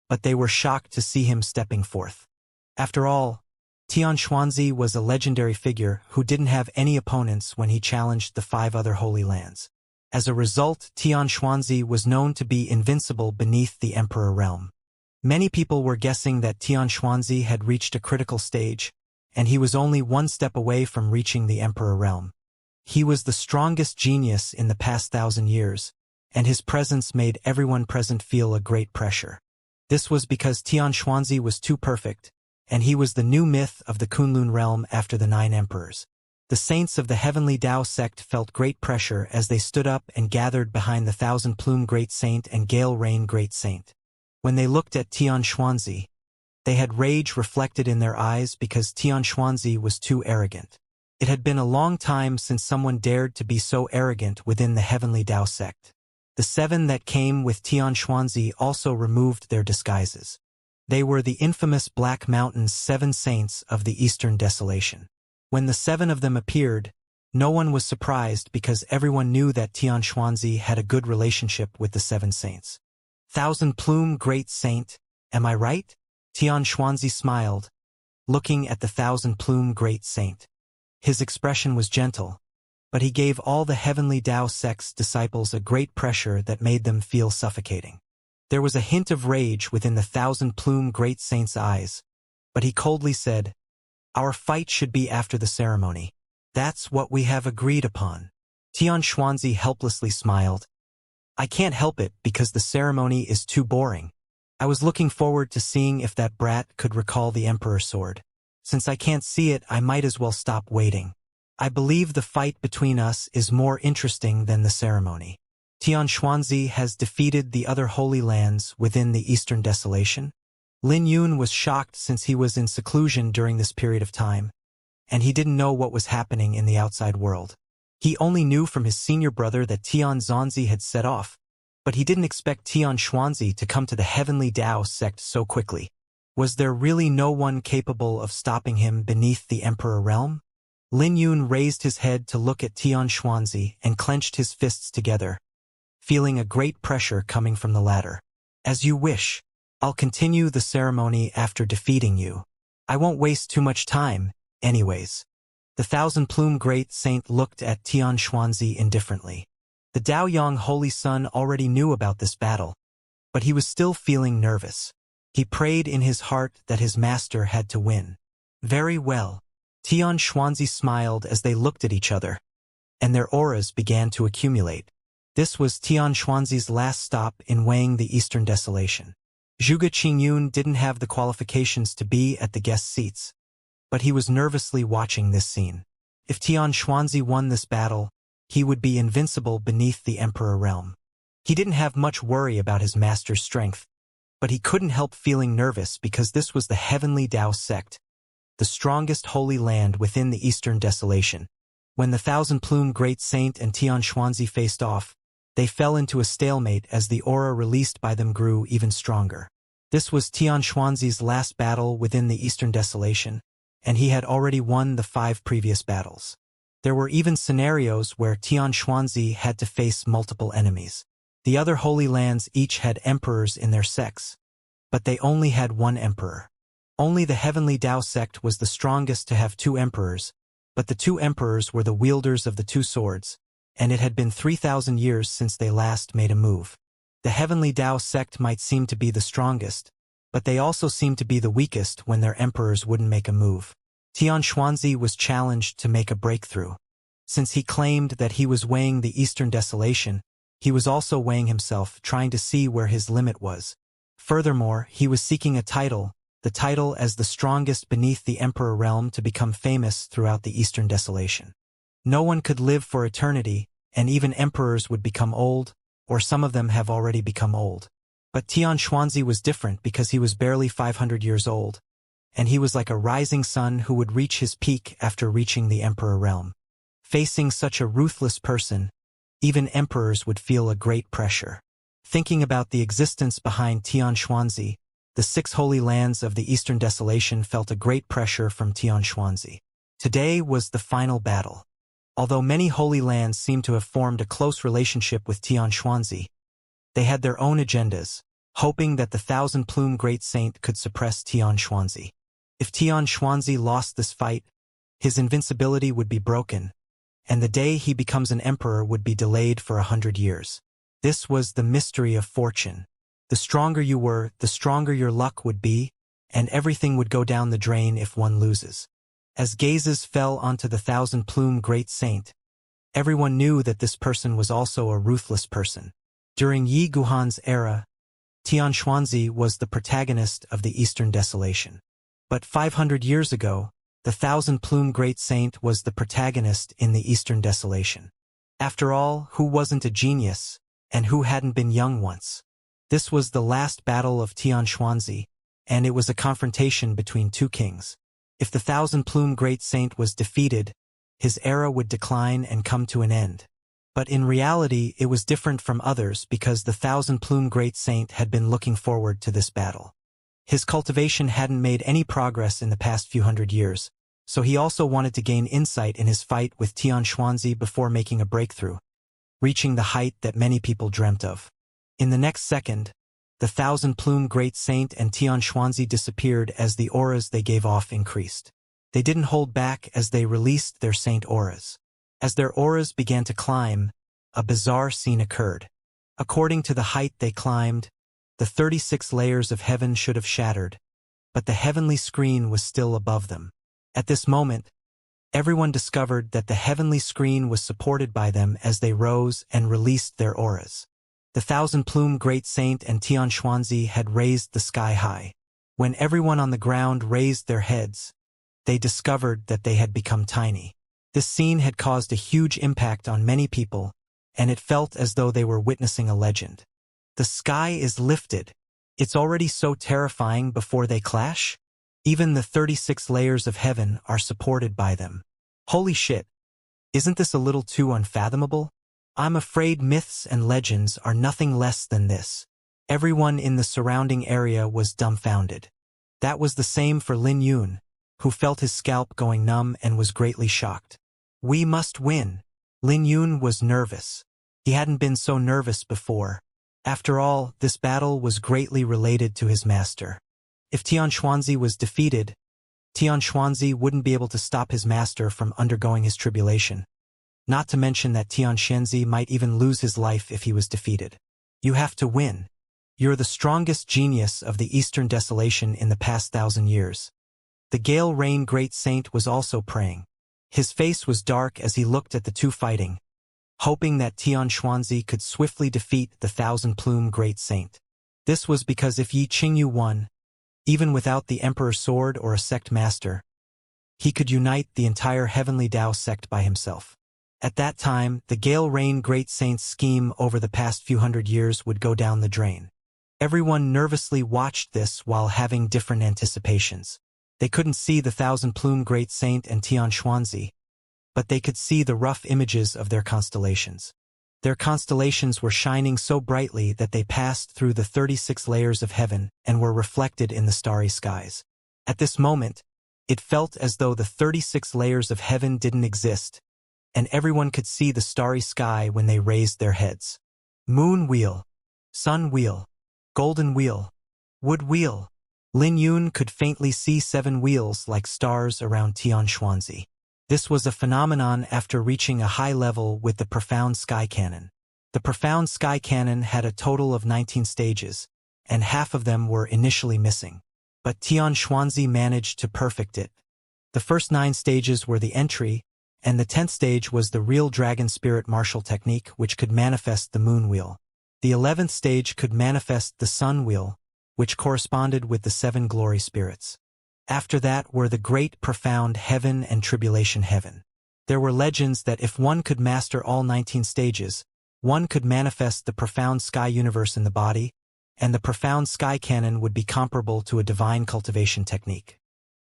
A: but they were shocked to see him stepping forth. After all, Tian Xuanzi was a legendary figure who didn't have any opponents when he challenged the 5 other holy lands. As a result, Tian Xuanzi was known to be invincible beneath the Emperor realm. Many people were guessing that Tian Xuanzi had reached a critical stage, and he was only one step away from reaching the Emperor realm. He was the strongest genius in the past 1,000 years, and his presence made everyone present feel a great pressure. This was because Tian Xuanzi was too perfect, and he was the new myth of the Kunlun realm after the 9 emperors. The saints of the Heavenly Tao sect felt great pressure as they stood up and gathered behind the Thousand Plume Great Saint and Gale Rain Great Saint. When they looked at Tian Xuanzi, they had rage reflected in their eyes because Tian Xuanzi was too arrogant. It had been a long time since someone dared to be so arrogant within the Heavenly Tao sect. The 7 that came with Tian Xuanzi also removed their disguises. They were the infamous Black Mountain's 7 saints of the Eastern Desolation. When the 7 of them appeared, no one was surprised because everyone knew that Tian Xuanzi had a good relationship with the 7 saints. Thousand Plume Great Saint, am I right? Tian Xuanzi smiled, looking at the Thousand Plume Great Saint. His expression was gentle, but he gave all the Heavenly Tao sect's disciples a great pressure that made them feel suffocating. There was a hint of rage within the Thousand Plume Great Saint's eyes, but he coldly said, "Our fight should be after the ceremony. That's what we have agreed upon." Tian Xuanzi helplessly smiled. "I can't help it because the ceremony is too boring. I was looking forward to seeing if that brat could recall the Emperor's sword. Since I can't see it, I might as well stop waiting. I believe the fight between us is more interesting than the ceremony." Tian Xuanzi has defeated the other holy lands within the Eastern Desolation. Lin Yun was shocked since he was in seclusion during this period of time, and he didn't know what was happening in the outside world. He only knew from his senior brother that Tian Xuanzi had set off, but he didn't expect Tian Xuanzi to come to the Heavenly Tao sect so quickly. Was there really no one capable of stopping him beneath the Emperor realm? Lin Yun raised his head to look at Tian Xuanzi and clenched his fists together, feeling a great pressure coming from the latter. "As you wish. I'll continue the ceremony after defeating you. I won't waste too much time, anyways." The Thousand Plume Great Saint looked at Tian Xuanzi indifferently. The Daoyang Holy Sun already knew about this battle, but he was still feeling nervous. He prayed in his heart that his master had to win. Very well. Tian Xuanzi smiled as they looked at each other, and their auras began to accumulate. This was Tian Xuanzi's last stop in weighing the Eastern Desolation. Zhuge Qingyun didn't have the qualifications to be at the guest seats, but he was nervously watching this scene. If Tian Xuanzi won this battle, he would be invincible beneath the Emperor realm. He didn't have much worry about his master's strength, but he couldn't help feeling nervous because this was the Heavenly Dao sect, the strongest holy land within the Eastern Desolation. When the Thousand-Plume Great Saint and Tian Xuanzi faced off, they fell into a stalemate as the aura released by them grew even stronger. This was Tian Xuanzi's last battle within the Eastern Desolation, and he had already won the 5 previous battles. There were even scenarios where Tian Xuanzi had to face multiple enemies. The other holy lands each had emperors in their sects, but they only had one emperor. Only the Heavenly Dao sect was the strongest to have 2 emperors, but the 2 emperors were the wielders of the 2 swords, and it had been 3,000 years since they last made a move. The Heavenly Dao sect might seem to be the strongest, but they also seemed to be the weakest when their emperors wouldn't make a move. Tian Xuanzi was challenged to make a breakthrough. Since he claimed that he was weighing the Eastern Desolation, he was also weighing himself, trying to see where his limit was. Furthermore, he was seeking a title, the title as the strongest beneath the Emperor realm, to become famous throughout the Eastern Desolation. No one could live for eternity, and even emperors would become old, or some of them have already become old. But Tian Xuanzi was different because he was barely 500 years old, and he was like a rising sun who would reach his peak after reaching the Emperor realm. Facing such a ruthless person, even emperors would feel a great pressure. Thinking about the existence behind Tian Xuanzi, the 6 holy lands of the Eastern Desolation felt a great pressure from Tian Xuanzi. Today was the final battle. Although many holy lands seemed to have formed a close relationship with Tian Xuanzi, they had their own agendas, hoping that the Thousand-Plume Great Saint could suppress Tian Xuanzi. If Tian Xuanzi lost this fight, his invincibility would be broken, and the day he becomes an emperor would be delayed for 100 years. This was the mystery of fortune. The stronger you were, the stronger your luck would be, and everything would go down the drain if one loses. As gazes fell onto the Thousand-Plume Great Saint, everyone knew that this person was also a ruthless person. During Yi Guhan's era, Tian Xuanzi was the protagonist of the Eastern Desolation. But 500 years ago, the Thousand-Plume Great Saint was the protagonist in the Eastern Desolation. After all, who wasn't a genius, and who hadn't been young once? This was the last battle of Tian Xuanzi, and it was a confrontation between 2 kings. If the Thousand-Plume Great Saint was defeated, his era would decline and come to an end. But in reality, it was different from others because the Thousand-Plume Great Saint had been looking forward to this battle. His cultivation hadn't made any progress in the past few hundred years, so he also wanted to gain insight in his fight with Tian Xuanzi before making a breakthrough, reaching the height that many people dreamt of. In the next second, the Thousand-Plume Great Saint and Tian Xuanzi disappeared as the auras they gave off increased. They didn't hold back as they released their saint auras. As their auras began to climb, a bizarre scene occurred. According to the height they climbed, the 36 layers of heaven should have shattered, but the heavenly screen was still above them. At this moment, everyone discovered that the heavenly screen was supported by them as they rose and released their auras. The Thousand-Plume Great Saint and Tian Xuanzi had raised the sky high. When everyone on the ground raised their heads, they discovered that they had become tiny. This scene had caused a huge impact on many people, and it felt as though they were witnessing a legend. The sky is lifted. It's already so terrifying before they clash? Even the 36 layers of heaven are supported by them. Holy shit! Isn't this a little too unfathomable? I'm afraid myths and legends are nothing less than this. Everyone in the surrounding area was dumbfounded. That was the same for Lin Yun, who felt his scalp going numb and was greatly shocked. We must win. Lin Yun was nervous. He hadn't been so nervous before. After all, this battle was greatly related to his master. If Tian Xuanzi was defeated, Tian Xuanzi wouldn't be able to stop his master from undergoing his tribulation. not to mention that Xianxia might even lose his life if he was defeated. You have to win. You're the strongest genius of the Eastern Desolation in the past 1,000 years. The Gale Rain Great Saint was also praying. His face was dark as he looked at the two fighting, hoping that Xianxia could swiftly defeat the Thousand-Plume Great Saint. This was because if Yi Qingyu won, even without the Emperor Sword or a sect master, he could unite the entire Heavenly Tao sect by himself. At that time, the Gale Rain Great Saint's scheme over the past few hundred years would go down the drain. Everyone nervously watched this while having different anticipations. They couldn't see the Thousand-Plume Great Saint and Xianxia, but they could see the rough images of their constellations. Their constellations were shining so brightly that they passed through the 36 layers of heaven and were reflected in the starry skies. At this moment, it felt as though the 36 layers of heaven didn't exist, and everyone could see the starry sky when they raised their heads. Moon wheel, sun wheel, golden wheel, wood wheel. Lin Yun could faintly see 7 wheels like stars around Xianxia. This was a phenomenon after reaching a high level with the Profound Sky Cannon. The Profound Sky Cannon had a total of 19 stages, and half of them were initially missing. But Xianxia managed to perfect it. The first 9 stages were the entry, and the 10th stage was the real Dragon Spirit Martial Technique, which could manifest the Moon Wheel. The 11th stage could manifest the Sun Wheel, which corresponded with the 7 glory spirits. After that were the Great Profound Heaven and Tribulation Heaven. There were legends that if one could master all 19 stages, one could manifest the Profound Sky Universe in the body, and the Profound Sky Cannon would be comparable to a divine cultivation technique.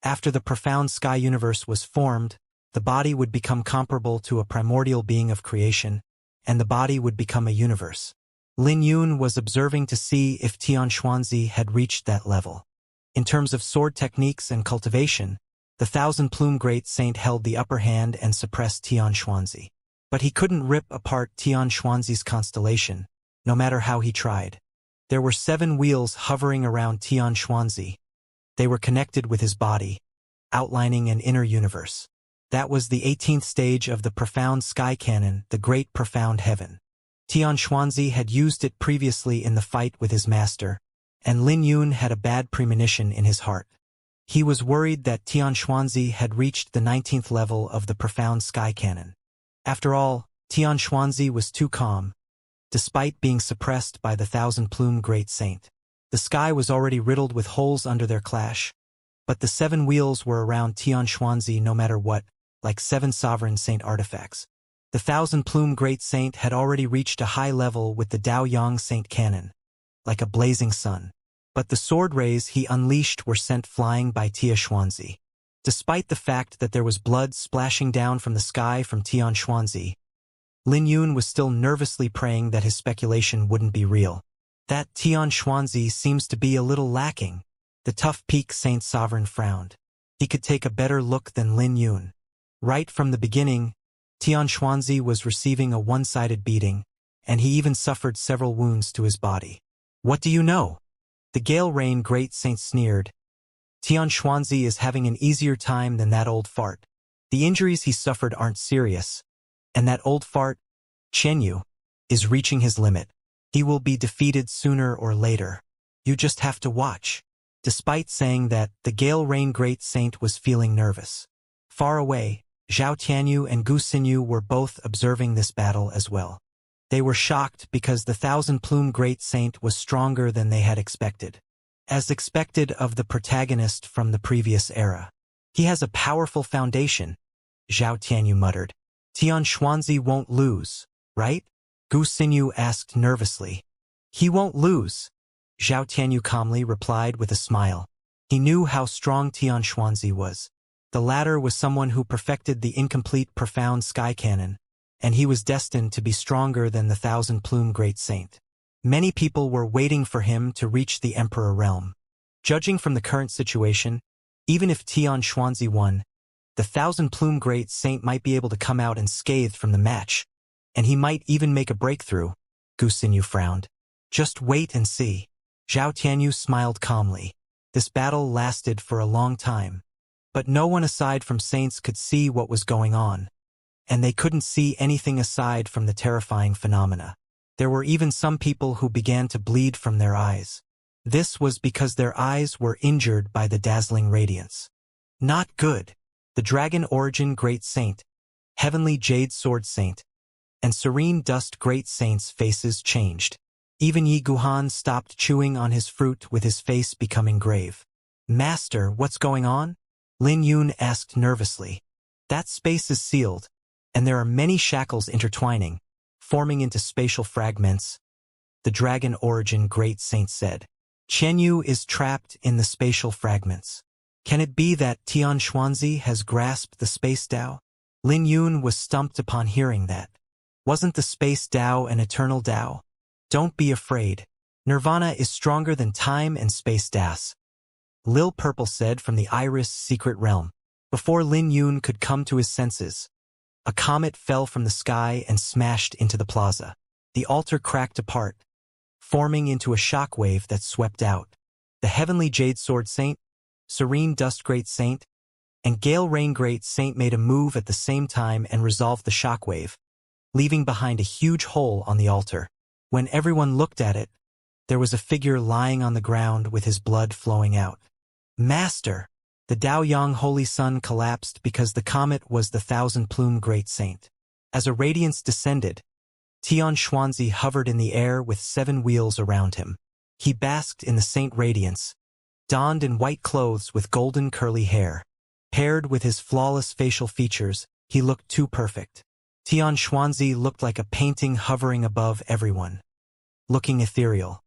A: After the Profound Sky Universe was formed, the body would become comparable to a primordial being of creation, and the body would become a universe. Lin Yun was observing to see if Xianxia had reached that level. In terms of sword techniques and cultivation, the Thousand-Plume Great Saint held the upper hand and suppressed Xianxia. But he couldn't rip apart Xianxia's constellation, no matter how he tried. There were 7 wheels hovering around Xianxia. They were connected with his body, outlining an inner universe. That was the 18th stage of the Profound Sky Cannon, the Great Profound Heaven. Xianxia had used it previously in the fight with his master, and Lin Yun had a bad premonition in his heart. He was worried that Xianxia had reached the 19th level of the Profound Sky Cannon. After all, Xianxia was too calm, despite being suppressed by the Thousand-Plume Great Saint. The sky was already riddled with holes under their clash, but the 7 wheels were around Xianxia no matter what, like 7 sovereign saint artifacts. The Thousand-Plume Great Saint had already reached a high level with the Dao-Yang Saint Cannon, like a blazing sun. But the sword rays he unleashed were sent flying by Xianxia. Despite the fact that there was blood splashing down from the sky from Xianxia, Lin Yun was still nervously praying that his speculation wouldn't be real. That Xianxia seems to be a little lacking. The tough peak Saint Sovereign frowned. He could take a better look than Lin Yun. Right from the beginning, Xianxia was receiving a one-sided beating, and he even suffered several wounds to his body. What do you know? The Gale Rain Great Saint sneered. Xianxia is having an easier time than that old fart. The injuries he suffered aren't serious, and that old fart, Chenyu, is reaching his limit. He will be defeated sooner or later. You just have to watch. Despite saying that, the Gale Rain Great Saint was feeling nervous. Far away, Zhao Tianyu and Gu Xinyu were both observing this battle as well. They were shocked because the Thousand-Plume Great Saint was stronger than they had expected. As expected of the protagonist from the previous era. He has a powerful foundation, Zhao Tianyu muttered. Xianxia won't lose, right? Gu Xinyu asked nervously. He won't lose, Zhao Tianyu calmly replied with a smile. He knew how strong Xianxia was. The latter was someone who perfected the incomplete Profound Sky Cannon, and he was destined to be stronger than the Thousand-Plume Great Saint. Many people were waiting for him to reach the Emperor realm. Judging from the current situation, even if Xianxia won, the Thousand-Plume Great Saint might be able to come out unscathed from the match, and he might even make a breakthrough. Gu Xinyu frowned. Just wait and see. Zhao Tianyu smiled calmly. This battle lasted for a long time, but no one aside from saints could see what was going on. and they couldn't see anything aside from the terrifying phenomena. There were even some people who began to bleed from their eyes. This was because their eyes were injured by the dazzling radiance. Not good. The Dragon Origin Great Saint, Heavenly Jade Sword Saint, and Serene Dust Great Saint's faces changed. Even Yi Guhan stopped chewing on his fruit with his face becoming grave. "Master, what's going on?" Lin Yun asked nervously. "That space is sealed, and there are many shackles intertwining, forming into spatial fragments," the Dragon Origin Great Saint said. "Qianyu is trapped in the spatial fragments. Can it be that Tian Xuanzi has grasped the space Dao?" Lin Yun was stumped upon hearing that. Wasn't the space Dao an eternal Dao? "Don't be afraid. Nirvana is stronger than time and space Das," Lil Purple said from the Iris secret realm. Before Lin Yun could come to his senses, a comet fell from the sky and smashed into the plaza. The altar cracked apart, forming into a shockwave that swept out. The Heavenly Jade Sword Saint, Serene Dust Great Saint, and Gale Rain Great Saint made a move at the same time and resolved the shockwave, leaving behind a huge hole on the altar. When everyone looked at it, there was a figure lying on the ground with his blood flowing out. "Master!" The Daoyang Holy Sun collapsed because the comet was the Thousand-Plume Great Saint. As a radiance descended, Tian Xuanzi hovered in the air with 7 wheels around him. He basked in the saint radiance, donned in white clothes with golden curly hair. Paired with his flawless facial features, he looked too perfect. Tian Xuanzi looked like a painting hovering above everyone, looking ethereal.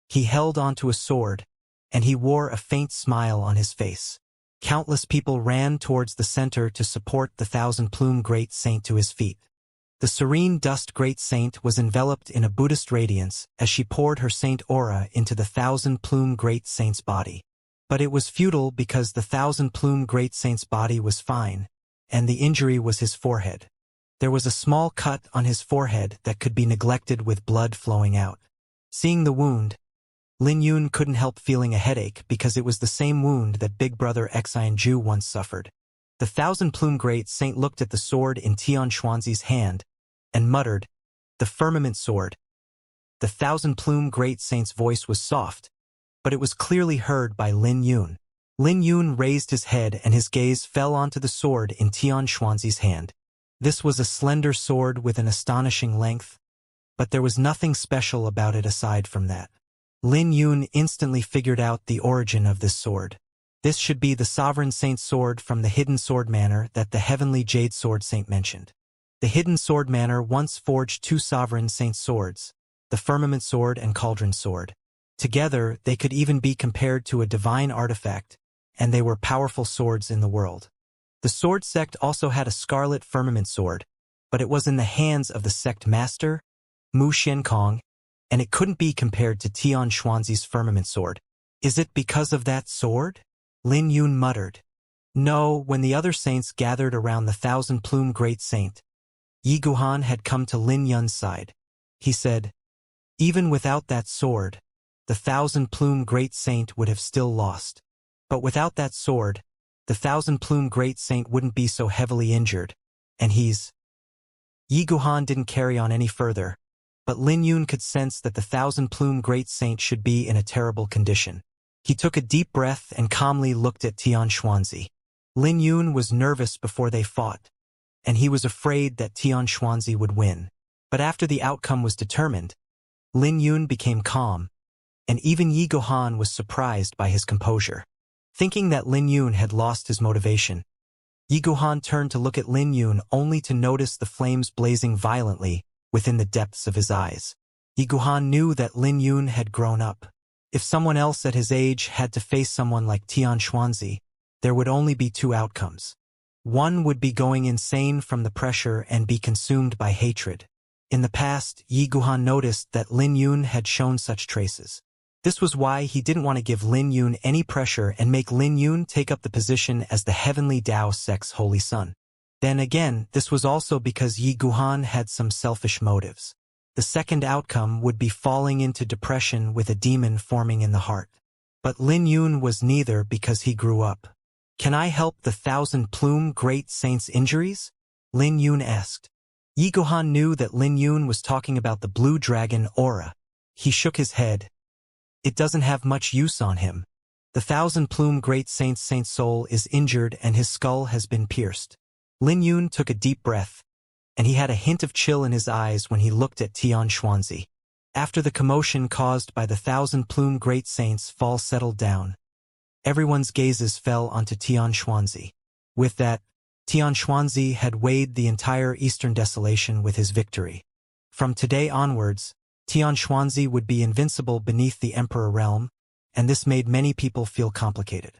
A: He held onto a sword, and he wore a faint smile on his face. Countless people ran towards the center to support the Thousand-Plume Great Saint to his feet. The Serene Dust Great Saint was enveloped in a Buddhist radiance as she poured her saint aura into the Thousand-Plume Great Saint's body. But it was futile because the Thousand-Plume Great Saint's body was fine, and the injury was his forehead. There was a small cut on his forehead that could be neglected with blood flowing out. Seeing the wound, Lin Yun couldn't help feeling a headache because it was the same wound that Big Brother Xianxia once suffered. The Thousand-Plume Great Saint looked at the sword in Tian Xuanzi's hand and muttered, "The Firmament Sword." The Thousand-Plume Great Saint's voice was soft, but it was clearly heard by Lin Yun. Lin Yun raised his head and his gaze fell onto the sword in Tian Xuanzi's hand. This was a slender sword with an astonishing length, but there was nothing special about it aside from that. Lin Yun instantly figured out the origin of this sword. This should be the Sovereign Saint's sword from the Hidden Sword Manor that the Heavenly Jade Sword Saint mentioned. The Hidden Sword Manor once forged 2 Sovereign Saint swords, the Firmament Sword and Cauldron Sword. Together, they could even be compared to a divine artifact, and they were powerful swords in the world. The sword sect also had a scarlet firmament sword, but it was in the hands of the sect master, Mu Xiankong, and it couldn't be compared to Tian Xuanzi's firmament sword. "Is it because of that sword?" Lin Yun muttered. No, when the other saints gathered around the Thousand-Plume Great Saint, Yi Guhan had come to Lin Yun's side. He said, "Even without that sword, the Thousand-Plume Great Saint would have still lost. But without that sword, the Thousand-Plume Great Saint wouldn't be so heavily injured, and he's—" Yi Guhan didn't carry on any further, but Lin Yun could sense that the Thousand-Plume Great Saint should be in a terrible condition. He took a deep breath and calmly looked at Tian Xuanzi. Lin Yun was nervous before they fought, and he was afraid that Tian Xuanzi would win. But after the outcome was determined, Lin Yun became calm, and even Yi Guhan was surprised by his composure. Thinking that Lin Yun had lost his motivation, Yi Guhan turned to look at Lin Yun only to notice the flames blazing violently within the depths of his eyes. Yi Guhan knew that Lin Yun had grown up. If someone else at his age had to face someone like Tian Xuanzi, there would only be 2 outcomes. One would be going insane from the pressure and be consumed by hatred. In the past, Yi Guhan noticed that Lin Yun had shown such traces. This was why he didn't want to give Lin Yun any pressure and make Lin Yun take up the position as the Heavenly Dao Sect's Holy Son. Then again, this was also because Yi Guhan had some selfish motives. The second outcome would be falling into depression with a demon forming in the heart. But Lin Yun was neither because he grew up. "Can I help the Thousand-Plume Great Saint's injuries?" Lin Yun asked. Yi Guhan knew that Lin Yun was talking about the blue dragon aura. He shook his head. It doesn't have much use on him. The thousand-plume great saint's soul is injured and his skull has been pierced. Lin Yun took a deep breath, and he had a hint of chill in his eyes when he looked at Tian Xuanzi. After the commotion caused by the thousand-plume great saint's fall settled down, everyone's gazes fell onto Tian Xuanzi. With that, Tian Xuanzi had weighed the entire Eastern Desolation with his victory. From today onwards, Tian Xuanzi would be invincible beneath the Emperor realm, and this made many people feel complicated.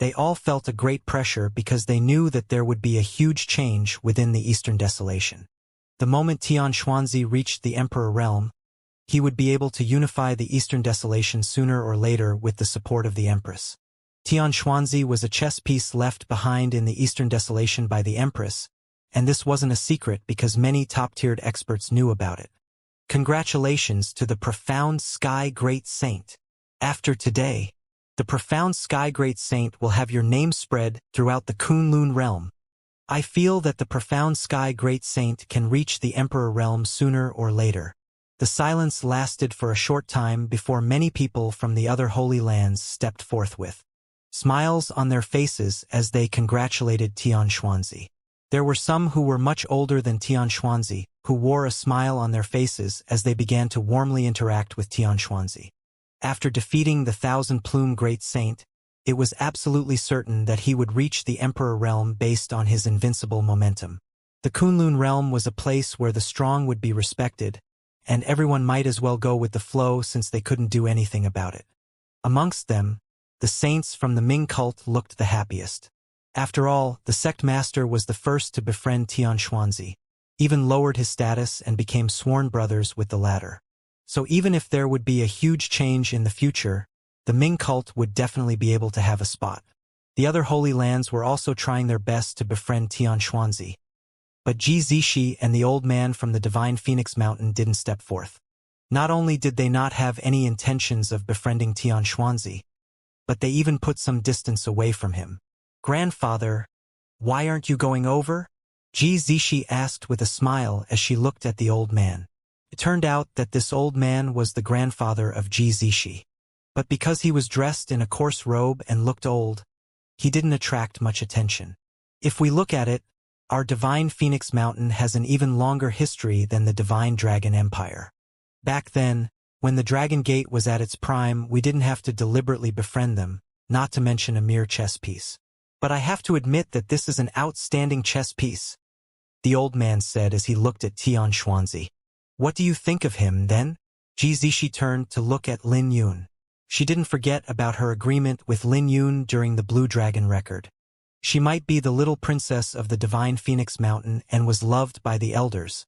A: They all felt a great pressure because they knew that there would be a huge change within the Eastern Desolation. The moment Tian Xuanzi reached the Emperor realm, he would be able to unify the Eastern Desolation sooner or later with the support of the Empress. Tian Xuanzi was a chess piece left behind in the Eastern Desolation by the Empress, and this wasn't a secret because many top-tiered experts knew about it. Congratulations to the Profound Sky Great Saint. After today, the Profound Sky Great Saint will have your name spread throughout the Kunlun realm. I feel that the Profound Sky Great Saint can reach the Emperor realm sooner or later. The silence lasted for a short time before many people from the other Holy Lands stepped forth with smiles on their faces as they congratulated Tian Xuanzi. There were some who were much older than Tian Xuanzi, who wore a smile on their faces as they began to warmly interact with Tian Xuanzi. After defeating the thousand-plume great saint, it was absolutely certain that he would reach the Emperor realm based on his invincible momentum. The Kunlun realm was a place where the strong would be respected, and everyone might as well go with the flow since they couldn't do anything about it. Amongst them, the saints from the Ming cult looked the happiest. After all, the sect master was the first to befriend Tian Xuanzi, even lowered his status and became sworn brothers with the latter. So even if there would be a huge change in the future, the Ming cult would definitely be able to have a spot. The other Holy Lands were also trying their best to befriend Tian Xuanzi. But Ji Zishi and the old man from the Divine Phoenix Mountain didn't step forth. Not only did they not have any intentions of befriending Tian Xuanzi, but they even put some distance away from him. "Grandfather, why aren't you going over?" Ji Zishi asked with a smile as she looked at the old man. It turned out that this old man was the grandfather of Ji Zishi. But because he was dressed in a coarse robe and looked old, he didn't attract much attention. If we look at it, our Divine Phoenix Mountain has an even longer history than the Divine Dragon Empire. Back then, when the Dragon Gate was at its prime, we didn't have to deliberately befriend them, not to mention a mere chess piece. But I have to admit that this is an outstanding chess piece, the old man said as he looked at Tian Xuanzi. What do you think of him, then? Ji Zishi turned to look at Lin Yun. She didn't forget about her agreement with Lin Yun during the Blue Dragon record. She might be the little princess of the Divine Phoenix Mountain and was loved by the elders,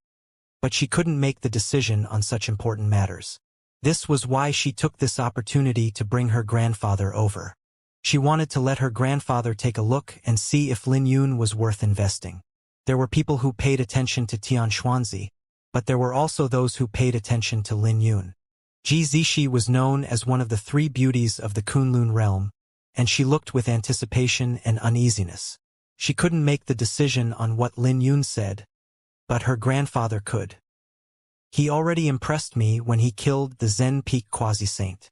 A: but she couldn't make the decision on such important matters. This was why she took this opportunity to bring her grandfather over. She wanted to let her grandfather take a look and see if Lin Yun was worth investing. There were people who paid attention to Tian Xuanzi, but there were also those who paid attention to Lin Yun. Ji Zishi was known as one of the three beauties of the Kunlun realm, and she looked with anticipation and uneasiness. She couldn't make the decision on what Lin Yun said, but her grandfather could. He already impressed me when he killed the Zen Peak Quasi-Saint.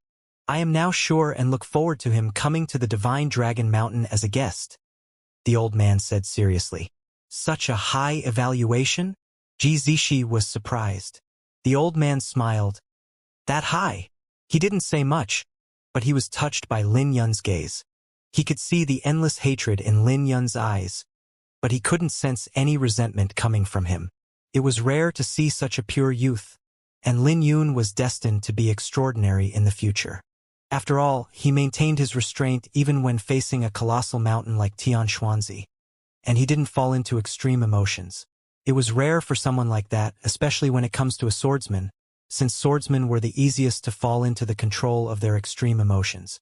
A: I am now sure and look forward to him coming to the Divine Dragon Mountain as a guest, the old man said seriously. Such a high evaluation? Ji Zishi was surprised. The old man smiled. That high? He didn't say much, but he was touched by Lin Yun's gaze. He could see the endless hatred in Lin Yun's eyes, but he couldn't sense any resentment coming from him. It was rare to see such a pure youth, and Lin Yun was destined to be extraordinary in the future. After all, he maintained his restraint even when facing a colossal mountain like Tian Xuanzi, and he didn't fall into extreme emotions. It was rare for someone like that, especially when it comes to a swordsman, since swordsmen were the easiest to fall into the control of their extreme emotions.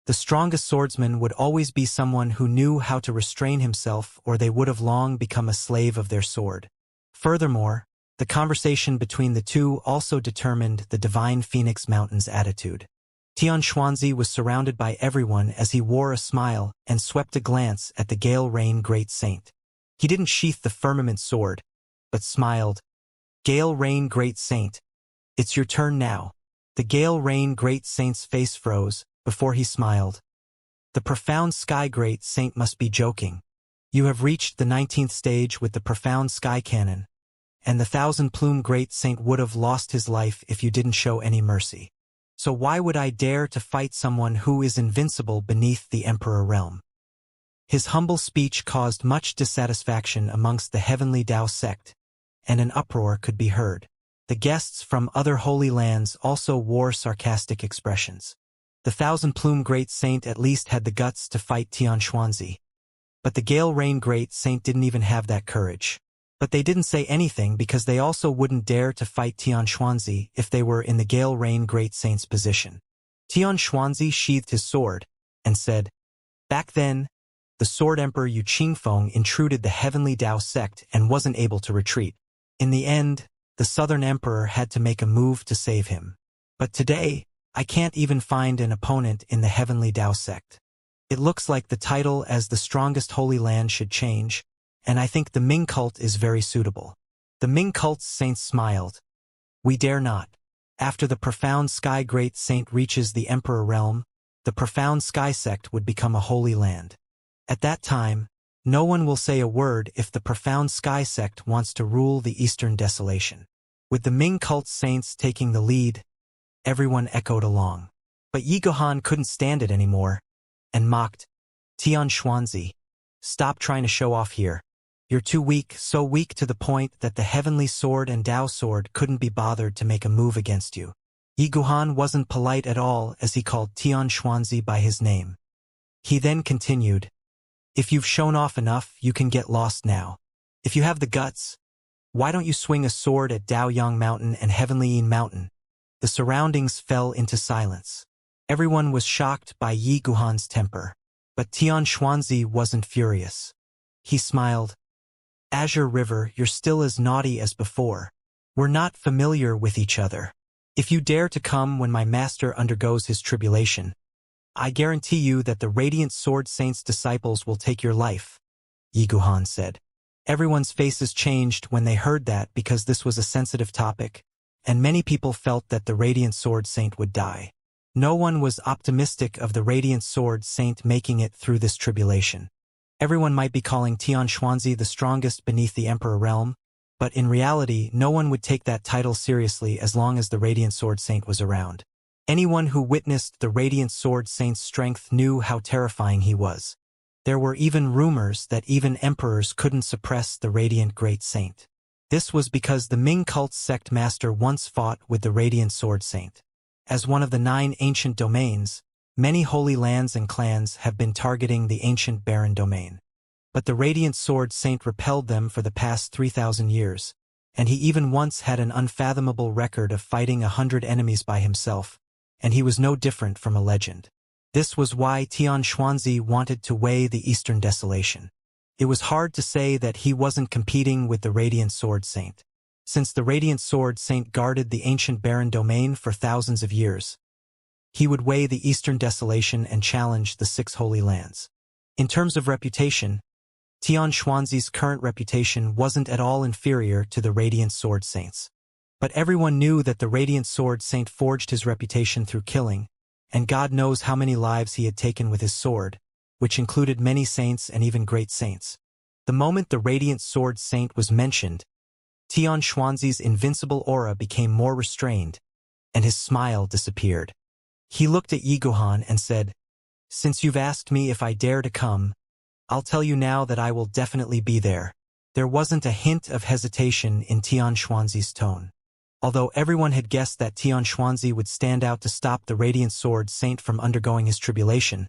A: The strongest swordsman would always be someone who knew how to restrain himself, or they would have long become a slave of their sword. Furthermore, the conversation between the two also determined the Divine Phoenix Mountain's attitude. Tian Xuanzi was surrounded by everyone as he wore a smile and swept a glance at the Gale Rain Great Saint. He didn't sheath the firmament sword, but smiled. Gale Rain Great Saint, it's your turn now. The Gale Rain Great Saint's face froze, before he smiled. The profound Sky Great Saint must be joking. You have reached the 19th stage with the profound Sky Cannon, and the Thousand-Plume Great Saint would have lost his life if you didn't show any mercy. So why would I dare to fight someone who is invincible beneath the Emperor realm? His humble speech caused much dissatisfaction amongst the Heavenly Tao sect, and an uproar could be heard. The guests from other holy lands also wore sarcastic expressions. The Thousand-Plume Great Saint at least had the guts to fight Xianxia. But the Gale Rain Great Saint didn't even have that courage. But they didn't say anything because they also wouldn't dare to fight Xianxia if they were in the Gale Rain Great Saint's position. Xianxia sheathed his sword, and said, "Back then, the Sword Emperor Yu Qingfeng intruded the Heavenly Tao sect and wasn't able to retreat. In the end, the Southern Emperor had to make a move to save him. But today, I can't even find an opponent in the Heavenly Tao sect. It looks like the title as the strongest holy land should change, and I think the Ming cult is very suitable." The Ming cult's saints smiled. "We dare not. After the profound Sky Great Saint reaches the Emperor realm, the profound Sky sect would become a holy land. At that time, no one will say a word if the profound Sky sect wants to rule the Eastern Desolation." With the Ming cult's saints taking the lead, everyone echoed along. But Yi Guhan couldn't stand it anymore, and mocked, "Xianxia, stop trying to show off here. You're too weak, so weak to the point that the Heavenly Sword and Tao Sword couldn't be bothered to make a move against you." Yi Guhan wasn't polite at all as he called Xianxia by his name. He then continued, "If you've shown off enough, you can get lost now. If you have the guts, why don't you swing a sword at Daoyang Mountain and Heavenly Yin Mountain?" The surroundings fell into silence. Everyone was shocked by Yi Guhan's temper. But Xianxia wasn't furious. He smiled. "Azure River, you're still as naughty as before. We're not familiar with each other. If you dare to come when my master undergoes his tribulation, I guarantee you that the Radiant Sword Saint's disciples will take your life," Yi Guhan said. Everyone's faces changed when they heard that because this was a sensitive topic, and many people felt that the Radiant Sword Saint would die. No one was optimistic of the Radiant Sword Saint making it through this tribulation. Everyone might be calling Xianxia the strongest beneath the Emperor realm, but in reality no one would take that title seriously as long as the Radiant Sword Saint was around. Anyone who witnessed the Radiant Sword Saint's strength knew how terrifying he was. There were even rumors that even emperors couldn't suppress the Radiant Great Saint. This was because the Ming cult sect master once fought with the Radiant Sword Saint. As one of the 9 ancient domains, many holy lands and clans have been targeting the ancient barren domain. But the Radiant Sword Saint repelled them for the past 3,000 years, and he even once had an unfathomable record of fighting 100 enemies by himself, and he was no different from a legend. This was why Xianxia wanted to weigh the Eastern Desolation. It was hard to say that he wasn't competing with the Radiant Sword Saint. Since the Radiant Sword Saint guarded the ancient barren domain for thousands of years, he would weigh the Eastern Desolation and challenge the 6 holy lands. In terms of reputation, Xianxia's current reputation wasn't at all inferior to the Radiant Sword Saint's. But everyone knew that the Radiant Sword Saint forged his reputation through killing, and God knows how many lives he had taken with his sword, which included many saints and even great saints. The moment the Radiant Sword Saint was mentioned, Xianxia's invincible aura became more restrained, and his smile disappeared. He looked at Yi Guhan and said, "Since you've asked me if I dare to come, I'll tell you now that I will definitely be there." There wasn't a hint of hesitation in Xianxia's tone. Although everyone had guessed that Xianxia would stand out to stop the Radiant Sword Saint from undergoing his tribulation,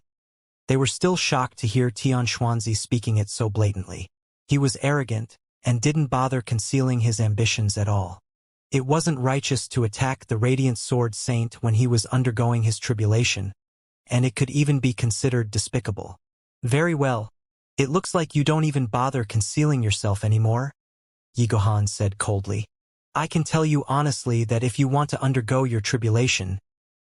A: they were still shocked to hear Xianxia speaking it so blatantly. He was arrogant, and didn't bother concealing his ambitions at all. It wasn't righteous to attack the Radiant Sword Saint when he was undergoing his tribulation, and it could even be considered despicable. "Very well. It looks like you don't even bother concealing yourself anymore," Yi Guhan said coldly. "I can tell you honestly that if you want to undergo your tribulation,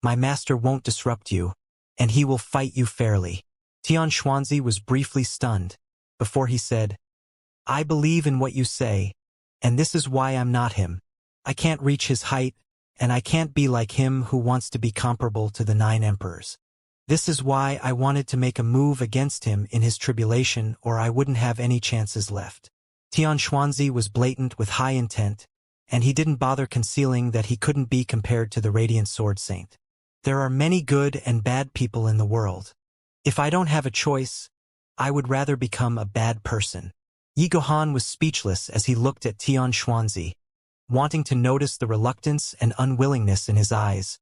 A: my master won't disrupt you, and he will fight you fairly." Xianxia was briefly stunned, before he said, I believe in what you say, and this is why I'm not him. I can't reach his height, and I can't be like him who wants to be comparable to the 9 emperors. This is why I wanted to make a move against him in his tribulation, or I wouldn't have any chances left. Xianxia was blatant with high intent, and he didn't bother concealing that he couldn't be compared to the Radiant Sword Saint. There are many good and bad people in the world. If I don't have a choice, I would rather become a bad person. Yi Gohan was speechless as he looked at Xianxia, wanting to notice the reluctance and unwillingness in his eyes,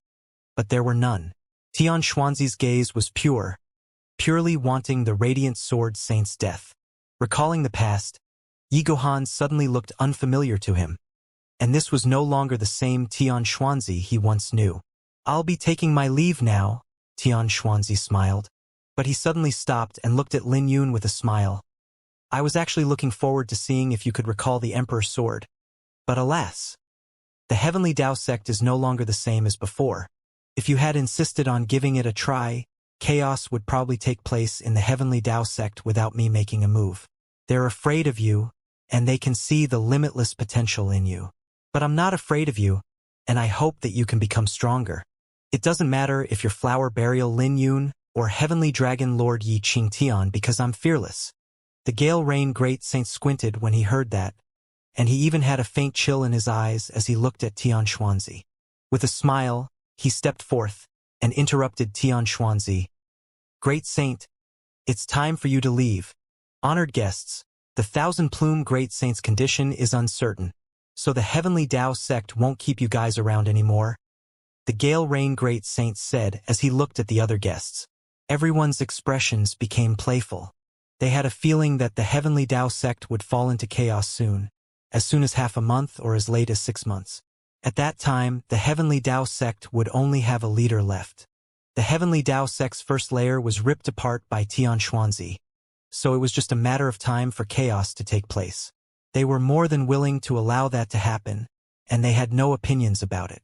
A: but there were none. Xianxia's gaze was purely wanting the Radiant Sword Saint's death. Recalling the past, Yi Gohan suddenly looked unfamiliar to him, and this was no longer the same Xianxia he once knew. I'll be taking my leave now, Xianxia smiled, but he suddenly stopped and looked at Lin Yun with a smile. I was actually looking forward to seeing if you could recall the Emperor's sword. But alas, the Heavenly Tao sect is no longer the same as before. If you had insisted on giving it a try, chaos would probably take place in the Heavenly Tao sect without me making a move. They're afraid of you, and they can see the limitless potential in you. But I'm not afraid of you, and I hope that you can become stronger. It doesn't matter if you're Flower Burial Lin Yun or Heavenly Dragon Lord Yi Qingtian, because I'm fearless. The Gale Rain Great Saint squinted when he heard that, and he even had a faint chill in his eyes as he looked at Xianxia. With a smile, he stepped forth and interrupted Xianxia. Great Saint, it's time for you to leave. Honored guests, the Thousand Plume Great Saint's condition is uncertain, so the Heavenly Tao sect won't keep you guys around anymore. The Gale Rain Great Saint said as he looked at the other guests. Everyone's expressions became playful. They had a feeling that the Heavenly Tao sect would fall into chaos soon, as soon as half a month or as late as 6 months. At that time, the Heavenly Tao sect would only have a leader left. The Heavenly Tao sect's first layer was ripped apart by Xianxia, so it was just a matter of time for chaos to take place. They were more than willing to allow that to happen, and they had no opinions about it.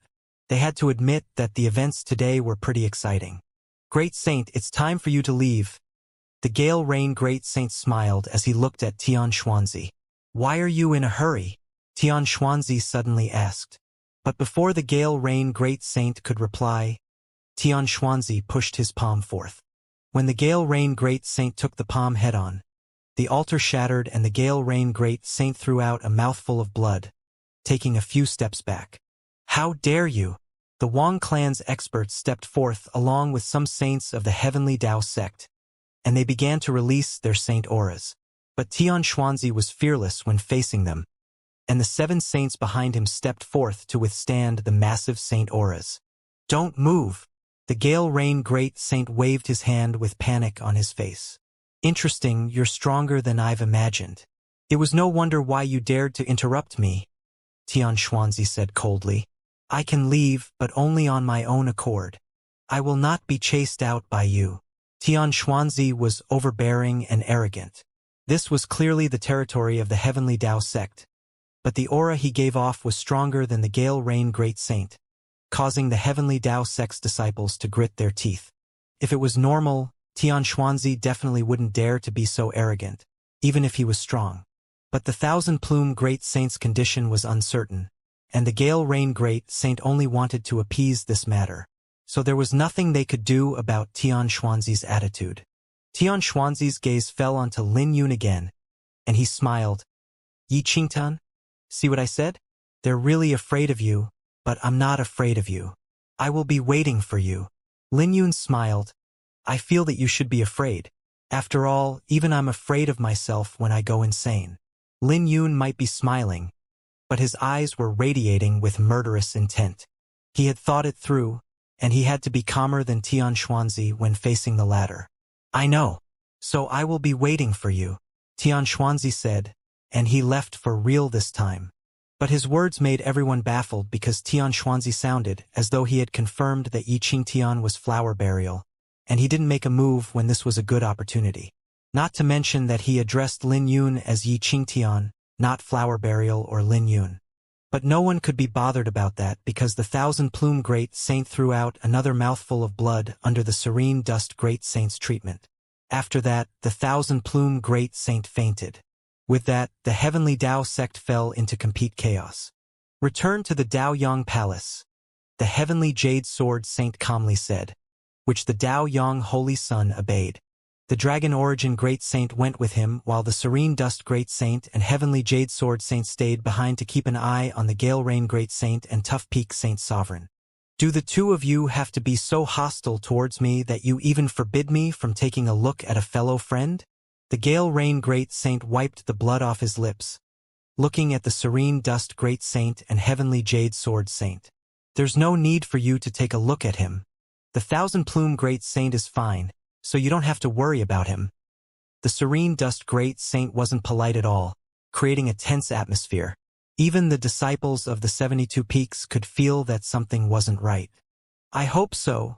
A: They had to admit that the events today were pretty exciting. Great Saint, it's time for you to leave. The Gale Rain Great Saint smiled as he looked at Xianxia. Why are you in a hurry? Xianxia suddenly asked. But before the Gale Rain Great Saint could reply, Xianxia pushed his palm forth. When the Gale Rain Great Saint took the palm head-on, the altar shattered and the Gale Rain Great Saint threw out a mouthful of blood, taking a few steps back. How dare you? The Wang clan's experts stepped forth along with some saints of the Heavenly Tao sect, and they began to release their saint auras. But Xianxia was fearless when facing them, and the 7 saints behind him stepped forth to withstand the massive saint auras. Don't move! The Gale Rain Great Saint waved his hand with panic on his face. Interesting, you're stronger than I've imagined. It was no wonder why you dared to interrupt me, Xianxia said coldly. I can leave, but only on my own accord. I will not be chased out by you. Xianxia was overbearing and arrogant. This was clearly the territory of the Heavenly Tao sect, but the aura he gave off was stronger than the Gale Rain Great Saint, causing the Heavenly Tao sect's disciples to grit their teeth. If it was normal, Xianxia definitely wouldn't dare to be so arrogant, even if he was strong. But the Thousand Plume Great Saint's condition was uncertain, and the Gale Rain Great Saint only wanted to appease this matter. So there was nothing they could do about Xianxia's attitude. Xianxia's gaze fell onto Lin Yun again, and he smiled. Yi Qingtian, see what I said? They're really afraid of you, but I'm not afraid of you. I will be waiting for you. Lin Yun smiled. I feel that you should be afraid. After all, even I'm afraid of myself when I go insane. Lin Yun might be smiling, but his eyes were radiating with murderous intent. He had thought it through, and he had to be calmer than Xianxia when facing the latter. I know. So I will be waiting for you, Xianxia said, and he left for real this time. But his words made everyone baffled because Xianxia sounded as though he had confirmed that Yi Qingtian was Flower Burial, and he didn't make a move when this was a good opportunity. Not to mention that he addressed Lin Yun as Yi Qingtian, not Flower Burial or Lin Yun. But no one could be bothered about that because the Thousand Plume Great Saint threw out another mouthful of blood under the Serene Dust Great Saint's treatment. After that, the Thousand Plume Great Saint fainted. With that, the heavenly Dao sect fell into complete chaos. "Return to the Dao Yang Palace," the heavenly Jade Sword Saint calmly said, which the Dao Yang Holy Sun obeyed. The Dragon Origin Great Saint went with him, while the Serene Dust Great Saint and Heavenly Jade Sword Saint stayed behind to keep an eye on the Gale Rain Great Saint and Tough Peak Saint Sovereign. "Do the two of you have to be so hostile towards me that you even forbid me from taking a look at a fellow friend?" The Gale Rain Great Saint wiped the blood off his lips, looking at the Serene Dust Great Saint and Heavenly Jade Sword Saint. "There's no need for you to take a look at him. The Thousand Plume Great Saint is fine, so you don't have to worry about him." The Serene Dust Great Saint wasn't polite at all, creating a tense atmosphere. Even the disciples of the 72 Peaks could feel that something wasn't right. "I hope so,"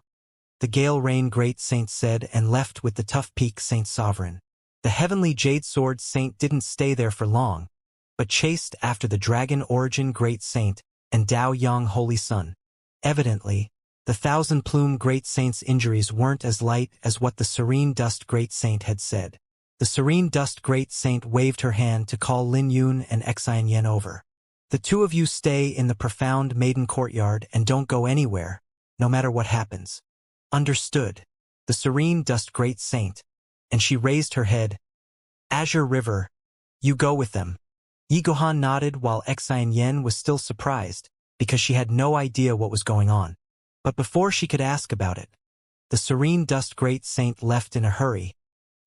A: the Gale Rain Great Saint said, and left with the Tough Peak Saint Sovereign. The Heavenly Jade Sword Saint didn't stay there for long, but chased after the Dragon Origin Great Saint and Dao Yang Holy Sun. Evidently, the Thousand Plume Great Saint's injuries weren't as light as what the Serene Dust Great Saint had said. The Serene Dust Great Saint waved her hand to call Lin Yun and Xianxia over. "The two of you stay in the profound maiden courtyard and don't go anywhere, no matter what happens." "Understood," the Serene Dust Great Saint, and she raised her head. "Azure River, you go with them." Yi Guhan nodded while Xianxia was still surprised, because she had no idea what was going on. But before she could ask about it, the Serene Dust Great Saint left in a hurry,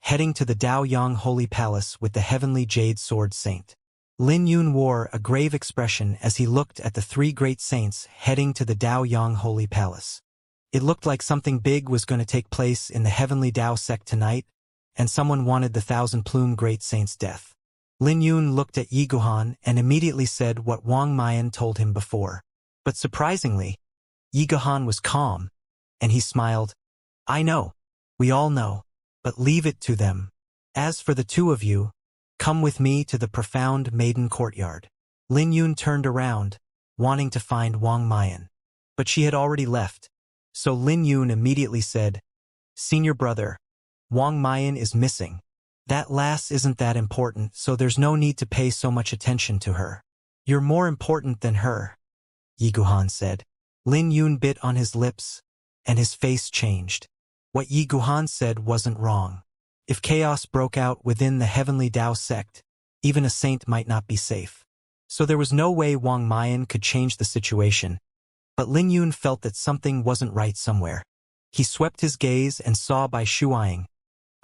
A: heading to the Dao Yang Holy Palace with the Heavenly Jade Sword Saint. Lin Yun wore a grave expression as he looked at the three great saints heading to the Dao Yang Holy Palace. It looked like something big was going to take place in the Heavenly Dao sect tonight, and someone wanted the Thousand Plume Great Saint's death. Lin Yun looked at Yi Guhan and immediately said what Wang Mayan told him before. But surprisingly, Yi Guhan was calm, and he smiled. "I know. We all know. But leave it to them. As for the two of you, come with me to the profound maiden courtyard." Lin Yun turned around, wanting to find Wang Mayan. But she had already left, so Lin Yun immediately said, "Senior brother, Wang Mayan is missing. That lass isn't that important, so there's no need to pay so much attention to her." "You're more important than her," Yi Guhan said. Lin Yun bit on his lips, and his face changed. What Yi Guhan said wasn't wrong. If chaos broke out within the Heavenly Dao sect, even a saint might not be safe. So there was no way Wang Mayan could change the situation. But Lin Yun felt that something wasn't right somewhere. He swept his gaze and saw Bai Shuaying,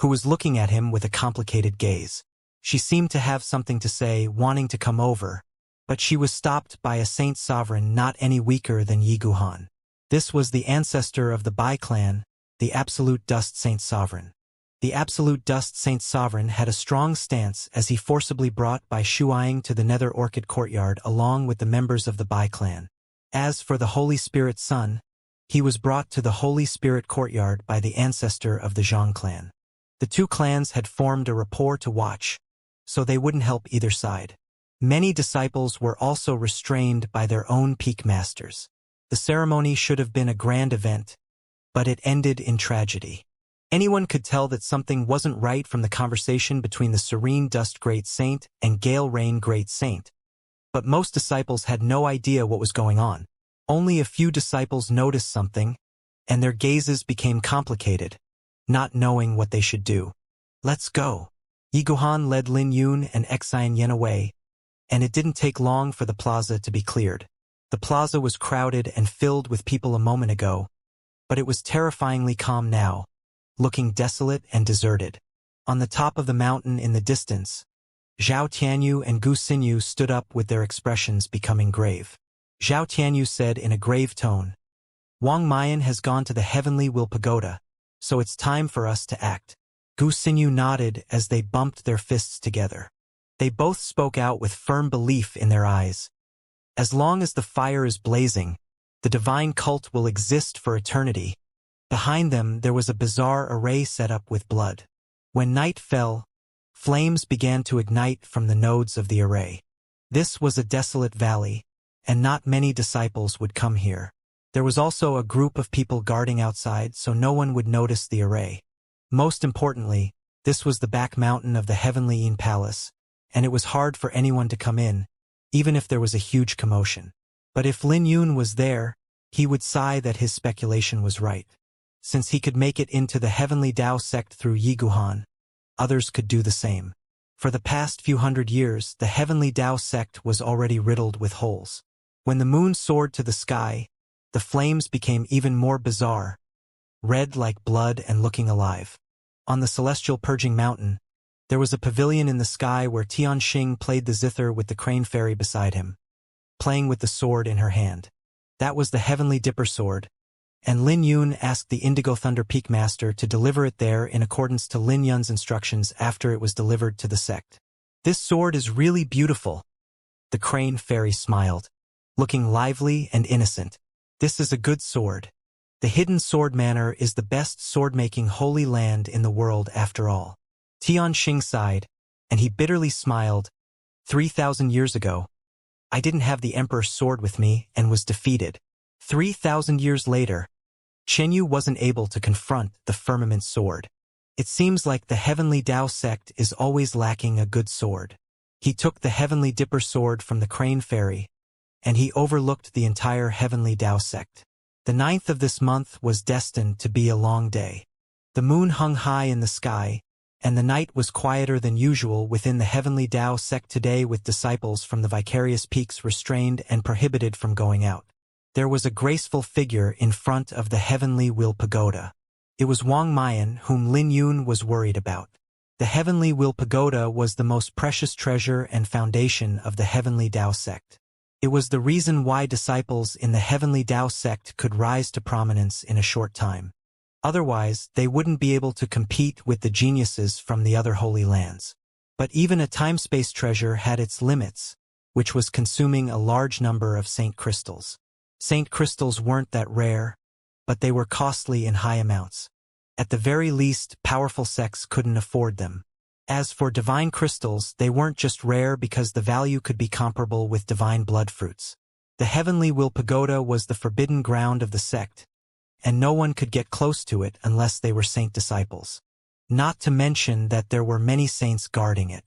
A: who was looking at him with a complicated gaze. She seemed to have something to say, wanting to come over, but she was stopped by a saint sovereign not any weaker than Yi Guhan. This was the ancestor of the Bai clan, the Absolute Dust Saint Sovereign. The Absolute Dust Saint Sovereign had a strong stance as he forcibly brought Bai Shuaying to the Nether Orchid Courtyard along with the members of the Bai clan. As for the Holy Spirit Son, he was brought to the Holy Spirit Courtyard by the ancestor of the Zhang clan. The two clans had formed a rapport to watch, so they wouldn't help either side. Many disciples were also restrained by their own peak masters. The ceremony should have been a grand event, but it ended in tragedy. Anyone could tell that something wasn't right from the conversation between the Serene Dust Great Saint and Gale Rain Great Saint. But most disciples had no idea what was going on. Only a few disciples noticed something, and their gazes became complicated, not knowing what they should do. "Let's go." Yi Guhan led Lin Yun and Xianxia away, and it didn't take long for the plaza to be cleared. The plaza was crowded and filled with people a moment ago, but it was terrifyingly calm now, looking desolate and deserted. On the top of the mountain in the distance, Zhao Tianyu and Gu Xinyu stood up with their expressions becoming grave. Zhao Tianyu said in a grave tone, "Wang Mayan has gone to the Heavenly Will Pagoda, so it's time for us to act." Gu Xinyu nodded as they bumped their fists together. They both spoke out with firm belief in their eyes. As long as the fire is blazing, the divine cult will exist for eternity. Behind them there was a bizarre array set up with blood. When night fell, flames began to ignite from the nodes of the array. This was a desolate valley, and not many disciples would come here. There was also a group of people guarding outside so no one would notice the array. Most importantly, this was the back mountain of the Heavenly Yin Palace, and it was hard for anyone to come in, even if there was a huge commotion. But if Lin Yun was there, he would sigh that his speculation was right. Since he could make it into the Heavenly Tao sect through Yiguhan, others could do the same. For the past few hundred years, the Heavenly Tao sect was already riddled with holes. When the moon soared to the sky, the flames became even more bizarre, red like blood and looking alive. On the celestial purging mountain, there was a pavilion in the sky where Tianxing played the zither with the crane fairy beside him, playing with the sword in her hand. That was the Heavenly Dipper sword, and Lin Yun asked the Indigo Thunder Peak Master to deliver it there in accordance to Lin Yun's instructions after it was delivered to the sect. This sword is really beautiful. The crane fairy smiled, looking lively and innocent. This is a good sword. The Hidden Sword Manor is the best sword-making holy land in the world after all. Tianxing sighed, and he bitterly smiled. 3,000 years ago, I didn't have the Emperor's sword with me and was defeated. 3,000 years later, Chen Yu wasn't able to confront the firmament sword. It seems like the Heavenly Tao sect is always lacking a good sword. He took the Heavenly Dipper sword from the crane fairy, and he overlooked the entire Heavenly Tao sect. The 9th of this month was destined to be a long day. The moon hung high in the sky, and the night was quieter than usual within the Heavenly Tao sect today, with disciples from the vicarious peaks restrained and prohibited from going out. There was a graceful figure in front of the Heavenly Will Pagoda. It was Wang Mayan, whom Lin Yun was worried about. The Heavenly Will Pagoda was the most precious treasure and foundation of the Heavenly Tao sect. It was the reason why disciples in the Heavenly Tao sect could rise to prominence in a short time. Otherwise, they wouldn't be able to compete with the geniuses from the other holy lands. But even a time-space treasure had its limits, which was consuming a large number of saint crystals. Saint crystals weren't that rare, but they were costly in high amounts. At the very least, powerful sects couldn't afford them. As for divine crystals, they weren't just rare because the value could be comparable with divine blood fruits. The Heavenly Will Pagoda was the forbidden ground of the sect, and no one could get close to it unless they were saint disciples. Not to mention that there were many saints guarding it.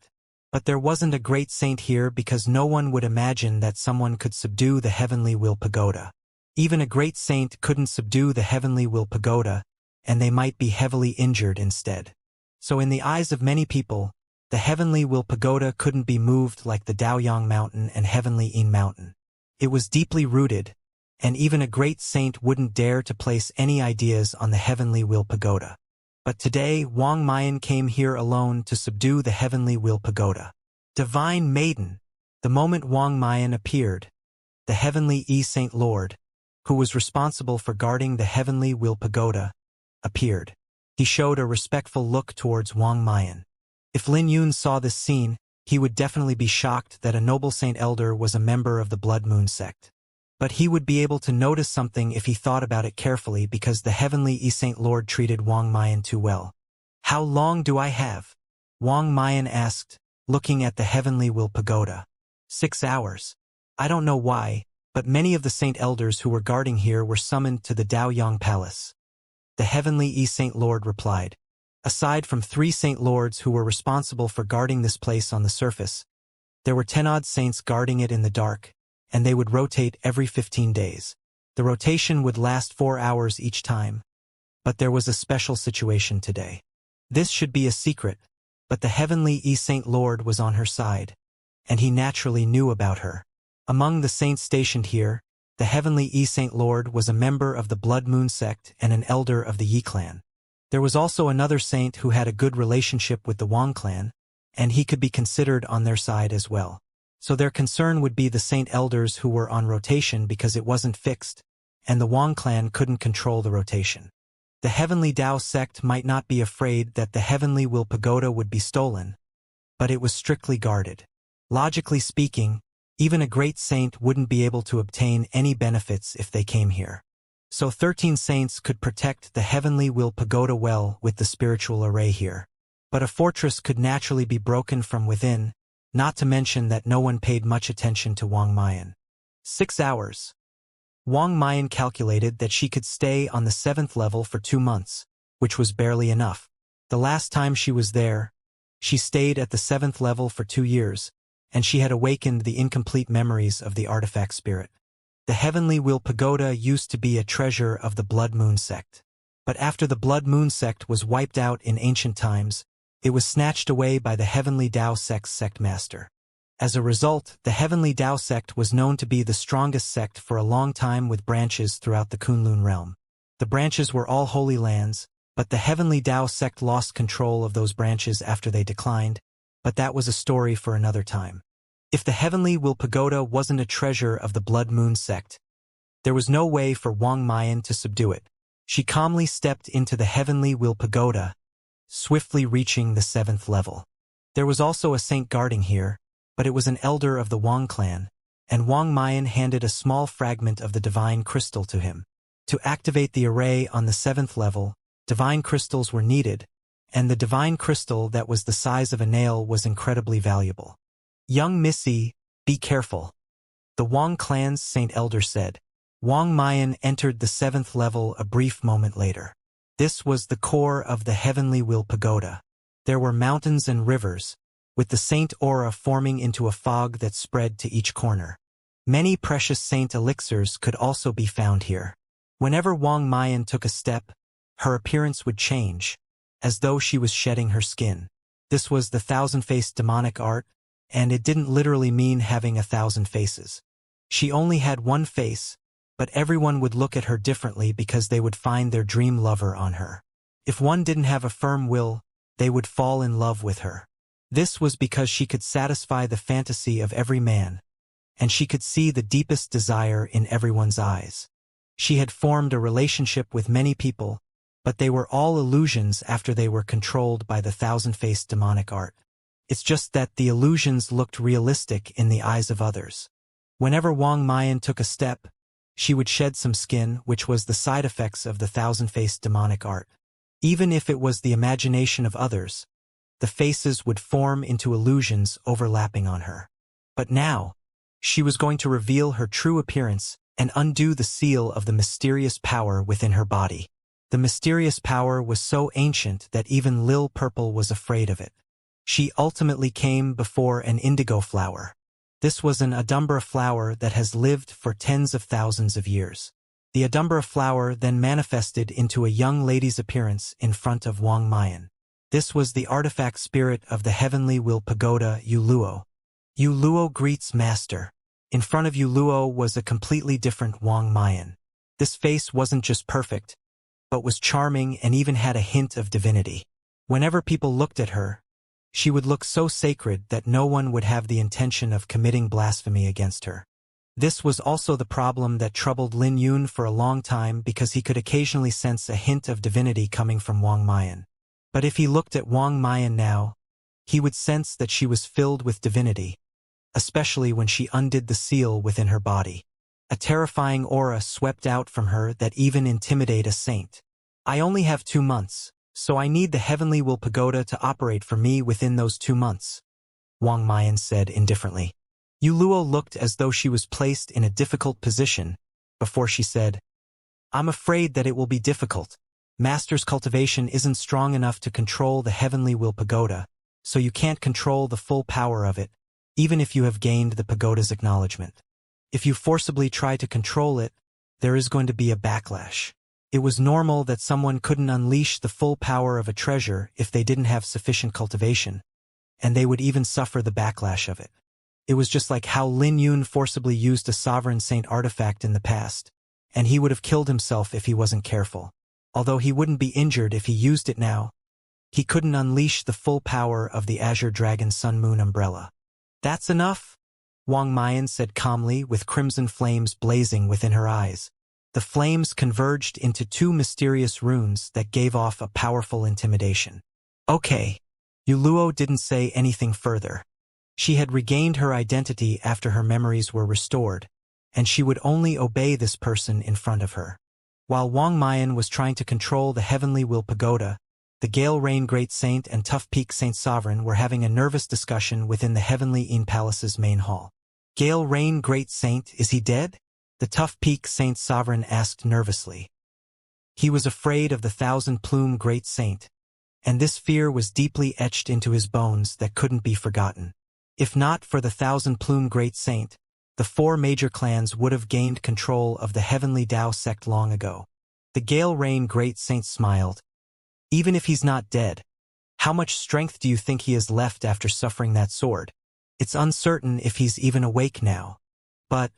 A: But there wasn't a great saint here because no one would imagine that someone could subdue the Heavenly Will Pagoda. Even a great saint couldn't subdue the Heavenly Will Pagoda, and they might be heavily injured instead. So in the eyes of many people, the Heavenly Will Pagoda couldn't be moved like the Daoyang Mountain and Heavenly Yin Mountain. It was deeply rooted, and even a great saint wouldn't dare to place any ideas on the Heavenly Will Pagoda. But today, Wang Mayan came here alone to subdue the Heavenly Will Pagoda. Divine Maiden! The moment Wang Mayan appeared, the Heavenly Saint Lord, who was responsible for guarding the Heavenly Will Pagoda, appeared. He showed a respectful look towards Wang Mayan. If Lin Yun saw this scene, he would definitely be shocked that a noble saint elder was a member of the Blood Moon sect. But he would be able to notice something if he thought about it carefully because the Heavenly Saint Lord treated Wang Mayan too well. How long do I have? Wang Mayan asked, looking at the Heavenly Will Pagoda. 6 hours. I don't know why, but many of the saint elders who were guarding here were summoned to the Daoyang Palace. The Heavenly Saint Lord replied. Aside from 3 saint lords who were responsible for guarding this place on the surface, there were 10 odd saints guarding it in the dark, and they would rotate every 15 days. The rotation would last 4 hours each time. But there was a special situation today. This should be a secret, but the Heavenly Saint Lord was on her side, and he naturally knew about her. Among the saints stationed here, the Heavenly Saint Lord was a member of the Blood Moon sect and an elder of the Yi clan. There was also another saint who had a good relationship with the Wang clan, and he could be considered on their side as well. So their concern would be the saint elders who were on rotation because it wasn't fixed, and the Wang clan couldn't control the rotation. The Heavenly Tao sect might not be afraid that the Heavenly Will Pagoda would be stolen, but it was strictly guarded. Logically speaking, even a great saint wouldn't be able to obtain any benefits if they came here. So 13 saints could protect the Heavenly Will Pagoda well with the spiritual array here. But a fortress could naturally be broken from within, not to mention that no one paid much attention to Wang Mayan. 6 hours. Wang Mayan calculated that she could stay on the 7th level for 2 months, which was barely enough. The last time she was there, She stayed at the 7th level for 2 years, and she had awakened the incomplete memories of the artifact spirit. The Heavenly Wheel Pagoda used to be a treasure of the Blood Moon sect. But after the Blood Moon sect was wiped out in ancient times, it was snatched away by the Heavenly Tao sect's sect master. As a result, the Heavenly Tao sect was known to be the strongest sect for a long time with branches throughout the Kunlun realm. The branches were all holy lands, but the Heavenly Tao sect lost control of those branches after they declined, but that was a story for another time. If the Heavenly Will Pagoda wasn't a treasure of the Blood Moon sect, there was no way for Wang Mayan to subdue it. She calmly stepped into the Heavenly Will Pagoda, swiftly reaching the 7th level. There was also a saint guarding here, but it was an elder of the Wang clan, and Wang Mayan handed a small fragment of the divine crystal to him. To activate the array on the 7th level, divine crystals were needed, and the divine crystal that was the size of a nail was incredibly valuable. "Young Missy, be careful," the Wang clan's saint elder said. Wang Mayan entered the 7th level a brief moment later. This was the core of the Heavenly Will Pagoda. There were mountains and rivers, with the saint aura forming into a fog that spread to each corner. Many precious saint elixirs could also be found here. Whenever Wang Mayan took a step, her appearance would change, as though she was shedding her skin. This was the thousand-faced demonic art, and it didn't literally mean having 1,000 faces. She only had one face, but everyone would look at her differently because they would find their dream lover on her. If one didn't have a firm will, they would fall in love with her. This was because she could satisfy the fantasy of every man, and she could see the deepest desire in everyone's eyes. She had formed a relationship with many people, but they were all illusions after they were controlled by the thousand-faced demonic art. It's just that the illusions looked realistic in the eyes of others. Whenever Wang Mayan took a step, she would shed some skin, which was the side effects of the thousand-faced demonic art. Even if it was the imagination of others, the faces would form into illusions overlapping on her. But now, she was going to reveal her true appearance and undo the seal of the mysterious power within her body. The mysterious power was so ancient that even Lil Purple was afraid of it. She ultimately came before an indigo flower. This was an Adumbra flower that has lived for tens of thousands of years. The Adumbra flower then manifested into a young lady's appearance in front of Wang Mayan. This was the artifact spirit of the Heavenly Will Pagoda, Yuluo. Yuluo greets Master. In front of Yuluo was a completely different Wang Mayan. This face wasn't just perfect, but was charming and even had a hint of divinity. Whenever people looked at her, she would look so sacred that no one would have the intention of committing blasphemy against her. This was also the problem that troubled Lin Yun for a long time because he could occasionally sense a hint of divinity coming from Wang Mayan. But if he looked at Wang Mayan now, he would sense that she was filled with divinity, especially when she undid the seal within her body. A terrifying aura swept out from her that even intimidated a saint. "I only have 2 months, so I need the Heavenly Will Pagoda to operate for me within those 2 months," Wang Mayan said indifferently. Yuluo looked as though she was placed in a difficult position, before she said, "I'm afraid that it will be difficult. Master's cultivation isn't strong enough to control the Heavenly Will Pagoda, so you can't control the full power of it, even if you have gained the pagoda's acknowledgement. If you forcibly try to control it, there is going to be a backlash." It was normal that someone couldn't unleash the full power of a treasure if they didn't have sufficient cultivation, and they would even suffer the backlash of it. It was just like how Lin Yun forcibly used a sovereign saint artifact in the past, and he would have killed himself if he wasn't careful. Although he wouldn't be injured if he used it now, he couldn't unleash the full power of the Azure Dragon Sun Moon umbrella. "That's enough," Wang Mayan said calmly, with crimson flames blazing within her eyes. The flames converged into 2 mysterious runes that gave off a powerful intimidation. "Okay." Yuluo didn't say anything further. She had regained her identity after her memories were restored, and she would only obey this person in front of her. While Wang Mayan was trying to control the Heavenly Will Pagoda, the Gale Rain Great Saint and Tough Peak Saint Sovereign were having a nervous discussion within the Heavenly Yin Palace's main hall. "Gale Rain Great Saint, is he dead?" the Tough Peak Saint Sovereign asked nervously. He was afraid of the Thousand Plume Great Saint, and this fear was deeply etched into his bones that couldn't be forgotten. If not for the thousand-plume great saint, the four major clans would have gained control of the heavenly Tao sect long ago. The Gale Rain great saint smiled. Even if he's not dead, how much strength do you think he has left after suffering that sword? It's uncertain if he's even awake now. But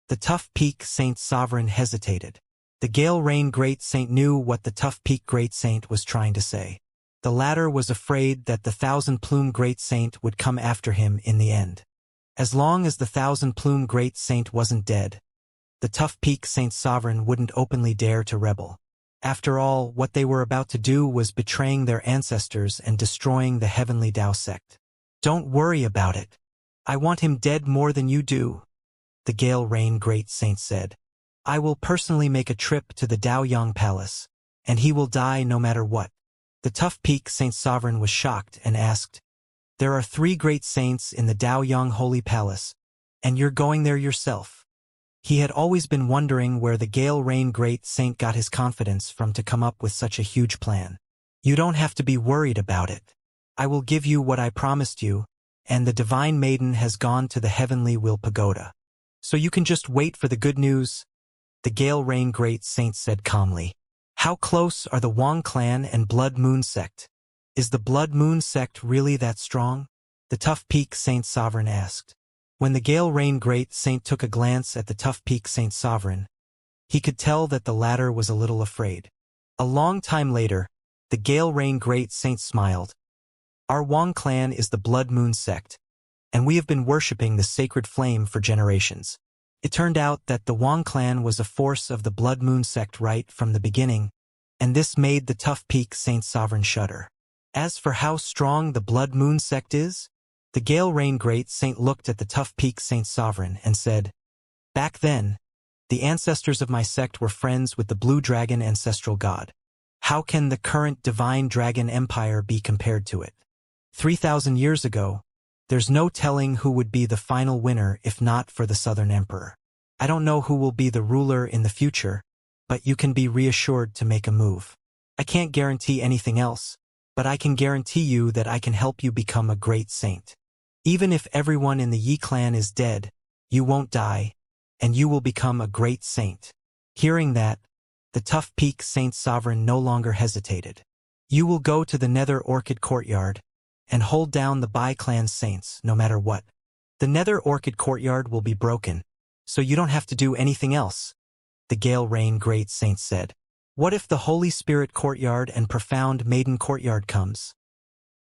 A: the Tough Peak Saint Sovereign hesitated. The Gale Rain Great Saint knew what the Tough Peak Great Saint was trying to say. The latter was afraid that the Thousand-Plume Great Saint would come after him in the end. As long as the Thousand-Plume Great Saint wasn't dead, the Tough Peak Saint Sovereign wouldn't openly dare to rebel. After all, what they were about to do was betraying their ancestors and destroying the Heavenly Tao sect. Don't worry about it. I want him dead more than you do, the Gale Rain Great Saint said. I will personally make a trip to the Daoyang Palace, and he will die no matter what. The Tough Peak Saint Sovereign was shocked and asked, There are 3 great saints in the Daoyang Holy Palace, and you're going there yourself. He had always been wondering where the Gale Rain Great Saint got his confidence from to come up with such a huge plan. You don't have to be worried about it. I will give you what I promised you, and the Divine Maiden has gone to the Heavenly Will Pagoda. So you can just wait for the good news, the Gale Rain Great Saint said calmly. How close are the Wang clan and Blood Moon sect? Is the Blood Moon sect really that strong? The Tough Peak Saint Sovereign asked. When the Gale Rain Great Saint took a glance at the Tough Peak Saint Sovereign, he could tell that the latter was a little afraid. A long time later, the Gale Rain Great Saint smiled. Our Wang clan is the Blood Moon sect, and we have been worshipping the sacred flame for generations. It turned out that the Wang clan was a force of the Blood Moon sect right from the beginning, and this made the Tough Peak Saint Sovereign shudder. As for how strong the Blood Moon sect is, the Gale Rain Great Saint looked at the Tough Peak Saint Sovereign and said, Back then, the ancestors of my sect were friends with the Blue Dragon ancestral god. How can the current Divine Dragon Empire be compared to it? 3,000 years ago, there's no telling who would be the final winner if not for the Southern Emperor. I don't know who will be the ruler in the future, but you can be reassured to make a move. I can't guarantee anything else, but I can guarantee you that I can help you become a great saint. Even if everyone in the Yi clan is dead, you won't die, and you will become a great saint. Hearing that, the Tough Peak Saint Sovereign no longer hesitated. You will go to the Nether Orchid Courtyard and hold down the Bai clan saints no matter what. The Nether Orchid Courtyard will be broken, so you don't have to do anything else, the Gale Rain Great Saint said. What if the Holy Spirit Courtyard and Profound Maiden Courtyard comes?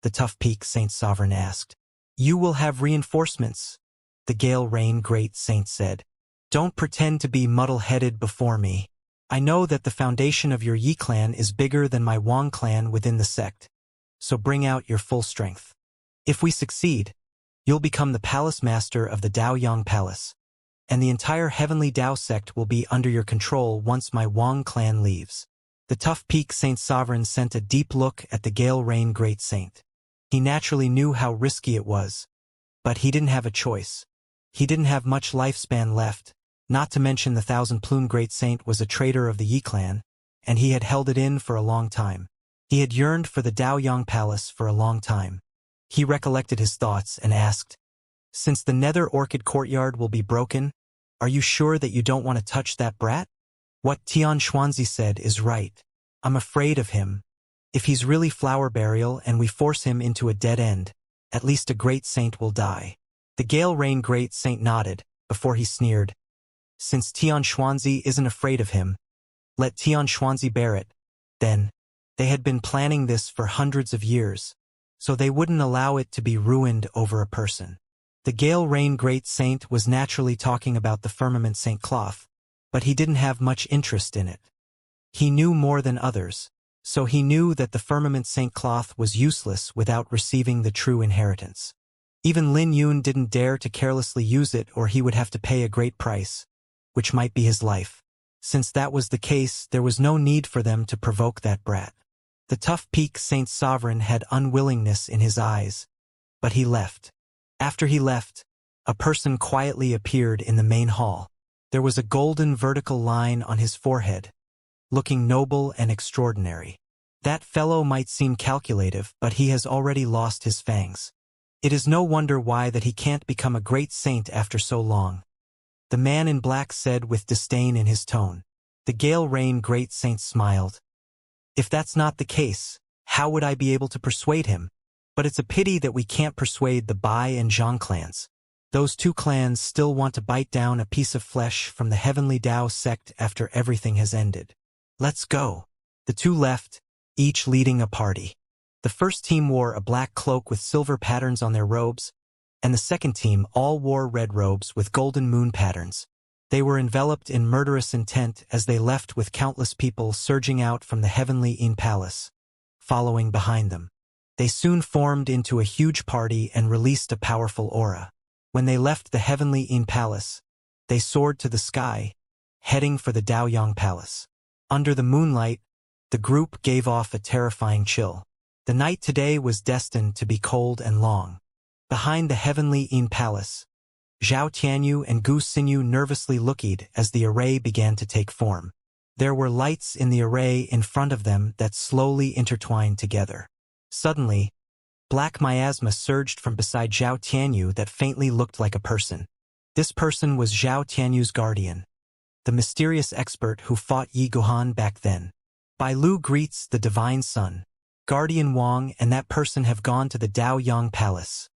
A: The Tough Peak Saint Sovereign asked. You will have reinforcements, the Gale Rain Great Saint said. Don't pretend to be muddle-headed before me. I know that the foundation of your Yi clan is bigger than my Wang clan within the sect, so bring out your full strength. If we succeed, you'll become the palace master of the Daoyang Palace, and the entire Heavenly Tao sect will be under your control once my Wang clan leaves. The Tough Peak Saint Sovereign sent a deep look at the Gale Rain Great Saint. He naturally knew how risky it was, but he didn't have a choice. He didn't have much lifespan left, not to mention the Thousand-Plume Great Saint was a traitor of the Yi clan, and he had held it in for a long time. He had yearned for the Daoyang Palace for a long time. He recollected his thoughts and asked, Since the Nether Orchid Courtyard will be broken, are you sure that you don't want to touch that brat? What Tian Xuanzi said is right. I'm afraid of him. If he's really Flower Burial and we force him into a dead end, at least a great saint will die. The Gale Rain Great Saint nodded, before he sneered. Since Tian Xuanzi isn't afraid of him, let Tian Xuanzi bear it. Then, they had been planning this for hundreds of years, so they wouldn't allow it to be ruined over a person. The Gale Rain Great Saint was naturally talking about the Firmament Saint cloth, but he didn't have much interest in it. He knew more than others, so he knew that the Firmament Saint cloth was useless without receiving the true inheritance. Even Lin Yun didn't dare to carelessly use it or he would have to pay a great price, which might be his life. Since that was the case, there was no need for them to provoke that brat. The Tough Peak Saint Sovereign had unwillingness in his eyes, but he left. After he left, a person quietly appeared in the main hall. There was a golden vertical line on his forehead, looking noble and extraordinary. That fellow might seem calculative, but he has already lost his fangs. It is no wonder why that he can't become a great saint after so long. The man in black said with disdain in his tone. The Gale Rain great saint smiled. If that's not the case, how would I be able to persuade him? But it's a pity that we can't persuade the Bai and Zhang clans. Those two clans still want to bite down a piece of flesh from the Heavenly Tao sect after everything has ended. Let's go. The two left, each leading a party. The first team wore a black cloak with silver patterns on their robes, and the second team all wore red robes with golden moon patterns. They were enveloped in murderous intent as they left with countless people surging out from the heavenly Yin Palace, following behind them. They soon formed into a huge party and released a powerful aura. When they left the heavenly Yin Palace, they soared to the sky, heading for the Daoyang Palace. Under the moonlight, the group gave off a terrifying chill. The night today was destined to be cold and long. Behind the heavenly Yin Palace, Zhao Tianyu and Gu Xinyu nervously looked as the array began to take form. There were lights in the array in front of them that slowly intertwined together. Suddenly, black miasma surged from beside Zhao Tianyu that faintly looked like a person. This person was Zhao Tianyu's guardian, the mysterious expert who fought Yi Guhan back then. Bai Lu greets the divine sun. Guardian Wang and that person have gone to the Daoyang Palace.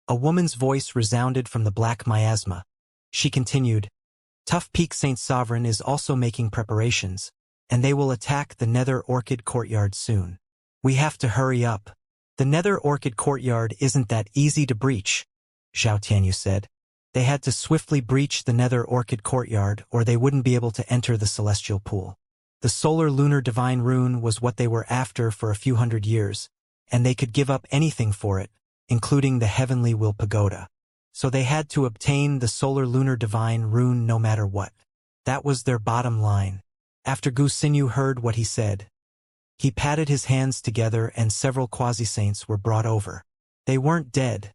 A: A woman's voice resounded from the black miasma. She continued, Tough Peak Saint Sovereign is also making preparations, and they will attack the Nether Orchid Courtyard soon. We have to hurry up. The Nether Orchid Courtyard isn't that easy to breach, Zhao Tianyu said. They had to swiftly breach the Nether Orchid Courtyard or they wouldn't be able to enter the celestial pool. The solar-lunar divine rune was what they were after for a few hundred years, and they could give up anything for it, including the heavenly will pagoda. So they had to obtain the solar-lunar divine rune no matter what. That was their bottom line. After Gu Xinyu heard what he said, he patted his hands together and several quasi-saints were brought over. They weren't dead,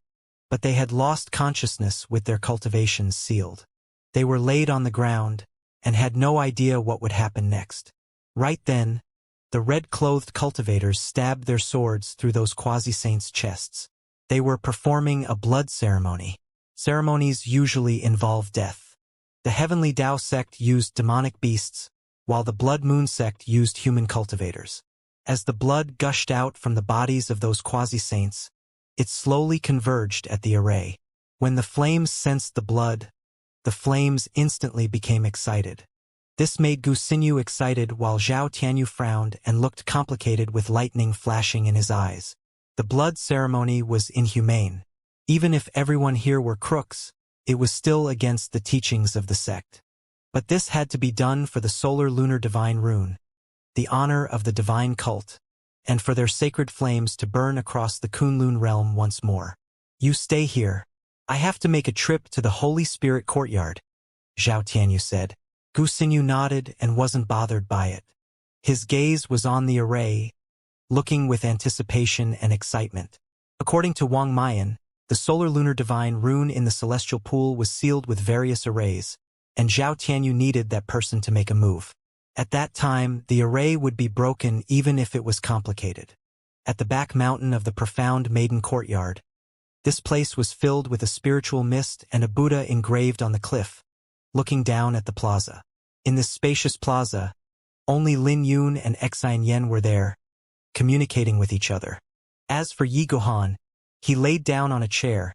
A: but they had lost consciousness with their cultivations sealed. They were laid on the ground and had no idea what would happen next. Right then, the red-clothed cultivators stabbed their swords through those quasi-saints' chests. They were performing a blood ceremony. Ceremonies usually involve death. The Heavenly Tao sect used demonic beasts, while the Blood Moon sect used human cultivators. As the blood gushed out from the bodies of those quasi-saints, it slowly converged at the array. When the flames sensed the blood, the flames instantly became excited. This made Gu Xinyu excited while Zhao Tianyu frowned and looked complicated with lightning flashing in his eyes. The blood ceremony was inhumane. Even if everyone here were crooks, it was still against the teachings of the sect. But this had to be done for the solar-lunar divine rune, the honor of the divine cult, and for their sacred flames to burn across the Kunlun realm once more. You stay here. I have to make a trip to the Holy Spirit Courtyard, Zhao Tianyu said. Gu Xinyu nodded and wasn't bothered by it. His gaze was on the array, looking with anticipation and excitement. According to Wang Mayan, the solar-lunar divine rune in the celestial pool was sealed with various arrays, and Zhao Tianyu needed that person to make a move. At that time, the array would be broken even if it was complicated. At the back mountain of the profound maiden courtyard, this place was filled with a spiritual mist and a Buddha engraved on the cliff, looking down at the plaza. In this spacious plaza, only Lin Yun and Xianxia were there, communicating with each other. As for Yi Guhan, he laid down on a chair,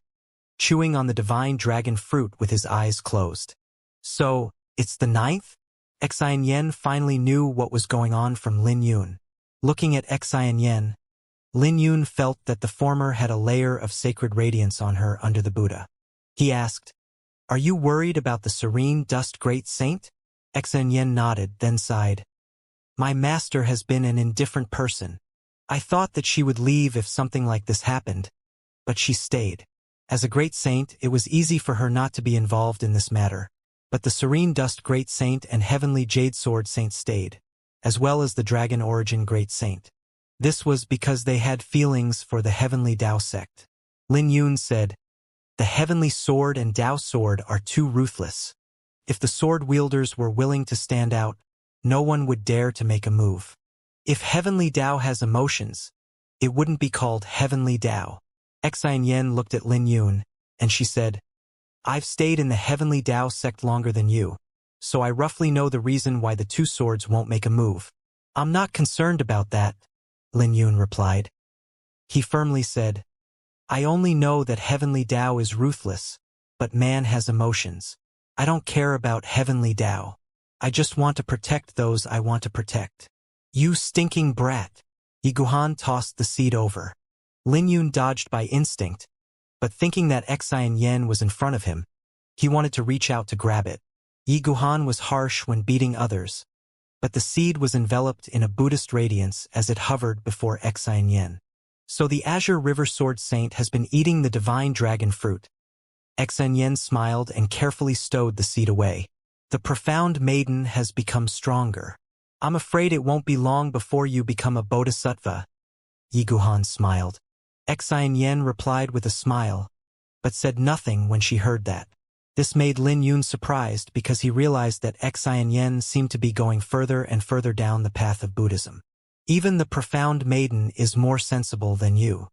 A: chewing on the divine dragon fruit with his eyes closed. So, it's the 9th? Xianxia finally knew what was going on from Lin Yun. Looking at Xianxia, Lin Yun felt that the former had a layer of sacred radiance on her under the Buddha. He asked, Are you worried about the serene dust great saint? Xianxia nodded, then sighed. My master has been an indifferent person. I thought that she would leave if something like this happened, but she stayed. As a great saint, it was easy for her not to be involved in this matter, but the Serene Dust Great Saint and Heavenly Jade Sword Saint stayed, as well as the Dragon Origin Great Saint. This was because they had feelings for the Heavenly Tao sect. Lin Yun said, The Heavenly Sword and Tao Sword are too ruthless. If the sword wielders were willing to stand out, no one would dare to make a move. If Heavenly Tao has emotions, it wouldn't be called Heavenly Tao. Xianxia looked at Lin Yun, and she said, I've stayed in the Heavenly Tao sect longer than you, so I roughly know the reason why the two swords won't make a move. I'm not concerned about that, Lin Yun replied. He firmly said, I only know that Heavenly Tao is ruthless, but man has emotions. I don't care about Heavenly Tao. I just want to protect those I want to protect. You stinking brat. Yi Guhan tossed the seed over. Lin Yun dodged by instinct, but thinking that Xianxia was in front of him, he wanted to reach out to grab it. Yi Guhan was harsh when beating others, but the seed was enveloped in a Buddhist radiance as it hovered before Xianxia. So the Azure River Sword Saint has been eating the divine dragon fruit. Xianxia smiled and carefully stowed the seed away. The profound maiden has become stronger. I'm afraid it won't be long before you become a bodhisattva. Yi Guhan smiled. Xianxia replied with a smile, but said nothing when she heard that. This made Lin Yun surprised because he realized that Xianxia seemed to be going further and further down the path of Buddhism. Even the profound maiden is more sensible than you.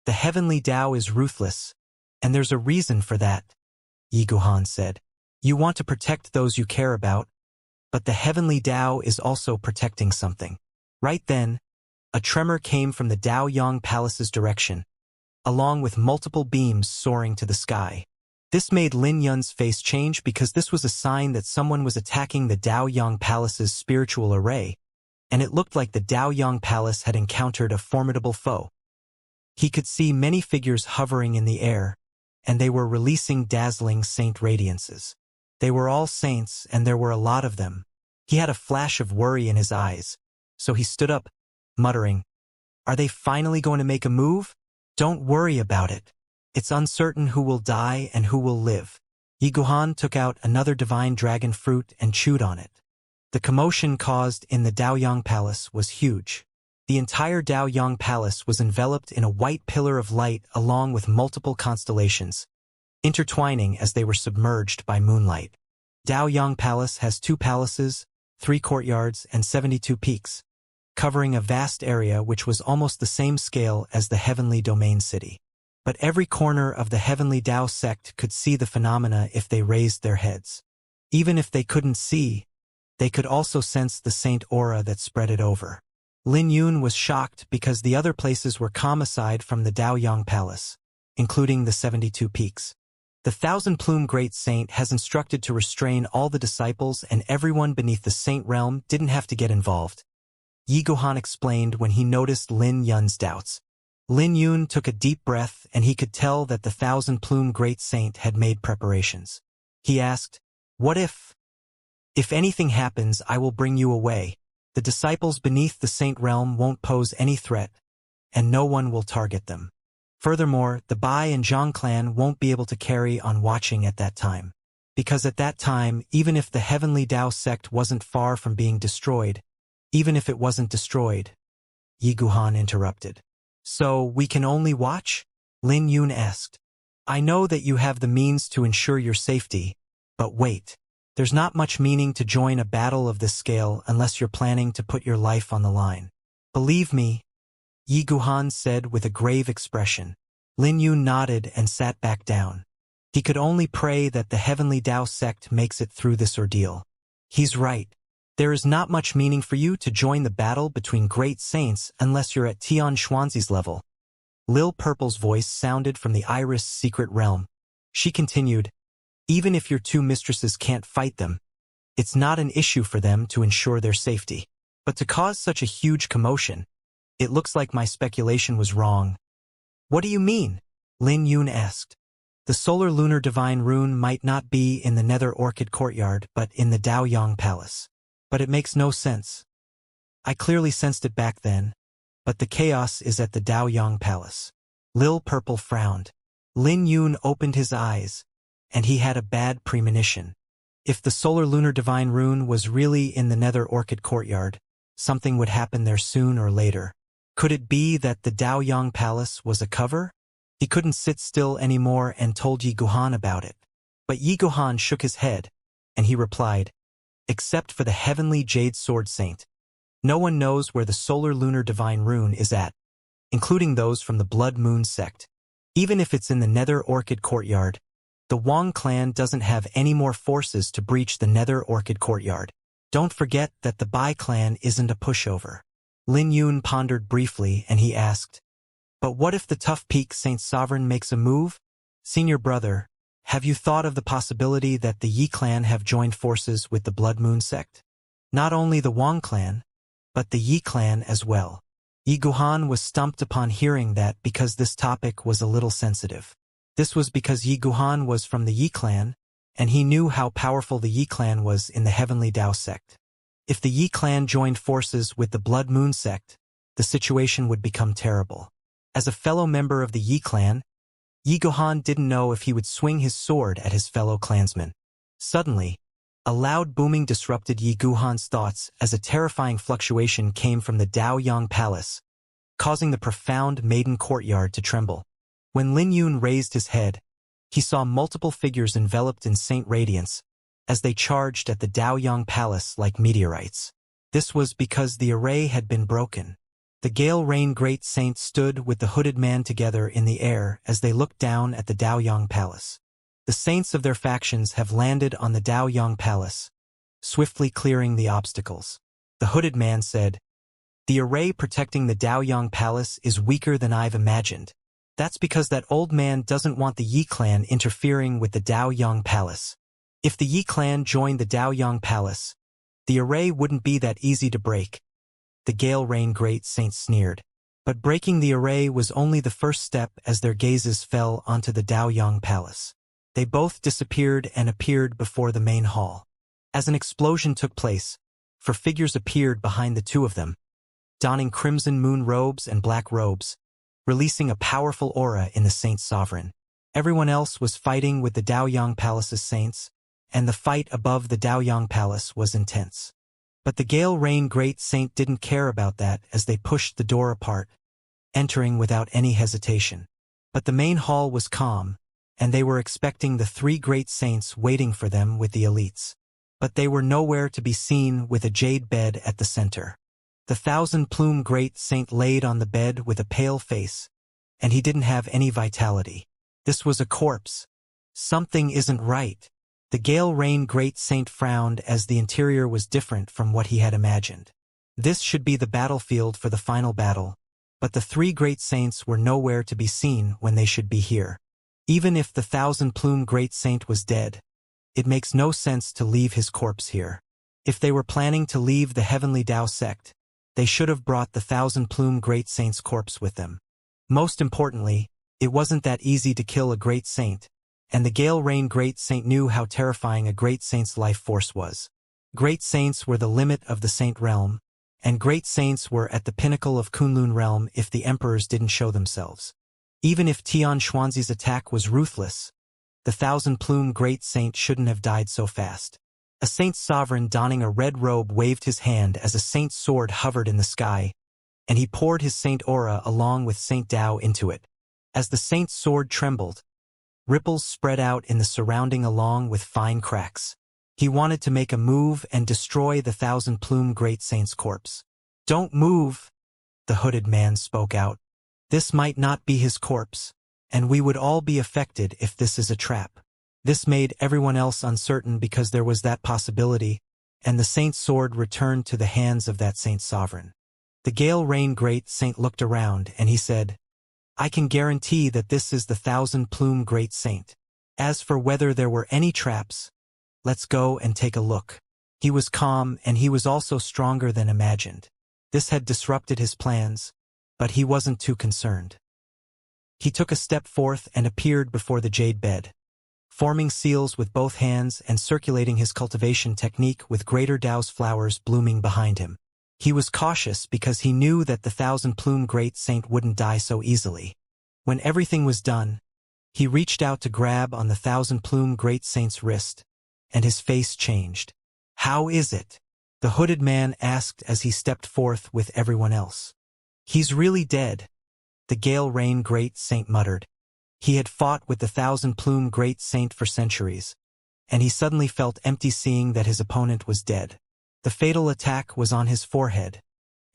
A: The Heavenly Tao is ruthless, and there's a reason for that, Yi Guhan said. You want to protect those you care about, but the Heavenly Tao is also protecting something. Right then, a tremor came from the Dao Yang Palace's direction, along with multiple beams soaring to the sky. This made Lin Yun's face change because this was a sign that someone was attacking the Dao Yang Palace's spiritual array, and it looked like the Dao Yang Palace had encountered a formidable foe. He could see many figures hovering in the air, and they were releasing dazzling saint radiances. They were all saints, and there were a lot of them. He had a flash of worry in his eyes, so he stood up, muttering, Are they finally going to make a move? Don't worry about it. It's uncertain who will die and who will live. Yi Guhan took out another divine dragon fruit and chewed on it. The commotion caused in the Daoyang Palace was huge. The entire Daoyang Palace was enveloped in a white pillar of light along with multiple constellations, intertwining as they were submerged by moonlight. Daoyang Palace has 2 palaces, 3 courtyards, and 72 peaks, covering a vast area which was almost the same scale as the Heavenly Domain City. But every corner of the Heavenly Tao sect could see the phenomena if they raised their heads. Even if they couldn't see, they could also sense the saint aura that spread it over. Lin Yun was shocked because the other places were calm aside from the Daoyang Palace, including the 72 peaks. The 1,000-plume Great Saint has instructed to restrain all the disciples, and everyone beneath the saint realm didn't have to get involved. Yi Guhan explained when he noticed Lin Yun's doubts. Lin Yun took a deep breath, and he could tell that the 1,000-plume Great Saint had made preparations. He asked, What if? If anything happens, I will bring you away. The disciples beneath the saint realm won't pose any threat, and no one will target them. Furthermore, the Bai and Zhang clan won't be able to carry on watching at that time. Because at that time, even if the Heavenly Tao sect wasn't far from being destroyed, even if it wasn't destroyed, Yi Guhan interrupted. So, we can only watch? Lin Yun asked. I know that you have the means to ensure your safety, but wait. There's not much meaning to join a battle of this scale unless you're planning to put your life on the line. Believe me, Yi Guhan said with a grave expression. Lin Yun nodded and sat back down. He could only pray that the Heavenly Tao sect makes it through this ordeal. He's right. There is not much meaning for you to join the battle between great saints unless you're at Tian Xuanzi's level. Lil Purple's voice sounded from the Iris' secret realm. She continued, Even if your 2 mistresses can't fight them, it's not an issue for them to ensure their safety. But to cause such a huge commotion, it looks like my speculation was wrong. What do you mean? Lin Yun asked. The Solar Lunar Divine Rune might not be in the Nether Orchid Courtyard but in the Daoyang Palace. But it makes no sense. I clearly sensed it back then, but the chaos is at the Daoyang Palace. Lil Purple frowned. Lin Yun opened his eyes, and he had a bad premonition. If the Solar Lunar Divine Rune was really in the Nether Orchid Courtyard, something would happen there soon or later. Could it be that the Daoyang Palace was a cover? He couldn't sit still anymore and told Yi Guhan about it. But Yi Guhan shook his head, and he replied, Except for the Heavenly Jade Sword Saint. No one knows where the solar lunar divine rune is at, including those from the Blood Moon sect. Even if it's in the Nether Orchid Courtyard, the Wang clan doesn't have any more forces to breach the Nether Orchid Courtyard. Don't forget that the Bai clan isn't a pushover. Lin Yun pondered briefly and he asked, but what if the Tough Peak Saint Sovereign makes a move? Senior brother, have you thought of the possibility that the Yi clan have joined forces with the Blood Moon sect? Not only the Wang clan, but the Yi clan as well. Yi Guhan was stumped upon hearing that because this topic was a little sensitive. This was because Yi Guhan was from the Yi clan, and he knew how powerful the Yi clan was in the Heavenly Dao sect. If the Yi clan joined forces with the Blood Moon sect, the situation would become terrible. As a fellow member of the Yi clan, Yi Guhan didn't know if he would swing his sword at his fellow clansmen. Suddenly, a loud booming disrupted Yi Guhan's thoughts as a terrifying fluctuation came from the Daoyang Palace, causing the profound maiden courtyard to tremble. When Lin Yun raised his head, he saw multiple figures enveloped in saint radiance as they charged at the Daoyang Palace like meteorites. This was because the array had been broken. The Gale Rain Great Saint stood with the hooded man together in the air as they looked down at the Daoyang Palace. The saints of their factions have landed on the Daoyang Palace, swiftly clearing the obstacles. The hooded man said, the array protecting the Daoyang Palace is weaker than I've imagined. That's because that old man doesn't want the Yi clan interfering with the Daoyang Palace. If the Yi clan joined the Daoyang Palace, the array wouldn't be that easy to break. The Gale Rain Great Saint sneered. But breaking the array was only the first step as their gazes fell onto the Daoyang Palace. They both disappeared and appeared before the main hall. As an explosion took place, four figures appeared behind the two of them, donning crimson moon robes and black robes, releasing a powerful aura in the Saint Sovereign. Everyone else was fighting with the Daoyang Palace's saints, and the fight above the Daoyang Palace was intense. But the Gale Rain Great Saint didn't care about that as they pushed the door apart, entering without any hesitation. But the main hall was calm, and they were expecting the three great saints waiting for them with the elites. But they were nowhere to be seen with a jade bed at the center. The thousand-plume great saint laid on the bed with a pale face, and he didn't have any vitality. This was a corpse. Something isn't right. The Gale Rain Great Saint frowned as the interior was different from what he had imagined. This should be the battlefield for the final battle, but the three great saints were nowhere to be seen when they should be here. Even if the thousand-plume great saint was dead, it makes no sense to leave his corpse here. If they were planning to leave the Heavenly Dao sect, they should have brought the thousand-plume great saint's corpse with them. Most importantly, it wasn't that easy to kill a great saint, and the Gale Rain Great Saint knew how terrifying a great saint's life force was. Great saints were the limit of the saint realm, and great saints were at the pinnacle of Kunlun realm if the emperors didn't show themselves. Even if Tian Xuanzi's attack was ruthless, the thousand-plume great saint shouldn't have died so fast. A saint sovereign donning a red robe waved his hand as a saint's sword hovered in the sky, and he poured his saint aura along with Saint Dao into it. As the saint's sword trembled, ripples spread out in the surrounding along with fine cracks. He wanted to make a move and destroy the thousand-plume great saint's corpse. Don't move, the hooded man spoke out. This might not be his corpse, and we would all be affected if this is a trap. This made everyone else uncertain because there was that possibility, and the saint's sword returned to the hands of that saint sovereign. The Gale Rain Great Saint looked around and he said, I can guarantee that this is the thousand-plume great saint. As for whether there were any traps, let's go and take a look. He was calm and he was also stronger than imagined. This had disrupted his plans, but he wasn't too concerned. He took a step forth and appeared before the jade bed, forming seals with both hands and circulating his cultivation technique with Greater Dao's flowers blooming behind him. He was cautious because he knew that the thousand-plume great saint wouldn't die so easily. When everything was done, he reached out to grab on the thousand-plume great saint's wrist, and his face changed. How is it? The hooded man asked as he stepped forth with everyone else. He's really dead, the Gale Rain Great Saint muttered. He had fought with the thousand-plume great saint for centuries, and he suddenly felt empty seeing that his opponent was dead. The fatal attack was on his forehead,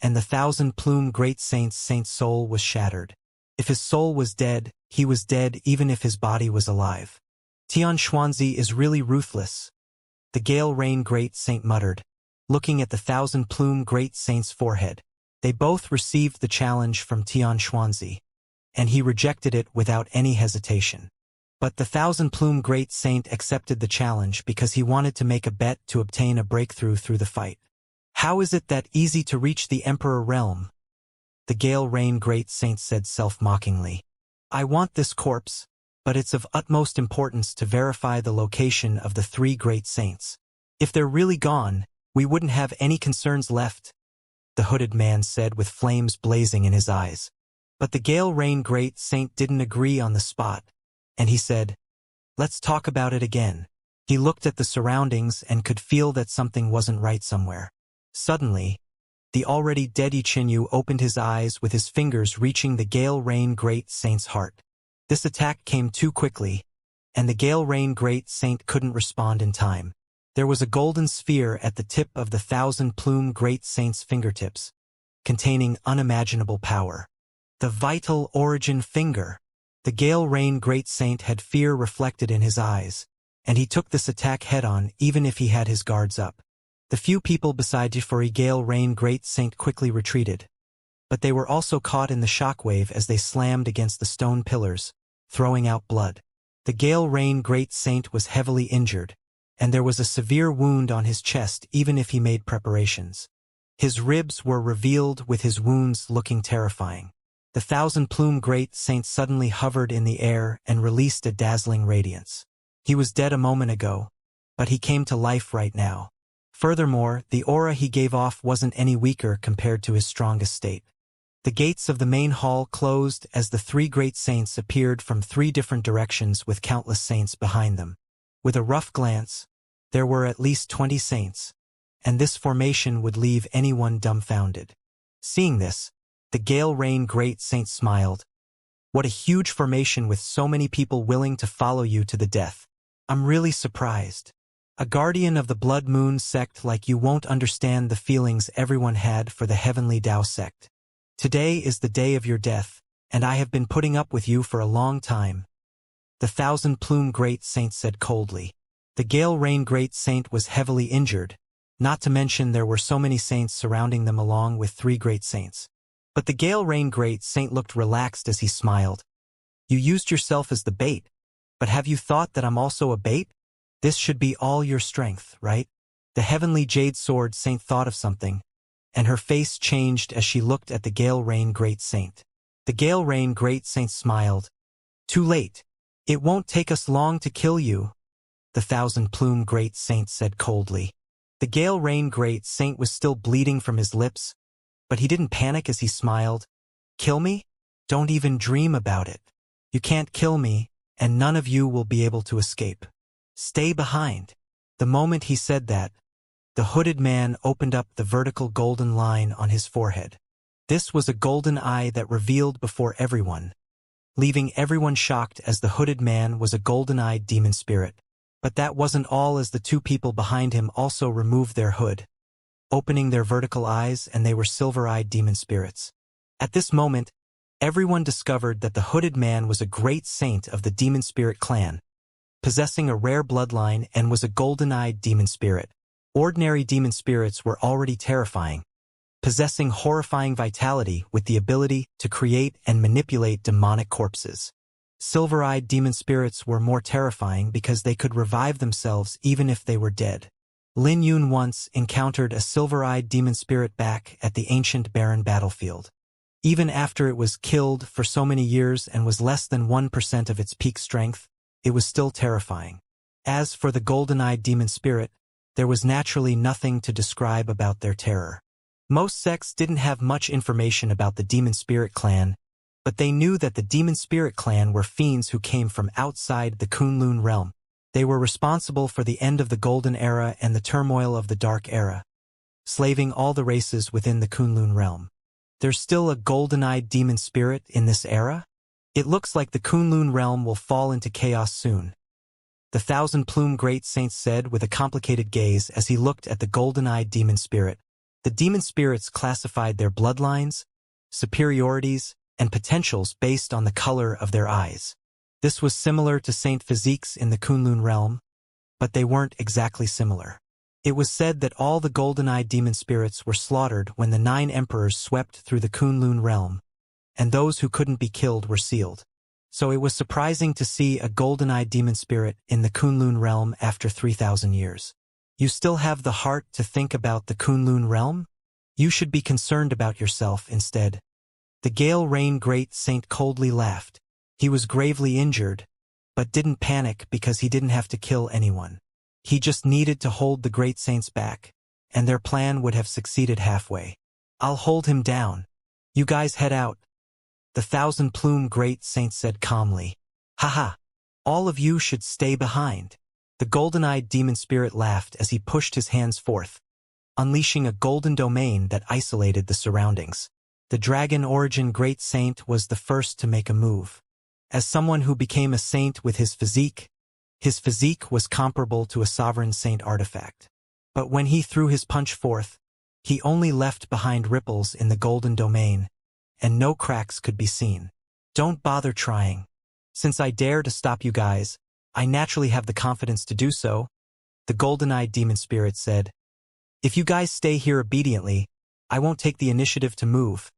A: and the thousand-plume great saint's soul was shattered. If his soul was dead, he was dead even if his body was alive. Xianxia is really ruthless, the Gale Rain Great Saint muttered, looking at the thousand-plume great saint's forehead. They both received the challenge from Xianxia, and he rejected it without any hesitation. But the thousand-plume great saint accepted the challenge because he wanted to make a bet to obtain a breakthrough through the fight. How is it that easy to reach the Emperor realm? The Gale Rain Great Saint said self-mockingly. I want this corpse, but it's of utmost importance to verify the location of the three great saints. If they're really gone, we wouldn't have any concerns left, the hooded man said with flames blazing in his eyes. But the Gale Rain Great Saint didn't agree on the spot, and he said, let's talk about it again. He looked at the surroundings and could feel that something wasn't right somewhere. Suddenly, the already dead Xianxia opened his eyes with his fingers reaching the Gale Rain Great Saint's heart. This attack came too quickly, and the Gale Rain Great Saint couldn't respond in time. There was a golden sphere at the tip of the thousand-plume Great Saint's fingertips, containing unimaginable power. The Vital Origin Finger. The Gale Rain Great Saint had fear reflected in his eyes, and he took this attack head-on even if he had his guards up. The few people beside Gale Rain Great Saint quickly retreated, but they were also caught in the shockwave as they slammed against the stone pillars, throwing out blood. The Gale Rain Great Saint was heavily injured, and there was a severe wound on his chest even if he made preparations. His ribs were revealed with his wounds looking terrifying. The thousand-plume Great Saint suddenly hovered in the air and released a dazzling radiance. He was dead a moment ago, but he came to life right now. Furthermore, the aura he gave off wasn't any weaker compared to his strongest state. The gates of the main hall closed as the three great saints appeared from three different directions with countless saints behind them. With a rough glance, there were at least 20 saints, and this formation would leave anyone dumbfounded. Seeing this, the Gale Rain Great Saint smiled. What a huge formation with so many people willing to follow you to the death. I'm really surprised. A guardian of the Blood Moon sect like you won't understand the feelings everyone had for the Heavenly Tao sect. Today is the day of your death, and I have been putting up with you for a long time, the thousand-plume Great Saint said coldly. The Gale Rain Great Saint was heavily injured, not to mention there were so many saints surrounding them along with three great saints. But the Gale Rain Great Saint looked relaxed as he smiled. You used yourself as the bait, but have you thought that I'm also a bait? This should be all your strength, right? The Heavenly Jade Sword Saint thought of something, and her face changed as she looked at the Gale Rain Great Saint. The Gale Rain Great Saint smiled. Too late. It won't take us long to kill you, the thousand-plume Great Saint said coldly. The Gale Rain Great Saint was still bleeding from his lips, but he didn't panic as he smiled. Kill me? Don't even dream about it. You can't kill me, and none of you will be able to escape. Stay behind. The moment he said that, the hooded man opened up the vertical golden line on his forehead. This was a golden eye that revealed before everyone, leaving everyone shocked as the hooded man was a golden-eyed demon spirit. But that wasn't all, as the two people behind him also removed their hood, opening their vertical eyes, and they were silver-eyed demon spirits. At this moment, everyone discovered that the hooded man was a great saint of the demon spirit clan, possessing a rare bloodline, and was a golden-eyed demon spirit. Ordinary demon spirits were already terrifying, possessing horrifying vitality with the ability to create and manipulate demonic corpses. Silver-eyed demon spirits were more terrifying because they could revive themselves even if they were dead. Lin Yun once encountered a silver-eyed demon spirit back at the ancient barren battlefield. Even after it was killed for so many years and was less than 1% of its peak strength, it was still terrifying. As for the golden-eyed demon spirit, there was naturally nothing to describe about their terror. Most sects didn't have much information about the demon spirit clan, but they knew that the demon spirit clan were fiends who came from outside the Kunlun realm. They were responsible for the end of the Golden Era and the turmoil of the Dark Era, slaving all the races within the Kunlun realm. There's still a golden-eyed demon spirit in this era? It looks like the Kunlun realm will fall into chaos soon, the thousand-plume Great Saint said with a complicated gaze as he looked at the golden-eyed demon spirit. The demon spirits classified their bloodlines, superiorities, and potentials based on the color of their eyes. This was similar to Saint Physiques in the Kunlun realm, but they weren't exactly similar. It was said that all the golden-eyed demon spirits were slaughtered when the 9 emperors swept through the Kunlun realm, and those who couldn't be killed were sealed. So it was surprising to see a golden-eyed demon spirit in the Kunlun realm after 3,000 years. You still have the heart to think about the Kunlun realm? You should be concerned about yourself instead. The Gale Rain Great Saint coldly laughed. He was gravely injured, but didn't panic because he didn't have to kill anyone. He just needed to hold the Great Saints back, and their plan would have succeeded halfway. I'll hold him down. You guys head out. The 1,000-plume Great Saint said calmly. Haha, all of you should stay behind. The golden-eyed demon spirit laughed as he pushed his hands forth, unleashing a golden domain that isolated the surroundings. The dragon origin Great Saint was the first to make a move. As someone who became a saint with his physique was comparable to a sovereign saint artifact. But when he threw his punch forth, he only left behind ripples in the golden domain, and no cracks could be seen. Don't bother trying. Since I dare to stop you guys, I naturally have the confidence to do so, the golden-eyed demon spirit said. If you guys stay here obediently, I won't take the initiative to move.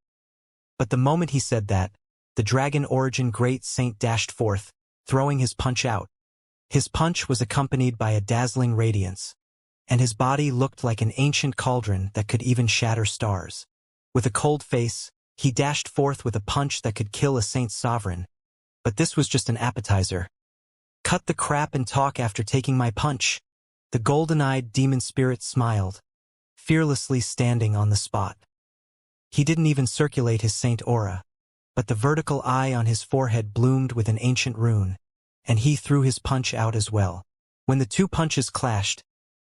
A: But the moment he said that, the dragon origin Great Saint dashed forth, throwing his punch out. His punch was accompanied by a dazzling radiance, and his body looked like an ancient cauldron that could even shatter stars. With a cold face, he dashed forth with a punch that could kill a saint's sovereign. But this was just an appetizer. Cut the crap and talk after taking my punch. The golden-eyed demon spirit smiled, fearlessly standing on the spot. He didn't even circulate his saint aura, but the vertical eye on his forehead bloomed with an ancient rune, and he threw his punch out as well. When the 2 punches clashed,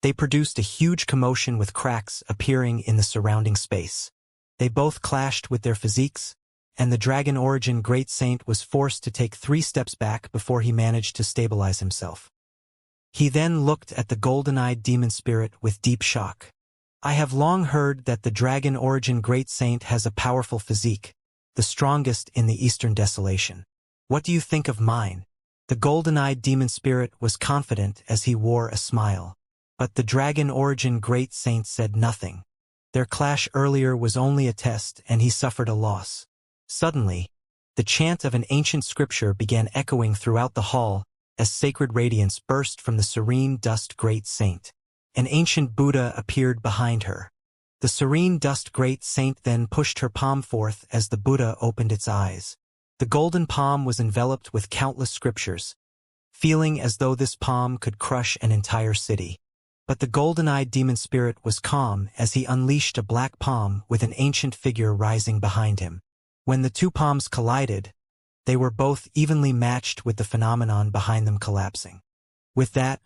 A: they produced a huge commotion with cracks appearing in the surrounding space. They both clashed with their physiques, and the dragon origin Great Saint was forced to take 3 steps back before he managed to stabilize himself. He then looked at the golden-eyed demon spirit with deep shock. I have long heard that the dragon origin Great Saint has a powerful physique, the strongest in the Eastern Desolation. What do you think of mine? The golden-eyed demon spirit was confident as he wore a smile. But the dragon origin Great Saint said nothing. Their clash earlier was only a test, and he suffered a loss. Suddenly, the chant of an ancient scripture began echoing throughout the hall as sacred radiance burst from the serene dust Great Saint. An ancient Buddha appeared behind her. The serene dust Great Saint then pushed her palm forth as the Buddha opened its eyes. The golden palm was enveloped with countless scriptures, feeling as though this palm could crush an entire city. But the golden-eyed demon spirit was calm as he unleashed a black palm with an ancient figure rising behind him. When the 2 palms collided, they were both evenly matched with the phenomenon behind them collapsing. With that,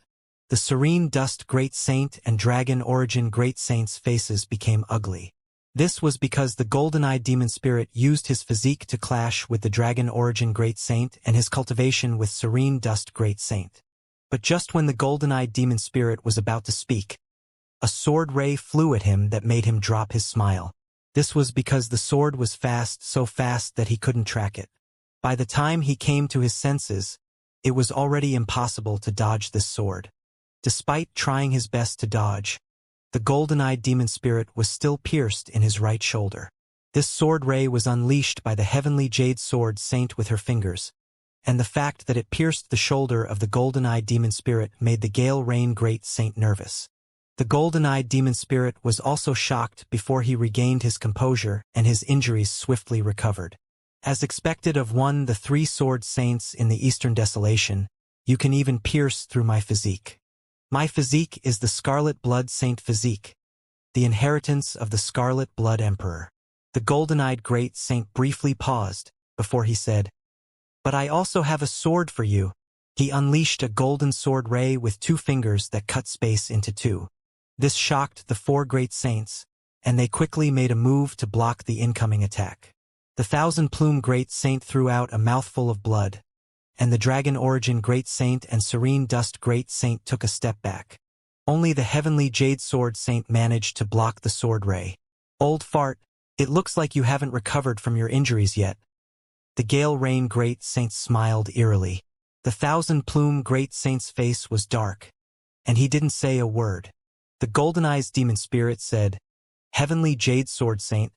A: the serene dust Great Saint and dragon origin Great Saint's faces became ugly. This was because the golden-eyed demon spirit used his physique to clash with the dragon origin Great Saint and his cultivation with serene dust Great Saint. But just when the golden-eyed demon spirit was about to speak, a sword ray flew at him that made him drop his smile. This was because the sword was fast, so fast that he couldn't track it. By the time he came to his senses, it was already impossible to dodge this sword. Despite trying his best to dodge, the golden-eyed demon spirit was still pierced in his right shoulder. This sword ray was unleashed by the heavenly jade sword Saint with her fingers, and the fact that it pierced the shoulder of the golden-eyed demon spirit made the Gale Rain Great Saint nervous. The golden-eyed demon spirit was also shocked before he regained his composure, and his injuries swiftly recovered. As expected of one the 3 sword saints in the Eastern Desolation, you can even pierce through my physique. My physique is the Scarlet Blood Saint physique, the inheritance of the Scarlet Blood Emperor. The golden-eyed Great Saint briefly paused before he said, But I also have a sword for you. He unleashed a golden sword ray with 2 fingers that cut space into 2. This shocked the 4 great saints, and they quickly made a move to block the incoming attack. The 1,000-plume Great Saint threw out a mouthful of blood, and the Dragon Origin Great Saint and Serene Dust Great Saint took a step back. Only the Heavenly Jade Sword Saint managed to block the sword ray. Old fart, it looks like you haven't recovered from your injuries yet. The Gale Rain Great Saint smiled eerily. The thousand-plume Great Saint's face was dark, and he didn't say a word. The golden-eyed demon spirit said, "Heavenly Jade Sword Saint,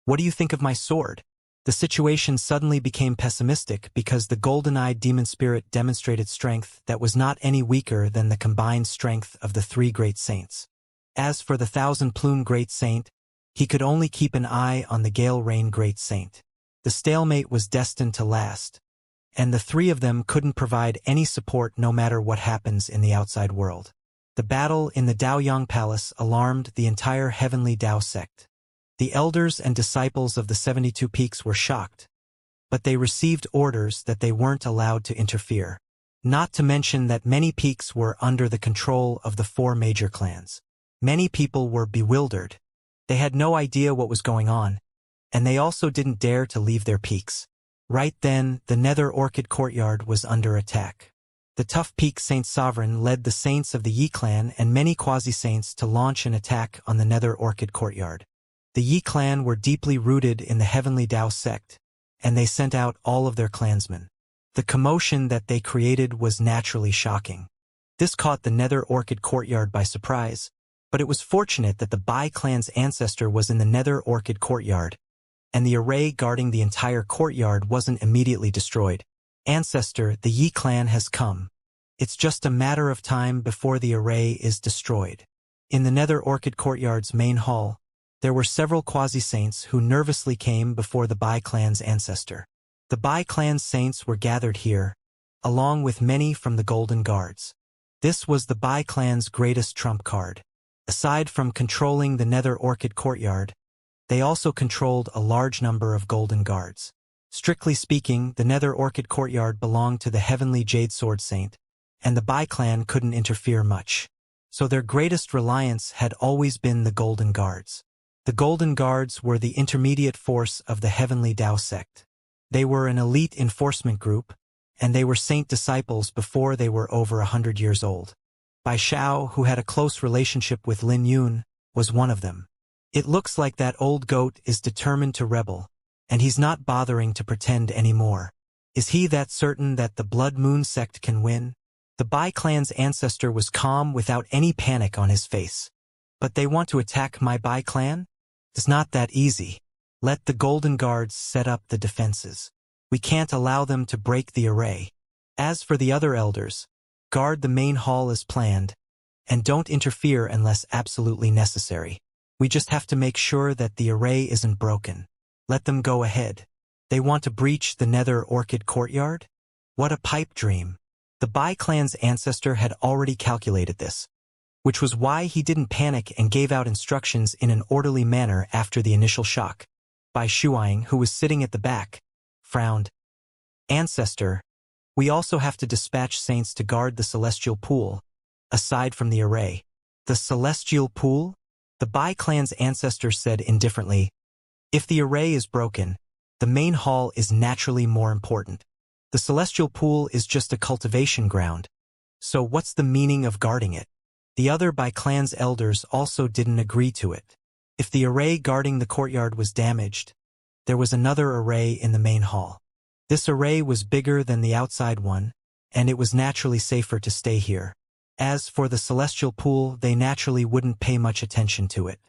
A: what do you think of my sword?" The situation suddenly became pessimistic because the golden-eyed demon spirit demonstrated strength that was not any weaker than the combined strength of the three great saints. As for the thousand-plume Great Saint, he could only keep an eye on the Gale Rain Great Saint. The stalemate was destined to last, and the three of them couldn't provide any support no matter what happens in the outside world. The battle in the Daoyang Palace alarmed the entire Heavenly Dao sect. The elders and disciples of the 72 Peaks were shocked, but they received orders that they weren't allowed to interfere. Not to mention that many peaks were under the control of the four major clans. Many people were bewildered. They had no idea what was going on, and they also didn't dare to leave their peaks. Right then, the Nether Orchid Courtyard was under attack. The Tough Peak Saint Sovereign led the saints of the Yi clan and many quasi-saints to launch an attack on the Nether Orchid Courtyard. The Yi clan were deeply rooted in the Heavenly Dao sect, and they sent out all of their clansmen. The commotion that they created was naturally shocking. This caught the Nether Orchid Courtyard by surprise, but it was fortunate that the Bai clan's ancestor was in the Nether Orchid Courtyard, and the array guarding the entire courtyard wasn't immediately destroyed. "Ancestor, the Yi clan has come. It's just a matter of time before the array is destroyed." In the Nether Orchid Courtyard's main hall, there were several quasi-saints who nervously came before the Bai clan's ancestor. The Bai clan's saints were gathered here, along with many from the Golden Guards. This was the Bai clan's greatest trump card. Aside from controlling the Nether Orchid Courtyard, they also controlled a large number of Golden Guards. Strictly speaking, the Nether Orchid Courtyard belonged to the Heavenly Jade Sword Saint, and the Bai clan couldn't interfere much. So their greatest reliance had always been the Golden Guards. The Golden Guards were the intermediate force of the Heavenly Dao sect. They were an elite enforcement group, and they were saint disciples before they were over 100 years old. Bai Xiao, who had a close relationship with Lin Yun, was one of them. It looks like that old goat is determined to rebel, and he's not bothering to pretend anymore. Is he that certain that the Blood Moon sect can win? The Bai clan's ancestor was calm without any panic on his face. But they want to attack my Bai clan? It's not that easy. Let the Golden Guards set up the defenses. We can't allow them to break the array. As for the other elders, guard the main hall as planned, and don't interfere unless absolutely necessary. We just have to make sure that the array isn't broken. Let them go ahead. They want to breach the Nether Orchid Courtyard? What a pipe dream. The Bai clan's ancestor had already calculated this, which was why he didn't panic and gave out instructions in an orderly manner after the initial shock. Bai Shuang, who was sitting at the back, frowned. "Ancestor, we also have to dispatch saints to guard the Celestial Pool, aside from the array." "The Celestial Pool?" The Bai clan's ancestor said indifferently. "If the array is broken, the main hall is naturally more important. The Celestial Pool is just a cultivation ground, so what's the meaning of guarding it?" The other Bai clan's elders also didn't agree to it. If the array guarding the courtyard was damaged, there was another array in the main hall. This array was bigger than the outside one, and it was naturally safer to stay here. As for the Celestial Pool, they naturally wouldn't pay much attention to it.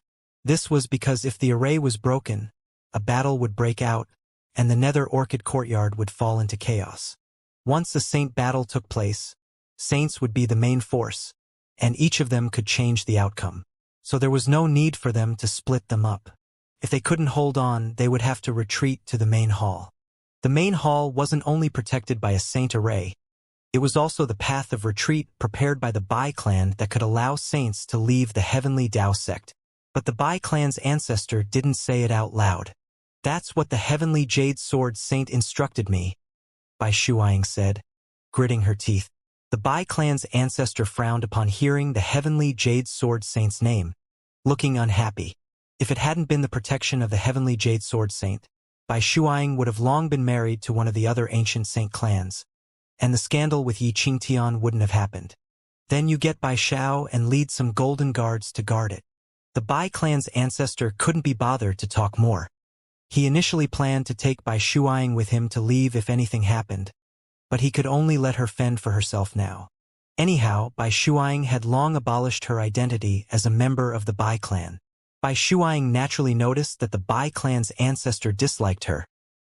A: This was because if the array was broken, a battle would break out, and the Nether Orchid Courtyard would fall into chaos. Once a saint battle took place, saints would be the main force, and each of them could change the outcome. So there was no need for them to split them up. If they couldn't hold on, they would have to retreat to the main hall. The main hall wasn't only protected by a saint array, it was also the path of retreat prepared by the Bai clan that could allow saints to leave the Heavenly Dao sect. But the Bai clan's ancestor didn't say it out loud. "That's what the Heavenly Jade Sword Saint instructed me," Bai Shuang said, gritting her teeth. The Bai clan's ancestor frowned upon hearing the Heavenly Jade Sword Saint's name, looking unhappy. If it hadn't been the protection of the Heavenly Jade Sword Saint, Bai Shuang would have long been married to one of the other ancient saint clans, and the scandal with Yi Qingtian wouldn't have happened. Then you get Bai Xiao and lead some Golden Guards to guard it. The Bai clan's ancestor couldn't be bothered to talk more. He initially planned to take Bai Shuang with him to leave if anything happened, but he could only let her fend for herself now. Anyhow, Bai Shuang had long abolished her identity as a member of the Bai clan. Bai Shuang naturally noticed that the Bai clan's ancestor disliked her,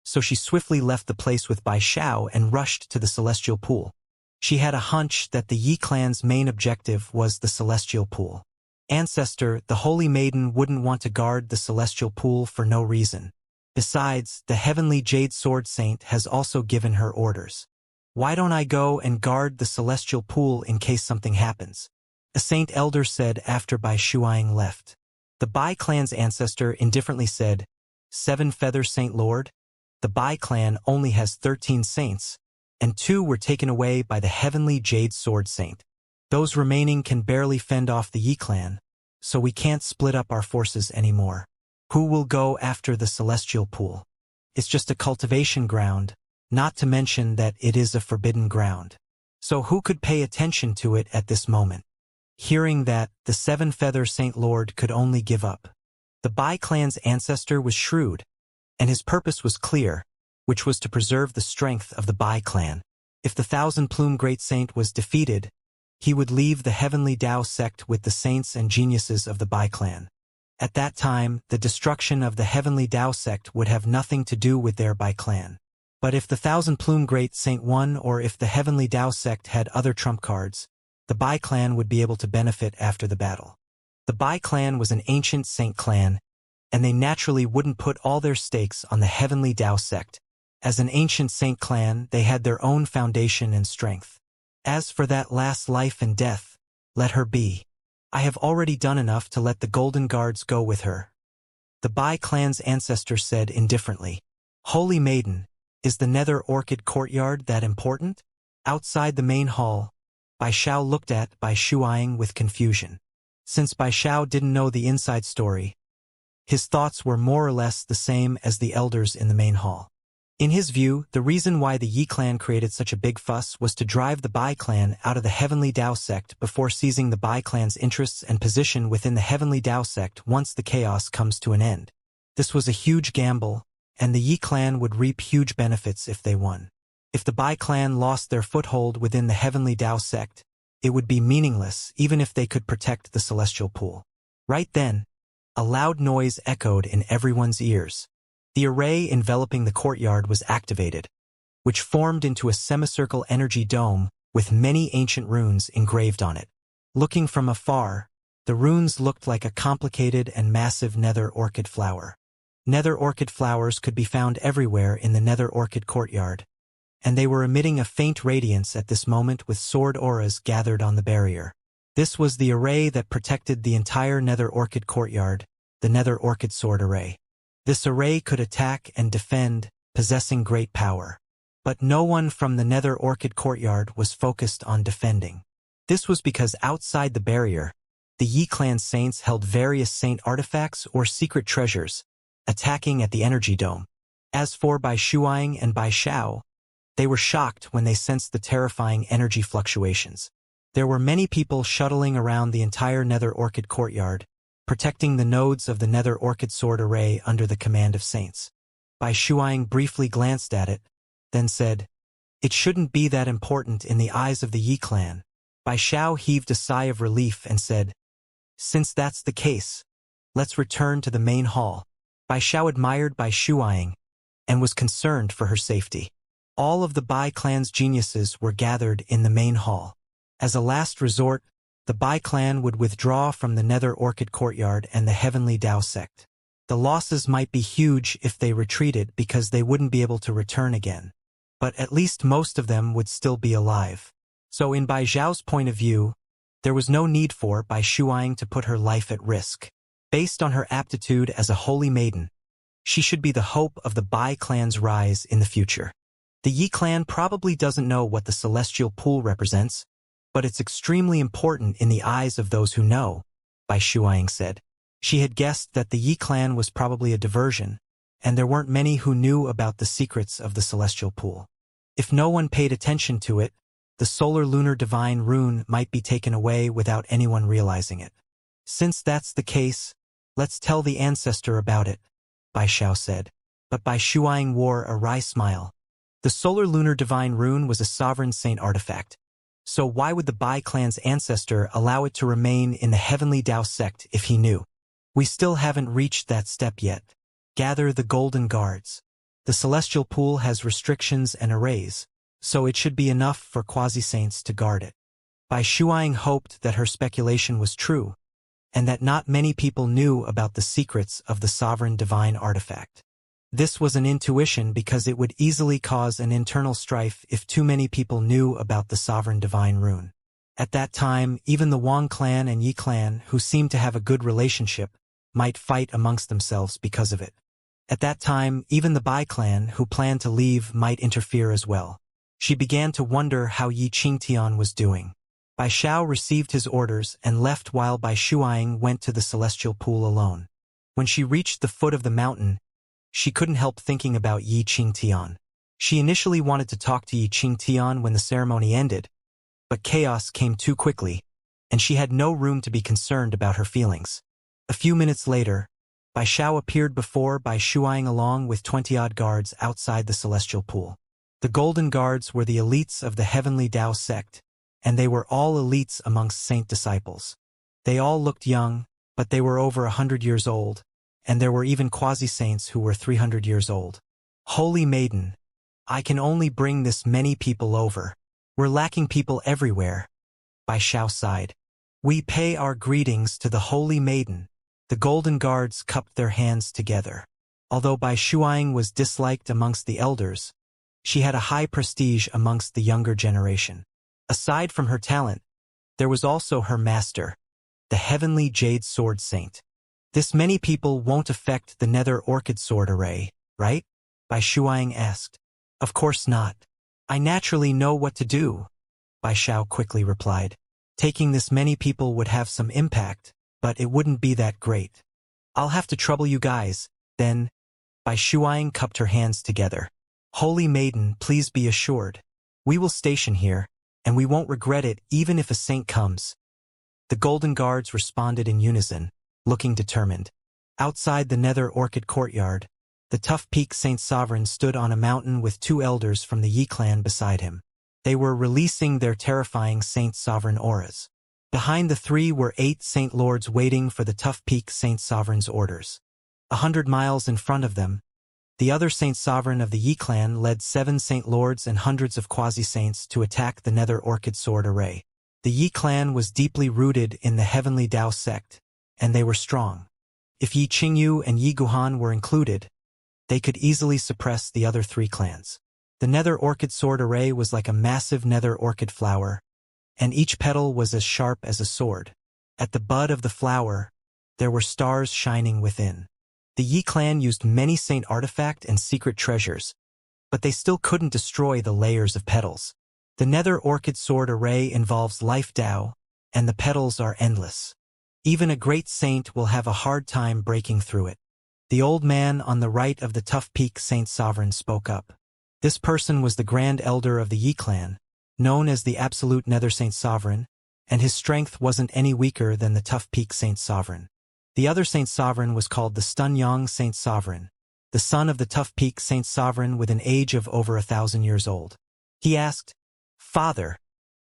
A: so she swiftly left the place with Bai Xiao and rushed to the celestial pool. She had a hunch that the Yi clan's main objective was the celestial pool. Ancestor, the holy maiden wouldn't want to guard the celestial pool for no reason. Besides, the heavenly jade sword saint has also given her orders. Why don't I go and guard the celestial pool in case something happens? A saint elder said after Bai Shuang left. The Bai clan's ancestor indifferently said, 7 feather saint lord? The Bai clan only has 13 saints, and 2 were taken away by the heavenly jade sword saint. Those remaining can barely fend off the Yi clan, so we can't split up our forces anymore. Who will go after the celestial pool? It's just a cultivation ground, not to mention that it is a forbidden ground. So who could pay attention to it at this moment? Hearing that, the 7 feather saint lord could only give up. The Bai clan's ancestor was shrewd, and his purpose was clear, which was to preserve the strength of the Bai clan. If the 1,000-plume great saint was defeated, he would leave the heavenly Tao sect with the saints and geniuses of the Bai clan. At that time, the destruction of the heavenly Tao sect would have nothing to do with their Bai clan. But if the 1,000-plume great saint won, or if the heavenly Tao sect had other trump cards, the Bai clan would be able to benefit after the battle. The Bai clan was an ancient saint clan, and they naturally wouldn't put all their stakes on the heavenly Tao sect. As an ancient saint clan, they had their own foundation and strength. As for that last life and death, let her be. I have already done enough to let the golden guards go with her. The Bai clan's ancestor said indifferently, Holy Maiden, is the Nether Orchid courtyard that important? Outside the main hall, Bai Xiao looked at Bai Shuang with confusion. Since Bai Xiao didn't know the inside story, his thoughts were more or less the same as the elders in the main hall. In his view, the reason why the Yi clan created such a big fuss was to drive the Bai clan out of the heavenly Tao sect before seizing the Bai clan's interests and position within the heavenly Tao sect once the chaos comes to an end. This was a huge gamble, and the Yi clan would reap huge benefits if they won. If the Bai clan lost their foothold within the heavenly Tao sect, it would be meaningless even if they could protect the celestial pool. Right then, a loud noise echoed in everyone's ears. The array enveloping the courtyard was activated, which formed into a semicircle energy dome with many ancient runes engraved on it. Looking from afar, the runes looked like a complicated and massive nether orchid flower. Nether orchid flowers could be found everywhere in the nether orchid courtyard, and they were emitting a faint radiance at this moment with sword auras gathered on the barrier. This was the array that protected the entire nether orchid courtyard, the nether orchid sword array. This array could attack and defend, possessing great power. But no one from the nether orchid courtyard was focused on defending. This was because outside the barrier, the Yi clan saints held various saint artifacts or secret treasures, attacking at the energy dome. As for Bai Shuang and Bai Xiao, they were shocked when they sensed the terrifying energy fluctuations. There were many people shuttling around the entire nether orchid courtyard, protecting the nodes of the nether orchid sword array under the command of saints. Bai Shuang briefly glanced at it, then said, It shouldn't be that important in the eyes of the Yi clan. Bai Xiao heaved a sigh of relief and said, Since that's the case, let's return to the main hall. Bai Xiao admired Bai Shuang and was concerned for her safety. All of the Bai clan's geniuses were gathered in the main hall. As a last resort, the Bai clan would withdraw from the nether orchid courtyard and the heavenly Tao sect. The losses might be huge if they retreated because they wouldn't be able to return again. But at least most of them would still be alive. So in Bai Xiao's point of view, there was no need for Bai Shuang to put her life at risk. Based on her aptitude as a holy maiden, she should be the hope of the Bai clan's rise in the future. The Yi clan probably doesn't know what the celestial pool represents, but it's extremely important in the eyes of those who know, Bai Shuang said. She had guessed that the Yi clan was probably a diversion, and there weren't many who knew about the secrets of the celestial pool. If no one paid attention to it, the solar lunar divine rune might be taken away without anyone realizing it. Since that's the case, let's tell the ancestor about it, Bai Xiao said. But Bai Shuang wore a wry smile. The solar lunar divine rune was a sovereign saint artifact. So why would the Bai clan's ancestor allow it to remain in the heavenly Dao sect if he knew? We still haven't reached that step yet. Gather the golden guards. The celestial pool has restrictions and arrays, so it should be enough for quasi-saints to guard it. Bai Shuang hoped that her speculation was true, and that not many people knew about the secrets of the sovereign divine artifact. This was an intuition because it would easily cause an internal strife if too many people knew about the sovereign divine rune. At that time, even the Wang clan and Yi clan, who seemed to have a good relationship, might fight amongst themselves because of it. At that time, even the Bai clan, who planned to leave, might interfere as well. She began to wonder how Yi Qingtian was doing. Bai Xiao received his orders and left while Bai Shuang went to the celestial pool alone. When she reached the foot of the mountain, she couldn't help thinking about Yi Qingtian. She initially wanted to talk to Yi Qingtian when the ceremony ended, but chaos came too quickly, and she had no room to be concerned about her feelings. A few minutes later, Bai Xiao appeared before Bai Shuang along with 20-odd guards outside the celestial pool. The golden guards were the elites of the heavenly Dao sect, and they were all elites amongst saint disciples. They all looked young, but they were over 100 years old, and there were even quasi-saints who were 300 years old. Holy Maiden, I can only bring this many people over. We're lacking people everywhere. Bai Xiao sighed. We pay our greetings to the Holy Maiden. The golden guards cupped their hands together. Although Bai Shuang was disliked amongst the elders, she had a high prestige amongst the younger generation. Aside from her talent, there was also her master, the heavenly Jade Sword Saint. This many people won't affect the Nether Orchid Sword Array, right? Bai Shuang asked. Of course not. I naturally know what to do, Bai Xiao quickly replied. Taking this many people would have some impact, but it wouldn't be that great. I'll have to trouble you guys, then. Bai Shuang cupped her hands together. Holy Maiden, please be assured. We will station here, and we won't regret it even if a saint comes. The golden guards responded in unison, looking determined. Outside the Nether Orchid courtyard, the Tough Peak Saint Sovereign stood on a mountain with 2 elders from the Yi clan beside him. They were releasing their terrifying Saint Sovereign auras. Behind the 3 were 8 Saint Lords waiting for the Tough Peak Saint Sovereign's orders. 100 miles in front of them, the other Saint Sovereign of the Yi clan led 7 Saint Lords and hundreds of quasi-saints to attack the Nether Orchid Sword Array. The Yi clan was deeply rooted in the heavenly Dao sect, and they were strong. If Yi Qingyu and Yi Guhan were included, they could easily suppress the other 3 clans. The Nether Orchid Sword Array was like a massive nether orchid flower, and each petal was as sharp as a sword. At the bud of the flower, there were stars shining within. The Yi clan used many saint artifact and secret treasures, but they still couldn't destroy the layers of petals. The Nether Orchid Sword Array involves life Dao, and the petals are endless. Even a great saint will have a hard time breaking through it. The old man on the right of the Tough Peak Saint Sovereign spoke up. This person was the Grand Elder of the Yi clan, known as the Absolute Nether Saint Sovereign, and his strength wasn't any weaker than the Tough Peak Saint Sovereign. The other Saint Sovereign was called the Stunyang Saint Sovereign, the son of the Tough Peak Saint Sovereign with an age of over 1,000 years old. He asked, Father,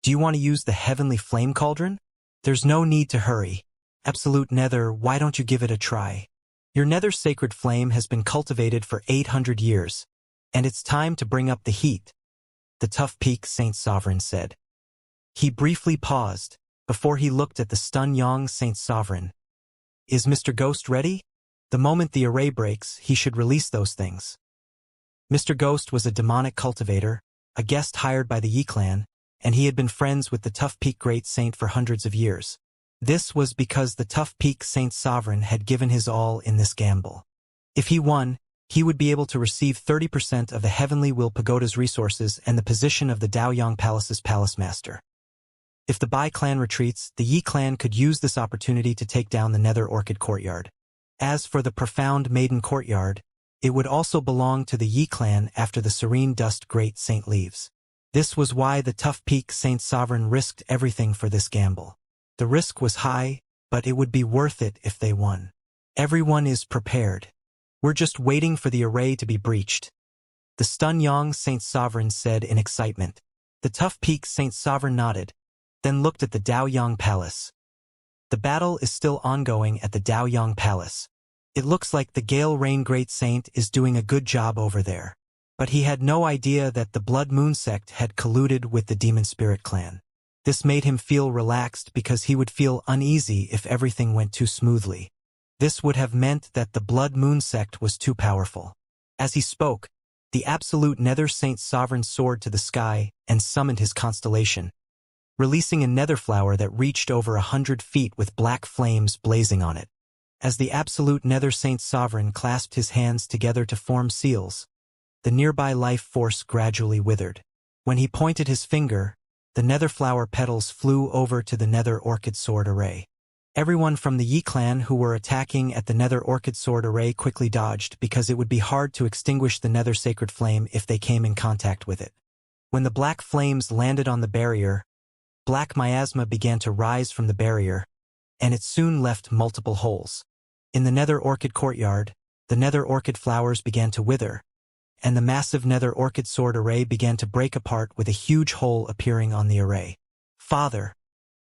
A: do you want to use the heavenly flame cauldron? There's no need to hurry. Absolute Nether, why don't you give it a try? Your Nether sacred flame has been cultivated for 800 years, and it's time to bring up the heat, the Tough Peak Saint Sovereign said. He briefly paused, before he looked at the Stunyang Saint Sovereign. Is Mr. Ghost ready? The moment the array breaks, he should release those things. Mr. Ghost was a demonic cultivator, a guest hired by the Yi clan, and he had been friends with the Tough Peak Great Saint for hundreds of years. This was because the Tough Peak Saint Sovereign had given his all in this gamble. If he won, he would be able to receive 30% of the Heavenly Will Pagoda's resources and the position of the Daoyang Palace's palace master. If the Bai clan retreats, the Yi clan could use this opportunity to take down the Nether Orchid courtyard. As for the Profound Maiden courtyard, it would also belong to the Yi clan after the Serene Dust Great Saint leaves. This was why the Tough Peak Saint Sovereign risked everything for this gamble. The risk was high, but it would be worth it if they won. Everyone is prepared. We're just waiting for the array to be breached. The Stunyang Saint Sovereign said in excitement. The Tough Peak Saint Sovereign nodded, then looked at the Daoyang Palace. The battle is still ongoing at the Daoyang Palace. It looks like the Gale Rain Great Saint is doing a good job over there. But he had no idea that the Blood Moon sect had colluded with the Demon Spirit clan. This made him feel relaxed because he would feel uneasy if everything went too smoothly. This would have meant that the Blood Moon sect was too powerful. As he spoke, the Absolute Nether Saint Sovereign soared to the sky and summoned his constellation, releasing a nether flower that reached over 100 feet with black flames blazing on it. As the Absolute Nether Saint Sovereign clasped his hands together to form seals, the nearby life force gradually withered. When he pointed his finger, the nether flower petals flew over to the Nether Orchid Sword Array. Everyone from the Yi clan who were attacking at the Nether Orchid Sword Array quickly dodged because it would be hard to extinguish the Nether Sacred Flame if they came in contact with it. When the black flames landed on the barrier, black miasma began to rise from the barrier, and it soon left multiple holes. In the Nether Orchid Courtyard, the Nether Orchid flowers began to wither, and the massive Nether Orchid Sword Array began to break apart with a huge hole appearing on the array. Father,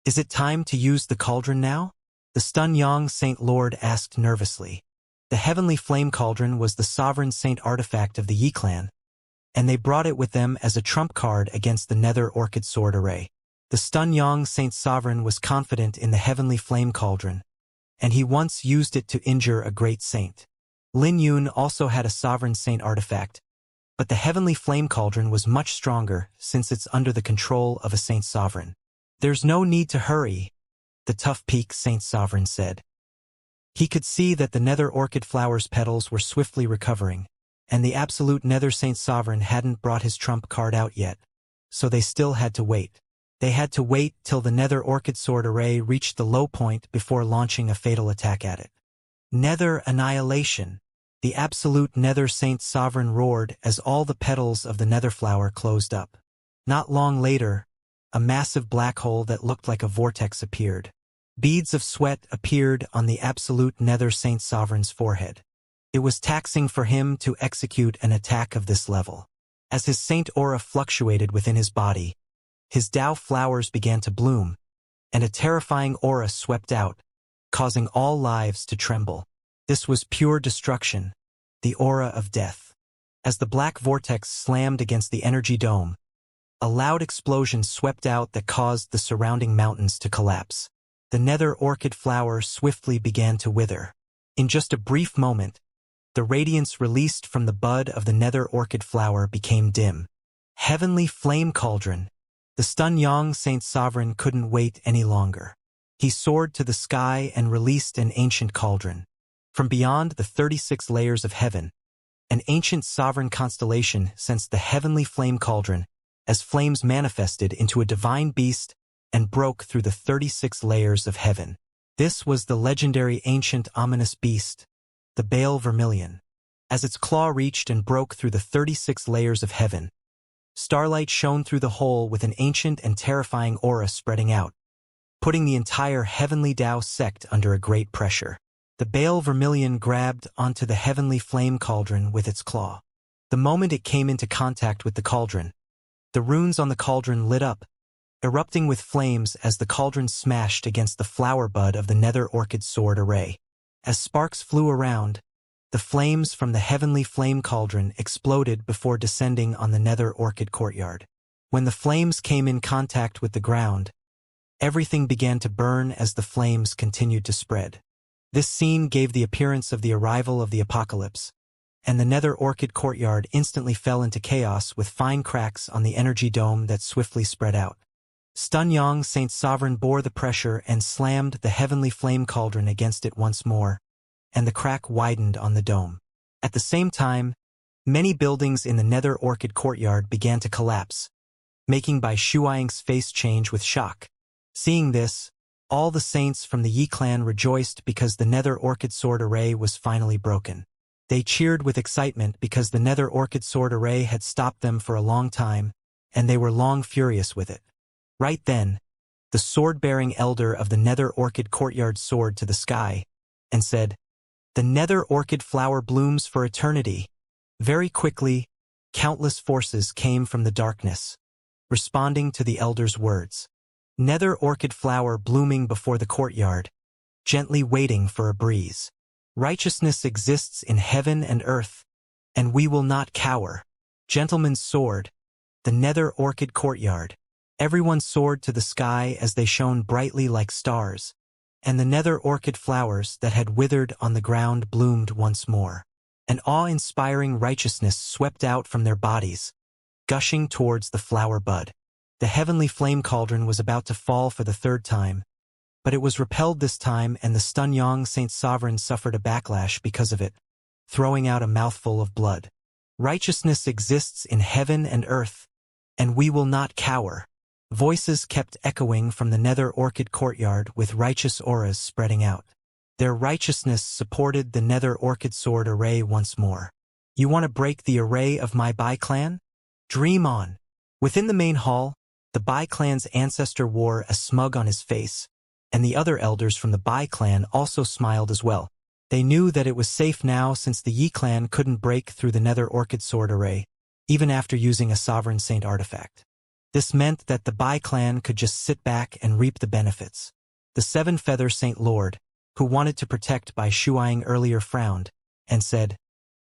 A: is it time to use the cauldron now? The Stunyang Saint Lord asked nervously. The Heavenly Flame Cauldron was the sovereign saint artifact of the Yi clan, and they brought it with them as a trump card against the Nether Orchid Sword Array. The Stunyang Saint Sovereign was confident in the Heavenly Flame Cauldron, and he once used it to injure a great saint. Lin Yun also had a sovereign saint artifact, but the Heavenly Flame Cauldron was much stronger since it's under the control of a saint sovereign. There's no need to hurry, the Tough Peak Saint Sovereign said. He could see that the Nether Orchid flower's petals were swiftly recovering, and the Absolute Nether Saint Sovereign hadn't brought his trump card out yet, so they still had to wait. They had to wait till the Nether Orchid Sword Array reached the low point before launching a fatal attack at it. Nether Annihilation! The Absolute Nether Saint Sovereign roared as all the petals of the Nether flower closed up. Not long later, a massive black hole that looked like a vortex appeared. Beads of sweat appeared on the Absolute Nether Saint Sovereign's forehead. It was taxing for him to execute an attack of this level. As his saint aura fluctuated within his body, his Dao flowers began to bloom, and a terrifying aura swept out, causing all lives to tremble. This was pure destruction, the aura of death. As the black vortex slammed against the energy dome, a loud explosion swept out that caused the surrounding mountains to collapse. The Nether Orchid flower swiftly began to wither. In just a brief moment, the radiance released from the bud of the Nether Orchid flower became dim. Heavenly Flame Cauldron! The Stunyang Saint Sovereign couldn't wait any longer. He soared to the sky and released an ancient cauldron. From beyond the 36 layers of heaven, an ancient sovereign constellation sensed the Heavenly Flame Cauldron as flames manifested into a divine beast and broke through the 36 layers of heaven. This was the legendary ancient ominous beast, the Bale Vermilion. As its claw reached and broke through the 36 layers of heaven, starlight shone through the hole with an ancient and terrifying aura spreading out, putting the entire Heavenly Dao sect under a great pressure. The Bale Vermilion grabbed onto the Heavenly Flame Cauldron with its claw. The moment it came into contact with the cauldron, the runes on the cauldron lit up, erupting with flames as the cauldron smashed against the flower bud of the Nether Orchid Sword Array. As sparks flew around, the flames from the Heavenly Flame Cauldron exploded before descending on the Nether Orchid Courtyard. When the flames came in contact with the ground, everything began to burn as the flames continued to spread. This scene gave the appearance of the arrival of the apocalypse, and the Nether Orchid Courtyard instantly fell into chaos with fine cracks on the energy dome that swiftly spread out. Stunyang Saint Sovereign bore the pressure and slammed the Heavenly Flame Cauldron against it once more, and the crack widened on the dome. At the same time, many buildings in the Nether Orchid Courtyard began to collapse, making Bai Shuang's face change with shock. Seeing this, all the saints from the Yi clan rejoiced because the Nether Orchid Sword Array was finally broken. They cheered with excitement because the Nether Orchid Sword Array had stopped them for a long time, and they were long furious with it. Right then, the sword-bearing elder of the Nether Orchid Courtyard soared to the sky and said, "The Nether Orchid flower blooms for eternity." Very quickly, countless forces came from the darkness, responding to the elder's words. Nether Orchid flower blooming before the courtyard, gently waiting for a breeze. Righteousness exists in heaven and earth, and we will not cower. Gentlemen soared, the Nether Orchid Courtyard. Everyone soared to the sky as they shone brightly like stars, and the Nether Orchid flowers that had withered on the ground bloomed once more. An awe-inspiring righteousness swept out from their bodies, gushing towards the flower bud. The heavenly flame cauldron was about to fall for the third time, but it was repelled this time, and the Stunyang Saint Sovereign suffered a backlash because of it, throwing out a mouthful of blood. Righteousness exists in heaven and earth, and we will not cower. Voices kept echoing from the Nether Orchid Courtyard with righteous auras spreading out. Their righteousness supported the Nether Orchid sword array once more. You want to break the array of my Bai clan? Dream on. Within the main hall, the Bai clan's ancestor wore a smug on his face, and the other elders from the Bai clan also smiled as well. They knew that it was safe now since the Yi clan couldn't break through the Nether Orchid sword array, even after using a sovereign saint artifact. This meant that the Bai clan could just sit back and reap the benefits. The Seven-Feather Saint Lord, who wanted to protect Bai Shuang earlier, frowned and said,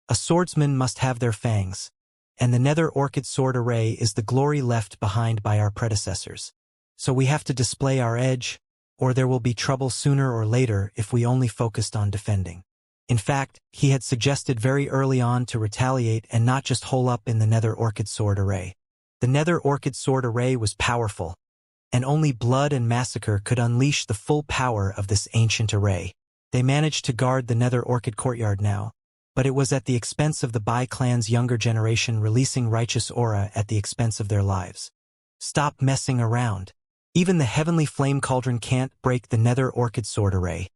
A: "A swordsman must have their fangs, and the Nether Orchid sword array is the glory left behind by our predecessors. So we have to display our edge, or there will be trouble sooner or later if we only focused on defending." In fact, he had suggested very early on to retaliate and not just hole up in the Nether Orchid sword array. The Nether Orchid sword array was powerful, and only blood and massacre could unleash the full power of this ancient array. They managed to guard the Nether Orchid Courtyard now, but it was at the expense of the Bai clan's younger generation releasing righteous aura at the expense of their lives. Stop messing around. Even the heavenly flame cauldron can't break the Nether Orchid sword array.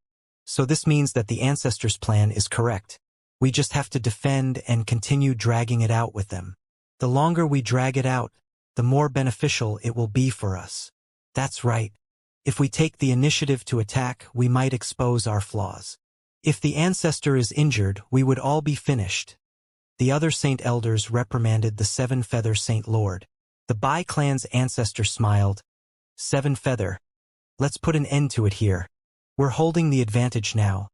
A: So this means that the ancestors' plan is correct. We just have to defend and continue dragging it out with them. The longer we drag it out, the more beneficial it will be for us. That's right. If we take the initiative to attack, we might expose our flaws. If the ancestor is injured, we would all be finished. The other saint elders reprimanded the Seven-Feather Saint Lord. The Bai clan's ancestor smiled. "Seven-Feather, let's put an end to it here. We're holding the advantage now,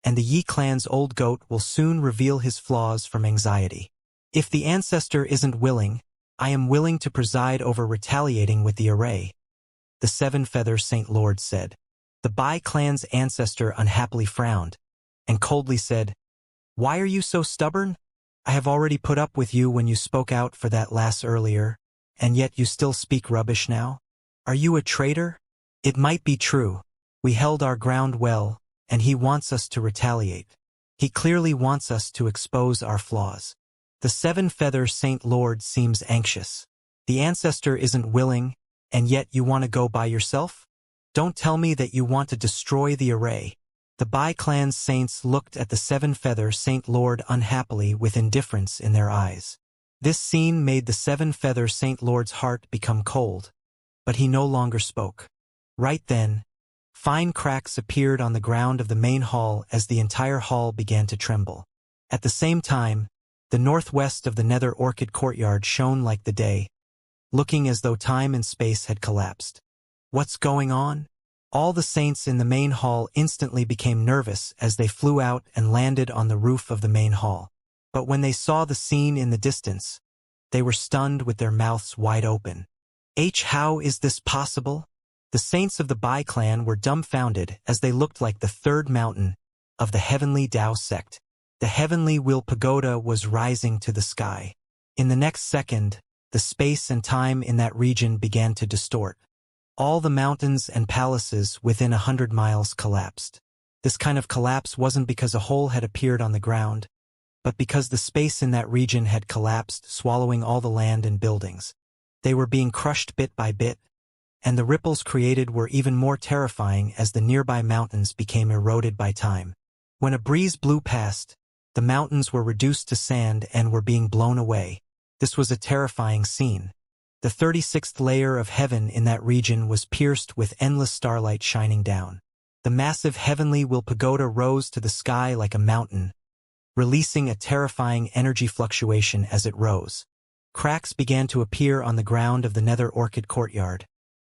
A: and the Yi clan's old goat will soon reveal his flaws from anxiety. If the ancestor isn't willing, I am willing to preside over retaliating with the array," the Seven-Feather Saint Lord said. The Bai clan's ancestor unhappily frowned, and coldly said, "Why are you so stubborn? I have already put up with you when you spoke out for that lass earlier, and yet you still speak rubbish now? Are you a traitor? It might be true. We held our ground well, and he wants us to retaliate. He clearly wants us to expose our flaws." The Seven-Feather Saint Lord seems anxious. The ancestor isn't willing, and yet you want to go by yourself? Don't tell me that you want to destroy the array. The Bai clan's saints looked at the Seven-Feather Saint Lord unhappily with indifference in their eyes. This scene made the Seven-Feather Saint Lord's heart become cold, but he no longer spoke. Right then, fine cracks appeared on the ground of the main hall as the entire hall began to tremble. At the same time, the northwest of the Nether Orchid Courtyard shone like the day, looking as though time and space had collapsed. What's going on? All the saints in the main hall instantly became nervous as they flew out and landed on the roof of the main hall. But when they saw the scene in the distance, they were stunned with their mouths wide open. How is this possible? The saints of the Bai clan were dumbfounded as they looked like the third mountain of the Heavenly Tao sect. The Heavenly Will Pagoda was rising to the sky. In the next second, the space and time in that region began to distort. All the mountains and palaces within 100 miles collapsed. This kind of collapse wasn't because a hole had appeared on the ground, but because the space in that region had collapsed, swallowing all the land and buildings. They were being crushed bit by bit, and the ripples created were even more terrifying as the nearby mountains became eroded by time. When a breeze blew past, the mountains were reduced to sand and were being blown away. This was a terrifying scene. The 36th layer of heaven in that region was pierced with endless starlight shining down. The massive heavenly will pagoda rose to the sky like a mountain, releasing a terrifying energy fluctuation as it rose. Cracks began to appear on the ground of the nether orchid courtyard,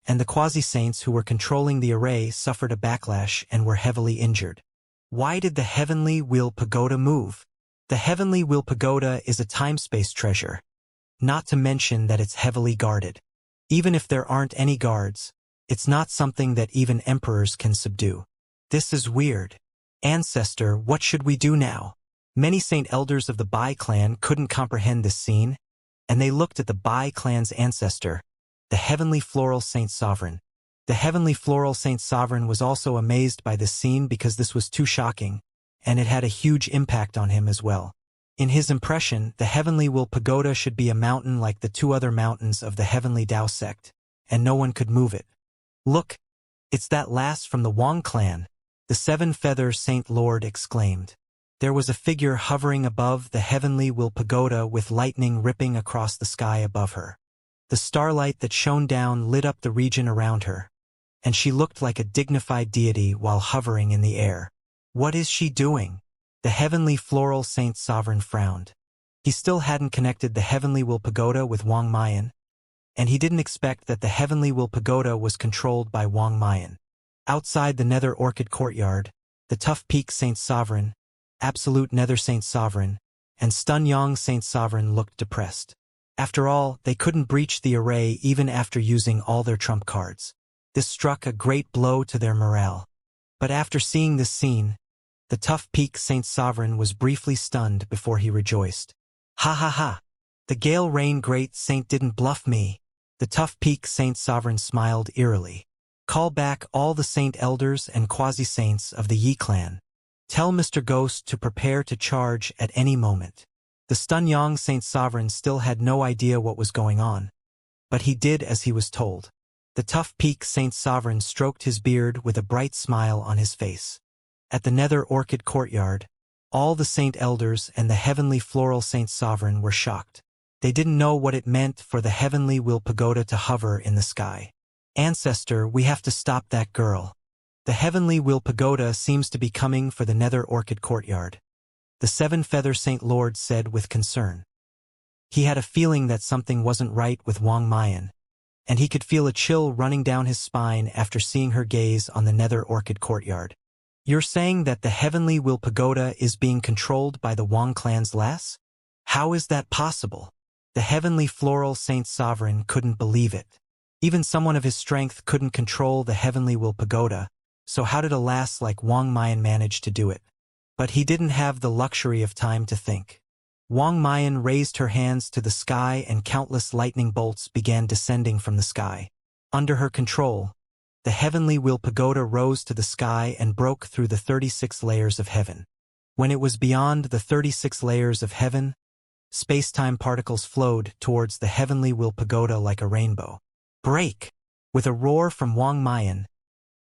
A: and the quasi-saints who were controlling the array suffered a backlash and were heavily injured. Why did the heavenly will pagoda move? The heavenly will pagoda is a time-space treasure, not to mention that it's heavily guarded. Even if there aren't any guards, it's not something that even emperors can subdue. This is weird. Ancestor, what should we do now? Many saint elders of the Bai clan couldn't comprehend this scene, and they looked at the Bai clan's ancestor, the heavenly floral saint sovereign. The heavenly floral saint sovereign was also amazed by this scene because this was too shocking, and it had a huge impact on him as well. In his impression, the heavenly will pagoda should be a mountain like the two other mountains of the heavenly Tao sect, and no one could move it. Look, it's that last from the Wang clan, the seven-feather Saint Lord exclaimed. There was a figure hovering above the heavenly will pagoda with lightning ripping across the sky above her. The starlight that shone down lit up the region around her, and she looked like a dignified deity while hovering in the air. What is she doing? The heavenly floral saint sovereign frowned. He still hadn't connected the heavenly will pagoda with Wang Mayan, and he didn't expect that the heavenly will pagoda was controlled by Wang Mayan. Outside the nether orchid courtyard, the tough peak saint sovereign, absolute nether saint sovereign, and stun yang saint sovereign looked depressed. After all, they couldn't breach the array even after using all their trump cards. This struck a great blow to their morale. But after seeing this scene, the tough peak saint sovereign was briefly stunned before he rejoiced. Ha ha ha! The Gale Rain great saint didn't bluff me. The tough peak saint sovereign smiled eerily. Call back all the saint elders and quasi-saints of the Yi clan. Tell Mr. Ghost to prepare to charge at any moment. The Stun Yang saint sovereign still had no idea what was going on, but he did as he was told. The tough peak saint sovereign stroked his beard with a bright smile on his face. At the nether orchid courtyard, all the saint elders and the heavenly floral saint sovereign were shocked. They didn't know what it meant for the heavenly will pagoda to hover in the sky. Ancestor, we have to stop that girl. The heavenly will pagoda seems to be coming for the nether orchid courtyard, the seven-feather Saint Lord said with concern. He had a feeling that something wasn't right with Wang Mayan, and he could feel a chill running down his spine after seeing her gaze on the nether orchid courtyard. You're saying that the heavenly will pagoda is being controlled by the Wang clan's lass? How is that possible? The heavenly floral saint sovereign couldn't believe it. Even someone of his strength couldn't control the heavenly will pagoda, so how did a lass like Wang Mayan manage to do it? But he didn't have the luxury of time to think. Wang Mayan raised her hands to the sky and countless lightning bolts began descending from the sky. Under her control, the heavenly will pagoda rose to the sky and broke through the 36 layers of heaven. When it was beyond the 36 layers of heaven, space-time particles flowed towards the heavenly will pagoda like a rainbow. Break! With a roar from Wang Mayan,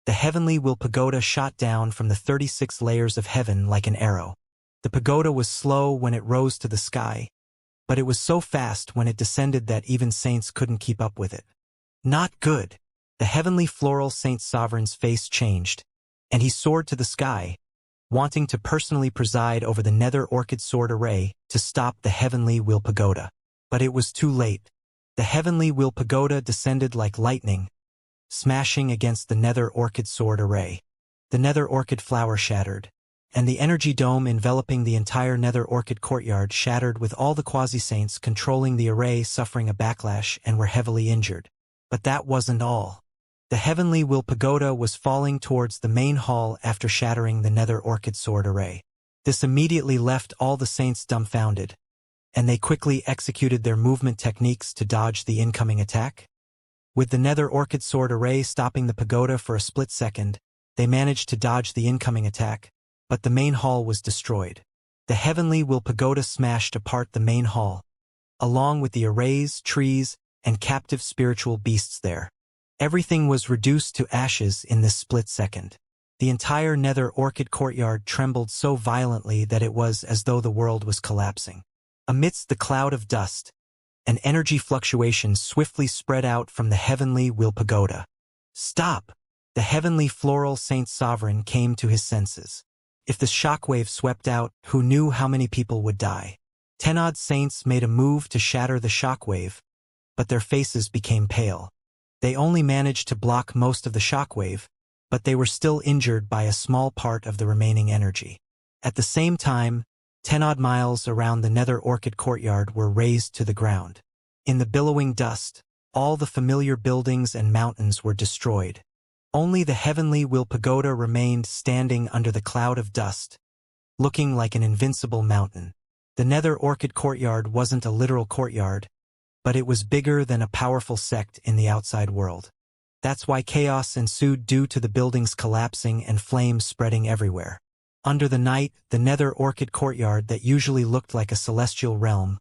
A: the heavenly will pagoda shot down from the 36 layers of heaven like an arrow. The pagoda was slow when it rose to the sky, but it was so fast when it descended that even saints couldn't keep up with it. Not good. The heavenly floral saint sovereign's face changed, and he soared to the sky, wanting to personally preside over the nether orchid sword array to stop the heavenly will pagoda. But it was too late. The heavenly will pagoda descended like lightning, smashing against the nether orchid sword array. The nether orchid flower shattered, and the energy dome enveloping the entire nether orchid courtyard shattered with all the quasi-saints controlling the array suffering a backlash and were heavily injured. But that wasn't all. The heavenly will pagoda was falling towards the main hall after shattering the nether orchid sword array. This immediately left all the saints dumbfounded, and they quickly executed their movement techniques to dodge the incoming attack. With the nether orchid sword array stopping the pagoda for a split second, they managed to dodge the incoming attack, but the main hall was destroyed. The heavenly will pagoda smashed apart the main hall, along with the arrays, trees, and captive spiritual beasts there. Everything was reduced to ashes in this split second. The entire nether orchid courtyard trembled so violently that it was as though the world was collapsing. Amidst the cloud of dust, An energy fluctuation swiftly spread out from the heavenly will pagoda. Stop! The heavenly floral saint sovereign came to his senses. If the shockwave swept out, who knew how many people would die? 10 odd saints made a move to shatter the shockwave, but their faces became pale. They only managed to block most of the shockwave, but they were still injured by a small part of the remaining energy. At the same time, 10 odd miles around the Nether Orchid courtyard were razed to the ground. In the billowing dust, all the familiar buildings and mountains were destroyed. Only the heavenly will pagoda remained standing under the cloud of dust, looking like an invincible mountain. The Nether Orchid courtyard wasn't a literal courtyard, but it was bigger than a powerful sect in the outside world. That's why chaos ensued due to the buildings collapsing and flames spreading everywhere. Under the night, the Nether Orchid courtyard that usually looked like a celestial realm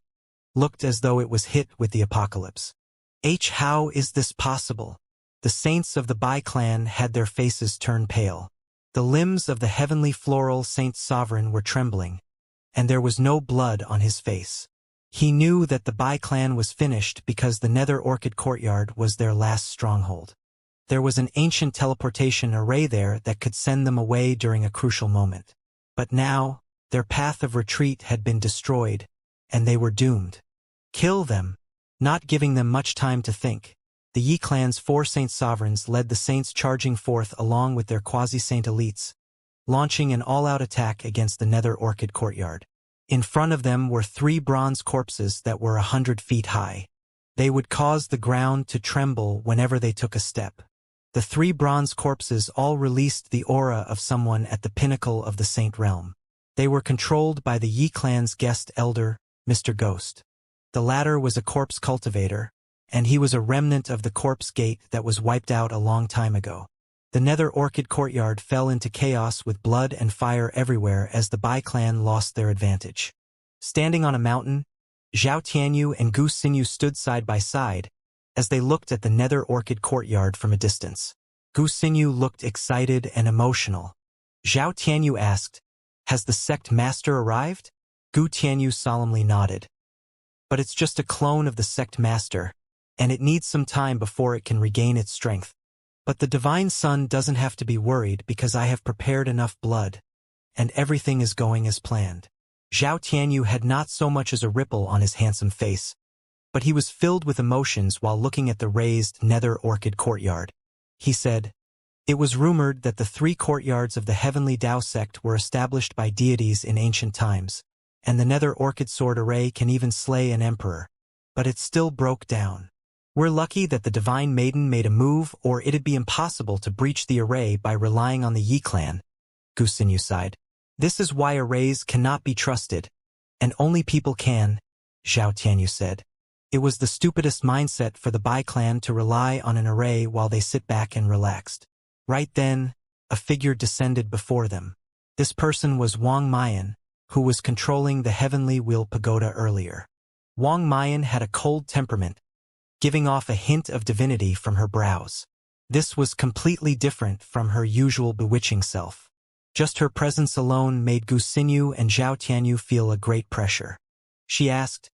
A: looked as though it was hit with the apocalypse. How is this possible? The saints of the Bai clan had their faces turn pale. The limbs of the heavenly floral saint sovereign were trembling, and there was no blood on his face. He knew that the Bai clan was finished because the Nether Orchid courtyard was their last stronghold. There was an ancient teleportation array there that could send them away during a crucial moment. But now, their path of retreat had been destroyed, and they were doomed. Kill them! Not giving them much time to think, the Yi clan's 4 saint sovereigns led the saints charging forth along with their quasi-saint elites, launching an all-out attack against the Nether Orchid courtyard. In front of them were 3 bronze corpses that were 100 feet high. They would cause the ground to tremble whenever they took a step. The 3 bronze corpses all released the aura of someone at the pinnacle of the saint realm. They were controlled by the Yi clan's guest elder, Mr. Ghost. The latter was a corpse cultivator, and he was a remnant of the corpse gate that was wiped out a long time ago. The Nether Orchid courtyard fell into chaos with blood and fire everywhere as the Bai clan lost their advantage. Standing on a mountain, Zhao Tianyu and Gu Xinyu stood side by side as they looked at the Nether Orchid courtyard from a distance. Gu Xinyu looked excited and emotional. Zhao Tianyu asked, "Has the sect master arrived?" Gu Tianyu solemnly nodded. "But it's just a clone of the sect master, and it needs some time before it can regain its strength. But the Divine Son doesn't have to be worried because I have prepared enough blood, and everything is going as planned." Zhao Tianyu had not so much as a ripple on his handsome face, but he was filled with emotions while looking at the raised Nether Orchid courtyard. He said, "It was rumored that the 3 courtyards of the Heavenly Tao sect were established by deities in ancient times, and the Nether Orchid sword array can even slay an emperor. But it still broke down. We're lucky that the Divine Maiden made a move, or it'd be impossible to breach the array by relying on the Yi clan." Gu Xinyu sighed. "This is why arrays cannot be trusted, and only people can," Zhao Tianyu said. "It was the stupidest mindset for the Bai clan to rely on an array while they sit back and relaxed." Right then, a figure descended before them. This person was Wang Mayan, who was controlling the Heavenly Will Pagoda earlier. Wang Mayan had a cold temperament, giving off a hint of divinity from her brows. This was completely different from her usual bewitching self. Just her presence alone made Gu Xinyu and Zhao Tianyu feel a great pressure. She asked,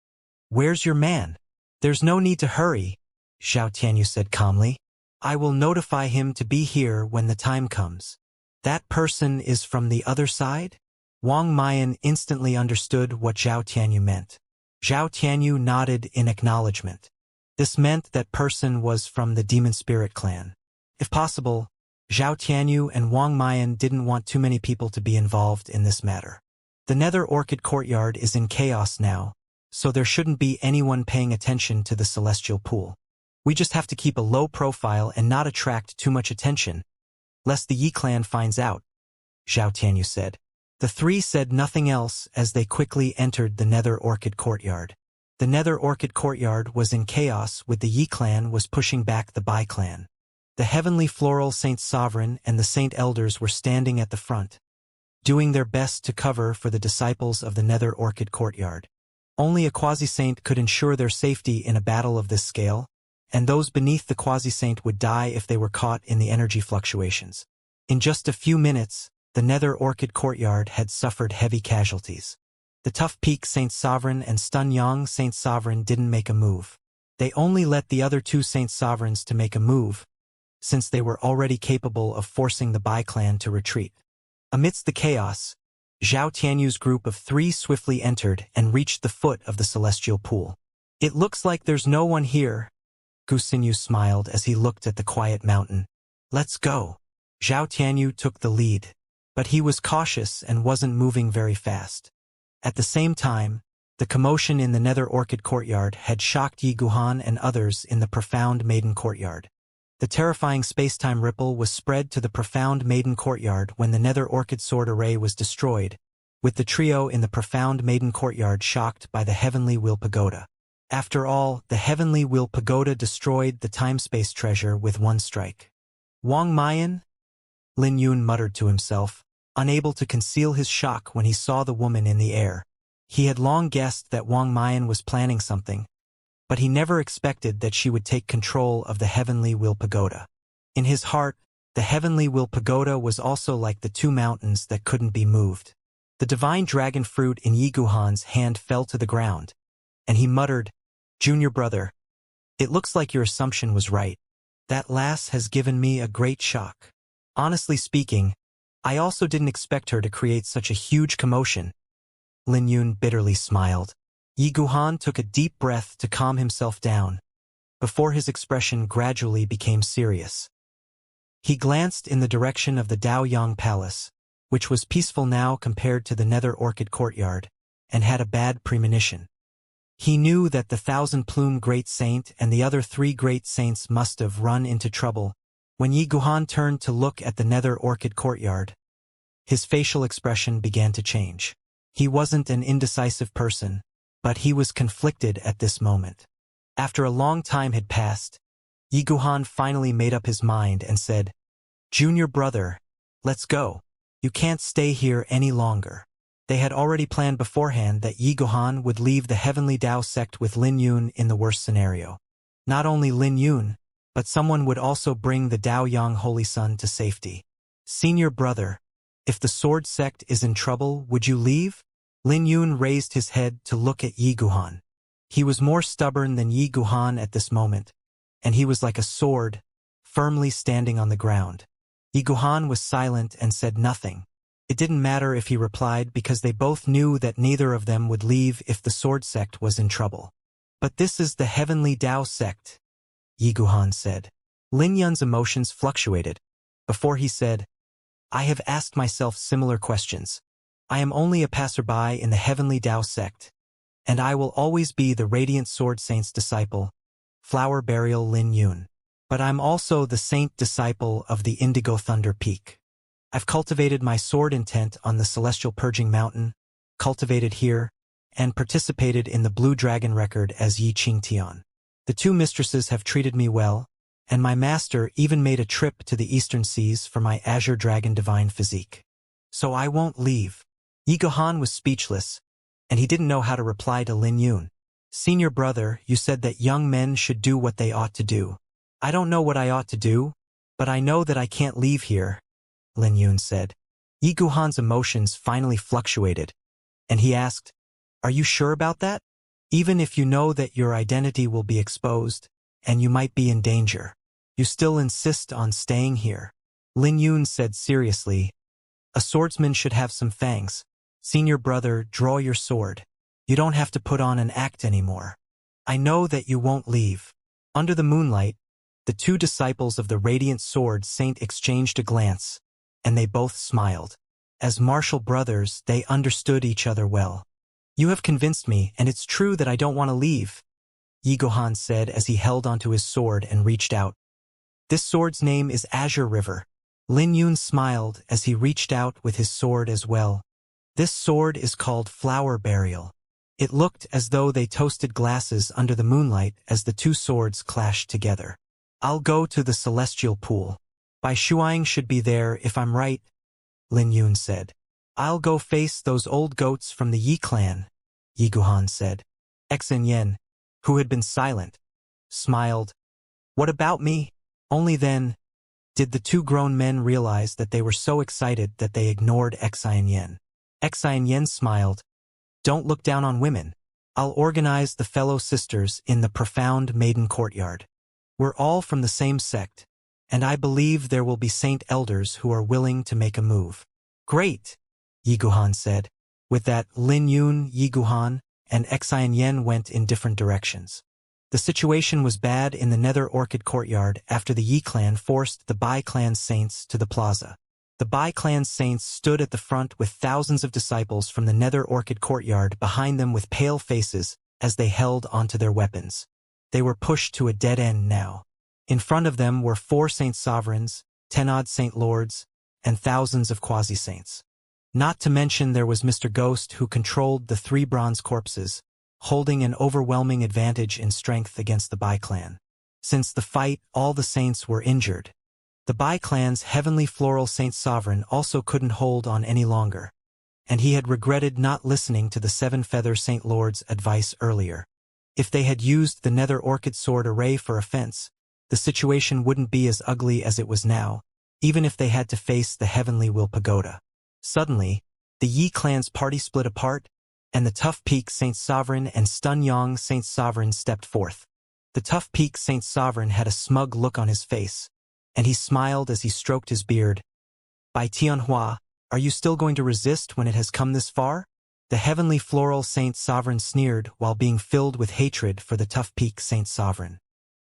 A: "Where's your man?" "There's no need to hurry," Zhao Tianyu said calmly. "I will notify him to be here when the time comes." "That person is from the other side?" Wang Mayan instantly understood what Zhao Tianyu meant. Zhao Tianyu nodded in acknowledgement. This meant that person was from the Demon Spirit clan. If possible, Zhao Tianyu and Wang Mayan didn't want too many people to be involved in this matter. The Nether Orchid courtyard is in chaos now, so there shouldn't be anyone paying attention to the celestial pool. We just have to keep a low profile and not attract too much attention, lest the Yi clan finds out, Zhao Tianyu said. The 3 said nothing else as they quickly entered the Nether Orchid courtyard. The Nether Orchid courtyard was in chaos with the Yi clan was pushing back the Bai clan. The Heavenly Floral Saint Sovereign and the Saint Elders were standing at the front, doing their best to cover for the disciples of the Nether Orchid courtyard. Only a quasi-saint could ensure their safety in a battle of this scale, and those beneath the quasi-saint would die if they were caught in the energy fluctuations. In just a few minutes, the Nether Orchid courtyard had suffered heavy casualties. The Tough Peak Saint Sovereign and Stun Yang Saint Sovereign didn't make a move. They only let the other two Saint Sovereigns to make a move, since they were already capable of forcing the Bai clan to retreat. Amidst the chaos, Zhao Tianyu's group of 3 swiftly entered and reached the foot of the celestial pool. It looks like there's no one here. Gu Xinyu smiled as he looked at the quiet mountain. Let's go. Zhao Tianyu took the lead, but he was cautious and wasn't moving very fast. At the same time, the commotion in the Nether Orchid Courtyard had shocked Yi Guhan and others in the Profound Maiden Courtyard. The terrifying space-time ripple was spread to the Profound Maiden Courtyard when the Nether Orchid Sword Array was destroyed, with the trio in the Profound Maiden Courtyard shocked by the Heavenly Will Pagoda. After all, the Heavenly Will Pagoda destroyed the time-space treasure with one strike. Wang Mayan? Lin Yun muttered to himself, unable to conceal his shock when he saw the woman in the air. He had long guessed that Wang Mayan was planning something, but he never expected that she would take control of the Heavenly Will Pagoda. In his heart, the Heavenly Will Pagoda was also like the 2 mountains that couldn't be moved. The divine dragon fruit in Yi Guhan's hand fell to the ground, and he muttered, "Junior brother, it looks like your assumption was right. That lass has given me a great shock. Honestly speaking, I also didn't expect her to create such a huge commotion." Lin Yun bitterly smiled. Yi Guhan took a deep breath to calm himself down, before his expression gradually became serious. He glanced in the direction of the Daoyang Palace, which was peaceful now compared to the Nether Orchid Courtyard, and had a bad premonition. He knew that the 1,000-plume Great Saint and the other 3 Great Saints must have run into trouble. When Yi Guhan turned to look at the Nether Orchid Courtyard, his facial expression began to change. He wasn't an indecisive person, but he was conflicted at this moment. After a long time had passed, Yi Guhan finally made up his mind and said, "Junior brother, let's go. You can't stay here any longer." They had already planned beforehand that Yi Guhan would leave the Heavenly Dao sect with Lin Yun in the worst scenario. Not only Lin Yun, but someone would also bring the Daoyang Holy Sun to safety. "Senior brother, if the sword sect is in trouble, would you leave?" Lin Yun raised his head to look at Yi Guhan. He was more stubborn than Yi Guhan at this moment, and he was like a sword, firmly standing on the ground. Yi Guhan was silent and said nothing. It didn't matter if he replied because they both knew that neither of them would leave if the sword sect was in trouble. "But this is the Heavenly Dao sect," Yi Guhan said. Lin Yun's emotions fluctuated. Before he said, "I have asked myself similar questions. I am only a passerby in the Heavenly Dao sect, and I will always be the Radiant Sword Saint's disciple, Flower Burial Lin Yun. But I'm also the saint disciple of the Indigo Thunder Peak. I've cultivated my sword intent on the Celestial Purging Mountain, cultivated here, and participated in the Blue Dragon record as Yi Qingtian. The 2 mistresses have treated me well, and my master even made a trip to the Eastern Seas for my Azure Dragon Divine physique. So I won't leave." Yi Guhan was speechless, and he didn't know how to reply to Lin Yun. "Senior brother, you said that young men should do what they ought to do. I don't know what I ought to do, but I know that I can't leave here," Lin Yun said. Yi Guhan's emotions finally fluctuated, and he asked, "Are you sure about that? Even if you know that your identity will be exposed, and you might be in danger, you still insist on staying here?" Lin Yun said seriously, "A swordsman should have some fangs. Senior brother, draw your sword. You don't have to put on an act anymore. I know that you won't leave." Under the moonlight, the 2 disciples of the Radiant Sword Saint exchanged a glance, and they both smiled. As martial brothers, they understood each other well. "You have convinced me, and it's true that I don't want to leave," Yi Guhan said as he held onto his sword and reached out. "This sword's name is Azure River." Lin Yun smiled as he reached out with his sword as well. "This sword is called Flower Burial." It looked as though they toasted glasses under the moonlight as the 2 swords clashed together. "I'll go to the Celestial Pool. Bai Shuang should be there if I'm right," Lin Yun said. "I'll go face those old goats from the Yi clan," Yi Guhan said. Xen Yen, who had been silent, smiled. "What about me?" Only then did the 2 grown men realize that they were so excited that they ignored Xen Yen. Xen Yen smiled. Don't look down on women. I'll organize the fellow sisters in the profound maiden courtyard. We're all from the same sect, and I believe there will be saint elders who are willing to make a move. Great, Yiguhan said. With that, Lin Yun, Yiguhan, and Xian Yen went in different directions. The situation was bad in the Nether Orchid courtyard after the Yi clan forced the Bai clan's saints to the plaza. The Bai clan's saints stood at the front with thousands of disciples from the Nether Orchid courtyard behind them with pale faces as they held onto their weapons. They were pushed to a dead end now. In front of them were 4 saint sovereigns, 10-odd saint lords, and thousands of quasi-saints. Not to mention there was Mr. Ghost who controlled the 3 bronze corpses, holding an overwhelming advantage in strength against the Bai clan. Since the fight, all the saints were injured. The Bai clan's heavenly floral saint sovereign also couldn't hold on any longer, and he had regretted not listening to the 7-feather saint lord's advice earlier. If they had used the Nether Orchid sword array for offense, the situation wouldn't be as ugly as it was now, even if they had to face the Heavenly Will Pagoda. Suddenly, the Yi clan's party split apart, and the Tough Peak Saint Sovereign and Stun Yang Saint Sovereign stepped forth. The Tough Peak Saint Sovereign had a smug look on his face, and he smiled as he stroked his beard. Bai Tianhua, are you still going to resist when it has come this far? The Heavenly Floral Saint Sovereign sneered while being filled with hatred for the Tough Peak Saint Sovereign.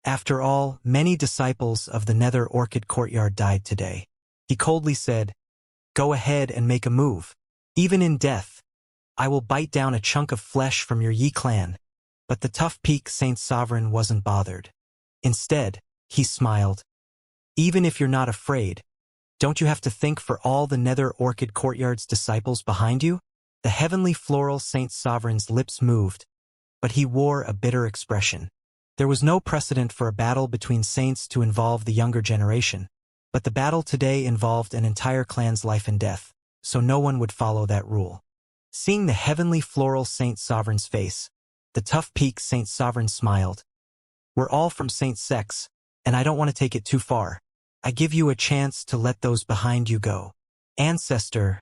A: After all, many disciples of the Nether Orchid courtyard died today. He coldly said, "Go ahead and make a move. Even in death, I will bite down a chunk of flesh from your Yi clan." But the Tough Peak Saint Sovereign wasn't bothered. Instead, he smiled. "Even if you're not afraid, don't you have to think for all the Nether Orchid courtyard's disciples behind you?" The Heavenly Floral Saint Sovereign's lips moved, but he wore a bitter expression. There was no precedent for a battle between saints to involve the younger generation, but the battle today involved an entire clan's life and death, so no one would follow that rule. Seeing the Heavenly Floral Saint Sovereign's face, the Tough Peak Saint Sovereign smiled. "We're all from Saint sects, and I don't want to take it too far. I give you a chance to let those behind you go. Ancestor,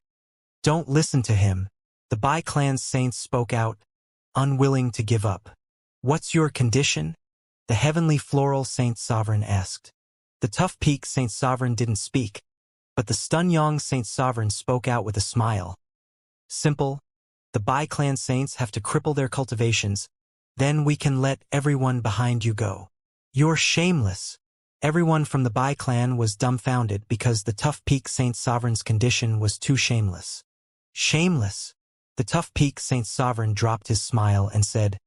A: don't listen to him." The Bai clan's saints spoke out, unwilling to give up. "What's your condition?" the Heavenly Floral Saint Sovereign asked. The Tough Peak Saint Sovereign didn't speak, but the Stun Yang Saint Sovereign spoke out with a smile. "Simple. The Bai clan saints have to cripple their cultivations, then we can let everyone behind you go." "You're shameless." Everyone from the Bai clan was dumbfounded because the Tough Peak Saint Sovereign's condition was too shameless. "Shameless?" The Tough Peak Saint Sovereign dropped his smile and said,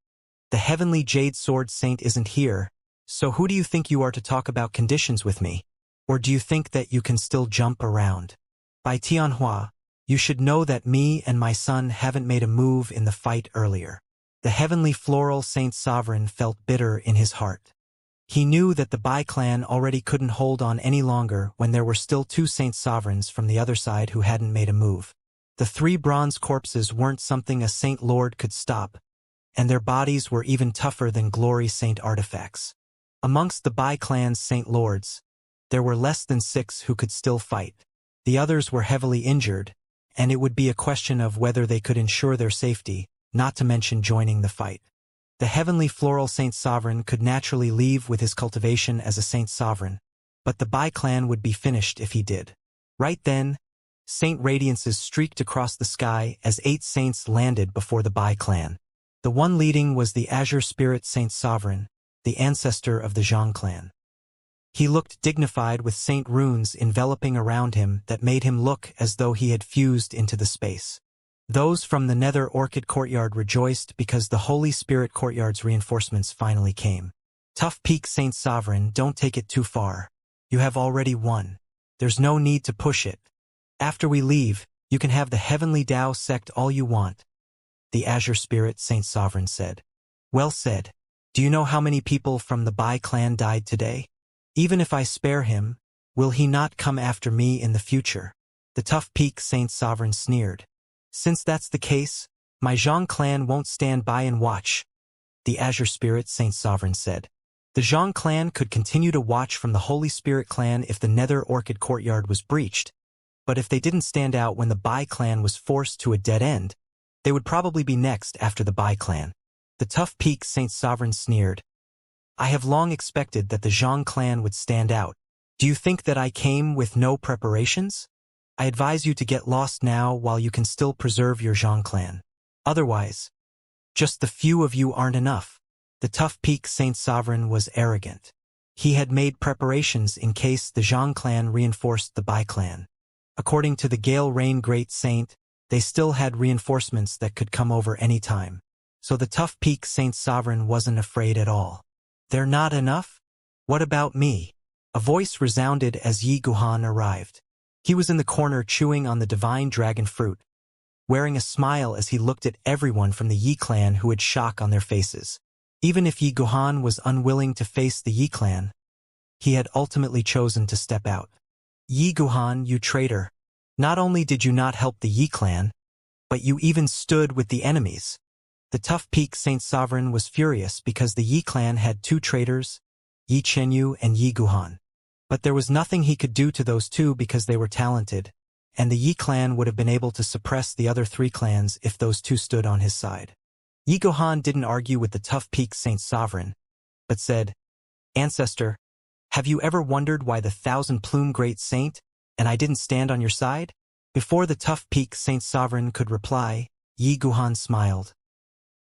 A: "The Heavenly Jade Sword Saint isn't here, so who do you think you are to talk about conditions with me? Or do you think that you can still jump around? Bai Tianhua, you should know that me and my son haven't made a move in the fight earlier." The Heavenly Floral Saint Sovereign felt bitter in his heart. He knew that the Bai clan already couldn't hold on any longer when there were still 2 Saint Sovereigns from the other side who hadn't made a move. The 3 bronze corpses weren't something a Saint Lord could stop, and their bodies were even tougher than Glory Saint artifacts. Amongst the Bai clan's Saint Lords, there were less than 6 who could still fight. The others were heavily injured, and it would be a question of whether they could ensure their safety, not to mention joining the fight. The Heavenly Floral Saint Sovereign could naturally leave with his cultivation as a Saint Sovereign, but the Bai clan would be finished if he did. Right then, Saint Radiances streaked across the sky as 8 saints landed before the Bai clan. The one leading was the Azure Spirit Saint Sovereign, the ancestor of the Zhang clan. He looked dignified with saint runes enveloping around him that made him look as though he had fused into the space. Those from the Nether Orchid courtyard rejoiced because the Holy Spirit courtyard's reinforcements finally came. "Tough Peak Saint Sovereign, don't take it too far. You have already won. There's no need to push it. After we leave, you can have the Heavenly Tao sect all you want," the Azure Spirit Saint Sovereign said. "Well said. Do you know how many people from the Bai clan died today? Even if I spare him, will he not come after me in the future?" The Tough Peak Saint Sovereign sneered. "Since that's the case, my Zhang clan won't stand by and watch," the Azure Spirit Saint Sovereign said. The Zhang clan could continue to watch from the Holy Spirit clan if the Nether Orchid courtyard was breached, but if they didn't stand out when the Bai clan was forced to a dead end, They would probably be next after the Bai clan. The Tough Peak Saint Sovereign sneered. I have long expected that the Zhang clan would stand out. Do you think that I came with no preparations? I advise you to get lost now while you can still preserve your Zhang clan. Otherwise, just the few of you aren't enough. The Tough Peak Saint Sovereign was arrogant. He had made preparations in case the Zhang clan reinforced the Bai clan. According to the Gale Rain Great Saint, they still had reinforcements that could come over any time. So the Tough Peak Saint Sovereign wasn't afraid at all. They're not enough? What about me? A voice resounded as Yi Guhan arrived. He was in the corner chewing on the divine dragon fruit, wearing a smile as he looked at everyone from the Yi clan who had shock on their faces. Even if Yi Guhan was unwilling to face the Yi clan, he had ultimately chosen to step out. Yi Guhan, you traitor! Not only did you not help the Yi clan, but you even stood with the enemies. The Tough Peak Saint Sovereign was furious because the Yi clan had two traitors, Yi Chenyu and Yi Guhan. But there was nothing he could do to those two because they were talented, and the Yi clan would have been able to suppress the other three clans if those two stood on his side. Yi Guhan didn't argue with the Tough Peak Saint Sovereign, but said, Ancestor, have you ever wondered why the thousand-plume Great Saint and I didn't stand on your side? Before the Tough Peak Saint Sovereign could reply, Yi Guhan smiled.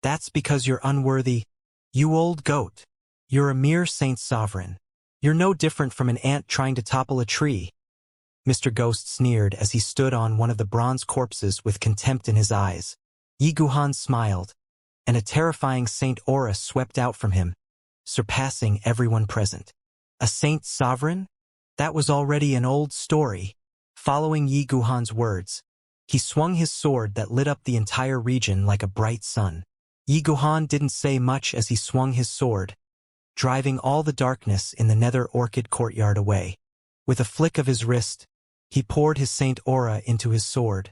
A: That's because you're unworthy, you old goat. You're a mere Saint Sovereign. You're no different from an ant trying to topple a tree. Mr. Ghost sneered as he stood on one of the bronze corpses with contempt in his eyes. Yi Guhan smiled, and a terrifying saint aura swept out from him, surpassing everyone present. A Saint Sovereign? That was already an old story. Following Yi Guhan's words, he swung his sword that lit up the entire region like a bright sun. Yi Guhan didn't say much as he swung his sword, driving all the darkness in the Nether Orchid courtyard away. With a flick of his wrist, he poured his saint aura into his sword,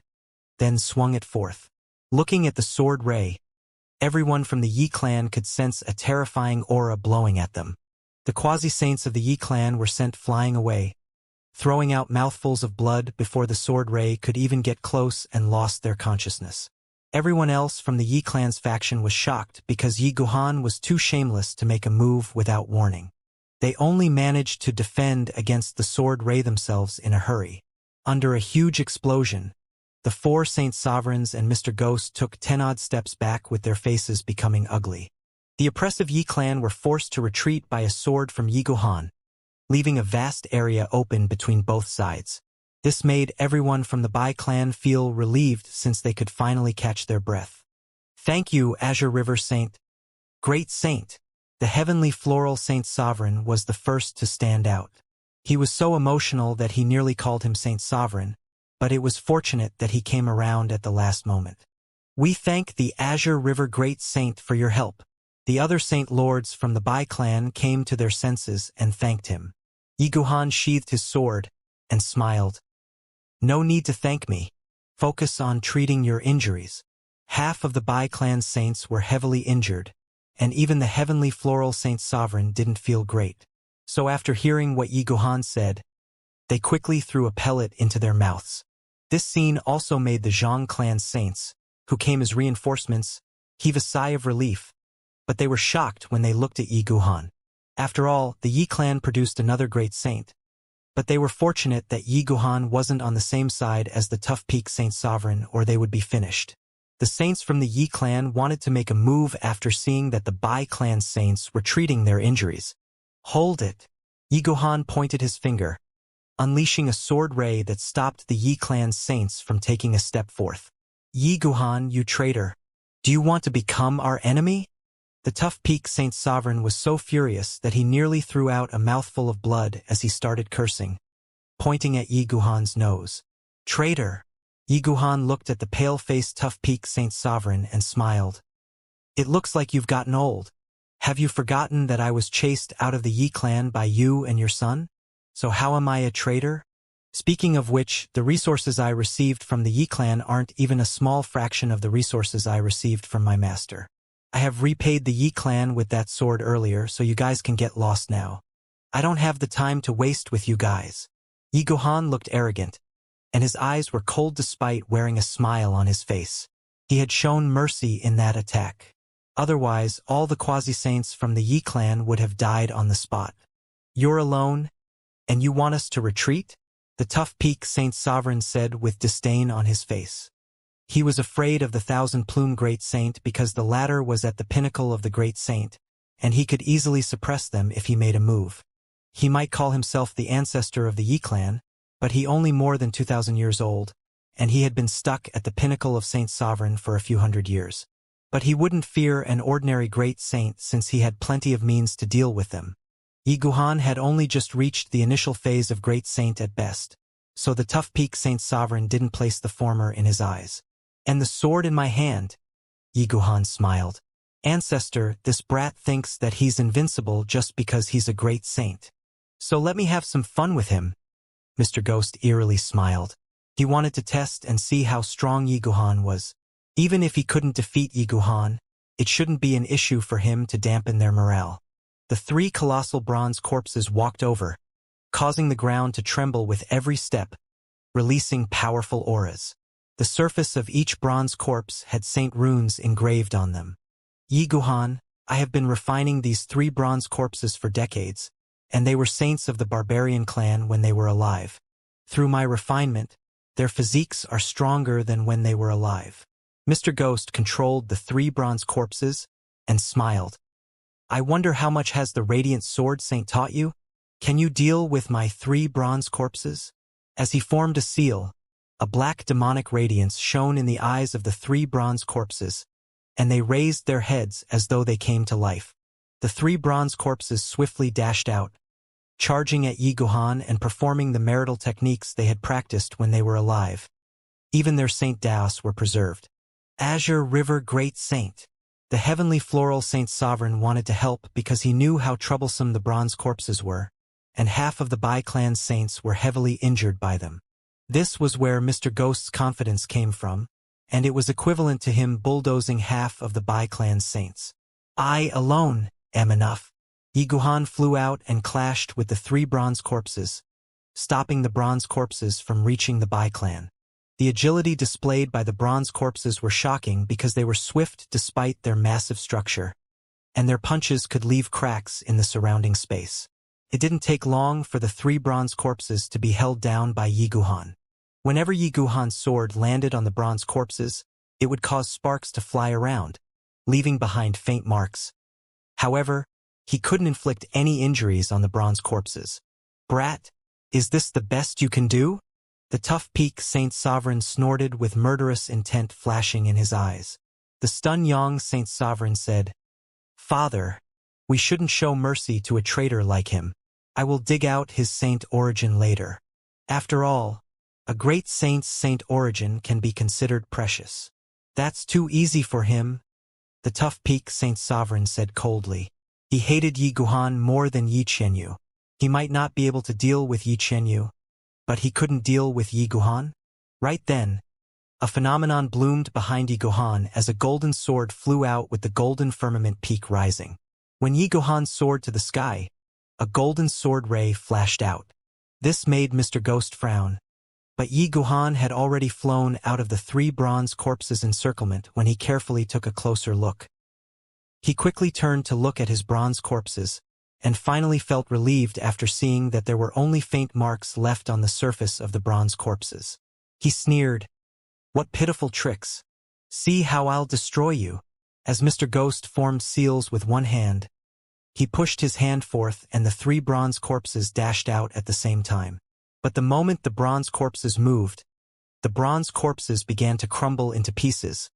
A: then swung it forth. Looking at the sword ray, everyone from the Yi clan could sense a terrifying aura blowing at them. The quasi-saints of the Yi clan were sent flying away, throwing out mouthfuls of blood before the sword ray could even get close and lost their consciousness. Everyone else from the Yi clan's faction was shocked because Yi Guhan was too shameless to make a move without warning. They only managed to defend against the sword ray themselves in a hurry. Under a huge explosion, the four Saint Sovereigns and Mr. Ghost took 10-odd steps back with their faces becoming ugly. The oppressive Yi clan were forced to retreat by a sword from Yi Guhan, leaving a vast area open between both sides. This made everyone from the Bai clan feel relieved since they could finally catch their breath. Thank you, Azure River Saint. Great Saint. The heavenly floral Saint Sovereign was the first to stand out. He was so emotional that he nearly called him Saint Sovereign, but it was fortunate that he came around at the last moment. We thank the Azure River Great Saint for your help. The other Saint Lords from the Bai clan came to their senses and thanked him. Yi Guhan sheathed his sword and smiled. No need to thank me. Focus on treating your injuries. Half of the Bai clan saints were heavily injured, and even the heavenly floral Saint Sovereign didn't feel great. So after hearing what Yi Guhan said, they quickly threw a pellet into their mouths. This scene also made the Zhang clan saints, who came as reinforcements, heave a sigh of relief, but they were shocked when they looked at Yi Guhan. After all, the Yi clan produced another great saint, but they were fortunate that Yi Guhan wasn't on the same side as the Tough Peak Saint Sovereign or they would be finished. The saints from the Yi clan wanted to make a move after seeing that the Bai clan saints were treating their injuries. Hold it! Yi Guhan pointed his finger, unleashing a sword ray that stopped the Yi clan saints from taking a step forth. Yi Guhan, you traitor! Do you want to become our enemy? The Tough Peak Saint Sovereign was so furious that he nearly threw out a mouthful of blood as he started cursing, pointing at Yi Guhan's nose. Traitor! Yi Guhan looked at the pale-faced Tough Peak Saint Sovereign and smiled. It looks like you've gotten old. Have you forgotten that I was chased out of the Yi clan by you and your son? So how am I a traitor? Speaking of which, the resources I received from the Yi clan aren't even a small fraction of the resources I received from my master. I have repaid the Yi clan with that sword earlier, so you guys can get lost now. I don't have the time to waste with you guys. Yi Guhan looked arrogant, and his eyes were cold despite wearing a smile on his face. He had shown mercy in that attack. Otherwise, all the quasi-saints from the Yi clan would have died on the spot. You're alone, and you want us to retreat? The tough peak Saint Sovereign said with disdain on his face. He was afraid of the thousand-plume Great Saint because the latter was at the pinnacle of the Great Saint, and he could easily suppress them if he made a move. He might call himself the ancestor of the Yi clan, but he only more than 2,000 years old, and he had been stuck at the pinnacle of Saint Sovereign for a few hundred years. But he wouldn't fear an ordinary Great Saint since he had plenty of means to deal with them. Yi Guhan had only just reached the initial phase of Great Saint at best, so the tough peak Saint Sovereign didn't place the former in his eyes. And the sword in my hand? Yi Guhan smiled. Ancestor, this brat thinks that he's invincible just because he's a great saint. So let me have some fun with him. Mr. Ghost eerily smiled. He wanted to test and see how strong Yi Guhan was. Even if he couldn't defeat Yi Guhan, it shouldn't be an issue for him to dampen their morale. The three colossal bronze corpses walked over, causing the ground to tremble with every step, releasing powerful auras. The surface of each bronze corpse had saint runes engraved on them. Yi Guhan, I have been refining these three bronze corpses for decades, and they were saints of the barbarian clan when they were alive. Through my refinement, their physiques are stronger than when they were alive. Mr. Ghost controlled the three bronze corpses and smiled. I wonder how much has the Radiant Sword Saint taught you? Can you deal with my three bronze corpses? As he formed a seal, a black demonic radiance shone in the eyes of the three bronze corpses, and they raised their heads as though they came to life. The three bronze corpses swiftly dashed out, charging at Yi Guhan and performing the marital techniques they had practiced when they were alive. Even their Saint Daos were preserved. Azure River Great Saint. The heavenly floral Saint Sovereign wanted to help because he knew how troublesome the bronze corpses were, and half of the Bai clan's saints were heavily injured by them. This was where Mr. Ghost's confidence came from, and it was equivalent to him bulldozing half of the Bai clan's saints. I alone am enough. Yi Guhan flew out and clashed with the three bronze corpses, stopping the bronze corpses from reaching the Bai clan. The agility displayed by the bronze corpses were shocking because they were swift despite their massive structure, and their punches could leave cracks in the surrounding space. It didn't take long for the three bronze corpses to be held down by Yi Guhan. Whenever Yi Guhan's sword landed on the bronze corpses, it would cause sparks to fly around, leaving behind faint marks. However, he couldn't inflict any injuries on the bronze corpses. Brat, is this the best you can do? The tough peak Saint Sovereign snorted with murderous intent flashing in his eyes. The Stun Yang Saint Sovereign said, Father, we shouldn't show mercy to a traitor like him. I will dig out his saint origin later. After all, a great saint's saint origin can be considered precious. That's too easy for him, the tough peak Saint Sovereign said coldly. He hated Yi Guhan more than Yi Qianyu. He might not be able to deal with Yi Qianyu, but he couldn't deal with Yi Guhan? Right then, a phenomenon bloomed behind Yi Guhan as a golden sword flew out with the golden firmament peak rising. When Yi Guhan soared to the sky, a golden sword ray flashed out. This made Mr. Ghost frown, but Yi Guhan had already flown out of the three bronze corpses' encirclement when he carefully took a closer look. He quickly turned to look at his bronze corpses, and finally felt relieved after seeing that there were only faint marks left on the surface of the bronze corpses. He sneered, What pitiful tricks! See how I'll destroy you. As Mr. Ghost formed seals with one hand, he pushed his hand forth and the three bronze corpses dashed out at the same time. But the moment the bronze corpses moved, the bronze corpses began to crumble into pieces,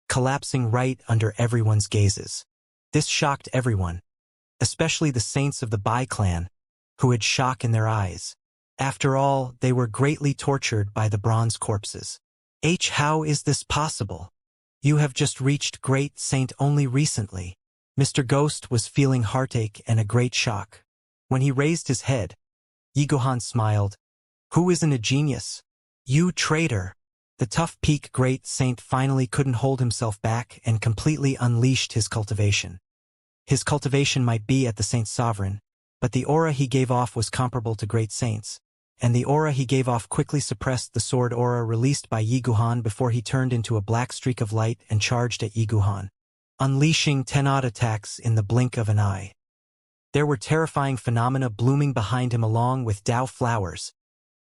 A: collapsing right under everyone's gazes. This shocked everyone, especially the saints of the Bai clan, who had shock in their eyes. After all, they were greatly tortured by the bronze corpses. How is this possible? You have just reached Great Saint only recently. Mr. Ghost was feeling heartache and a great shock. When he raised his head, Yi Guhan smiled. Who isn't a genius? You traitor! The tough peak Great Saint finally couldn't hold himself back and completely unleashed his cultivation. His cultivation might be at the Saint Sovereign, but the aura he gave off was comparable to great saints, and the aura he gave off quickly suppressed the sword aura released by Yi Guhan before he turned into a black streak of light and charged at Yi Guhan, unleashing 10-odd attacks in the blink of an eye. There were terrifying phenomena blooming behind him along with Dao flowers,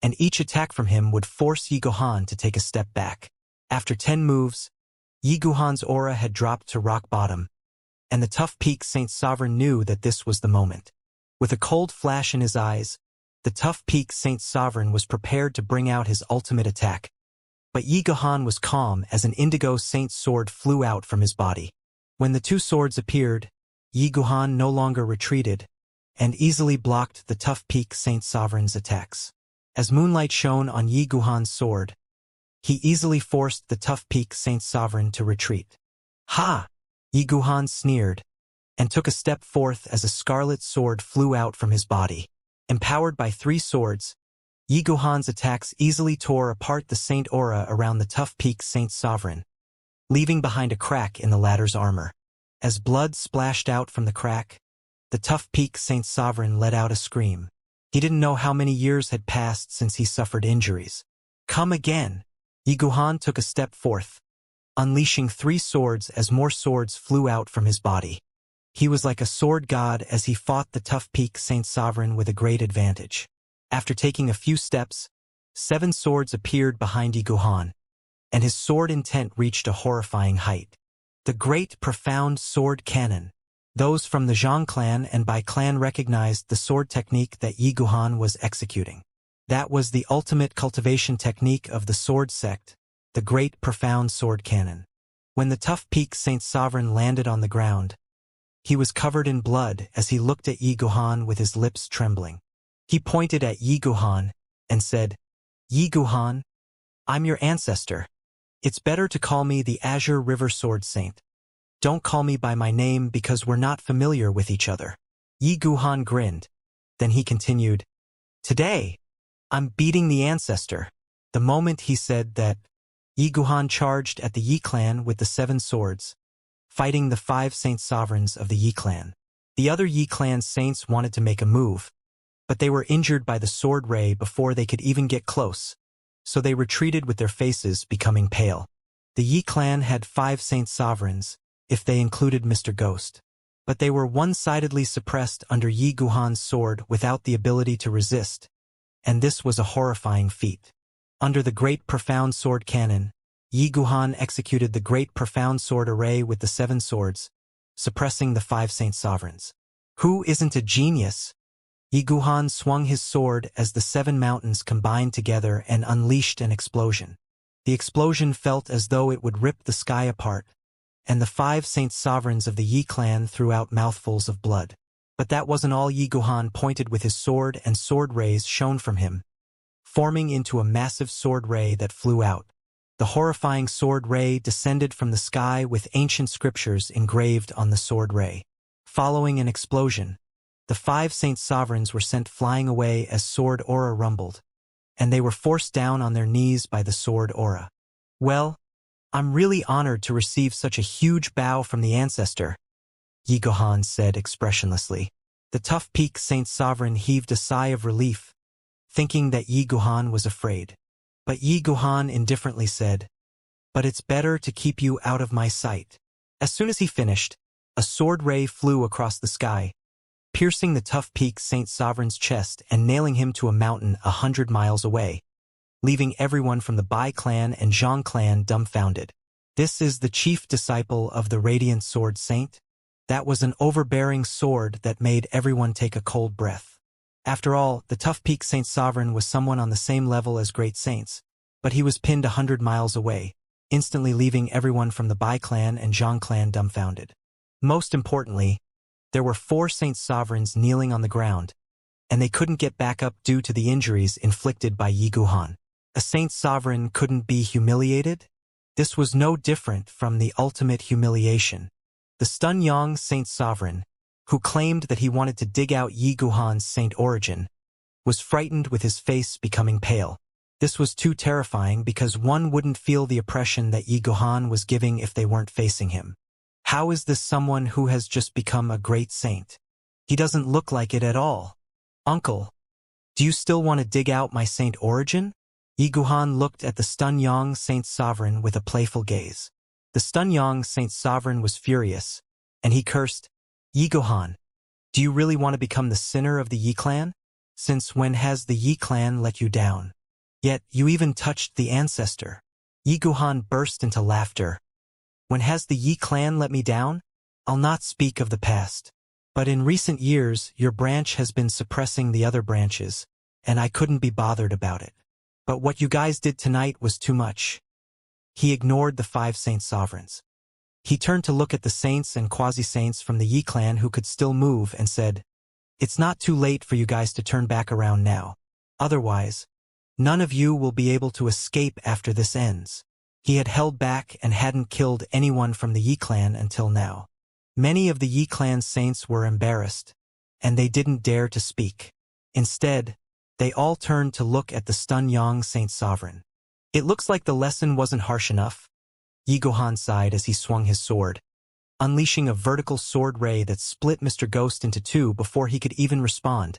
A: and each attack from him would force Yi Guhan to take a step back. After 10 moves, Yi Guhan's aura had dropped to rock bottom, and the tough peak Saint Sovereign knew that this was the moment. With a cold flash in his eyes, the tough peak Saint Sovereign was prepared to bring out his ultimate attack. But Yi Guhan was calm as an indigo saint's sword flew out from his body. When the two swords appeared, Yi Guhan no longer retreated, and easily blocked the tough peak Saint Sovereign's attacks. As moonlight shone on Yi Guhan's sword, he easily forced the tough peak Saint Sovereign to retreat. Ha! Yi Guhan sneered, and took a step forth as a scarlet sword flew out from his body. Empowered by 3 swords, Yi Guhan's attacks easily tore apart the saint aura around the tough peak Saint Sovereign, leaving behind a crack in the latter's armor. As blood splashed out from the crack, the tough peak Saint Sovereign let out a scream. He didn't know how many years had passed since he suffered injuries. Come again! Yi Guhan took a step forth, unleashing 3 swords as more swords flew out from his body. He was like a sword god as he fought the tough peak Saint Sovereign with a great advantage. After taking a few steps, 7 swords appeared behind Yi Guhan, and his sword intent reached a horrifying height. The great, profound sword cannon. Those from the Zhang clan and Bai clan recognized the sword technique that Yi Guhan was executing. That was the ultimate cultivation technique of the sword sect, the great, profound sword cannon. When the tough peak Saint Sovereign landed on the ground, he was covered in blood as he looked at Yi Guhan with his lips trembling. He pointed at Yi Guhan and said, "Yi Guhan, I'm your ancestor. It's better to call me the Azure River Sword Saint. Don't call me by my name because we're not familiar with each other." Yi Guhan grinned. Then he continued, "Today, I'm beating the ancestor." The moment he said that, Yi Guhan charged at the Yi clan with the 7 swords, fighting the 5 Saint Sovereigns of the Yi clan. The other Yi clan saints wanted to make a move, but they were injured by the sword ray before they could even get close, so they retreated with their faces becoming pale. The Yi clan had 5 Saint Sovereigns, if they included Mr. Ghost, but they were one-sidedly suppressed under Yi Guhan's sword without the ability to resist, and this was a horrifying feat. Under the Great Profound Sword Cannon, Yi Guhan executed the Great Profound Sword Array with the 7 swords, suppressing the 5 Saint Sovereigns. Who isn't a genius? Yi Guhan swung his sword as the 7 mountains combined together and unleashed an explosion. The explosion felt as though it would rip the sky apart, and the 5 Saint Sovereigns of the Yi clan threw out mouthfuls of blood. But that wasn't all. Yi Guhan pointed with his sword and sword rays shone from him, forming into a massive sword ray that flew out. The horrifying sword ray descended from the sky with ancient scriptures engraved on the sword ray. Following an explosion, the 5 Saint Sovereigns were sent flying away as sword aura rumbled, and they were forced down on their knees by the sword aura. "Well, I'm really honored to receive such a huge bow from the ancestor," Yi Guhan said expressionlessly. The tough peak Saint Sovereign heaved a sigh of relief, thinking that Yi Guhan was afraid. But Yi Guhan indifferently said, "But it's better to keep you out of my sight." As soon as he finished, a sword ray flew across the sky, piercing the tough peak Saint Sovereign's chest and nailing him to a mountain 100 miles away, leaving everyone from the Bai clan and Zhang clan dumbfounded. This is the chief disciple of the Radiant Sword Saint? That was an overbearing sword that made everyone take a cold breath. After all, the tough peak Saint Sovereign was someone on the same level as great saints, but he was pinned 100 miles away, instantly leaving everyone from the Bai clan and Zhang clan dumbfounded. Most importantly, there were 4 Saint Sovereigns kneeling on the ground, and they couldn't get back up due to the injuries inflicted by Yi Guhan. A Saint Sovereign couldn't be humiliated? This was no different from the ultimate humiliation. The Stun Yang Saint Sovereign, who claimed that he wanted to dig out Yi Guhan's saint origin, was frightened with his face becoming pale. This was too terrifying because one wouldn't feel the oppression that Yi Guhan was giving if they weren't facing him. How is this someone who has just become a great saint? He doesn't look like it at all. "Uncle, Do you still want to dig out my saint origin? Yi Guhan looked at the Stunyang Saint Sovereign with a playful gaze. The Stunyang Saint Sovereign was furious, and he cursed, Yi Guhan, do you really want to become the sinner of the Yi clan? Since when has the Yi clan let you down? Yet you even touched the ancestor. Yi Guhan burst into laughter. When has the Yi clan let me down? I'll not speak of the past. But in recent years, your branch has been suppressing the other branches, and I couldn't be bothered about it. But what you guys did tonight was too much. He ignored the 5 saint sovereigns. He turned to look at the saints and quasi-saints from the Yi clan who could still move and said, It's not too late for you guys to turn back around now. Otherwise, none of you will be able to escape after this ends. He had held back and hadn't killed anyone from the Yi clan until now. Many of the Yi clan's saints were embarrassed, and they didn't dare to speak. Instead, they all turned to look at the Stunyang Saint Sovereign. It looks like the lesson wasn't harsh enough. Yi Guhan sighed as he swung his sword, unleashing a vertical sword ray that split Mr. Ghost into 2 before he could even respond,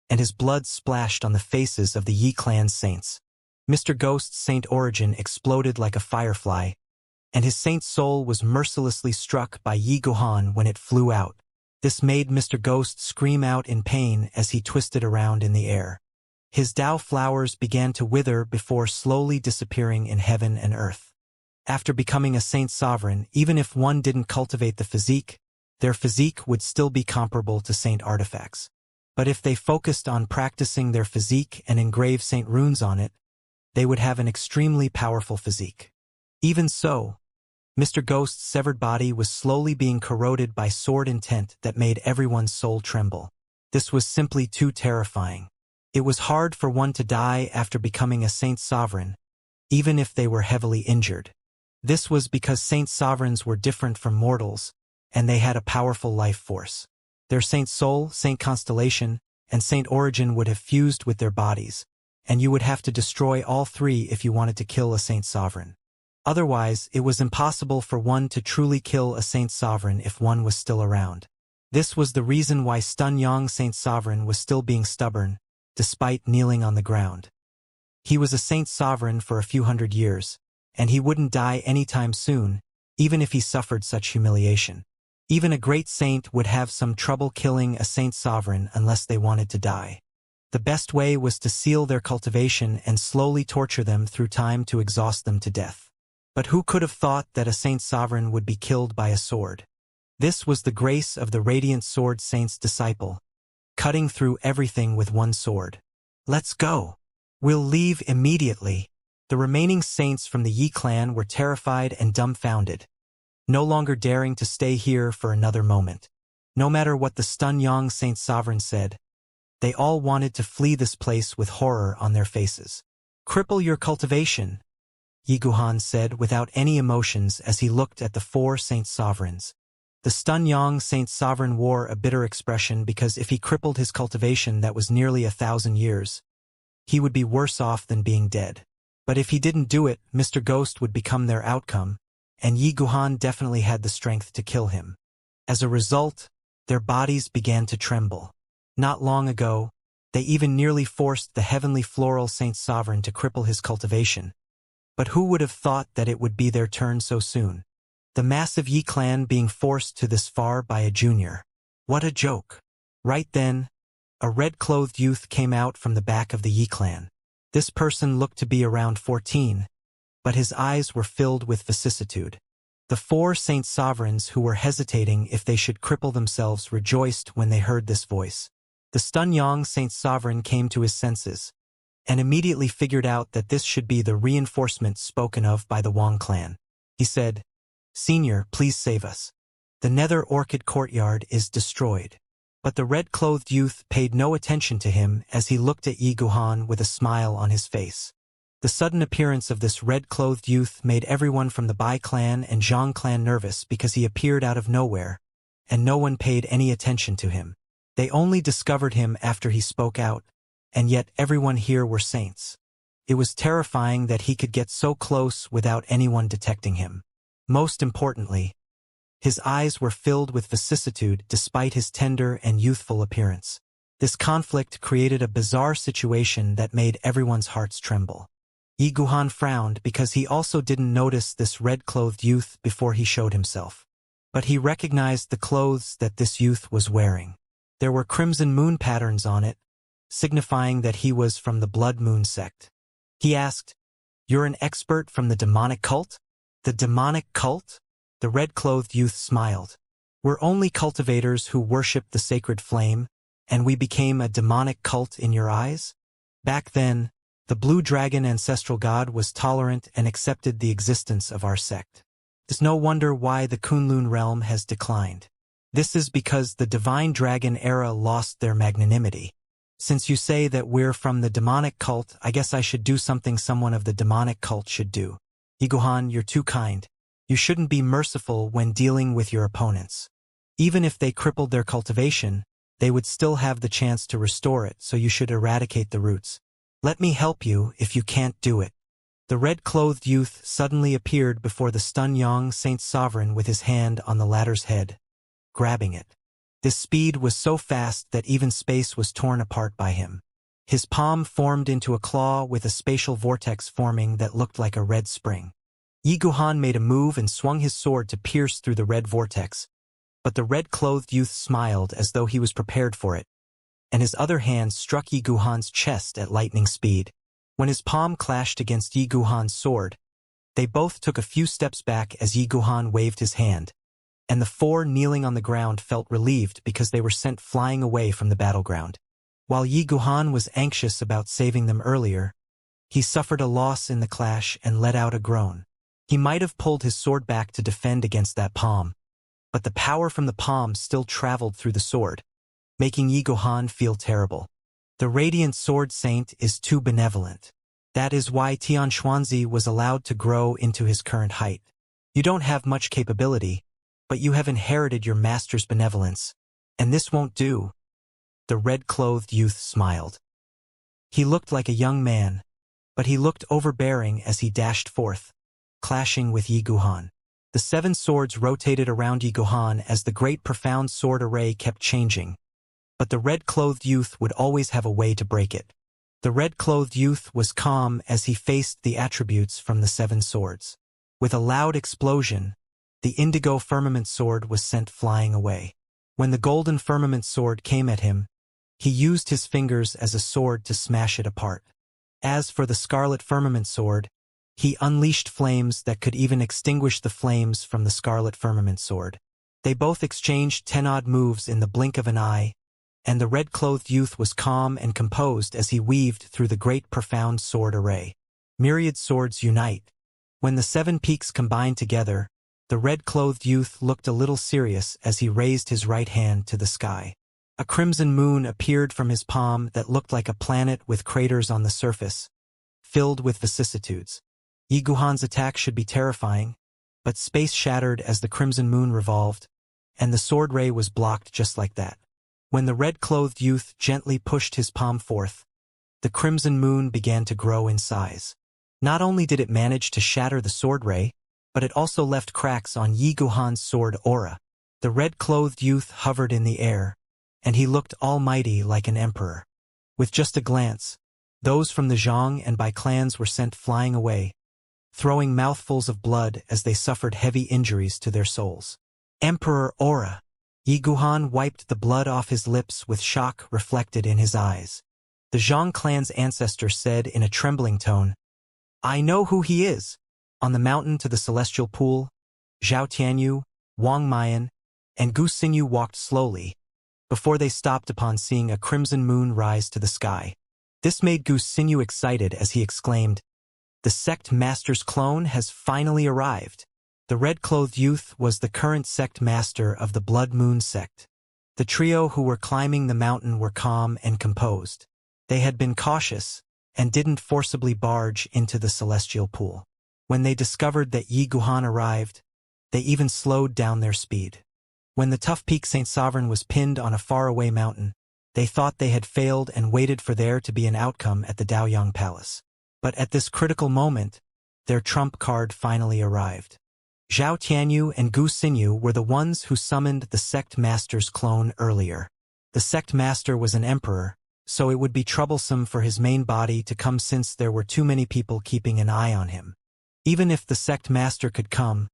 A: and his blood splashed on the faces of the Yi clan's saints. Mr. Ghost's saint origin exploded like a firefly, and his saint soul was mercilessly struck by Yi Guhan when it flew out. This made Mr. Ghost scream out in pain as he twisted around in the air. His Tao flowers began to wither before slowly disappearing in heaven and earth. After becoming a saint sovereign, even if one didn't cultivate the physique, their physique would still be comparable to saint artifacts. But if they focused on practicing their physique and engraved saint runes on it, they would have an extremely powerful physique. Even so, Mr. Ghost's severed body was slowly being corroded by sword intent that made everyone's soul tremble. This was simply too terrifying. It was hard for one to die after becoming a saint sovereign, even if they were heavily injured. This was because saint sovereigns were different from mortals, and they had a powerful life force. Their saint soul, saint constellation, and saint origin would have fused with their bodies, and you would have to destroy all 3 if you wanted to kill a saint sovereign. Otherwise, it was impossible for one to truly kill a saint sovereign if one was still around. This was the reason why Stunyang Saint Sovereign was still being stubborn, despite kneeling on the ground. He was a saint sovereign for a few hundred years, and he wouldn't die anytime soon, even if he suffered such humiliation. Even a great saint would have some trouble killing a saint sovereign unless they wanted to die. The best way was to seal their cultivation and slowly torture them through time to exhaust them to death. But who could have thought that a saint sovereign would be killed by a sword? This was the grace of the Radiant Sword Saint's disciple, cutting through everything with one sword. Let's go. We'll leave immediately. The remaining saints from the Yi clan were terrified and dumbfounded, no longer daring to stay here for another moment. No matter what the Stunyang Saint Sovereign said, they all wanted to flee this place with horror on their faces. Cripple your cultivation, Yi Guhan said without any emotions as he looked at the 4 saint sovereigns. The Stunyang Saint Sovereign wore a bitter expression because if he crippled his cultivation that was nearly 1,000 years, he would be worse off than being dead. But if he didn't do it, Mr. Ghost would become their outcome, and Yi Guhan definitely had the strength to kill him. As a result, their bodies began to tremble. Not long ago, they even nearly forced the heavenly floral Saint Sovereign to cripple his cultivation. But who would have thought that it would be their turn so soon? The massive Yi clan being forced to this far by a junior. What a joke. Right then, a red-clothed youth came out from the back of the Yi clan. This person looked to be around 14, but his eyes were filled with vicissitude. The 4 saint sovereigns who were hesitating if they should cripple themselves rejoiced when they heard this voice. The Stunyang Saint Sovereign came to his senses, and immediately figured out that this should be the reinforcement spoken of by the Wang clan. He said, Senior, please save us. The Nether Orchid courtyard is destroyed. But the red-clothed youth paid no attention to him as he looked at Yi Guhan with a smile on his face. The sudden appearance of this red-clothed youth made everyone from the Bai clan and Zhang clan nervous because he appeared out of nowhere, and no one paid any attention to him. They only discovered him after he spoke out, and yet everyone here were saints. It was terrifying that he could get so close without anyone detecting him. Most importantly, his eyes were filled with vicissitude despite his tender and youthful appearance. This conflict created a bizarre situation that made everyone's hearts tremble. Yi Guhan frowned because he also didn't notice this red-clothed youth before he showed himself. But he recognized the clothes that this youth was wearing. There were crimson moon patterns on it, signifying that he was from the Blood Moon sect. He asked, "You're an expert from the demonic cult?" "The demonic cult?" The red-clothed youth smiled. "We're only cultivators who worship the sacred flame, and we became a demonic cult in your eyes?" Back then, the blue dragon ancestral god was tolerant and accepted the existence of our sect. It's no wonder why the Kunlun realm has declined. This is because the divine dragon era lost their magnanimity. Since you say that we're from the demonic cult, I guess I should do something someone of the demonic cult should do. Yi Guhan, you're too kind. You shouldn't be merciful when dealing with your opponents. Even if they crippled their cultivation, they would still have the chance to restore it, so you should eradicate the roots. Let me help you if you can't do it. The red-clothed youth suddenly appeared before the Stunyang Saint Sovereign with his hand on the latter's head, grabbing it. His speed was so fast that even space was torn apart by him. His palm formed into a claw with a spatial vortex forming that looked like a red spring. Yi Guhan made a move and swung his sword to pierce through the red vortex, but the red-clothed youth smiled as though he was prepared for it, and his other hand struck Yi Guhan's chest at lightning speed. When his palm clashed against Yi Guhan's sword, they both took a few steps back as Yi Guhan waved his hand, and the four kneeling on the ground felt relieved because they were sent flying away from the battleground. While Yi Guhan was anxious about saving them earlier, he suffered a loss in the clash and let out a groan. He might have pulled his sword back to defend against that palm, but the power from the palm still traveled through the sword, making Yi Guhan feel terrible. The Radiant Sword Saint is too benevolent. That is why Tian Xuanzi was allowed to grow into his current height. You don't have much capability, but you have inherited your master's benevolence, and this won't do. The red-clothed youth smiled. He looked like a young man, but he looked overbearing as he dashed forth, clashing with Yi Guhan. The 7 swords rotated around Yi Guhan as the great profound sword array kept changing, but the red-clothed youth would always have a way to break it. The red-clothed youth was calm as he faced the attributes from the 7 swords. With a loud explosion, the indigo firmament sword was sent flying away. When the golden firmament sword came at him, he used his fingers as a sword to smash it apart. As for the scarlet firmament sword, he unleashed flames that could even extinguish the flames from the scarlet firmament sword. They both exchanged 10-odd moves in the blink of an eye, and the red-clothed youth was calm and composed as he weaved through the great profound sword array. Myriad swords unite. When the 7 peaks combined together, the red-clothed youth looked a little serious as he raised his right hand to the sky. A crimson moon appeared from his palm that looked like a planet with craters on the surface, filled with vicissitudes. Yi Guhan's attack should be terrifying, but space shattered as the crimson moon revolved, and the sword ray was blocked just like that. When the red-clothed youth gently pushed his palm forth, the crimson moon began to grow in size. Not only did it manage to shatter the sword ray, but it also left cracks on Yi Guhan's sword aura. The red-clothed youth hovered in the air, and he looked almighty like an emperor. With just a glance, those from the Zhang and Bai clans were sent flying away, throwing mouthfuls of blood as they suffered heavy injuries to their souls. Emperor aura! Yi Guhan wiped the blood off his lips with shock reflected in his eyes. The Zhang clan's ancestor said in a trembling tone, "I know who he is." On the mountain to the celestial pool, Zhao Tianyu, Wang Mayan, and Gu Xinyu walked slowly, before they stopped upon seeing a crimson moon rise to the sky. This made Gu Xinyu excited as he exclaimed, "The sect master's clone has finally arrived." The red-clothed youth was the current sect master of the Blood Moon sect. The trio who were climbing the mountain were calm and composed. They had been cautious and didn't forcibly barge into the celestial pool. When they discovered that Yi Guhan arrived, they even slowed down their speed. When the tough peak Saint Sovereign was pinned on a faraway mountain, they thought they had failed and waited for there to be an outcome at the Daoyang Palace. But at this critical moment, their trump card finally arrived. Zhao Tianyu and Gu Xinyu were the ones who summoned the sect master's clone earlier. The sect master was an emperor, so it would be troublesome for his main body to come since there were too many people keeping an eye on him. Even if the sect master could come,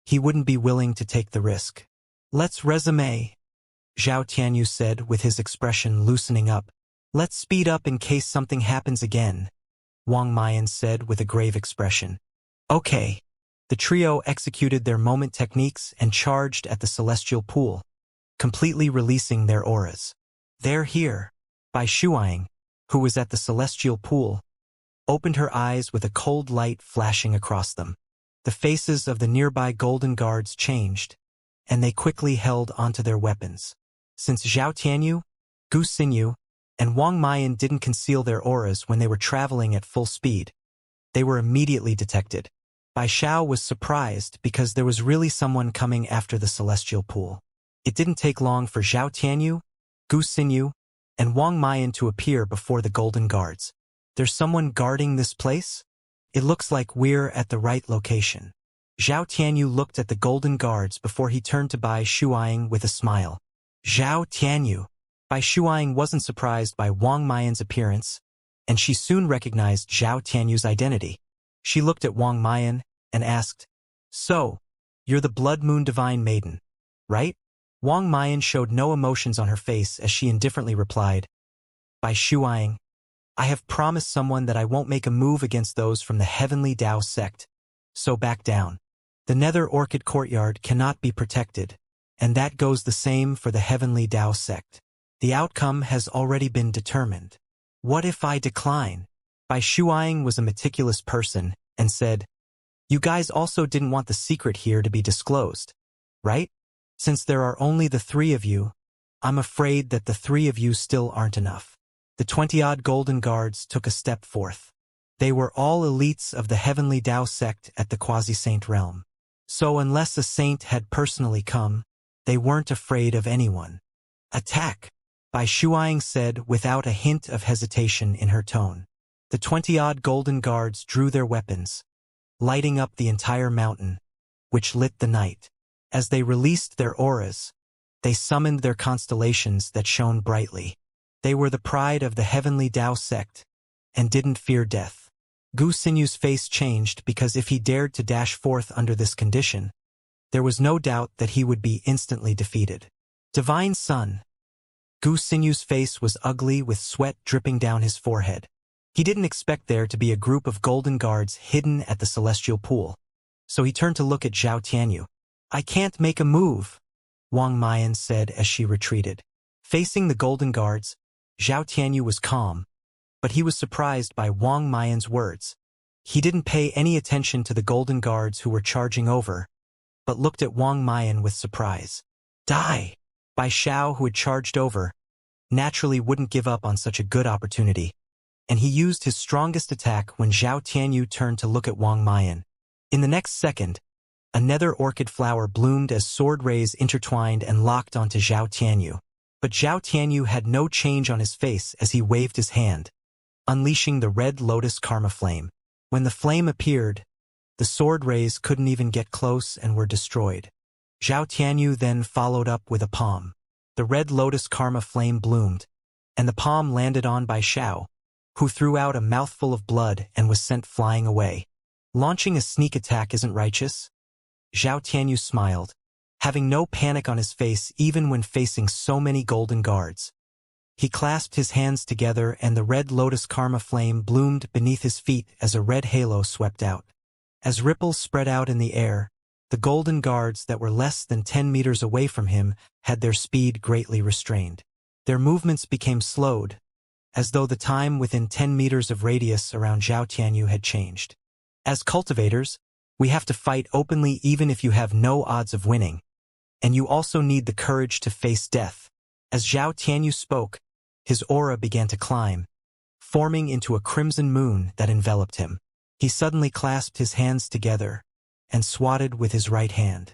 A: he wouldn't be willing to take the risk. Let's resume, Zhao Tianyu said with his expression loosening up. Let's speed up in case something happens again, Wang Mayan said with a grave expression. Okay. The trio executed their moment techniques and charged at the celestial pool, completely releasing their auras. They're here. Bai Shuang, who was at the celestial pool, opened her eyes with a cold light flashing across them. The faces of the nearby golden guards changed, and they quickly held onto their weapons. Since Zhao Tianyu, Gu Xinyu, and Wang Mayan didn't conceal their auras when they were traveling at full speed, they were immediately detected. Bai Xiao was surprised because there was really someone coming after the celestial pool. It didn't take long for Zhao Tianyu, Gu Xinyu, and Wang Mayan to appear before the golden guards. There's someone guarding this place? It looks like we're at the right location. Zhao Tianyu looked at the golden guards before he turned to Bai Shuang with a smile. Zhao Tianyu. Bai Shuang wasn't surprised by Wang Mayan's appearance, and she soon recognized Zhao Tianyu's identity. She looked at Wang Mayan and asked, So, you're the Blood Moon Divine Maiden, right? Wang Mayan showed no emotions on her face as she indifferently replied, Bai Shuang, I have promised someone that I won't make a move against those from the Heavenly Dao sect, so back down. The Nether Orchid Courtyard cannot be protected, and that goes the same for the Heavenly Dao sect. The outcome has already been determined. What if I decline? Bai Shuang was a meticulous person and said, You guys also didn't want the secret here to be disclosed, right? Since there are only the three of you, I'm afraid that the three of you still aren't enough. The 20-odd golden guards took a step forth. They were all elites of the Heavenly Dao sect at the quasi-saint realm. So unless a saint had personally come, they weren't afraid of anyone. Attack, Bai Shuang said without a hint of hesitation in her tone. The 20-odd golden guards drew their weapons, lighting up the entire mountain, which lit the night. As they released their auras, they summoned their constellations that shone brightly. They were the pride of the Heavenly Dao sect, and didn't fear death. Gu Xinyu's face changed because if he dared to dash forth under this condition, there was no doubt that he would be instantly defeated. Divine Sun. Gu Xinyu's face was ugly with sweat dripping down his forehead. He didn't expect there to be a group of golden guards hidden at the celestial pool, so he turned to look at Zhao Tianyu. I can't make a move, Wang Mayan said as she retreated. Facing the golden guards, Zhao Tianyu was calm, but he was surprised by Wang Mayan's words. He didn't pay any attention to the golden guards who were charging over, but looked at Wang Mayan with surprise. Die! Bai Xiao, who had charged over, naturally wouldn't give up on such a good opportunity, and he used his strongest attack when Zhao Tianyu turned to look at Wang Mayan. In the next second, a nether orchid flower bloomed as sword rays intertwined and locked onto Zhao Tianyu. But Zhao Tianyu had no change on his face as he waved his hand, unleashing the red lotus karma flame. When the flame appeared, the sword rays couldn't even get close and were destroyed. Zhao Tianyu then followed up with a palm. The red lotus karma flame bloomed, and the palm landed on Bai Xiao, who threw out a mouthful of blood and was sent flying away. Launching a sneak attack isn't righteous? Zhao Tianyu smiled, having no panic on his face even when facing so many golden guards. He clasped his hands together and the red lotus karma flame bloomed beneath his feet as a red halo swept out. As ripples spread out in the air, the golden guards that were less than 10 meters away from him had their speed greatly restrained. Their movements became slowed, as though the time within 10 meters of radius around Zhao Tianyu had changed. As cultivators, we have to fight openly even if you have no odds of winning, and you also need the courage to face death. As Zhao Tianyu spoke, his aura began to climb, forming into a crimson moon that enveloped him. He suddenly clasped his hands together and swatted with his right hand.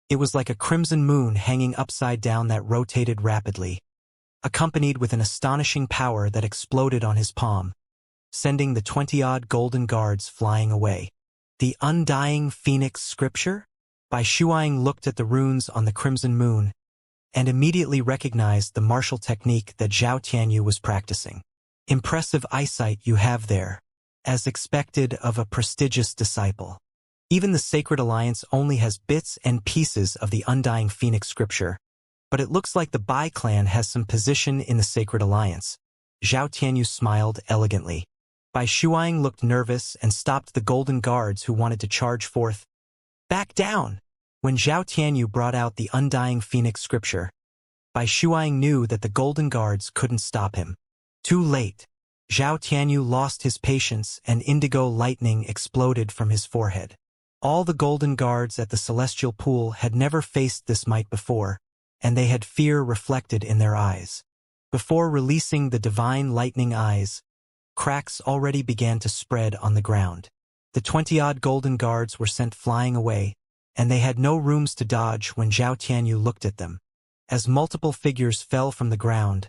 A: It was like a crimson moon hanging upside down that rotated rapidly, accompanied with an astonishing power that exploded on his palm, sending the 20-odd golden guards flying away. The Undying Phoenix Scripture? Bai Shuang looked at the runes on the crimson moon and immediately recognized the martial technique that Zhao Tianyu was practicing. Impressive eyesight you have there, as expected of a prestigious disciple. Even the Sacred Alliance only has bits and pieces of the Undying Phoenix scripture, but it looks like the Bai clan has some position in the Sacred Alliance. Zhao Tianyu smiled elegantly. Bai Shuang looked nervous and stopped the golden guards who wanted to charge forth. Back down! When Zhao Tianyu brought out the Undying Phoenix scripture, Bai Shuang knew that the golden guards couldn't stop him. Too late. Zhao Tianyu lost his patience and indigo lightning exploded from his forehead. All the golden guards at the celestial pool had never faced this might before, and they had fear reflected in their eyes. Before releasing the divine lightning eyes, cracks already began to spread on the ground. The 20-odd golden guards were sent flying away, and they had no rooms to dodge when Zhao Tianyu looked at them. As multiple figures fell from the ground,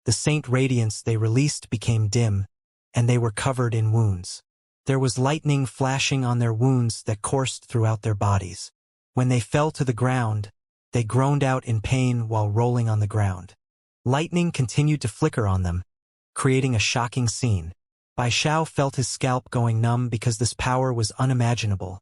A: the saint radiance they released became dim, and they were covered in wounds. There was lightning flashing on their wounds that coursed throughout their bodies. When they fell to the ground, they groaned out in pain while rolling on the ground. Lightning continued to flicker on them, creating a shocking scene. Bai Shao felt his scalp going numb because this power was unimaginable,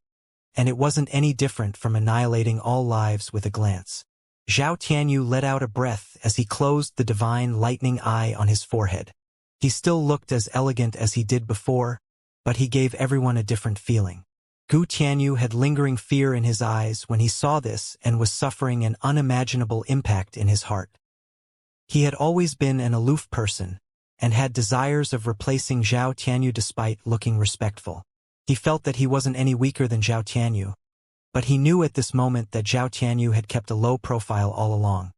A: and it wasn't any different from annihilating all lives with a glance. Zhao Tianyu let out a breath as he closed the divine lightning eye on his forehead. He still looked as elegant as he did before, but he gave everyone a different feeling. Gu Tianyu had lingering fear in his eyes when he saw this and was suffering an unimaginable impact in his heart. He had always been an aloof person, and had desires of replacing Zhao Tianyu despite looking respectful. He felt that he wasn't any weaker than Zhao Tianyu, but he knew at this moment that Zhao Tianyu had kept a low profile all along.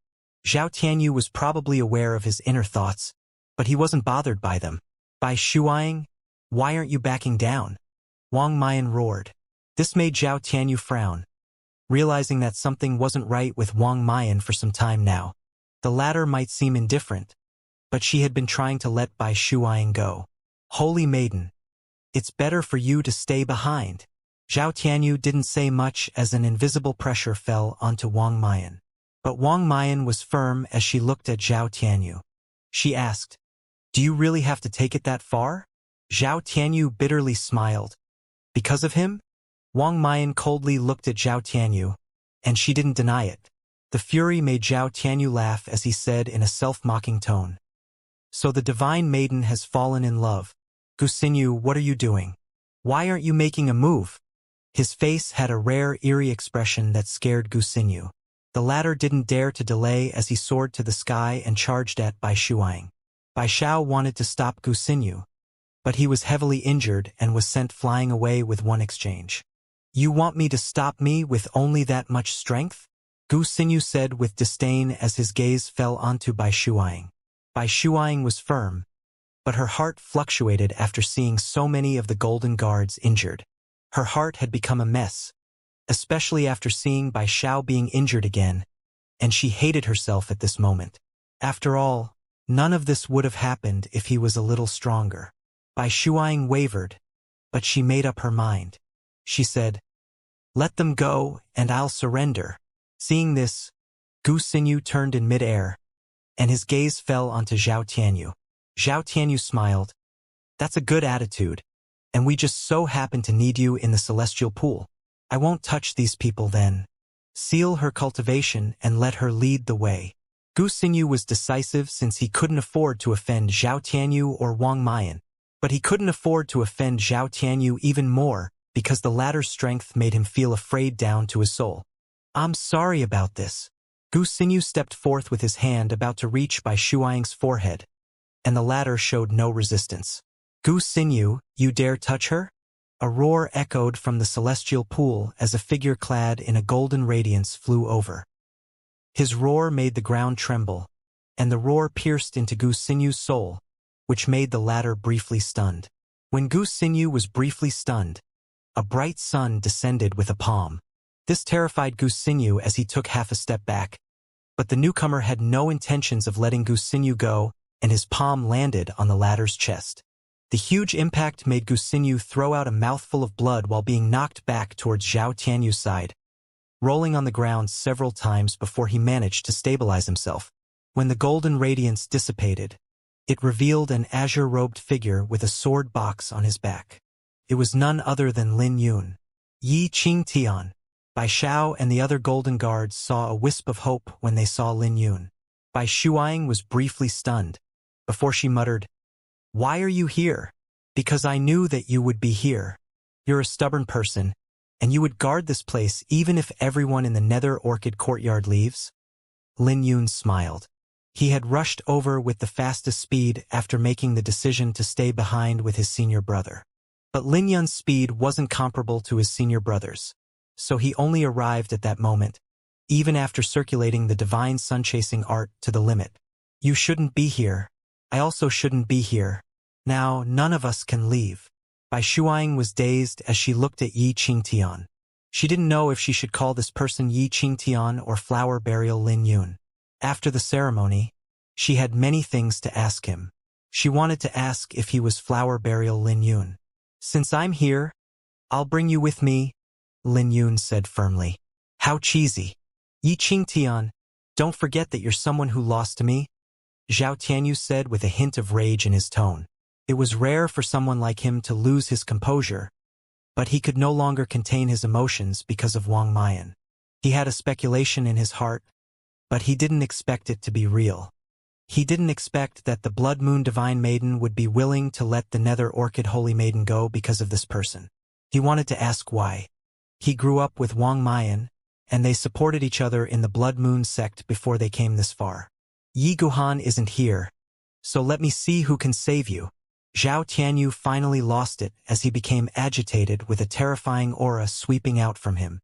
A: Zhao Tianyu was probably aware of his inner thoughts, but he wasn't bothered by them. Bai Shuang, why aren't you backing down? Wang Mayan roared. This made Zhao Tianyu frown, realizing that something wasn't right with Wang Mayan for some time now. The latter might seem indifferent, but she had been trying to let Bai Shuang go. Holy Maiden, it's better for you to stay behind. Zhao Tianyu didn't say much as an invisible pressure fell onto Wang Mayan. But Wang Mayan was firm as she looked at Zhao Tianyu. She asked, do you really have to take it that far? Zhao Tianyu bitterly smiled. Because of him? Wang Mayan coldly looked at Zhao Tianyu, and she didn't deny it. The fury made Zhao Tianyu laugh as he said in a self-mocking tone. So the divine maiden has fallen in love. Guxinyu, what are you doing? Why aren't you making a move? His face had a rare, eerie expression that scared Guxinyu. The latter didn't dare to delay as he soared to the sky and charged at Bai Shuang. Bai Shao wanted to stop Guxinyu, but he was heavily injured and was sent flying away with one exchange. You want me to stop me with only that much strength? Guxinyu said with disdain as his gaze fell onto Bai Shuang. Bai Shuang was firm, but her heart fluctuated after seeing so many of the golden guards injured. Her heart had become a mess, especially after seeing Bai Shao being injured again, and she hated herself at this moment. After all, none of this would have happened if he was a little stronger. Bai Shuang wavered, but she made up her mind. She said, let them go, and I'll surrender. Seeing this, Guxinyu turned in mid-air, and his gaze fell onto Zhao Tianyu. Zhao Tianyu smiled. That's a good attitude, and we just so happen to need you in the celestial pool. I won't touch these people then. Seal her cultivation and let her lead the way. Guxinyu was decisive since he couldn't afford to offend Zhao Tianyu or Wang Mayan, but he couldn't afford to offend Zhao Tianyu even more because the latter's strength made him feel afraid down to his soul. I'm sorry about this. Guxinyu stepped forth with his hand about to reach Bai Shuang's forehead, and the latter showed no resistance. Guxinyu, you dare touch her? A roar echoed from the celestial pool as a figure clad in a golden radiance flew over. His roar made the ground tremble, and the roar pierced into Guxinyu's soul, which made the latter briefly stunned. When Guxinyu was briefly stunned, a bright sun descended with a palm. This terrified Guxinyu as he took half a step back, but the newcomer had no intentions of letting Guxinyu go, and his palm landed on the latter's chest. The huge impact made Guxinyu throw out a mouthful of blood while being knocked back towards Zhao Tianyu's side. rolling on the ground several times before he managed to stabilize himself. When the golden radiance dissipated, it revealed an azure-robed figure with a sword box on his back. It was none other than Lin Yun. Yi Qingtian. Bai Xiao and the other golden guards saw a wisp of hope when they saw Lin Yun. Bai Shuang was briefly stunned, before she muttered, "Why are you here?" "Because I knew that you would be here. You're a stubborn person, and you would guard this place even if everyone in the Nether Orchid courtyard leaves?" Lin Yun smiled. He had rushed over with the fastest speed after making the decision to stay behind with his senior brother. But Lin Yun's speed wasn't comparable to his senior brother's, so he only arrived at that moment, even after circulating the divine sun-chasing art to the limit. "You shouldn't be here. I also shouldn't be here. Now, none of us can leave." Bai Shuang was dazed as she looked at Yi Qingtian. She didn't know if she should call this person Yi Qingtian or Flower Burial Lin Yun. After the ceremony, she had many things to ask him. She wanted to ask if he was Flower Burial Lin Yun. "Since I'm here, I'll bring you with me," Lin Yun said firmly. "How cheesy. Yi Qingtian, don't forget that you're someone who lost to me," Zhao Tianyu said with a hint of rage in his tone. It was rare for someone like him to lose his composure, but he could no longer contain his emotions because of Wang Mayan. He had a speculation in his heart, but he didn't expect it to be real. He didn't expect that the Blood Moon Divine Maiden would be willing to let the Nether Orchid Holy Maiden go because of this person. He wanted to ask why. He grew up with Wang Mayan, and they supported each other in the Blood Moon sect before they came this far. "Yi Guhan isn't here, so let me see who can save you." Zhao Tianyu finally lost it as he became agitated with a terrifying aura sweeping out from him.